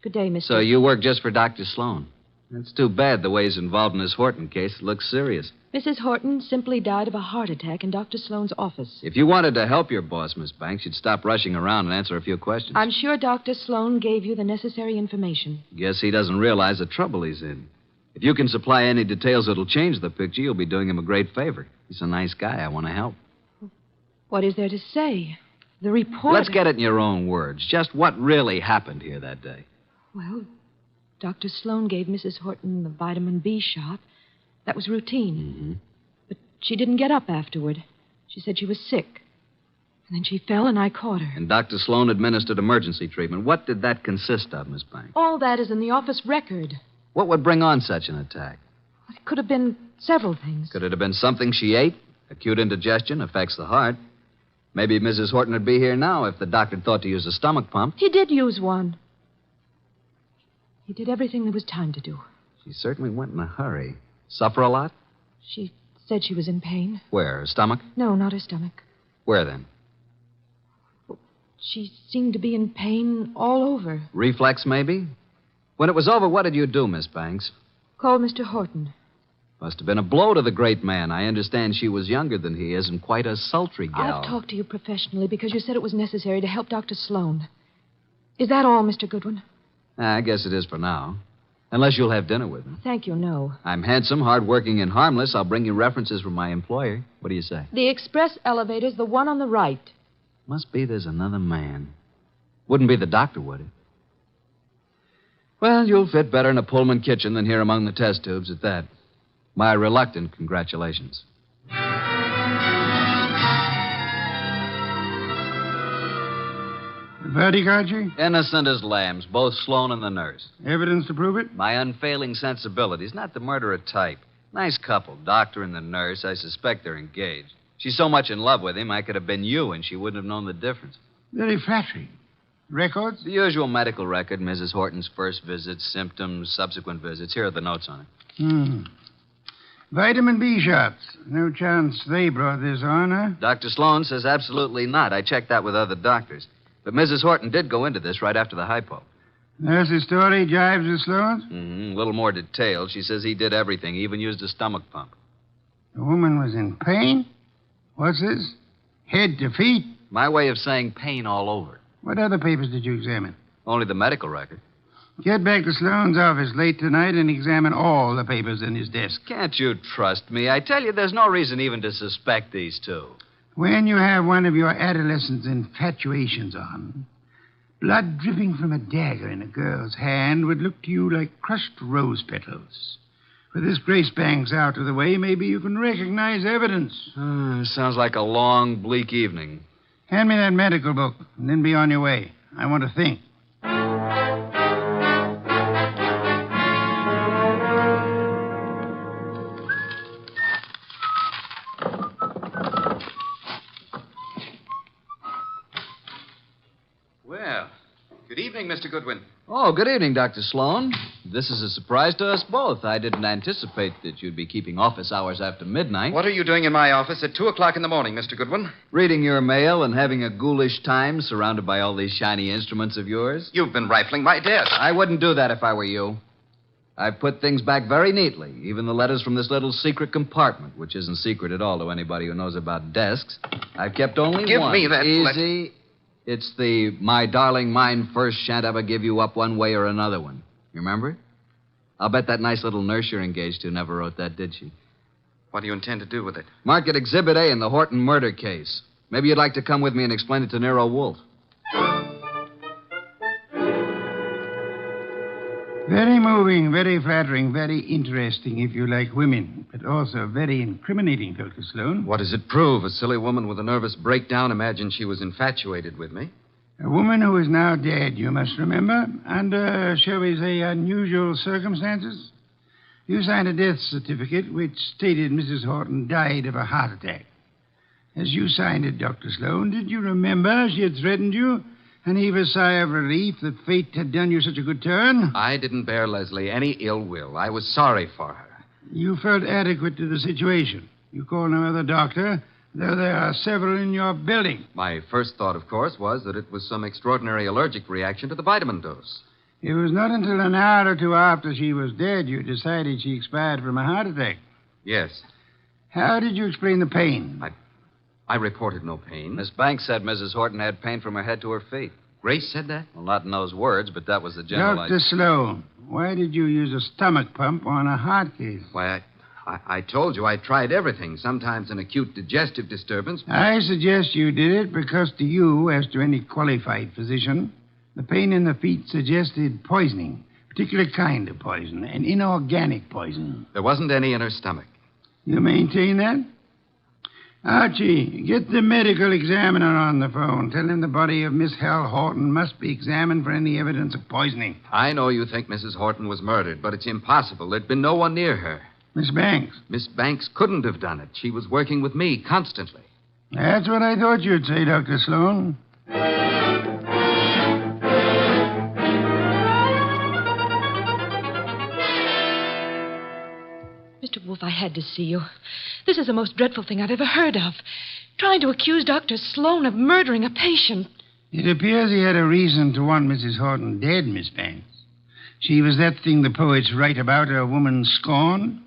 Good day, Mr. So you work just for Dr. Sloan? That's too bad the way he's involved in this Horton case. It looks serious. Mrs. Horton simply died of a heart attack in Dr. Sloan's office. If you wanted to help your boss, Miss Banks, you'd stop rushing around and answer a few questions. I'm sure Dr. Sloan gave you the necessary information. Guess he doesn't realize the trouble he's in. If you can supply any details that'll change the picture, you'll be doing him a great favor. He's a nice guy. I want to help. What is there to say? The report... Let's get it in your own words. Just what really happened here that day. Well, Dr. Sloan gave Mrs. Horton the vitamin B shot. That was routine. Mm-hmm. But she didn't get up afterward. She said she was sick. And then she fell and I caught her. And Dr. Sloan administered emergency treatment. What did that consist of, Miss Banks? All that is in the office record. What would bring on such an attack? It could have been several things. Could it have been something she ate? Acute indigestion affects the heart. Maybe Mrs. Horton would be here now if the doctor thought to use a stomach pump. He did use one. He did everything there was time to do. She certainly went in a hurry. Suffer a lot? She said she was in pain. Where? Her stomach? No, not her stomach. Where then? She seemed to be in pain all over. Reflex, maybe? When it was over, what did you do, Miss Banks? Called Mr. Horton. Must have been a blow to the great man. I understand she was younger than he is and quite a sultry gal. I've talked to you professionally because you said it was necessary to help Dr. Sloan. Is that all, Mr. Goodwin? I guess it is for now. Unless you'll have dinner with me. Thank you, no. I'm handsome, hardworking, and harmless. I'll bring you references from my employer. What do you say? The express elevator's the one on the right. Must be there's another man. Wouldn't be the doctor, would it? Well, you'll fit better in a Pullman kitchen than here among the test tubes at that. My reluctant congratulations. Verdict, Archie? Innocent as lambs, both Sloan and the nurse. Evidence to prove it? My unfailing sensibilities, not the murderer type. Nice couple, doctor and the nurse. I suspect they're engaged. She's so much in love with him, I could have been you, and she wouldn't have known the difference. Very flattering. Records? The usual medical record, Mrs. Horton's first visits, symptoms, subsequent visits. Here are the notes on it. Vitamin B shots. No chance they brought this on, huh? Dr. Sloan says absolutely not. I checked that with other doctors. But Mrs. Horton did go into this right after the hypo. Nurse's story jives with Sloan's? A little more detailed. She says he did everything. He even used a stomach pump. The woman was in pain? What's this? Head to feet? My way of saying pain all over. What other papers did you examine? Only the medical record. Get back to Sloan's office late tonight and examine all the papers in his desk. Can't you trust me? I tell you, there's no reason even to suspect these two. When you have one of your adolescent infatuations on, blood dripping from a dagger in a girl's hand would look to you like crushed rose petals. With this Grace Banks out of the way, maybe you can recognize evidence. Sounds like a long, bleak evening. Hand me that medical book, and then be on your way. I want to think. Well, good evening, Mr. Goodwin. Oh, good evening, Dr. Sloan. This is a surprise to us both. I didn't anticipate that you'd be keeping office hours after midnight. What are you doing in my office at 2 o'clock in the morning, Mr. Goodwin? Reading your mail and having a ghoulish time surrounded by all these shiny instruments of yours. You've been rifling my desk. I wouldn't do that if I were you. I've put things back very neatly, even the letters from this little secret compartment, which isn't secret at all to anybody who knows about desks. I've kept only Give one. me that Easy. It's the my darling mine first shan't ever give you up one way or another one. You remember it? I'll bet that nice little nurse you're engaged to never wrote that, did she? What do you intend to do with it? Mark it Exhibit A in the Horton murder case. Maybe you'd like to come with me and explain it to Nero Wolfe. Very moving, very flattering, very interesting if you like women, but also very incriminating, Dr. Sloan. What does it prove? A silly woman with a nervous breakdown imagined she was infatuated with me. A woman who is now dead, you must remember, under, shall we say, unusual circumstances. You signed a death certificate which stated Mrs. Horton died of a heart attack. As you signed it, Dr. Sloan, did you remember she had threatened you and heave a sigh of relief that fate had done you such a good turn? I didn't bear Leslie any ill will. I was sorry for her. You felt adequate to the situation. You called no other doctor, though there are several in your building. My first thought, of course, was that it was some extraordinary allergic reaction to the vitamin dose. It was not until an hour or two after she was dead you decided she expired from a heart attack. Yes. How did you explain the pain? I reported no pain. Miss Banks said Mrs. Horton had pain from her head to her feet. Grace said that? Well, not in those words, but that was the general Dr. Sloan, why did you use a stomach pump on a heart case? Why, I told you I tried everything. Sometimes an acute digestive disturbance. I suggest you did it because to you, as to any qualified physician, the pain in the feet suggested poisoning, a particular kind of poison, an inorganic poison. There wasn't any in her stomach. You maintain that? Archie, get the medical examiner on the phone. Tell him the body of Miss Hal Horton must be examined for any evidence of poisoning. I know you think Mrs. Horton was murdered, but it's impossible. There'd been no one near her. Miss Banks? Miss Banks couldn't have done it. She was working with me constantly. That's what I thought you'd say, Dr. Sloan. Mr. Wolfe, I had to see you. This is the most dreadful thing I've ever heard of. Trying to accuse Dr. Sloan of murdering a patient. It appears he had a reason to want Mrs. Horton dead, Miss Banks. She was that thing the poets write about, a woman scorned.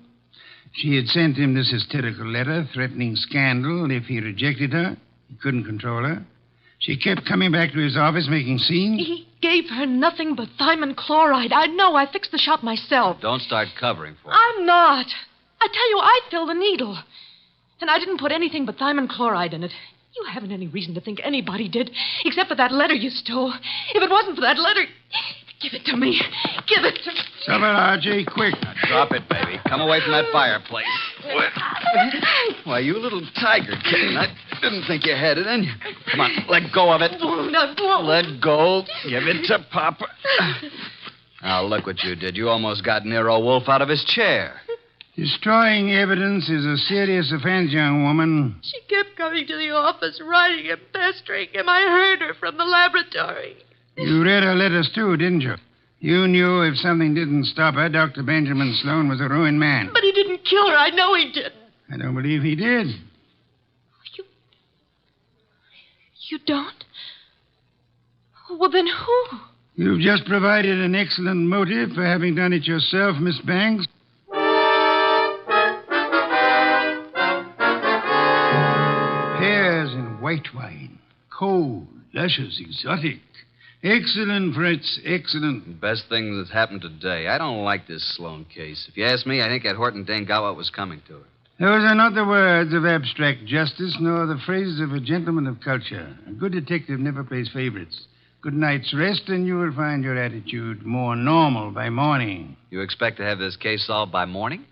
She had sent him this hysterical letter threatening scandal if he rejected her. He couldn't control her. She kept coming back to his office making scenes. He gave her nothing but thiamine chloride. I know. I fixed the shot myself. Don't start covering for her. I'm not. I tell you, I filled the needle. And I didn't put anything but thiamine chloride in it. You haven't any reason to think anybody did, except for that letter you stole. If it wasn't for that letter, give it to me. Give it to me. Stop it, Archie, quick. Now, drop it, baby. Come away from that fireplace. Why, you little tiger kitten. I didn't think you had it in you. Come on, let go of it. Let go. Give it to Papa. Now, look what you did. You almost got Nero Wolfe out of his chair. Destroying evidence is a serious offense, young woman. She kept coming to the office, writing and pestering him. I heard her from the laboratory. You read her letters, too, didn't you? You knew if something didn't stop her, Dr. Benjamin Sloan was a ruined man. But he didn't kill her. I know he didn't. I don't believe he did. You don't? Well, then who? You've just provided an excellent motive for having done it yourself, Miss Banks. Pears and white wine. Cold, luscious, exotic. Excellent, Fritz, excellent. Best thing that's happened today. I don't like this Sloan case. If you ask me, I think that Horton dame got what was coming to her. Those are not the words of abstract justice, nor the phrases of a gentleman of culture. A good detective never plays favorites. Good night's rest, and you will find your attitude more normal by morning. You expect to have this case solved by morning?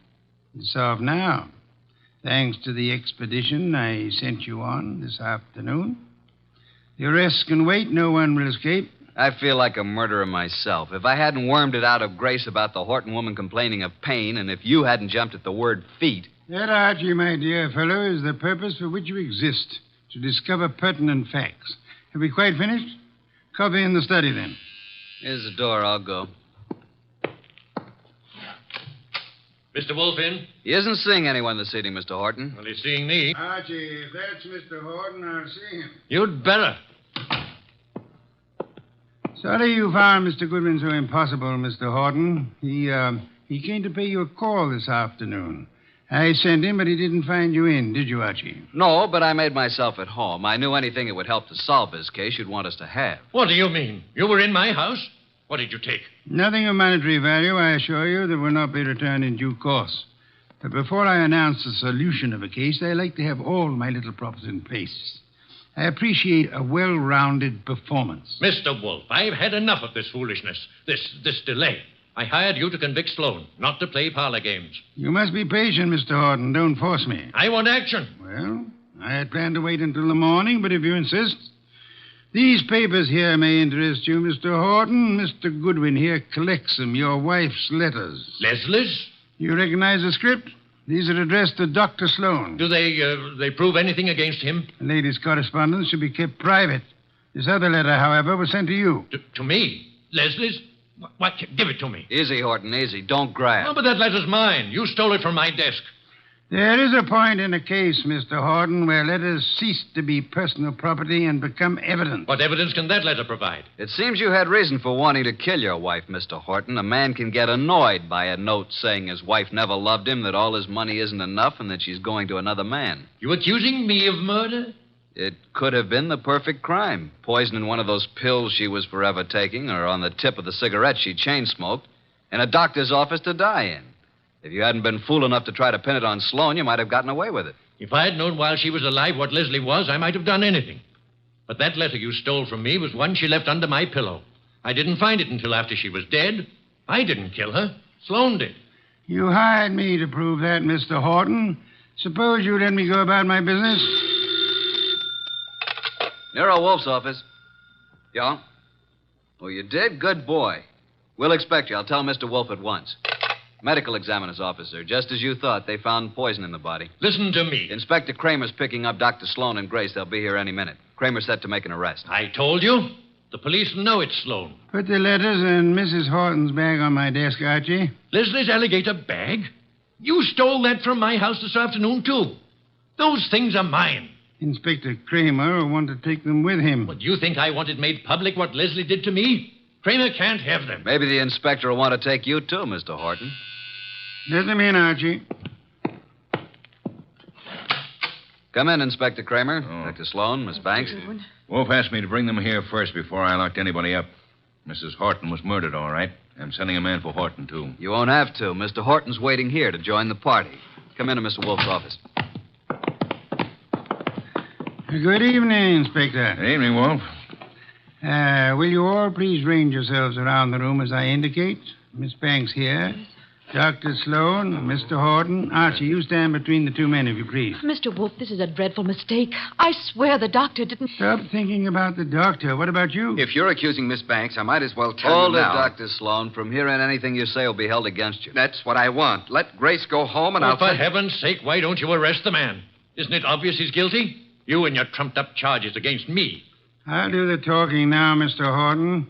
It's solved now. Thanks to the expedition I sent you on this afternoon. The arrest can wait. No one will escape. I feel like a murderer myself. If I hadn't wormed it out of Grace about the Horton woman complaining of pain, and if you hadn't jumped at the word feet... That, Archie, my dear fellow, is the purpose for which you exist, to discover pertinent facts. Have we quite finished? Coffee in the study, then. Here's the door. I'll go. Mr. Wolfe in? He isn't seeing anyone this evening, Mr. Horton. Well, he's seeing me. Archie, if that's Mr. Horton, I'll see him. You'd better. Sorry you found Mr. Goodwin so impossible, Mr. Horton. He came to pay you a call this afternoon. I sent him, but he didn't find you in, did you, Archie? No, but I made myself at home. I knew anything that would help to solve this case you'd want us to have. What do you mean? You were in my house? What did you take? Nothing of monetary value, I assure you, that will not be returned in due course. But before I announce the solution of a case, I like to have all my little props in place. I appreciate a well-rounded performance. Mr. Wolfe, I've had enough of this foolishness, this delay. I hired you to convict Sloan, not to play parlor games. You must be patient, Mr. Horton. Don't force me. I want action. Well, I had planned to wait until the morning, but if you insist... These papers here may interest you, Mr. Horton. Mr. Goodwin here collects them, your wife's letters. Leslie's? You recognize the script? These are addressed to Dr. Sloan. Do they prove anything against him? The lady's correspondence should be kept private. This other letter, however, was sent to you. To me? Leslie's? What? Give it to me. Easy, Horton, easy. Don't grab. Oh, but that letter's mine. You stole it from my desk. There is a point in a case, Mr. Horton, where letters cease to be personal property and become evidence. What evidence can that letter provide? It seems you had reason for wanting to kill your wife, Mr. Horton. A man can get annoyed by a note saying his wife never loved him, that all his money isn't enough, and that she's going to another man. You accusing me of murder? It could have been the perfect crime. Poison in one of those pills she was forever taking, or on the tip of the cigarette she chain-smoked, in a doctor's office to die in. If you hadn't been fool enough to try to pin it on Sloan, you might have gotten away with it. If I had known while she was alive what Leslie was, I might have done anything. But that letter you stole from me was one she left under my pillow. I didn't find it until after she was dead. I didn't kill her. Sloan did. You hired me to prove that, Mr. Horton. Suppose you let me go about my business? Nero Wolfe's office. Yeah? Oh, you did? Good boy. We'll expect you. I'll tell Mr. Wolfe at once. Medical examiner's officer. Just as you thought, they found poison in the body. Listen to me. Inspector Kramer's picking up Dr. Sloan and Grace. They'll be here any minute. Kramer's set to make an arrest. I told you. The police know it's Sloan. Put the letters and Mrs. Horton's bag on my desk, Archie. Leslie's alligator bag? You stole that from my house this afternoon, too. Those things are mine. Inspector Kramer will want to take them with him. Well, do you think I want it made public what Leslie did to me? Kramer can't have them. Maybe the inspector will want to take you, too, Mr. Horton. Let them in, Archie. Come in, Inspector Kramer. Dr. Sloan, Miss Banks. Wolfe asked me to bring them here first before I locked anybody up. Mrs. Horton was murdered, all right. I'm sending a man for Horton, too. You won't have to. Mr. Horton's waiting here to join the party. Come into Mr. Wolfe's office. Good evening, Inspector. Good evening, Wolfe. Will you all please range yourselves around the room as I indicate? Miss Banks here. Dr. Sloan, Mr. Horton. Archie, you stand between the two men, if you please. Mr. Wolfe, this is a dreadful mistake. I swear the doctor didn't... Stop thinking about the doctor. What about you? If you're accusing Miss Banks, I might as well tell Hold you it, now. Dr. Sloan. From here on, anything you say will be held against you. That's what I want. Let Grace go home and Oh, I'll... for heaven's sake, why don't you arrest the man? Isn't it obvious he's guilty? You and your trumped-up charges against me. I'll do the talking now, Mr. Horton.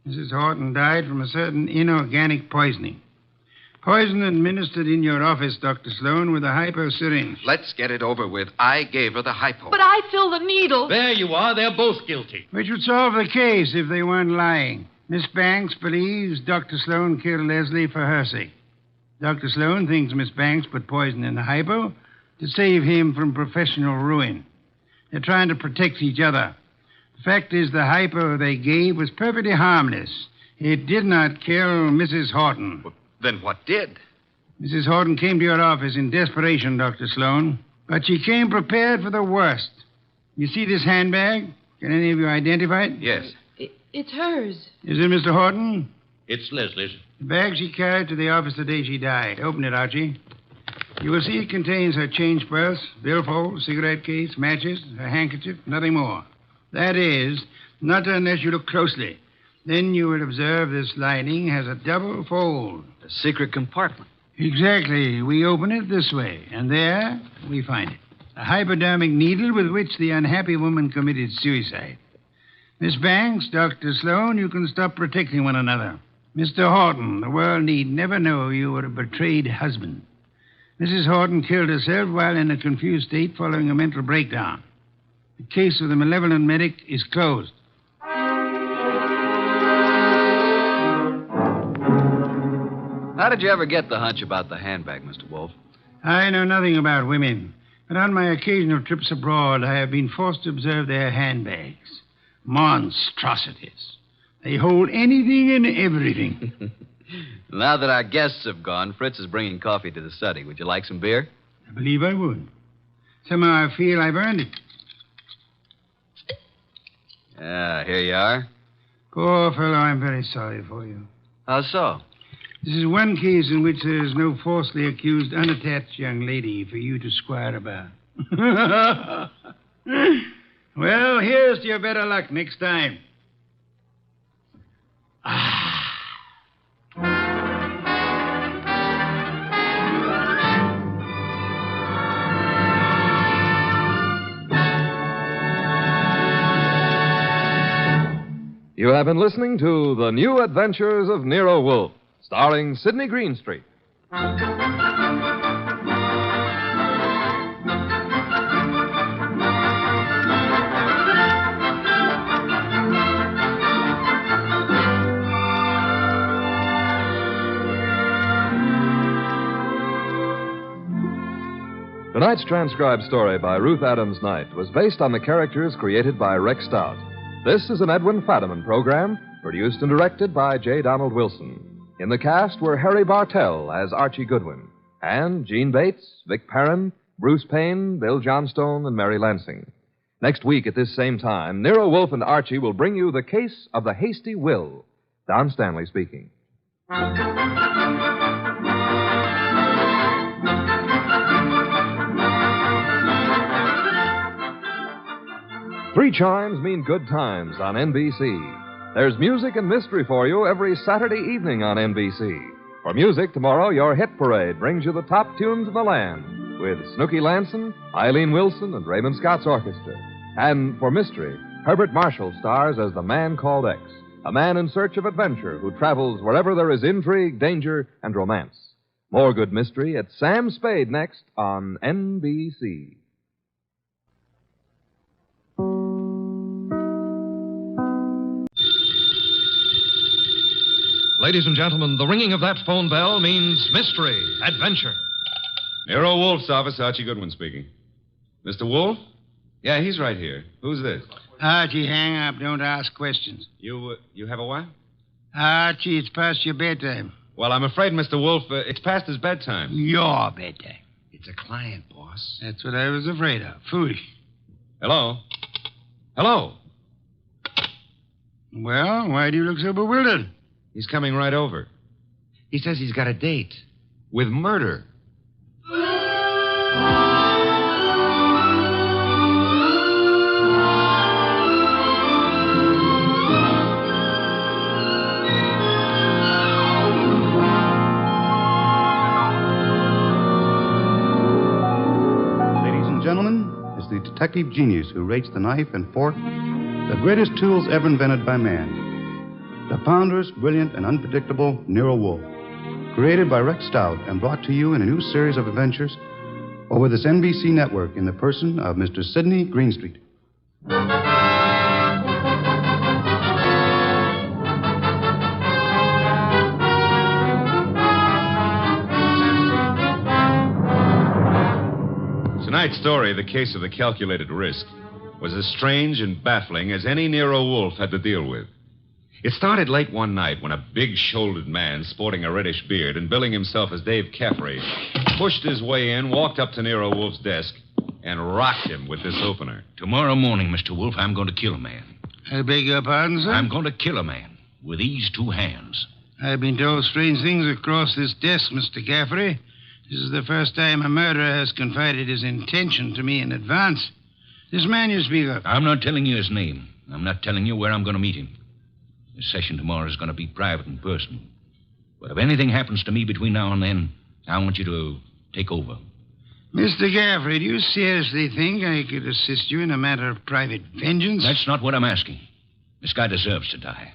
Mrs. Horton died from a certain inorganic poisoning. Poison administered in your office, Dr. Sloan, with a hypo syringe. Let's get it over with. I gave her the hypo. But I filled the needle. There you are. They're both guilty. Which would solve the case if they weren't lying. Miss Banks believes Dr. Sloan killed Leslie for her sake. Dr. Sloan thinks Miss Banks put poison in the hypo to save him from professional ruin. They're trying to protect each other. The fact is, the hypo they gave was perfectly harmless. It did not kill Mrs. Horton. Then what did? Mrs. Horton came to your office in desperation, Dr. Sloan. But she came prepared for the worst. You see this handbag? Can any of you identify it? Yes. It's hers. Is it Mr. Horton? It's Leslie's. The bag she carried to the office the day she died. Open it, Archie. You will see it contains her change purse, billfold, cigarette case, matches, her handkerchief, nothing more. That is, not unless you look closely. Then you will observe this lining has a double fold. A secret compartment. Exactly. We open it this way, and there we find it. A hypodermic needle with which the unhappy woman committed suicide. Miss Banks, Dr. Sloan, you can stop protecting one another. Mr. Horton, the world need never know you were a betrayed husband. Mrs. Horton killed herself while in a confused state following a mental breakdown. The case of the malevolent medic is closed. How did you ever get the hunch about the handbag, Mr. Wolfe? I know nothing about women, but on my occasional trips abroad, I have been forced to observe their handbags. Monstrosities. They hold anything and everything. Now that our guests have gone, Fritz is bringing coffee to the study. Would you like some beer? I believe I would. Somehow I feel I've earned it. Here you are. Poor fellow, I'm very sorry for you. How so? This is one case in which there is no falsely accused, unattached young lady for you to squire about. Well, here's to your better luck next time. You have been listening to The New Adventures of Nero Wolfe, starring Sidney Greenstreet. Tonight's transcribed story by Ruth Adams Knight was based on the characters created by Rex Stout. This is an Edwin Fadiman program, produced and directed by J. Donald Wilson. In the cast were Harry Bartell as Archie Goodwin, and Gene Bates, Vic Perrin, Bruce Payne, Bill Johnstone, and Mary Lansing. Next week at this same time, Nero Wolfe and Archie will bring you the case of the Hasty Will. Don Stanley speaking. 3 chimes mean good times on NBC. There's music and mystery for you every Saturday evening on NBC. For music, tomorrow, your hit parade brings you the top tunes of the land with Snooky Lanson, Eileen Wilson, and Raymond Scott's orchestra. And for mystery, Herbert Marshall stars as the Man Called X, a man in search of adventure who travels wherever there is intrigue, danger, and romance. More good mystery at Sam Spade next on NBC. Ladies and gentlemen, the ringing of that phone bell means mystery, adventure. Nero Wolfe's office, Archie Goodwin speaking. Mr. Wolfe? Yeah, he's right here. Who's this? Archie, hang up. Don't ask questions. You have a what? Archie, it's past your bedtime. Well, I'm afraid, Mr. Wolfe, it's past his bedtime. Your bedtime. It's a client, boss. That's what I was afraid of. Foolish. Hello? Hello? Well, why do you look so bewildered? He's coming right over. He says he's got a date. With murder. Ladies and gentlemen, it's the detective genius who rates the knife and fork the greatest tools ever invented by man. The ponderous, brilliant, and unpredictable Nero Wolfe. Created by Rex Stout and brought to you in a new series of adventures over this NBC network in the person of Mr. Sidney Greenstreet. Tonight's story, The Case of the Calculated Risk, was as strange and baffling as any Nero Wolfe had to deal with. It started late one night when a big-shouldered man sporting a reddish beard and billing himself as Dave Caffrey pushed his way in, walked up to Nero Wolfe's desk, and rocked him with this opener. Tomorrow morning, Mr. Wolfe, I'm going to kill a man. I beg your pardon, sir? I'm going to kill a man with these 2 hands. I've been told strange things across this desk, Mr. Caffrey. This is the first time a murderer has confided his intention to me in advance. This man you speak of. I'm not telling you his name. I'm not telling you where I'm going to meet him. The session tomorrow is going to be private and personal. But if anything happens to me between now and then, I want you to take over. Mr. Caffrey, do you seriously think I could assist you in a matter of private vengeance? That's not what I'm asking. This guy deserves to die.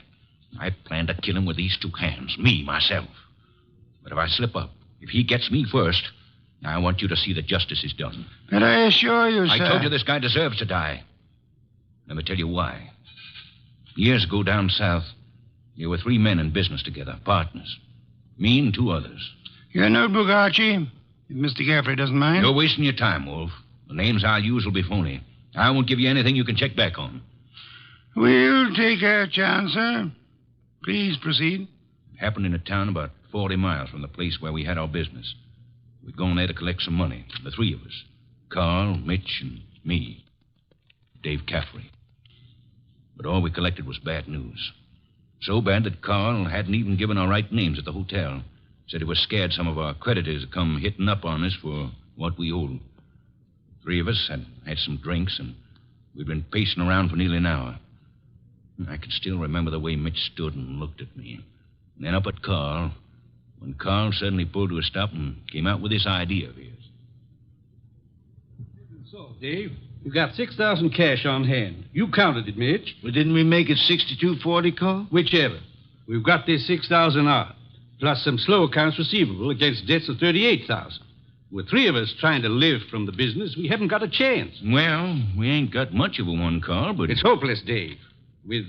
I plan to kill him with these 2 hands, me, myself. But if I slip up, if he gets me first, I want you to see that justice is done. But I assure you, sir... I told you this guy deserves to die. Let me tell you why. Years ago down south, there were 3 men in business together, partners. Me and 2 others. Your notebook, Archie, if Mr. Caffrey doesn't mind. You're wasting your time, Wolf. The names I'll use will be phony. I won't give you anything you can check back on. We'll take our chance, sir. Please proceed. It happened in a town about 40 miles from the place where we had our business. We'd gone there to collect some money, the 3 of us. Carl, Mitch, and me. Dave Caffrey. But all we collected was bad news. So bad that Carl hadn't even given our right names at the hotel. Said he was scared some of our creditors would come hitting up on us for what we owed. 3 of us had some drinks, and we'd been pacing around for nearly an hour. I can still remember the way Mitch stood and looked at me. And then up at Carl, when Carl suddenly pulled to a stop and came out with this idea of his. So, Dave, you got 6,000 cash on hand. You counted it, Mitch. Well, didn't we make it 62.40, Carl? Whichever. We've got this 6,000 odd, plus some slow accounts receivable against debts of 38,000. With 3 of us trying to live from the business, we haven't got a chance. Well, we ain't got much of a one, Carl, but... It's hopeless, Dave. With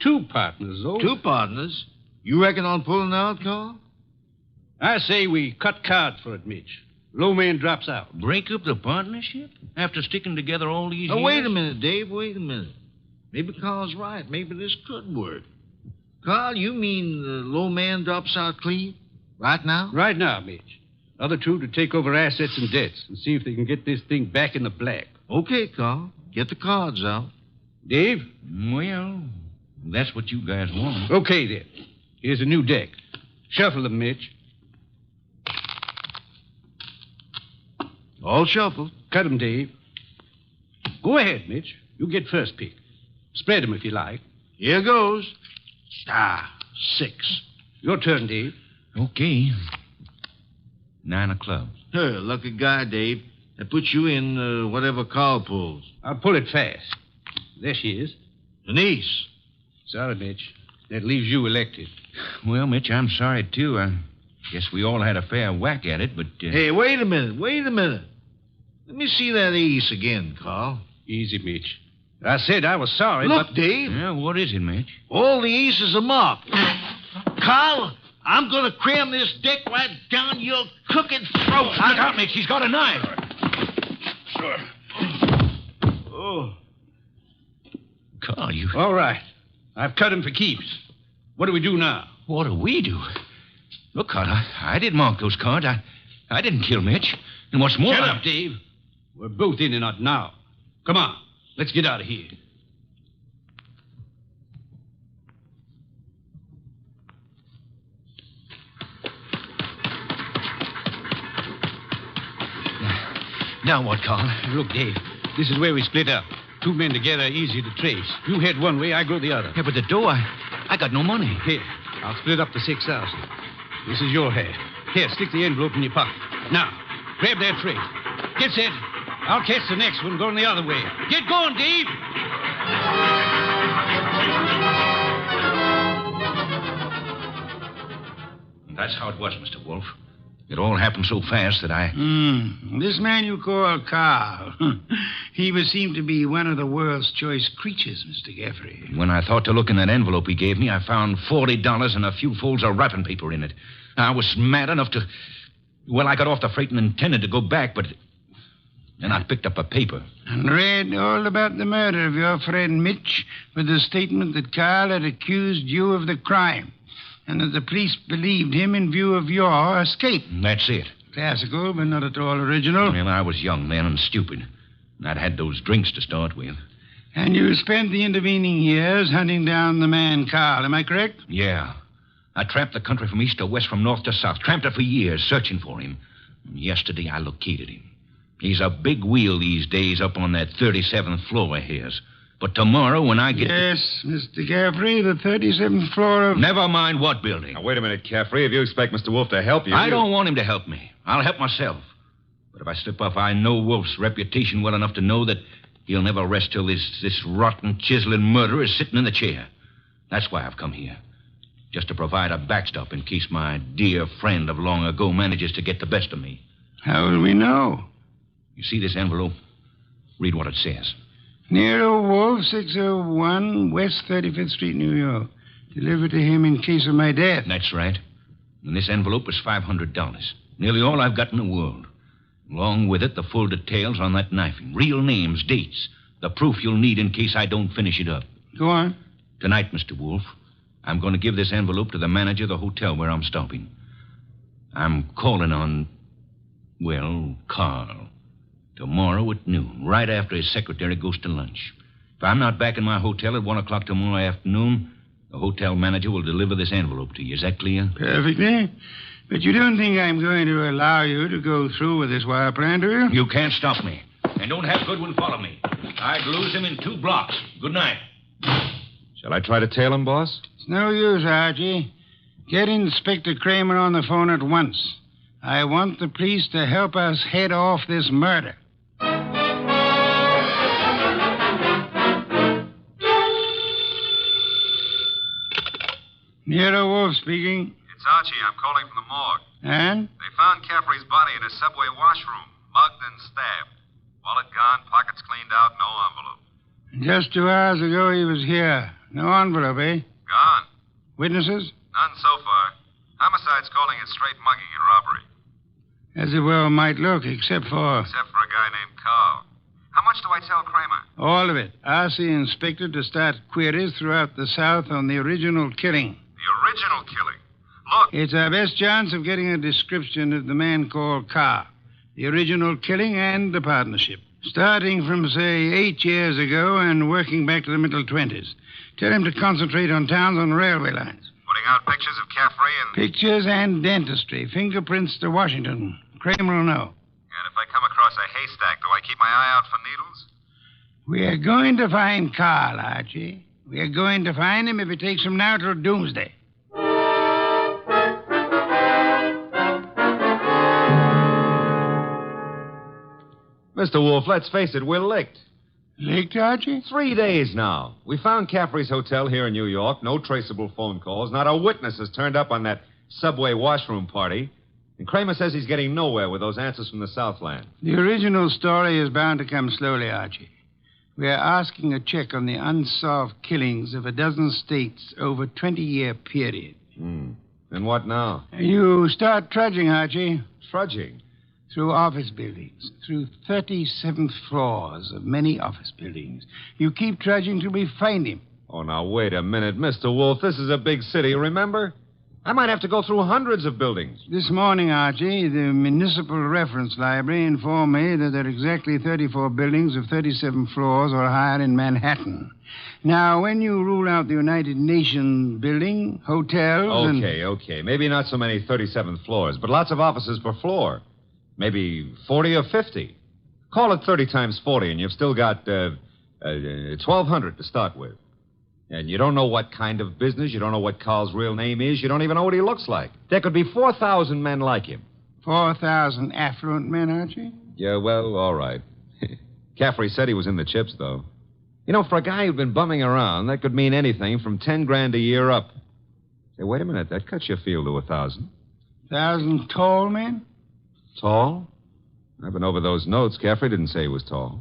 2 partners, though. 2 partners? You reckon on pulling out, Carl? I say we cut cards for it, Mitch. Low man drops out. Break up the partnership? After sticking together all these years? Wait a minute, Dave. Wait a minute. Maybe Carl's right. Maybe this could work. Carl, you mean the low man drops out clean? Right now? Right now, Mitch. Other 2 to take over assets and debts and see if they can get this thing back in the black. Okay, Carl. Get the cards out. Dave? Well, that's what you guys want. Okay, then. Here's a new deck. Shuffle them, Mitch. All shuffled. Cut 'em, Dave. Go ahead, Mitch. You get first pick. Spread 'em if you like. Here goes. 6. Your turn, Dave. Okay. 9 of clubs. Lucky guy, Dave. That puts you in whatever Carl pulls. I'll pull it fast. There she is. Denise. Sorry, Mitch. That leaves you elected. Well, Mitch, I'm sorry, too. I guess we all had a fair whack at it, but... Hey, wait a minute. Let me see that ace again, Carl. Easy, Mitch. I said I was sorry, Look, Dave. Yeah, what is it, Mitch? All the aces are marked. Carl, I'm going to cram this deck right down your cooking throat. Look out, Mitch. He's got a knife. Sure. Oh. Carl, you... All right. I've cut him for keeps. What do we do now? What do we do? Look, Carl, I didn't mark those cards. I didn't kill Mitch. And what's more... Shut up, Dave. We're both in and out now. Come on. Let's get out of here. Now what, Carl? Look, Dave, this is where we split up. 2 men together, easy to trace. You head one way, I go the other. Yeah, but the dough, I got no money. Here, I'll split up the 6,000. This is your half. Here, stick the envelope in your pocket. Now, grab that freight. Get set. I'll catch the next one going the other way. Get going, Dave. That's how it was, Mr. Wolfe. It all happened so fast that I... This man you call Carl, he would seem to be one of the world's choice creatures, Mr. Geoffrey. When I thought to look in that envelope he gave me, I found $40 and a few folds of wrapping paper in it. I was mad enough to... Well, I got off the freight and intended to go back, but... Then I picked up a paper. And read all about the murder of your friend Mitch with the statement that Carl had accused you of the crime and that the police believed him in view of your escape. That's it. Classical, but not at all original. Well, I was young then and stupid. And I'd had those drinks to start with. And you spent the intervening years hunting down the man Carl, am I correct? Yeah. I tramped the country from east to west, from north to south. Tramped it for years, searching for him. And yesterday I located him. He's a big wheel these days up on that 37th floor of his. But tomorrow when I get... Yes, Mr. Caffrey, the 37th floor of... Never mind what building. Now, wait a minute, Caffrey. If you expect Mr. Wolfe to help you... I don't want him to help me. I'll help myself. But if I slip off, I know Wolfe's reputation well enough to know that he'll never rest till this rotten, chiseling murderer is sitting in the chair. That's why I've come here. Just to provide a backstop in case my dear friend of long ago manages to get the best of me. How will we know? You see this envelope? Read what it says. Nero Wolfe, 601 West 35th Street, New York. Delivered to him in case of my death. That's right. And this envelope is $500. Nearly all I've got in the world. Along with it, the full details on that knifing. Real names, dates. The proof you'll need in case I don't finish it up. Go on. Tonight, Mr. Wolfe, I'm going to give this envelope to the manager of the hotel where I'm stopping. I'm calling on, well, Carl. Tomorrow at noon, right after his secretary goes to lunch. If I'm not back in my hotel at 1 o'clock tomorrow afternoon, the hotel manager will deliver this envelope to you. Is that clear? Perfectly. But you don't think I'm going to allow you to go through with this wire plan, do you? You can't stop me. And don't have Goodwin follow me. I'd lose him in 2 blocks. Good night. Shall I try to tail him, boss? It's no use, Archie. Get Inspector Kramer on the phone at once. I want the police to help us head off this murder. Nero Wolfe speaking. It's Archie. I'm calling from the morgue. And? They found Caffrey's body in a subway washroom, mugged and stabbed. Wallet gone, pockets cleaned out, no envelope. Just 2 hours ago he was here. No envelope, eh? Gone. Witnesses? None so far. Homicide's calling it straight mugging and robbery. As it well might look, except for... Except for a guy named Carl. How much do I tell Kramer? All of it. Ask the inspector to start queries throughout the South on the original killing. The original killing? Look. It's our best chance of getting a description of the man called Carl. The original killing and the partnership. Starting from, say, 8 years ago and working back to the middle 20s. Tell him to concentrate on towns on railway lines. Putting out pictures of Caffrey and... Pictures and dentistry. Fingerprints to Washington. Kramer will know. And if I come across a haystack, do I keep my eye out for needles? We are going to find Carl, Archie. We are going to find him if it takes from now till doomsday. Mr. Wolfe, let's face it, we're licked. Licked, Archie? 3 days now. We found Caffrey's hotel here in New York. No traceable phone calls. Not a witness has turned up on that subway washroom party. And Kramer says he's getting nowhere with those answers from the Southland. The original story is bound to come slowly, Archie. We are asking a check on the unsolved killings of a dozen states over a 20-year period. And what now? You start trudging, Archie. Trudging? Through office buildings, through 37th floors of many office buildings. You keep trudging till we find him. Oh, now, wait a minute, Mr. Wolfe. This is a big city, remember? I might have to go through hundreds of buildings. This morning, Archie, the Municipal Reference Library informed me that there are exactly 34 buildings of 37 floors or higher in Manhattan. Now, when you rule out the United Nations building, hotels, Okay. Maybe not so many 37th floors, but lots of offices per floor. Maybe 40 or 50. Call it 30 times 40, and you've still got 1,200 to start with. And you don't know what kind of business. You don't know what Carl's real name is. You don't even know what he looks like. There could be 4,000 men like him. 4,000 affluent men, Archie? Yeah, well, all right. Caffrey said he was in the chips, though. You know, for a guy who'd been bumming around, that could mean anything from 10 grand a year up. Hey, wait a minute. That cuts your field to 1,000. 1,000 tall men? Tall? I've been over those notes. Caffrey didn't say he was tall.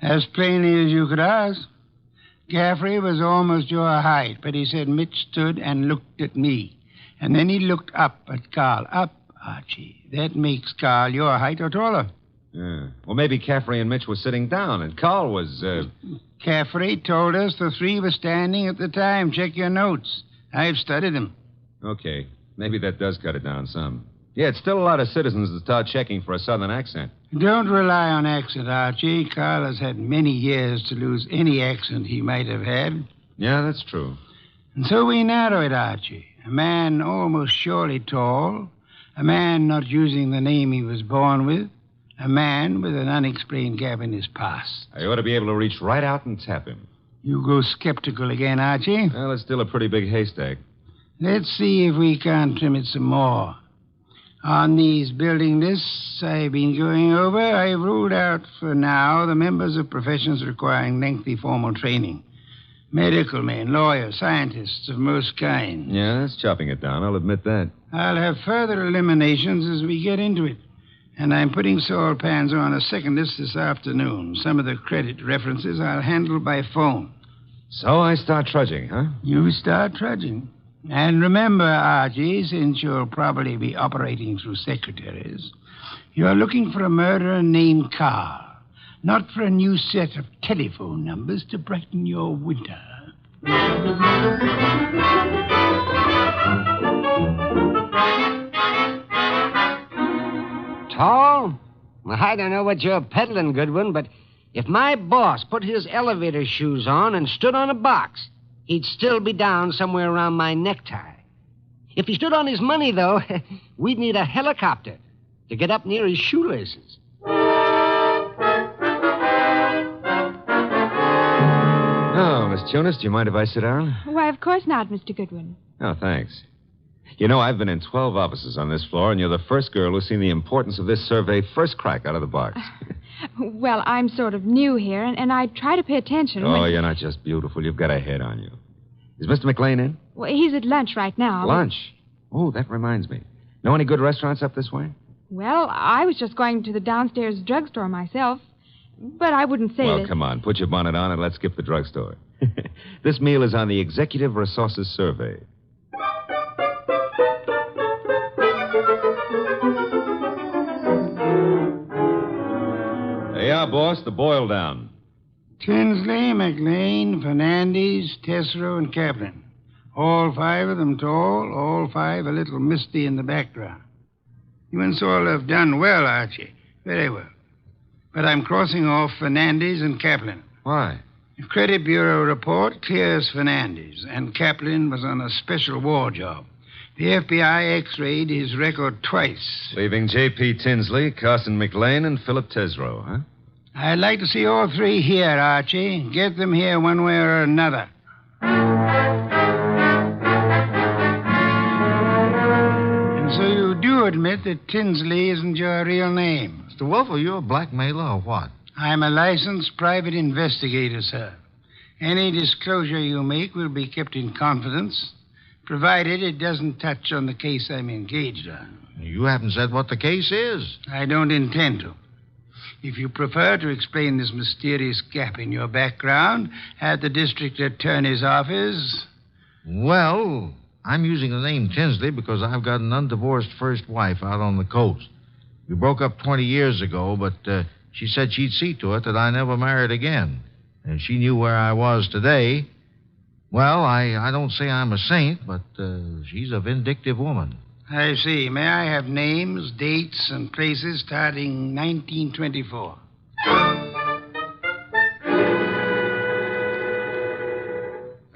As plainly as you could ask. Caffrey was almost your height, but he said Mitch stood and looked at me. And then he looked up at Carl. Up, Archie. That makes Carl your height or taller. Yeah. Well, maybe Caffrey and Mitch were sitting down, and Carl was, Caffrey told us the three were standing at the time. Check your notes. I've studied them. Okay. Maybe that does cut it down some. Yeah, it's still a lot of citizens that start checking for a southern accent. Don't rely on accent, Archie. Carl has had many years to lose any accent he might have had. Yeah, that's true. And so we narrow it, Archie. A man almost surely tall. A man not using the name he was born with. A man with an unexplained gap in his past. I ought to be able to reach right out and tap him. You go skeptical again, Archie? Well, it's still a pretty big haystack. Let's see if we can't trim it some more. On these building lists I've been going over, I've ruled out for now the members of professions requiring lengthy formal training. Medical men, lawyers, scientists of most kinds. Yeah, that's chopping it down, I'll admit that. I'll have further eliminations as we get into it. And I'm putting Saul Pans on a second list this afternoon. Some of the credit references I'll handle by phone. So I start trudging, huh? You start trudging. And remember, Archie, since you'll probably be operating through secretaries, you're looking for a murderer named Carl, not for a new set of telephone numbers to brighten your winter. Tall? Well, I don't know what you're peddling, Goodwin, but if my boss put his elevator shoes on and stood on a box, he'd still be down somewhere around my necktie. If he stood on his money, though, we'd need a helicopter to get up near his shoelaces. Oh, Miss Jonas, do you mind if I sit down? Why, of course not, Mr. Goodwin. Oh, thanks. You know, I've been in 12 offices on this floor, and you're the first girl who's seen the importance of this survey first crack out of the box. Well, I'm sort of new here, and I try to pay attention. Oh, you're not just beautiful. You've got a head on you. Is Mr. McLean in? Well, he's at lunch right now. Lunch? Oh, that reminds me. Know any good restaurants up this way? Well, I was just going to the downstairs drugstore myself, but I wouldn't say Well, that... come on. Put your bonnet on and let's skip the drugstore. This meal is on the Executive Resources Survey. There you are, boss. The boil down. Tinsley, McLean, Fernandez, Tesreau, and Kaplan. All five of them tall, all five a little misty in the background. You and Saul have done well, Archie. Very well. But I'm crossing off Fernandez and Kaplan. Why? The Credit Bureau report clears Fernandez, and Kaplan was on a special war job. The FBI X-rayed his record twice. Leaving J.P. Tinsley, Carson McLean, and Philip Tesreau, huh? I'd like to see all three here, Archie. Get them here one way or another. And so you do admit that Tinsley isn't your real name? Mr. Wolfe, are you a blackmailer or what? I'm a licensed private investigator, sir. Any disclosure you make will be kept in confidence, provided it doesn't touch on the case I'm engaged on. You haven't said what the case is. I don't intend to. If you prefer to explain this mysterious gap in your background at the district attorney's office... Well, I'm using the name Tinsley because I've got an undivorced first wife out on the coast. We broke up 20 years ago, but she said she'd see to it that I never married again. And she knew where I was today. Well, I don't say I'm a saint, but she's a vindictive woman. I see. May I have names, dates, and places starting 1924?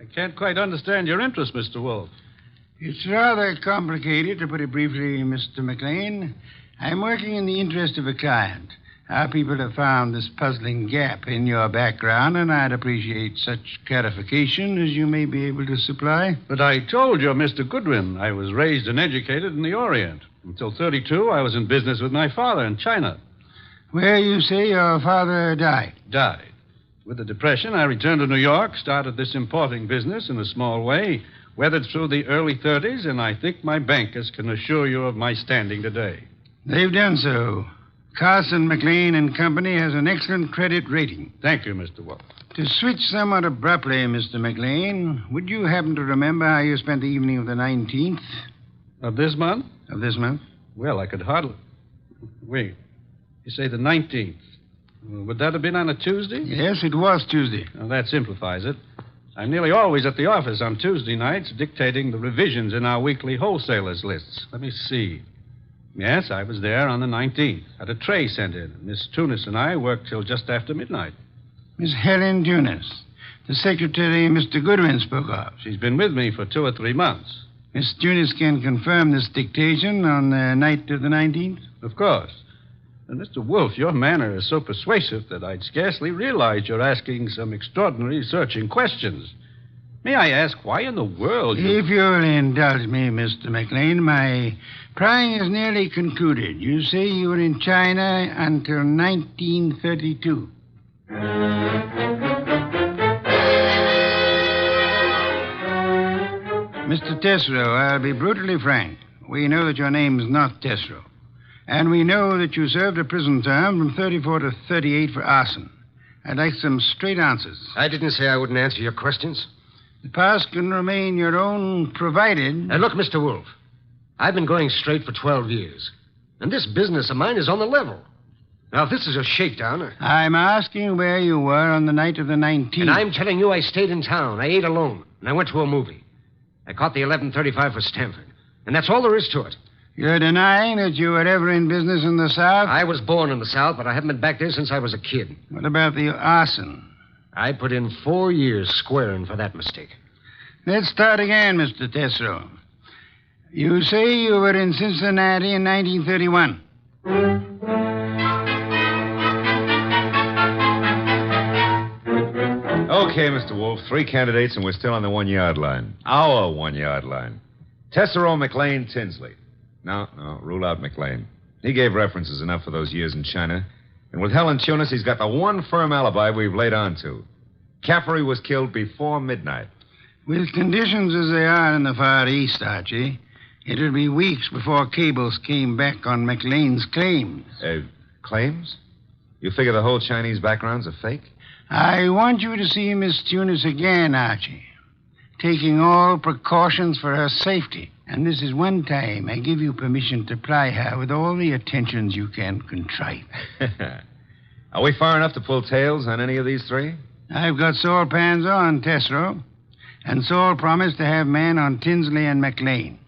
I can't quite understand your interest, Mr. Wolfe. It's rather complicated, to put it briefly, Mr. McLean. I'm working in the interest of a client. Our people have found this puzzling gap in your background, and I'd appreciate such clarification as you may be able to supply. But I told you, Mr. Goodwin, I was raised and educated in the Orient. Until 32, I was in business with my father in China. Where you say your father died? Died. With the Depression, I returned to New York, started this importing business in a small way, weathered through the early 30s, and I think my bankers can assure you of my standing today. They've done so. Carson, McLean and Company has an excellent credit rating. Thank you, Mr. Wolfe. To switch somewhat abruptly, Mr. McLean, would you happen to remember how you spent the evening of the 19th? Of this month? Of this month? Well, I could hardly... Wait. You say the 19th. Would that have been on a Tuesday? Yes, it was Tuesday. Well, that simplifies it. I'm nearly always at the office on Tuesday nights dictating the revisions in our weekly wholesalers' lists. Let me see. Yes, I was there on the 19th. Had a tray sent in. Miss Tunis and I worked till just after midnight. Miss Helen Tunis, the secretary Mr. Goodwin spoke of. She's been with me for 2 or 3 months. Miss Tunis can confirm this dictation on the night of the 19th? Of course. And Mr. Wolfe, your manner is so persuasive that I'd scarcely realize you're asking some extraordinary searching questions. May I ask why in the world you... If you'll indulge me, Mr. McLean, my prying is nearly concluded. You say you were in China until 1932. Mr. Tesreau, I'll be brutally frank. We know that your name is not Tesreau. And we know that you served a prison term from 34 to 38 for arson. I'd like some straight answers. I didn't say I wouldn't answer your questions. The past can remain your own, provided... Now, look, Mr. Wolfe, I've been going straight for 12 years. And this business of mine is on the level. Now, if this is a shakedown... I'm asking where you were on the night of the 19th. And I'm telling you I stayed in town. I ate alone. And I went to a movie. I caught the 11:35 for Stanford. And that's all there is to it. You're denying that you were ever in business in the South? I was born in the South, but I haven't been back there since I was a kid. What about the arson? I put in 4 years squaring for that mistake. Let's start again, Mr. Tesreau. You say you were in Cincinnati in 1931. Okay, Mr. Wolfe, 3 candidates, and we're still on the 1-yard line. Our 1-yard line. Tesreau, McLean, Tinsley. No, rule out McLean. He gave references enough for those years in China. And with Helen Tunis, he's got the one firm alibi we've laid on to. Caffery was killed before midnight. With conditions as they are in the Far East, Archie, it'll be weeks before cables came back on McLean's claims. Claims? You figure the whole Chinese background's a fake? I want you to see Miss Tunis again, Archie, taking all precautions for her safety. And this is one time I give you permission to ply her with all the attentions you can contrive. Are we far enough to pull tails on any of these 3? I've got Saul Pans on Tesreau, and Saul promised to have men on Tinsley and McLean.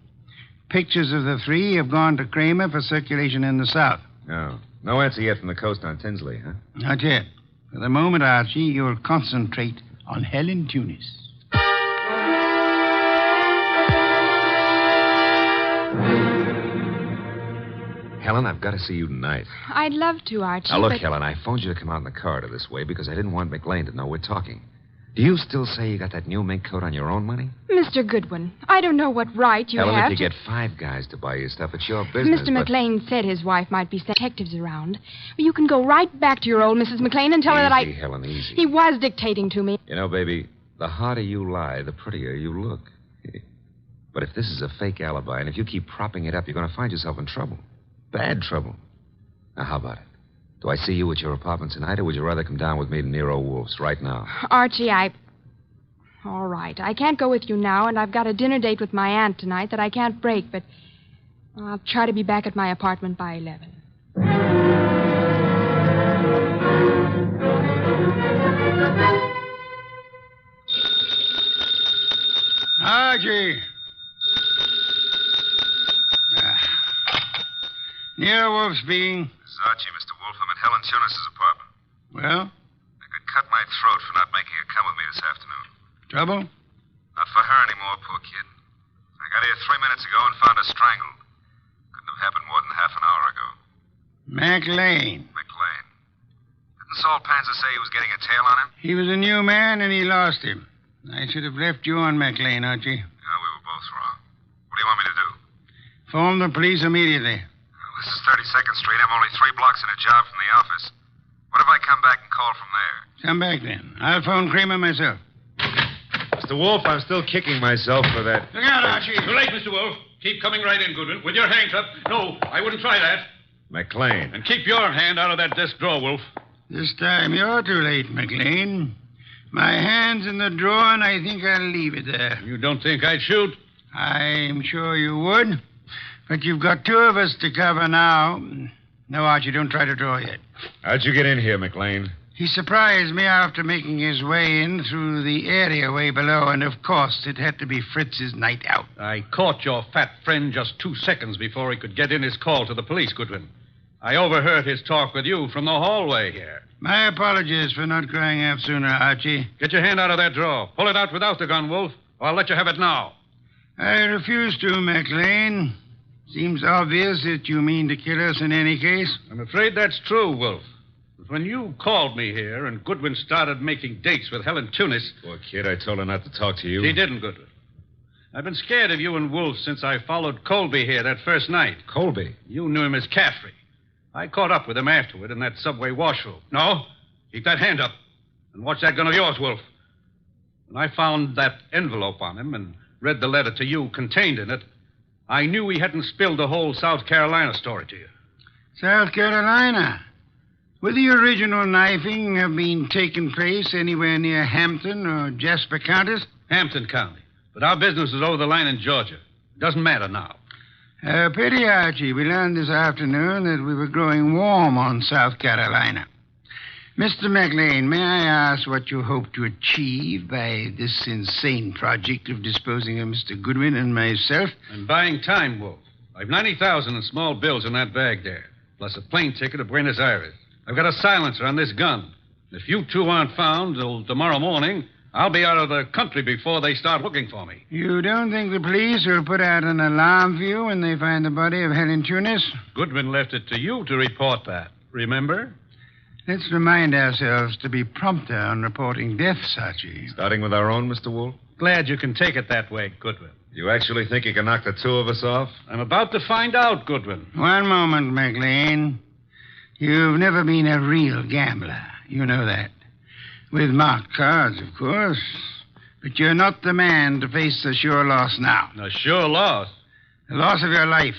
Pictures of the 3 have gone to Kramer for circulation in the South. Oh. No answer yet from the coast on Tinsley, huh? Not yet. For the moment, Archie, you'll concentrate on Helen Tunis. Helen, I've got to see you tonight. I'd love to, Archie. Now, look, but... Helen, I phoned you to come out in the corridor this way because I didn't want McLean to know we're talking. Do you still say you got that new mink coat on your own money? Mr. Goodwin, I don't know what right you Helen, have if you to... get 5 guys to buy you stuff, it's your business. Mr. McLean said his wife might be sending detectives around. You can go right back to your old Mrs. McLean and tell her that I... Easy, Helen, easy. He was dictating to me. You know, baby, the harder you lie, the prettier you look. But if this is a fake alibi, and if you keep propping it up, you're going to find yourself in trouble. Bad trouble. Now, how about it? Do I see you at your apartment tonight, or would you rather come down with me to Nero Wolfe's right now? Archie, All right. I can't go with you now, and I've got a dinner date with my aunt tonight that I can't break, but I'll try to be back at my apartment by 11. Archie. Nero Wolfe speaking. This is Archie, Mr. Wolfe. I'm at Helen Tunis's apartment. Well? I could cut my throat for not making her come with me this afternoon. Trouble? Not for her anymore, poor kid. I got here 3 minutes ago and found her strangled. Couldn't have happened more than half an hour ago. McLean. Didn't Saul Panzer say he was getting a tail on him? He was a new man, and he lost him. I should have left you on McLean, Archie. No, we were both wrong. What do you want me to do? Phone the police immediately. This is 32nd Street. I'm only 3 blocks in a job from the office. What if I come back and call from there? Come back then. I'll phone Kramer myself. Mr. Wolfe, I'm still kicking myself for that. Look out, Archie. Too late, Mr. Wolfe. Keep coming right in, Goodwin, with your hands up. No, I wouldn't try that. McLean. And keep your hand out of that desk drawer, Wolfe. This time you're too late, McLean. My hand's in the drawer, and I think I'll leave it there. You don't think I'd shoot? I'm sure you would. But you've got 2 of us to cover now. No, Archie, don't try to draw yet. How'd you get in here, McLean? He surprised me after making his way in through the area way below, and of course it had to be Fritz's night out. I caught your fat friend just 2 seconds before he could get in his call to the police, Goodwin. I overheard his talk with you from the hallway here. My apologies for not crying out sooner, Archie. Get your hand out of that drawer. Pull it out without the gun, Wolfe, or I'll let you have it now. I refuse to, McLean. Seems obvious that you mean to kill us in any case. I'm afraid that's true, Wolfe. But when you called me here and Goodwin started making dates with Helen Tunis... Poor kid, I told her not to talk to you. She didn't, Goodwin. I've been scared of you and Wolfe since I followed Colby here that first night. Colby? You knew him as Caffrey. I caught up with him afterward in that subway washroom. No, keep that hand up. And watch that gun of yours, Wolfe. When I found that envelope on him and read the letter to you contained in it, I knew he hadn't spilled the whole South Carolina story to you. South Carolina? Would the original knifing have been taking place anywhere near Hampton or Jasper counties? Hampton County. But our business is over the line in Georgia. Doesn't matter now. Pity, Archie. We learned this afternoon that we were growing warm on South Carolina. Mr. McLean, may I ask what you hope to achieve by this insane project of disposing of Mr. Goodwin and myself? I'm buying time, Wolfe. I've $90,000 in small bills in that bag there, plus a plane ticket to Buenos Aires. I've got a silencer on this gun. If you 2 aren't found till tomorrow morning, I'll be out of the country before they start looking for me. You don't think the police will put out an alarm for you when they find the body of Helen Tunis? Goodwin left it to you to report that. Remember? Let's remind ourselves to be prompter on reporting deaths, Archie. Starting with our own, Mr. Wolfe? Glad you can take it that way, Goodwin. You actually think you can knock the 2 of us off? I'm about to find out, Goodwin. One moment, McLean. You've never been a real gambler. You know that. With marked cards, of course. But you're not the man to face a sure loss now. A sure loss? The loss of your life.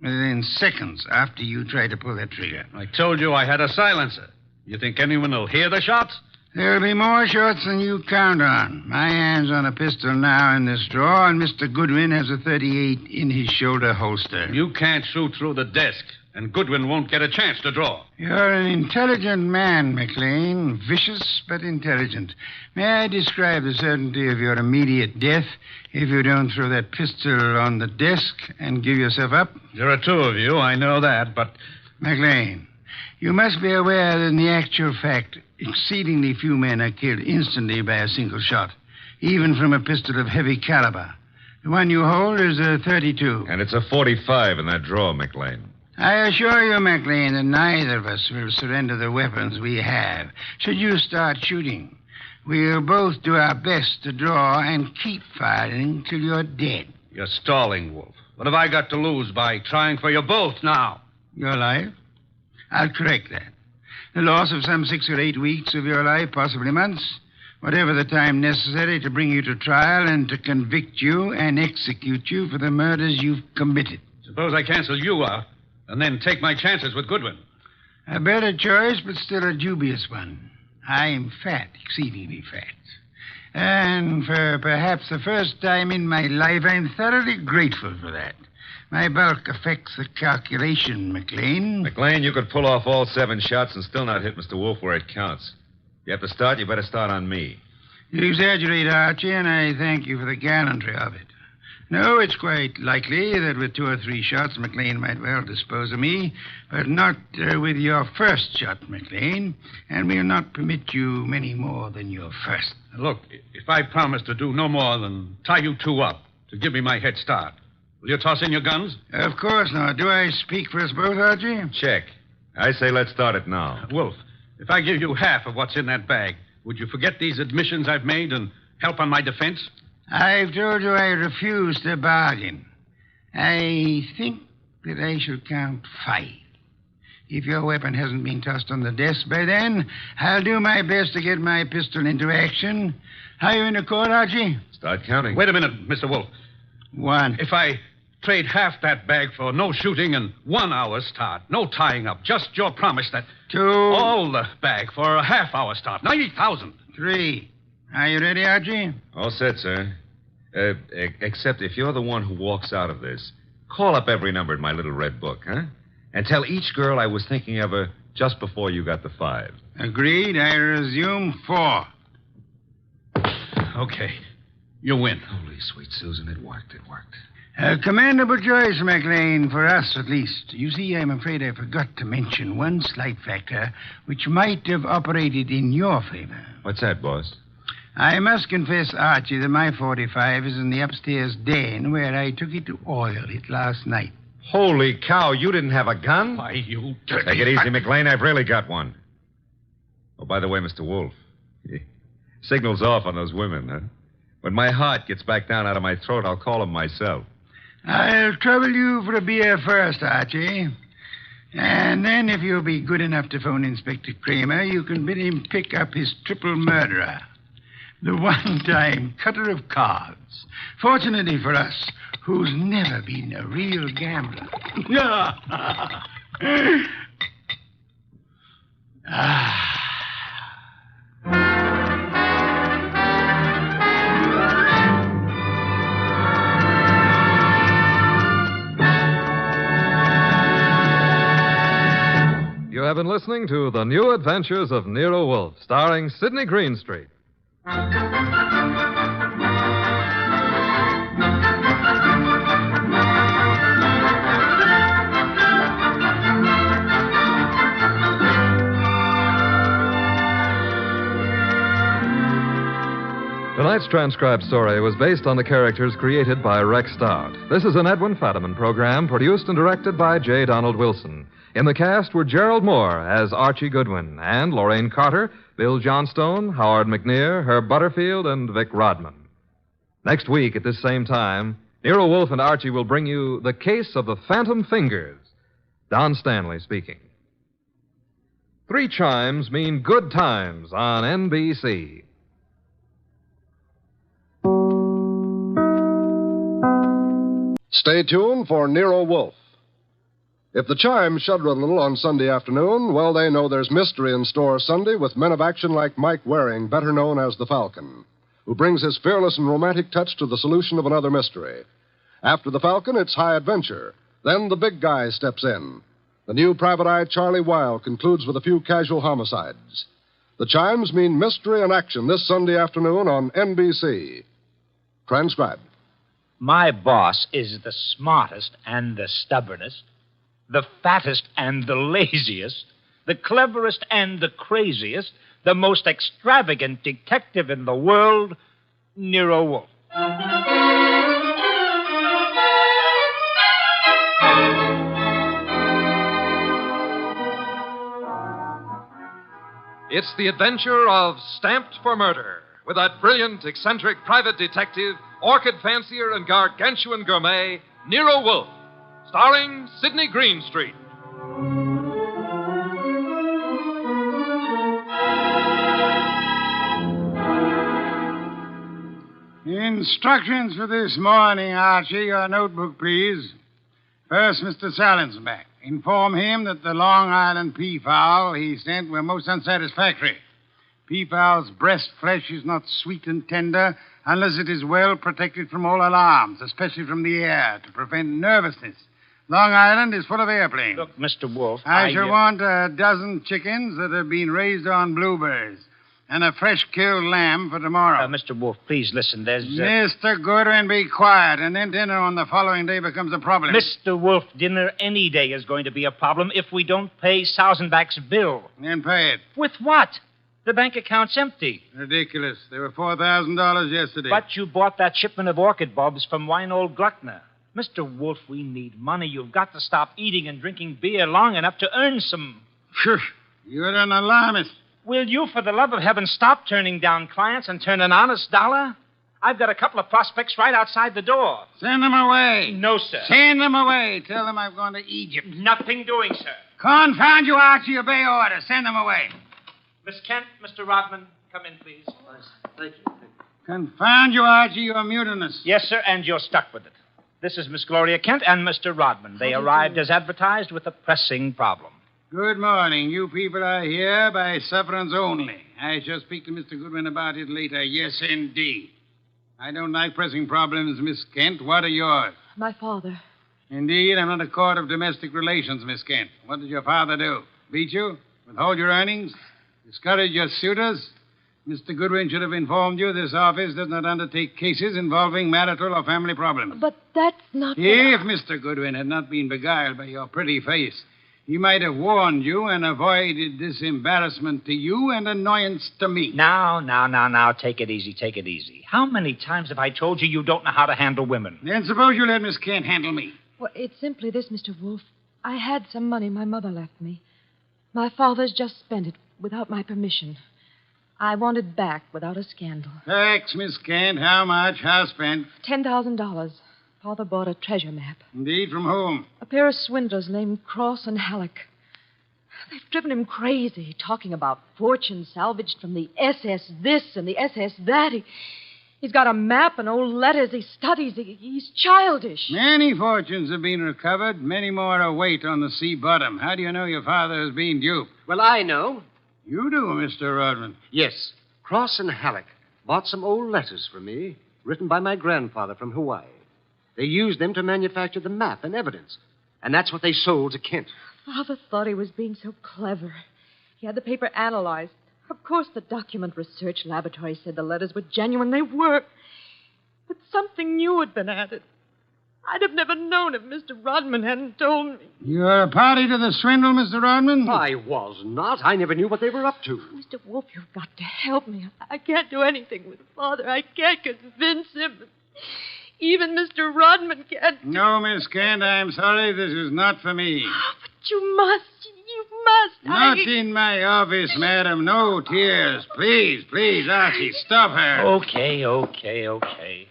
Within seconds after you try to pull that trigger. I told you I had a silencer. You think anyone will hear the shots? There'll be more shots than you count on. My hand's on a pistol now in this drawer, and Mr. Goodwin has a .38 in his shoulder holster. You can't shoot through the desk, and Goodwin won't get a chance to draw. You're an intelligent man, McLean. Vicious, but intelligent. May I describe the certainty of your immediate death if you don't throw that pistol on the desk and give yourself up? There are 2 of you, I know that, but... McLean, you must be aware that in the actual fact, exceedingly few men are killed instantly by a single shot, even from a pistol of heavy caliber. The one you hold is a .32. And it's a .45 in that drawer, McLean. I assure you, McLean, that neither of us will surrender the weapons we have. Should you start shooting, we'll both do our best to draw and keep firing till you're dead. You're stalling, Wolf. What have I got to lose by trying for you both now? Your life? I'll correct that. The loss of some 6 or 8 weeks of your life, possibly months. Whatever the time necessary to bring you to trial and to convict you and execute you for the murders you've committed. Suppose I cancel you out and then take my chances with Goodwin. A better choice, but still a dubious one. I'm fat, exceedingly fat. And for perhaps the first time in my life, I'm thoroughly grateful for that. My bulk affects the calculation, McLean. McLean, you could pull off all 7 shots and still not hit Mr. Wolfe where it counts. You have to start, you better start on me. You exaggerate, Archie, and I thank you for the gallantry of it. No, it's quite likely that with 2 or 3 shots, McLean might well dispose of me, but not with your first shot, McLean, and we'll not permit you many more than your first. Look, if I promise to do no more than tie you 2 up to give me my head start, will you toss in your guns? Of course not. Do I speak for us both, Archie? Check. I say let's start it now. Wolf, if I give you half of what's in that bag, would you forget these admissions I've made and help on my defense? I've told you I refuse to bargain. I think that I shall count 5. If your weapon hasn't been tossed on the desk by then, I'll do my best to get my pistol into action. How you in the court, Archie? Start counting. Wait a minute, Mr. Wolf. 1. If I trade half that bag for no shooting and 1 hour's start, no tying up, just your promise that... 2. All the bag for a half-hour start, 90,000. 3. Are you ready, Archie? All set, sir. Except if you're the one who walks out of this, call up every number in my little red book, huh? And tell each girl I was thinking of her just before you got the 5. Agreed. I resume 4. Okay. You win. Holy sweet Susan, it worked. A commendable choice, McLean, for us at least. You see, I'm afraid I forgot to mention one slight factor which might have operated in your favor. What's that, boss? I must confess, Archie, that my 45 is in the upstairs den where I took it to oil it last night. Holy cow, you didn't have a gun? Why, you dirty... Take it easy, McLean. I've really got one. Oh, by the way, Mr. Wolfe, signal's off on those women, huh? When my heart gets back down out of my throat, I'll call them myself. I'll trouble you for a beer first, Archie. And then, if you'll be good enough to phone Inspector Kramer, you can bid him pick up his triple murderer. The one-time cutter of cards. Fortunately for us, who's never been a real gambler. You have been listening to The New Adventures of Nero Wolfe, starring Sidney Greenstreet. Tonight's transcribed story was based on the characters created by Rex Stout. This is an Edwin Fadiman program produced and directed by J. Donald Wilson. In the cast were Gerald Moore as Archie Goodwin and Lorraine Carter, Bill Johnstone, Howard McNear, Herb Butterfield, and Vic Rodman. Next week at this same time, Nero Wolfe and Archie will bring you The Case of the Phantom Fingers. Don Stanley speaking. 3 chimes mean good times on NBC. Stay tuned for Nero Wolfe. If the chimes shudder a little on Sunday afternoon, well, they know there's mystery in store Sunday with men of action like Mike Waring, better known as the Falcon, who brings his fearless and romantic touch to the solution of another mystery. After the Falcon, it's high adventure. Then the big guy steps in. The new private eye Charlie Wilde concludes with a few casual homicides. The chimes mean mystery and action this Sunday afternoon on NBC. Transcribed. My boss is the smartest and the stubbornest, the fattest and the laziest, the cleverest and the craziest, the most extravagant detective in the world, Nero Wolfe. It's the adventure of Stamped for Murder, with that brilliant, eccentric private detective, orchid fancier, and gargantuan gourmet, Nero Wolfe, starring Sidney Greenstreet. Instructions for this morning, Archie. Your notebook, please. First, Mr. Salinsbeck. Inform him that the Long Island peafowl he sent were most unsatisfactory. Peafowl's breast flesh is not sweet and tender unless it is well protected from all alarms, especially from the air, to prevent nervousness. Long Island is full of airplanes. Look, Mr. Wolfe, I shall want a dozen chickens that have been raised on blueberries and a fresh-killed lamb for tomorrow. Mr. Wolfe, please listen. There's... Mr. Goodwin, be quiet, and then dinner on the following day becomes a problem. Mr. Wolfe, dinner any day is going to be a problem if we don't pay Sausenbach's bill. Then pay it. With what? The bank account's empty. Ridiculous. There were $4,000 yesterday. But you bought that shipment of orchid bulbs from Winold Gluckner. Mr. Wolfe, we need money. You've got to stop eating and drinking beer long enough to earn some. Shush. You're an alarmist. Will you, for the love of heaven, stop turning down clients and turn an honest dollar? I've got a couple of prospects right outside the door. Send them away. No, sir. Send them away. Tell them I've gone to Egypt. Nothing doing, sir. Confound you, Archie. Obey orders. Send them away. Miss Kent, Mr. Rodman, come in, please. Thank you. Confound you, Archie. You're mutinous. Yes, sir, and you're stuck with it. This is Miss Gloria Kent and Mr. Rodman. They arrived as advertised with a pressing problem. Good morning. You people are here by sufferance only. I shall speak to Mr. Goodwin about it later. Yes, indeed. I don't like pressing problems, Miss Kent. What are yours? My father. Indeed, I'm not a court of domestic relations, Miss Kent. What did your father do? Beat you? Withhold your earnings? Discourage your suitors? Mr. Goodwin should have informed you this office does not undertake cases involving marital or family problems. But that's not... If Mr. Goodwin had not been beguiled by your pretty face, he might have warned you and avoided this embarrassment to you and annoyance to me. Now, take it easy. How many times have I told you you don't know how to handle women? Then suppose you let Miss Kent handle me. Well, it's simply this, Mr. Wolfe. I had some money my mother left me. My father's just spent it without my permission. I want it back without a scandal. Thanks, Miss Kent. How much? How spent? $10,000. Father bought a treasure map. Indeed, from whom? A pair of swindlers named Cross and Halleck. They've driven him crazy, talking about fortune salvaged from the SS this and the SS that. He's got a map and old letters he studies. He's childish. Many fortunes have been recovered. Many more await on the sea bottom. How do you know your father has been duped? Well, I know. You do, Mr. Rodman. Yes. Cross and Halleck bought some old letters for me, written by my grandfather from Hawaii. They used them to manufacture the map and evidence. And that's what they sold to Kent. Father thought he was being so clever. He had the paper analyzed. Of course, the document research laboratory said the letters were genuine. They were. But something new had been added. I'd have never known if Mr. Rodman hadn't told me. You're a party to the swindle, Mr. Rodman? I was not. I never knew what they were up to. Mr. Wolfe, you've got to help me. I can't do anything with Father. I can't convince him. Even Mr. Rodman can't. No, Miss Kent, I'm sorry. This is not for me. Oh, but you must. You must. Not in my office, madam. No tears. Please, Archie, stop her. Okay.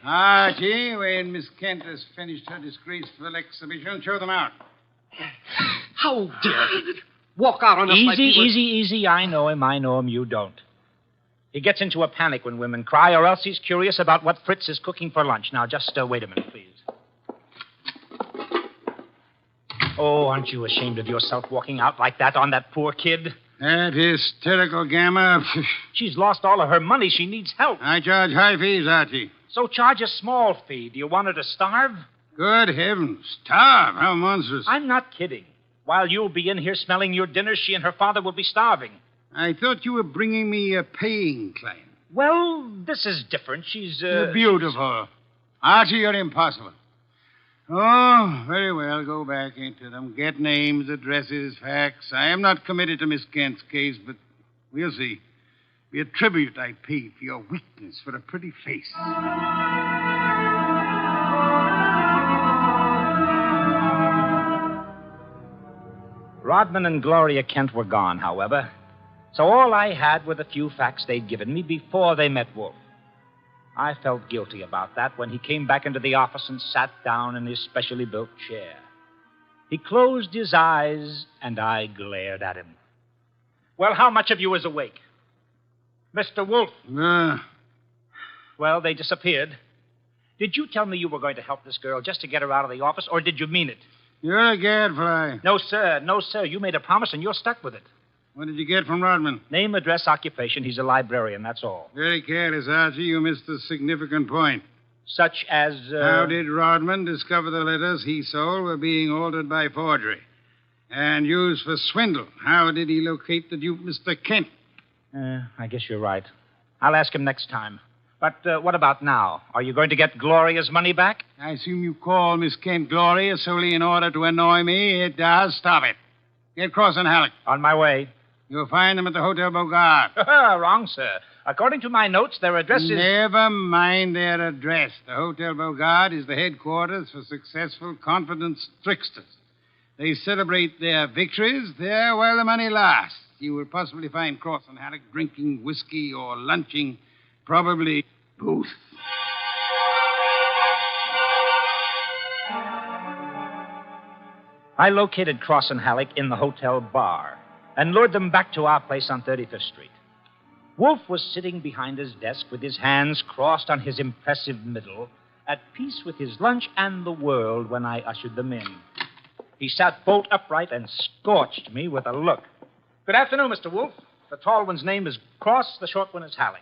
Archie, when Miss Kent has finished her disgraceful exhibition, show them out. How dare he walk out on us like we were... Easy. I know him. You don't. He gets into a panic when women cry, or else he's curious about what Fritz is cooking for lunch. Now, just wait a minute, please. Oh, aren't you ashamed of yourself walking out like that on that poor kid? That hysterical gamma. She's lost all of her money. She needs help. I charge high fees, Archie. So charge a small fee. Do you want her to starve? Good heavens. Starve? How monstrous. I'm not kidding. While you'll be in here smelling your dinner, she and her father will be starving. I thought you were bringing me a paying client. Well, this is different. She's, You're beautiful. Archie, you're impossible. Oh, very well. Go back into them. Get names, addresses, facts. I am not committed to Miss Kent's case, but we'll see. Be a tribute I pay for your weakness for a pretty face. Rodman and Gloria Kent were gone, however. So all I had were the few facts they'd given me before they met Wolfe. I felt guilty about that when he came back into the office and sat down in his specially built chair. He closed his eyes, and I glared at him. Well, how much of you is awake? Mr. Wolfe. Well, they disappeared. Did you tell me you were going to help this girl just to get her out of the office, or did you mean it? You're a gadfly. No, sir. No, sir. You made a promise, and you're stuck with it. What did you get from Rodman? Name, address, occupation. He's a librarian, that's all. Very careless, Archie. You missed a significant point. Such as, How did Rodman discover the letters he sold were being altered by forgery and used for swindle? How did he locate the dupe, Mr. Kent? I guess you're right. I'll ask him next time. But what about now? Are you going to get Gloria's money back? I assume you call Miss Kent Gloria solely in order to annoy me. It does. Stop it. Get Cross and Halleck. On my way. You'll find them at the Hotel Bogart. Wrong, sir. According to my notes, their address is... Never mind their address. The Hotel Bogart is the headquarters for successful confidence tricksters. They celebrate their victories there while the money lasts. You will possibly find Cross and Halleck drinking whiskey or lunching, probably both. I located Cross and Halleck in the hotel bar and lured them back to our place on 35th Street. Wolfe was sitting behind his desk with his hands crossed on his impressive middle, at peace with his lunch and the world when I ushered them in. He sat bolt upright and scorched me with a look. Good afternoon, Mr. Wolfe. The tall one's name is Cross, the short one is Halleck.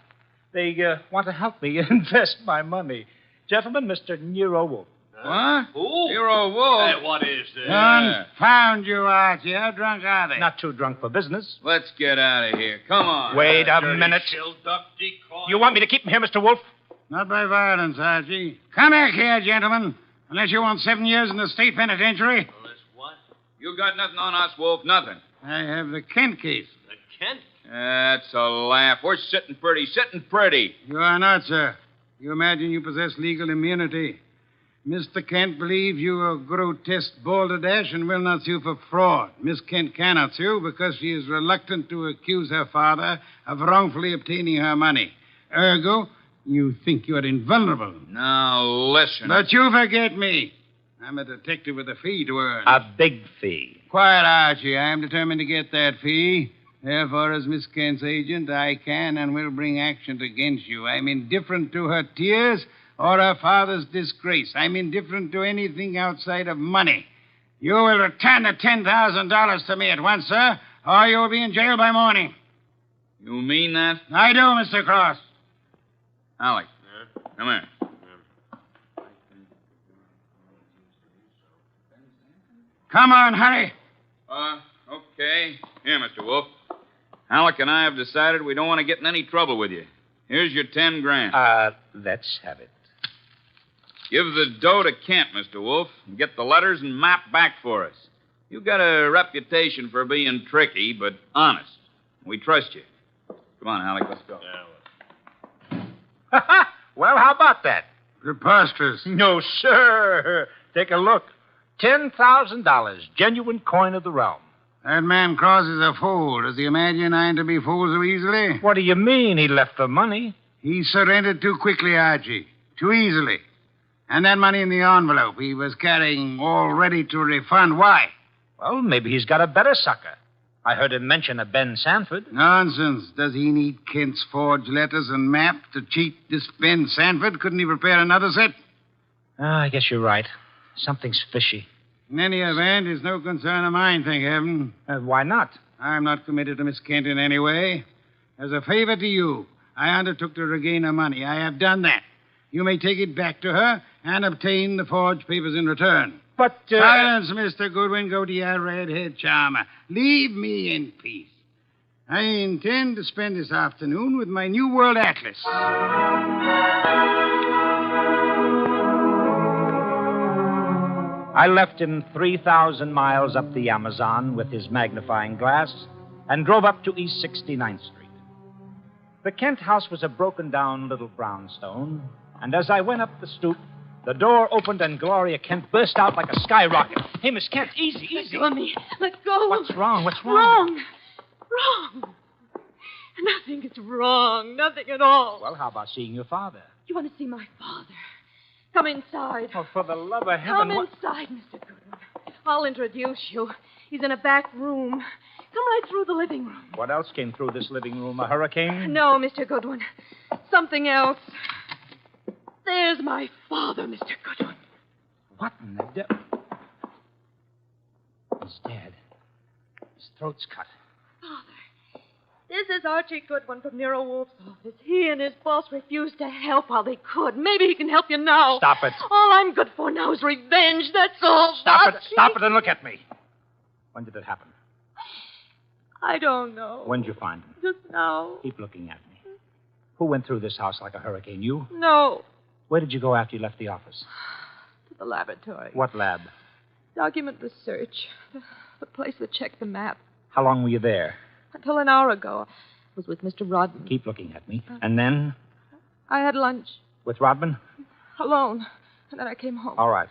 They want to help me invest my money. Gentlemen, Mr. Nero Wolfe. What? Who? Nero Wolfe. Hey, what is this? Confound you, Archie. How drunk are they? Not too drunk for business. Let's get out of here. Come on. Wait a minute. You want me to keep him here, Mr. Wolfe? Not by violence, Archie. Come back here, gentlemen. Unless you want 7 years in the state penitentiary. Unless what? You got nothing on us, Wolf. Nothing. I have the Kent case. The Kent? That's a laugh. We're sitting pretty. You are not, sir. You imagine you possess legal immunity. Mr. Kent believes you are a grotesque balderdash and will not sue for fraud. Miss Kent cannot sue because she is reluctant to accuse her father of wrongfully obtaining her money. Ergo, you think you are invulnerable. Now, listen. But you forget me. I'm a detective with a fee to earn. A big fee. Quiet, Archie. I am determined to get that fee. Therefore, as Miss Kent's agent, I can and will bring action against you. I'm indifferent to her tears or her father's disgrace. I'm indifferent to anything outside of money. You will return the $10,000 to me at once, sir, or you will be in jail by morning. You mean that? I do, Mr. Cross. Halleck, come here. Come on, hurry. Okay. Here, Mr. Wolfe. Halleck and I have decided we don't want to get in any trouble with you. Here's your $10,000. Let's have it. Give the dough to Kent, Mr. Wolfe, and get the letters and map back for us. You've got a reputation for being tricky, but honest. We trust you. Come on, Halleck, let's go. Well, how about that? Preposterous. No, sir. Take a look. $10,000, genuine coin of the realm. That man Cross is a fool. Does he imagine I'm to be fooled so easily? What do you mean? He left the money. He surrendered too quickly, Archie. Too easily. And that money in the envelope he was carrying all ready to refund. Why? Well, maybe he's got a better sucker. I heard him mention a Ben Sanford. Nonsense. Does he need Kent's forged letters and map to cheat this Ben Sanford? Couldn't he prepare another set? I guess you're right. Something's fishy. In any event, it's no concern of mine, thank heaven. Why not? I'm not committed to Miss Kent in any way. As a favor to you, I undertook to regain her money. I have done that. You may take it back to her and obtain the forged papers in return. But, Silence, Mr. Goodwin. Go to your redhead charmer. Leave me in peace. I intend to spend this afternoon with my New World Atlas. I left him 3,000 miles up the Amazon with his magnifying glass and drove up to East 69th Street. The Kent house was a broken-down little brownstone, and as I went up the stoop, the door opened and Gloria Kent burst out like a skyrocket. Hey, Miss Kent, easy. Let go of me. Let go. What's wrong? What's wrong? Wrong. Nothing is wrong. Nothing at all. Well, how about seeing your father? You want to see my father? Come inside. Oh, for the love of heaven. Come inside, Mr. Goodwin. I'll introduce you. He's in a back room. Come right through the living room. What else came through this living room? A hurricane? No, Mr. Goodwin. Something else. There's my father, Mr. Goodwin. What in the devil? He's dead. His throat's cut. Father, this is Archie Goodwin from Nero Wolfe's office. He and his boss refused to help while they could. Maybe he can help you now. Stop it. All I'm good for now is revenge. That's all. Stop it. Stop it and look at me. When did it happen? I don't know. When did you find him? Just now. Keep looking at me. Who went through this house like a hurricane? You? No. Where did you go after you left the office? To the laboratory. What lab? Document research. The place that checked the map. How long were you there? Until an hour ago. I was with Mr. Rodman. Keep looking at me. And then? I had lunch. With Rodman? Alone. And then I came home. All right.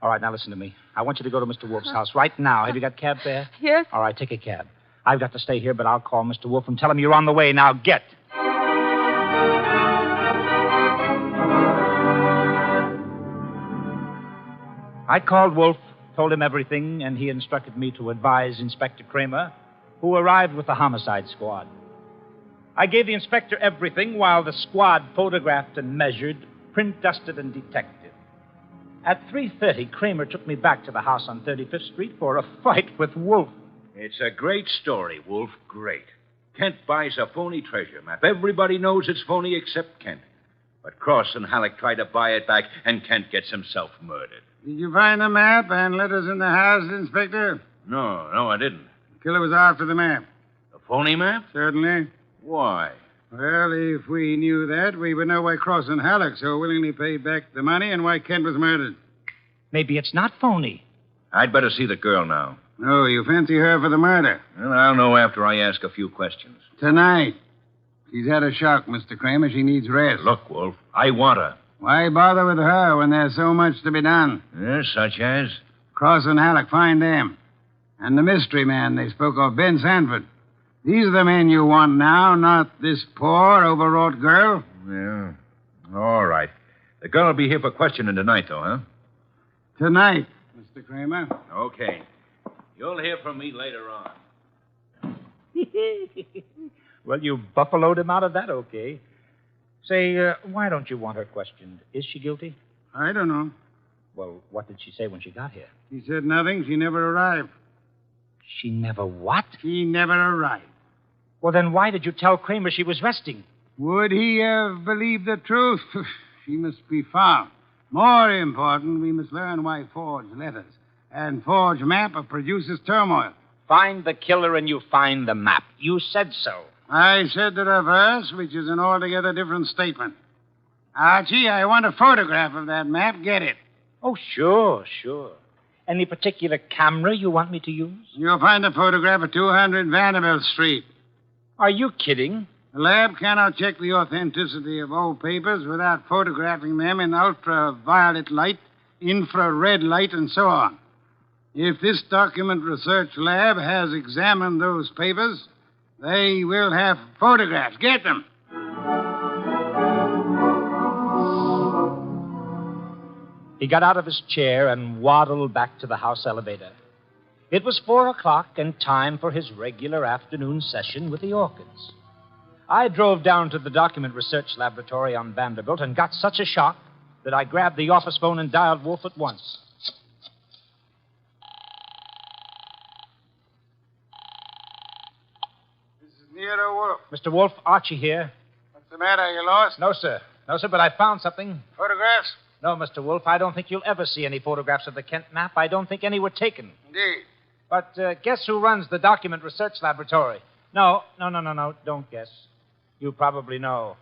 All right, now listen to me. I want you to go to Mr. Wolfe's house right now. Have you got a cab there? Yes. All right, take a cab. I've got to stay here, but I'll call Mr. Wolfe and tell him you're on the way. Now, get. I called Wolfe, told him everything, and he instructed me to advise Inspector Kramer, who arrived with the homicide squad. I gave the inspector everything while the squad photographed and measured, print dusted and detected. At 3:30, Kramer took me back to the house on 35th Street for a fight with Wolfe. It's a great story, Wolf. Great. Kent buys a phony treasure map. Everybody knows it's phony except Kent. But Cross and Halleck try to buy it back, and Kent gets himself murdered. Did you find the map and letters in the house, Inspector? No, I didn't. The killer was after the map. The phony map? Certainly. Why? Well, if we knew that, we would know why Cross and Halleck so willingly paid back the money and why Kent was murdered. Maybe it's not phony. I'd better see the girl now. Oh, you fancy her for the murder? Well, I'll know after I ask a few questions. Tonight. She's had a shock, Mr. Kramer. She needs rest. Look, Wolf, I want her. Why bother with her when there's so much to be done? Yes, such as? Cross and Halleck, find them. And the mystery man they spoke of, Ben Sanford. These are the men you want now, not this poor, overwrought girl. Yeah. All right. The girl will be here for questioning tonight, though, huh? Tonight, Mr. Kramer. Okay. You'll hear from me later on. Well, you buffaloed him out of that, okay. Say, why don't you want her questioned? Is she guilty? I don't know. Well, what did she say when she got here? She said nothing. She never arrived. She never what? She never arrived. Well, then why did you tell Kramer she was resting? Would he have believed the truth? She must be found. More important, we must learn why forged letters and forged map produces turmoil. Find the killer and you find the map. You said so. I said the reverse, which is an altogether different statement. Archie, I want a photograph of that map. Get it. Oh, sure. Any particular camera you want me to use? You'll find a photograph of 200 Vanderbilt Street. Are you kidding? The lab cannot check the authenticity of old papers without photographing them in ultraviolet light, infrared light, and so on. If this document research lab has examined those papers, they will have photographs. Get them. He got out of his chair and waddled back to the house elevator. It was 4:00 and time for his regular afternoon session with the orchids. I drove down to the document research laboratory on Vanderbilt and got such a shock that I grabbed the office phone and dialed Wolfe at once. This is Nero Wolfe. Mr. Wolfe, Archie here. What's the matter? You lost? No, sir, but I found something. Photographs? No, Mr. Wolfe, I don't think you'll ever see any photographs of the Kent map. I don't think any were taken. Indeed. But guess who runs the document research laboratory? No, don't guess. You probably know.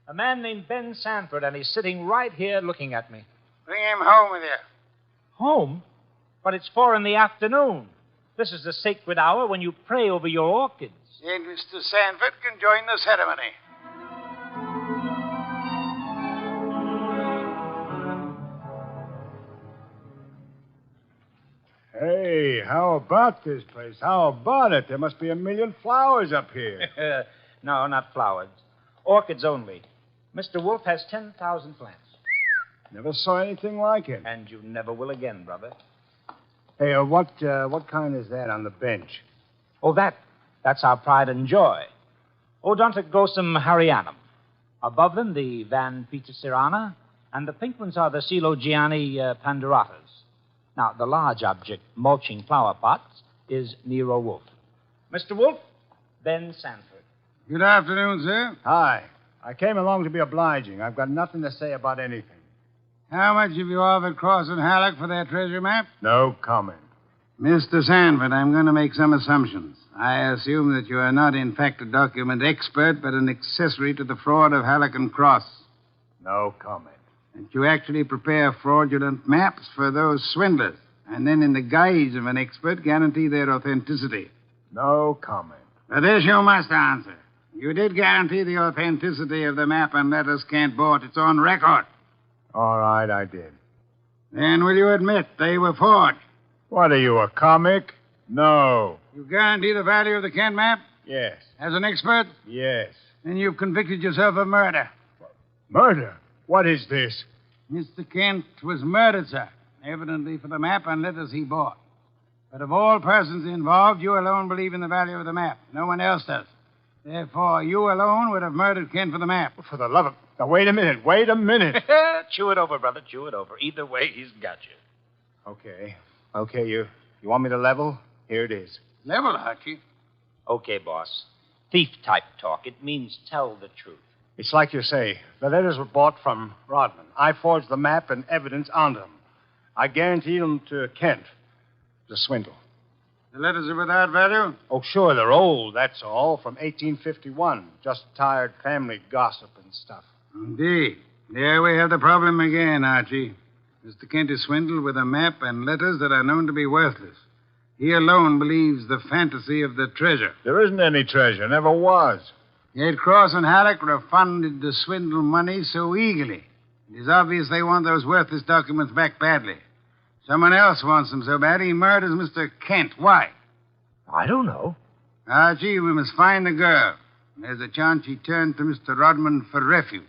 A man named Ben Sanford, and he's sitting right here looking at me. Bring him home with you. Home? But it's 4 p.m. This is the sacred hour when you pray over your orchids. Then Mr. Sanford can join the ceremony. Hey, how about this place? How about it? There must be a million flowers up here. No, not flowers. Orchids only. Mr. Wolfe has 10,000 plants. Never saw anything like it. And you never will again, brother. Hey, what kind is that on the bench? Oh, that's our pride and joy. Odontoglossum harryanum. Above them, the Van Petersirana, and the pink ones are the Coelogiani panduratas. Now, the large object, mulching flower pots, is Nero Wolfe. Mr. Wolfe, Ben Sanford. Good afternoon, sir. Hi. I came along to be obliging. I've got nothing to say about anything. How much have you offered Cross and Halleck for their treasure map? No comment. Mr. Sanford, I'm going to make some assumptions. I assume that you are not, in fact, a document expert, but an accessory to the fraud of Halleck and Cross. No comment. That you actually prepare fraudulent maps for those swindlers, and then, in the guise of an expert, guarantee their authenticity. No comment. But this you must answer. You did guarantee the authenticity of the map and letters Kent bought. It's on record. All right, I did. Then will you admit they were forged? What are you, a comic? No. You guarantee the value of the Kent map? Yes. As an expert? Yes. Then you've convicted yourself of murder. Murder? What is this? Mr. Kent was murdered, sir. Evidently for the map and letters he bought. But of all persons involved, you alone believe in the value of the map. No one else does. Therefore, you alone would have murdered Kent for the map. For the love of... Now, wait a minute. Chew it over, brother. Chew it over. Either way, he's got you. Okay, you want me to level? Here it is. Level, Archie. Okay, boss. Thief-type talk. It means tell the truth. It's like you say. The letters were bought from Rodman. I forged the map and evidence on them. I guaranteed them to Kent. It was a swindle. The letters are without value? Oh, sure, they're old, that's all. From 1851. Just tired family gossip and stuff. Indeed. There we have the problem again, Archie. Mr. Kent is swindled with a map and letters that are known to be worthless. He alone believes the fantasy of the treasure. There isn't any treasure. Never was. Yet Cross and Halleck refunded the swindle money so eagerly. It is obvious they want those worthless documents back badly. Someone else wants them so bad he murders Mr. Kent. Why? I don't know. Archie, we must find the girl. There's a chance she turned to Mr. Rodman for refuge.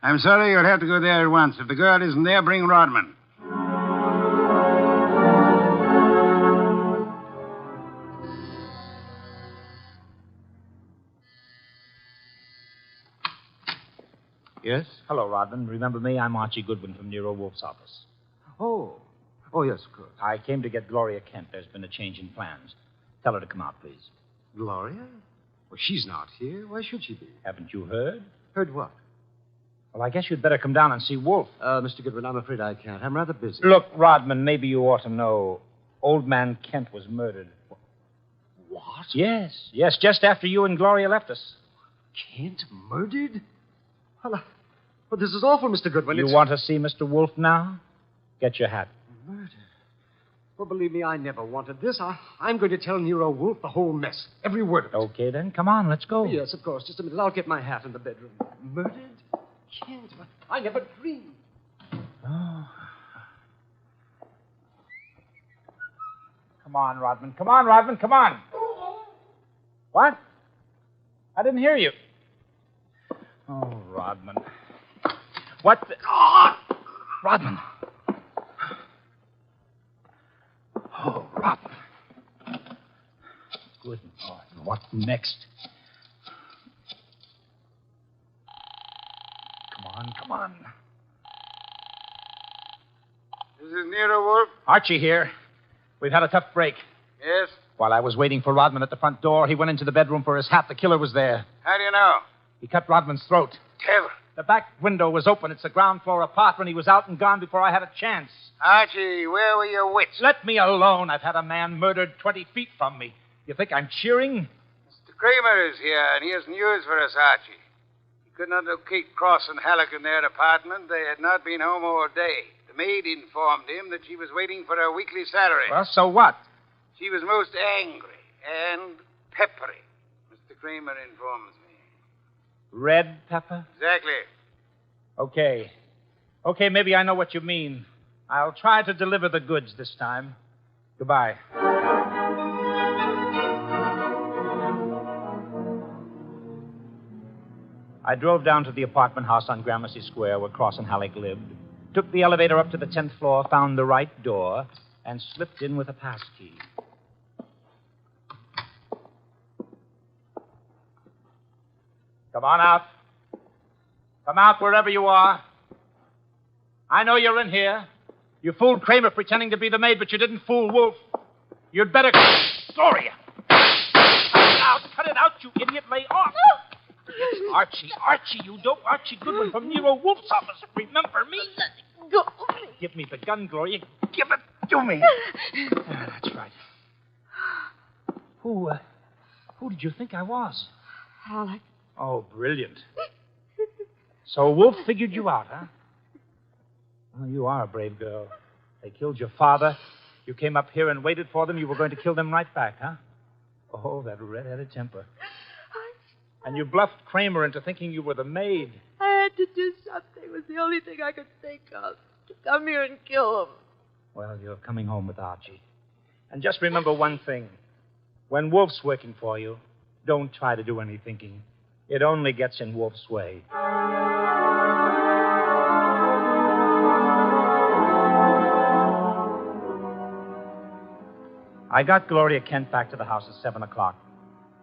I'm sorry, you'll have to go there at once. If the girl isn't there, bring Rodman. Yes? Hello, Rodman. Remember me? I'm Archie Goodwin from Nero Wolfe's office. Oh, yes, of course. I came to get Gloria Kent. There's been a change in plans. Tell her to come out, please. Gloria? Well, she's not here. Why should she be? Haven't you heard? Heard what? Well, I guess you'd better come down and see Wolfe. Mr. Goodwin, I'm afraid I can't. I'm rather busy. Look, Rodman, maybe you ought to know. Old man Kent was murdered. What? Yes, just after you and Gloria left us. Kent murdered? Well, this is awful, Mr. Goodwin. You want to see Mr. Wolfe now? Get your hat. Murder? Well, believe me, I never wanted this. I'm going to tell Nero Wolfe the whole mess. Every word of it. Okay, then. Come on, let's go. Yes, of course. Just a minute. I'll get my hat in the bedroom. Murdered? Kent? I never dreamed. Oh. Come on, Rodman. Come on. What? I didn't hear you. Oh, Rodman. What the... Oh! Rodman. Oh, Rodman. Good Lord. What next? Come on. This is Nero Wolfe. Archie here. We've had a tough break. Yes? While I was waiting for Rodman at the front door, he went into the bedroom for his hat. The killer was there. How do you know? He cut Rodman's throat. Devil. The back window was open. It's a ground floor apartment. He was out and gone before I had a chance. Archie, where were your wits? Let me alone. I've had a man murdered 20 feet from me. You think I'm cheering? Mr. Kramer is here, and he has news for us, Archie. He could not locate Cross and Halleck in their apartment. They had not been home all day. The maid informed him that she was waiting for her weekly salary. Well, so what? She was most angry and peppery. Mr. Kramer informs me. Red pepper? Exactly. Okay, maybe I know what you mean. I'll try to deliver the goods this time. Goodbye. I drove down to the apartment house on Gramercy Square where Cross and Halleck lived, took the elevator up to the 10th floor, found the right door, and slipped in with a pass key. Come on out. Come out wherever you are. I know you're in here. You fooled Kramer pretending to be the maid, but you didn't fool Wolfe. You'd better... Gloria! Cut it out, you idiot. Lay off. Archie, you dope. Archie Goodwin from Nero Wolfe's office. Remember me? Let go. Give me the gun, Gloria. Give it to me. That's right. Who did you think I was? Halleck. Oh, brilliant. So Wolfe figured you out, huh? Well, you are a brave girl. They killed your father. You came up here and waited for them. You were going to kill them right back, huh? Oh, that red-headed temper. And you bluffed Kramer into thinking you were the maid. I had to do something. It was the only thing I could think of. To come here and kill him. Well, you're coming home with Archie. And just remember one thing. When Wolfe's working for you, don't try to do any thinking. It only gets in Wolfe's way. I got Gloria Kent back to the house at 7 o'clock.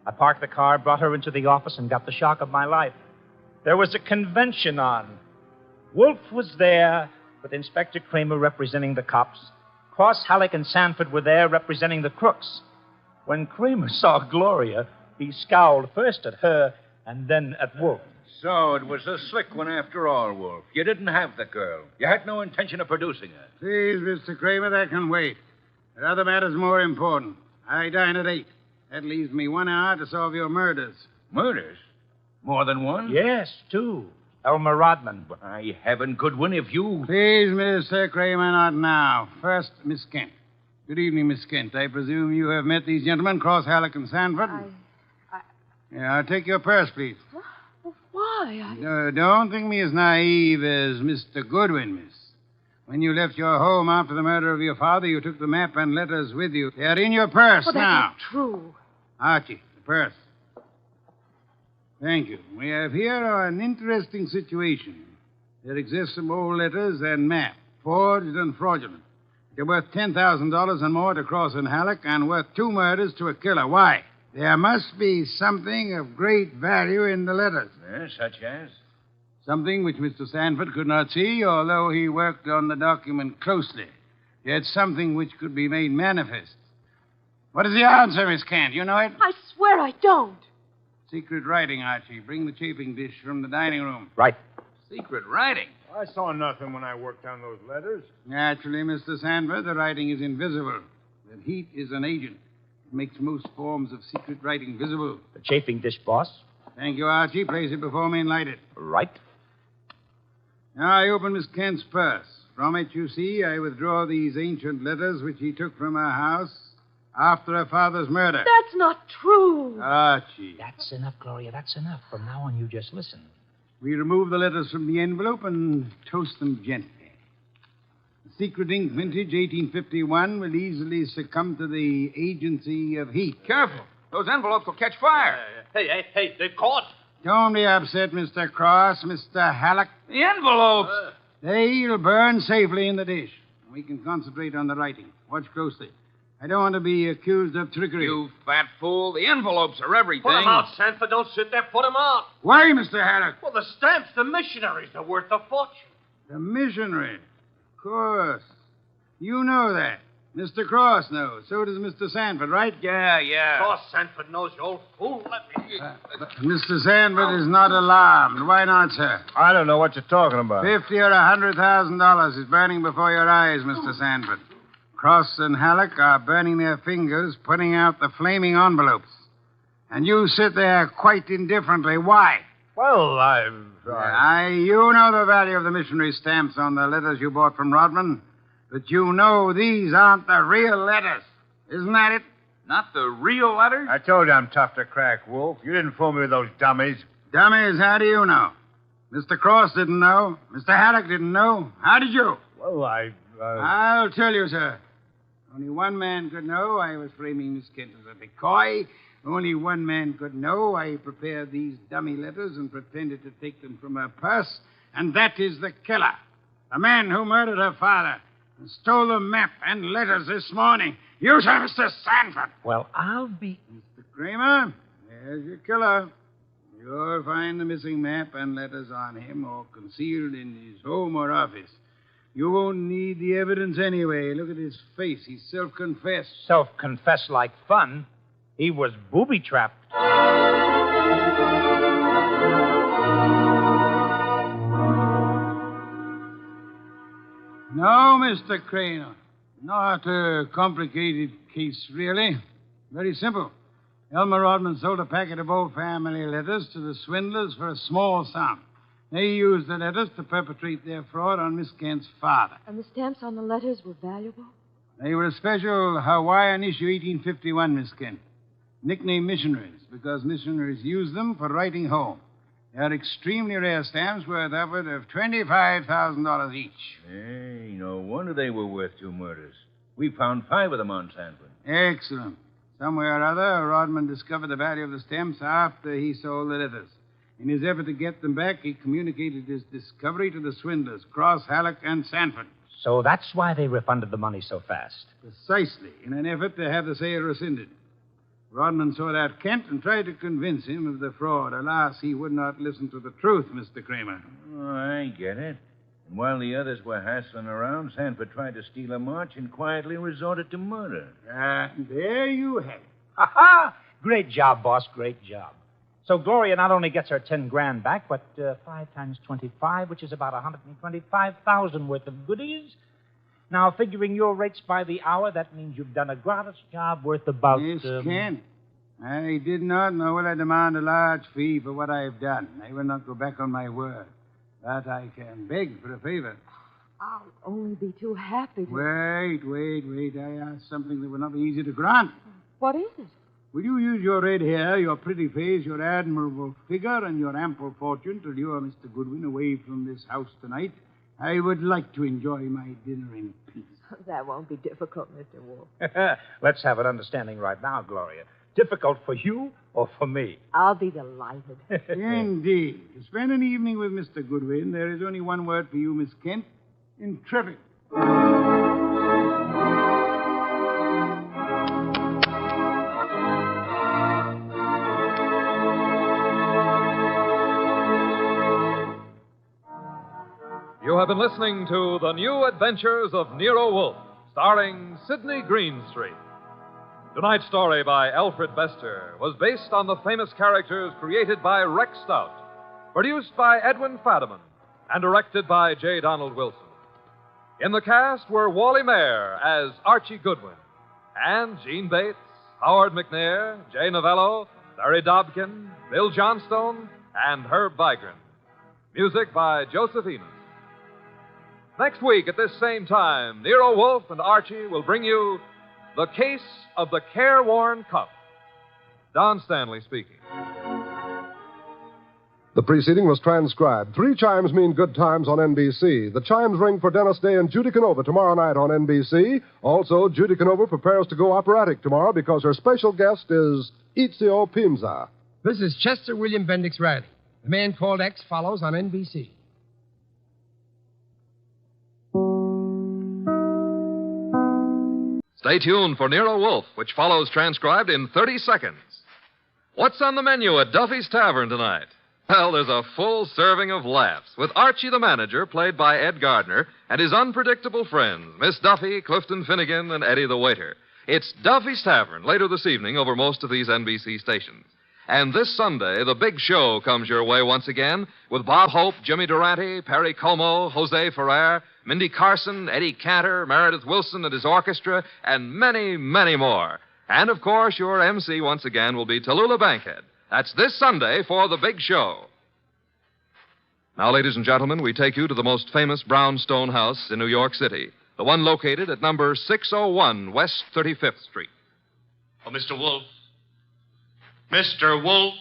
I parked the car, brought her into the office, and got the shock of my life. There was a convention on. Wolfe was there, with Inspector Kramer representing the cops. Cross, Halleck, and Sanford were there representing the crooks. When Kramer saw Gloria, he scowled first at her and then at Wolfe. So it was a slick one after all, Wolfe. You didn't have the girl. You had no intention of producing her. Please, Mr. Kramer, that can wait. There are other matters more important. I dine at 8. That leaves me 1 hour to solve your murders. Murders? More than one? Yes, 2. Elmer Rodman. By heaven, Goodwin, if you... Please, Mr. Kramer, not now. First, Miss Kent. Good evening, Miss Kent. I presume you have met these gentlemen, Cross, Halleck, and Sanford? Yeah, take your purse, please. Well, why? Don't think me as naive as Mr. Goodwin, miss. When you left your home after the murder of your father, you took the map and letters with you. They are in your purse Well, now. that's not true. Archie, the purse. Thank you. We have here an interesting situation. There exist some old letters and map, forged and fraudulent. They're worth $10,000 and more to Cross and Halleck and worth 2 murders to a killer. Why? There must be something of great value in the letters. Such as? Something which Mr. Sanford could not see, although he worked on the document closely. Yet something which could be made manifest. What is the answer, Miss Kent? You know it? I swear I don't. Secret writing, Archie. Bring the chafing dish from the dining room. Right. Secret writing? I saw nothing when I worked on those letters. Naturally, Mr. Sanford, the writing is invisible. The heat is an agent. It makes most forms of secret writing visible. The chafing dish, boss. Thank you, Archie. Place it before me and light it. Right. Now I open Miss Kent's purse. From it, you see, I withdraw these ancient letters which he took from her house after her father's murder. That's not true. Archie. That's enough, Gloria. That's enough. From now on, you just listen. We remove the letters from the envelope and toast them gently. The secret ink vintage 1851 will easily succumb to the agency of heat. Careful. Those envelopes will catch fire. Hey, they're caught. Don't be upset, Mr. Cross, Mr. Halleck. The envelopes. They'll burn safely in the dish. We can concentrate on the writing. Watch closely. I don't want to be accused of trickery. You fat fool. The envelopes are everything. Put 'em out, Sanford. Don't sit there. Put 'em out. Why, Mr. Haddock? Well, the stamps, the missionaries, they're worth a fortune. The missionary. Of course. You know that. Mr. Cross knows. So does Mr. Sanford, right? Yeah. Of course, Sanford knows, you old fool. Let me... Mr. Sanford is not alarmed. Why not, sir? I don't know what you're talking about. $50,000 or $100,000 is burning before your eyes, Mr. Sanford. Cross and Halleck are burning their fingers, putting out the flaming envelopes. And you sit there quite indifferently. Why? Well, You know the value of the missionary stamps on the letters you bought from Rodman. But you know these aren't the real letters. Isn't that it? Not the real letters? I told you I'm tough to crack, Wolf. You didn't fool me with those dummies. Dummies, how do you know? Mr. Cross didn't know. Mr. Haddock didn't know. How did you? Well, I'll tell you, sir. Only one man could know I was framing Miss Kent as a decoy. Only one man could know I prepared these dummy letters and pretended to take them from her purse, and that is the killer. The man who murdered her father and stole the map and letters this morning. You, sir, Mr. Sanford. Well, I'll be... Mr. Kramer, there's your killer. You'll find the missing map and letters on him or concealed in his home or office. You won't need the evidence anyway. Look at his face. He's self-confessed. Self-confessed like fun. He was booby-trapped. No, Mr. Kramer. Not a complicated case, really. Very simple. Elmer Rodman sold a packet of old family letters to the swindlers for a small sum. They used the letters to perpetrate their fraud on Miss Kent's father. And the stamps on the letters were valuable? They were a special Hawaiian issue 1851, Miss Kent. Nicknamed missionaries, because missionaries used them for writing home. They are extremely rare stamps worth upward of $25,000 each. Hey, no wonder they were worth 2 murders. We found 5 of them on Sanford. Excellent. Somewhere or other, Rodman discovered the value of the stamps after he sold the letters. In his effort to get them back, he communicated his discovery to the swindlers, Cross, Halleck, and Sanford. So that's why they refunded the money so fast. Precisely, in an effort to have the sale rescinded. Rodman sought out Kent and tried to convince him of the fraud. Alas, he would not listen to the truth, Mr. Kramer. Oh, I get it. And while the others were hassling around, Sanford tried to steal a march and quietly resorted to murder. There you have it. Ha-ha! Great job, boss. Great job. So Gloria not only gets her 10 grand back, but 5 times 25, which is about 125,000 worth of goodies. Now, figuring your rates by the hour, that means you've done a gratis job worth about... Miss Kent, I did not know will I demand a large fee for what I've done. I will not go back on my word. But I can beg for a favor. I'll only be too happy to... Wait. I asked something that would not be easy to grant. What is it? Will you use your red hair, your pretty face, your admirable figure, and your ample fortune to lure Mr. Goodwin away from this house tonight? I would like to enjoy my dinner in peace. That won't be difficult, Mr. Wolfe. Let's have an understanding right now, Gloria. Difficult for you or for me? I'll be delighted. Indeed. To spend an evening with Mr. Goodwin, there is only one word for you, Miss Kent. Intrepid. You have been listening to The New Adventures of Nero Wolfe, starring Sidney Greenstreet. Tonight's story by Alfred Bester was based on the famous characters created by Rex Stout, produced by Edwin Fadiman, and directed by J. Donald Wilson. In the cast were Wally Mayer as Archie Goodwin, and Gene Bates, Howard McNair, Jay Novello, Larry Dobkin, Bill Johnstone, and Herb Vigran. Music by Joseph Enos. Next week at this same time, Nero Wolfe and Archie will bring you The Case of the Careworn Cup. Don Stanley speaking. The preceding was transcribed. 3 chimes mean good times on NBC. The chimes ring for Dennis Day and Judy Canova tomorrow night on NBC. Also, Judy Canova prepares to go operatic tomorrow because her special guest is Ezio Pinza. This is Chester William Bendix Riley. The Man Called X follows on NBC. Stay tuned for Nero Wolfe, which follows transcribed in 30 seconds. What's on the menu at Duffy's Tavern tonight? Well, there's a full serving of laughs with Archie the manager, played by Ed Gardner, and his unpredictable friends, Miss Duffy, Clifton Finnegan, and Eddie the waiter. It's Duffy's Tavern later this evening over most of these NBC stations. And this Sunday, the big show comes your way once again with Bob Hope, Jimmy Durante, Perry Como, Jose Ferrer, Mindy Carson, Eddie Cantor, Meredith Wilson and his orchestra, and many, many more. And, of course, your MC once again will be Tallulah Bankhead. That's this Sunday for the big show. Now, ladies and gentlemen, we take you to the most famous brownstone house in New York City, the one located at number 601 West 35th Street. Oh, Mr. Wolfe. Mr. Wolfe.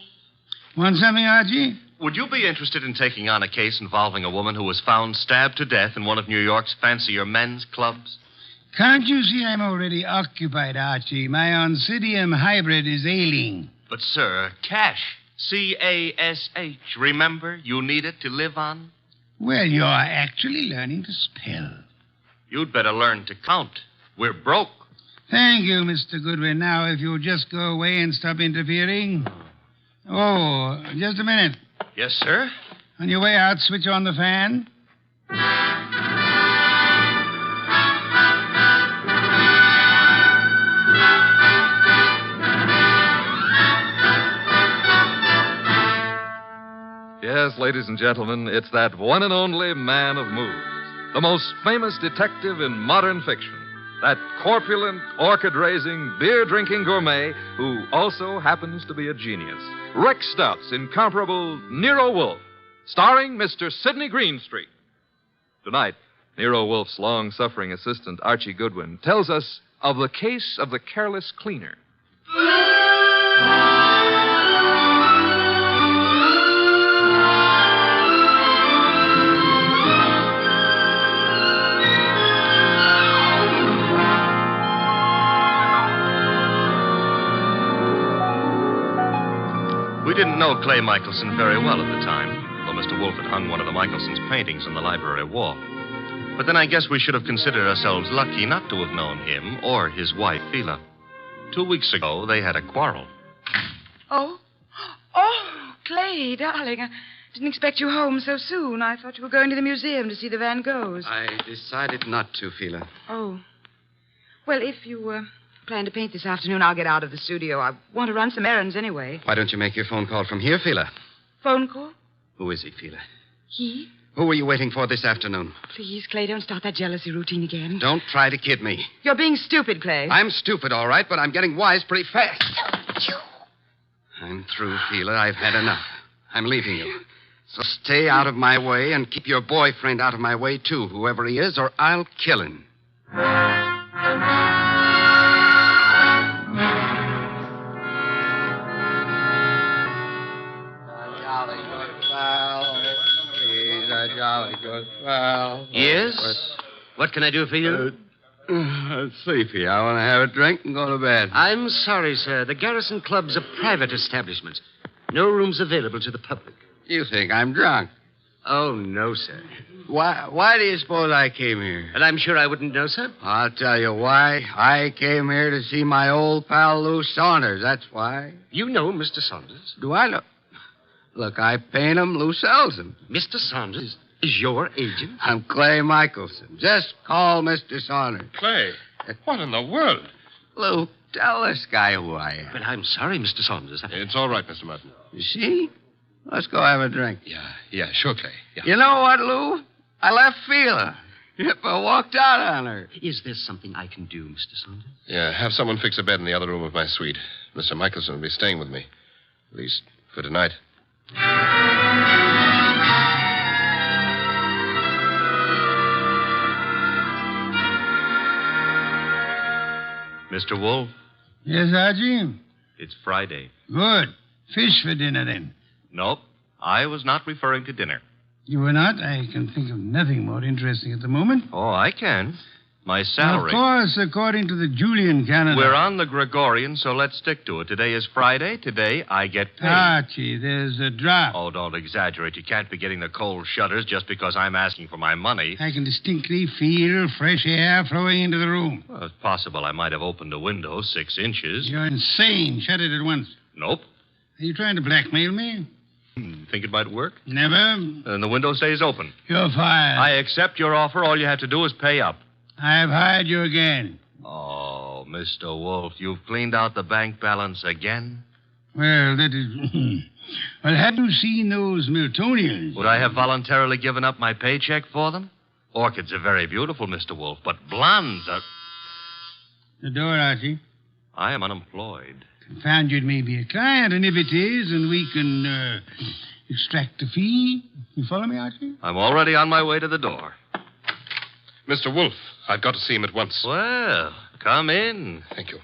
Want something, Archie? Would you be interested in taking on a case involving a woman who was found stabbed to death in one of New York's fancier men's clubs? Can't you see I'm already occupied, Archie? My Oncidium hybrid is ailing. But, sir, cash. C-A-S-H. Remember, you need it to live on. Well, you're actually learning to spell. You'd better learn to count. We're broke. Thank you, Mr. Goodwin. Now, if you'll just go away and stop interfering. Oh, just a minute. Yes, sir? On your way out, switch on the fan. Yes, ladies and gentlemen, it's that one and only man of moves, the most famous detective in modern fiction, that corpulent, orchid-raising, beer-drinking gourmet who also happens to be a genius. Rick Stubbs' incomparable Nero Wolfe, starring Mr. Sidney Greenstreet. Tonight, Nero Wolfe's long-suffering assistant, Archie Goodwin, tells us of the case of the careless cleaner. We didn't know Clay Michelson very well at the time, though Mr. Wolfe had hung one of the Michelson's paintings on the library wall. But then I guess we should have considered ourselves lucky not to have known him or his wife, Phila. 2 weeks ago, they had a quarrel. Oh, Clay, darling, I didn't expect you home so soon. I thought you were going to the museum to see the Van Goghs. I decided not to, Phila. Oh. Well, if you plan to paint this afternoon, I'll get out of the studio. I want to run some errands anyway. Why don't you make your phone call from here, Phila? Phone call? Who is he, Phila? He? Who were you waiting for this afternoon? Please, Clay, don't start that jealousy routine again. Don't try to kid me. You're being stupid, Clay. I'm stupid, all right, but I'm getting wise pretty fast. I'm through, Phila. I've had enough. I'm leaving you. So stay out of my way and keep your boyfriend out of my way, too, whoever he is, or I'll kill him. Jolly good pal. Yes? What can I do for you? Sleepy. I want to have a drink and go to bed. I'm sorry, sir. The Garrison Club's a private establishment. No rooms available to the public. You think I'm drunk? Oh, no, sir. Why do you suppose I came here? And I'm sure I wouldn't know, sir. I'll tell you why. I came here to see my old pal Lou Saunders. That's why. You know Mr. Saunders? Do I know? Look, I paint him. Lou sells them. Mr. Saunders is your agent? I'm Clay Michelson. Just call Mr. Saunders. Clay, what in the world? Lou, tell this guy who I am. But I'm sorry, Mr. Saunders. It's all right, Mr. Merton. You see? Let's go have a drink. Yeah, sure, Clay. Yeah. You know what, Lou? I left Phila. Yep, I walked out on her. Is there something I can do, Mr. Saunders? Yeah, have someone fix a bed in the other room of my suite. Mr. Michelson will be staying with me. At least for tonight. Mr. Wolfe? Yes, Archie? It's Friday. Good. Fish for dinner, then. Nope. I was not referring to dinner. You were not? I can think of nothing more interesting at the moment. Oh, I can. My salary. Of course, according to the Julian calendar. We're on the Gregorian, so let's stick to it. Today is Friday. Today I get paid. Archie, there's a drop. Oh, don't exaggerate. You can't be getting the cold shutters just because I'm asking for my money. I can distinctly feel fresh air flowing into the room. Well, it's possible I might have opened a window 6 inches. You're insane. Shut it at once. Nope. Are you trying to blackmail me? Think it might work? Never. And the window stays open. You're fired. I accept your offer. All you have to do is pay up. I've hired you again. Oh, Mr. Wolfe, you've cleaned out the bank balance again? Well, that is... Well, have you seen those Miltonians? Would I have voluntarily given up my paycheck for them? Orchids are very beautiful, Mr. Wolfe, but blondes are... The door, Archie. I am unemployed. Found you'd maybe a client, and if it is, and we can extract a fee. You follow me, Archie? I'm already on my way to the door. Mr. Wolfe, I've got to see him at once. Well, come in. Thank you.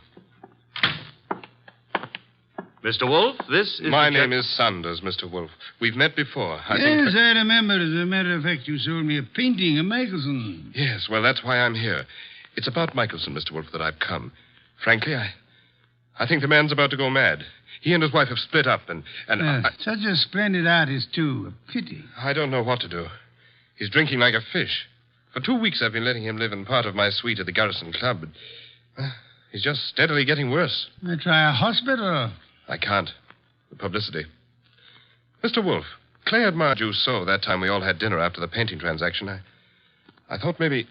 Mr. Wolfe, this is... My name is Saunders, Mr. Wolfe. We've met before. I remember. As a matter of fact, you sold me a painting of Michelson. Yes, well, that's why I'm here. It's about Michelson, Mr. Wolfe, that I've come. Frankly, I think the man's about to go mad. He and his wife have split up, and Such a splendid artist, too. A pity. I don't know what to do. He's drinking like a fish. For 2 weeks, I've been letting him live in part of my suite at the Garrison Club, but he's just steadily getting worse. Try a hospital. I can't. The publicity. Mr. Wolfe, Clay admired you so that time we all had dinner after the painting transaction. I thought maybe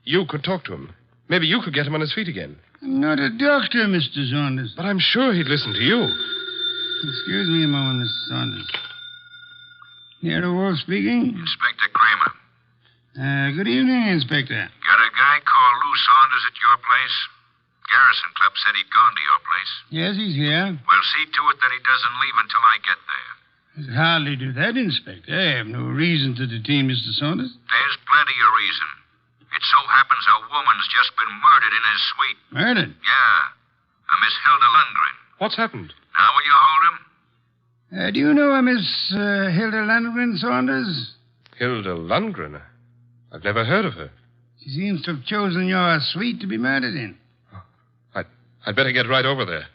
you could talk to him. Maybe you could get him on his feet again. I'm not a doctor, Mr. Saunders. But I'm sure he'd listen to you. Excuse me a moment, Mr. Saunders. Nero Wolfe speaking. Inspector Kramer. Good evening, Inspector. Got a guy called Lou Saunders at your place? Garrison Club said he'd gone to your place. Yes, he's here. Well, see to it that he doesn't leave until I get there. I'd hardly do that, Inspector. I have no reason to detain Mr. Saunders. There's plenty of reason. It so happens a woman's just been murdered in his suite. Murdered? Yeah. A Miss Hilda Lundgren. What's happened? Now will you hold him? Do you know a Miss Hilda Lundgren, Saunders? Hilda Lundgren? I've never heard of her. She seems to have chosen your suite to be murdered in. I'd better get right over there.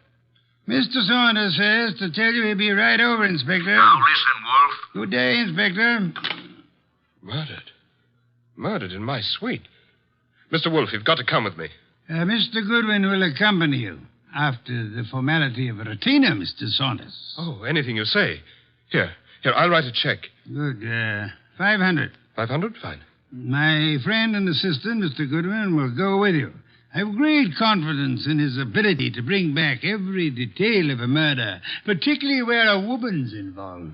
Mr. Saunders says to tell you he'll be right over, Inspector. Now listen, Wolfe. Good day, Inspector. Murdered? Murdered in my suite? Mr. Wolfe, you've got to come with me. Mr. Goodwin will accompany you after the formality of a retainer, Mr. Saunders. Oh, anything you say. Here, I'll write a check. Good. 500. 500? Fine. My friend and assistant, Mr. Goodwin, will go with you. I have great confidence in his ability to bring back every detail of a murder, particularly where a woman's involved.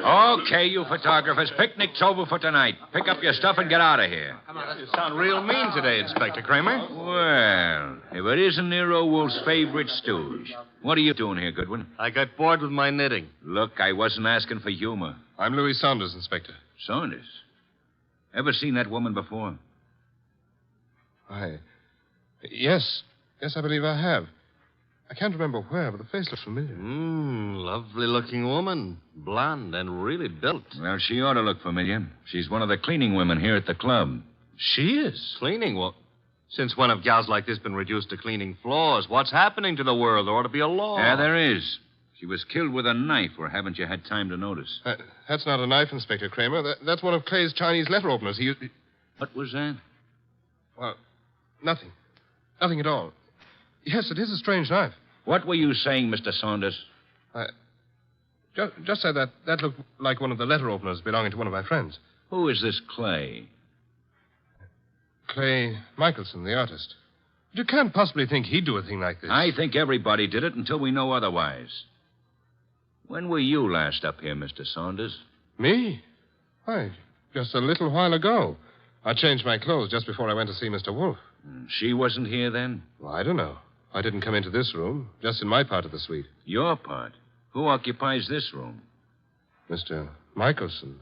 Okay, you photographers, picnic's over for tonight. Pick up your stuff and get out of here. You sound real mean today, Inspector Kramer. Well, if it isn't Nero Wolfe's favorite stooge. What are you doing here, Goodwin? I got bored with my knitting. Look, I wasn't asking for humor. I'm Louis Saunders, Inspector. Saunders? Ever seen that woman before? Yes, I believe I have. I can't remember where, but the face looks familiar. Lovely-looking woman. Blonde and really built. Well, she ought to look familiar. She's one of the cleaning women here at the club. She is? Cleaning? Well, since when have gals like this been reduced to cleaning floors? What's happening to the world? There ought to be a law. Yeah, there is. She was killed with a knife, or haven't you had time to notice? That's not a knife, Inspector Kramer. That's one of Clay's Chinese letter openers. What was that? Well, nothing. Nothing at all. Yes, it is a strange knife. What were you saying, Mr. Saunders? Just said that looked like one of the letter openers belonging to one of my friends. Who is this Clay? Clay Michelson, the artist. You can't possibly think he'd do a thing like this. I think everybody did it until we know otherwise. When were you last up here, Mr. Saunders? Me? Why, just a little while ago. I changed my clothes just before I went to see Mr. Wolfe. She wasn't here then? Well, I don't know. I didn't come into this room, just in my part of the suite. Your part? Who occupies this room? Mr. Michelson.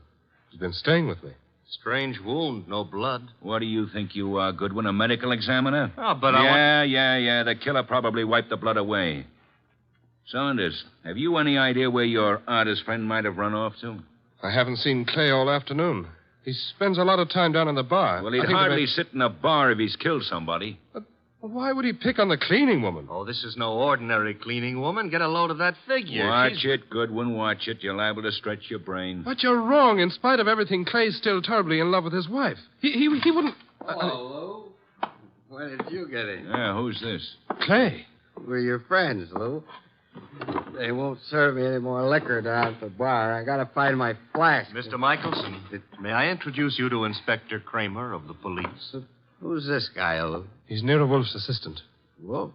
He's been staying with me. Strange wound, no blood. What do you think you are, Goodwin, a medical examiner? Oh, but Yeah. The killer probably wiped the blood away. Saunders, have you any idea where your artist friend might have run off to? I haven't seen Clay all afternoon. He spends a lot of time down in the bar. Well, he'd hardly sit in a bar if he's killed somebody. Why would he pick on the cleaning woman? Oh, this is no ordinary cleaning woman. Get a load of that figure. Watch it, Goodwin, watch it. You're liable to stretch your brain. But you're wrong. In spite of everything, Clay's still terribly in love with his wife. He wouldn't... Hello, Lou. When did you get in? Yeah, who's this? Clay. We're your friends, Lou. They won't serve me any more liquor down at the bar. I gotta find my flask. Mr. Michelson, may I introduce you to Inspector Kramer of the police? Who's this guy, Lou? He's Nero Wolfe's assistant. Wolfe?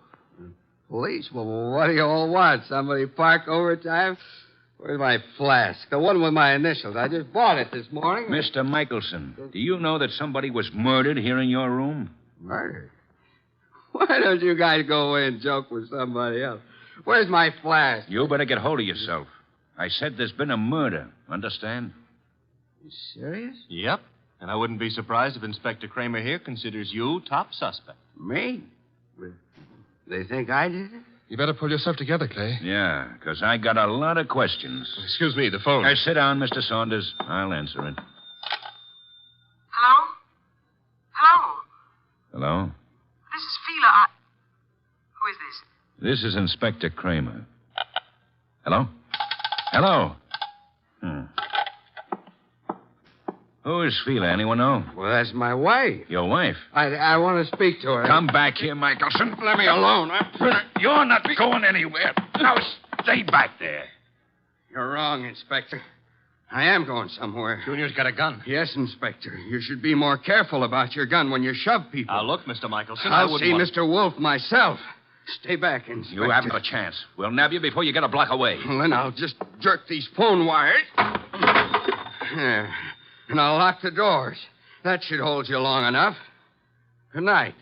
Police? Well, what do you all want? Somebody park overtime? Where's my flask? The one with my initials. I just bought it this morning. Mr. Michelson, do you know that somebody was murdered here in your room? Murdered? Why don't you guys go away and joke with somebody else? Where's my flask? You better get hold of yourself. I said there's been a murder. Understand? You serious? Yep. And I wouldn't be surprised if Inspector Kramer here considers you top suspect. Me? They think I did it? You better pull yourself together, Clay. Yeah, because I got a lot of questions. Excuse me, the phone. Now, sit down, Mr. Saunders. I'll answer it. Hello? Hello? Hello? This is Fila. Who is this? This is Inspector Kramer. Hello? Hello? Who is Fila? Anyone know? Well, that's my wife. Your wife? I want to speak to her. Come back here, Michelson. Let me alone. You're not going anywhere. Now, stay back there. You're wrong, Inspector. I am going somewhere. Junior's got a gun. Yes, Inspector. You should be more careful about your gun when you shove people. Now, look, Mr. Michelson, I'll see Mr. Wolfe myself. Stay back, Inspector. You haven't a chance. We'll nab you before you get a block away. Well, then I'll just jerk these phone wires. There. And I'll lock the doors. That should hold you long enough. Good night.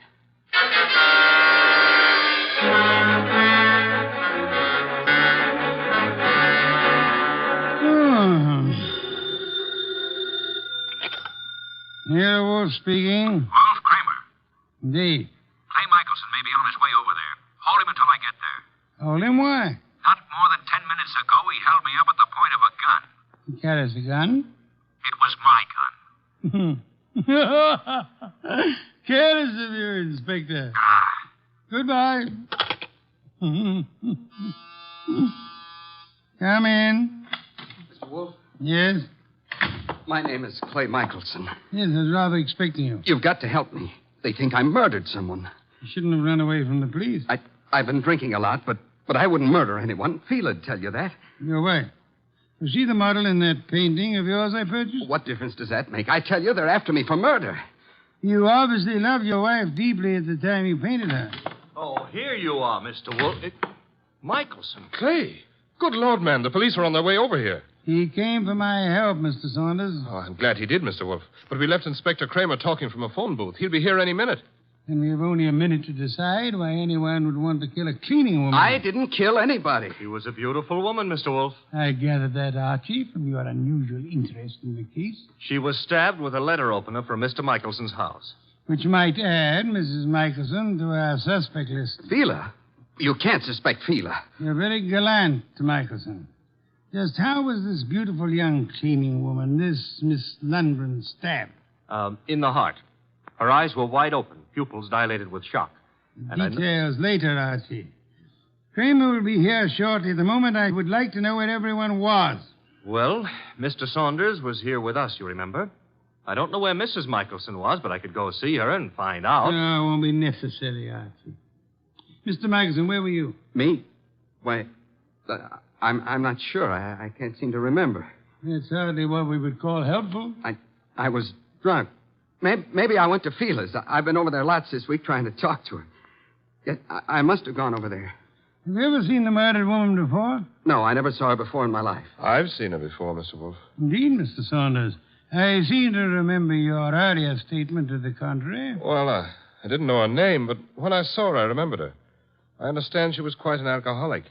Nero Wolfe speaking. Wolf Kramer. Indeed. Clay Michelson may be on his way over there. Hold him until I get there. Hold him, why? Not more than 10 minutes ago, he held me up at the point of a gun. He carries a gun. It was my gun. Careless of you, Inspector. Goodbye. Come in. Mr. Wolfe? Yes? My name is Clay Michelson. Yes, I was rather expecting you. You've got to help me. They think I murdered someone. You shouldn't have run away from the police. I've been drinking a lot, but I wouldn't murder anyone. Fela'd tell you that. Your wife. Was she the model in that painting of yours I purchased? What difference does that make? I tell you, they're after me for murder. You obviously loved your wife deeply at the time you painted her. Oh, here you are, Mr. Wolfe. Michelson. Clay. Good Lord, man. The police are on their way over here. He came for my help, Mr. Saunders. Oh, I'm glad he did, Mr. Wolfe. But we left Inspector Kramer talking from a phone booth. He'll be here any minute. And we have only a minute to decide why anyone would want to kill a cleaning woman. I didn't kill anybody. She was a beautiful woman, Mr. Wolfe. I gathered that, Archie, from your unusual interest in the case. She was stabbed with a letter opener from Mr. Michelson's house. Which might add Mrs. Michelson to our suspect list. Fila? You can't suspect Fila. You're very gallant, Michelson. Just how was this beautiful young cleaning woman, this Miss Lundgren, stabbed? In the heart. Her eyes were wide open, pupils dilated with shock. Details later, Archie. Kramer will be here shortly. The moment I would like to know where everyone was. Well, Mr. Saunders was here with us, you remember. I don't know where Mrs. Michelson was, but I could go see her and find out. No, it won't be necessary, Archie. Mr. Michelson, where were you? Me? Why, I'm not sure. I can't seem to remember. That's hardly what we would call helpful. I was drunk. Maybe I went to Fila's. I've been over there lots this week trying to talk to her. Yet I must have gone over there. Have you ever seen the murdered woman before? No, I never saw her before in my life. I've seen her before, Mr. Wolfe. Indeed, Mr. Saunders. I seem to remember your earlier statement to the contrary. Well, I didn't know her name, but when I saw her, I remembered her. I understand she was quite an alcoholic.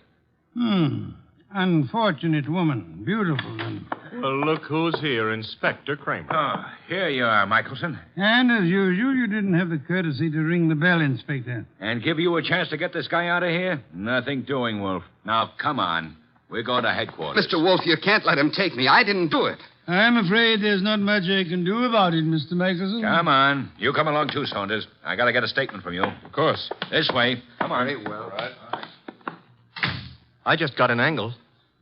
Unfortunate woman. Beautiful and... Well, look who's here, Inspector Kramer. Oh, here you are, Michelson. And as usual, you didn't have the courtesy to ring the bell, Inspector. And give you a chance to get this guy out of here? Nothing doing, Wolfe. Now, come on. We're going to headquarters. Mr. Wolfe, you can't let him take me. I didn't do it. I'm afraid there's not much I can do about it, Mr. Michelson. Come on. You come along, too, Saunders. I got to get a statement from you. Of course. This way. Come on. Very well. All right. I just got an angle.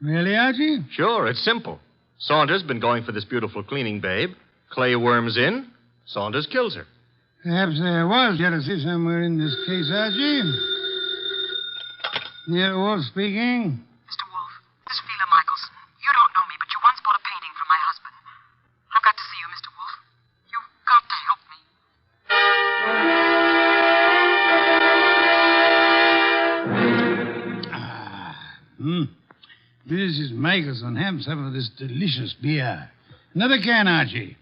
Really, Archie? Sure, it's simple. Saunders been going for this beautiful cleaning babe. Clay worms in. Saunders kills her. Perhaps there was jealousy somewhere in this case, Archie. Nero Wolfe speaking. Mr. Wolfe, this is Fila Michelson. You don't know me, but you once bought a painting from my husband. I've got to see you, Mr. Wolfe. You've got to help me. Mrs. Michelson, have some of this delicious beer. Another can, Archie.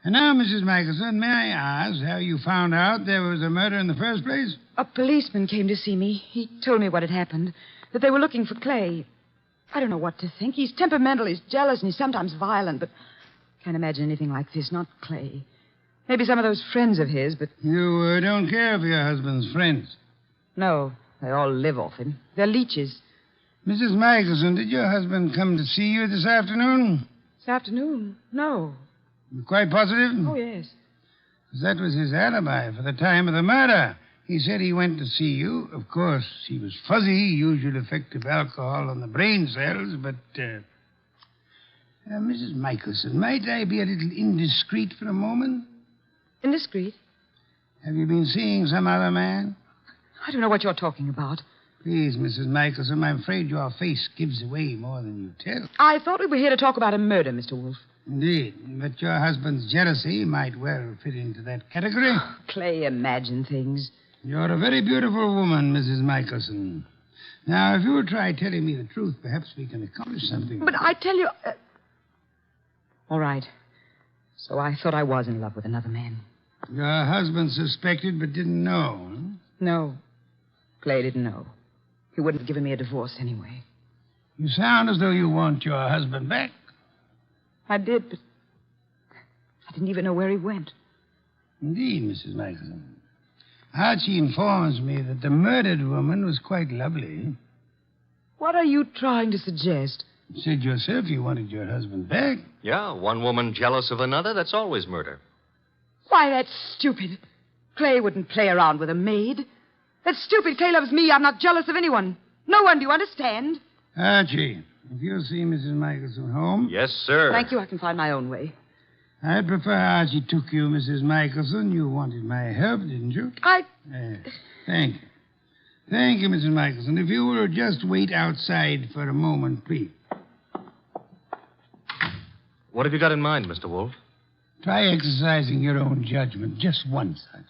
And now, Mrs. Michelson, may I ask how you found out there was a murder in the first place? A policeman came to see me. He told me what had happened, that they were looking for Clay. I don't know what to think. He's temperamental, he's jealous, and he's sometimes violent, but can't imagine anything like this, not Clay. Maybe some of those friends of his, but... You don't care for your husband's friends? No, They all live off him. They're leeches. Mrs. Michelson, did your husband come to see you this afternoon? This afternoon? No. You're quite positive? Oh, yes. That was his alibi for the time of the murder. He said he went to see you. Of course, he was fuzzy, usual effect of alcohol on the brain cells, but, Mrs. Michelson, might I be a little indiscreet for a moment? Indiscreet? Have you been seeing some other man? I don't know what you're talking about. Please, Mrs. Michelson, I'm afraid your face gives away more than you tell. I thought we were here to talk about a murder, Mr. Wolfe. Indeed, but your husband's jealousy might well fit into that category. Clay, imagine things. You're a very beautiful woman, Mrs. Michelson. Now, if you'll try telling me the truth, perhaps we can accomplish something. But I tell you... All right. So I thought I was in love with another man. Your husband suspected but didn't know, huh? No. Clay didn't know. He wouldn't have given me a divorce anyway. You sound as though you want your husband back. I did, but I didn't even know where he went. Indeed, Mrs. Michelson. Archie informs me that the murdered woman was quite lovely. What are you trying to suggest? You said yourself you wanted your husband back. Yeah, one woman jealous of another, that's always murder. Why, that's stupid. Clay wouldn't play around with a maid. That's stupid. Clay loves me. I'm not jealous of anyone. No one, do you understand? Archie, if you'll see Mrs. Michelson home... Yes, sir. Thank you. I can find my own way. I'd prefer Archie took you, Mrs. Michelson. You wanted my help, didn't you? Thank you. Thank you, Mrs. Michelson. If you will just wait outside for a moment, please. What have you got in mind, Mr. Wolfe? Try exercising your own judgment just once, Archie.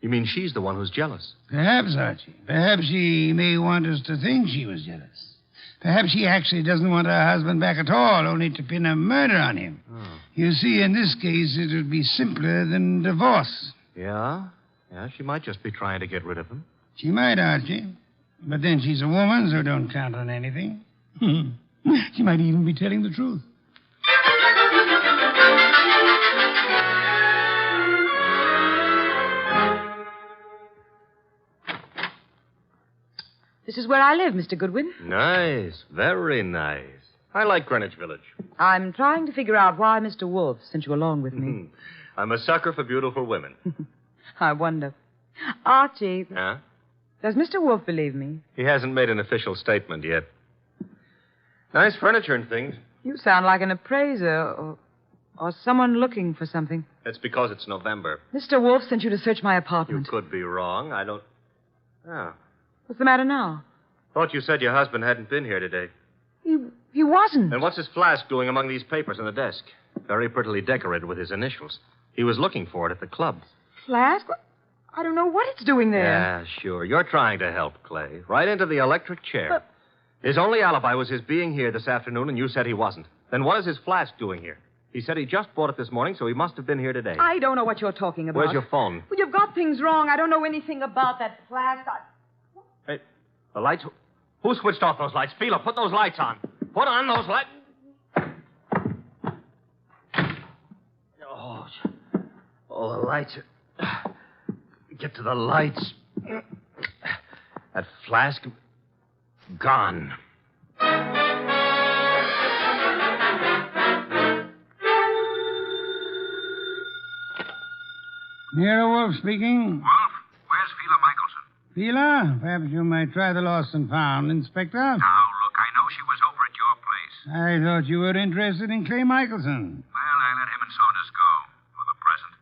You mean she's the one who's jealous? Perhaps, Archie. Perhaps she may want us to think she was jealous. Perhaps she actually doesn't want her husband back at all, only to pin a murder on him. Oh. You see, in this case, it would be simpler than divorce. Yeah? Yeah, she might just be trying to get rid of him. She might, Archie. But then she's a woman, so don't count on anything. She might even be telling the truth. This is where I live, Mr. Goodwin. Nice. Very nice. I like Greenwich Village. I'm trying to figure out why Mr. Wolfe sent you along with me. I'm a sucker for beautiful women. I wonder. Archie, Huh? does Mr. Wolfe believe me? He hasn't made an official statement yet. Nice furniture and things. You sound like an appraiser or someone looking for something. That's because it's November. Mr. Wolfe sent you to search my You apartment. could be wrong. I don't... Oh. What's the matter now? Thought you said your husband hadn't been here today. He wasn't. And what's his flask doing among these papers on the desk? Very prettily decorated with his initials. He was looking for it at the club. Flask? I don't know what it's doing there. Yeah, sure. You're trying to help, Clay. Right into the electric chair. His only alibi was his being here this afternoon, and you said he wasn't. Then what is his flask doing here? He said he just bought it this morning, so he must have been here today. I don't know what you're talking about. Where's your phone? Well, you've got things wrong. I don't know anything about that flask. Hey, the lights... Who switched off those lights? Fila, put those lights on. Put on those lights. Oh, the lights are... Get to the lights. That flask... Gone. Nero Wolfe speaking. Wolf, where's Fila Michelson? Fila, perhaps you might try the lost and found, Inspector. Now, look, I know she was over at your place. I thought you were interested in Clay Michelson. Well, I let him and Saunders go, for the present.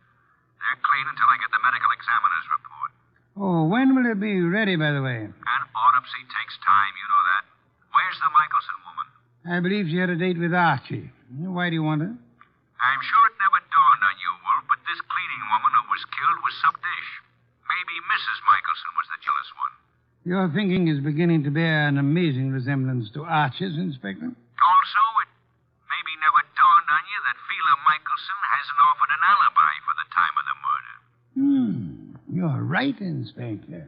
They're clean until I get the medical examiner's report. Oh, when will it be ready, by the way? An autopsy takes time, you know that. Where's the Michelson woman? I believe she had a date with Archie. Why do you want her? I'm sure it never dawned on you, Wolf, but this cleaning woman who was killed was some dish. Maybe Mrs. Michelson was the jealous one. Your thinking is beginning to bear an amazing resemblance to Archie's, Inspector. Also, it maybe never dawned on you that Fila Michelson hasn't offered an alibi for the time of the murder. You're right, Inspector.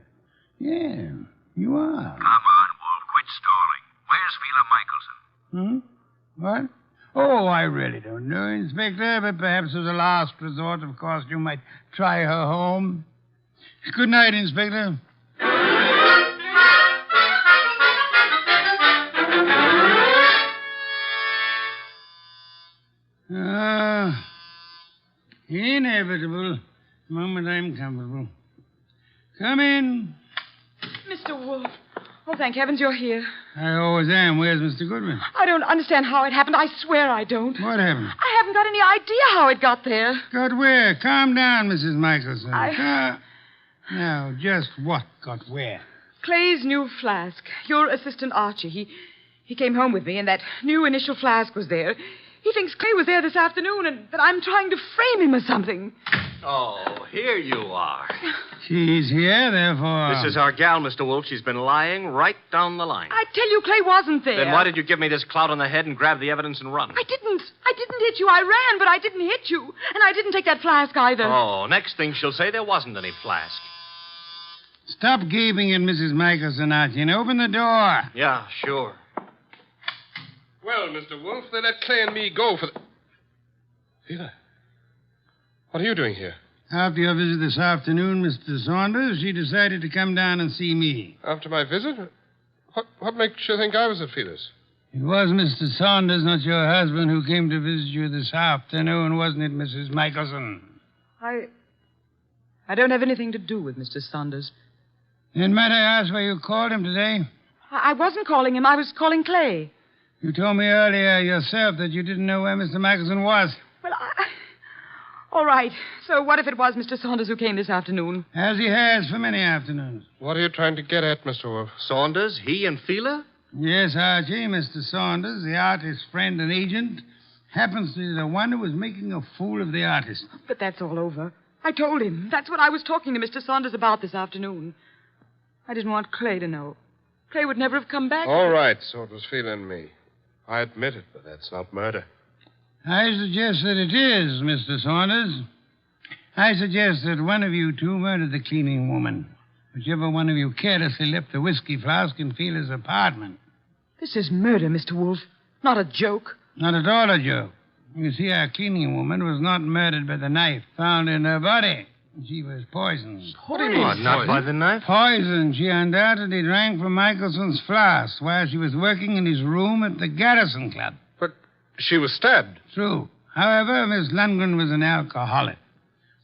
Yeah, you are. Come on, Wolf, quit stalling. Where's Fila Michelson? What? Oh, I really don't know, Inspector, but perhaps as a last resort, of course, you might try her home. Good night, Inspector. Inevitable. The moment I'm comfortable. Come in. Mr. Wolfe. Oh, thank heavens you're here. I always am. Where's Mr. Goodwin? I don't understand how it happened. I swear I don't. What happened? I haven't got any idea how it got there. Got where? Calm down, Mrs. Michelson. Now, just what got where? Clay's new flask. Your assistant Archie. He came home with me, and that new initial flask was there. He thinks Clay was there this afternoon, and that I'm trying to frame him or something. Oh, here you are. She's here, therefore. This is our gal, Mr. Wolfe. She's been lying right down the line. I tell you, Clay wasn't there. Then why did you give me this clout on the head and grab the evidence and run? I didn't hit you. I ran, but I didn't hit you. And I didn't take that flask either. Oh, next thing she'll say there wasn't any flask. Stop gaping at Mrs. Michelson, Archie, and open the door. Yeah, sure. Well, Mr. Wolfe, they let Clay and me go for the... Sheila, what are you doing here? After your visit this afternoon, Mr. Saunders, she decided to come down and see me. After my visit? What makes you think I was at Field's? It was Mr. Saunders, not your husband, who came to visit you this afternoon, wasn't it, Mrs. Michelson? I don't have anything to do with Mr. Saunders. Then might I ask why you called him today? I wasn't calling him. I was calling Clay. You told me earlier yourself that you didn't know where Mr. Michelson was. Well, all right. So what if it was Mr. Saunders who came this afternoon? As he has for many afternoons. What are you trying to get at, Mr. Wolfe? Saunders? He and Fila? Yes, Archie. Mr. Saunders, the artist's friend and agent, happens to be the one who was making a fool of the artist. But that's all over. I told him. That's what I was talking to Mr. Saunders about this afternoon. I didn't want Clay to know. Clay would never have come back. All right, so it was Fila and me. I admit it, but that's not murder. I suggest that it is, Mr. Saunders. I suggest that one of you two murdered the cleaning woman. Whichever one of you carelessly left the whiskey flask in Fila's apartment. This is murder, Mr. Wolfe. Not a joke. Not at all a joke. You see, our cleaning woman was not murdered by the knife found in her body. She was poisoned. What do you mean? Not by the knife? Poisoned. She undoubtedly drank from Michelson's flask while she was working in his room at the Garrison Club. But she was stabbed. True. However, Miss Lundgren was an alcoholic.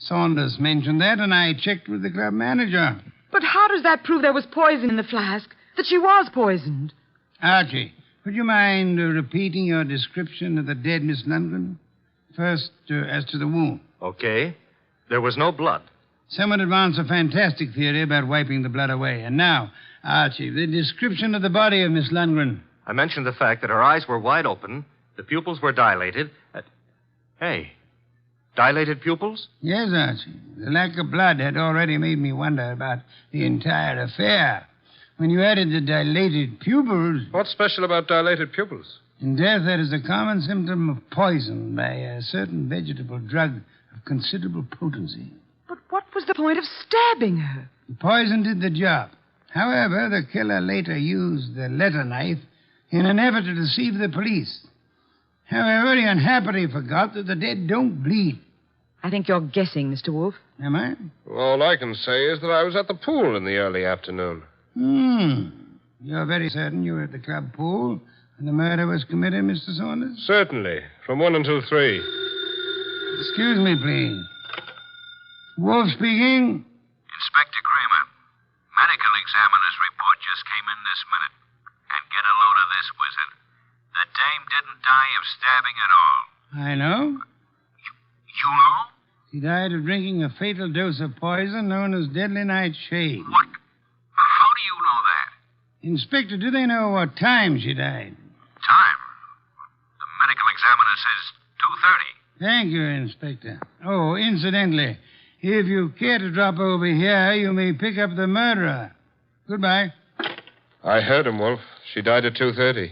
Saunders mentioned that, and I checked with the club manager. But how does that prove there was poison in the flask? That she was poisoned? Archie, would you mind repeating your description of the dead Miss Lundgren? First, as to the wound. Okay. There was no blood. Someone advanced a fantastic theory about wiping the blood away. And now, Archie, the description of the body of Miss Lundgren. I mentioned the fact that her eyes were wide open, the pupils were dilated. Hey, dilated pupils? Yes, Archie. The lack of blood had already made me wonder about the entire affair. When you added the dilated pupils... What's special about dilated pupils? In death, that is a common symptom of poison by a certain vegetable drug of considerable potency. But what was the point of stabbing her? The poison did the job. However, the killer later used the letter knife in an effort to deceive the police. However, he unhappily forgot that the dead don't bleed. I think you're guessing, Mr. Wolfe. Am I? All I can say is that I was at the pool in the early afternoon. You're very certain you were at the club pool when the murder was committed, Mr. Saunders? Certainly. From 1 until 3. Excuse me, please. Wolfe speaking. Inspector Kramer. Medical examiner's report just came in this minute. And get a load of this, Wizard. The dame didn't die of stabbing at all. I know. You know? She died of drinking a fatal dose of poison known as deadly nightshade. What? How do you know that? Inspector, do they know what time she died? Time? The medical examiner says 2:30. Thank you, Inspector. Oh, incidentally, if you care to drop over here, you may pick up the murderer. Goodbye. I heard him, Wolfe. She died at 2:30.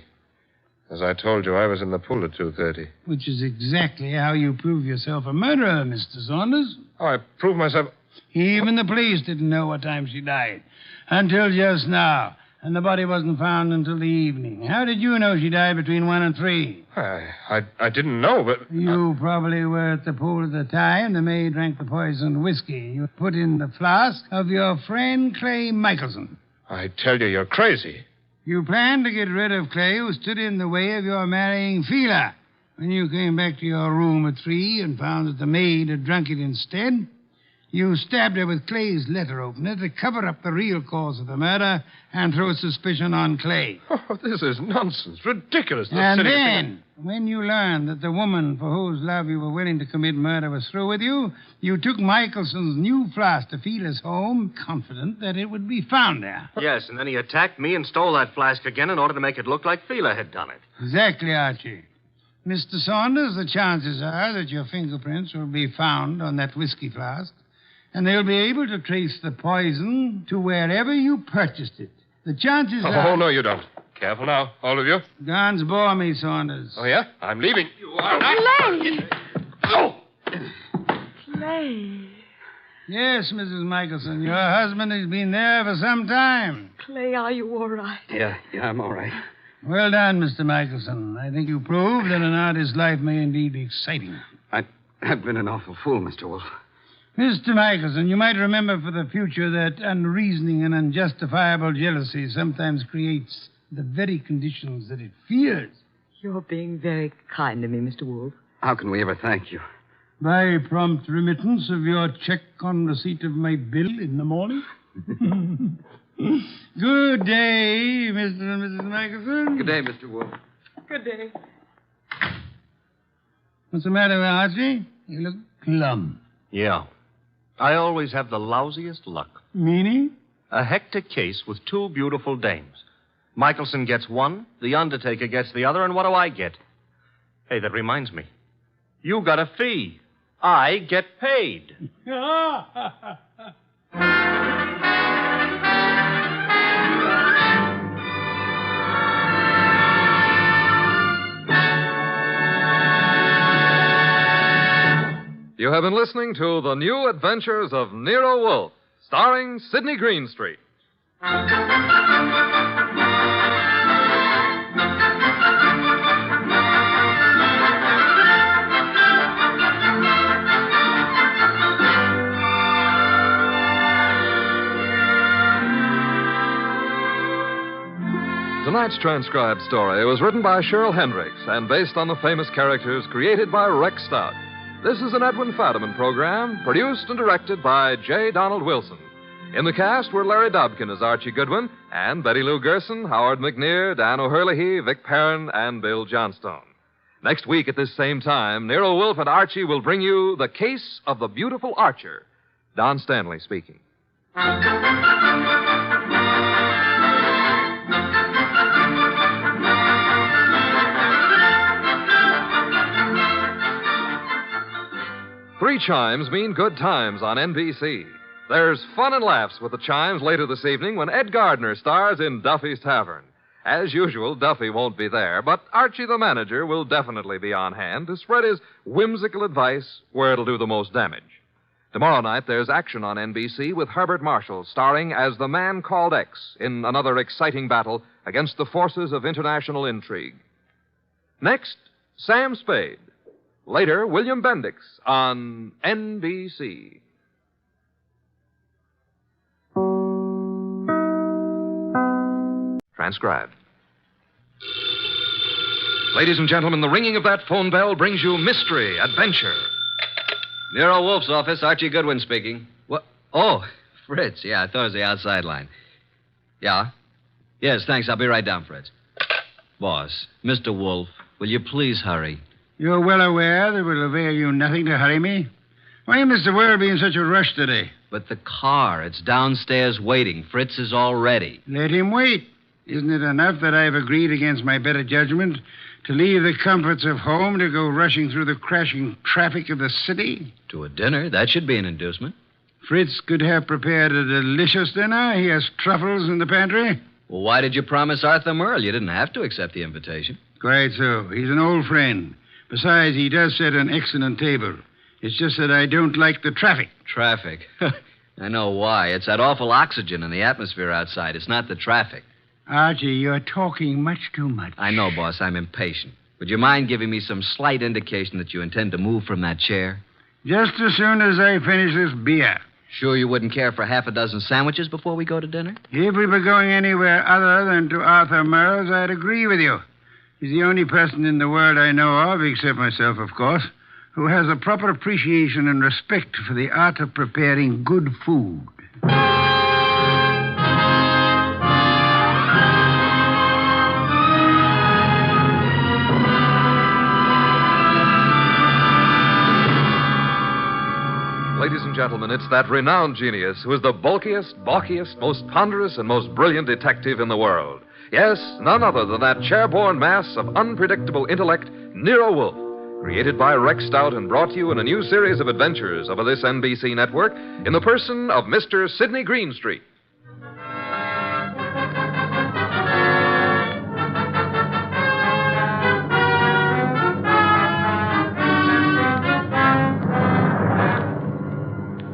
As I told you, I was in the pool at 2:30. Which is exactly how you prove yourself a murderer, Mr. Saunders. Oh, I proved myself... Even the police didn't know what time she died. Until just now. And the body wasn't found until the evening. How did you know she died between 1 and 3? I didn't know, but... You probably were at the pool at the time. The maid drank the poisoned whiskey you put in the flask of your friend Clay Michelson. I tell you, you're crazy. You planned to get rid of Clay, who stood in the way of your marrying Fila. When you came back to your room at 3 and found that the maid had drunk it instead, you stabbed her with Clay's letter opener to cover up the real cause of the murder and throw suspicion on Clay. Oh, this is nonsense. Ridiculous. And then, when you learned that the woman for whose love you were willing to commit murder was through with you, you took Michelson's new flask to Fela's home, confident that it would be found there. Yes, and then he attacked me and stole that flask again in order to make it look like Fela had done it. Exactly, Archie. Mr. Saunders, the chances are that your fingerprints will be found on that whiskey flask, and they'll be able to trace the poison to wherever you purchased it. The chances are... Oh, no, you don't. Careful now, all of you. Guns bore me, Saunders. Oh, yeah? I'm leaving. You are not... Clay! Oh! Clay. Yes, Mrs. Michelson, your husband has been there for some time. Clay, are you all right? Yeah, I'm all right. Well done, Mr. Michelson. I think you proved that an artist's life may indeed be exciting. I've been an awful fool, Mr. Wolfe. Mr. Michelson, you might remember for the future that unreasoning and unjustifiable jealousy sometimes creates the very conditions that it fears. You're being very kind to me, Mr. Wolfe. How can we ever thank you? By prompt remittance of your check on receipt of my bill in the morning. Good day, Mr. and Mrs. Michelson. Good day, Mr. Wolfe. Good day. What's the matter, Archie? You look glum. Yeah. I always have the lousiest luck. Meaning? A hectic case with 2 beautiful dames. Michelson gets one, the undertaker gets the other, and what do I get? Hey, that reminds me. You got a fee. I get paid. You have been listening to The New Adventures of Nero Wolfe, starring Sidney Greenstreet. Tonight's transcribed story was written by Cheryl Hendricks and based on the famous characters created by Rex Stout. This is an Edwin Fadiman program, produced and directed by J. Donald Wilson. In the cast were Larry Dobkin as Archie Goodwin, and Betty Lou Gerson, Howard McNear, Dan O'Hurley, Vic Perrin, and Bill Johnstone. Next week at this same time, Nero Wolfe and Archie will bring you The Case of the Beautiful Archer. Don Stanley speaking. Three chimes mean good times on NBC. There's fun and laughs with the chimes later this evening when Ed Gardner stars in Duffy's Tavern. As usual, Duffy won't be there, but Archie the manager will definitely be on hand to spread his whimsical advice where it'll do the most damage. Tomorrow night, there's action on NBC with Herbert Marshall starring as the man called X in another exciting battle against the forces of international intrigue. Next, Sam Spade. Later, William Bendix on NBC. Transcribed. Ladies and gentlemen, the ringing of that phone bell brings you mystery, adventure. Nero Wolfe's office, Archie Goodwin speaking. What? Oh, Fritz. Yeah, I thought it was the outside line. Yeah? Yes, thanks. I'll be right down, Fritz. Boss, Mr. Wolfe, will you please hurry? You're well aware that it will avail you nothing to hurry me. Why must the world be in such a rush today? But the car, it's downstairs waiting. Fritz is all ready. Let him wait. Isn't it enough that I've agreed against my better judgment to leave the comforts of home to go rushing through the crashing traffic of the city? To a dinner? That should be an inducement. Fritz could have prepared a delicious dinner. He has truffles in the pantry. Well, why did you promise Arthur Merle? You didn't have to accept the invitation. Quite so. He's an old friend. Besides, he does set an excellent table. It's just that I don't like the traffic. Traffic? I know why. It's that awful oxygen in the atmosphere outside. It's not the traffic. Archie, you're talking much too much. I know, boss. I'm impatient. Would you mind giving me some slight indication that you intend to move from that chair? Just as soon as I finish this beer. Sure you wouldn't care for half a dozen sandwiches before we go to dinner? If we were going anywhere other than to Arthur Merle's, I'd agree with you. He's the only person in the world I know of, except myself, of course, who has a proper appreciation and respect for the art of preparing good food. Ladies and gentlemen, it's that renowned genius who is the bulkiest, balkiest, most ponderous, and most brilliant detective in the world. Yes, none other than that chair-borne mass of unpredictable intellect, Nero Wolfe, created by Rex Stout and brought to you in a new series of adventures over this NBC network in the person of Mr. Sidney Greenstreet.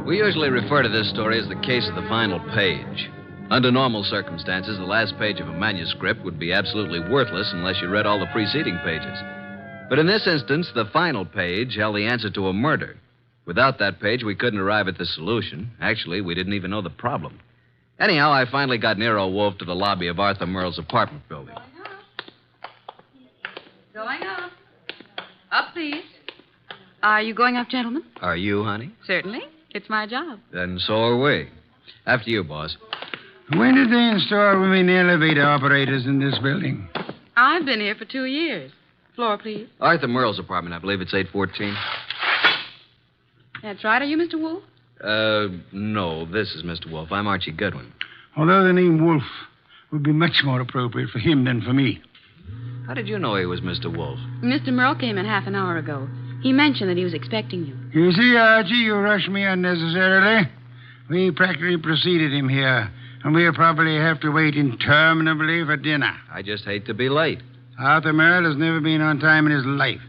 We usually refer to this story as the case of the final page. Under normal circumstances, the last page of a manuscript would be absolutely worthless unless you read all the preceding pages. But in this instance, the final page held the answer to a murder. Without that page, we couldn't arrive at the solution. Actually, we didn't even know the problem. Anyhow, I finally got Nero Wolfe to the lobby of Arthur Merle's apartment building. Going up. Up, please. Are you going up, gentlemen? Are you, honey? Certainly. It's my job. Then so are we. After you, boss. When did they install women elevator operators in this building? I've been here for 2 years. Floor, please. Arthur Merle's apartment, I believe it's 814. That's right. Are you Mr. Wolfe? No, this is Mr. Wolfe. I'm Archie Goodwin. Although the name Wolfe would be much more appropriate for him than for me. How did you know he was Mr. Wolfe? Mr. Merle came in half an hour ago. He mentioned that he was expecting you. You see, Archie, you rushed me unnecessarily. We practically preceded him here, and we'll probably have to wait interminably for dinner. I just hate to be late. Arthur Merle has never been on time in his life.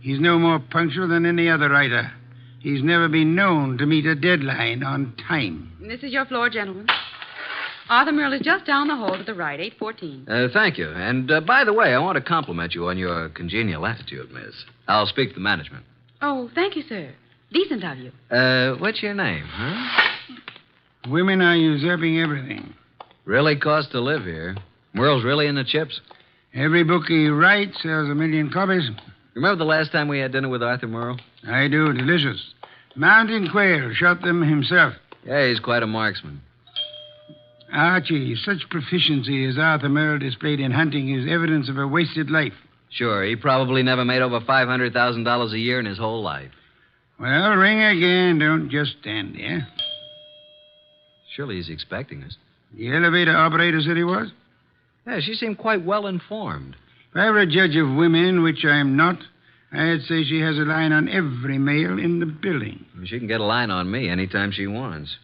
He's no more punctual than any other writer. He's never been known to meet a deadline on time. This is your floor, gentlemen. Arthur Merle is just down the hall to the right, 814. Thank you. And by the way, I want to compliment you on your congenial attitude, miss. I'll speak to management. Oh, thank you, sir. Decent of you. What's your name, huh? Women are usurping everything. Really costs to live here. Merle's really in the chips. Every book he writes sells 1 million copies. Remember the last time we had dinner with Arthur Merle? I do. Delicious. Mountain quail. Shot them himself. Yeah, he's quite a marksman. Archie, such proficiency as Arthur Merle displayed in hunting is evidence of a wasted life. Sure, he probably never made over $500,000 a year in his whole life. Well, ring again. Don't just stand there. Surely he's expecting us. The elevator operator said he was? Yeah, she seemed quite well informed. If I were a judge of women, which I'm not, I'd say she has a line on every male in the building. She can get a line on me anytime she wants.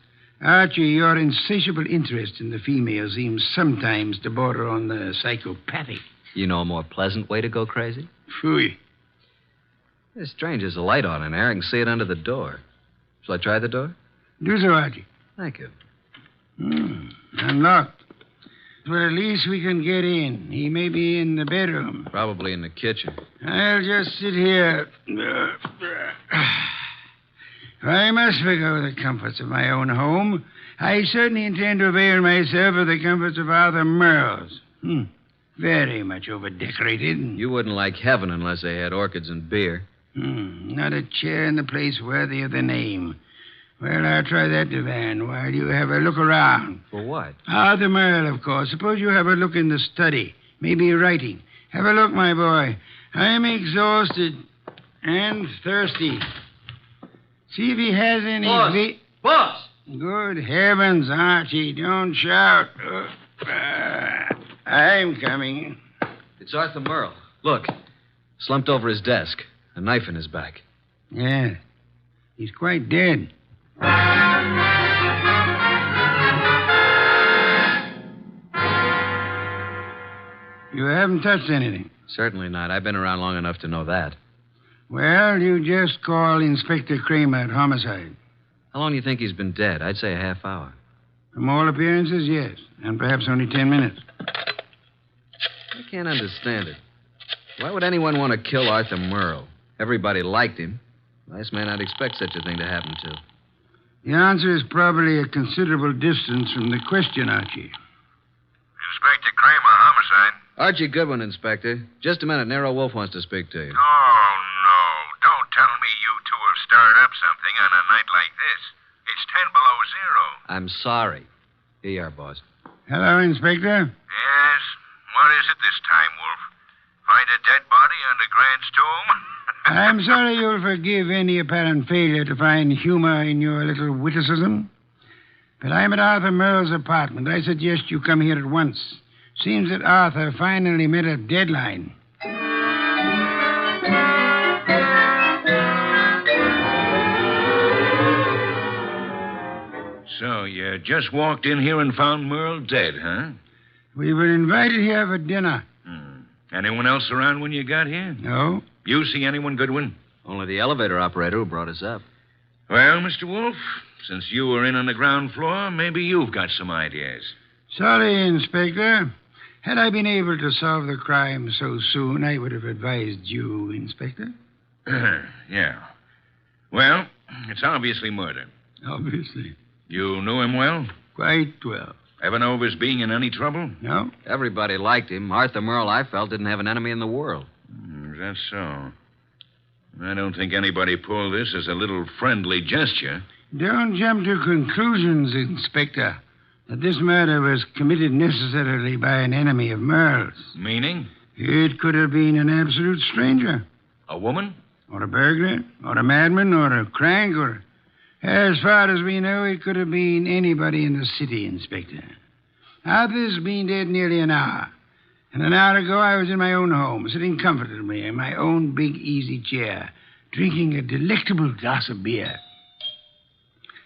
Archie, your insatiable interest in the female seems sometimes to border on the psychopathic. You know a more pleasant way to go crazy? Phooey. It's strange. There's a light on in there. I can see it under the door. Shall I try the door? Do so, Archie. Thank you. Unlocked. Well, at least we can get in. He may be in the bedroom. Probably in the kitchen. I'll just sit here. I must forgo the comforts of my own home. I certainly intend to avail myself of the comforts of Arthur Merle's. Very much overdecorated. You wouldn't like heaven unless they had orchids and beer. Not a chair in the place worthy of the name. Well, I'll try that divan while you have a look around. For what? Arthur Merle, of course. Suppose you have a look in the study. Maybe writing. Have a look, my boy. I'm exhausted and thirsty. See if he has any... Boss! Good heavens, Archie, don't shout. I'm coming. It's Arthur Merle. Look, slumped over his desk, a knife in his back. Yeah, he's quite dead. You haven't touched anything? Certainly not. I've been around long enough to know that. Well, you just call Inspector Kramer at homicide. How long do you think he's been dead? I'd say a half hour. From all appearances, yes. And perhaps only 10 minutes. I can't understand it. Why would anyone want to kill Arthur Merle? Everybody liked him. Last man I'd expect such a thing to happen to. The answer is probably a considerable distance from the question, Archie. Inspector Kramer, homicide. Archie Goodwin, Inspector. Just a minute. Nero Wolfe wants to speak to you. Oh, no. Don't tell me you two have stirred up something on a night like this. It's 10 below zero. I'm sorry. Here you are, boss. Hello, Inspector. Yes? What is it this time, Wolfe? Find a dead body under Grant's tomb? I'm sorry you'll forgive any apparent failure to find humor in your little witticism. But I'm at Arthur Merle's apartment. I suggest you come here at once. Seems that Arthur finally met a deadline. So you just walked in here and found Merle dead, huh? We were invited here for dinner. Anyone else around when you got here? No. You see anyone, Goodwin? Only the elevator operator who brought us up. Well, Mr. Wolfe, since you were in on the ground floor, maybe you've got some ideas. Sorry, Inspector. Had I been able to solve the crime so soon, I would have advised you, Inspector. Yeah. Well, it's obviously murder. Obviously. You knew him well? Quite well. Ever know of his being in any trouble? No. Everybody liked him. Arthur Merle, I felt, didn't have an enemy in the world. Is that so? I don't think anybody pulled this as a little friendly gesture. Don't jump to conclusions, Inspector, that this murder was committed necessarily by an enemy of Merle's. Meaning? It could have been an absolute stranger. A woman? Or a burglar, or a madman, or a crank, or... As far as we know, it could have been anybody in the city, Inspector. Arthur's been dead nearly an hour. And an hour ago, I was in my own home, sitting comfortably in my own big, easy chair, drinking a delectable glass of beer.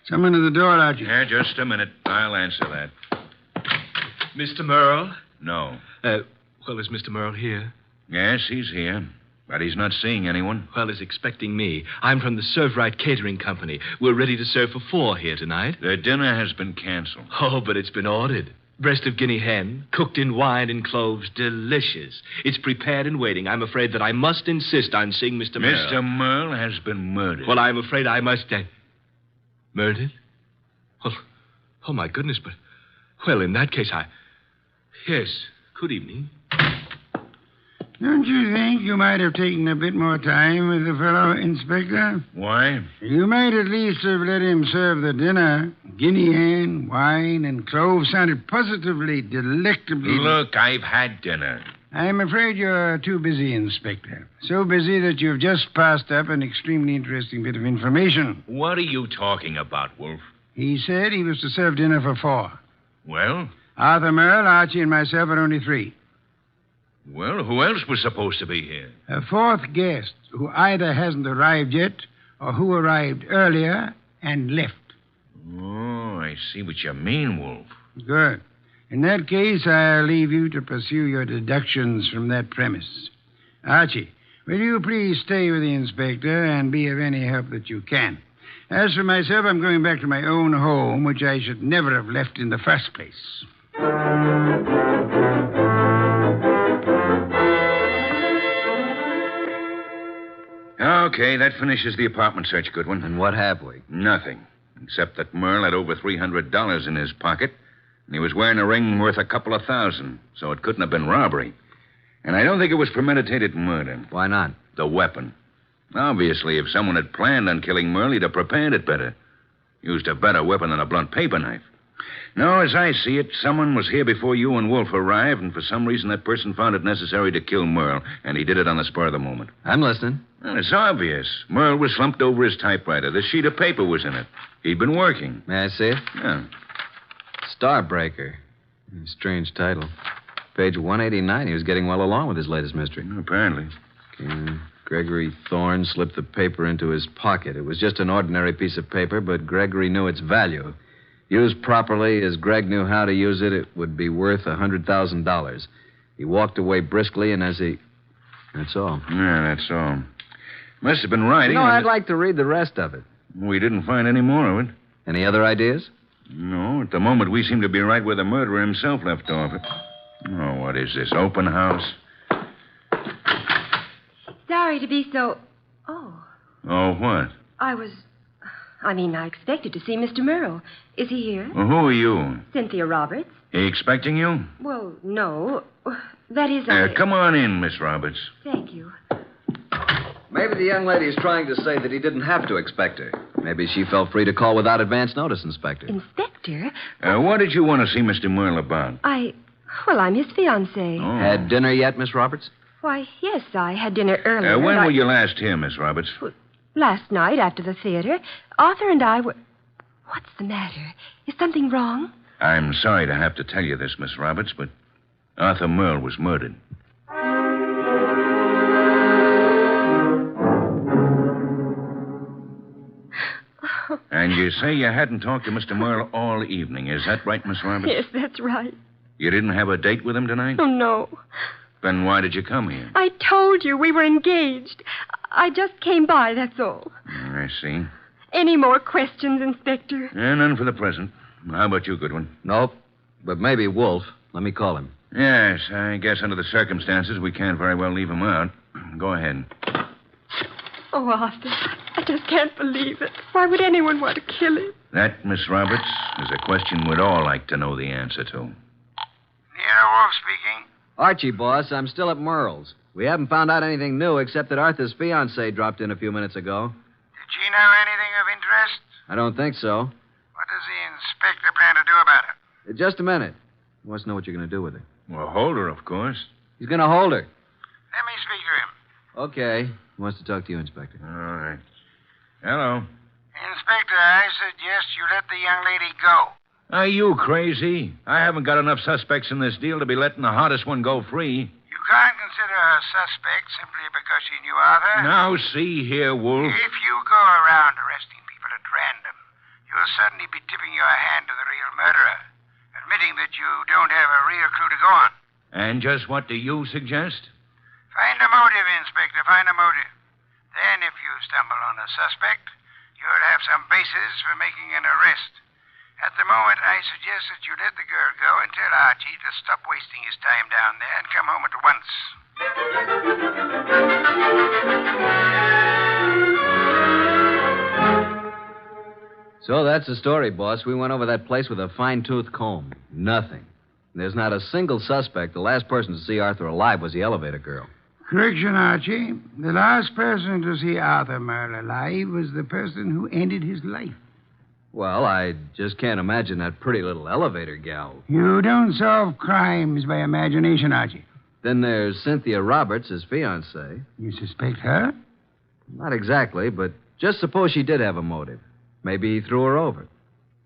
Someone at the door, Archie. Yeah, just a minute. I'll answer that. Mr. Merle? No. Well, is Mr. Merle here? Yes, he's here. But he's not seeing anyone. Well, he's expecting me. I'm from the Serve Right Catering Company. We're ready to serve for 4 here tonight. The dinner has been canceled. Oh, but it's been ordered. Breast of guinea hen, cooked in wine and cloves, delicious. It's prepared and waiting. I'm afraid that I must insist on seeing Mr. Merle. Mr. Merle has been murdered. Well, I'm afraid I must... Murdered? Well, oh, my goodness, but... Well, in that case, Yes, good evening. Don't you think you might have taken a bit more time with the fellow, Inspector? Why? You might at least have let him serve the dinner. Guinea hen, wine, and cloves sounded positively delectably... Look, I've had dinner. I'm afraid you're too busy, Inspector. So busy that you've just passed up an extremely interesting bit of information. What are you talking about, Wolfe? He said he was to serve dinner for 4. Well? Arthur Merle, Archie, and myself are only 3. Well, who else was supposed to be here? A 4th guest who either hasn't arrived yet or who arrived earlier and left. Oh, I see what you mean, Wolfe. Good. In that case, I'll leave you to pursue your deductions from that premise. Archie, will you please stay with the inspector and be of any help that you can? As for myself, I'm going back to my own home, which I should never have left in the first place. Okay, that finishes the apartment search, Goodwin. And what have we? Nothing. Except that Merle had over $300 in his pocket, and he was wearing a ring worth a couple of $1,000, so it couldn't have been robbery. And I don't think it was premeditated murder. Why not? The weapon. Obviously, if someone had planned on killing Merle, he'd have prepared it better. Used a better weapon than a blunt paper knife. No, as I see it, someone was here before you and Wolfe arrived, and for some reason that person found it necessary to kill Merle, and he did it on the spur of the moment. I'm listening. Well, it's obvious. Merle was slumped over his typewriter. The sheet of paper was in it. He'd been working. May I see it? Yeah. Starbreaker. Strange title. Page 189. He was getting well along with his latest mystery. Apparently. Gregory Thorne slipped the paper into his pocket. It was just an ordinary piece of paper, but Gregory knew its value. Used properly, as Greg knew how to use it, it would be worth $100,000. He walked away briskly, and as he... That's all. Yeah, that's all. Must have been writing. No, I'd like to read the rest of it. We didn't find any more of it. Any other ideas? No, at the moment we seem to be right where the murderer himself left off. Oh, what is this, open house? Sorry to be so... Oh. Oh, what? I expected to see Mr. Merle. Is he here? Well, who are you? Cynthia Roberts. He expecting you? Well, no. That is, Come on in, Miss Roberts. Thank you. Maybe the young lady is trying to say that he didn't have to expect her. Maybe she felt free to call without advance notice, Inspector. Inspector? What did you want to see Mr. Merle about? Well, I'm his fiancée. Oh. Had dinner yet, Miss Roberts? Why, yes, I had dinner earlier. When were you last here, Miss Roberts? Last night after the theater. Arthur and I were... What's the matter? Is something wrong? I'm sorry to have to tell you this, Miss Roberts, but Arthur Merle was murdered. And you say you hadn't talked to Mr. Merle all evening. Is that right, Miss Roberts? Yes, that's right. You didn't have a date with him tonight? Oh, no. Then why did you come here? I told you we were engaged. I just came by, that's all. I see. Any more questions, Inspector? None for the present. How about you, Goodwin? Nope. But maybe Wolfe. Let me call him. Yes, I guess under the circumstances, we can't very well leave him out. Go ahead. Oh, Arthur, I just can't believe it. Why would anyone want to kill him? That, Miss Roberts, is a question we'd all like to know the answer to. Nero Wolfe speaking. Archie, boss, I'm still at Merle's. We haven't found out anything new except that Arthur's fiancée dropped in a few minutes ago. Did she know anything of interest? I don't think so. What does the inspector plan to do about it? Just a minute. He wants to know what you're going to do with her. Well, hold her, of course. He's going to hold her. Let me speak to him. Okay. He wants to talk to you, Inspector. All right. Hello. Inspector, I suggest you let the young lady go. Are you crazy? I haven't got enough suspects in this deal to be letting the hottest one go free. You can't consider her a suspect simply because she knew Arthur. Now, see here, Wolfe. If you go around arresting people at random, you'll suddenly be tipping your hand to the real murderer, admitting that you don't have a real clue to go on. And just what do you suggest? Find a motive, Inspector, find a motive. Then, if you stumble on a suspect, you'll have some basis for making an arrest. At the moment, I suggest that you let the girl go and tell Archie to stop wasting his time down there and come home at once. So that's the story, boss. We went over that place with a fine-tooth comb. Nothing. There's not a single suspect. The last person to see Arthur alive was the elevator girl. Correction, Archie. The last person to see Arthur Merle alive was the person who ended his life. Well, I just can't imagine that pretty little elevator gal. You don't solve crimes by imagination, Archie. Then there's Cynthia Roberts, his fiancée. You suspect her? Not exactly, but just suppose she did have a motive. Maybe he threw her over.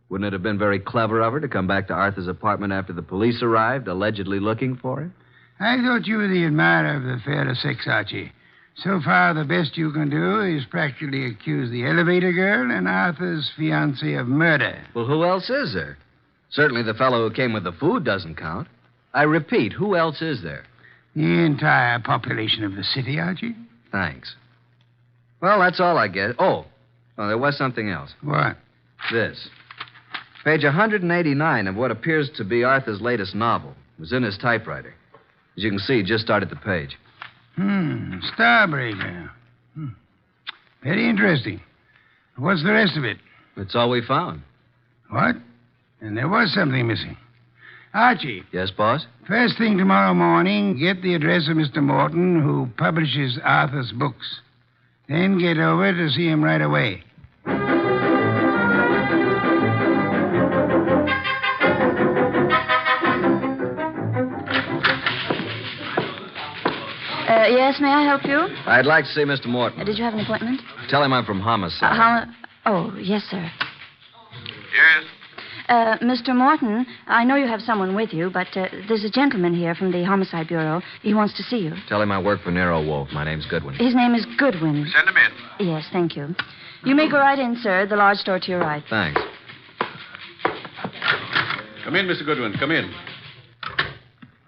Wouldn't it have been very clever of her to come back to Arthur's apartment after the police arrived, allegedly looking for her? I thought you were the admirer of the fairer sex, Archie. So far, the best you can do is practically accuse the elevator girl and Arthur's fiancée of murder. Well, who else is there? Certainly the fellow who came with the food doesn't count. I repeat, who else is there? The entire population of the city, Archie. Thanks. Well, that's all I guess. Oh, there was something else. What? This. Page 189 of what appears to be Arthur's latest novel. It was in his typewriter. As you can see, he just started the page. Starbreaker. Very interesting. What's the rest of it? That's all we found. What? And there was something missing. Archie. Yes, boss? First thing tomorrow morning, get the address of Mr. Morton, who publishes Arthur's books. Then get over to see him right away. Yes, may I help you? I'd like to see Mr. Morton. Did you have an appointment? Tell him I'm from Homicide. Oh, yes, sir. Yes? Mr. Morton, I know you have someone with you, but there's a gentleman here from the Homicide Bureau. He wants to see you. Tell him I work for Nero Wolfe. My name's Goodwin. His name is Goodwin. Send him in. Yes, thank you. You may go right in, sir. The large door to your right. Thanks. Come in, Mr. Goodwin. Come in.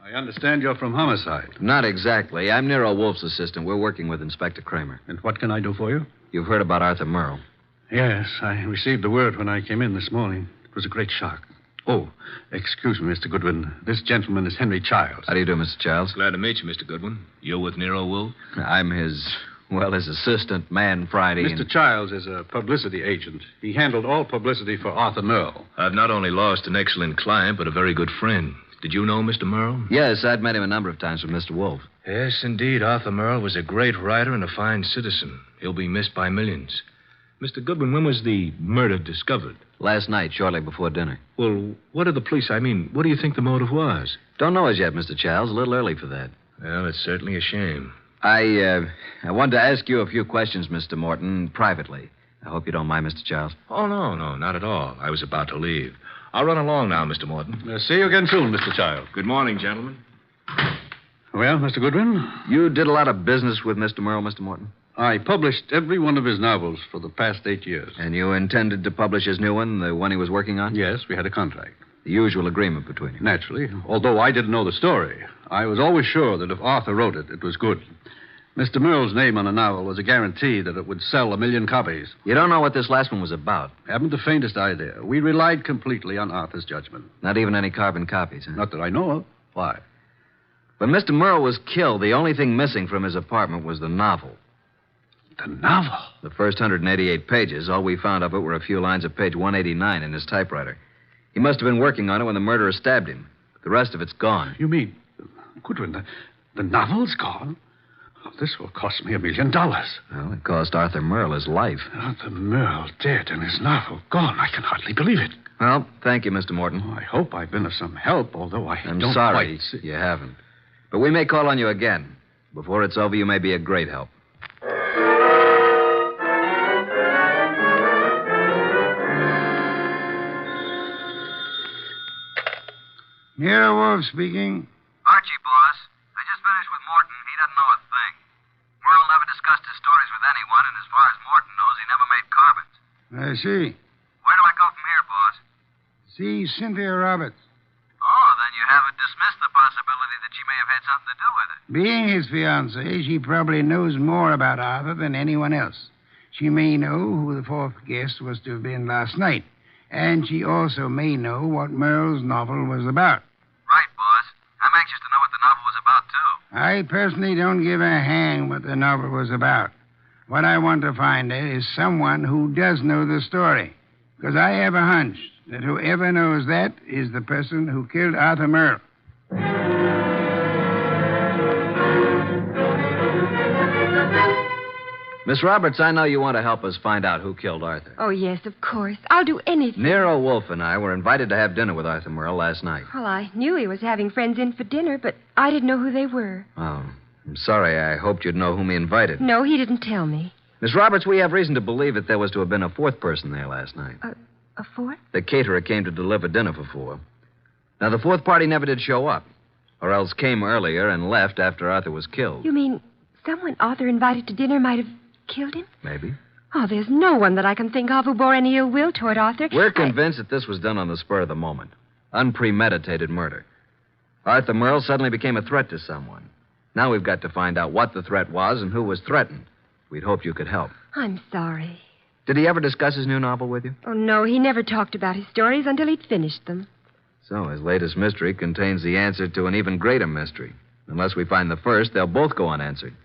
I understand you're from Homicide. Not exactly. I'm Nero Wolfe's assistant. We're working with Inspector Kramer. And what can I do for you? You've heard about Arthur Merle. Yes, I received the word when I came in this morning. It was a great shock. Oh, excuse me, Mr. Goodwin. This gentleman is Henry Childs. How do you do, Mr. Childs? Glad to meet you, Mr. Goodwin. You're with Nero Wolfe? I'm his assistant, man Friday. Mr. Childs is a publicity agent. He handled all publicity for Arthur Merle. I've not only lost an excellent client, but a very good friend. Did you know Mr. Merle? Yes, I'd met him a number of times with Mr. Wolfe. Yes, indeed. Arthur Merle was a great writer and a fine citizen. He'll be missed by millions. Mr. Goodwin, when was the murder discovered? Last night, shortly before dinner. Well, what are the police? I mean, what do you think the motive was? Don't know as yet, Mr. Childs. A little early for that. Well, it's certainly a shame. I wanted to ask you a few questions, Mr. Morton, privately. I hope you don't mind, Mr. Childs. Oh, no, not at all. I was about to leave. I'll run along now, Mr. Morton. See you again soon, Mr. Childs. Good morning, gentlemen. Well, Mr. Goodwin? You did a lot of business with Mr. Merle, Mr. Morton? I published every one of his novels for the past 8 years. And you intended to publish his new one, the one he was working on? Yes, we had a contract. The usual agreement between you. Naturally. Although I didn't know the story, I was always sure that if Arthur wrote it, it was good. Mr. Merle's name on a novel was a guarantee that it would sell 1 million copies. You don't know what this last one was about? Haven't the faintest idea. We relied completely on Arthur's judgment. Not even any carbon copies, huh? Not that I know of. Why? When Mr. Merle was killed, the only thing missing from his apartment was the novel. The novel? The first 188 pages, all we found of it were a few lines of page 189 in his typewriter. He must have been working on it when the murderer stabbed him. The rest of it's gone. You mean, Goodwin, the novel's gone? Oh, this will cost me $1 million. Well, it cost Arthur Merle his life. Arthur Merle dead and his novel gone. I can hardly believe it. Well, thank you, Mr. Morton. Oh, I hope I've been of some help, although I'm don't sorry quite... you haven't. But we may call on you again. Before it's over, you may be a great help. Nero Wolfe speaking. Archie, boss. I just finished with Morton. He doesn't know a thing. Merle never discussed his stories with anyone, and as far as Morton knows, he never made carbons. I see. Where do I go from here, boss? See Cynthia Roberts. Oh, then you haven't dismissed the possibility that she may have had something to do with it. Being his fiancée, she probably knows more about Arthur than anyone else. She may know who the fourth guest was to have been last night. And she also may know what Merle's novel was about. Right, boss. I'm anxious to know what the novel was about, too. I personally don't give a hang what the novel was about. What I want to find is someone who does know the story. Because I have a hunch that whoever knows that is the person who killed Arthur Merle. Miss Roberts, I know you want to help us find out who killed Arthur. Oh, yes, of course. I'll do anything. Nero Wolfe and I were invited to have dinner with Arthur Merle last night. Well, I knew he was having friends in for dinner, but I didn't know who they were. Oh, I'm sorry. I hoped you'd know whom he invited. No, he didn't tell me. Miss Roberts, we have reason to believe that there was to have been a fourth person there last night. A fourth? The caterer came to deliver dinner for 4. Now, the fourth party never did show up, or else came earlier and left after Arthur was killed. You mean someone Arthur invited to dinner might have killed him? Maybe. Oh, there's no one that I can think of who bore any ill will toward Arthur. We're convinced that this was done on the spur of the moment. Unpremeditated murder. Arthur Merle suddenly became a threat to someone. Now we've got to find out what the threat was and who was threatened. We'd hope you could help. I'm sorry. Did he ever discuss his new novel with you? Oh, no, he never talked about his stories until he'd finished them. So his latest mystery contains the answer to an even greater mystery. Unless we find the first, they'll both go unanswered.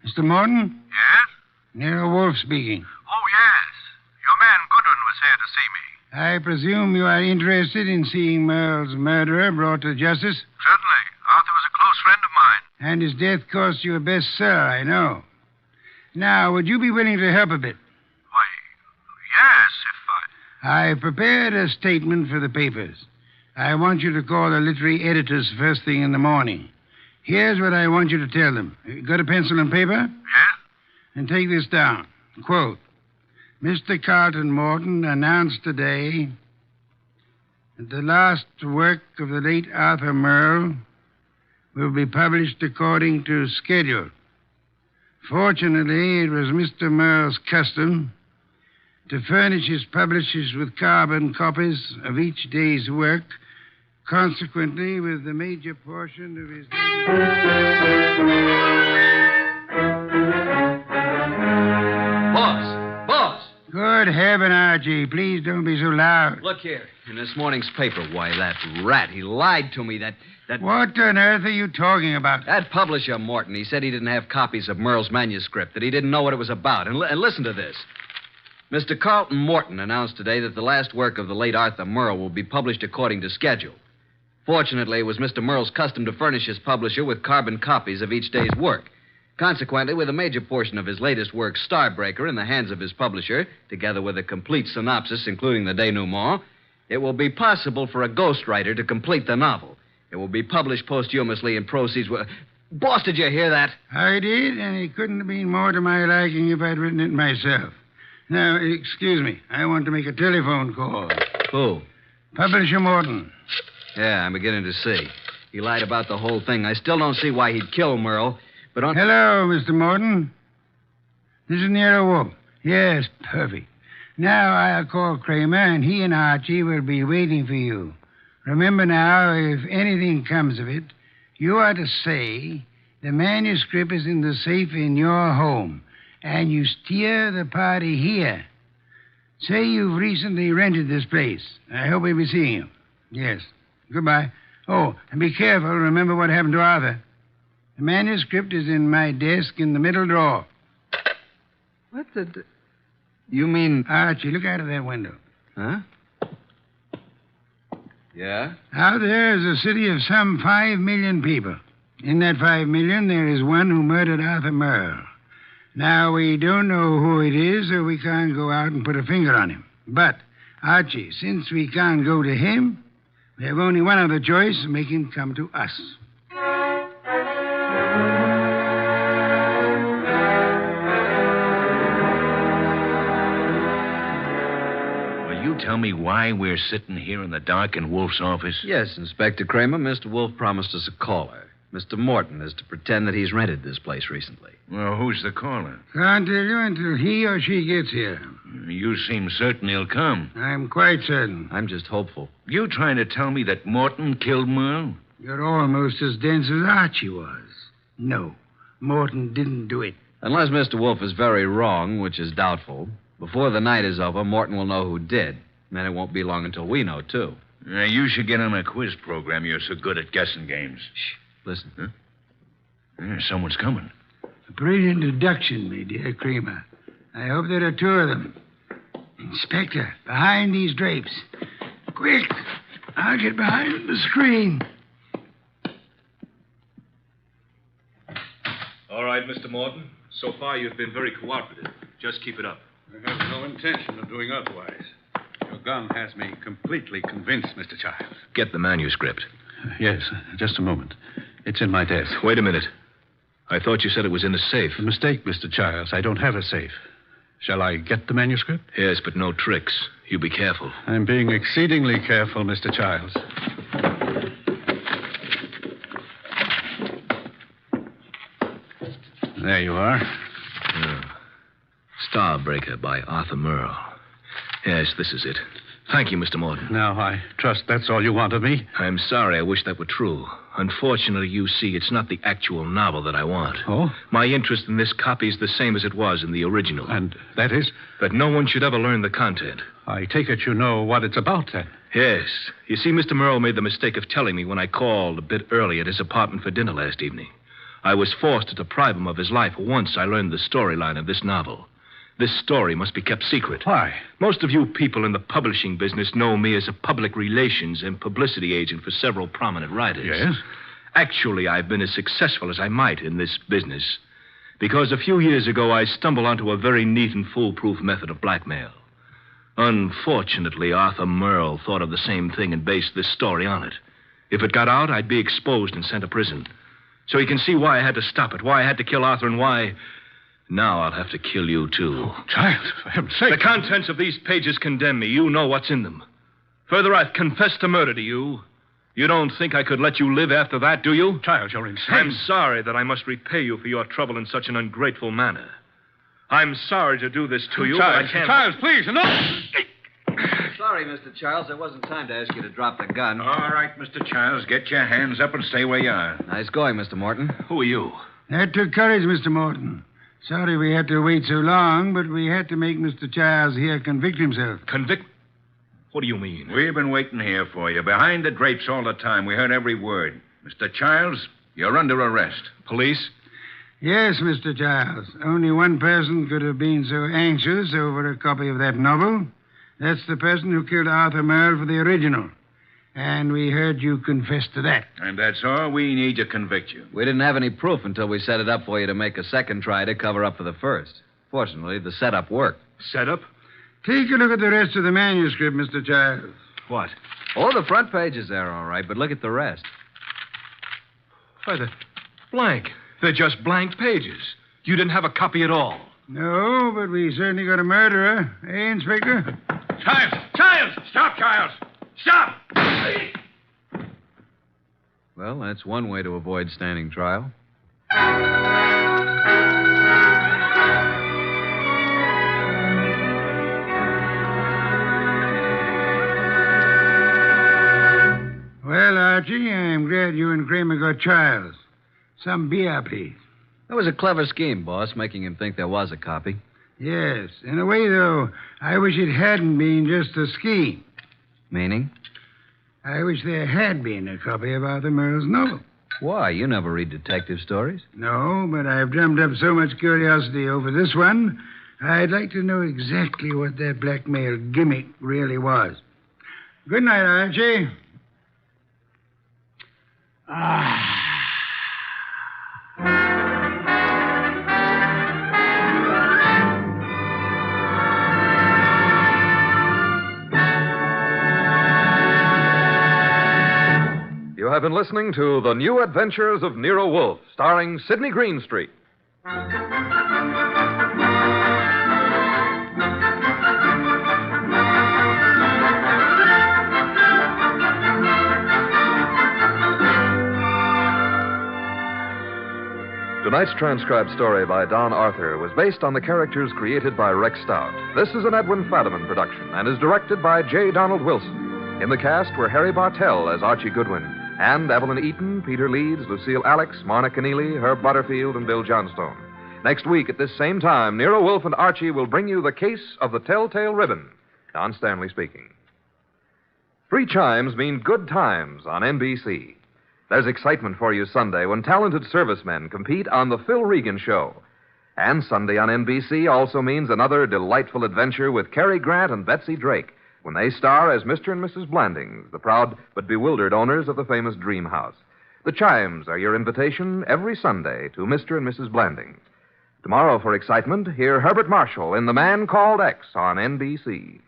Mr. Morton? Yes? Nero Wolfe speaking. Oh, yes. Your man Goodwin was here to see me. I presume you are interested in seeing Merle's murderer brought to justice? Certainly. Arthur was a close friend of mine. And his death cost you a bestseller, I know. Now, would you be willing to help a bit? Why, yes, if I prepared a statement for the papers. I want you to call the literary editors first thing in the morning. Here's what I want you to tell them. You got a pencil and paper? Yes. And take this down. Quote, Mr. Carlton Morton announced today that the last work of the late Arthur Merle will be published according to schedule. Fortunately, it was Mr. Merle's custom to furnish his publishers with carbon copies of each day's work. Consequently, with the major portion of his... Boss! Good happened, Archie? Please don't be so loud. Look here. In this morning's paper, why, that rat, he lied to me. That... What on earth are you talking about? That publisher, Morton, he said he didn't have copies of Merle's manuscript, that he didn't know what it was about. And listen to this. Mr. Carlton Morton announced today that the last work of the late Arthur Merle will be published according to schedule. Fortunately, it was Mr. Merle's custom to furnish his publisher with carbon copies of each day's work. Consequently, with a major portion of his latest work, Starbreaker, in the hands of his publisher, together with a complete synopsis, including the denouement, it will be possible for a ghostwriter to complete the novel. It will be published posthumously and proceeds with... Boss, did you hear that? I did, and it couldn't have been more to my liking if I'd written it myself. Now, excuse me. I want to make a telephone call. Who? Publisher Morton. Yeah, I'm beginning to see. He lied about the whole thing. I still don't see why he'd kill Merle, but on... Hello, Mr. Morton. This is Nero Wolfe. Yes, perfect. Now I'll call Kramer, and he and Archie will be waiting for you. Remember now, if anything comes of it, you are to say the manuscript is in the safe in your home, and you steer the party here. Say you've recently rented this place. I hope we'll be seeing you. Yes. Goodbye. Oh, and be careful. Remember what happened to Arthur. The manuscript is in my desk in the middle drawer. What the... You mean... Archie, look out of that window. Huh? Yeah? Out there is a city of some 5 million people. In that 5 million, there is one who murdered Arthur Merle. Now, we don't know who it is, so we can't go out and put a finger on him. But, Archie, since we can't go to him, we have only one other choice: make him come to us. You tell me why we're sitting here in the dark in Wolfe's office? Yes, Inspector Kramer. Mr. Wolfe promised us a caller. Mr. Morton is to pretend that he's rented this place recently. Well, who's the caller? Can't tell you until he or she gets here. You seem certain he'll come. I'm quite certain. I'm just hopeful. You trying to tell me that Morton killed Merle? You're almost as dense as Archie was. No, Morton didn't do it. Unless Mr. Wolfe is very wrong, which is doubtful, before the night is over, Morton will know who did. And it won't be long until we know, too. You should get on a quiz program. You're so good at guessing games. Shh. Listen. Huh? Someone's coming. A brilliant deduction, my dear Kramer. I hope there are two of them. Inspector, behind these drapes. Quick! I'll get behind the screen. All right, Mr. Morton. So far, you've been very cooperative. Just keep it up. I have no intention of doing otherwise. Your gun has me completely convinced, Mr. Childs. Get the manuscript. Yes, just a moment. It's in my desk. Wait a minute. I thought you said it was in the safe. A mistake, Mr. Childs. I don't have a safe. Shall I get the manuscript? Yes, but no tricks. You be careful. I'm being exceedingly careful, Mr. Childs. There you are. Starbreaker by Arthur Merle. Yes, this is it. Thank you, Mr. Morton. Now, I trust that's all you want of me. I'm sorry. I wish that were true. Unfortunately, you see, it's not the actual novel that I want. Oh? My interest in this copy is the same as it was in the original. And that is? That no one should ever learn the content. I take it you know what it's about, then. Yes. You see, Mr. Merle made the mistake of telling me when I called a bit early at his apartment for dinner last evening. I was forced to deprive him of his life once I learned the storyline of this novel. This story must be kept secret. Why? Most of you people in the publishing business know me as a public relations and publicity agent for several prominent writers. Yes? Actually, I've been as successful as I might in this business because a few years ago I stumbled onto a very neat and foolproof method of blackmail. Unfortunately, Arthur Merle thought of the same thing and based this story on it. If it got out, I'd be exposed and sent to prison. So you can see why I had to stop it, why I had to kill Arthur, and why... Now I'll have to kill you, too. Oh, child, for heaven's sake. The contents of these pages condemn me. You know what's in them. Further, I've confessed to murder to you. You don't think I could let you live after that, do you? Child, you're insane. I'm sorry that I must repay you for your trouble in such an ungrateful manner. I'm sorry to do this to you, Child, but I can't... Child, please, no! Sorry, Mr. Childs. There wasn't time to ask you to drop the gun. All right, Mr. Childs. Get your hands up and stay where you are. Nice going, Mr. Morton. Who are you? That took courage, Mr. Morton. Sorry we had to wait so long, but we had to make Mr. Childs here convict himself. Convict? What do you mean? We've been waiting here for you, behind the drapes all the time. We heard every word. Mr. Childs, you're under arrest. Police? Yes, Mr. Childs. Only one person could have been so anxious over a copy of that novel. That's the person who killed Arthur Merle for the original. And we heard you confess to that. And that's all we need to convict you. We didn't have any proof until we set it up for you to make a second try to cover up for the first. Fortunately, the setup worked. Setup? Take a look at the rest of the manuscript, Mr. Childs. What? Oh, the front page is there, all right, but look at the rest. Why, they're blank. They're just blank pages. You didn't have a copy at all. No, but we certainly got a murderer. Eh, Inspector? Childs! Childs! Stop, Childs! Stop! Well, that's one way to avoid standing trial. Well, Archie, I'm glad you and Kramer got Childs. Some beer, please. That was a clever scheme, boss, making him think there was a copy. Yes. In a way, though, I wish it hadn't been just a scheme. Meaning? I wish there had been a copy of Arthur Merle's novel. Why? You never read detective stories. No, but I've drummed up so much curiosity over this one, I'd like to know exactly what that blackmail gimmick really was. Good night, Archie. You have been listening to The New Adventures of Nero Wolfe, starring Sidney Greenstreet. Tonight's transcribed story by Don Arthur was based on the characters created by Rex Stout. This is an Edwin Fadiman production and is directed by J. Donald Wilson. In the cast were Harry Bartell as Archie Goodwin, and Evelyn Eaton, Peter Leeds, Lucille Alex, Marna Keneally, Herb Butterfield, and Bill Johnstone. Next week at this same time, Nero Wolfe and Archie will bring you The Case of the Telltale Ribbon. Don Stanley speaking. 3 chimes mean good times on NBC. There's excitement for you Sunday when talented servicemen compete on The Phil Regan Show. And Sunday on NBC also means another delightful adventure with Cary Grant and Betsy Drake when they star as Mr. and Mrs. Blandings, the proud but bewildered owners of the famous Dream House. The chimes are your invitation every Sunday to Mr. and Mrs. Blandings. Tomorrow, for excitement, hear Herbert Marshall in The Man Called X on NBC.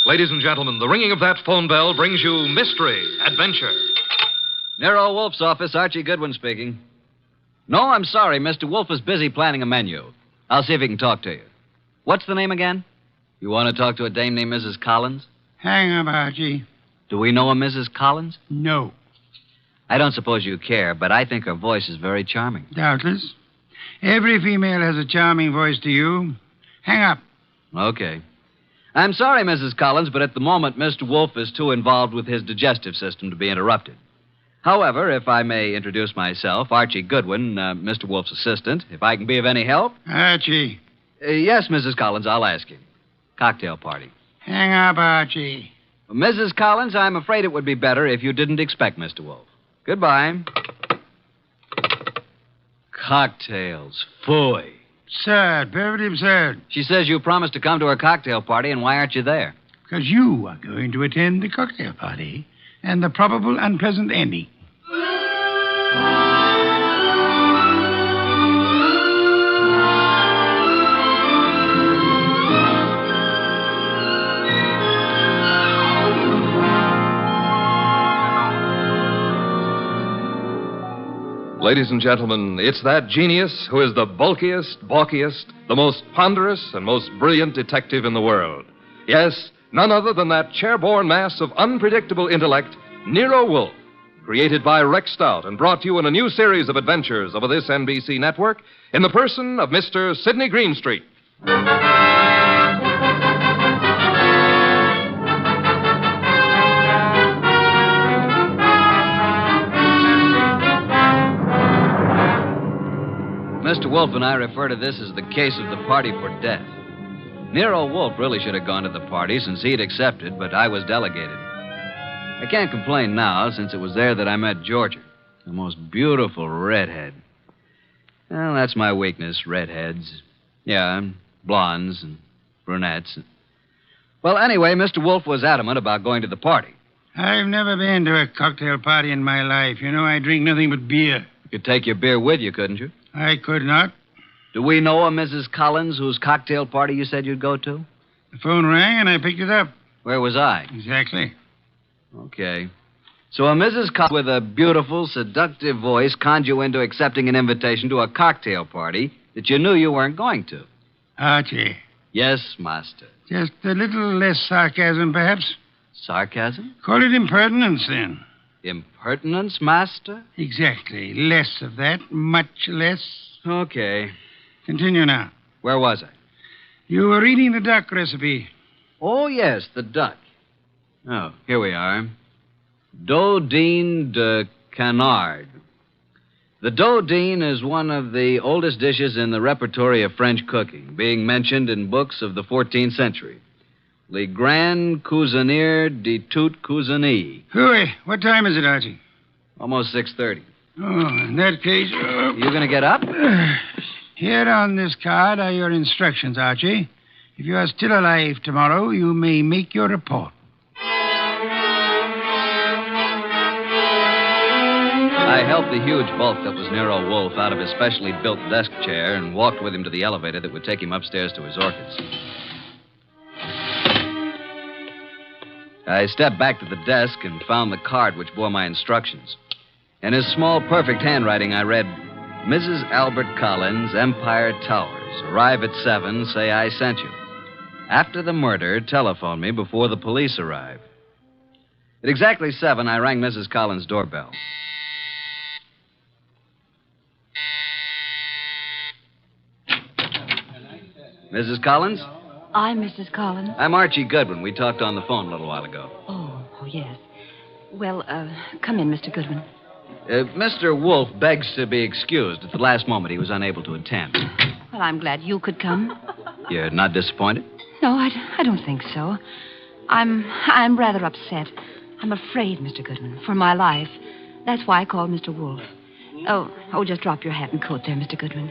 Ladies and gentlemen, the ringing of that phone bell brings you mystery, adventure. Nero Wolfe's office, Archie Goodwin speaking. No, I'm sorry. Mr. Wolfe is busy planning a menu. I'll see if he can talk to you. What's the name again? You want to talk to a dame named Mrs. Collins? Hang up, Archie. Do we know a Mrs. Collins? No. I don't suppose you care, but I think her voice is very charming. Doubtless. Every female has a charming voice to you. Hang up. Okay. I'm sorry, Mrs. Collins, but at the moment, Mr. Wolfe is too involved with his digestive system to be interrupted. However, if I may introduce myself, Archie Goodwin, Mr. Wolfe's assistant, if I can be of any help. Archie. Yes, Mrs. Collins, I'll ask you. Cocktail party. Hang up, Archie. Mrs. Collins, I'm afraid it would be better if you didn't expect Mr. Wolfe. Goodbye. Cocktails. Phooey. Absurd. Perfectly absurd. She says you promised to come to her cocktail party, and why aren't you there? Because you are going to attend the cocktail party and the probable unpleasant ending. Ladies and gentlemen, it's that genius who is the bulkiest, balkiest, the most ponderous, and most brilliant detective in the world. Yes, none other than that chair-borne mass of unpredictable intellect, Nero Wolfe, created by Rex Stout and brought to you in a new series of adventures over this NBC network in the person of Mr. Sidney Greenstreet. Mr. Wolfe and I refer to this as the case of the party for death. Nero Wolfe really should have gone to the party since he'd accepted, but I was delegated. I can't complain now since it was there that I met Georgia, the most beautiful redhead. Well, that's my weakness, redheads. Yeah, blondes and brunettes. Well, anyway, Mr. Wolfe was adamant about going to the party. I've never been to a cocktail party in my life. You know, I drink nothing but beer. You could take your beer with you, couldn't you? I could not. Do we know a Mrs. Collins whose cocktail party you said you'd go to? The phone rang and I picked it up. Where was I? Exactly. Okay. So a Mrs. Collins with a beautiful, seductive voice conned you into accepting an invitation to a cocktail party that you knew you weren't going to. Archie. Yes, master. Just a little less sarcasm, perhaps. Sarcasm? Call it impertinence, then. Impertinence, master? Exactly. Less of that. Much less. Okay. Continue now. Where was I? You were reading the duck recipe. Oh, yes, the duck. Oh, here we are. Dodine de canard. The dodine is one of the oldest dishes in the repertory of French cooking, being mentioned in books of the 14th century. Le Grand Cuisinier de toute Cuisine. Hooey, what time is it, Archie? Almost 6:30. Oh, in that case... You going to get up? Here on this card are your instructions, Archie. If you are still alive tomorrow, you may make your report. I helped the huge bulk that was Nero Wolfe out of his specially built desk chair and walked with him to the elevator that would take him upstairs to his orchids. I stepped back to the desk and found the card which bore my instructions. In his small, perfect handwriting, I read, Mrs. Albert Collins, Empire Towers. Arrive at 7, say I sent you. After the murder, telephone me before the police arrive. At exactly 7, I rang Mrs. Collins' doorbell. Mrs. Collins? I'm Mrs. Collins. I'm Archie Goodwin. We talked on the phone a little while ago. Oh, yes. Well, come in, Mr. Goodwin. Mr. Wolfe begs to be excused. At the last moment, he was unable to attend. Well, I'm glad you could come. You're not disappointed? No, I don't think so. I'm rather upset. I'm afraid, Mr. Goodwin, for my life. That's why I called Mr. Wolfe. Oh, just drop your hat and coat there, Mr. Goodwin.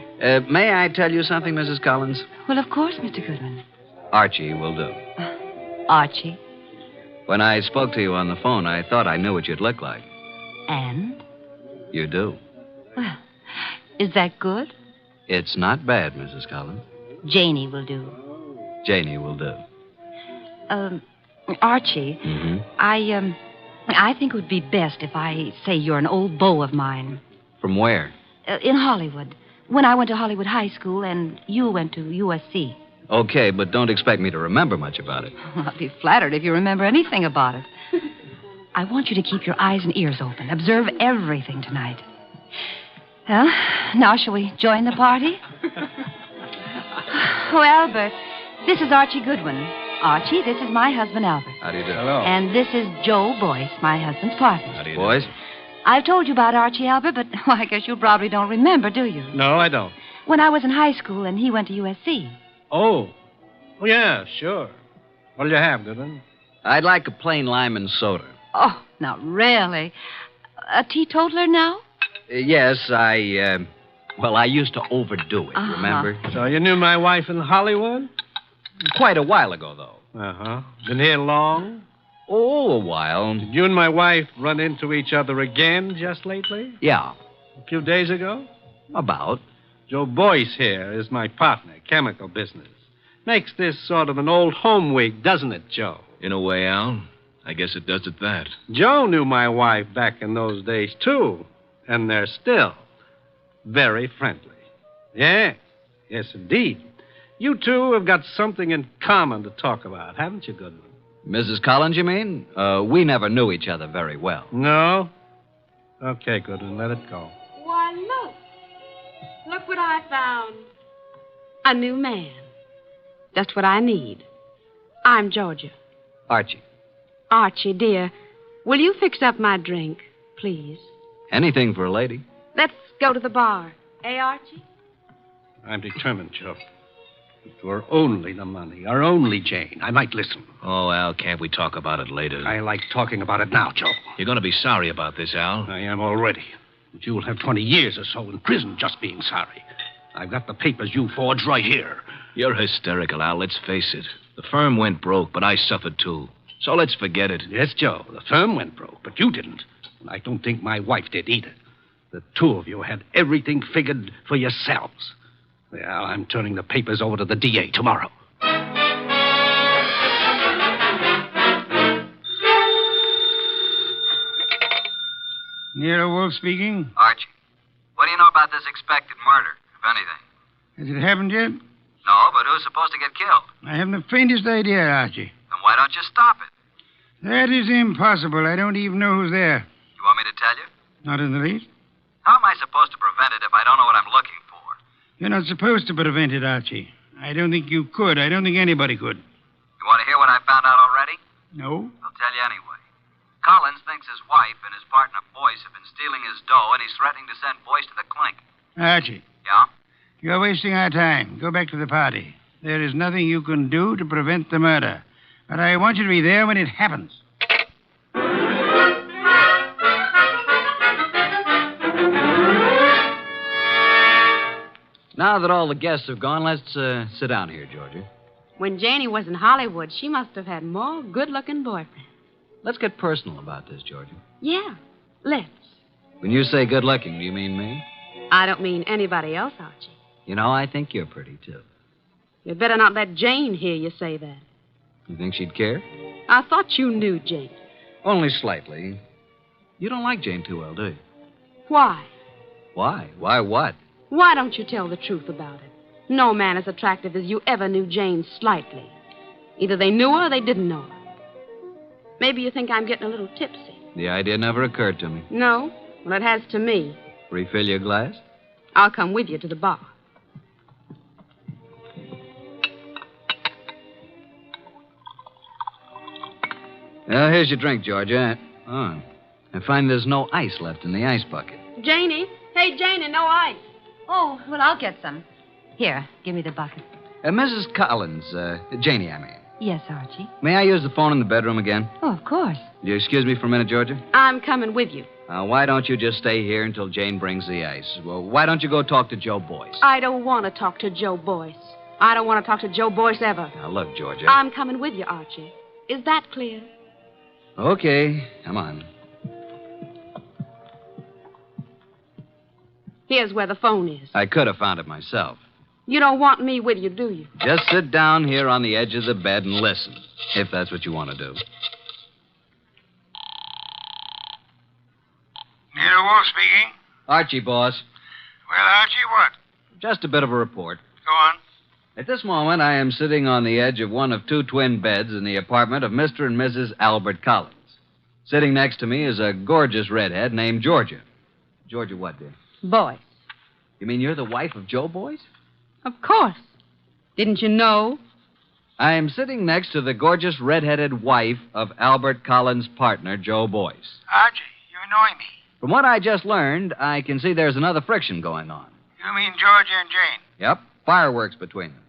May I tell you something, Mrs. Collins? Well, of course, Mr. Goodwin. Archie will do. Archie? When I spoke to you on the phone, I thought I knew what you'd look like. And? You do. Well, is that good? It's not bad, Mrs. Collins. Janie will do. Janie will do. Archie, Mm-hmm. I think it would be best if I say you're an old beau of mine. From where? In Hollywood. When I went to Hollywood High School and you went to USC. Okay, but don't expect me to remember much about it. I'll be flattered if you remember anything about it. I want you to keep your eyes and ears open. Observe everything tonight. Well, now shall we join the party? Oh, Albert, this is Archie Goodwin. Archie, this is my husband, Albert. How do you do? Hello. And this is Joe Boyce, my husband's partner. How do you do? Boys? I've told you about Archie, Albert, but well, I guess you probably don't remember, do you? No, I don't. When I was in high school and he went to USC. Oh, yeah, sure. What'll you have, Goodwin? I'd like a plain lime and soda. Oh, now, really? A teetotaler now? Yes, I used to overdo it, remember? So you knew my wife in Hollywood? Quite a while ago, though. Uh-huh. Been here long? Oh, a while. Did you and my wife run into each other again just lately? Yeah. A few days ago? About. Joe Boyce here is my partner, chemical business. Makes this sort of an old home week, doesn't it, Joe? In a way, Al. I guess it does it that. Joe knew my wife back in those days, too. And they're still very friendly. Yes, indeed. You two have got something in common to talk about, haven't you, Goodwin? Mrs. Collins, you mean? We never knew each other very well. No? Okay, Goodwin, let it go. Why, look. Look what I found. A new man. Just what I need. I'm Georgia. Archie. Archie, dear, will you fix up my drink, please? Anything for a lady. Let's go to the bar. Eh, Archie? I'm determined, Joe. If it were only the money, or only Jane, I might listen. Oh, Al, can't we talk about it later? I like talking about it now, Joe. You're going to be sorry about this, Al. I am already. But you'll have 20 years or so in prison just being sorry. I've got the papers you forged right here. You're hysterical, Al. Let's face it. The firm went broke, but I suffered too. So let's forget it. Yes, Joe. The firm went broke, but you didn't. And I don't think my wife did either. The two of you had everything figured for yourselves. Well, I'm turning the papers over to the DA tomorrow. Nero Wolfe speaking. Archie, what do you know about this expected murder, if anything? Has it happened yet? No, but who's supposed to get killed? I haven't the faintest idea, Archie. Then why don't you stop it? That is impossible. I don't even know who's there. You want me to tell you? Not in the least. How am I supposed to prevent it if I don't know what I'm looking for? You're not supposed to prevent it, Archie. I don't think you could. I don't think anybody could. You want to hear what I found out already? No? I'll tell you anyway. Collins thinks his wife and his partner Boyce have been stealing his dough, and he's threatening to send Boyce to the clink. Archie. Yeah? You're wasting our time. Go back to the party. There is nothing you can do to prevent the murder. But I want you to be there when it happens. Now that all the guests have gone, let's sit down here, Georgia. When Janie was in Hollywood, she must have had more good-looking boyfriends. Let's get personal about this, Georgia. Yeah, let's. When you say good-looking, do you mean me? I don't mean anybody else, Archie. You know, I think you're pretty, too. You'd better not let Jane hear you say that. You think she'd care? I thought you knew Jane. Only slightly. You don't like Jane too well, do you? Why? Why? Why what? Why don't you tell the truth about it? No man as attractive as you ever knew Jane slightly. Either they knew her or they didn't know her. Maybe you think I'm getting a little tipsy. The idea never occurred to me. No? Well, it has to me. Refill your glass? I'll come with you to the bar. Well, here's your drink, Georgia. Oh, I find there's no ice left in the ice bucket. Janie? Hey, Janie, no ice. Oh, well, I'll get some. Here, give me the bucket. Mrs. Collins, Janie, I mean. Yes, Archie. May I use the phone in the bedroom again? Oh, of course. Will you excuse me for a minute, Georgia? I'm coming with you. Why don't you just stay here until Jane brings the ice? Well, why don't you go talk to Joe Boyce? I don't want to talk to Joe Boyce. I don't want to talk to Joe Boyce ever. Now, look, Georgia. I'm coming with you, Archie. Is that clear? Okay, come on. Here's where the phone is. I could have found it myself. You don't want me with you, do you? Just sit down here on the edge of the bed and listen, if that's what you want to do. Nero Wolfe speaking. Archie, boss. Well, Archie, what? Just a bit of a report. Go on. At this moment, I am sitting on the edge of one of two twin beds in the apartment of Mr. and Mrs. Albert Collins. Sitting next to me is a gorgeous redhead named Georgia. Georgia what, dear? Boyce. You mean you're the wife of Joe Boyce? Of course. Didn't you know? I am sitting next to the gorgeous redheaded wife of Albert Collins' partner, Joe Boyce. Archie, you annoy me. From what I just learned, I can see there's another friction going on. You mean Georgia and Jane? Yep, fireworks between them.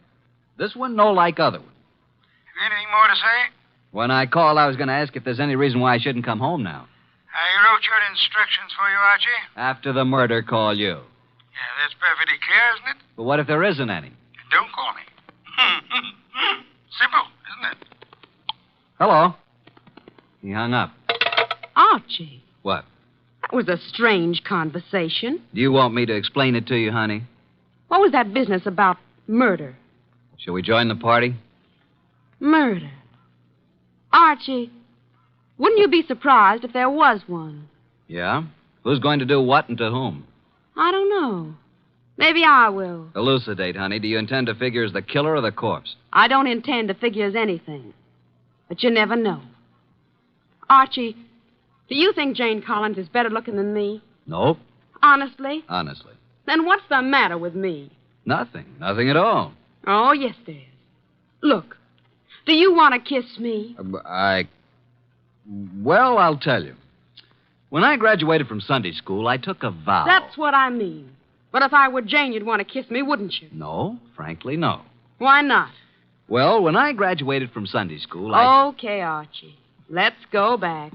This one no like other one. Have you anything more to say? When I called, I was going to ask if there's any reason why I shouldn't come home now. I wrote your instructions for you, Archie. After the murder, call you. Yeah, that's perfectly clear, isn't it? But what if there isn't any? Don't call me. Simple, isn't it? Hello. He hung up. Archie. What? That was a strange conversation. Do you want me to explain it to you, honey? What was that business about murder? Shall we join the party? Murder. Archie, wouldn't you be surprised if there was one? Yeah? Who's going to do what and to whom? I don't know. Maybe I will. Elucidate, honey. Do you intend to figure as the killer or the corpse? I don't intend to figure as anything. But you never know. Archie, do you think Jane Collins is better looking than me? Nope. Honestly? Honestly. Then what's the matter with me? Nothing. Nothing at all. Oh, yes, there is. Look, do you want to kiss me? Well, I'll tell you. When I graduated from Sunday school, I took a vow. That's what I mean. But if I were Jane, you'd want to kiss me, wouldn't you? No, frankly, no. Why not? Well, when I graduated from Sunday school, Okay, Archie. Let's go back.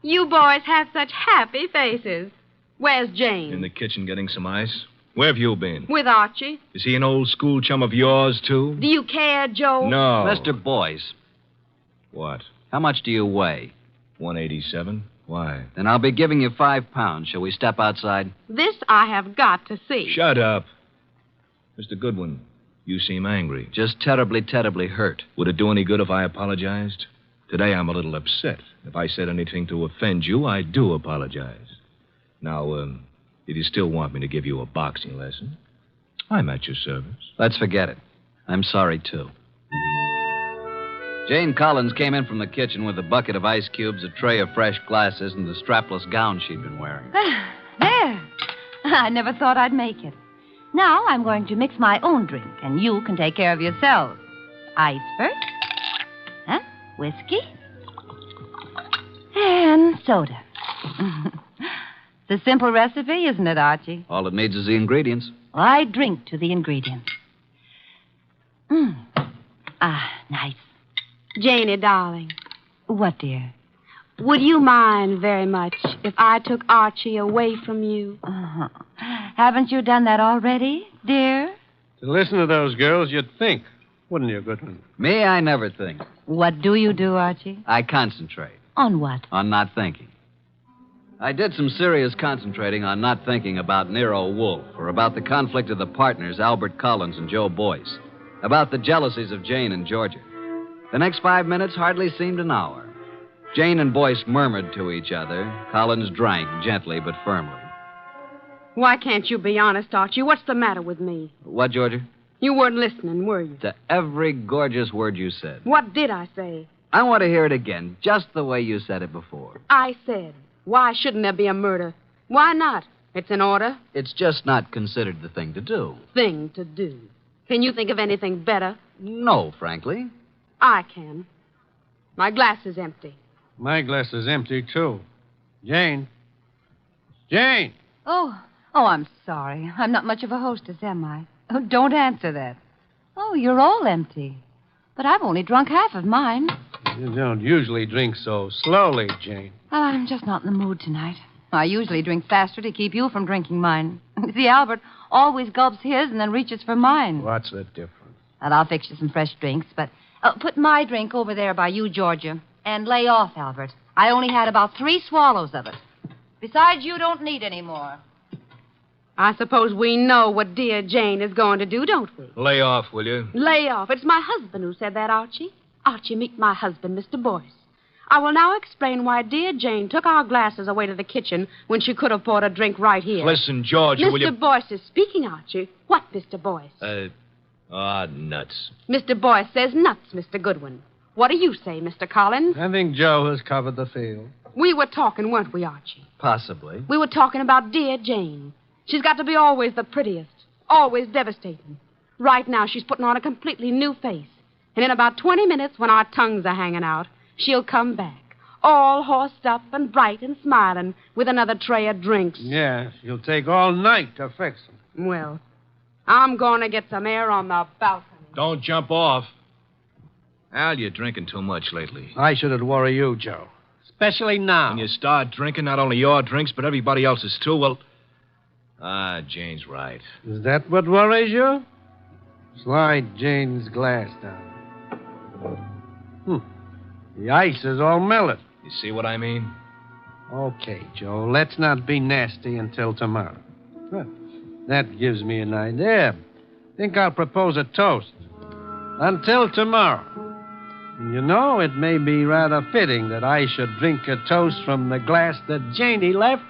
You boys have such happy faces. Where's Jane? In the kitchen getting some ice. Where have you been? With Archie. Is he an old school chum of yours, too? Do you care, Joe? No. Mr. Boyce. What? How much do you weigh? 187. Why? Then I'll be giving you 5 pounds. Shall we step outside? This I have got to see. Shut up. Mr. Goodwin, you seem angry. Just terribly, terribly hurt. Would it do any good if I apologized? Today I'm a little upset. If I said anything to offend you, I do apologize. Now, if you still want me to give you a boxing lesson, I'm at your service. Let's forget it. I'm sorry, too. Jane Collins came in from the kitchen with a bucket of ice cubes, a tray of fresh glasses, and the strapless gown she'd been wearing. There. I never thought I'd make it. Now I'm going to mix my own drink, and you can take care of yourselves. Ice first. Huh? Whiskey. And soda. It's a simple recipe, isn't it, Archie? All it needs is the ingredients. Well, I drink to the ingredients. Nice. Janie, darling. What, dear? Would you mind very much if I took Archie away from you? Haven't you done that already, dear? To listen to those girls, you'd think, wouldn't you, Goodwin? Me, I never think. What do you do, Archie? I concentrate. On what? On not thinking. I did some serious concentrating on not thinking about Nero Wolfe, or about the conflict of the partners, Albert Collins and Joe Boyce, about the jealousies of Jane and Georgia. The next 5 minutes hardly seemed an hour. Jane and Boyce murmured to each other. Collins drank gently but firmly. Why can't you be honest, Archie? What's the matter with me? What, Georgia? You weren't listening, were you? To every gorgeous word you said. What did I say? I want to hear it again, just the way you said it before. I said, why shouldn't there be a murder? Why not? It's an order. It's just not considered the thing to do. Thing to do. Can you think of anything better? No, frankly. I can. My glass is empty. My glass is empty, too. Jane. Jane! Oh, I'm sorry. I'm not much of a hostess, am I? Oh, don't answer that. Oh, you're all empty. But I've only drunk half of mine. You don't usually drink so slowly, Jane. Well, I'm just not in the mood tonight. I usually drink faster to keep you from drinking mine. See, Albert always gulps his and then reaches for mine. What's the difference? Well, I'll fix you some fresh drinks, but put my drink over there by you, Georgia. And lay off, Albert. I only had about 3 swallows of it. Besides, you don't need any more. I suppose we know what dear Jane is going to do, don't we? Lay off, will you? Lay off. It's my husband who said that, Archie. Archie, meet my husband, Mr. Boyce. I will now explain why dear Jane took our glasses away to the kitchen when she could have poured a drink right here. Listen, Georgia, will you... Mr. Boyce is speaking, Archie. What, Mr. Boyce? Nuts. Mr. Boyce says nuts, Mr. Goodwin. What do you say, Mr. Collins? I think Joe has covered the field. We were talking, weren't we, Archie? Possibly. We were talking about dear Jane. She's got to be always the prettiest, always devastating. Right now, she's putting on a completely new face. And in about 20 minutes, when our tongues are hanging out, she'll come back, all horsed up and bright and smiling, with another tray of drinks. Yeah, she'll take all night to fix them. Well, I'm going to get some air on the balcony. Don't jump off. Al, you're drinking too much lately. I shouldn't worry you, Joe. Especially now. When you start drinking, not only your drinks, but everybody else's too, well... Jane's right. Is that what worries you? Slide Jane's glass down. The ice is all melted. You see what I mean? Okay, Joe, let's not be nasty until tomorrow. That gives me an idea. Think I'll propose a toast. Until tomorrow. You know, it may be rather fitting that I should drink a toast from the glass that Janie left.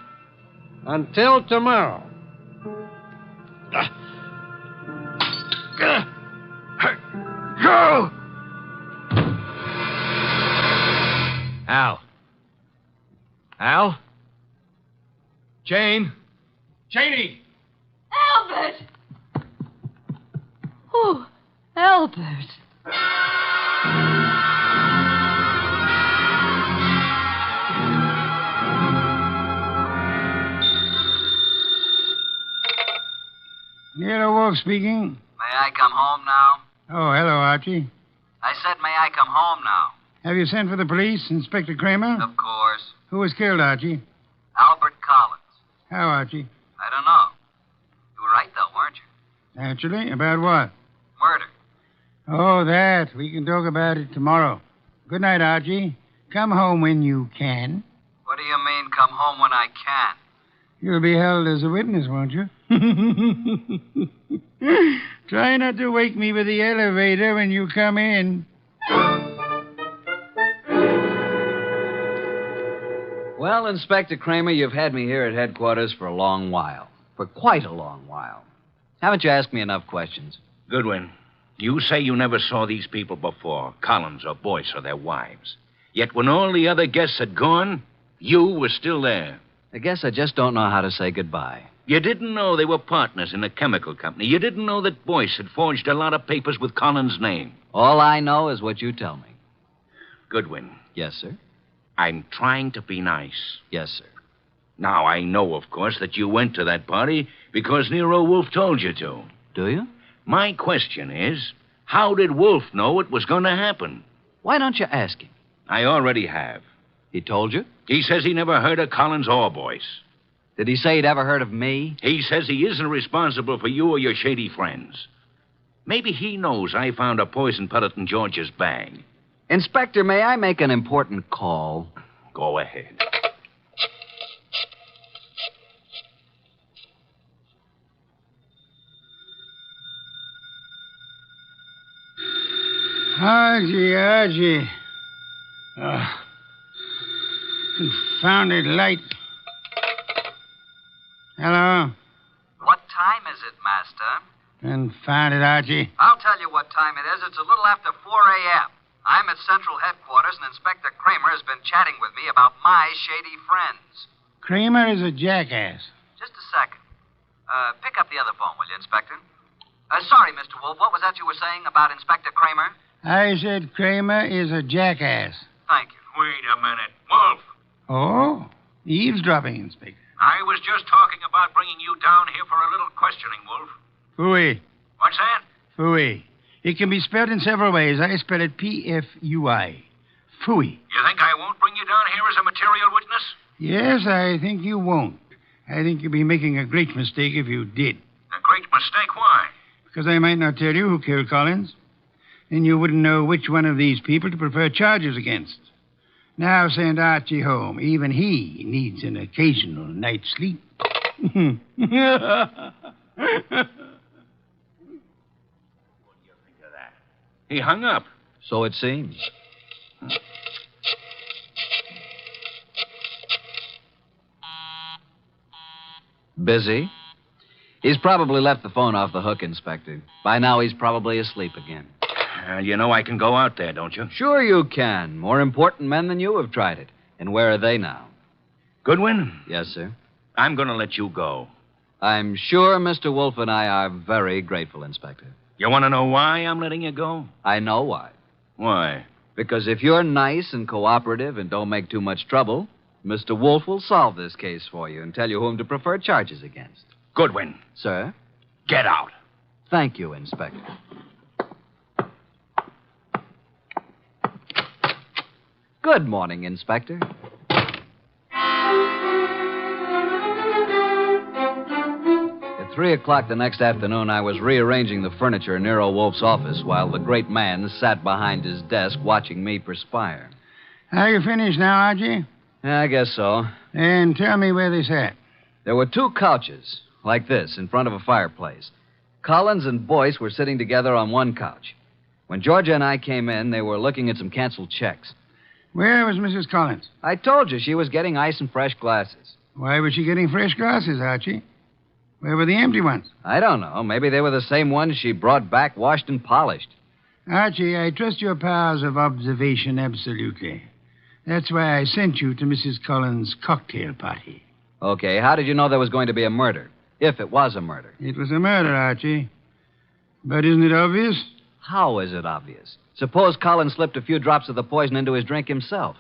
Until tomorrow. Go! Al. Al? Jane? Janie! Albert! Oh, Albert. Wolfe speaking. May I come home now? Oh, hello, Archie. I said, may I come home now? Have you sent for the police, Inspector Kramer? Of course. Who was killed, Archie? Albert Collins. How, Archie? I don't know. You were right, though, weren't you? Naturally. About what? Murder. Oh, that. We can talk about it tomorrow. Good night, Archie. Come home when you can. What do you mean, come home when I can? You'll be held as a witness, won't you? Try not to wake me with the elevator when you come in. Well, Inspector Kramer, you've had me here at headquarters for a long while. For quite a long while. Haven't you asked me enough questions? Goodwin, you say you never saw these people before, Collins or Boyce or their wives. Yet when all the other guests had gone, you were still there. I guess I just don't know how to say goodbye. You didn't know they were partners in a chemical company. You didn't know that Boyce had forged a lot of papers with Collins' name. All I know is what you tell me. Goodwin. Yes, sir? I'm trying to be nice. Yes, sir. Now, I know, of course, that you went to that party because Nero Wolfe told you to. Do you? My question is, how did Wolfe know it was going to happen? Why don't you ask him? I already have. He told you? He says he never heard of Collins or Boyce. Did he say he'd ever heard of me? He says he isn't responsible for you or your shady friends. Maybe he knows I found a poison pellet in George's bag. Inspector, may I make an important call? Go ahead. Archie. Confounded light. Hello? What time is it, Master? Confounded, Archie. I'll tell you what time it is. It's a little after 4 a.m. I'm at Central Headquarters, and Inspector Kramer has been chatting with me about my shady friends. Kramer is a jackass. Just a second. Pick up the other phone, will you, Inspector? Sorry, Mr. Wolfe. What was that you were saying about Inspector Kramer? I said Kramer is a jackass. Thank you. Wait a minute. Wolfe, Oh? Eavesdropping, Inspector. I was just talking about bringing you down here for a little questioning, Wolfe. Fooey. What's that? Fooey. It can be spelled in several ways. I spell it P-F-U-I. Fooey. You think I won't bring you down here as a material witness? Yes, I think you won't. I think you'd be making a great mistake if you did. A great mistake? Why? Because I might not tell you who killed Collins. Then you wouldn't know which one of these people to prefer charges against. Now send Archie home. Even he needs an occasional night's sleep. He hung up. So it seems. Busy? He's probably left the phone off the hook, Inspector. By now, he's probably asleep again. You know I can go out there, don't you? Sure you can. More important men than you have tried it. And where are they now? Goodwin? Yes, sir? I'm going to let you go. I'm sure Mr. Wolfe and I are very grateful, Inspector. You want to know why I'm letting you go? I know why. Why? Because if you're nice and cooperative and don't make too much trouble, Mr. Wolfe will solve this case for you and tell you whom to prefer charges against. Goodwin. Sir? Get out. Thank you, Inspector. Good morning, Inspector. At 3 o'clock the next afternoon, I was rearranging the furniture in Nero Wolfe's office while the great man sat behind his desk watching me perspire. Are you finished now, Archie? I guess so. And tell me where they sat. There were 2 couches, like this, in front of a fireplace. Collins and Boyce were sitting together on one couch. When Georgia and I came in, they were looking at some canceled checks. Where was Mrs. Collins? I told you she was getting ice and fresh glasses. Why was she getting fresh glasses, Archie? Where were the empty ones? I don't know. Maybe they were the same ones she brought back, washed and polished. Archie, I trust your powers of observation absolutely. That's why I sent you to Mrs. Collins' cocktail party. Okay, how did you know there was going to be a murder? If it was a murder. It was a murder, Archie. But isn't it obvious? How is it obvious? Suppose Collins slipped a few drops of the poison into his drink himself.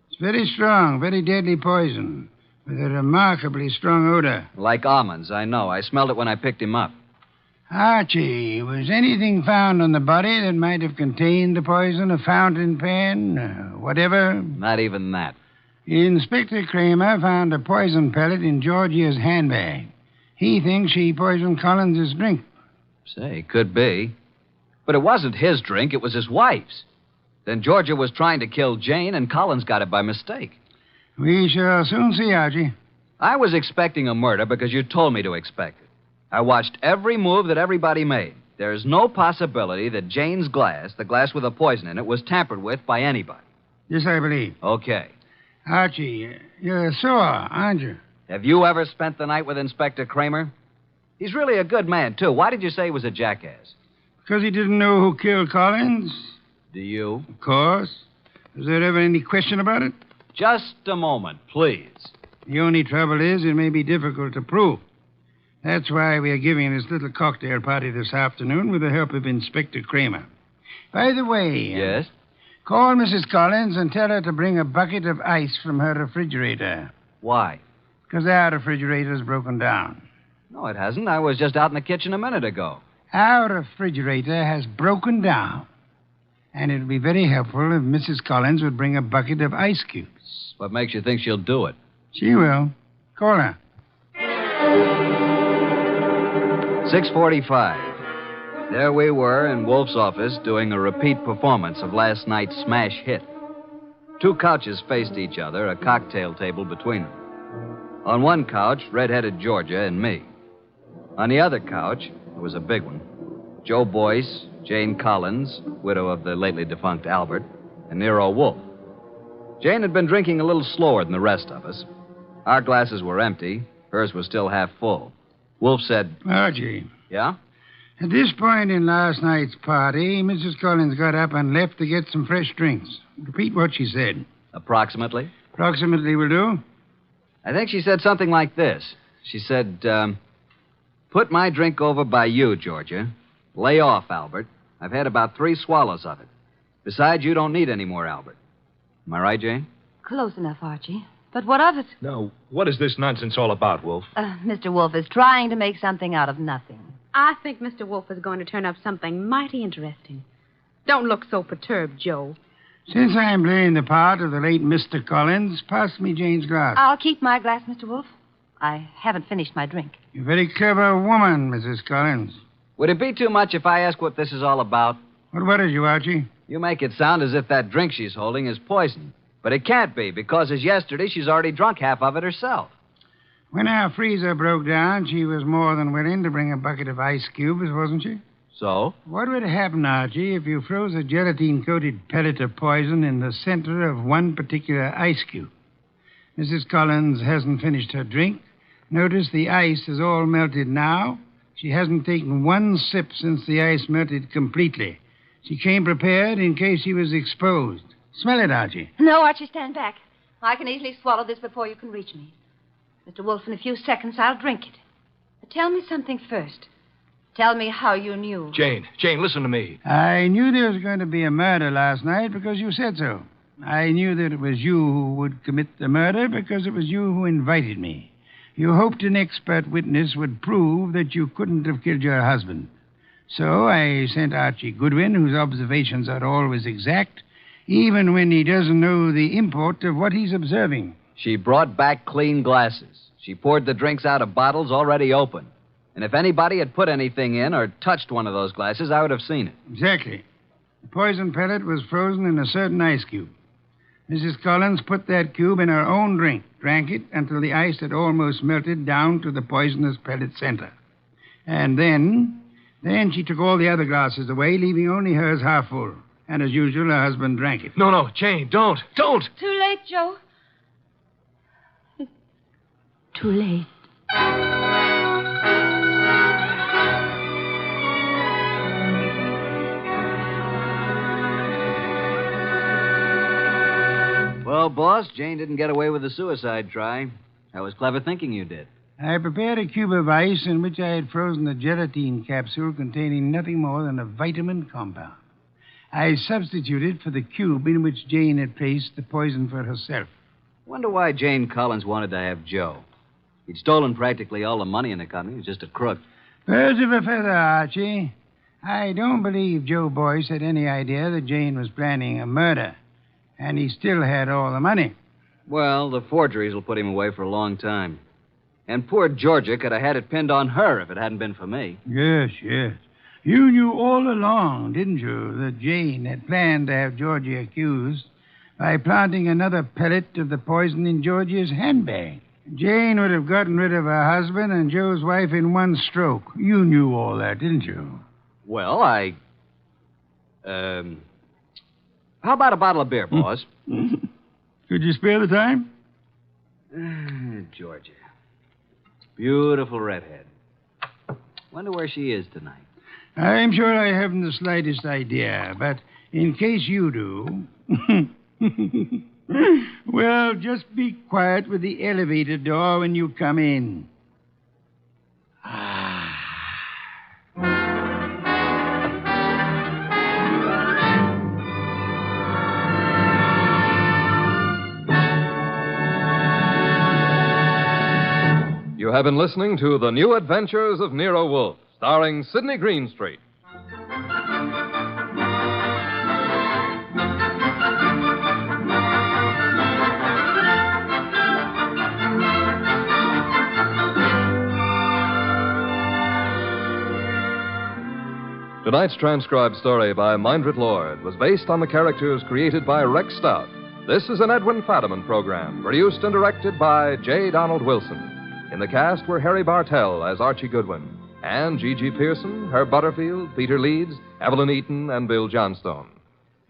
It's very strong, very deadly poison, with a remarkably strong odor. Like almonds, I know. I smelled it when I picked him up. Archie, was anything found on the body that might have contained the poison? A fountain pen? Whatever? Not even that. Inspector Kramer found a poison pellet in Georgia's handbag. He thinks she poisoned Collins's drink. Say, could be. But it wasn't his drink, it was his wife's. Then Georgia was trying to kill Jane, and Collins got it by mistake. We shall soon see, Archie. I was expecting a murder because you told me to expect it. I watched every move that everybody made. There's no possibility that Jane's glass, the glass with the poison in it, was tampered with by anybody. Yes, I believe. Okay. Archie, you're sore, aren't you? Have you ever spent the night with Inspector Kramer? He's really a good man, too. Why did you say he was a jackass? Because he didn't know who killed Collins? Do you? Of course. Was there ever any question about it? Just a moment, please. The only trouble is it may be difficult to prove. That's why we are giving this little cocktail party this afternoon with the help of Inspector Kramer. By the way... Yes? Call Mrs. Collins and tell her to bring a bucket of ice from her refrigerator. Why? Because our refrigerator's broken down. No, it hasn't. I was just out in the kitchen a minute ago. Our refrigerator has broken down. And it would be very helpful if Mrs. Collins would bring a bucket of ice cubes. What makes you think she'll do it? She will. Call her. 6:45. There we were in Wolfe's office doing a repeat performance of last night's smash hit. Two couches faced each other, a cocktail table between them. On one couch, red-headed Georgia and me. On the other couch, it was a big one, Joe Boyce, Jane Collins, widow of the lately defunct Albert, and Nero Wolfe. Jane had been drinking a little slower than the rest of us. Our glasses were empty. Hers was still half full. Wolfe said... Archie. Yeah? At this point in last night's party, Mrs. Collins got up and left to get some fresh drinks. Repeat what she said. Approximately? Approximately will do. I think she said something like this. She said, put my drink over by you, Georgia. Lay off, Albert. I've had about 3 swallows of it. Besides, you don't need any more, Albert. Am I right, Jane? Close enough, Archie. But what of it? Now, what is this nonsense all about, Wolfe? Mr. Wolfe is trying to make something out of nothing. I think Mr. Wolfe is going to turn up something mighty interesting. Don't look so perturbed, Joe. Since I'm playing the part of the late Mr. Collins, pass me Jane's glass. I'll keep my glass, Mr. Wolfe. I haven't finished my drink. You're a very clever woman, Mrs. Collins. Would it be too much if I ask what this is all about? What worries you, Archie? You make it sound as if that drink she's holding is poison. But it can't be, because as yesterday, she's already drunk half of it herself. When our freezer broke down, she was more than willing to bring a bucket of ice cubes, wasn't she? So? What would happen, Archie, if you froze a gelatine-coated pellet of poison in the center of one particular ice cube? Mrs. Collins hasn't finished her drink. Notice the ice is all melted now. She hasn't taken one sip since the ice melted completely. She came prepared in case she was exposed. Smell it, Archie. No, Archie, stand back. I can easily swallow this before you can reach me. Mr. Wolfe, in a few seconds, I'll drink it. But tell me something first. Tell me how you knew. Jane, listen to me. I knew there was going to be a murder last night because you said so. I knew that it was you who would commit the murder because it was you who invited me. You hoped an expert witness would prove that you couldn't have killed your husband. So I sent Archie Goodwin, whose observations are always exact, even when he doesn't know the import of what he's observing. She brought back clean glasses. She poured the drinks out of bottles already open. And if anybody had put anything in or touched one of those glasses, I would have seen it. Exactly. The poison pellet was frozen in a certain ice cube. Mrs. Collins put that cube in her own drink, drank it until the ice had almost melted down to the poisonous pellet center. And then she took all the other glasses away, leaving only hers half full. And as usual, her husband drank it. No, Jane, don't. Too late, Joe. Too late. Well, boss, Jane didn't get away with the suicide try. That was clever thinking you did. I prepared a cube of ice in which I had frozen a gelatine capsule containing nothing more than a vitamin compound. I substituted for the cube in which Jane had placed the poison for herself. Wonder why Jane Collins wanted to have Joe. He'd stolen practically all the money in the company. He was just a crook. Birds of a feather, Archie. I don't believe Joe Boyce had any idea that Jane was planning a murder. And he still had all the money. Well, the forgeries will put him away for a long time. And poor Georgia could have had it pinned on her if it hadn't been for me. Yes, yes. You knew all along, didn't you, that Jane had planned to have Georgie accused by planting another pellet of the poison in Georgie's handbag. Jane would have gotten rid of her husband and Joe's wife in one stroke. You knew all that, didn't you? Well, how about a bottle of beer, boss? Could you spare the time? Georgia. Beautiful redhead. Wonder where she is tonight. I'm sure I haven't the slightest idea, but in case you do... well, just be quiet with the elevator door when you come in. You have been listening to The New Adventures of Nero Wolfe, starring Sidney Greenstreet. Tonight's transcribed story by Mindred Lord was based on the characters created by Rex Stout. This is an Edwin Fadiman program, produced and directed by J. Donald Wilson. In the cast were Harry Bartell as Archie Goodwin, and G.G. Pearson, Herb Butterfield, Peter Leeds, Evelyn Eaton, and Bill Johnstone.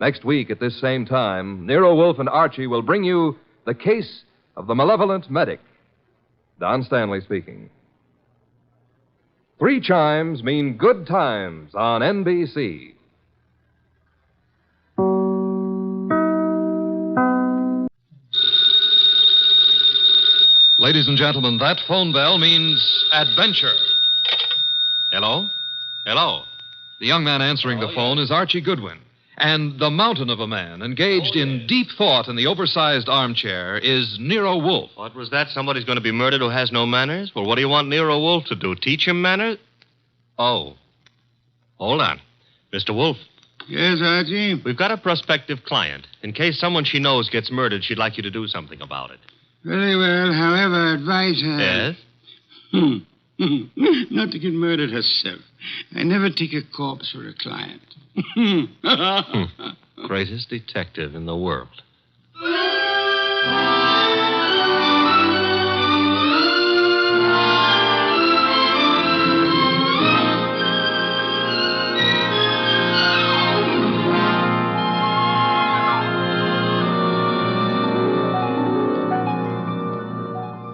Next week at this same time, Nero Wolfe and Archie will bring you The Case of the Malevolent Medic. Don Stanley speaking. 3 chimes mean good times on NBC. Ladies and gentlemen, that phone bell means adventure. Hello? Hello. The young man answering the phone is Archie Goodwin. And the mountain of a man engaged in deep thought in the oversized armchair is Nero Wolfe. What was that? Somebody's going to be murdered who has no manners? Well, what do you want Nero Wolfe to do? Teach him manners? Oh. Hold on. Mr. Wolfe. Yes, Archie? We've got a prospective client. In case someone she knows gets murdered, she'd like you to do something about it. Very well. However, advise her. Yes? Not to get murdered herself. I never take a corpse for a client. Greatest detective in the world.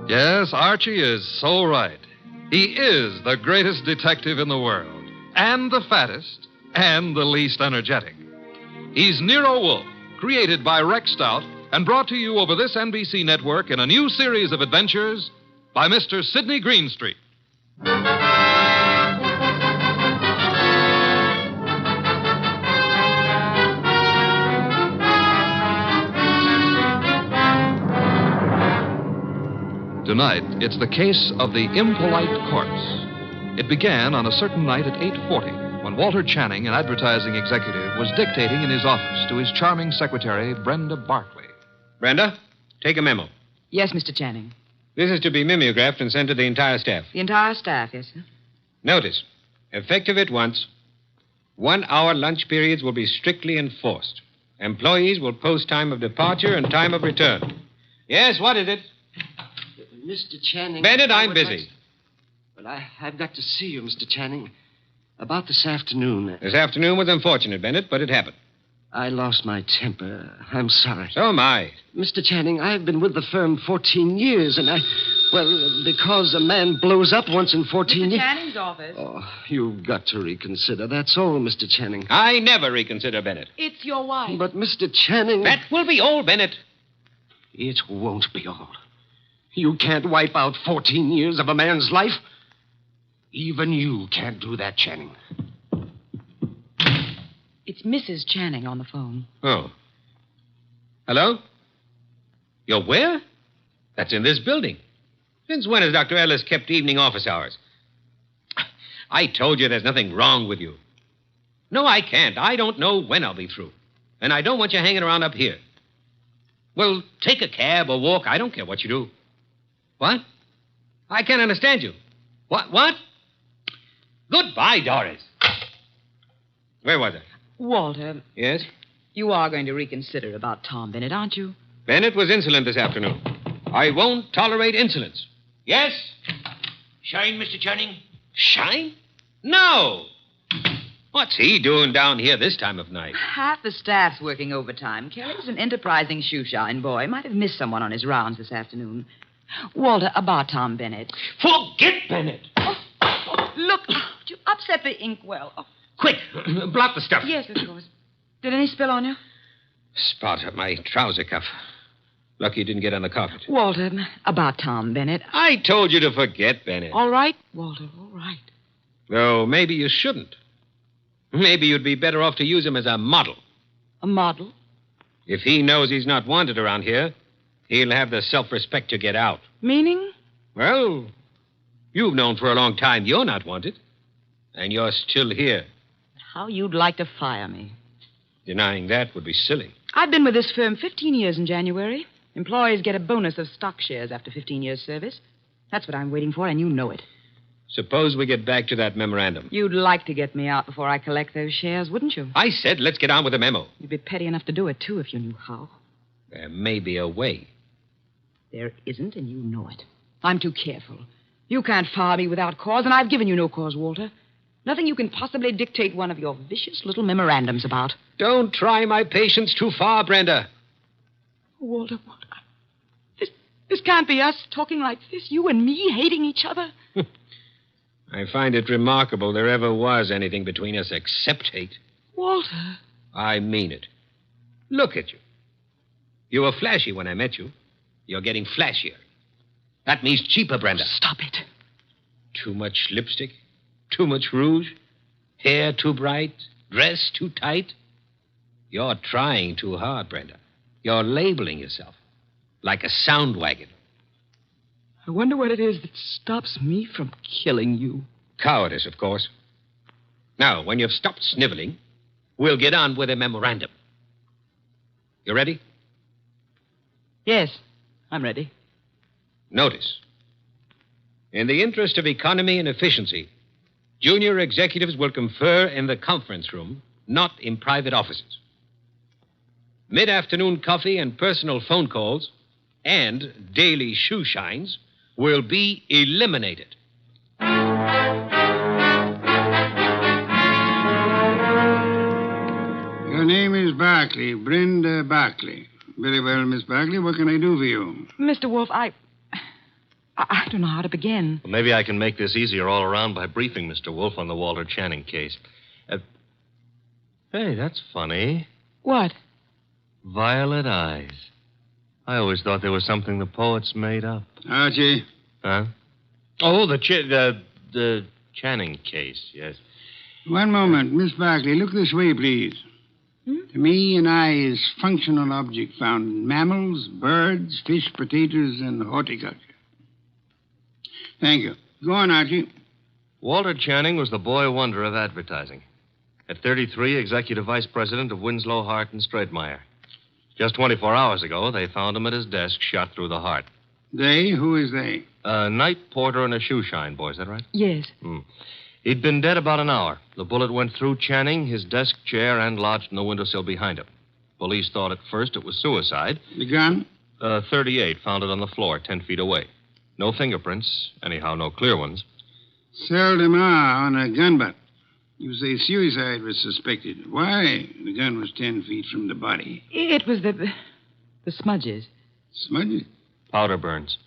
Yes, Archie is so right. He is the greatest detective in the world, and the fattest, and the least energetic. He's Nero Wolfe, created by Rex Stout, and brought to you over this NBC network in a new series of adventures by Mr. Sidney Greenstreet. Tonight, it's the case of the Impolite corpse. It began on a certain night at 8:40 when Walter Channing, an advertising executive, was dictating in his office to his charming secretary, Brenda Barkley. Brenda, take a memo. Yes, Mr. Channing. This is to be mimeographed and sent to the entire staff. The entire staff, yes, sir. Notice, effective at once, 1-hour lunch periods will be strictly enforced. Employees will post time of departure and time of return. Yes, what is it? Mr. Channing. Bennett, I'm busy. Well, I've got to see you, Mr. Channing. About this afternoon. This afternoon was unfortunate, Bennett, but it happened. I lost my temper. I'm sorry. So am I. Mr. Channing, I've been with the firm 14 years, and well, because a man blows up once in 14 years... Mr. Channing's office. Oh, you've got to reconsider. That's all, Mr. Channing. I never reconsider, Bennett. It's your wife. But, Mr. Channing... That will be all, Bennett. It won't be all. You can't wipe out 14 years of a man's life. Even you can't do that, Channing. It's Mrs. Channing on the phone. Oh. Hello? You're where? That's in this building. Since when has Dr. Ellis kept evening office hours? I told you there's nothing wrong with you. No, I can't. I don't know when I'll be through. And I don't want you hanging around up here. Well, take a cab or walk. I don't care what you do. What? I can't understand you. What? Goodbye, Doris. Where was I? Walter, Yes? you are going to reconsider about Tom Bennett, aren't you? Bennett was insolent this afternoon. I won't tolerate insolence. Yes? Shine, Mr. Channing? Shine? No. What's he doing down here this time of night? Half the staff's working overtime. Kelly's an enterprising shoeshine boy. Might have missed someone on his rounds this afternoon. Walter, about Tom Bennett. Forget Bennett. Look, you upset the inkwell. Oh. Quick, blot the stuff. Yes, of course. Did any spill on you? Spot at my trouser cuff. Lucky it didn't get on the carpet. Walter, about Tom Bennett. I told you to forget Bennett. All right, Walter, all right. Though maybe you shouldn't. Maybe you'd be better off to use him as a model. A model? If he knows he's not wanted around here, he'll have the self-respect to get out. Meaning? Well, you've known for a long time you're not wanted. And you're still here. How you'd like to fire me. Denying that would be silly. I've been with this firm 15 years in January. Employees get a bonus of stock shares after 15 years' service. That's what I'm waiting for, and you know it. Suppose we get back to that memorandum. You'd like to get me out before I collect those shares, wouldn't you? I said let's get on with the memo. You'd be petty enough to do it, too, if you knew how. There may be a way. There isn't, and you know it. I'm too careful. You can't fire me without cause, and I've given you no cause, Walter. Nothing you can possibly dictate one of your vicious little memorandums about. Don't try my patience too far, Brenda. Walter, what? This can't be us talking like this, you and me hating each other. I find it remarkable there ever was anything between us except hate. Walter. I mean it. Look at you. You were flashy when I met you. You're getting flashier. That means cheaper, Brenda. Stop it. Too much lipstick? Too much rouge? Hair too bright? Dress too tight? You're trying too hard, Brenda. You're labeling yourself like a sound wagon. I wonder what it is that stops me from killing you. Cowardice, of course. Now, when you've stopped sniveling, we'll get on with a memorandum. You ready? Yes, I'm ready. Notice. In the interest of economy and efficiency, junior executives will confer in the conference room, not in private offices. Mid-afternoon coffee and personal phone calls and daily shoe shines will be eliminated. Your name is Barkley, Brenda Barkley. Very well, Miss Barkley. What can I do for you? Mr. Wolfe, I don't know how to begin. Well, maybe I can make this easier all around by briefing Mr. Wolfe on the Walter Channing case. Hey, that's funny. What? Violet eyes. I always thought they were something the poets made up. Archie. Huh? Oh, the Channing case, yes. One moment. Miss Barkley, look this way, please. To me, an eye is functional object found in mammals, birds, fish, potatoes, and horticulture. Thank you. Go on, Archie. Walter Channing was the boy wonder of advertising. At 33, executive vice president of Winslow, Hart, and Straitmeyer. Just 24 hours ago, they found him at his desk, shot through the heart. They? Who is they? A night porter and a shoeshine boy, is that right? Yes. He'd been dead about an hour. The bullet went through Channing, his desk chair, and lodged in the windowsill behind him. Police thought at first it was suicide. The gun? 38, found it on the floor, 10 feet away. No fingerprints, anyhow, no clear ones. Seldom are on a gun butt. You say suicide was suspected. Why? The gun was 10 feet from the body. It was the smudges. Smudges? Powder burns.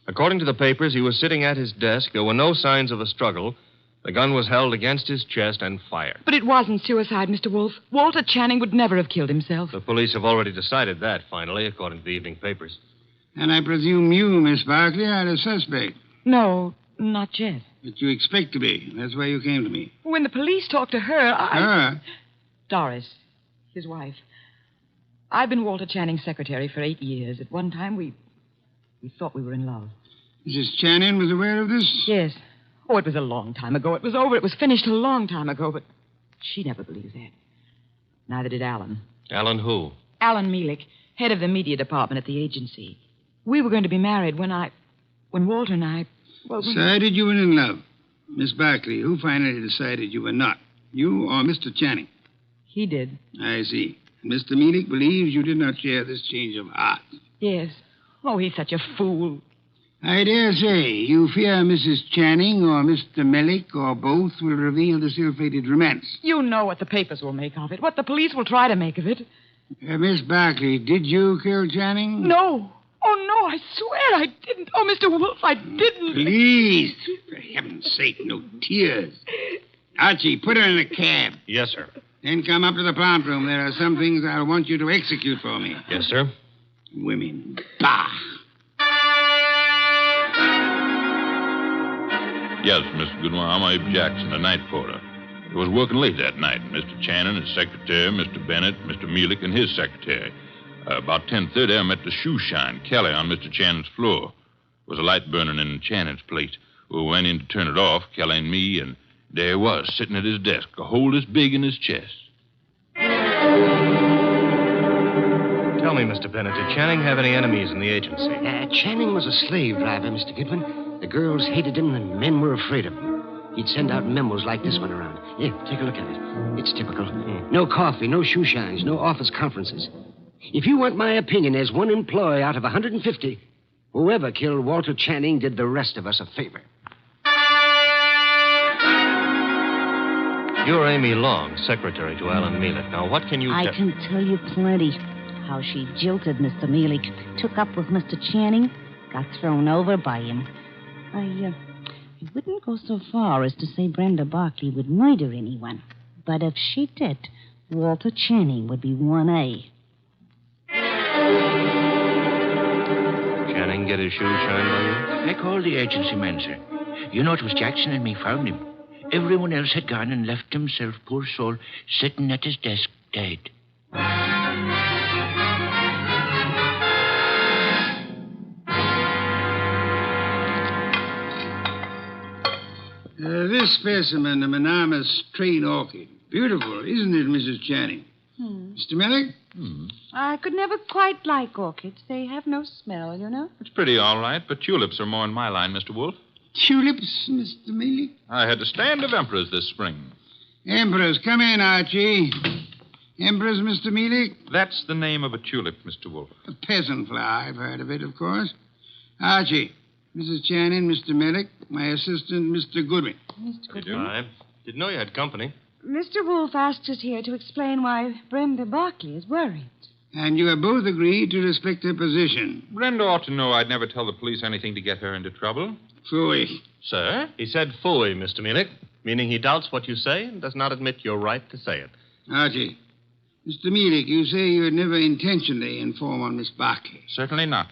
According to the papers, he was sitting at his desk. There were no signs of a struggle. The gun was held against his chest and fired. But it wasn't suicide, Mr. Wolfe. Walter Channing would never have killed himself. The police have already decided that, finally, according to the evening papers. And I presume you, Miss Barkley, are a suspect. No, not yet. But you expect to be. That's why you came to me. When the police talked to her, Her? Doris, his wife. I've been Walter Channing's secretary for 8 years. At one time, we thought we were in love. Mrs. Channing was aware of this? Yes. Oh, it was a long time ago. It was over. It was finished a long time ago, but she never believed that. Neither did Alan. Alan who? Alan Mielik, head of the media department at the agency. We were going to be married when Walter and I... Well, Decided you were in love. Miss Barkley, who finally decided you were not? You or Mr. Channing? He did. I see. Mr. Mielik believes you did not share this change of heart. Yes. Oh, he's such a fool. I dare say you fear Mrs. Channing or Mr. Mielik or both will reveal this ill-fated romance. You know what the papers will make of it, what the police will try to make of it. Miss Barkley, did you kill Channing? No. Oh, no, I swear I didn't. Oh, Mr. Wolfe, I didn't. Please, for heaven's sake, no tears. Archie, put her in a cab. Yes, sir. Then come up to the plant room. There are some things I want you to execute for me. Yes, sir. Women. Bah! Yes, Mr. Goodwin, I'm Abe Jackson, the night porter. I was working late that night. Mr. Channing, his secretary, Mr. Bennett, Mr. Mielik, and his secretary. About 10:30, I met the shoe shine, Kelly, on Mr. Channing's floor. There was a light burning in Channing's plate. We went in to turn it off, Kelly and me, and there he was, sitting at his desk, a hole this big in his chest. Tell me, Mr. Bennett, did Channing have any enemies in the agency? Channing was a slave driver, Mr. Goodwin. The girls hated him, and men were afraid of him. He'd send out memos like this one around. Here, take a look at it. It's typical. No coffee, no shoe shines, no office conferences. If you want my opinion, as one employee out of 150, whoever killed Walter Channing did the rest of us a favor. You're Amy Long, secretary to Alan Mielik. Now, what can you I can tell you plenty. How she jilted Mr. Mielik, took up with Mr. Channing, got thrown over by him. I wouldn't go so far as to say Brenda Barkley would murder anyone. But if she did, Walter Channing would be 1A. Channing get his shoes shined by you? I called the agency man, sir. You know, it was Jackson and me found him. Everyone else had gone and left himself, poor soul, sitting at his desk, dead. This specimen of Manama's train orchid. Beautiful, isn't it, Mrs. Channing? Mr. Mielik? I could never quite like orchids. They have no smell, you know. It's pretty all right, but tulips are more in my line, Mr. Wolfe. Tulips, Mr. Mielik? I had a stand of emperors this spring. Emperors, come in, Archie. Emperors, Mr. Mielik? That's the name of a tulip, Mr. Wolfe. A peasant flower. I've heard of it, of course. Archie, Mrs. Channing, Mr. Mielik, my assistant, Mr. Goodwin. Mr. Goodwin. I didn't know you had company. Mr. Wolfe asked us here to explain why Brenda Barkley is worried. And you have both agreed to respect her position. Brenda ought to know I'd never tell the police anything to get her into trouble. Phooey. Sir? He said phooey, Mr. Mielik, meaning he doubts what you say and does not admit your right to say it. Archie, Mr. Mielik, you say you would never intentionally inform on Miss Barkley. Certainly not.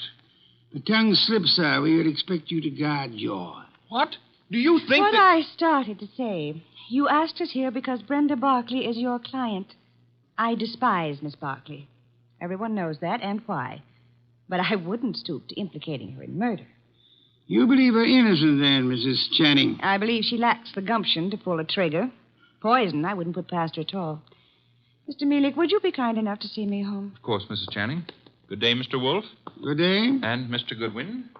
The tongue slips, sir. We would expect you to guard your... What? Do you think what that... I started to say. You asked us here because Brenda Barkley is your client. I despise Miss Barkley. Everyone knows that, and why. But I wouldn't stoop to implicating her in murder. You believe her innocent, then, Mrs. Channing? I believe she lacks the gumption to pull a trigger. Poison, I wouldn't put past her at all. Mr. Mielik, would you be kind enough to see me home? Of course, Mrs. Channing. Good day, Mr. Wolfe. Good day. And Mr. Goodwin.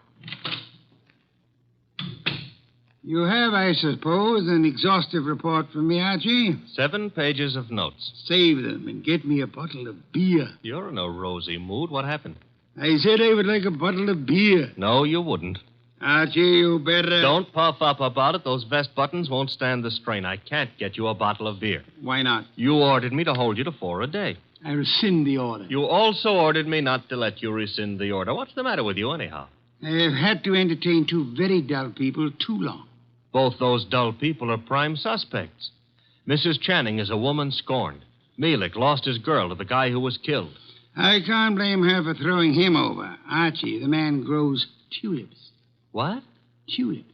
You have, I suppose, an exhaustive report from me, Archie? 7 pages of notes. Save them and get me a bottle of beer. You're in a rosy mood. What happened? I said I would like a bottle of beer. No, you wouldn't. Archie, you better... Don't puff up about it. Those vest buttons won't stand the strain. I can't get you a bottle of beer. Why not? You ordered me to hold you to 4 a day. I rescind the order. You also ordered me not to let you rescind the order. What's the matter with you, anyhow? I have had to entertain 2 very dull people too long. Both those dull people are prime suspects. Mrs. Channing is a woman scorned. Mielik lost his girl to the guy who was killed. I can't blame her for throwing him over. Archie, the man grows tulips. What? Tulips.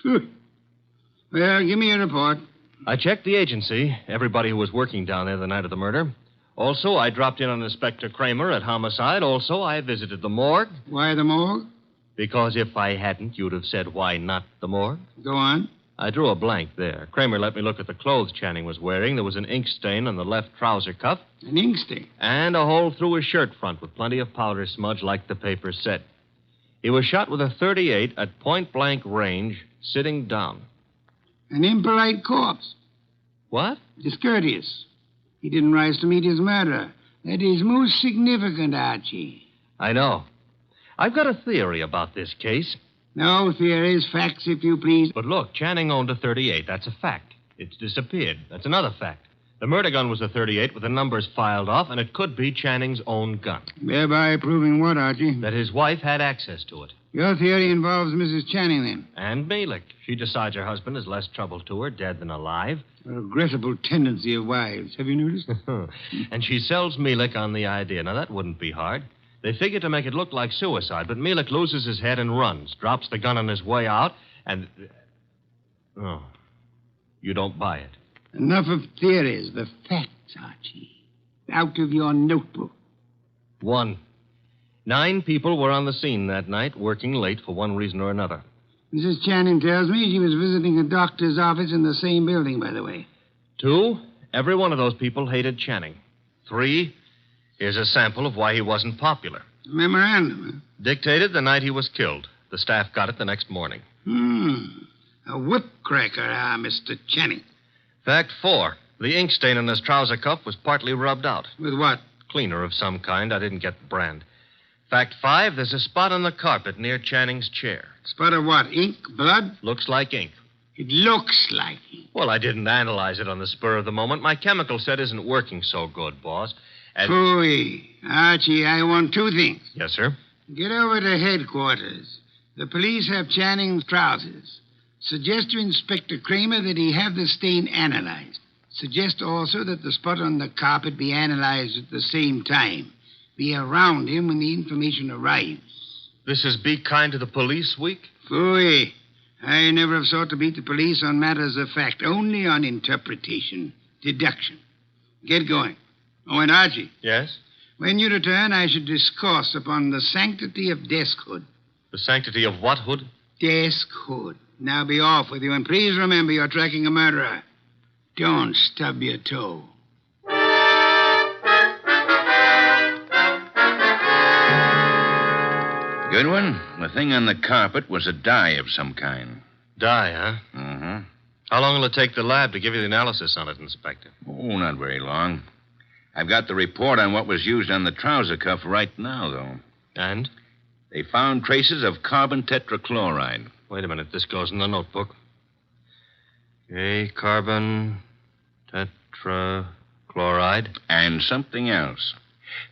Well, give me a report. I checked the agency, everybody who was working down there the night of the murder. Also, I dropped in on Inspector Kramer at homicide. Also, I visited the morgue. Why the morgue? Because if I hadn't, you'd have said, why not the morgue? Go on. I drew a blank there. Kramer let me look at the clothes Channing was wearing. There was an ink stain on the left trouser cuff. An ink stain? And a hole through his shirt front with plenty of powder smudge like the paper said. He was shot with a .38 at point-blank range, sitting down. An impolite corpse. What? Discourteous. He didn't rise to meet his murderer. That is most significant, Archie. I know. I've got a theory about this case. No theories, facts, if you please. But look, Channing owned a .38. That's a fact. It's disappeared. That's another fact. The murder gun was a .38 with the numbers filed off, and it could be Channing's own gun. Thereby proving what, Archie? That his wife had access to it. Your theory involves Mrs. Channing, then? And Malik. She decides her husband is less trouble to her, dead than alive. A regrettable tendency of wives. Have you noticed? And she sells Malik on the idea. Now, that wouldn't be hard. They figure to make it look like suicide, but Malik loses his head and runs, drops the gun on his way out, and... Oh, you don't buy it. Enough of theories. The facts, Archie. Out of your notebook. 1. 9 people were on the scene that night, working late for one reason or another. Mrs. Channing tells me she was visiting a doctor's office in the same building, by the way. 2, every one of those people hated Channing. 3, here's a sample of why he wasn't popular. Memorandum. Dictated the night he was killed. The staff got it the next morning. A whip-cracker, Mr. Channing. Fact 4, the ink stain on his trouser cuff was partly rubbed out. With what? Cleaner of some kind. I didn't get the brand. Fact 5, there's a spot on the carpet near Channing's chair. Spot of what? Ink? Blood? Looks like ink. It looks like ink. Well, I didn't analyze it on the spur of the moment. My chemical set isn't working so good, boss. And... Phooey. Archie, I want 2 things. Yes, sir? Get over to headquarters. The police have Channing's trousers. Suggest to Inspector Kramer that he have the stain analyzed. Suggest also that the spot on the carpet be analyzed at the same time. Be around him when the information arrives. This is Be Kind to the Police Week? Phooey. I never have sought to beat the police on matters of fact, only on interpretation, deduction. Get going. Oh, and Archie. Yes? When you return, I should discourse upon the sanctity of deskhood. The sanctity of what hood? Deskhood. Now be off with you, and please remember you're tracking a murderer. Don't stub your toe. Goodwin, the thing on the carpet was a dye of some kind. Dye, huh? Mm-hmm. How long will it take the lab to give you the analysis on it, Inspector? Oh, not very long. I've got the report on what was used on the trouser cuff right now, though. And? They found traces of carbon tetrachloride. Wait a minute. This goes in the notebook. Okay, carbon tetrachloride. And something else.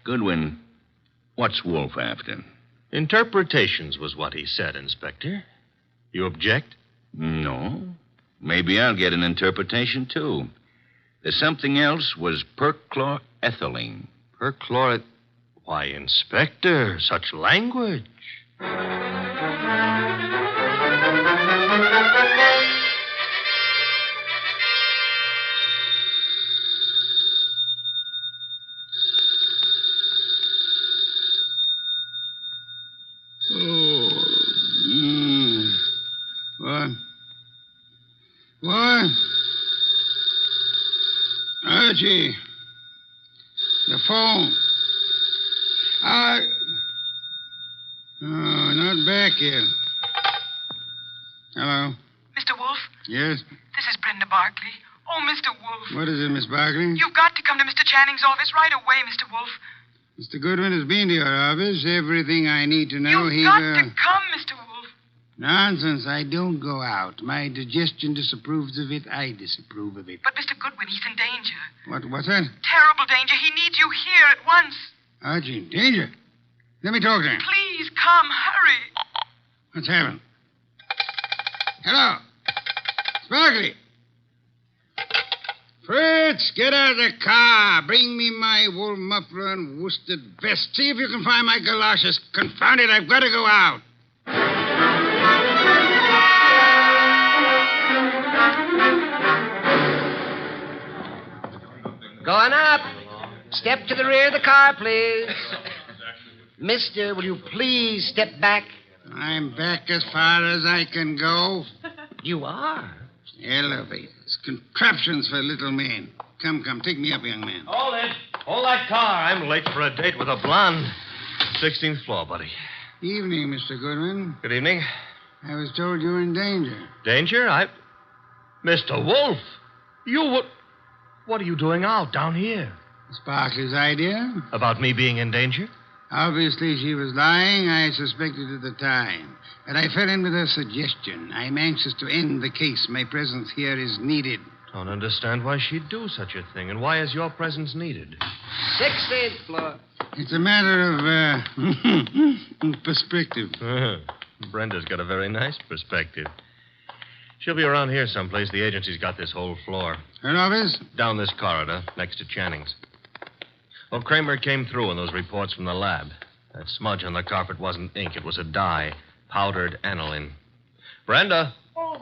Goodwin, what's Wolfe after? Interpretations was what he said, Inspector. You object? No. Maybe I'll get an interpretation, too. The something else was perchlorethylene. Why, Inspector, such language. What? Archie. The phone. Oh, not back yet. Hello? Mr. Wolfe? Yes? This is Brenda Barkley. Oh, Mr. Wolfe. What is it, Miss Barkley? You've got to come to Mr. Channing's office right away, Mr. Wolfe. Mr. Goodwin has been to your office. Everything I need to know. You've got to come, Mr. Wolfe. Nonsense. I don't go out. My digestion disapproves of it. I disapprove of it. But, Mr. Goodwin, he's in danger. What's that? Terrible danger. He needs you here at once. Archie, danger? Let me talk to him. Please come. Hurry. What's happened? Hello. Sparkly. Fritz, get out of the car. Bring me my wool muffler and worsted vest. See if you can find my galoshes. Confound it, I've got to go out. Going up. Step to the rear of the car, please. Mister, will you please step back? I'm back as far as I can go. You are? Elevators. Contraptions for little men. Come, take me up, young man. Hold it. Hold that car. I'm late for a date with a blonde. 16th floor, buddy. Evening, Mr. Goodwin. Good evening. I was told you were in danger. Danger? Mr. Wolfe! What are you doing out down here? Sparkley's idea. About me being in danger? Obviously, she was lying. I suspected at the time. But I fell in with her suggestion. I'm anxious to end the case. My presence here is needed. Don't understand why she'd do such a thing. And why is your presence needed? 16th floor. It's a matter of perspective. Brenda's got a very nice perspective. She'll be around here someplace. The agency's got this whole floor. Her office? Down this corridor, next to Channing's. Well, Kramer came through on those reports from the lab. That smudge on the carpet wasn't ink. It was a dye. Powdered aniline. Brenda! Oh,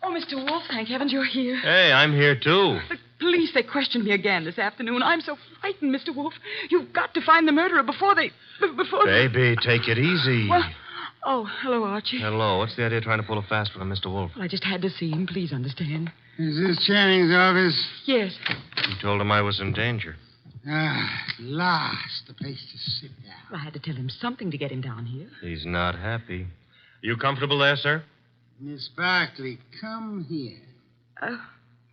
Mr. Wolfe, thank heavens you're here. Hey, I'm here, too. The police, they questioned me again this afternoon. I'm so frightened, Mr. Wolfe. You've got to find the murderer before they... Baby, take it easy. Well, hello, Archie. Hello. What's the idea of trying to pull a fast one on Mr. Wolfe? Well, I just had to see him. Please understand. Is this Channing's office? Yes. You told him I was in danger. At last, the place to sit down. Well, I had to tell him something to get him down here. He's not happy. You comfortable there, sir? Miss Barkley, come here.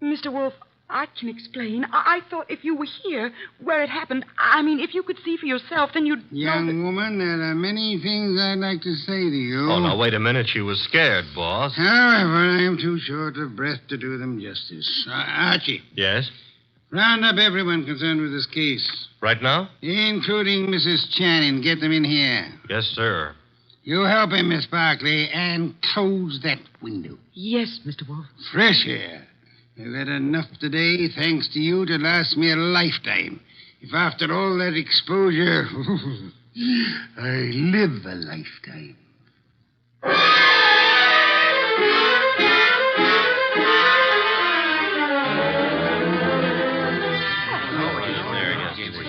Mr. Wolfe, I can explain. I thought if you were here, where it happened, I mean, if you could see for yourself, then you'd Young woman, there are many things I'd like to say to you. Oh, now, wait a minute. She was scared, boss. However, I am too short of breath to do them justice. Archie. Yes? Round up everyone concerned with this case. Right now? Including Mrs. Channing. Get them in here. Yes, sir. You help him, Miss Barkley, and close that window. Yes, Mr. Wolfe. Fresh air. I've had enough today, thanks to you, to last me a lifetime. If after all that exposure, I live a lifetime.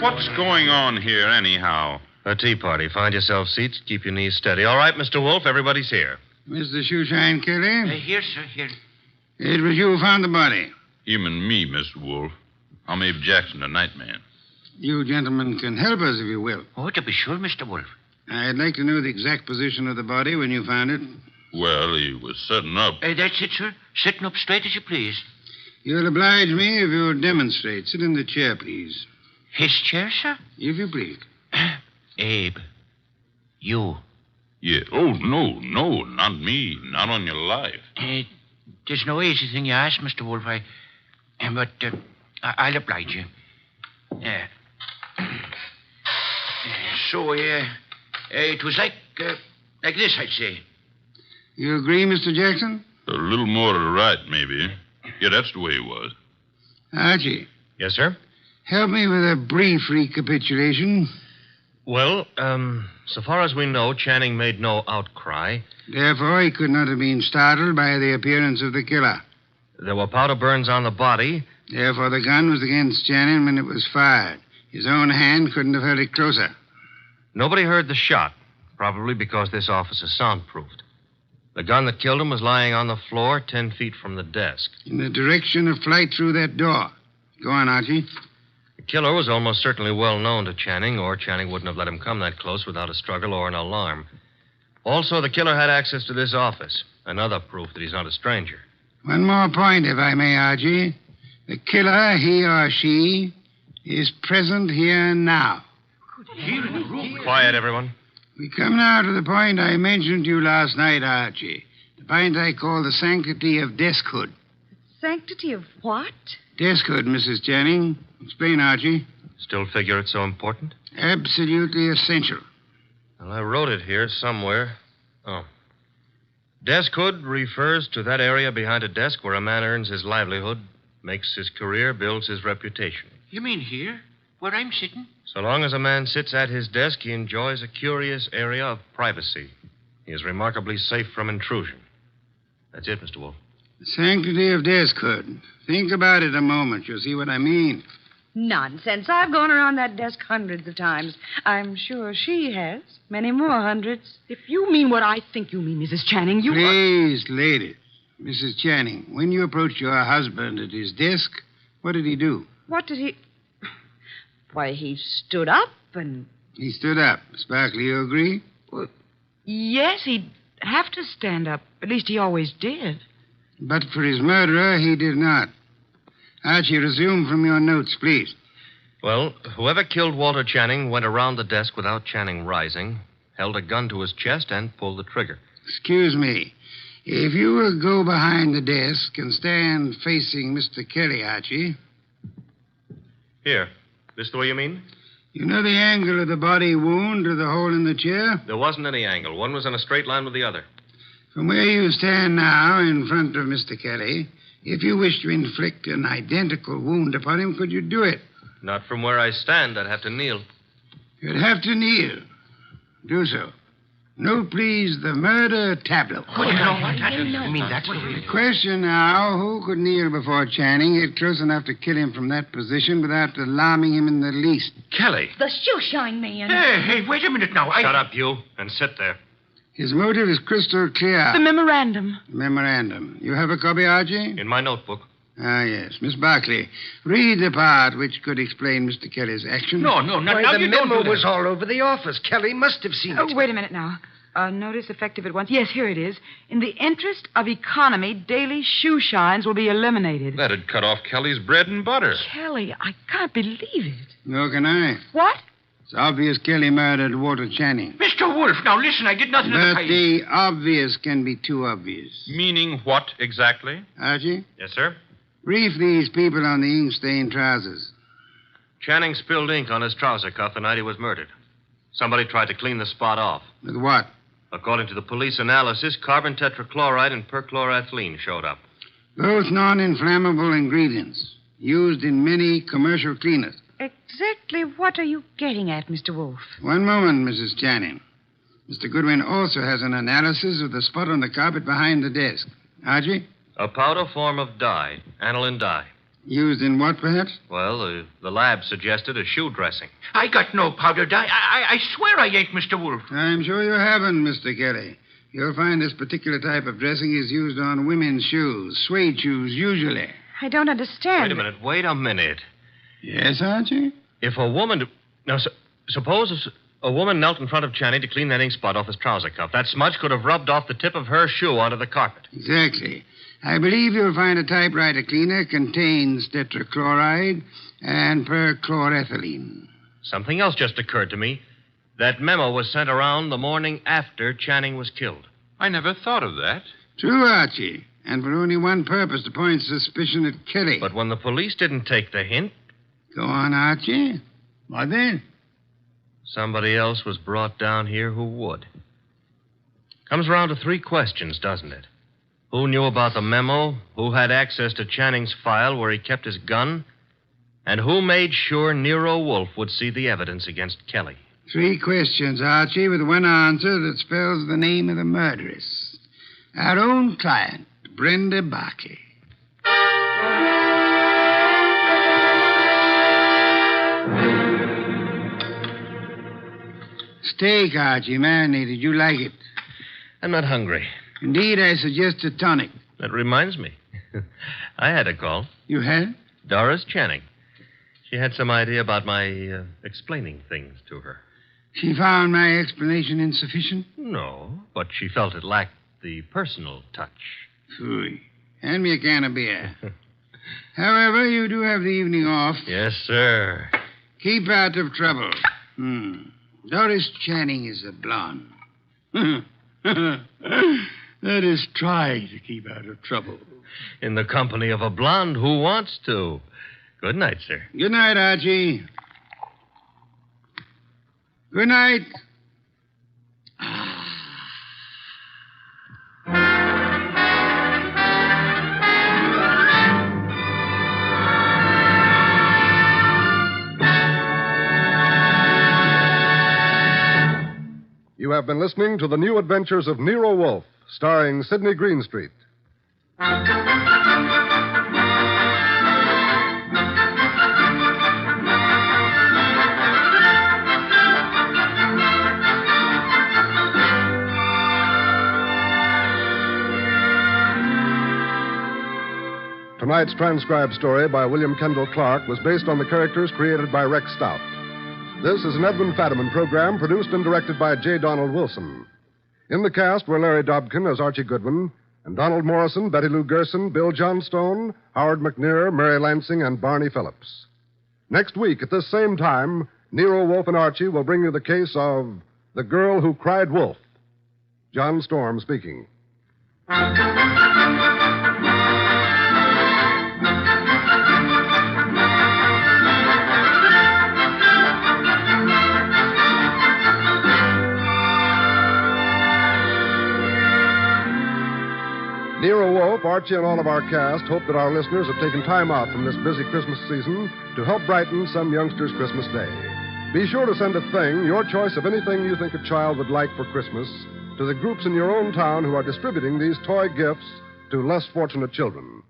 What's going on here, anyhow? A tea party. Find yourself seats. Keep your knees steady. All right, Mr. Wolfe, everybody's here. Mr. Shoeshine Kelly? Here, sir, here. It was you who found the body. Him and me, Mr. Wolfe. I'm Abe Jackson, the night man. You gentlemen can help us if you will. Oh, to be sure, Mr. Wolfe. I'd like to know the exact position of the body when you found it. Well, he was sitting up. That's it, sir. Sitting up straight as you please. You'll oblige me if you'll demonstrate. Sit in the chair, please. His chair, sir? If you please. Abe, you. Yeah. Oh, no, not me. Not on your life. There's no easy thing you ask, Mr. Wolfe. But I'll oblige you. So, it was like this, I'd say. You agree, Mr. Jackson? A little more to the right, maybe. Yeah, that's the way it was. Archie. Yes, sir? Help me with a brief recapitulation. Well, so far as we know, Channing made no outcry. Therefore, he could not have been startled by the appearance of the killer. There were powder burns on the body. Therefore, the gun was against Channing when it was fired. His own hand couldn't have held it closer. Nobody heard the shot, probably because this office is soundproofed. The gun that killed him was lying on the floor 10 feet from the desk. In the direction of flight through that door. Go on, Archie. The killer was almost certainly well known to Channing, or Channing wouldn't have let him come that close without a struggle or an alarm. Also, the killer had access to this office. Another proof that he's not a stranger. One more point, if I may, Archie. The killer, he or she, is present here now. Here in the room. Quiet, everyone. We come now to the point I mentioned to you last night, Archie. The point I call the sanctity of deskhood. Sanctity of what? Deskhood, Mrs. Channing. Explain, Archie. Still figure it's so important? Absolutely essential. Well, I wrote it here somewhere. Oh. Deskhood refers to that area behind a desk where a man earns his livelihood, makes his career, builds his reputation. You mean here, where I'm sitting? So long as a man sits at his desk, he enjoys a curious area of privacy. He is remarkably safe from intrusion. That's it, Mr. Wolfe. The sanctity of deskhood. Think about it a moment. You'll see what I mean. Nonsense. I've gone around that desk hundreds of times. I'm sure she has. Many more hundreds. If you mean what I think you mean, Mrs. Channing, you... Please, ladies. Mrs. Channing, when you approached your husband at his desk, what did he do? What did he... Why, he stood up and... He stood up. Sparkley, you agree? Well, yes, he'd have to stand up. At least he always did. But for his murderer, he did not. Archie, resume from your notes, please. Well, whoever killed Walter Channing went around the desk without Channing rising, held a gun to his chest, and pulled the trigger. Excuse me. If you will go behind the desk and stand facing Mr. Kelly, Archie. Here. This the way you mean? You know the angle of the body wound to the hole in the chair? There wasn't any angle. One was in a straight line with the other. From where you stand now in front of Mr. Kelly, if you wish to inflict an identical wound upon him, could you do it? Not from where I stand. I'd have to kneel. You'd have to kneel. Do so. Note, please, the murder tableau. The question now, who could kneel before Channing, get close enough to kill him from that position without alarming him in the least? Kelly. The shoeshine man. Hey, wait a minute now. Shut up, you, and sit there. His motive is crystal clear. The memorandum. Memorandum. You have a copy, Archie? In my notebook. Ah, yes. Miss Barclay, read the part which could explain Mr. Kelly's action. No, not now. The memo was all over the office. Kelly must have seen it. Oh, wait a minute now. Notice effective at once. Yes, here it is. In the interest of economy, daily shoe shines will be eliminated. That'd cut off Kelly's bread and butter. Kelly, I can't believe it. Nor can I. What? It's obvious Kelly murdered Walter Channing. Mr. Wolfe, now listen, I did nothing of the But kind. the obvious can be too obvious. Meaning what exactly? Archie? Yes, sir? Brief these people on the ink-stained trousers. Channing spilled ink on his trouser cuff the night he was murdered. Somebody tried to clean the spot off. With what? According to the police analysis, carbon tetrachloride and perchloroethylene showed up. Both non-inflammable ingredients used in many commercial cleaners. Exactly what are you getting at, Mr. Wolfe? One moment, Mrs. Channing. Mr. Goodwin also has an analysis of the spot on the carpet behind the desk. Archie? A powder form of dye, aniline dye. Used in what, perhaps? Well, the lab suggested a shoe dressing. I got no powder dye. I swear I ain't, Mr. Wolfe. I'm sure you haven't, Mr. Kelly. You'll find this particular type of dressing is used on women's shoes, suede shoes, usually. I don't understand. Wait a minute. Yes, Archie? If a woman... Now, suppose a woman knelt in front of Channing to clean that ink spot off his trouser cuff. That smudge could have rubbed off the tip of her shoe onto the carpet. Exactly. I believe you'll find a typewriter cleaner contains tetrachloride and perchloroethylene. Something else just occurred to me. That memo was sent around the morning after Channing was killed. I never thought of that. True, Archie. And for only one purpose, to point suspicion at Kelly. But when the police didn't take the hint... Go on, Archie. What then? Somebody else was brought down here who would. Comes around to three questions, doesn't it? Who knew about the memo? Who had access to Channing's file where he kept his gun? And who made sure Nero Wolfe would see the evidence against Kelly? Three questions, Archie, with one answer that spells the name of the murderess. Our own client, Brenda Barkley. Steak, Archie, marinated. You like it? I'm not hungry. Indeed, I suggest a tonic. That reminds me. I had a call. You had? Doris Channing. She had some idea about my explaining things to her. She found my explanation insufficient? No, but she felt it lacked the personal touch. Phooey. Hand me a can of beer. However, you do have the evening off. Yes, sir. Keep out of trouble. Doris Channing is a blonde. That is, try to keep out of trouble. In the company of a blonde who wants to. Good night, sir. Good night, Archie. Good night. You have been listening to The New Adventures of Nero Wolfe, starring Sidney Greenstreet. Tonight's transcribed story by William Kendall Clark was based on the characters created by Rex Stout. This is an Edwin Fadiman program produced and directed by J. Donald Wilson. In the cast were Larry Dobkin as Archie Goodwin, and Donald Morrison, Betty Lou Gerson, Bill Johnstone, Howard McNear, Mary Lansing, and Barney Phillips. Next week at this same time, Nero, Wolfe, and Archie will bring you the case of The Girl Who Cried Wolf. John Storm speaking. Nero Wolfe, Archie, and all of our cast hope that our listeners have taken time out from this busy Christmas season to help brighten some youngster's Christmas day. Be sure to send a thing, your choice of anything you think a child would like for Christmas, to the groups in your own town who are distributing these toy gifts to less fortunate children.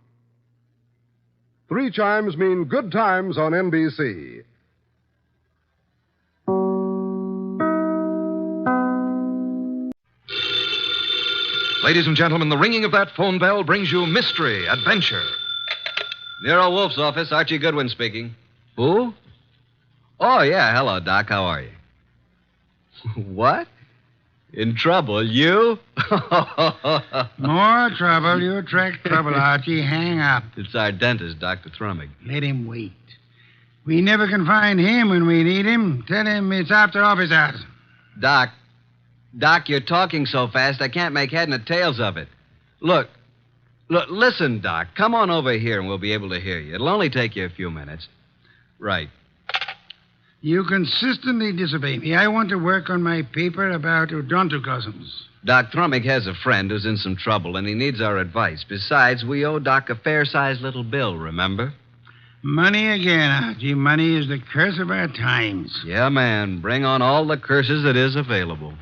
3 chimes mean good times on NBC. Ladies and gentlemen, the ringing of that phone bell brings you mystery, adventure. Nero Wolfe's office, Archie Goodwin speaking. Who? Oh, yeah. Hello, Doc. How are you? What? In trouble? You? More trouble. You attract trouble, Archie. Hang up. It's our dentist, Dr. Thrumming. Let him wait. We never can find him when we need him. Tell him it's after office hours. Doc, you're talking so fast I can't make head nor tails of it. Look, listen, Doc. Come on over here and we'll be able to hear you. It'll only take you a few minutes. Right. You consistently disobey me. I want to work on my paper about odontocosms. Doc Thrumming has a friend who's in some trouble, and he needs our advice. Besides, we owe Doc a fair-sized little bill, remember? Money again, Archie. Money is the curse of our times. Yeah, man. Bring on all the curses that is available.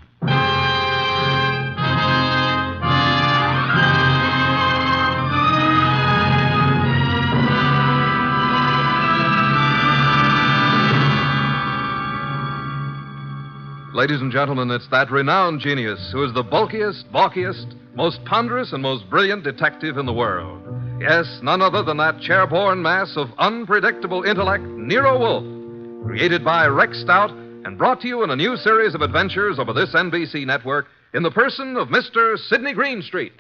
Ladies and gentlemen, it's that renowned genius who is the bulkiest, balkiest, most ponderous, and most brilliant detective in the world. Yes, none other than that chair-borne mass of unpredictable intellect, Nero Wolfe, created by Rex Stout and brought to you in a new series of adventures over this NBC network in the person of Mr. Sidney Greenstreet.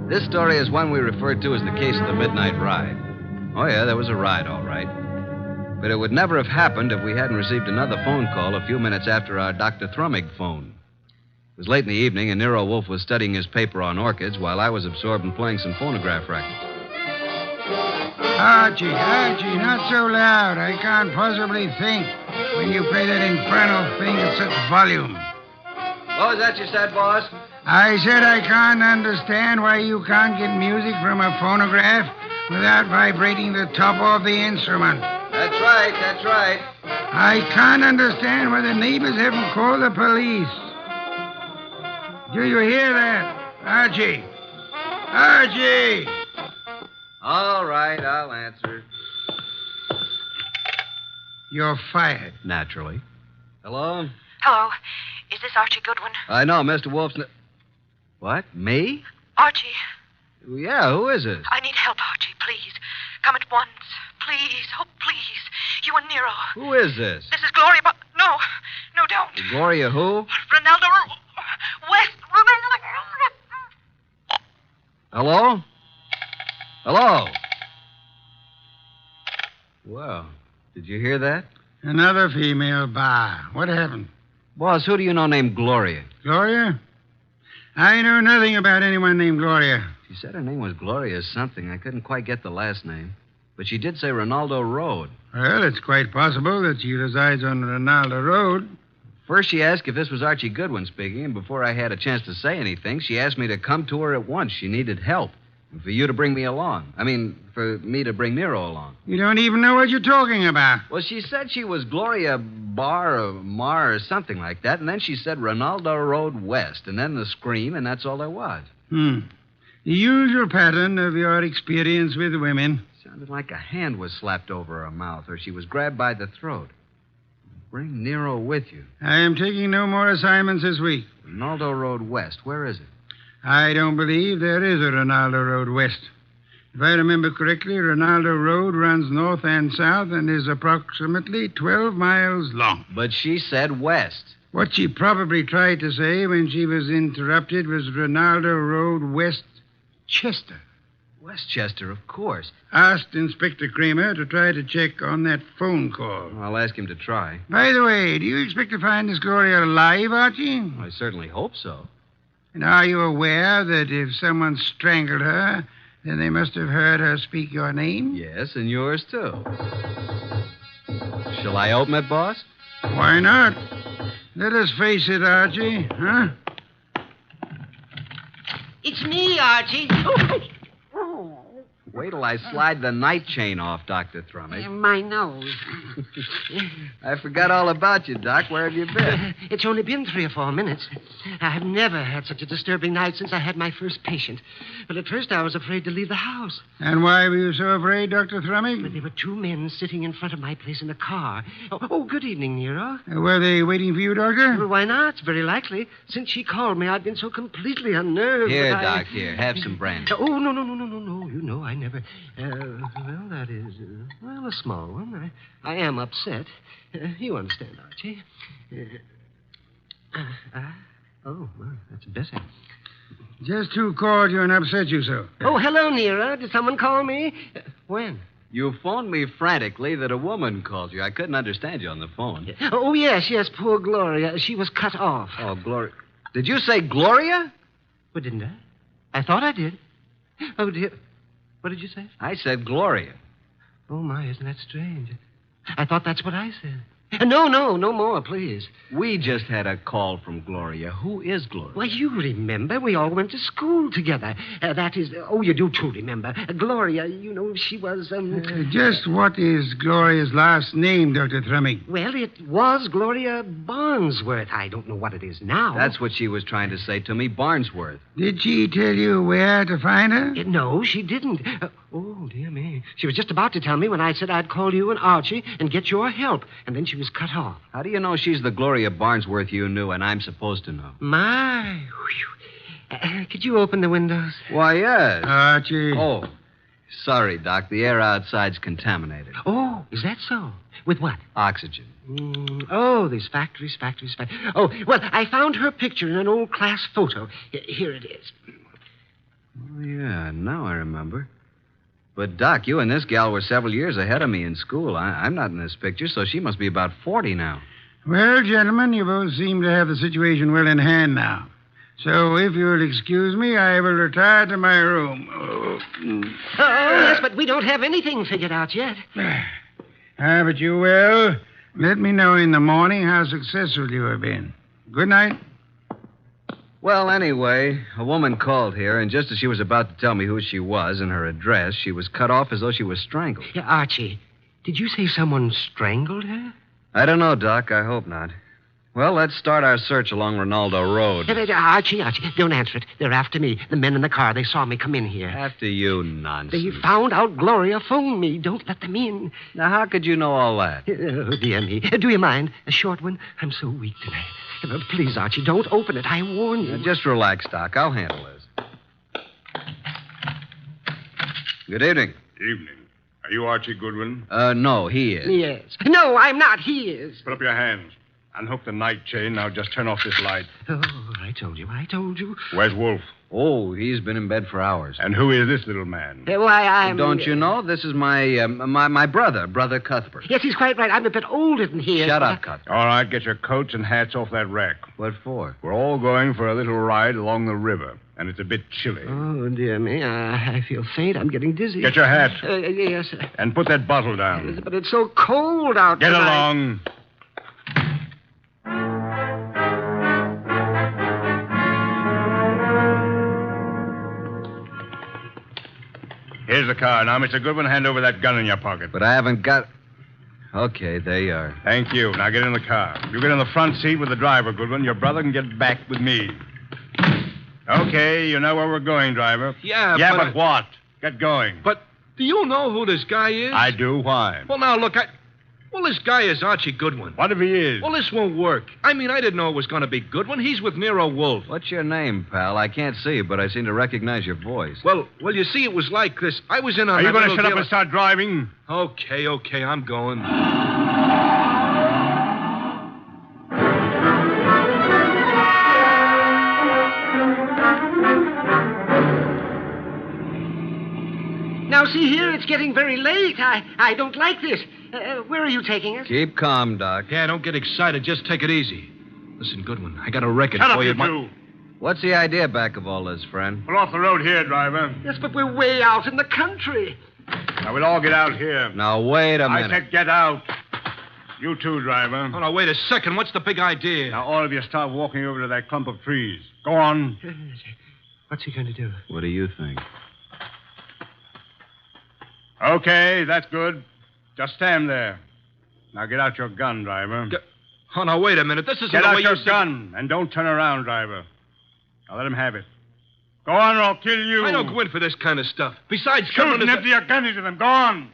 This story is one we refer to as the case of the Midnight Ride. Oh, yeah, there was a ride, all right. But it would never have happened if we hadn't received another phone call a few minutes after our Dr. Thrumming phone. It was late in the evening, and Nero Wolfe was studying his paper on orchids while I was absorbed in playing some phonograph records. Archie, not so loud. I can't possibly think when you play that infernal thing at such volume. What was that you said, boss? I said I can't understand why you can't get music from a phonograph without vibrating the top of the instrument. That's right. I can't understand why the neighbors haven't called the police. Do you hear that? Archie! All right, I'll answer. You're fired. Naturally. Hello? Hello. Is this Archie Goodwin? I know, Mr. Wolfe's... What? Me? Archie. Yeah, who is it? I need help, Archie, please. Come at once. Please. Oh, please. You and Nero. Who is this? This is Gloria, but... No, don't. Gloria who? Ronaldo West. Hello? Well, did you hear that? Another female bar. What happened? Boss, who do you know named Gloria? Gloria? I know nothing about anyone named Gloria. She said her name was Gloria something. I couldn't quite get the last name. But she did say Ronaldo Road. Well, it's quite possible that she resides on Ronaldo Road. First, she asked if this was Archie Goodwin speaking, and before I had a chance to say anything, she asked me to come to her at once. She needed help. And for you to bring me along. For me to bring Nero along. You don't even know what you're talking about. Well, she said she was Gloria Bar or Mar or something like that, and then she said Ronaldo Road West, and then the scream, and that's all there was. The usual pattern of your experience with women. Sounded like a hand was slapped over her mouth, or she was grabbed by the throat. Bring Nero with you. I am taking no more assignments this week. Ronaldo Road West. Where is it? I don't believe there is a Ronaldo Road West. If I remember correctly, Ronaldo Road runs north and south and is approximately 12 miles long. But she said west. What she probably tried to say when she was interrupted was Ronaldo Road West Chester. Westchester, of course. Asked Inspector Kramer to try to check on that phone call. I'll ask him to try. By the way, do you expect to find this Gloria alive, Archie? I certainly hope so. And are you aware that if someone strangled her, then they must have heard her speak your name? Yes, and yours, too. Shall I open it, boss? Why not? Let us face it, Archie, huh? It's me, Archie. Wait till I slide the night chain off, Dr. Thrumming. My nose. I forgot all about you, Doc. Where have you been? It's only been 3 or 4 minutes. I have never had such a disturbing night since I had my first patient. But at first I was afraid to leave the house. And why were you so afraid, Dr. Thrumming? But there were 2 men sitting in front of my place in a car. Oh, good evening, Nero. Were they waiting for you, Doctor? Well, why not? It's very likely. Since she called me, I've been so completely unnerved. Here, that Doc, here. Have some brandy. Oh, no. You know, I never... well, that is... a small one. I am upset. You understand, Archie. Oh, well, that's better. Just who called you and upset you so? Oh, hello, Nero. Did someone call me? When? You phoned me frantically that a woman called you. I couldn't understand you on the phone. Oh, yes, poor Gloria. She was cut off. Oh, Gloria. Did you say Gloria? Well, didn't I? I thought I did. Oh, dear. What did you say? I said Gloria. Oh, my, isn't that strange? I thought that's what I said. No more, please. We just had a call from Gloria. Who is Gloria? Why, you remember. We all went to school together. That is... Oh, you do, too, remember. Gloria, you know, she was... Just what is Gloria's last name, Dr. Thrumming? Well, it was Gloria Barnsworth. I don't know what it is now. That's what she was trying to say to me, Barnsworth. Did she tell you where to find her? No, she didn't. Oh, dear me. She was just about to tell me when I said I'd call you and Archie and get your help. And then she was cut off. How do you know she's the Gloria Barnsworth you knew and I'm supposed to know? My. Could you open the windows? Why, yes. Archie. Oh, sorry, Doc. The air outside's contaminated. Oh, is that so? With what? Oxygen. Oh, these factories. Oh, well, I found her picture in an old class photo. Here it is. Oh, yeah, now I remember. But, Doc, you and this gal were several years ahead of me in school. I'm not in this picture, so she must be about 40 now. Well, gentlemen, you both seem to have the situation well in hand now. So, if you'll excuse me, I will retire to my room. Oh, yes, but we don't have anything figured out yet. But you will. Let me know in the morning how successful you have been. Good night. Well, anyway, a woman called here, and just as she was about to tell me who she was and her address, she was cut off as though she was strangled. Yeah, Archie, did you say someone strangled her? I don't know, Doc. I hope not. Well, let's start our search along Ronaldo Road. Archie, don't answer it. They're after me. The men in the car, they saw me come in here. After you, nonsense. They found out Gloria phoned me. Don't let them in. Now, how could you know all that? Oh, dear me. Do you mind? A short one? I'm so weak tonight. Please, Archie, don't open it. I warn you. Now, just relax, Doc. I'll handle this. Good evening. Evening. Are you Archie Goodwin? No, he is. Yes. No, I'm not. He is. Put up your hands. Unhook the night chain. Now just turn off this light. Oh, I told you. Where's Wolfe? Oh, he's been in bed for hours. And who is this little man? Why, Don't you know? This is my brother, Brother Cuthbert. Yes, he's quite right. I'm a bit older than he is. Shut up, Cuthbert. All right, get your coats and hats off that rack. What for? We're all going for a little ride along the river, and it's a bit chilly. Oh, dear me. I feel faint. I'm getting dizzy. Get your hat. Yes. And put that bottle down. Yes, but it's so cold out Get tonight. along. Here's the car. Now, Mr. Goodwin, hand over that gun in your pocket. But I haven't got... Okay, there you are. Thank you. Now get in the car. You get in the front seat with the driver, Goodwin. Your brother can get back with me. Okay, you know where we're going, driver. Yeah, but what? Get going. But Do you know who this guy is? I do. Why? Well, now, look, Well, this guy is Archie Goodwin. What if he is? Well, this won't work. I mean, I didn't know it was going to be Goodwin. He's with Nero Wolfe. What's your name, pal? I can't see you, but I seem to recognize your voice. Well, you see, it was like this. I was in on Are you that going to little shut up deal- and start driving? Okay, I'm going. Now, see here, it's getting very late. I don't like this. Where are you taking us? Keep calm, Doc. Yeah, don't get excited. Just take it easy. Listen, Goodwin, I got a record Shut for up, you. you two. What's the idea back of all this, friend? Pull off the road here, driver. Yes, but we're way out in the country. Now, we'll all get out here. Now, wait a minute. I said get out. You too, driver. Oh, now, wait a second. What's the big idea? Now, all of you start walking over to that clump of trees. Go on. What's he going to do? What do you think? Okay, that's good. Just stand there. Now, get out your gun, driver. Oh, now, wait a minute. This isn't Get the out way your you gun, and don't turn around, driver. Now, let him have it. Go on, or I'll kill you. I don't go in for this kind of stuff. Besides, Shoot Goodwin and is... empty your gun into them. Go on.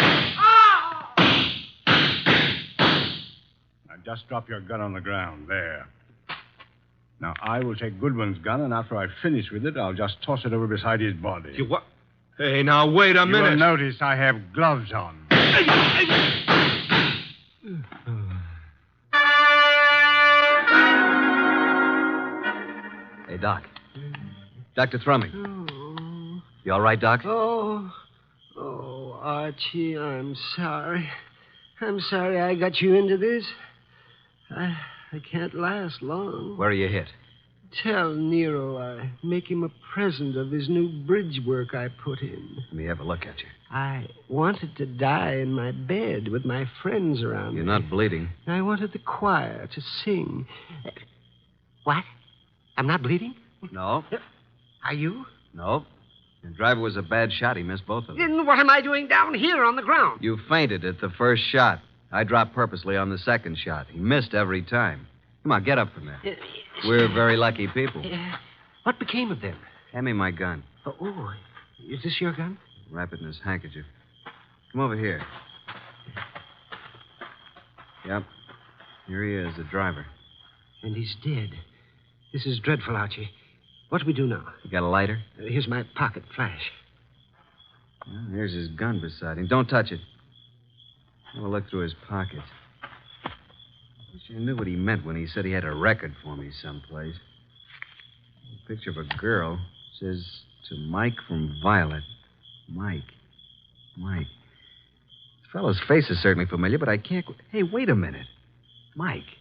Now, just drop your gun on the ground. There. Now, I will take Goodwin's gun, and after I finish with it, I'll just toss it over beside his body. You what? Hey, now, wait a minute. You'll notice I have gloves on. Hey, Doc. Dr. Thrumming. You all right, Doc? Oh, Archie, I'm sorry. I'm sorry I got you into this. I can't last long. Where are you hit? Tell Nero I make him a present of his new bridge work I put in. Let me have a look at you. I wanted to die in my bed with my friends around You're me. not bleeding. I wanted the choir to sing. What? I'm not bleeding? No. Are you? No. The driver was a bad shot. He missed both of them. Then what am I doing down here on the ground? You fainted at the first shot. I dropped purposely on the second shot. He missed every time. Come on, get up from there. We're very lucky people. What became of them? Hand me my gun. Oh, is this your gun? Wrap it in his handkerchief. Come over here. Yep. Here he is, the driver. And he's dead. This is dreadful, Archie. What do we do now? You got a lighter? Here's my pocket flash. Well, here's his gun beside him. Don't touch it. Have a look through his pockets. Wish I knew what he meant when he said he had a record for me someplace. A picture of a girl. Says, to Mike from Violet. Mike. This fellow's face is certainly familiar, but I can't... Hey, wait a minute. Mike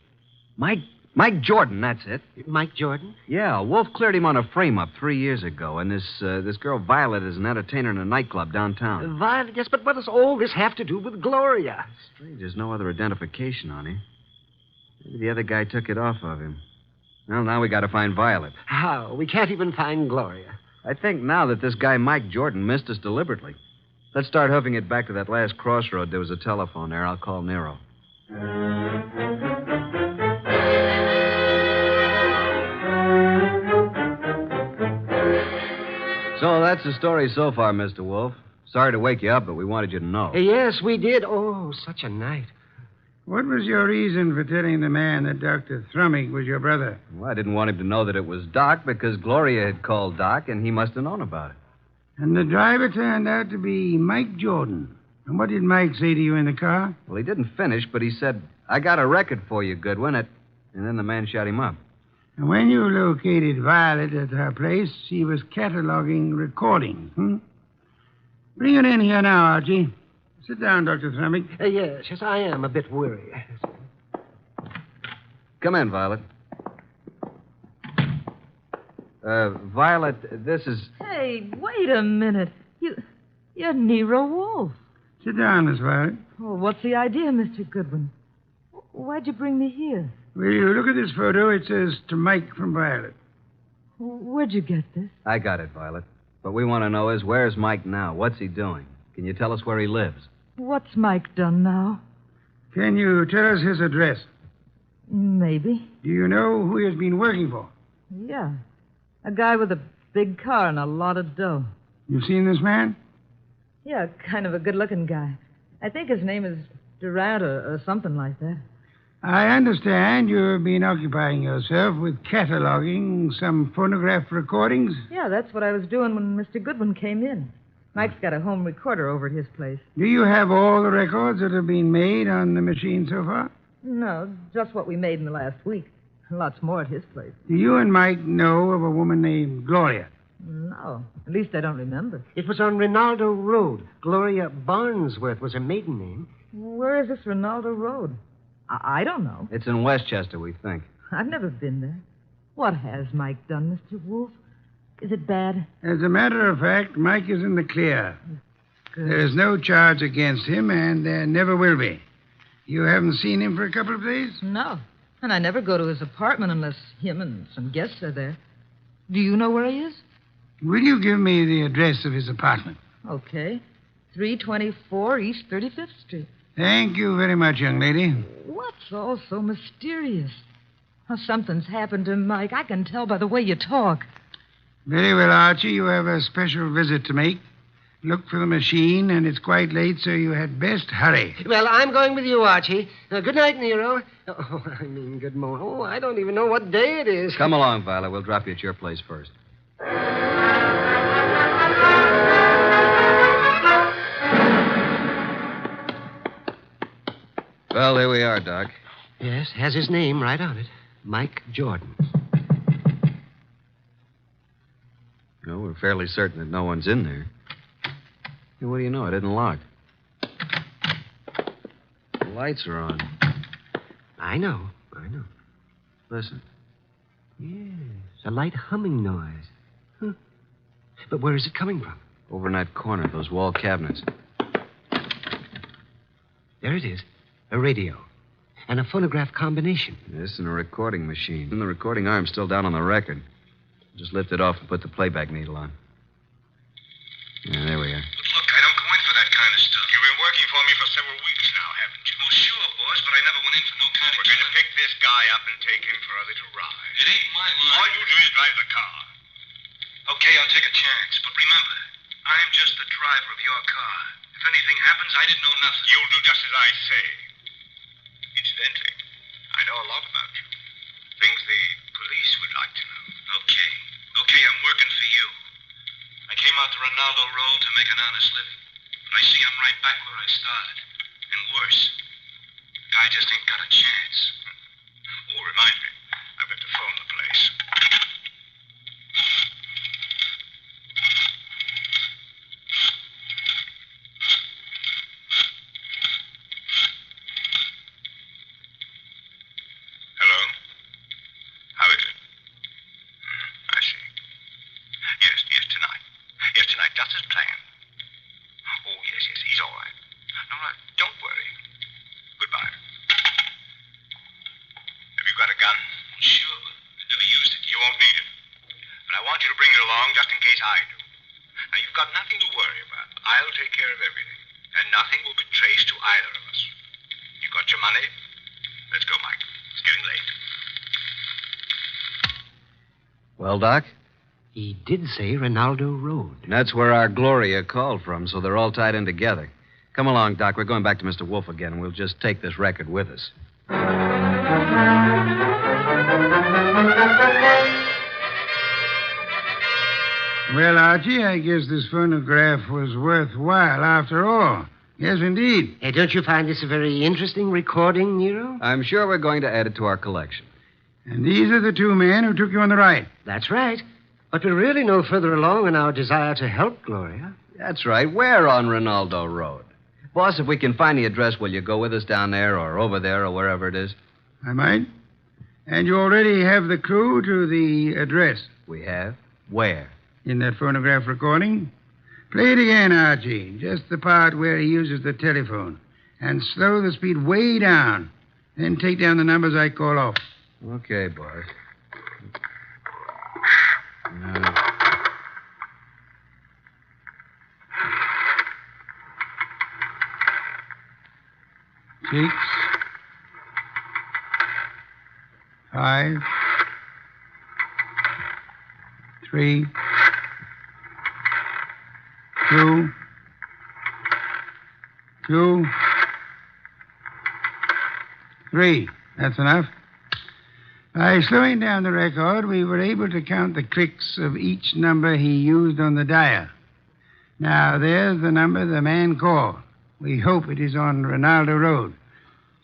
Jordan, that's it. Mike Jordan? Yeah, Wolfe cleared him on a frame-up 3 years ago, and this girl Violet is an entertainer in a nightclub downtown. Violet, yes, but what does all this have to do with Gloria? Strange, there's no other identification on him. Maybe the other guy took it off of him. Well, now we got to find Violet. How? We can't even find Gloria. I think now that this guy Mike Jordan missed us deliberately. Let's start hoofing it back to that last crossroad. There was a telephone there. I'll call Nero. So that's the story so far, Mr. Wolfe. Sorry to wake you up, but we wanted you to know. Yes, we did. Oh, such a night. What was your reason for telling the man that Dr. Thrumming was your brother? Well, I didn't want him to know that it was Doc because Gloria had called Doc, and he must have known about it. And the driver turned out to be Mike Jordan. And what did Mike say to you in the car? Well, he didn't finish, but he said, I got a record for you, Goodwin. And then the man shot him up. And when you located Violet at her place, she was cataloging recordings, Bring it in here now, Archie. Sit down, Dr. Thrumming. Yes, I am a bit worried. Come in, Violet. Violet, this is... Hey, wait a minute. You're Nero Wolfe. Sit down, Miss Violet. Oh, what's the idea, Mr. Goodwin? Why'd you bring me here? Will you look at this photo? It says to Mike from Violet. Where'd you get this? I got it, Violet. What we want to know is, where's Mike now? What's he doing? Can you tell us where he lives? What's Mike done now? Can you tell us his address? Maybe. Do you know who he has been working for? Yeah. A guy with a big car and a lot of dough. You've seen this man? Yeah, kind of a good-looking guy. I think his name is Durant or something like that. I understand you've been occupying yourself with cataloging some phonograph recordings. Yeah, that's what I was doing when Mr. Goodwin came in. Mike's got a home recorder over at his place. Do you have all the records that have been made on the machine so far? No, just what we made in the last week. Lots more at his place. Do you and Mike know of a woman named Gloria? No, at least I don't remember. It was on Rinaldo Road. Gloria Barnsworth was her maiden name. Where is this Rinaldo Road? I don't know. It's in Westchester, we think. I've never been there. What has Mike done, Mr. Wolfe? Is it bad? As a matter of fact, Mike is in the clear. Good. There is no charge against him, and there never will be. You haven't seen him for a couple of days? No. And I never go to his apartment unless him and some guests are there. Do you know where he is? Will you give me the address of his apartment? Okay. 324 East 35th Street. Thank you very much, young lady. What's all so mysterious? Oh, something's happened to Mike. I can tell by the way you talk. Very well, Archie. You have a special visit to make. Look for the machine, and it's quite late, so you had best hurry. Well, I'm going with you, Archie. Good night, Nero. Oh, I mean, good morning. Oh, I don't even know what day it is. Come along, Violet. We'll drop you at your place first. Well, here we are, Doc. Yes, has his name right on it. Mike Jordan. No, we're fairly certain that no one's in there. Hey, what do you know? It isn't locked. The lights are on. I know. Listen. Yes, a light humming noise. Huh. But where is it coming from? Over in that corner, those wall cabinets. There it is. A radio. And a phonograph combination. Yes, and a recording machine. And the recording arm's still down on the record. Just lift it off and put the playback needle on. Yeah, there we are. But look, I don't go in for that kind of stuff. You've been working for me for several weeks now, haven't you? Well, sure, boss, but I never went in for no kind of... We're going to pick this guy up and take him for a little ride. It ain't my line. All you do is drive the car. Okay, I'll take a chance, but remember, I'm just the driver of your car. If anything happens, I didn't know nothing. You'll do just as I say. Incidentally, I know a lot about you. Things the police would like to know. Okay, I'm working for you. I came out to Rinaldo Road to make an honest living. But I see I'm right back where I started. And worse. The guy just ain't got a chance. Oh, remind me. I've got to phone the place. Hello? How is it? I see. Yes, tonight. Yes, tonight, just as planned. Oh, yes, he's all right. No, don't worry. Goodbye. Have you got a gun? Sure, but I never used it. You won't need it. But I want you to bring it along just in case I do. Now, you've got nothing to worry about. I'll take care of everything. And nothing will be traced to either of us. You got your money? Let's go, Mike. It's getting late. Well, Doc? He did say Rinaldo Road. That's where our Gloria called from, so they're all tied in together. Come along, Doc. We're going back to Mr. Wolfe again, and we'll just take this record with us. Well, Archie, I guess this phonograph was worthwhile after all. Yes, indeed. Hey, don't you find this a very interesting recording, Nero? I'm sure we're going to add it to our collection. And these are the two men who took you on the ride. That's right. But we're really no further along in our desire to help Gloria. That's right. We're on Rinaldo Road. Boss, if we can find the address, will you go with us down there or over there or wherever it is? I might. And you already have the clue to the address. We have? Where? In that phonograph recording. Play it again, Archie. Just the part where he uses the telephone. And slow the speed way down. Then take down the numbers I call off. Okay, boss. 6, 5, 3, 2, 2, 3. That's enough. By slowing down the record, we were able to count the clicks of each number he used on the dial. Now, there's the number the man called. We hope it is on Ronaldo Road.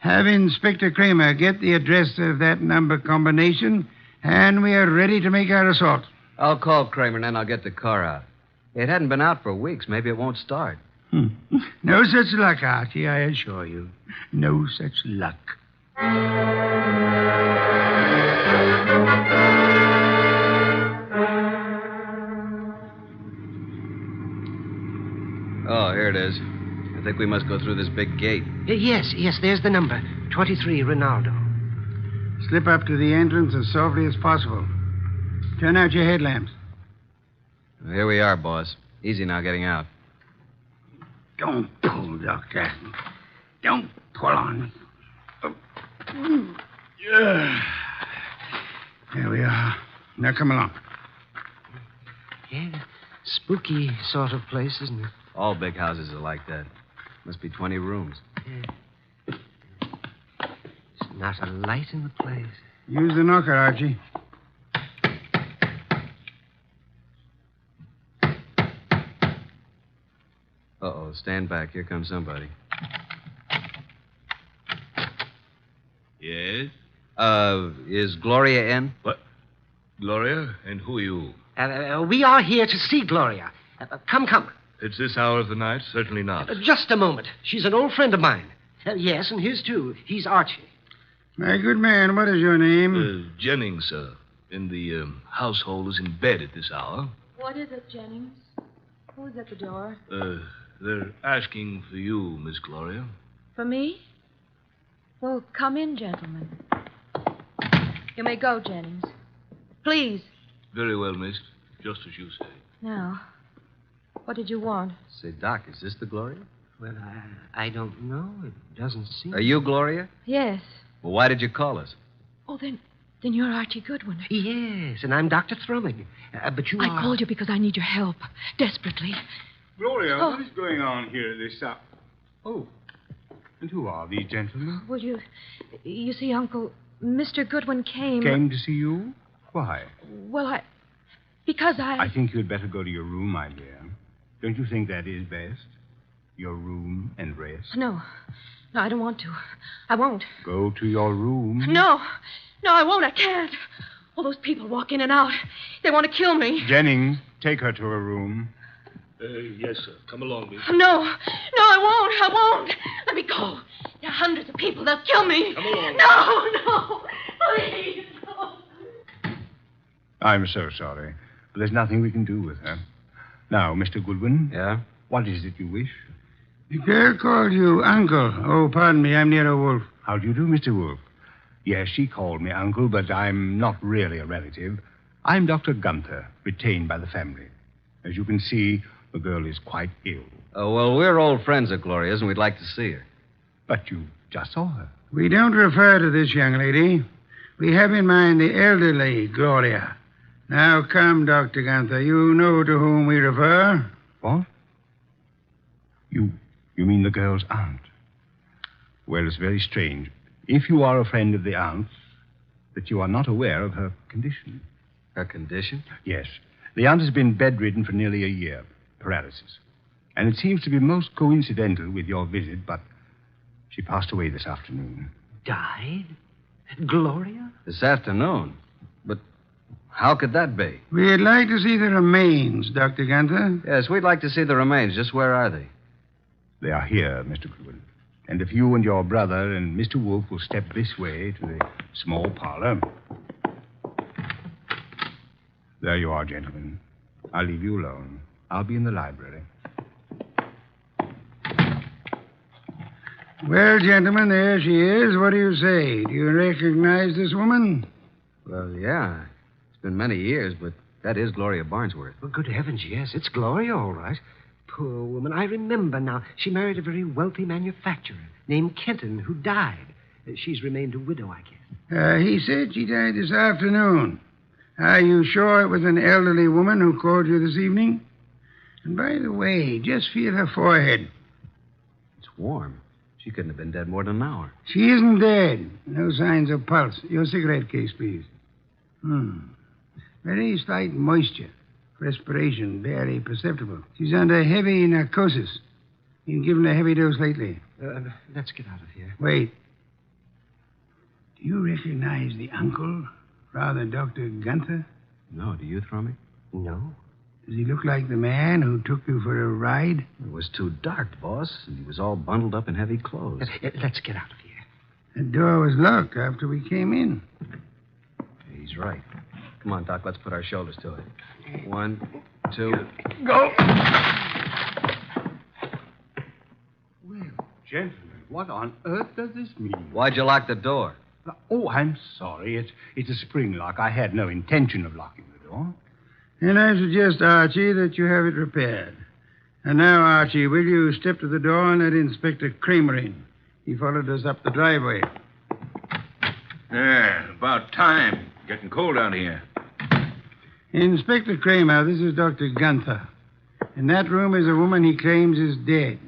Have Inspector Kramer get the address of that number combination, and we are ready to make our assault. I'll call Kramer, and then I'll get the car out. It hadn't been out for weeks. Maybe it won't start. No such luck, Archie, I assure you. No such luck. Oh, here it is. I think we must go through this big gate. Yes, there's the number. 23 Ronaldo. Slip up to the entrance as softly as possible. Turn out your headlamps. Well, here we are, boss. Easy now getting out. Don't pull, Doctor. Don't pull on me. There we are. Now come along. Yeah, spooky sort of place, isn't it? All big houses are like that. Must be 20 rooms. Yeah. There's not a light in the place. Use the knocker, Archie. Uh-oh, stand back. Here comes somebody. Yes? Is Gloria in? What? Gloria? And who are you? We are here to see Gloria. Come. It's this hour of the night? Certainly not. Just a moment. She's an old friend of mine. Yes, and his too. He's Archie. My good man, what is your name? Jennings, sir. And the household is in bed at this hour. What is it, Jennings? Who's at the door? They're asking for you, Miss Gloria. For me? Well, come in, gentlemen. You may go, Jennings. Please. Very well, miss. Just as you say. Now, what did you want? Say, Doc, is this the Gloria? Well, I don't know. It doesn't seem... Are you Gloria? Yes. Well, why did you call us? Oh, then you're Archie Goodwin. Yes, and I'm Dr. Thrumming. But you are... I called you because I need your help. Desperately. Gloria, what is going on here at this hour? Oh, and who are these gentlemen? Well, you see, Uncle, Mr. Goodwin came... Came to see you? Why? Well, because I think you'd better go to your room, my dear. Don't you think that is best? Your room and rest? No, I don't want to. I won't. Go to your room. No, I won't. I can't. All those people walk in and out. They want to kill me. Jennings, take her to her room. Yes, sir. Come along, miss. No, I won't. Let me go. There are hundreds of people. They'll kill me. Come along. No, please. No. I'm so sorry, but there's nothing we can do with her. Now, Mr. Goodwin. Yeah? What is it you wish? The girl called you Uncle. Oh, pardon me. I'm Nero Wolfe. How do you do, Mr. Wolfe? Yes, she called me Uncle, but I'm not really a relative. I'm Dr. Gunther, retained by the family. As you can see, the girl is quite ill. Oh, well, we're old friends of Gloria's, and we'd like to see her. But you just saw her. We don't refer to this young lady. We have in mind the elderly Gloria. Now, come, Dr. Gunther. You know to whom we refer. What? You mean the girl's aunt? Well, it's very strange. If you are a friend of the aunt's, that you are not aware of her condition. Her condition? Yes. The aunt has been bedridden for nearly a year. Paralysis. And it seems to be most coincidental with your visit, but she passed away this afternoon. Died? Gloria? This afternoon? But how could that be? We'd like to see the remains, Dr. Gunther. Yes, we'd like to see the remains. Just where are they? They are here, Mr. Goodwin. And if you and your brother and Mr. Wolfe will step this way to the small parlor. There you are, gentlemen. I'll leave you alone. I'll be in the library. Well, gentlemen, there she is. What do you say? Do you recognize this woman? Well, yeah. It's been many years, but that is Gloria Barnsworth. Well, good heavens, yes. It's Gloria, all right. Poor woman. I remember now. She married a very wealthy manufacturer named Kenton, who died. She's remained a widow, I guess. He said she died this afternoon. Are you sure it was an elderly woman who called you this evening? And by the way, just feel her forehead. It's Warm? She couldn't have been dead more than an hour. She isn't dead. No signs of pulse. Your cigarette case, please. Very slight moisture. Respiration barely perceptible. She's under heavy narcosis. Been given a heavy dose lately. Let's get out of here. Wait. Do you recognize the uncle, Father Dr. Gunther? No, do you, Thrummy? No. Does he look like the man who took you for a ride? It was too dark, boss, and he was all bundled up in heavy clothes. Let's get out of here. The door was locked after we came in. He's right. Come on, Doc, let's put our shoulders to it. 1, 2... Go! Well, gentlemen, what on earth does this mean? Why'd you lock the door? Oh, I'm sorry. It's a spring lock. I had no intention of locking the door. And I suggest, Archie, that you have it repaired. And now, Archie, will you step to the door and let Inspector Kramer in? He followed us up the driveway. Yeah, about time. Getting cold out here. Inspector Kramer, this is Dr. Gunther. In that room is a woman he claims is dead.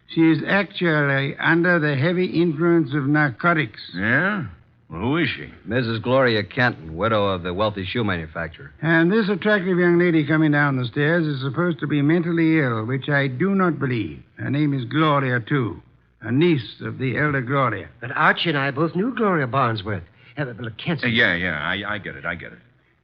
She is actually under the heavy influence of narcotics. Yeah? Well, who is she? Mrs. Gloria Kenton, widow of the wealthy shoe manufacturer. And this attractive young lady coming down the stairs is supposed to be mentally ill, which I do not believe. Her name is Gloria, too. A niece of the elder Gloria. But Archie and I both knew Gloria Barnesworth. Can't say. I get it.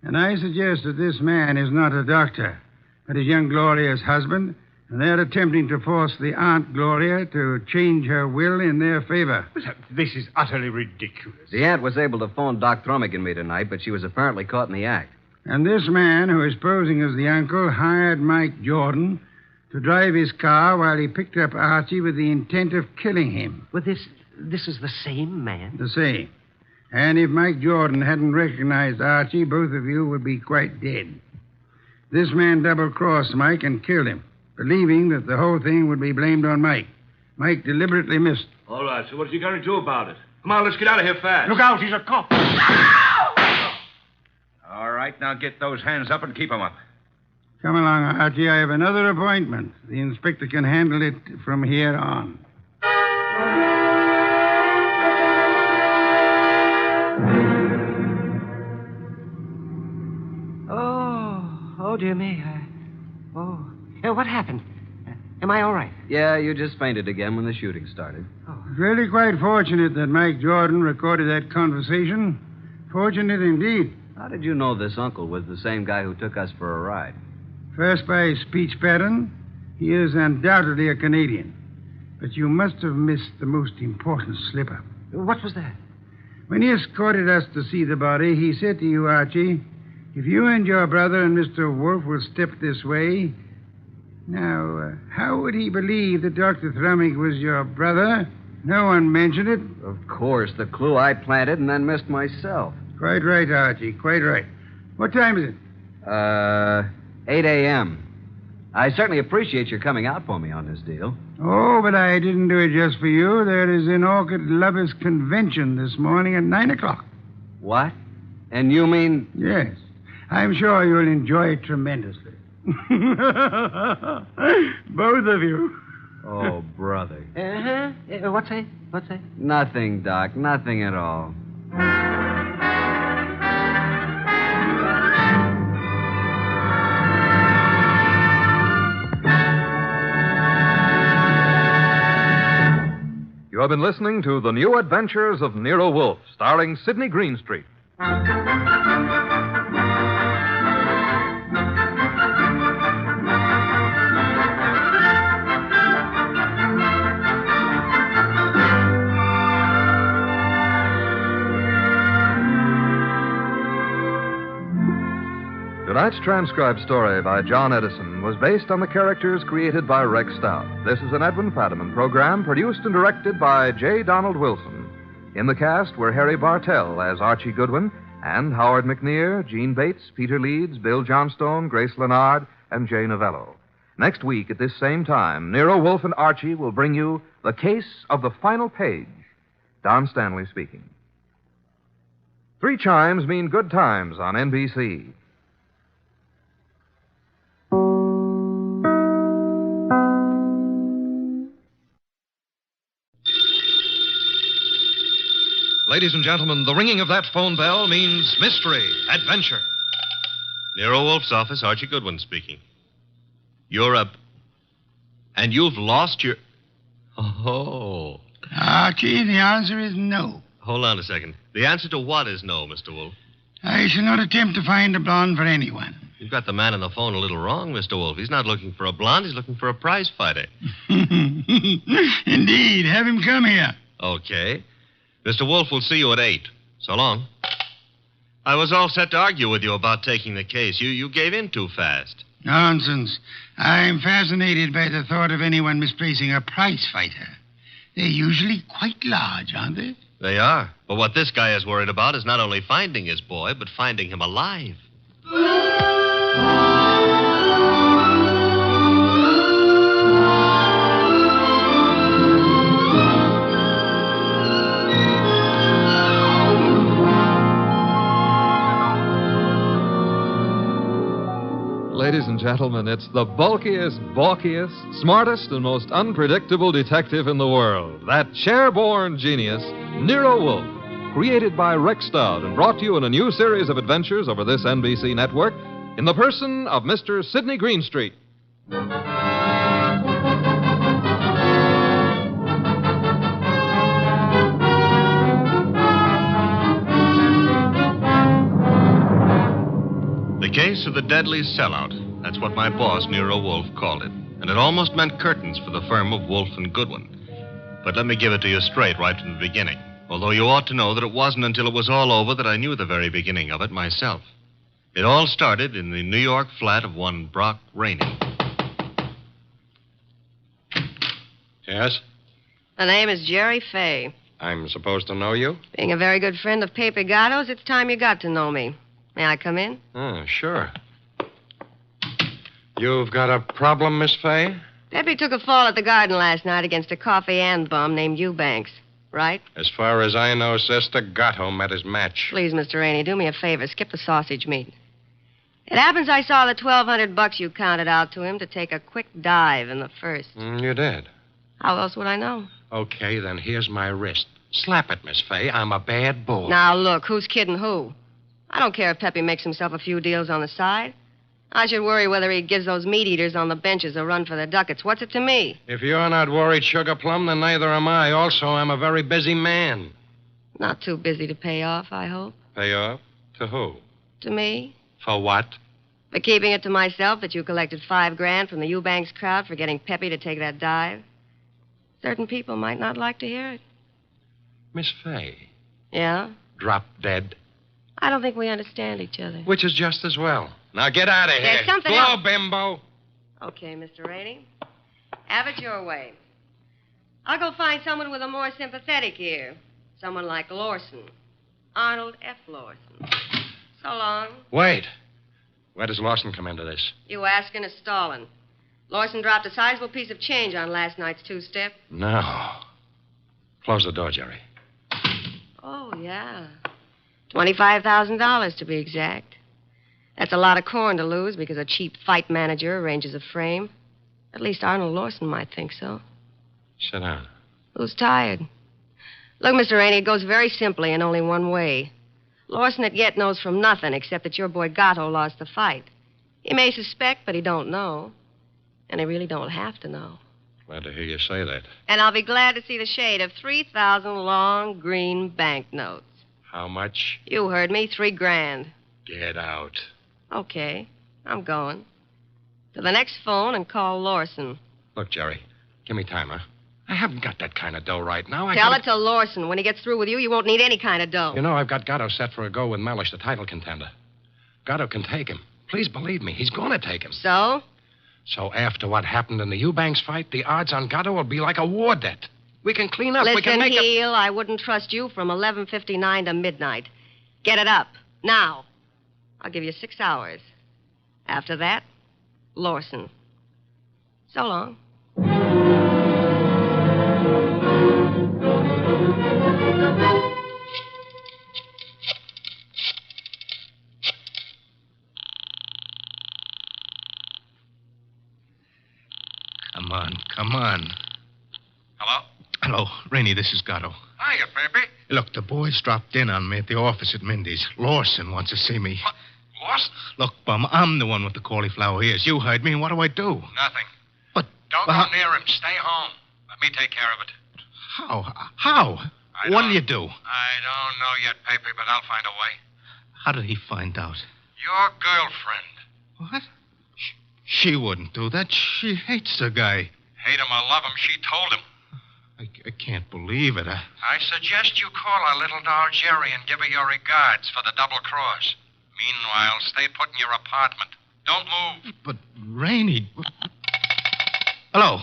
And I suggest that this man is not a doctor, but is young Gloria's husband, and they're attempting to force the Aunt Gloria to change her will in their favor. This is utterly ridiculous. The aunt was able to phone Doc Thrummig and me tonight, but she was apparently caught in the act. And this man, who is posing as the uncle, hired Mike Jordan to drive his car while he picked up Archie with the intent of killing him. Well, this is the same man? The same. And if Mike Jordan hadn't recognized Archie, both of you would be quite dead. This man double-crossed Mike and killed him, believing that the whole thing would be blamed on Mike. Mike deliberately missed. All right, so what's he going to do about it? Come on, let's get out of here fast. Look out, he's a cop. All right, now get those hands up and keep them up. Come along, Archie. I have another appointment. The inspector can handle it from here on. Oh, dear me. What happened? Am I all right? Yeah, you just fainted again when the shooting started. It's really quite fortunate that Mike Jordan recorded that conversation. Fortunate indeed. How did you know this uncle was the same guy who took us for a ride? First, by his speech pattern, he is undoubtedly a Canadian. But you must have missed the most important slip-up. What was that? When he escorted us to see the body, he said to you, Archie, if you and your brother and Mr. Wolfe will step this way... Now, how would he believe that Dr. Thrummig was your brother? No one mentioned it. Of course, the clue I planted and then missed myself. Quite right, Archie, quite right. What time is it? 8 a.m. I certainly appreciate your coming out for me on this deal. Oh, but I didn't do it just for you. There is an Orchid Lovers Convention this morning at 9 o'clock. What? And you mean... Yes. I'm sure you'll enjoy it tremendously. Both of you. Oh, brother. What's that? Nothing, Doc. Nothing at all. You have been listening to The New Adventures of Nero Wolfe, starring Sidney Greenstreet. Tonight's transcribed story by John Edison was based on the characters created by Rex Stout. This is an Edwin Fadiman program produced and directed by J. Donald Wilson. In the cast were Harry Bartell as Archie Goodwin and Howard McNear, Gene Bates, Peter Leeds, Bill Johnstone, Grace Leonard, and Jay Novello. Next week at this same time, Nero Wolfe and Archie will bring you The Case of the Final Page. Don Stanley speaking. 3 chimes mean good times on NBC. Ladies and gentlemen, the ringing of that phone bell means mystery, adventure. Nero Wolfe's office, Archie Goodwin speaking. You're up. And you've lost your. Oh. Archie, the answer is no. Hold on a second. The answer to what is no, Mr. Wolfe? I shall not attempt to find a blonde for anyone. You've got the man on the phone a little wrong, Mr. Wolfe. He's not looking for a blonde, he's looking for a prize fighter. Indeed. Have him come here. Okay. Mr. Wolfe will see you at 8. So long. I was all set to argue with you about taking the case. You gave in too fast. Nonsense. I'm fascinated by the thought of anyone misplacing a prize fighter. They're usually quite large, aren't they? They are. But what this guy is worried about is not only finding his boy, but finding him alive. Ladies and gentlemen, it's the bulkiest, balkiest, smartest, and most unpredictable detective in the world. That chair-born genius, Nero Wolfe, created by Rex Stout and brought to you in a new series of adventures over this NBC network in the person of Mr. Sidney Greenstreet. The case of the deadly sellout. That's what my boss, Nero Wolfe, called it. And it almost meant curtains for the firm of Wolfe and Goodwin. But let me give it to you straight right from the beginning. Although you ought to know that it wasn't until it was all over that I knew the very beginning of it myself. It all started in the New York flat of one Brock Rainey. Yes? The name is Jerry Fay. I'm supposed to know you? Being a very good friend of Pepe Gatto's, it's time you got to know me. May I come in? Sure. You've got a problem, Miss Fay? Pepe took a fall at the garden last night against a coffee and bum named Eubanks, right? As far as I know, Sister, Gatto met his match. Please, Mr. Rainey, do me a favor. Skip the sausage meat. It happens I saw the $1,200 you counted out to him to take a quick dive in the first. You did? How else would I know? Okay, then here's my wrist. Slap it, Miss Fay. I'm a bad bull. Now, look, who's kidding who? I don't care if Pepe makes himself a few deals on the side. I should worry whether he gives those meat eaters on the benches a run for their ducats. What's it to me? If you're not worried, Sugar Plum, then neither am I. Also, I'm a very busy man. Not too busy to pay off, I hope. Pay off? To who? To me. For what? For keeping it to myself that you collected $5,000 from the Eubanks crowd for getting Pepe to take that dive. Certain people might not like to hear it. Miss Fay. Yeah? Drop dead. I don't think we understand each other. Which is just as well. Now get out of here. There's something Blow, else. bimbo. Okay, Mr. Rainey. Have it your way. I'll go find someone with a more sympathetic ear. Someone like Lawson. Arnold F. Lawson. So long. Wait. Where does Lawson come into this? You asking is stalling. Lawson dropped a sizable piece of change on last night's two-step. No. Close the door, Jerry. Oh, yeah. $25,000 to be exact. That's a lot of corn to lose because a cheap fight manager arranges a frame. At least Arnold Lawson might think so. Sit down. Who's tired? Look, Mr. Rainey, it goes very simply and only one way. Lawson at yet knows from nothing except that your boy Gatto lost the fight. He may suspect, but he don't know. And he really don't have to know. Glad to hear you say that. And I'll be glad to see the shade of 3,000 long green banknotes. How much? You heard me, $3,000. Get out. Okay, I'm going. To the next phone and call Lawson. Look, Jerry, give me time, huh? I haven't got that kind of dough right now. Tell it to Lawson. When he gets through with you, you won't need any kind of dough. You know, I've got Gatto set for a go with Mellish, the title contender. Gatto can take him. Please believe me, he's going to take him. So? So after what happened in the Eubanks fight, the odds on Gatto will be like a war debt. We can clean up. Listen, we can make Heel, I wouldn't trust you from 11:59 to midnight. Get it up. Now. I'll give you 6 hours. After that, Lawson. So long. Come on. Hello? Hello, Rainey, this is Gatto. Hiya, Pepe. Look, the boys dropped in on me at the office at Mindy's. Lawson wants to see me. What? Lost? Look, Bum, I'm the one with the cauliflower ears. You heard me, and what do I do? Nothing. But... Don't go near him. Stay home. Let me take care of it. How? What'll you do? I don't know yet, Pepe, but I'll find a way. How did he find out? Your girlfriend. What? She wouldn't do that. She hates the guy. Hate him or love him, she told him. I can't believe it. I suggest you call our little doll Jerry and give her your regards for the double cross. Meanwhile, stay put in your apartment. Don't move. But, Rainey... Hello.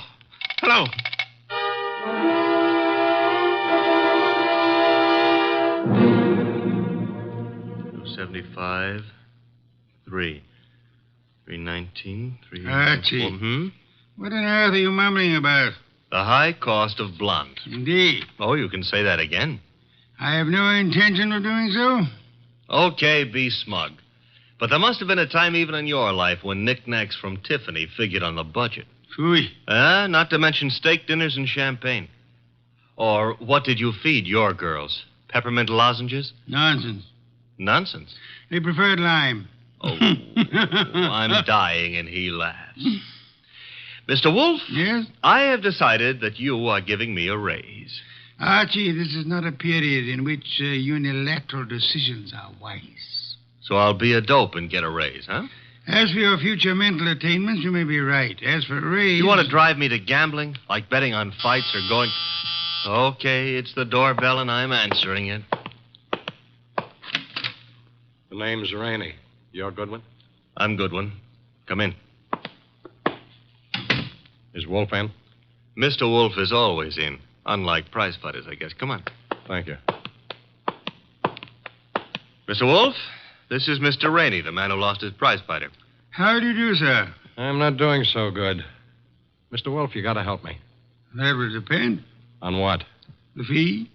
275, 319, 3... Archie. What on earth are you mumbling about? The high cost of blonde. Indeed. Oh, you can say that again. I have no intention of doing so. Okay, be smug. But there must have been a time even in your life when knickknacks from Tiffany figured on the budget. Phooey. Not to mention steak dinners and champagne. Or what did you feed your girls? Peppermint lozenges? Nonsense. Nonsense? They preferred lime. Oh, I'm dying, and he laughs. Mr. Wolfe? Yes? I have decided that you are giving me a raise. Archie, this is not a period in which unilateral decisions are wise. So I'll be a dope and get a raise, huh? As for your future mental attainments, you may be right. As for a raise... You want to drive me to gambling? Like betting on fights or going... Okay, it's the doorbell, and I'm answering it. The name's Rainey. You're Goodwin? I'm Goodwin. Come in. Is Wolfe in? Mr. Wolfe is always in. Unlike prize fighters, I guess. Come on. Thank you. Mr. Wolfe, this is Mr. Rainey, the man who lost his prize fighter. How do you do, sir? I'm not doing so good. Mr. Wolfe, you gotta help me. That will depend. On what? The fee?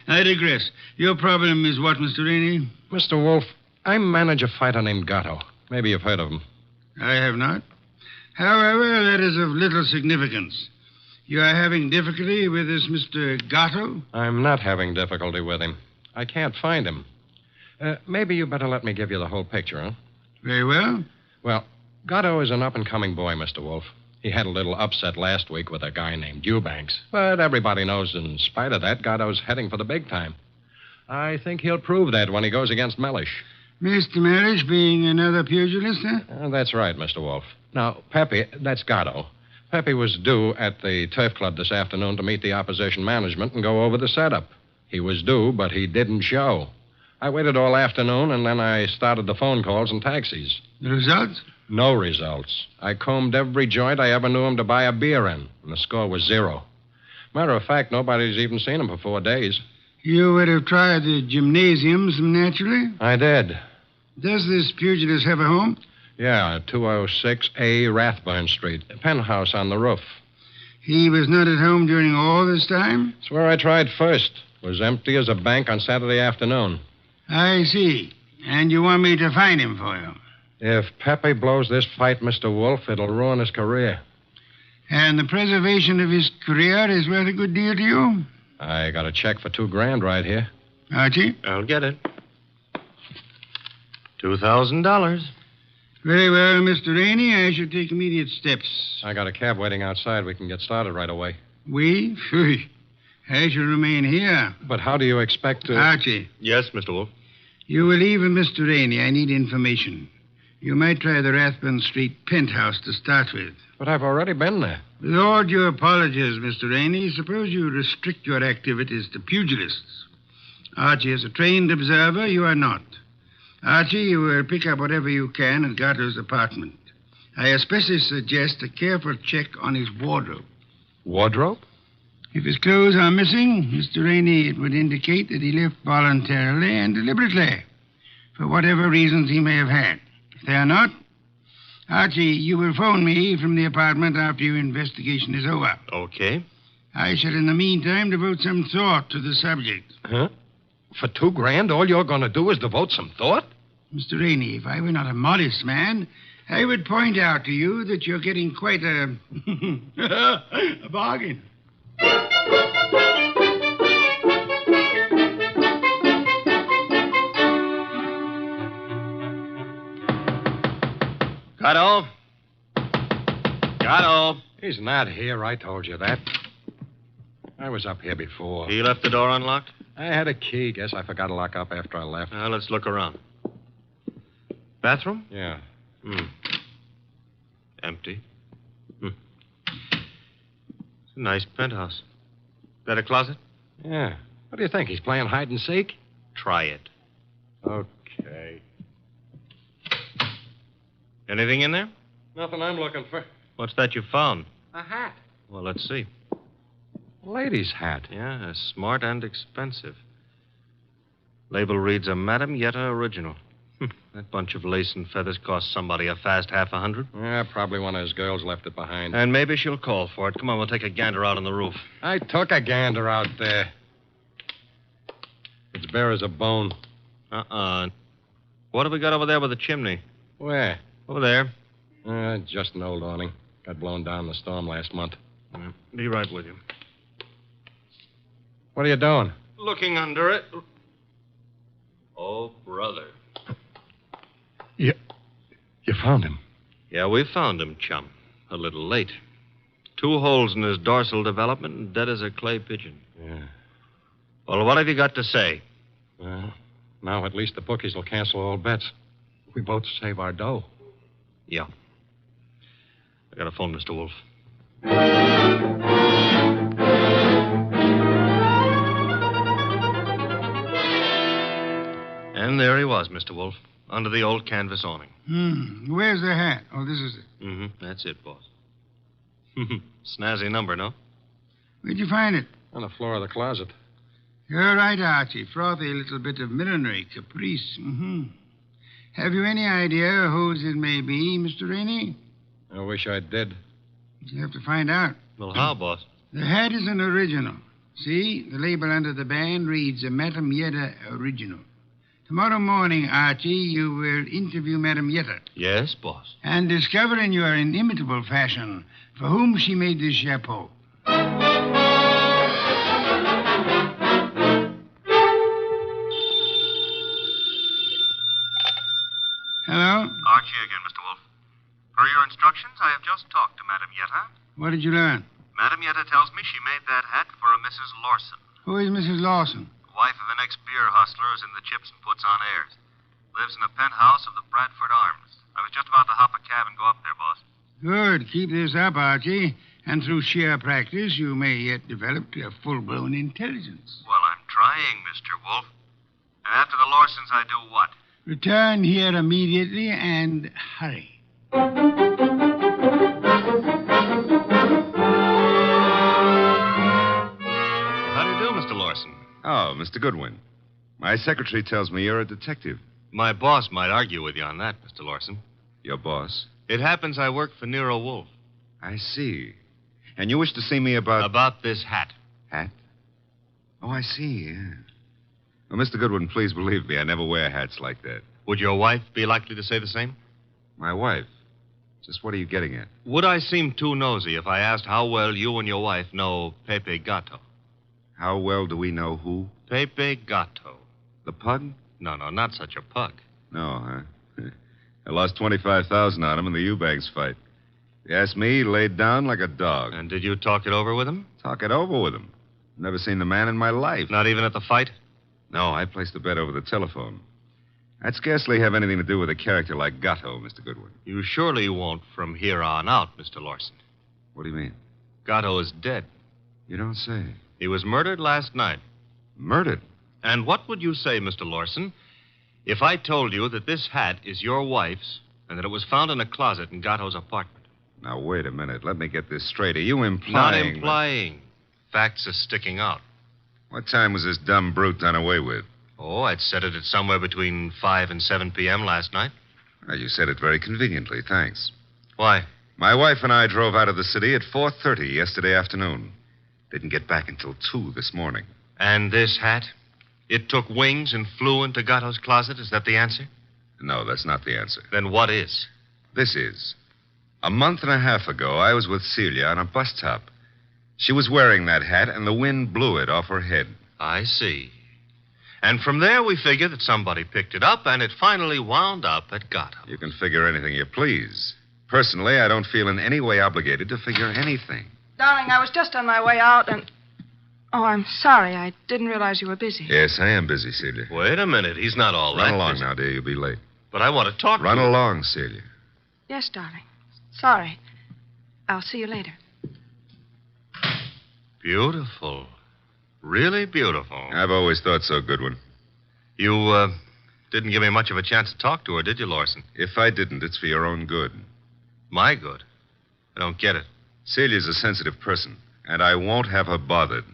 I digress. Your problem is what, Mr. Rainey? Mr. Wolfe, I manage a fighter named Gatto. Maybe you've heard of him. I have not. However, that is of little significance. You are having difficulty with this Mr. Gatto? I'm not having difficulty with him. I can't find him. Maybe you better let me give you the whole picture, huh? Very well. Well, Gatto is an up-and-coming boy, Mr. Wolfe. He had a little upset last week with a guy named Eubanks. But everybody knows in spite of that, Gatto's heading for the big time. I think he'll prove that when he goes against Mellish. Mr. Mellish being another pugilist, huh? That's right, Mr. Wolfe. Now, Pepe, that's Gatto. Pepe was due at the Turf Club this afternoon to meet the opposition management and go over the setup. He was due, but he didn't show. I waited all afternoon, and then I started the phone calls and taxis. The results? No results. I combed every joint I ever knew him to buy a beer in, and the score was 0. Matter of fact, nobody's even seen him for 4 days. You would have tried the gymnasiums, naturally? I did. Does this pugilist have a home? Yeah, 206A Rathburn Street. A penthouse on the roof. He was not at home during all this time? It's where I tried first. It was empty as a bank on Saturday afternoon. I see. And you want me to find him for you? If Pepe blows this fight, Mr. Wolfe, it'll ruin his career. And the preservation of his career is worth a good deal to you? I got a check for $2,000 right here. Archie? I'll get it. $2,000. Very well, Mr. Rainey. I shall take immediate steps. I got a cab waiting outside. We can get started right away. We? Phooey. I shall remain here. But how do you expect to... Archie. Yes, Mr. Wolfe? You will leave with Mr. Rainey. I need information. You might try the Rathburn Street penthouse to start with. But I've already been there. With all due apologies, Mr. Rainey, suppose you restrict your activities to pugilists. Archie is a trained observer. You are not. Archie, you will pick up whatever you can at Gatto's apartment. I especially suggest a careful check on his wardrobe. Wardrobe? If his clothes are missing, Mr. Rainey, it would indicate that he left voluntarily and deliberately, for whatever reasons he may have had. If they are not, Archie, you will phone me from the apartment after your investigation is over. Okay. I shall, in the meantime, devote some thought to the subject. Huh? For $2,000, all you're going to do is devote some thought? Mr. Rainey, if I were not a modest man, I would point out to you that you're getting quite a bargain. Gatto? Gatto? He's not here. I told you that. I was up here before. He left the door unlocked? I had a key. Guess I forgot to lock up after I left. Now, let's look around. Bathroom? Yeah. Empty. It's a nice penthouse. That a closet? Yeah. What do you think? He's playing hide and seek? Try it. Okay. Anything in there? Nothing I'm looking for. What's that you found? A hat. Well, let's see. A lady's hat. Yeah, smart and expensive. Label reads a Madame Yetta original. That bunch of lace and feathers cost somebody a fast $100. Yeah, probably one of his girls left it behind. And maybe she'll call for it. Come on, we'll take a gander out on the roof. I took a gander out there. It's bare as a bone. What have we got over there with the chimney? Where? Over there. Just an old awning. Got blown down in the storm last month. Be right with you. What are you doing? Looking under it. Oh, brother. You found him? Yeah, we found him, chum. A little late. 2 holes in his dorsal development and dead as a clay pigeon. Yeah. Well, what have you got to say? Well, now at least the bookies will cancel all bets. We both save our dough. Yeah. I got a phone, Mr. Wolfe. And there he was, Mr. Wolfe, under the old canvas awning. Where's the hat? Oh, this is it. That's it, boss. Snazzy number, no? Where'd you find it? On the floor of the closet. You're right, Archie. Frothy little bit of millinery caprice. Have you any idea whose it may be, Mr. Rainey? I wish I did. You have to find out. Well, how, boss? The hat is an original. See, the label under the band reads a Madame Yetta original. Tomorrow morning, Archie, you will interview Madame Yetta. Yes, boss. And discover in your inimitable fashion for whom she made this chapeau. Hello? Archie again, Mr. Wolfe. Per your instructions, I have just talked to Madame Yetta. What did you learn? Madame Yetta tells me she made that hat for a Mrs. Lawson. Who is Mrs. Lawson? Wife of an ex-beer hustler who's in the chips and puts on airs. Lives in a penthouse of the Bradford Arms. I was just about to hop a cab and go up there, boss. Good. Keep this up, Archie. And through sheer practice, you may yet develop a full-blown intelligence. Well, I'm trying, Mr. Wolfe. And after the Lawsons, I do what? Return here immediately and hurry. How do you do, Mr. Lawson? Oh, Mr. Goodwin. My secretary tells me you're a detective. My boss might argue with you on that, Mr. Lawson. Your boss? It happens I work for Nero Wolfe. I see. And you wish to see me about... About this hat. Hat? Oh, I see, yeah. Well, Mr. Goodwin, please believe me, I never wear hats like that. Would your wife be likely to say the same? My wife? Just what are you getting at? Would I seem too nosy if I asked how well you and your wife know Pepe Gato? How well do we know who? Pepe Gato. The pug? No, not such a pug. No, huh? I lost $25,000 on him in the Eubanks fight. If you ask me, he laid down like a dog. And did you talk it over with him? Talk it over with him. Never seen the man in my life. Not even at the fight? No, I placed the bet over the telephone. I'd scarcely have anything to do with a character like Gatto, Mr. Goodwin. You surely won't from here on out, Mr. Lawson. What do you mean? Gatto is dead. You don't say. He was murdered last night. Murdered? And what would you say, Mr. Lawson, if I told you that this hat is your wife's and that it was found in a closet in Gatto's apartment? Now, wait a minute. Let me get this straight. Are you implying... Not implying. Facts are sticking out. What time was this dumb brute done away with? Oh, I'd set it at somewhere between 5 and 7 p.m. last night. Well, you said it very conveniently. Thanks. Why? My wife and I drove out of the city at 4:30 yesterday afternoon. Didn't get back until 2 this morning. And this hat? It took wings and flew into Gatto's closet? Is that the answer? No, that's not the answer. Then what is? This is. A month and a half ago, I was with Celia on a bus top. She was wearing that hat, and the wind blew it off her head. I see. And from there, we figure that somebody picked it up, and it finally wound up at Gatto. You can figure anything you please. Personally, I don't feel in any way obligated to figure anything. Darling, I was just on my way out, and... Oh, I'm sorry. I didn't realize you were busy. Yes, I am busy, Celia. Wait a minute. He's not all that Run along busy. now, dear. You'll be late. But I want to talk Run to you. along, Celia. Yes, darling. Sorry. I'll see you later. Beautiful. Really beautiful. I've always thought so, Goodwin. You, didn't give me much of a chance to talk to her, did you, Lawson? If I didn't, it's for your own good. My good? I don't get it. Celia's a sensitive person, and I won't have her bothered.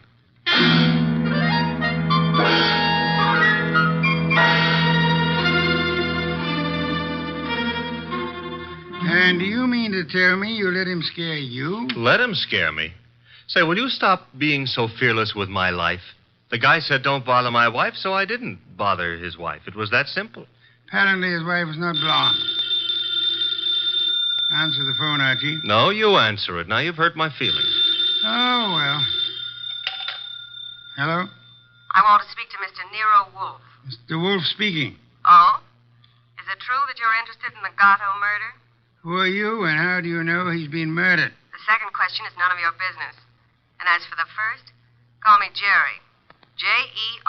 And do you mean to tell me you let him scare you? Let him scare me. Say, will you stop being so fearless with my life? The guy said don't bother my wife, so I didn't bother his wife. It was that simple. Apparently his wife was not blonde. Answer the phone, Archie. No, you answer it. Now you've hurt my feelings. Oh, well. Hello? I want to speak to Mr. Nero Wolfe. Mr. Wolfe speaking. Oh? Is it true that you're interested in the Gatto murder? Who are you, and how do you know he's been murdered? The second question is none of your business. And as for the first, call me Jerry. Jerry.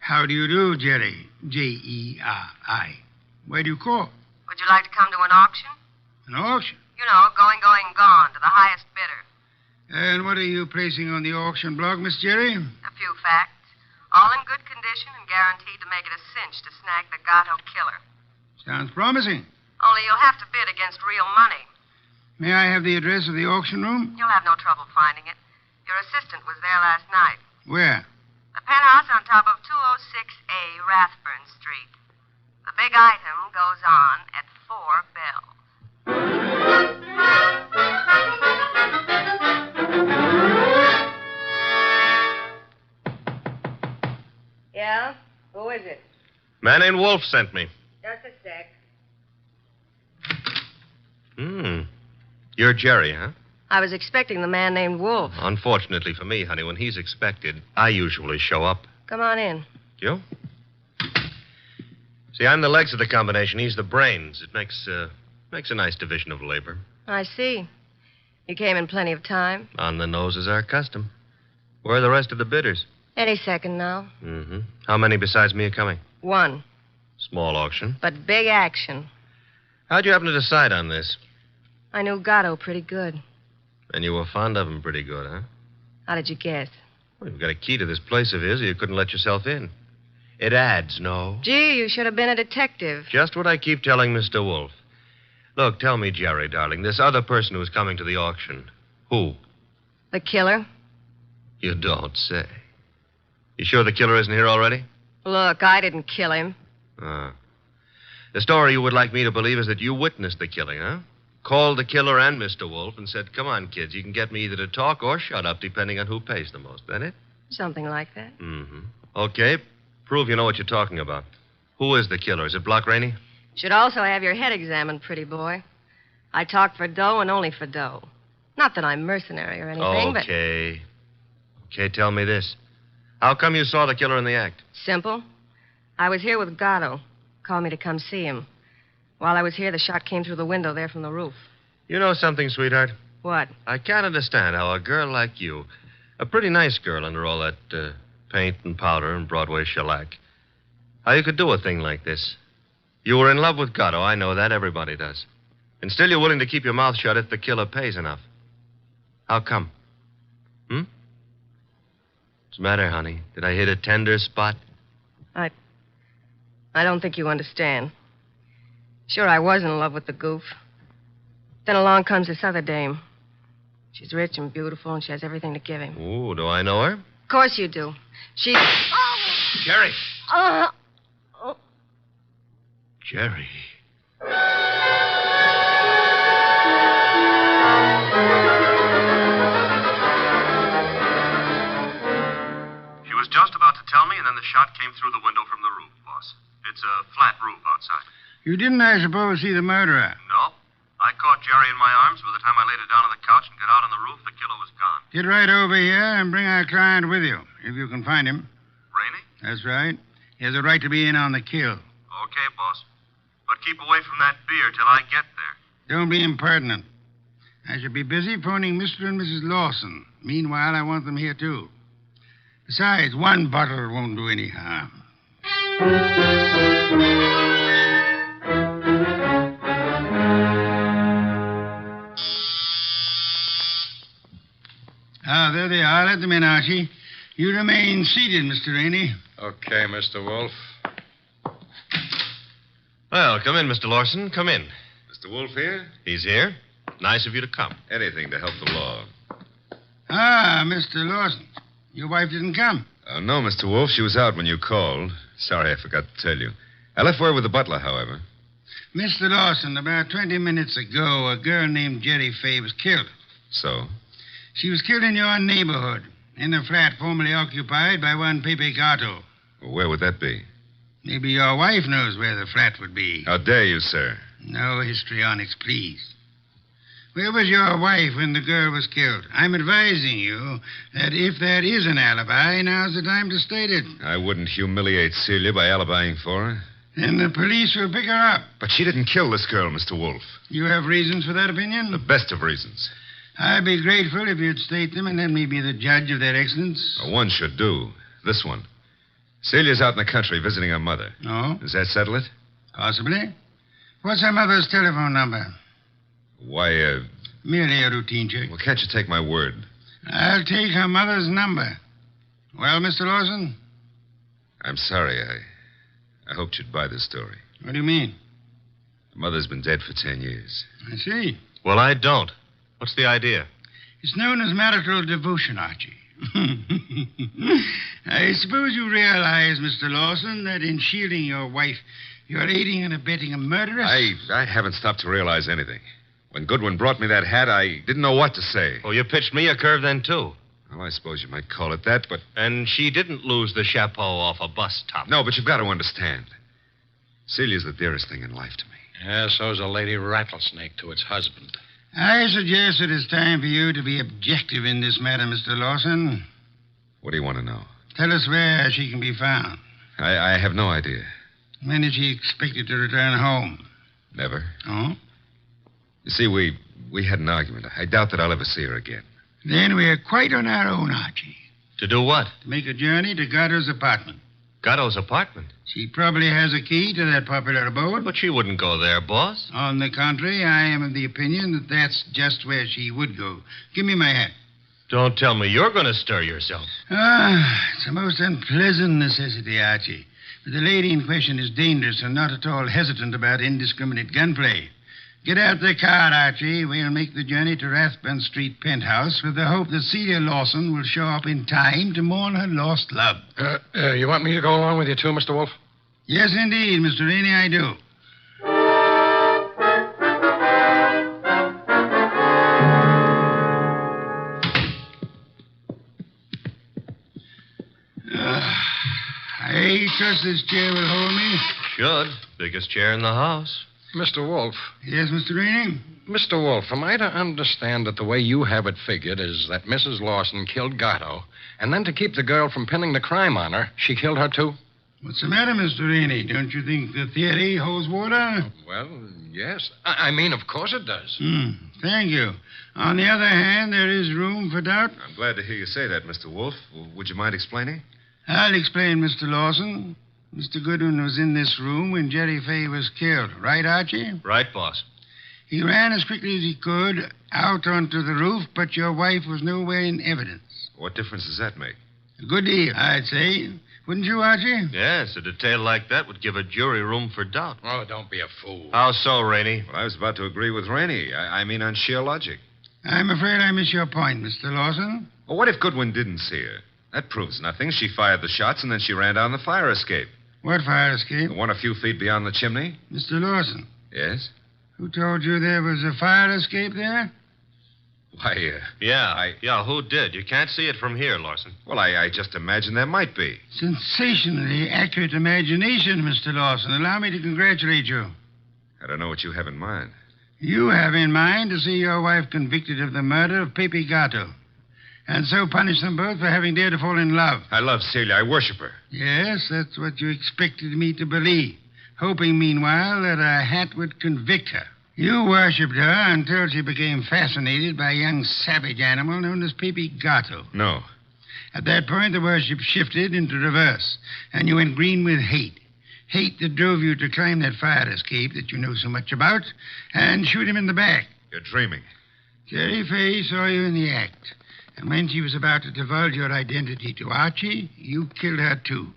How do you do, Jerry? Jerry. Where do you call? Would you like to come to an auction? An auction? You know, going, gone, to the highest bidder. And what are you placing on the auction block, Miss Jerry? A few facts. All in good condition and guaranteed to make it a cinch to snag the Gatto killer. Sounds promising. Only you'll have to bid against real money. May I have the address of the auction room? You'll have no trouble finding it. Your assistant was there last night. Where? The penthouse on top of 206A Rathburn Street. The big item goes on at 4 bells. Yeah? Who is it? Man named Wolfe sent me. Just a sec. You're Jerry, huh? I was expecting the man named Wolfe. Unfortunately for me, honey, when he's expected, I usually show up. Come on in. You? See, I'm the legs of the combination. He's the brains. It makes a nice division of labor. I see. You came in plenty of time. On the nose is our custom. Where are the rest of the bidders? Any second now. Mm-hmm. How many besides me are coming? 1. Small auction. But big action. How'd you happen to decide on this? I knew Gatto pretty good. And you were fond of him pretty good, huh? How did you guess? Well, you've got a key to this place of his, or you couldn't let yourself in. It adds, no? Gee, you should have been a detective. Just what I keep telling Mr. Wolfe. Look, tell me, Jerry, darling, this other person who's coming to the auction, who? The killer? You don't say. You sure the killer isn't here already? Look, I didn't kill him. The story you would like me to believe is that you witnessed the killing, huh? Called the killer and Mr. Wolfe and said, come on, kids, you can get me either to talk or shut up, depending on who pays the most. That it? Something like that. Mm-hmm. Okay, prove you know what you're talking about. Who is the killer? Is it Block Rainey? Should also have your head examined, pretty boy. I talk for dough and only for dough. Not that I'm mercenary or anything, but... Okay, tell me this. How come you saw the killer in the act? Simple. I was here with Gatto. Called me to come see him. While I was here, the shot came through the window there from the roof. You know something, sweetheart? What? I can't understand how a girl like you, a pretty nice girl under all that paint and powder and Broadway shellac, how you could do a thing like this. You were in love with Gatto, I know that. Everybody does. And still you're willing to keep your mouth shut if the killer pays enough. How come? What's the matter, honey? Did I hit a tender spot? I don't think you understand. Sure, I was in love with the goof. Then along comes this other dame. She's rich and beautiful, and she has everything to give him. Ooh, do I know her? Of course you do. She's... Jerry! Oh. Jerry. She was just about to tell me, and then the shot came through the window from the roof, boss. It's a flat roof outside. You didn't, I suppose, see the murderer? No. I caught Jerry in my arms. By the time I laid her down on the couch and got out on the roof, the killer was gone. Get right over here and bring our client with you, if you can find him. Rainey? That's right. He has a right to be in on the kill. Okay, boss. But keep away from that beer till I get there. Don't be impertinent. I shall be busy phoning Mr. and Mrs. Lawson. Meanwhile, I want them here, too. Besides, one bottle won't do any harm. There they are. Let them in, Archie. You remain seated, Mr. Rainey. Okay, Mr. Wolfe. Well, come in, Mr. Lawson. Come in. Mr. Wolfe here? He's here. Nice of you to come. Anything to help the law. Mr. Lawson. Your wife didn't come. No, Mr. Wolfe. She was out when you called. Sorry, I forgot to tell you. I left word with the butler, however. Mr. Lawson, about 20 minutes ago, a girl named Jerry Fay was killed. So? She was killed in your neighborhood, in a flat formerly occupied by one Pepe Gato. Well, where would that be? Maybe your wife knows where the flat would be. How dare you, sir? No histrionics, please. Where was your wife when the girl was killed? I'm advising you that if there is an alibi, now's the time to state it. I wouldn't humiliate Celia by alibying for her. Then the police will pick her up. But she didn't kill this girl, Mr. Wolfe. You have reasons for that opinion? The best of reasons. I'd be grateful if you'd state them and let me be the judge of their excellence. One should do. This one. Celia's out in the country visiting her mother. Oh? Does that settle it? Possibly. What's her mother's telephone number? Why, Merely a routine check. Well, can't you take my word? I'll take her mother's number. Well, Mr. Lawson? I'm sorry. I hoped you'd buy this story. What do you mean? The mother's been dead for 10 years. I see. Well, I don't. What's the idea? It's known as marital devotion, Archie. I suppose you realize, Mr. Lawson, that in shielding your wife, you're aiding and abetting a murderess? I haven't stopped to realize anything. When Goodwin brought me that hat, I didn't know what to say. Oh, you pitched me a curve then, too. Well, I suppose you might call it that, but... And she didn't lose the chapeau off a bus top. No, but you've got to understand. Celia's the dearest thing in life to me. Yeah, so's a lady rattlesnake to its husband. I suggest it is time for you to be objective in this matter, Mr. Lawson. What do you want to know? Tell us where she can be found. I have no idea. When is she expected to return home? Never. Oh? You see, we had an argument. I doubt that I'll ever see her again. Then we're quite on our own, Archie. To do what? To make a journey to Gatto's apartment. Gatto's apartment? She probably has a key to that popular abode. But she wouldn't go there, boss. On the contrary, I am of the opinion that that's just where she would go. Give me my hat. Don't tell me you're going to stir yourself. It's a most unpleasant necessity, Archie. But the lady in question is dangerous and not at all hesitant about indiscriminate gunplay. Get out the car, Archie. We'll make the journey to Rathbun Street penthouse with the hope that Celia Lawson will show up in time to mourn her lost love. You want me to go along with you, too, Mr. Wolfe? Yes, indeed, Mr. Rainey, I do. I trust this chair will hold me. Should. Biggest chair in the house. Mr. Wolfe. Yes, Mr. Rainey? Mr. Wolfe, am I to understand that the way you have it figured is that Mrs. Lawson killed Gatto, and then to keep the girl from pinning the crime on her, she killed her, too? What's the matter, Mr. Rainey? Don't you think the theory holds water? Well, yes. I mean, of course it does. Thank you. On the other hand, there is room for doubt. I'm glad to hear you say that, Mr. Wolfe. Would you mind explaining? I'll explain, Mr. Lawson. Mr. Goodwin was in this room when Jerry Fay was killed. Right, Archie? Right, boss. He ran as quickly as he could out onto the roof, but your wife was nowhere in evidence. What difference does that make? A good deal, I'd say. Wouldn't you, Archie? Yes, a detail like that would give a jury room for doubt. Oh, don't be a fool. How so, Rainey? Well, I was about to agree with Rainey. I mean on sheer logic. I'm afraid I miss your point, Mr. Lawson. Well, what if Goodwin didn't see her? That proves nothing. She fired the shots, and then she ran down the fire escape. What fire escape? The one a few feet beyond the chimney. Mr. Lawson. Yes? Who told you there was a fire escape there? Why, Yeah, who did? You can't see it from here, Lawson. Well, I just imagined there might be. Sensationally accurate imagination, Mr. Lawson. Allow me to congratulate you. I don't know what you have in mind. You have in mind to see your wife convicted of the murder of Pepe Gatto. and so punish them both for having dared to fall in love. I love Celia. I worship her. Yes, that's what you expected me to believe, hoping, meanwhile, that a hat would convict her. You worshipped her until she became fascinated by a young savage animal known as Pepe Gato. No. At that point, the worship shifted into reverse, and you went green with hate. Hate that drove you to climb that fire escape that you know so much about and shoot him in the back. You're dreaming. Jerry Fay saw you in the act, and when she was about to divulge your identity to Archie, you killed her too,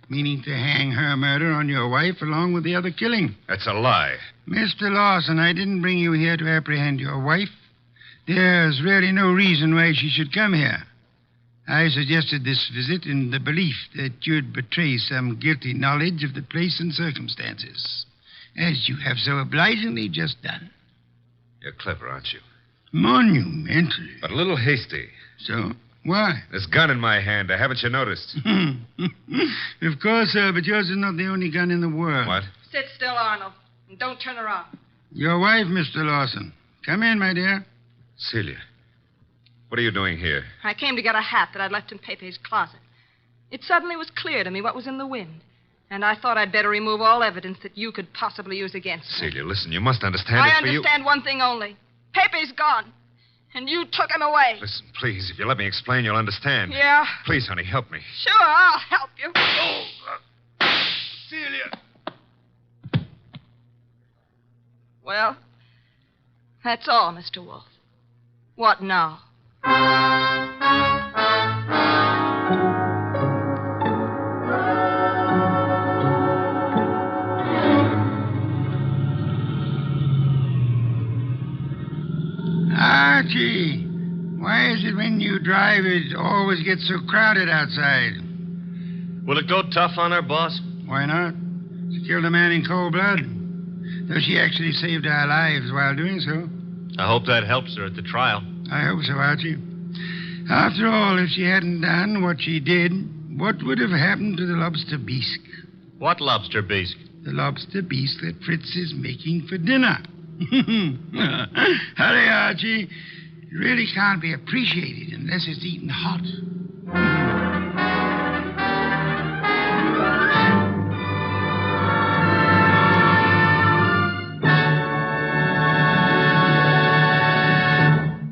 meaning to hang her murder on your wife along with the other killing. That's a lie. Mr. Lawson, I didn't bring you here to apprehend your wife. There's really no reason why she should come here. I suggested this visit in the belief that you'd betray some guilty knowledge of the place and circumstances, as you have so obligingly just done. You're clever, aren't you? Monumentally. But a little hasty. So, why? This gun in my hand. Haven't you noticed? Of course, sir, but yours is not the only gun in the world. What? Sit still, Arnold, and don't turn around. Your wife, Mr. Lawson. Come in, my dear. Celia, what are you doing here? I came to get a hat that I'd left in Pepe's closet. It suddenly was clear to me what was in the wind, and I thought I'd better remove all evidence that you could possibly use against me. Celia, listen, you must understand I it's for you. understand one thing only. Pepe's gone, and you took him away. Listen, please, if you let me explain, you'll understand. Yeah? Please, honey, help me. Sure, I'll help you. Celia! Well, that's all, Mr. Wolfe. What now? Archie, why is it when you drive it always gets so crowded outside? Will it go tough on her, boss? Why not? She killed a man in cold blood. Though she actually saved our lives while doing so. I hope that helps her at the trial. I hope so, Archie. After all, if she hadn't done what she did, what would have happened to the lobster bisque? What lobster bisque? The lobster bisque that Fritz is making for dinner. Hurry, Archie. It really can't be appreciated unless it's eaten hot.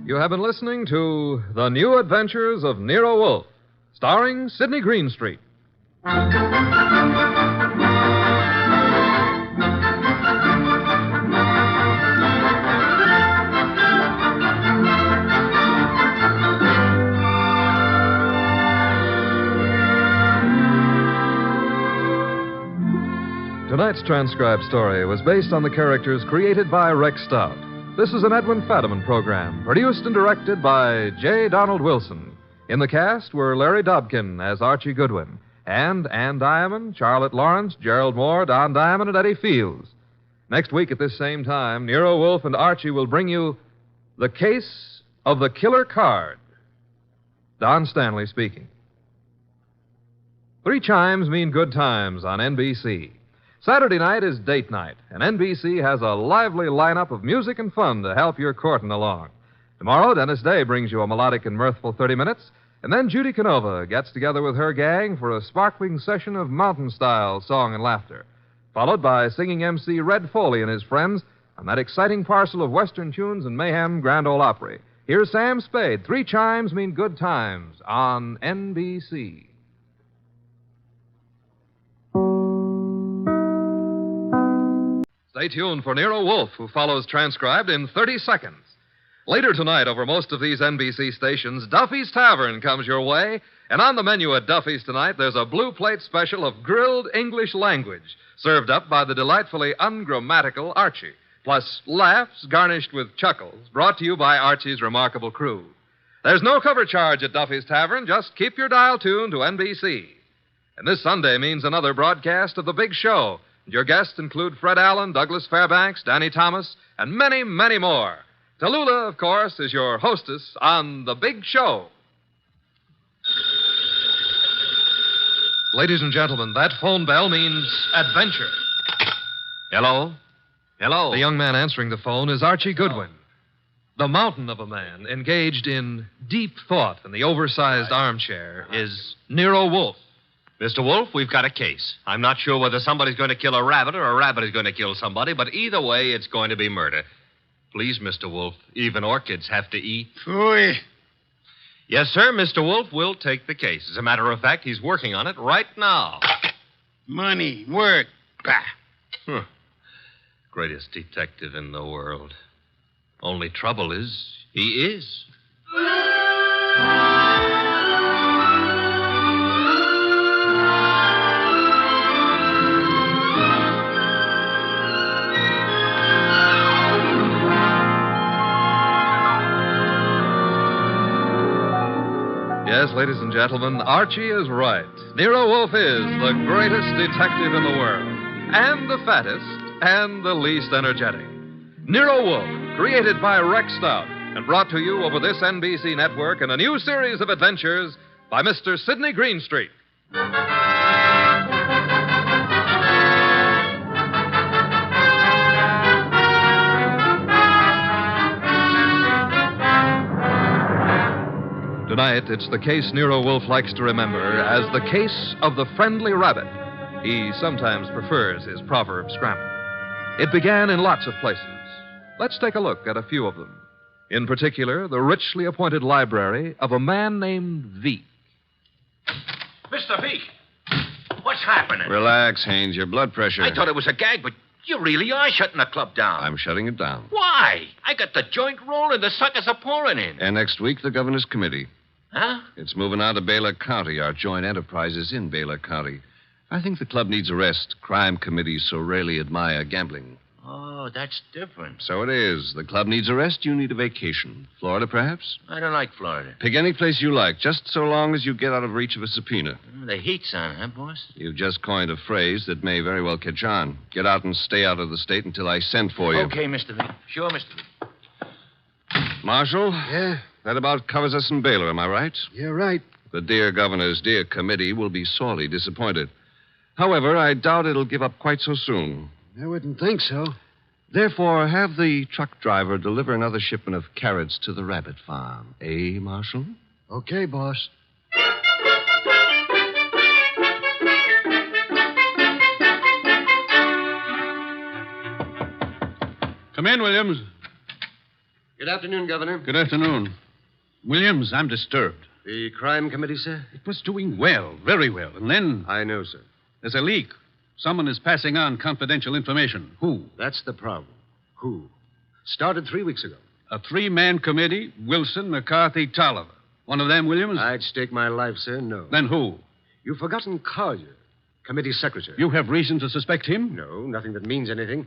You have been listening to The New Adventures of Nero Wolfe, starring Sidney Greenstreet. Tonight's transcribed story was based on the characters created by Rex Stout. This is an Edwin Fadiman program, produced and directed by J. Donald Wilson. In the cast were Larry Dobkin as Archie Goodwin, and Ann Diamond, Charlotte Lawrence, Gerald Moore, Don Diamond, and Eddie Fields. Next week at this same time, Nero Wolfe and Archie will bring you The Case of the Killer Card. Don Stanley speaking. 3 chimes mean good times on NBC. Saturday night is date night, and NBC has a lively lineup of music and fun to help your courting along. Tomorrow, Dennis Day brings you a melodic and mirthful 30 minutes, and then Judy Canova gets together with her gang for a sparkling session of mountain-style song and laughter, followed by singing MC Red Foley and his friends on that exciting parcel of Western tunes and mayhem Grand Ole Opry. Here's Sam Spade. 3 chimes mean good times on NBC. Stay tuned for Nero Wolfe, who follows transcribed in 30 seconds. Later tonight, over most of these NBC stations, Duffy's Tavern comes your way. And on the menu at Duffy's tonight, there's a blue plate special of grilled English language, served up by the delightfully ungrammatical Archie. Plus laughs garnished with chuckles, brought to you by Archie's remarkable crew. There's no cover charge at Duffy's Tavern. Just keep your dial tuned to NBC. And this Sunday means another broadcast of The Big Show. Your guests include Fred Allen, Douglas Fairbanks, Danny Thomas, and many, many more. Tallulah, of course, is your hostess on The Big Show. Ladies and gentlemen, that phone bell means adventure. Hello? Hello? The young man answering the phone is Archie Goodwin. The mountain of a man engaged in deep thought in the oversized armchair is Nero Wolfe. Mr. Wolfe, we've got a case. I'm not sure whether somebody's going to kill a rabbit or a rabbit is going to kill somebody, but either way, it's going to be murder. Please, Mr. Wolfe, even orchids have to eat. Phooey. Yes, sir, Mr. Wolfe will take the case. As a matter of fact, he's working on it right now. Money, work. Bah. Huh. Greatest detective in the world. Only trouble is, he is. Yes, ladies and gentlemen, Archie is right. Nero Wolfe is the greatest detective in the world, and the fattest, and the least energetic. Nero Wolfe, created by Rex Stout, and brought to you over this NBC network in a new series of adventures by Mr. Sidney Greenstreet. Tonight, it's the case Nero Wolfe likes to remember as the case of the friendly rabbit. He sometimes prefers his proverb scramble. It began in lots of places. Let's take a look at a few of them. In particular, the richly appointed library of a man named Veek. Mr. Veek, what's happening? Relax, Haynes. Your blood pressure. I thought it was a gag, but you really are shutting the club down. I'm shutting it down. Why? I got the joint rolling. The suckers are pouring in. And next week, the governor's committee. Huh? It's moving out of Baylor County. Our joint enterprise is in Baylor County. I think the club needs a rest. Crime committees so rarely admire gambling. Oh, that's different. So it is. The club needs a rest. You need a vacation. Florida, perhaps? I don't like Florida. Pick any place you like, just so long as you get out of reach of a subpoena. The heat's on, huh, boss? You've just coined a phrase that may very well catch on. Get out and stay out of the state until I send for you. Okay, Mr. Veek. Sure, Mr. Veek. Marshal? Yeah? That about covers us in Baylor, am I right? You're right. The dear governor's dear committee will be sorely disappointed. However, I doubt it'll give up quite so soon. I wouldn't think so. Therefore, have the truck driver deliver another shipment of carrots to the rabbit farm. Eh, Marshal? Okay, boss. Come in, Williams. Good afternoon, Governor. Good afternoon. Williams, I'm disturbed. The crime committee, sir? It was doing well, very well. And then I know, sir. there's a leak. Someone is passing on confidential information. Who? That's the problem. Who? Started 3 weeks ago. A three-man committee, Wilson, McCarthy, Tolliver. One of them, Williams? I'd stake my life, sir, no. Then who? You've forgotten Collier, committee secretary. You have reason to suspect him? No, nothing that means anything.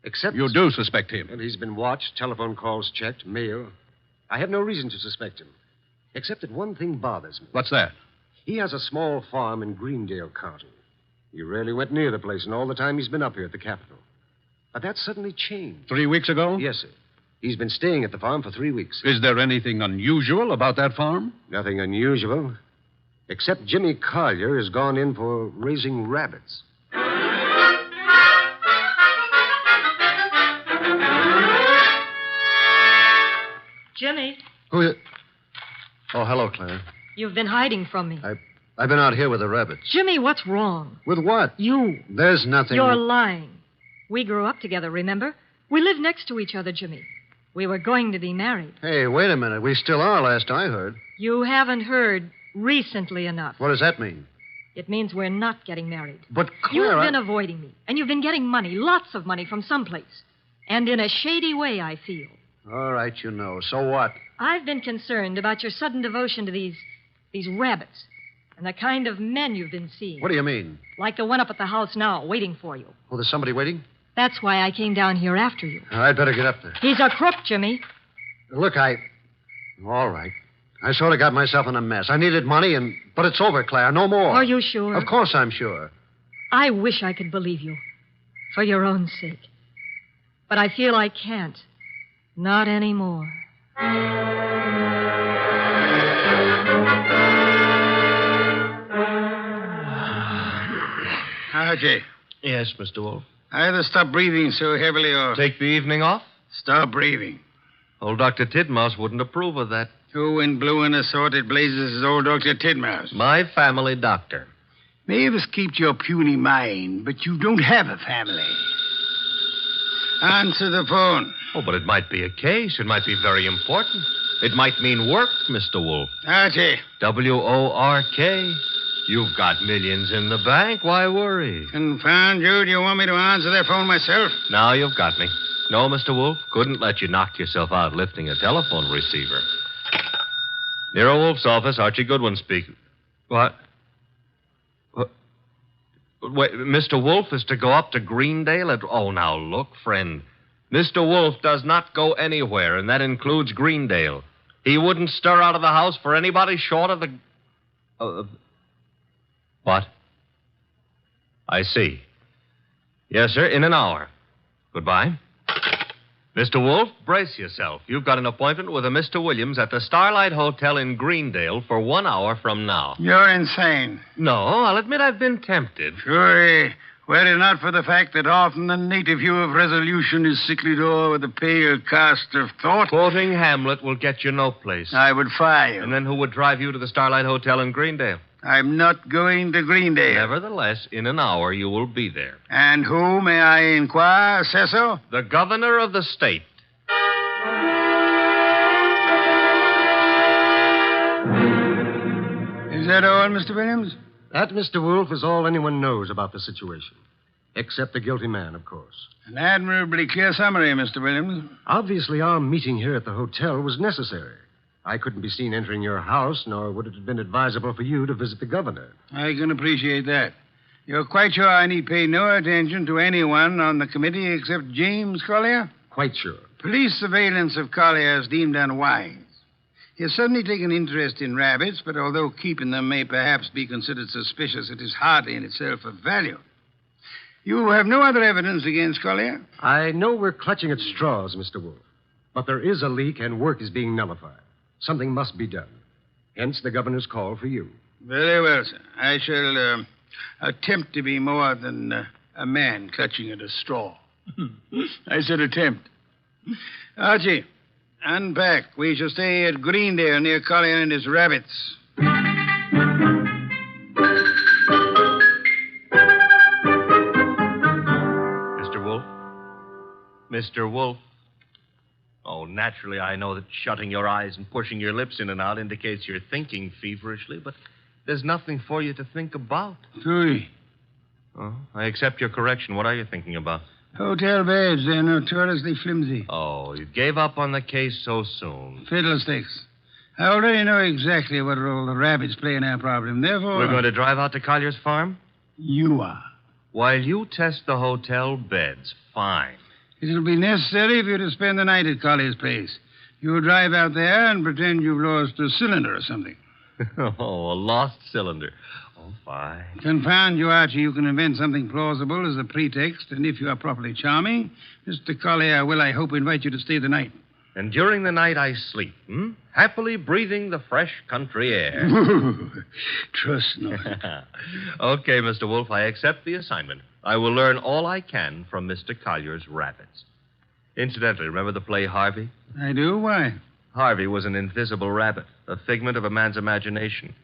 Except... You do suspect him? And he's been watched, telephone calls checked, mail. I have no reason to suspect him. Except that one thing bothers me. What's that? He has a small farm in Greendale County. He rarely went near the place in all the time he's been up here at the Capitol. But that suddenly changed. 3 weeks ago? Yes, sir. He's been staying at the farm for 3 weeks. Is there anything unusual about that farm? Nothing unusual. Except Jimmy Collier has gone in for raising rabbits. Jimmy, Oh, hello, Claire. you've been hiding from me. I've been out here with the rabbits. Jimmy, what's wrong? With what? You. There's nothing. You're lying. We grew up together, remember? We live next to each other, Jimmy. We were going to be married. Hey, wait a minute. We still are, last I heard. You haven't heard recently enough. What does that mean? It means we're not getting married. But, Claire, You've been avoiding me, and you've been getting money, lots of money from someplace. And in a shady way, I feel. All right, you know. So what? I've been concerned about your sudden devotion to these rabbits and the kind of men you've been seeing. What do you mean? Like the one up at the house now, waiting for you. Oh, there's somebody waiting? That's why I came down here after you. I'd better get up there. He's a crook, Jimmy. Look, all right. I sort of got myself in a mess. I needed money, but it's over, Claire. No more. Are you sure? Of course I'm sure. I wish I could believe you. For your own sake. But I feel I can't. Not anymore. Archie. Yes, Mr. Wolfe. Either stop breathing so heavily or... Take the evening off? Stop breathing. Old Dr. Tidmouse wouldn't approve of that. Who in blue and assorted blazes is old Dr. Tidmouse? My family doctor. Mavis keeps your puny mind, but you don't have a family. Answer the phone. Oh, but it might be a case. It might be very important. It might mean work, Mr. Wolfe. Archie. W-O-R-K. You've got millions in the bank. Why worry? Confound you. Do you want me to answer that phone myself? Now you've got me. No, Mr. Wolfe. Couldn't let you knock yourself out lifting a telephone receiver. Nero Wolfe's office. Archie Goodwin speaking. What? Wait, Mr. Wolfe is to go up to Greendale at... Oh, now, look, friend. Mr. Wolfe does not go anywhere, and that includes Greendale. He wouldn't stir out of the house for anybody short of the... What? I see. Yes, sir, in an hour. Goodbye. Mr. Wolfe, brace yourself. You've got an appointment with a Mr. Williams at the Starlight Hotel in Greendale for 1 hour from now. You're insane. No, I'll admit I've been tempted. Sure. Were it not for the fact that often the native hue of resolution is sicklied o'er with a pale cast of thought. Quoting Hamlet will get you no place. I would fire you. And then who would drive you to the Starlight Hotel in Greendale? I'm not going to Greendale. Nevertheless, in an hour you will be there. And who, may I inquire, Cecil? The governor of the state. Is that all, Mr. Williams? That, Mr. Wolfe, is all anyone knows about the situation. Except the guilty man, of course. An admirably clear summary, Mr. Williams. Obviously, our meeting here at the hotel was necessary. I couldn't be seen entering your house, nor would it have been advisable for you to visit the governor. I can appreciate that. You're quite sure I need pay no attention to anyone on the committee except James Collier? Quite sure. Police surveillance of Collier is deemed unwise. He has suddenly taken interest in rabbits, but although keeping them may perhaps be considered suspicious, it is hardly in itself of value. You have no other evidence against Collier? I know we're clutching at straws, Mr. Wolfe, but there is a leak and work is being nullified. Something must be done. Hence the governor's call for you. Very well, sir. I shall attempt to be more than a man clutching at a straw. I said attempt. Archie, unpack. We shall stay at Greendale near Collier and his rabbits. Mr. Wolfe? Mr. Wolfe? Oh, naturally, I know that shutting your eyes and pushing your lips in and out indicates you're thinking feverishly, but there's nothing for you to think about. Three. Oh, I accept your correction. What are you thinking about? Hotel beds. They're notoriously flimsy. Oh, you gave up on the case so soon. Fiddlesticks. I already know exactly what role the rabbits play in our problem. Therefore... We're going to drive out to Collier's farm? You are. While you test the hotel beds, fine. It'll be necessary for you to spend the night at Collier's place. You'll drive out there and pretend you've lost a cylinder or something. Oh, a lost cylinder. Oh, fine. Confound you, Archie. You can invent something plausible as a pretext, and if you are properly charming, Mr. Collier will, I hope, invite you to stay the night. And during the night I sleep, happily breathing the fresh country air. Trust not. Okay, Mr. Wolfe, I accept the assignment. I will learn all I can from Mr. Collier's rabbits. Incidentally, remember the play Harvey? I do? Why? Harvey was an invisible rabbit, a figment of a man's imagination.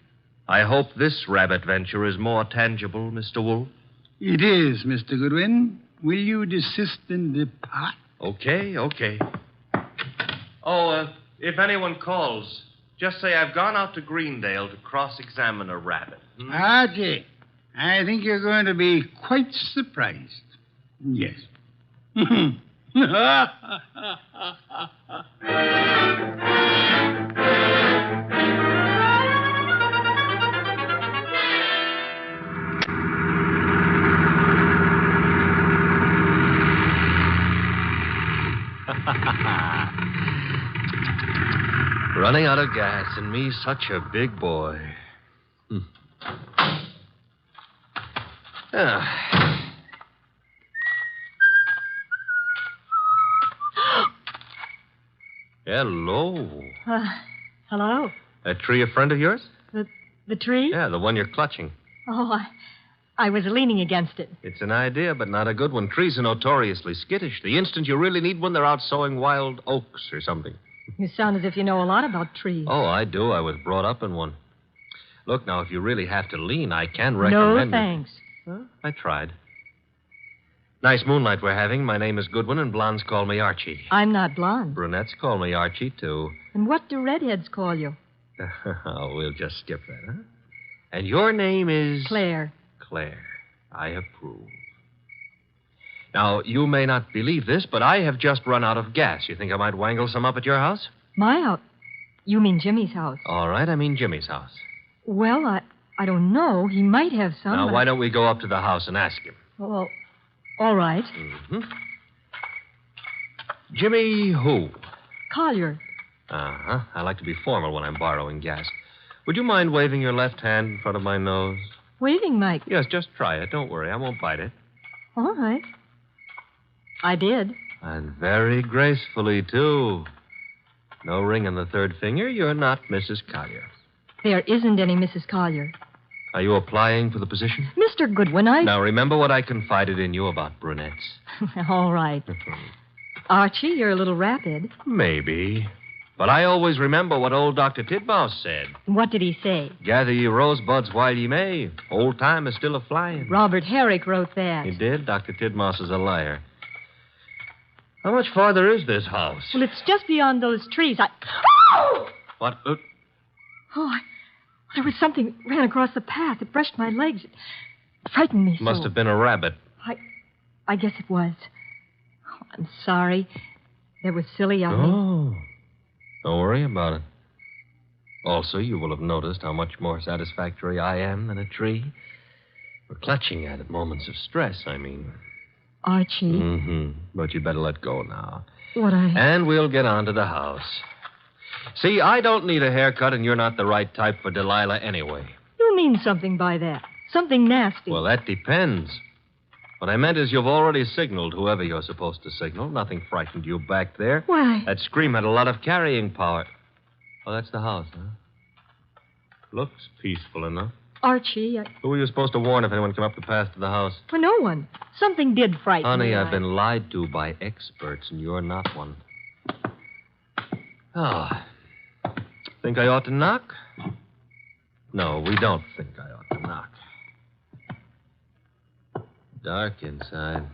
I hope this rabbit venture is more tangible, Mr. Wolfe. It is, Mr. Goodwin. Will you desist and depart? Okay. Oh, if anyone calls, just say I've gone out to Greendale to cross-examine a rabbit. Archie, I think you're going to be quite surprised. Yes. Running out of gas, and me such a big boy. Hello. Hello? That tree a friend of yours? The tree? Yeah, the one you're clutching. Oh, I was leaning against it. It's an idea, but not a good one. Trees are notoriously skittish. The instant you really need one, they're out sowing wild oaks or something. You sound as if you know a lot about trees. Oh, I do. I was brought up in one. Look, now, if you really have to lean, I can recommend... No, thanks. Huh? I tried. Nice moonlight we're having. My name is Goodwin, and blondes call me Archie. I'm not blonde. Brunettes call me Archie, too. And what do redheads call you? Oh, we'll just skip that, huh? And your name is... Claire. Claire. I approve. Now, you may not believe this, but I have just run out of gas. You think I might wangle some up at your house? My house? You mean Jimmy's house? All right, I mean Jimmy's house. Well, I don't know. He might have some. Now, why don't we go up to the house and ask him? Well, all right. Mm-hmm. Jimmy who? Collier. Uh-huh. I like to be formal when I'm borrowing gas. Would you mind waving your left hand in front of my nose? Waving, Mike? Yes, just try it. Don't worry. I won't bite it. All right. I did. And very gracefully, too. No ring on the third finger. You're not Mrs. Collier. There isn't any Mrs. Collier. Are you applying for the position? Mr. Goodwin, Now, remember what I confided in you about brunettes. All right. Archie, you're a little rapid. Maybe. But I always remember what old Dr. Titmouse said. What did he say? Gather ye rosebuds while ye may. Old time is still a-flying. Robert Herrick wrote that. He did? Dr. Titmouse is a liar. How much farther is this house? Well, it's just beyond those trees. What? There was something ran across the path. It brushed my legs. It frightened me so. Must have been a rabbit. I guess it was. Oh, I'm sorry. That was silly of me. Oh. Don't worry about it. Also, you will have noticed how much more satisfactory I am than a tree. We're clutching at it, moments of stress, I mean. Archie. Mm-hmm. But you better let go now. What And we'll get on to the house. See, I don't need a haircut, and you're not the right type for Delilah anyway. You mean something by that. Something nasty. Well, that depends. What I meant is you've already signaled whoever you're supposed to signal. Nothing frightened you back there. Why? That scream had a lot of carrying power. Oh, that's the house, huh? Looks peaceful enough. Archie, Who were you supposed to warn if anyone came up the path to the house? For no one. Something did frighten me. Honey, I've been lied to by experts, and you're not one. Oh. Think I ought to knock? No, we don't think I ought to knock. Dark inside,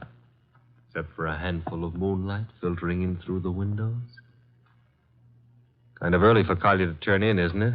except for a handful of moonlight filtering in through the windows. Kind of early for Collier to turn in, isn't it?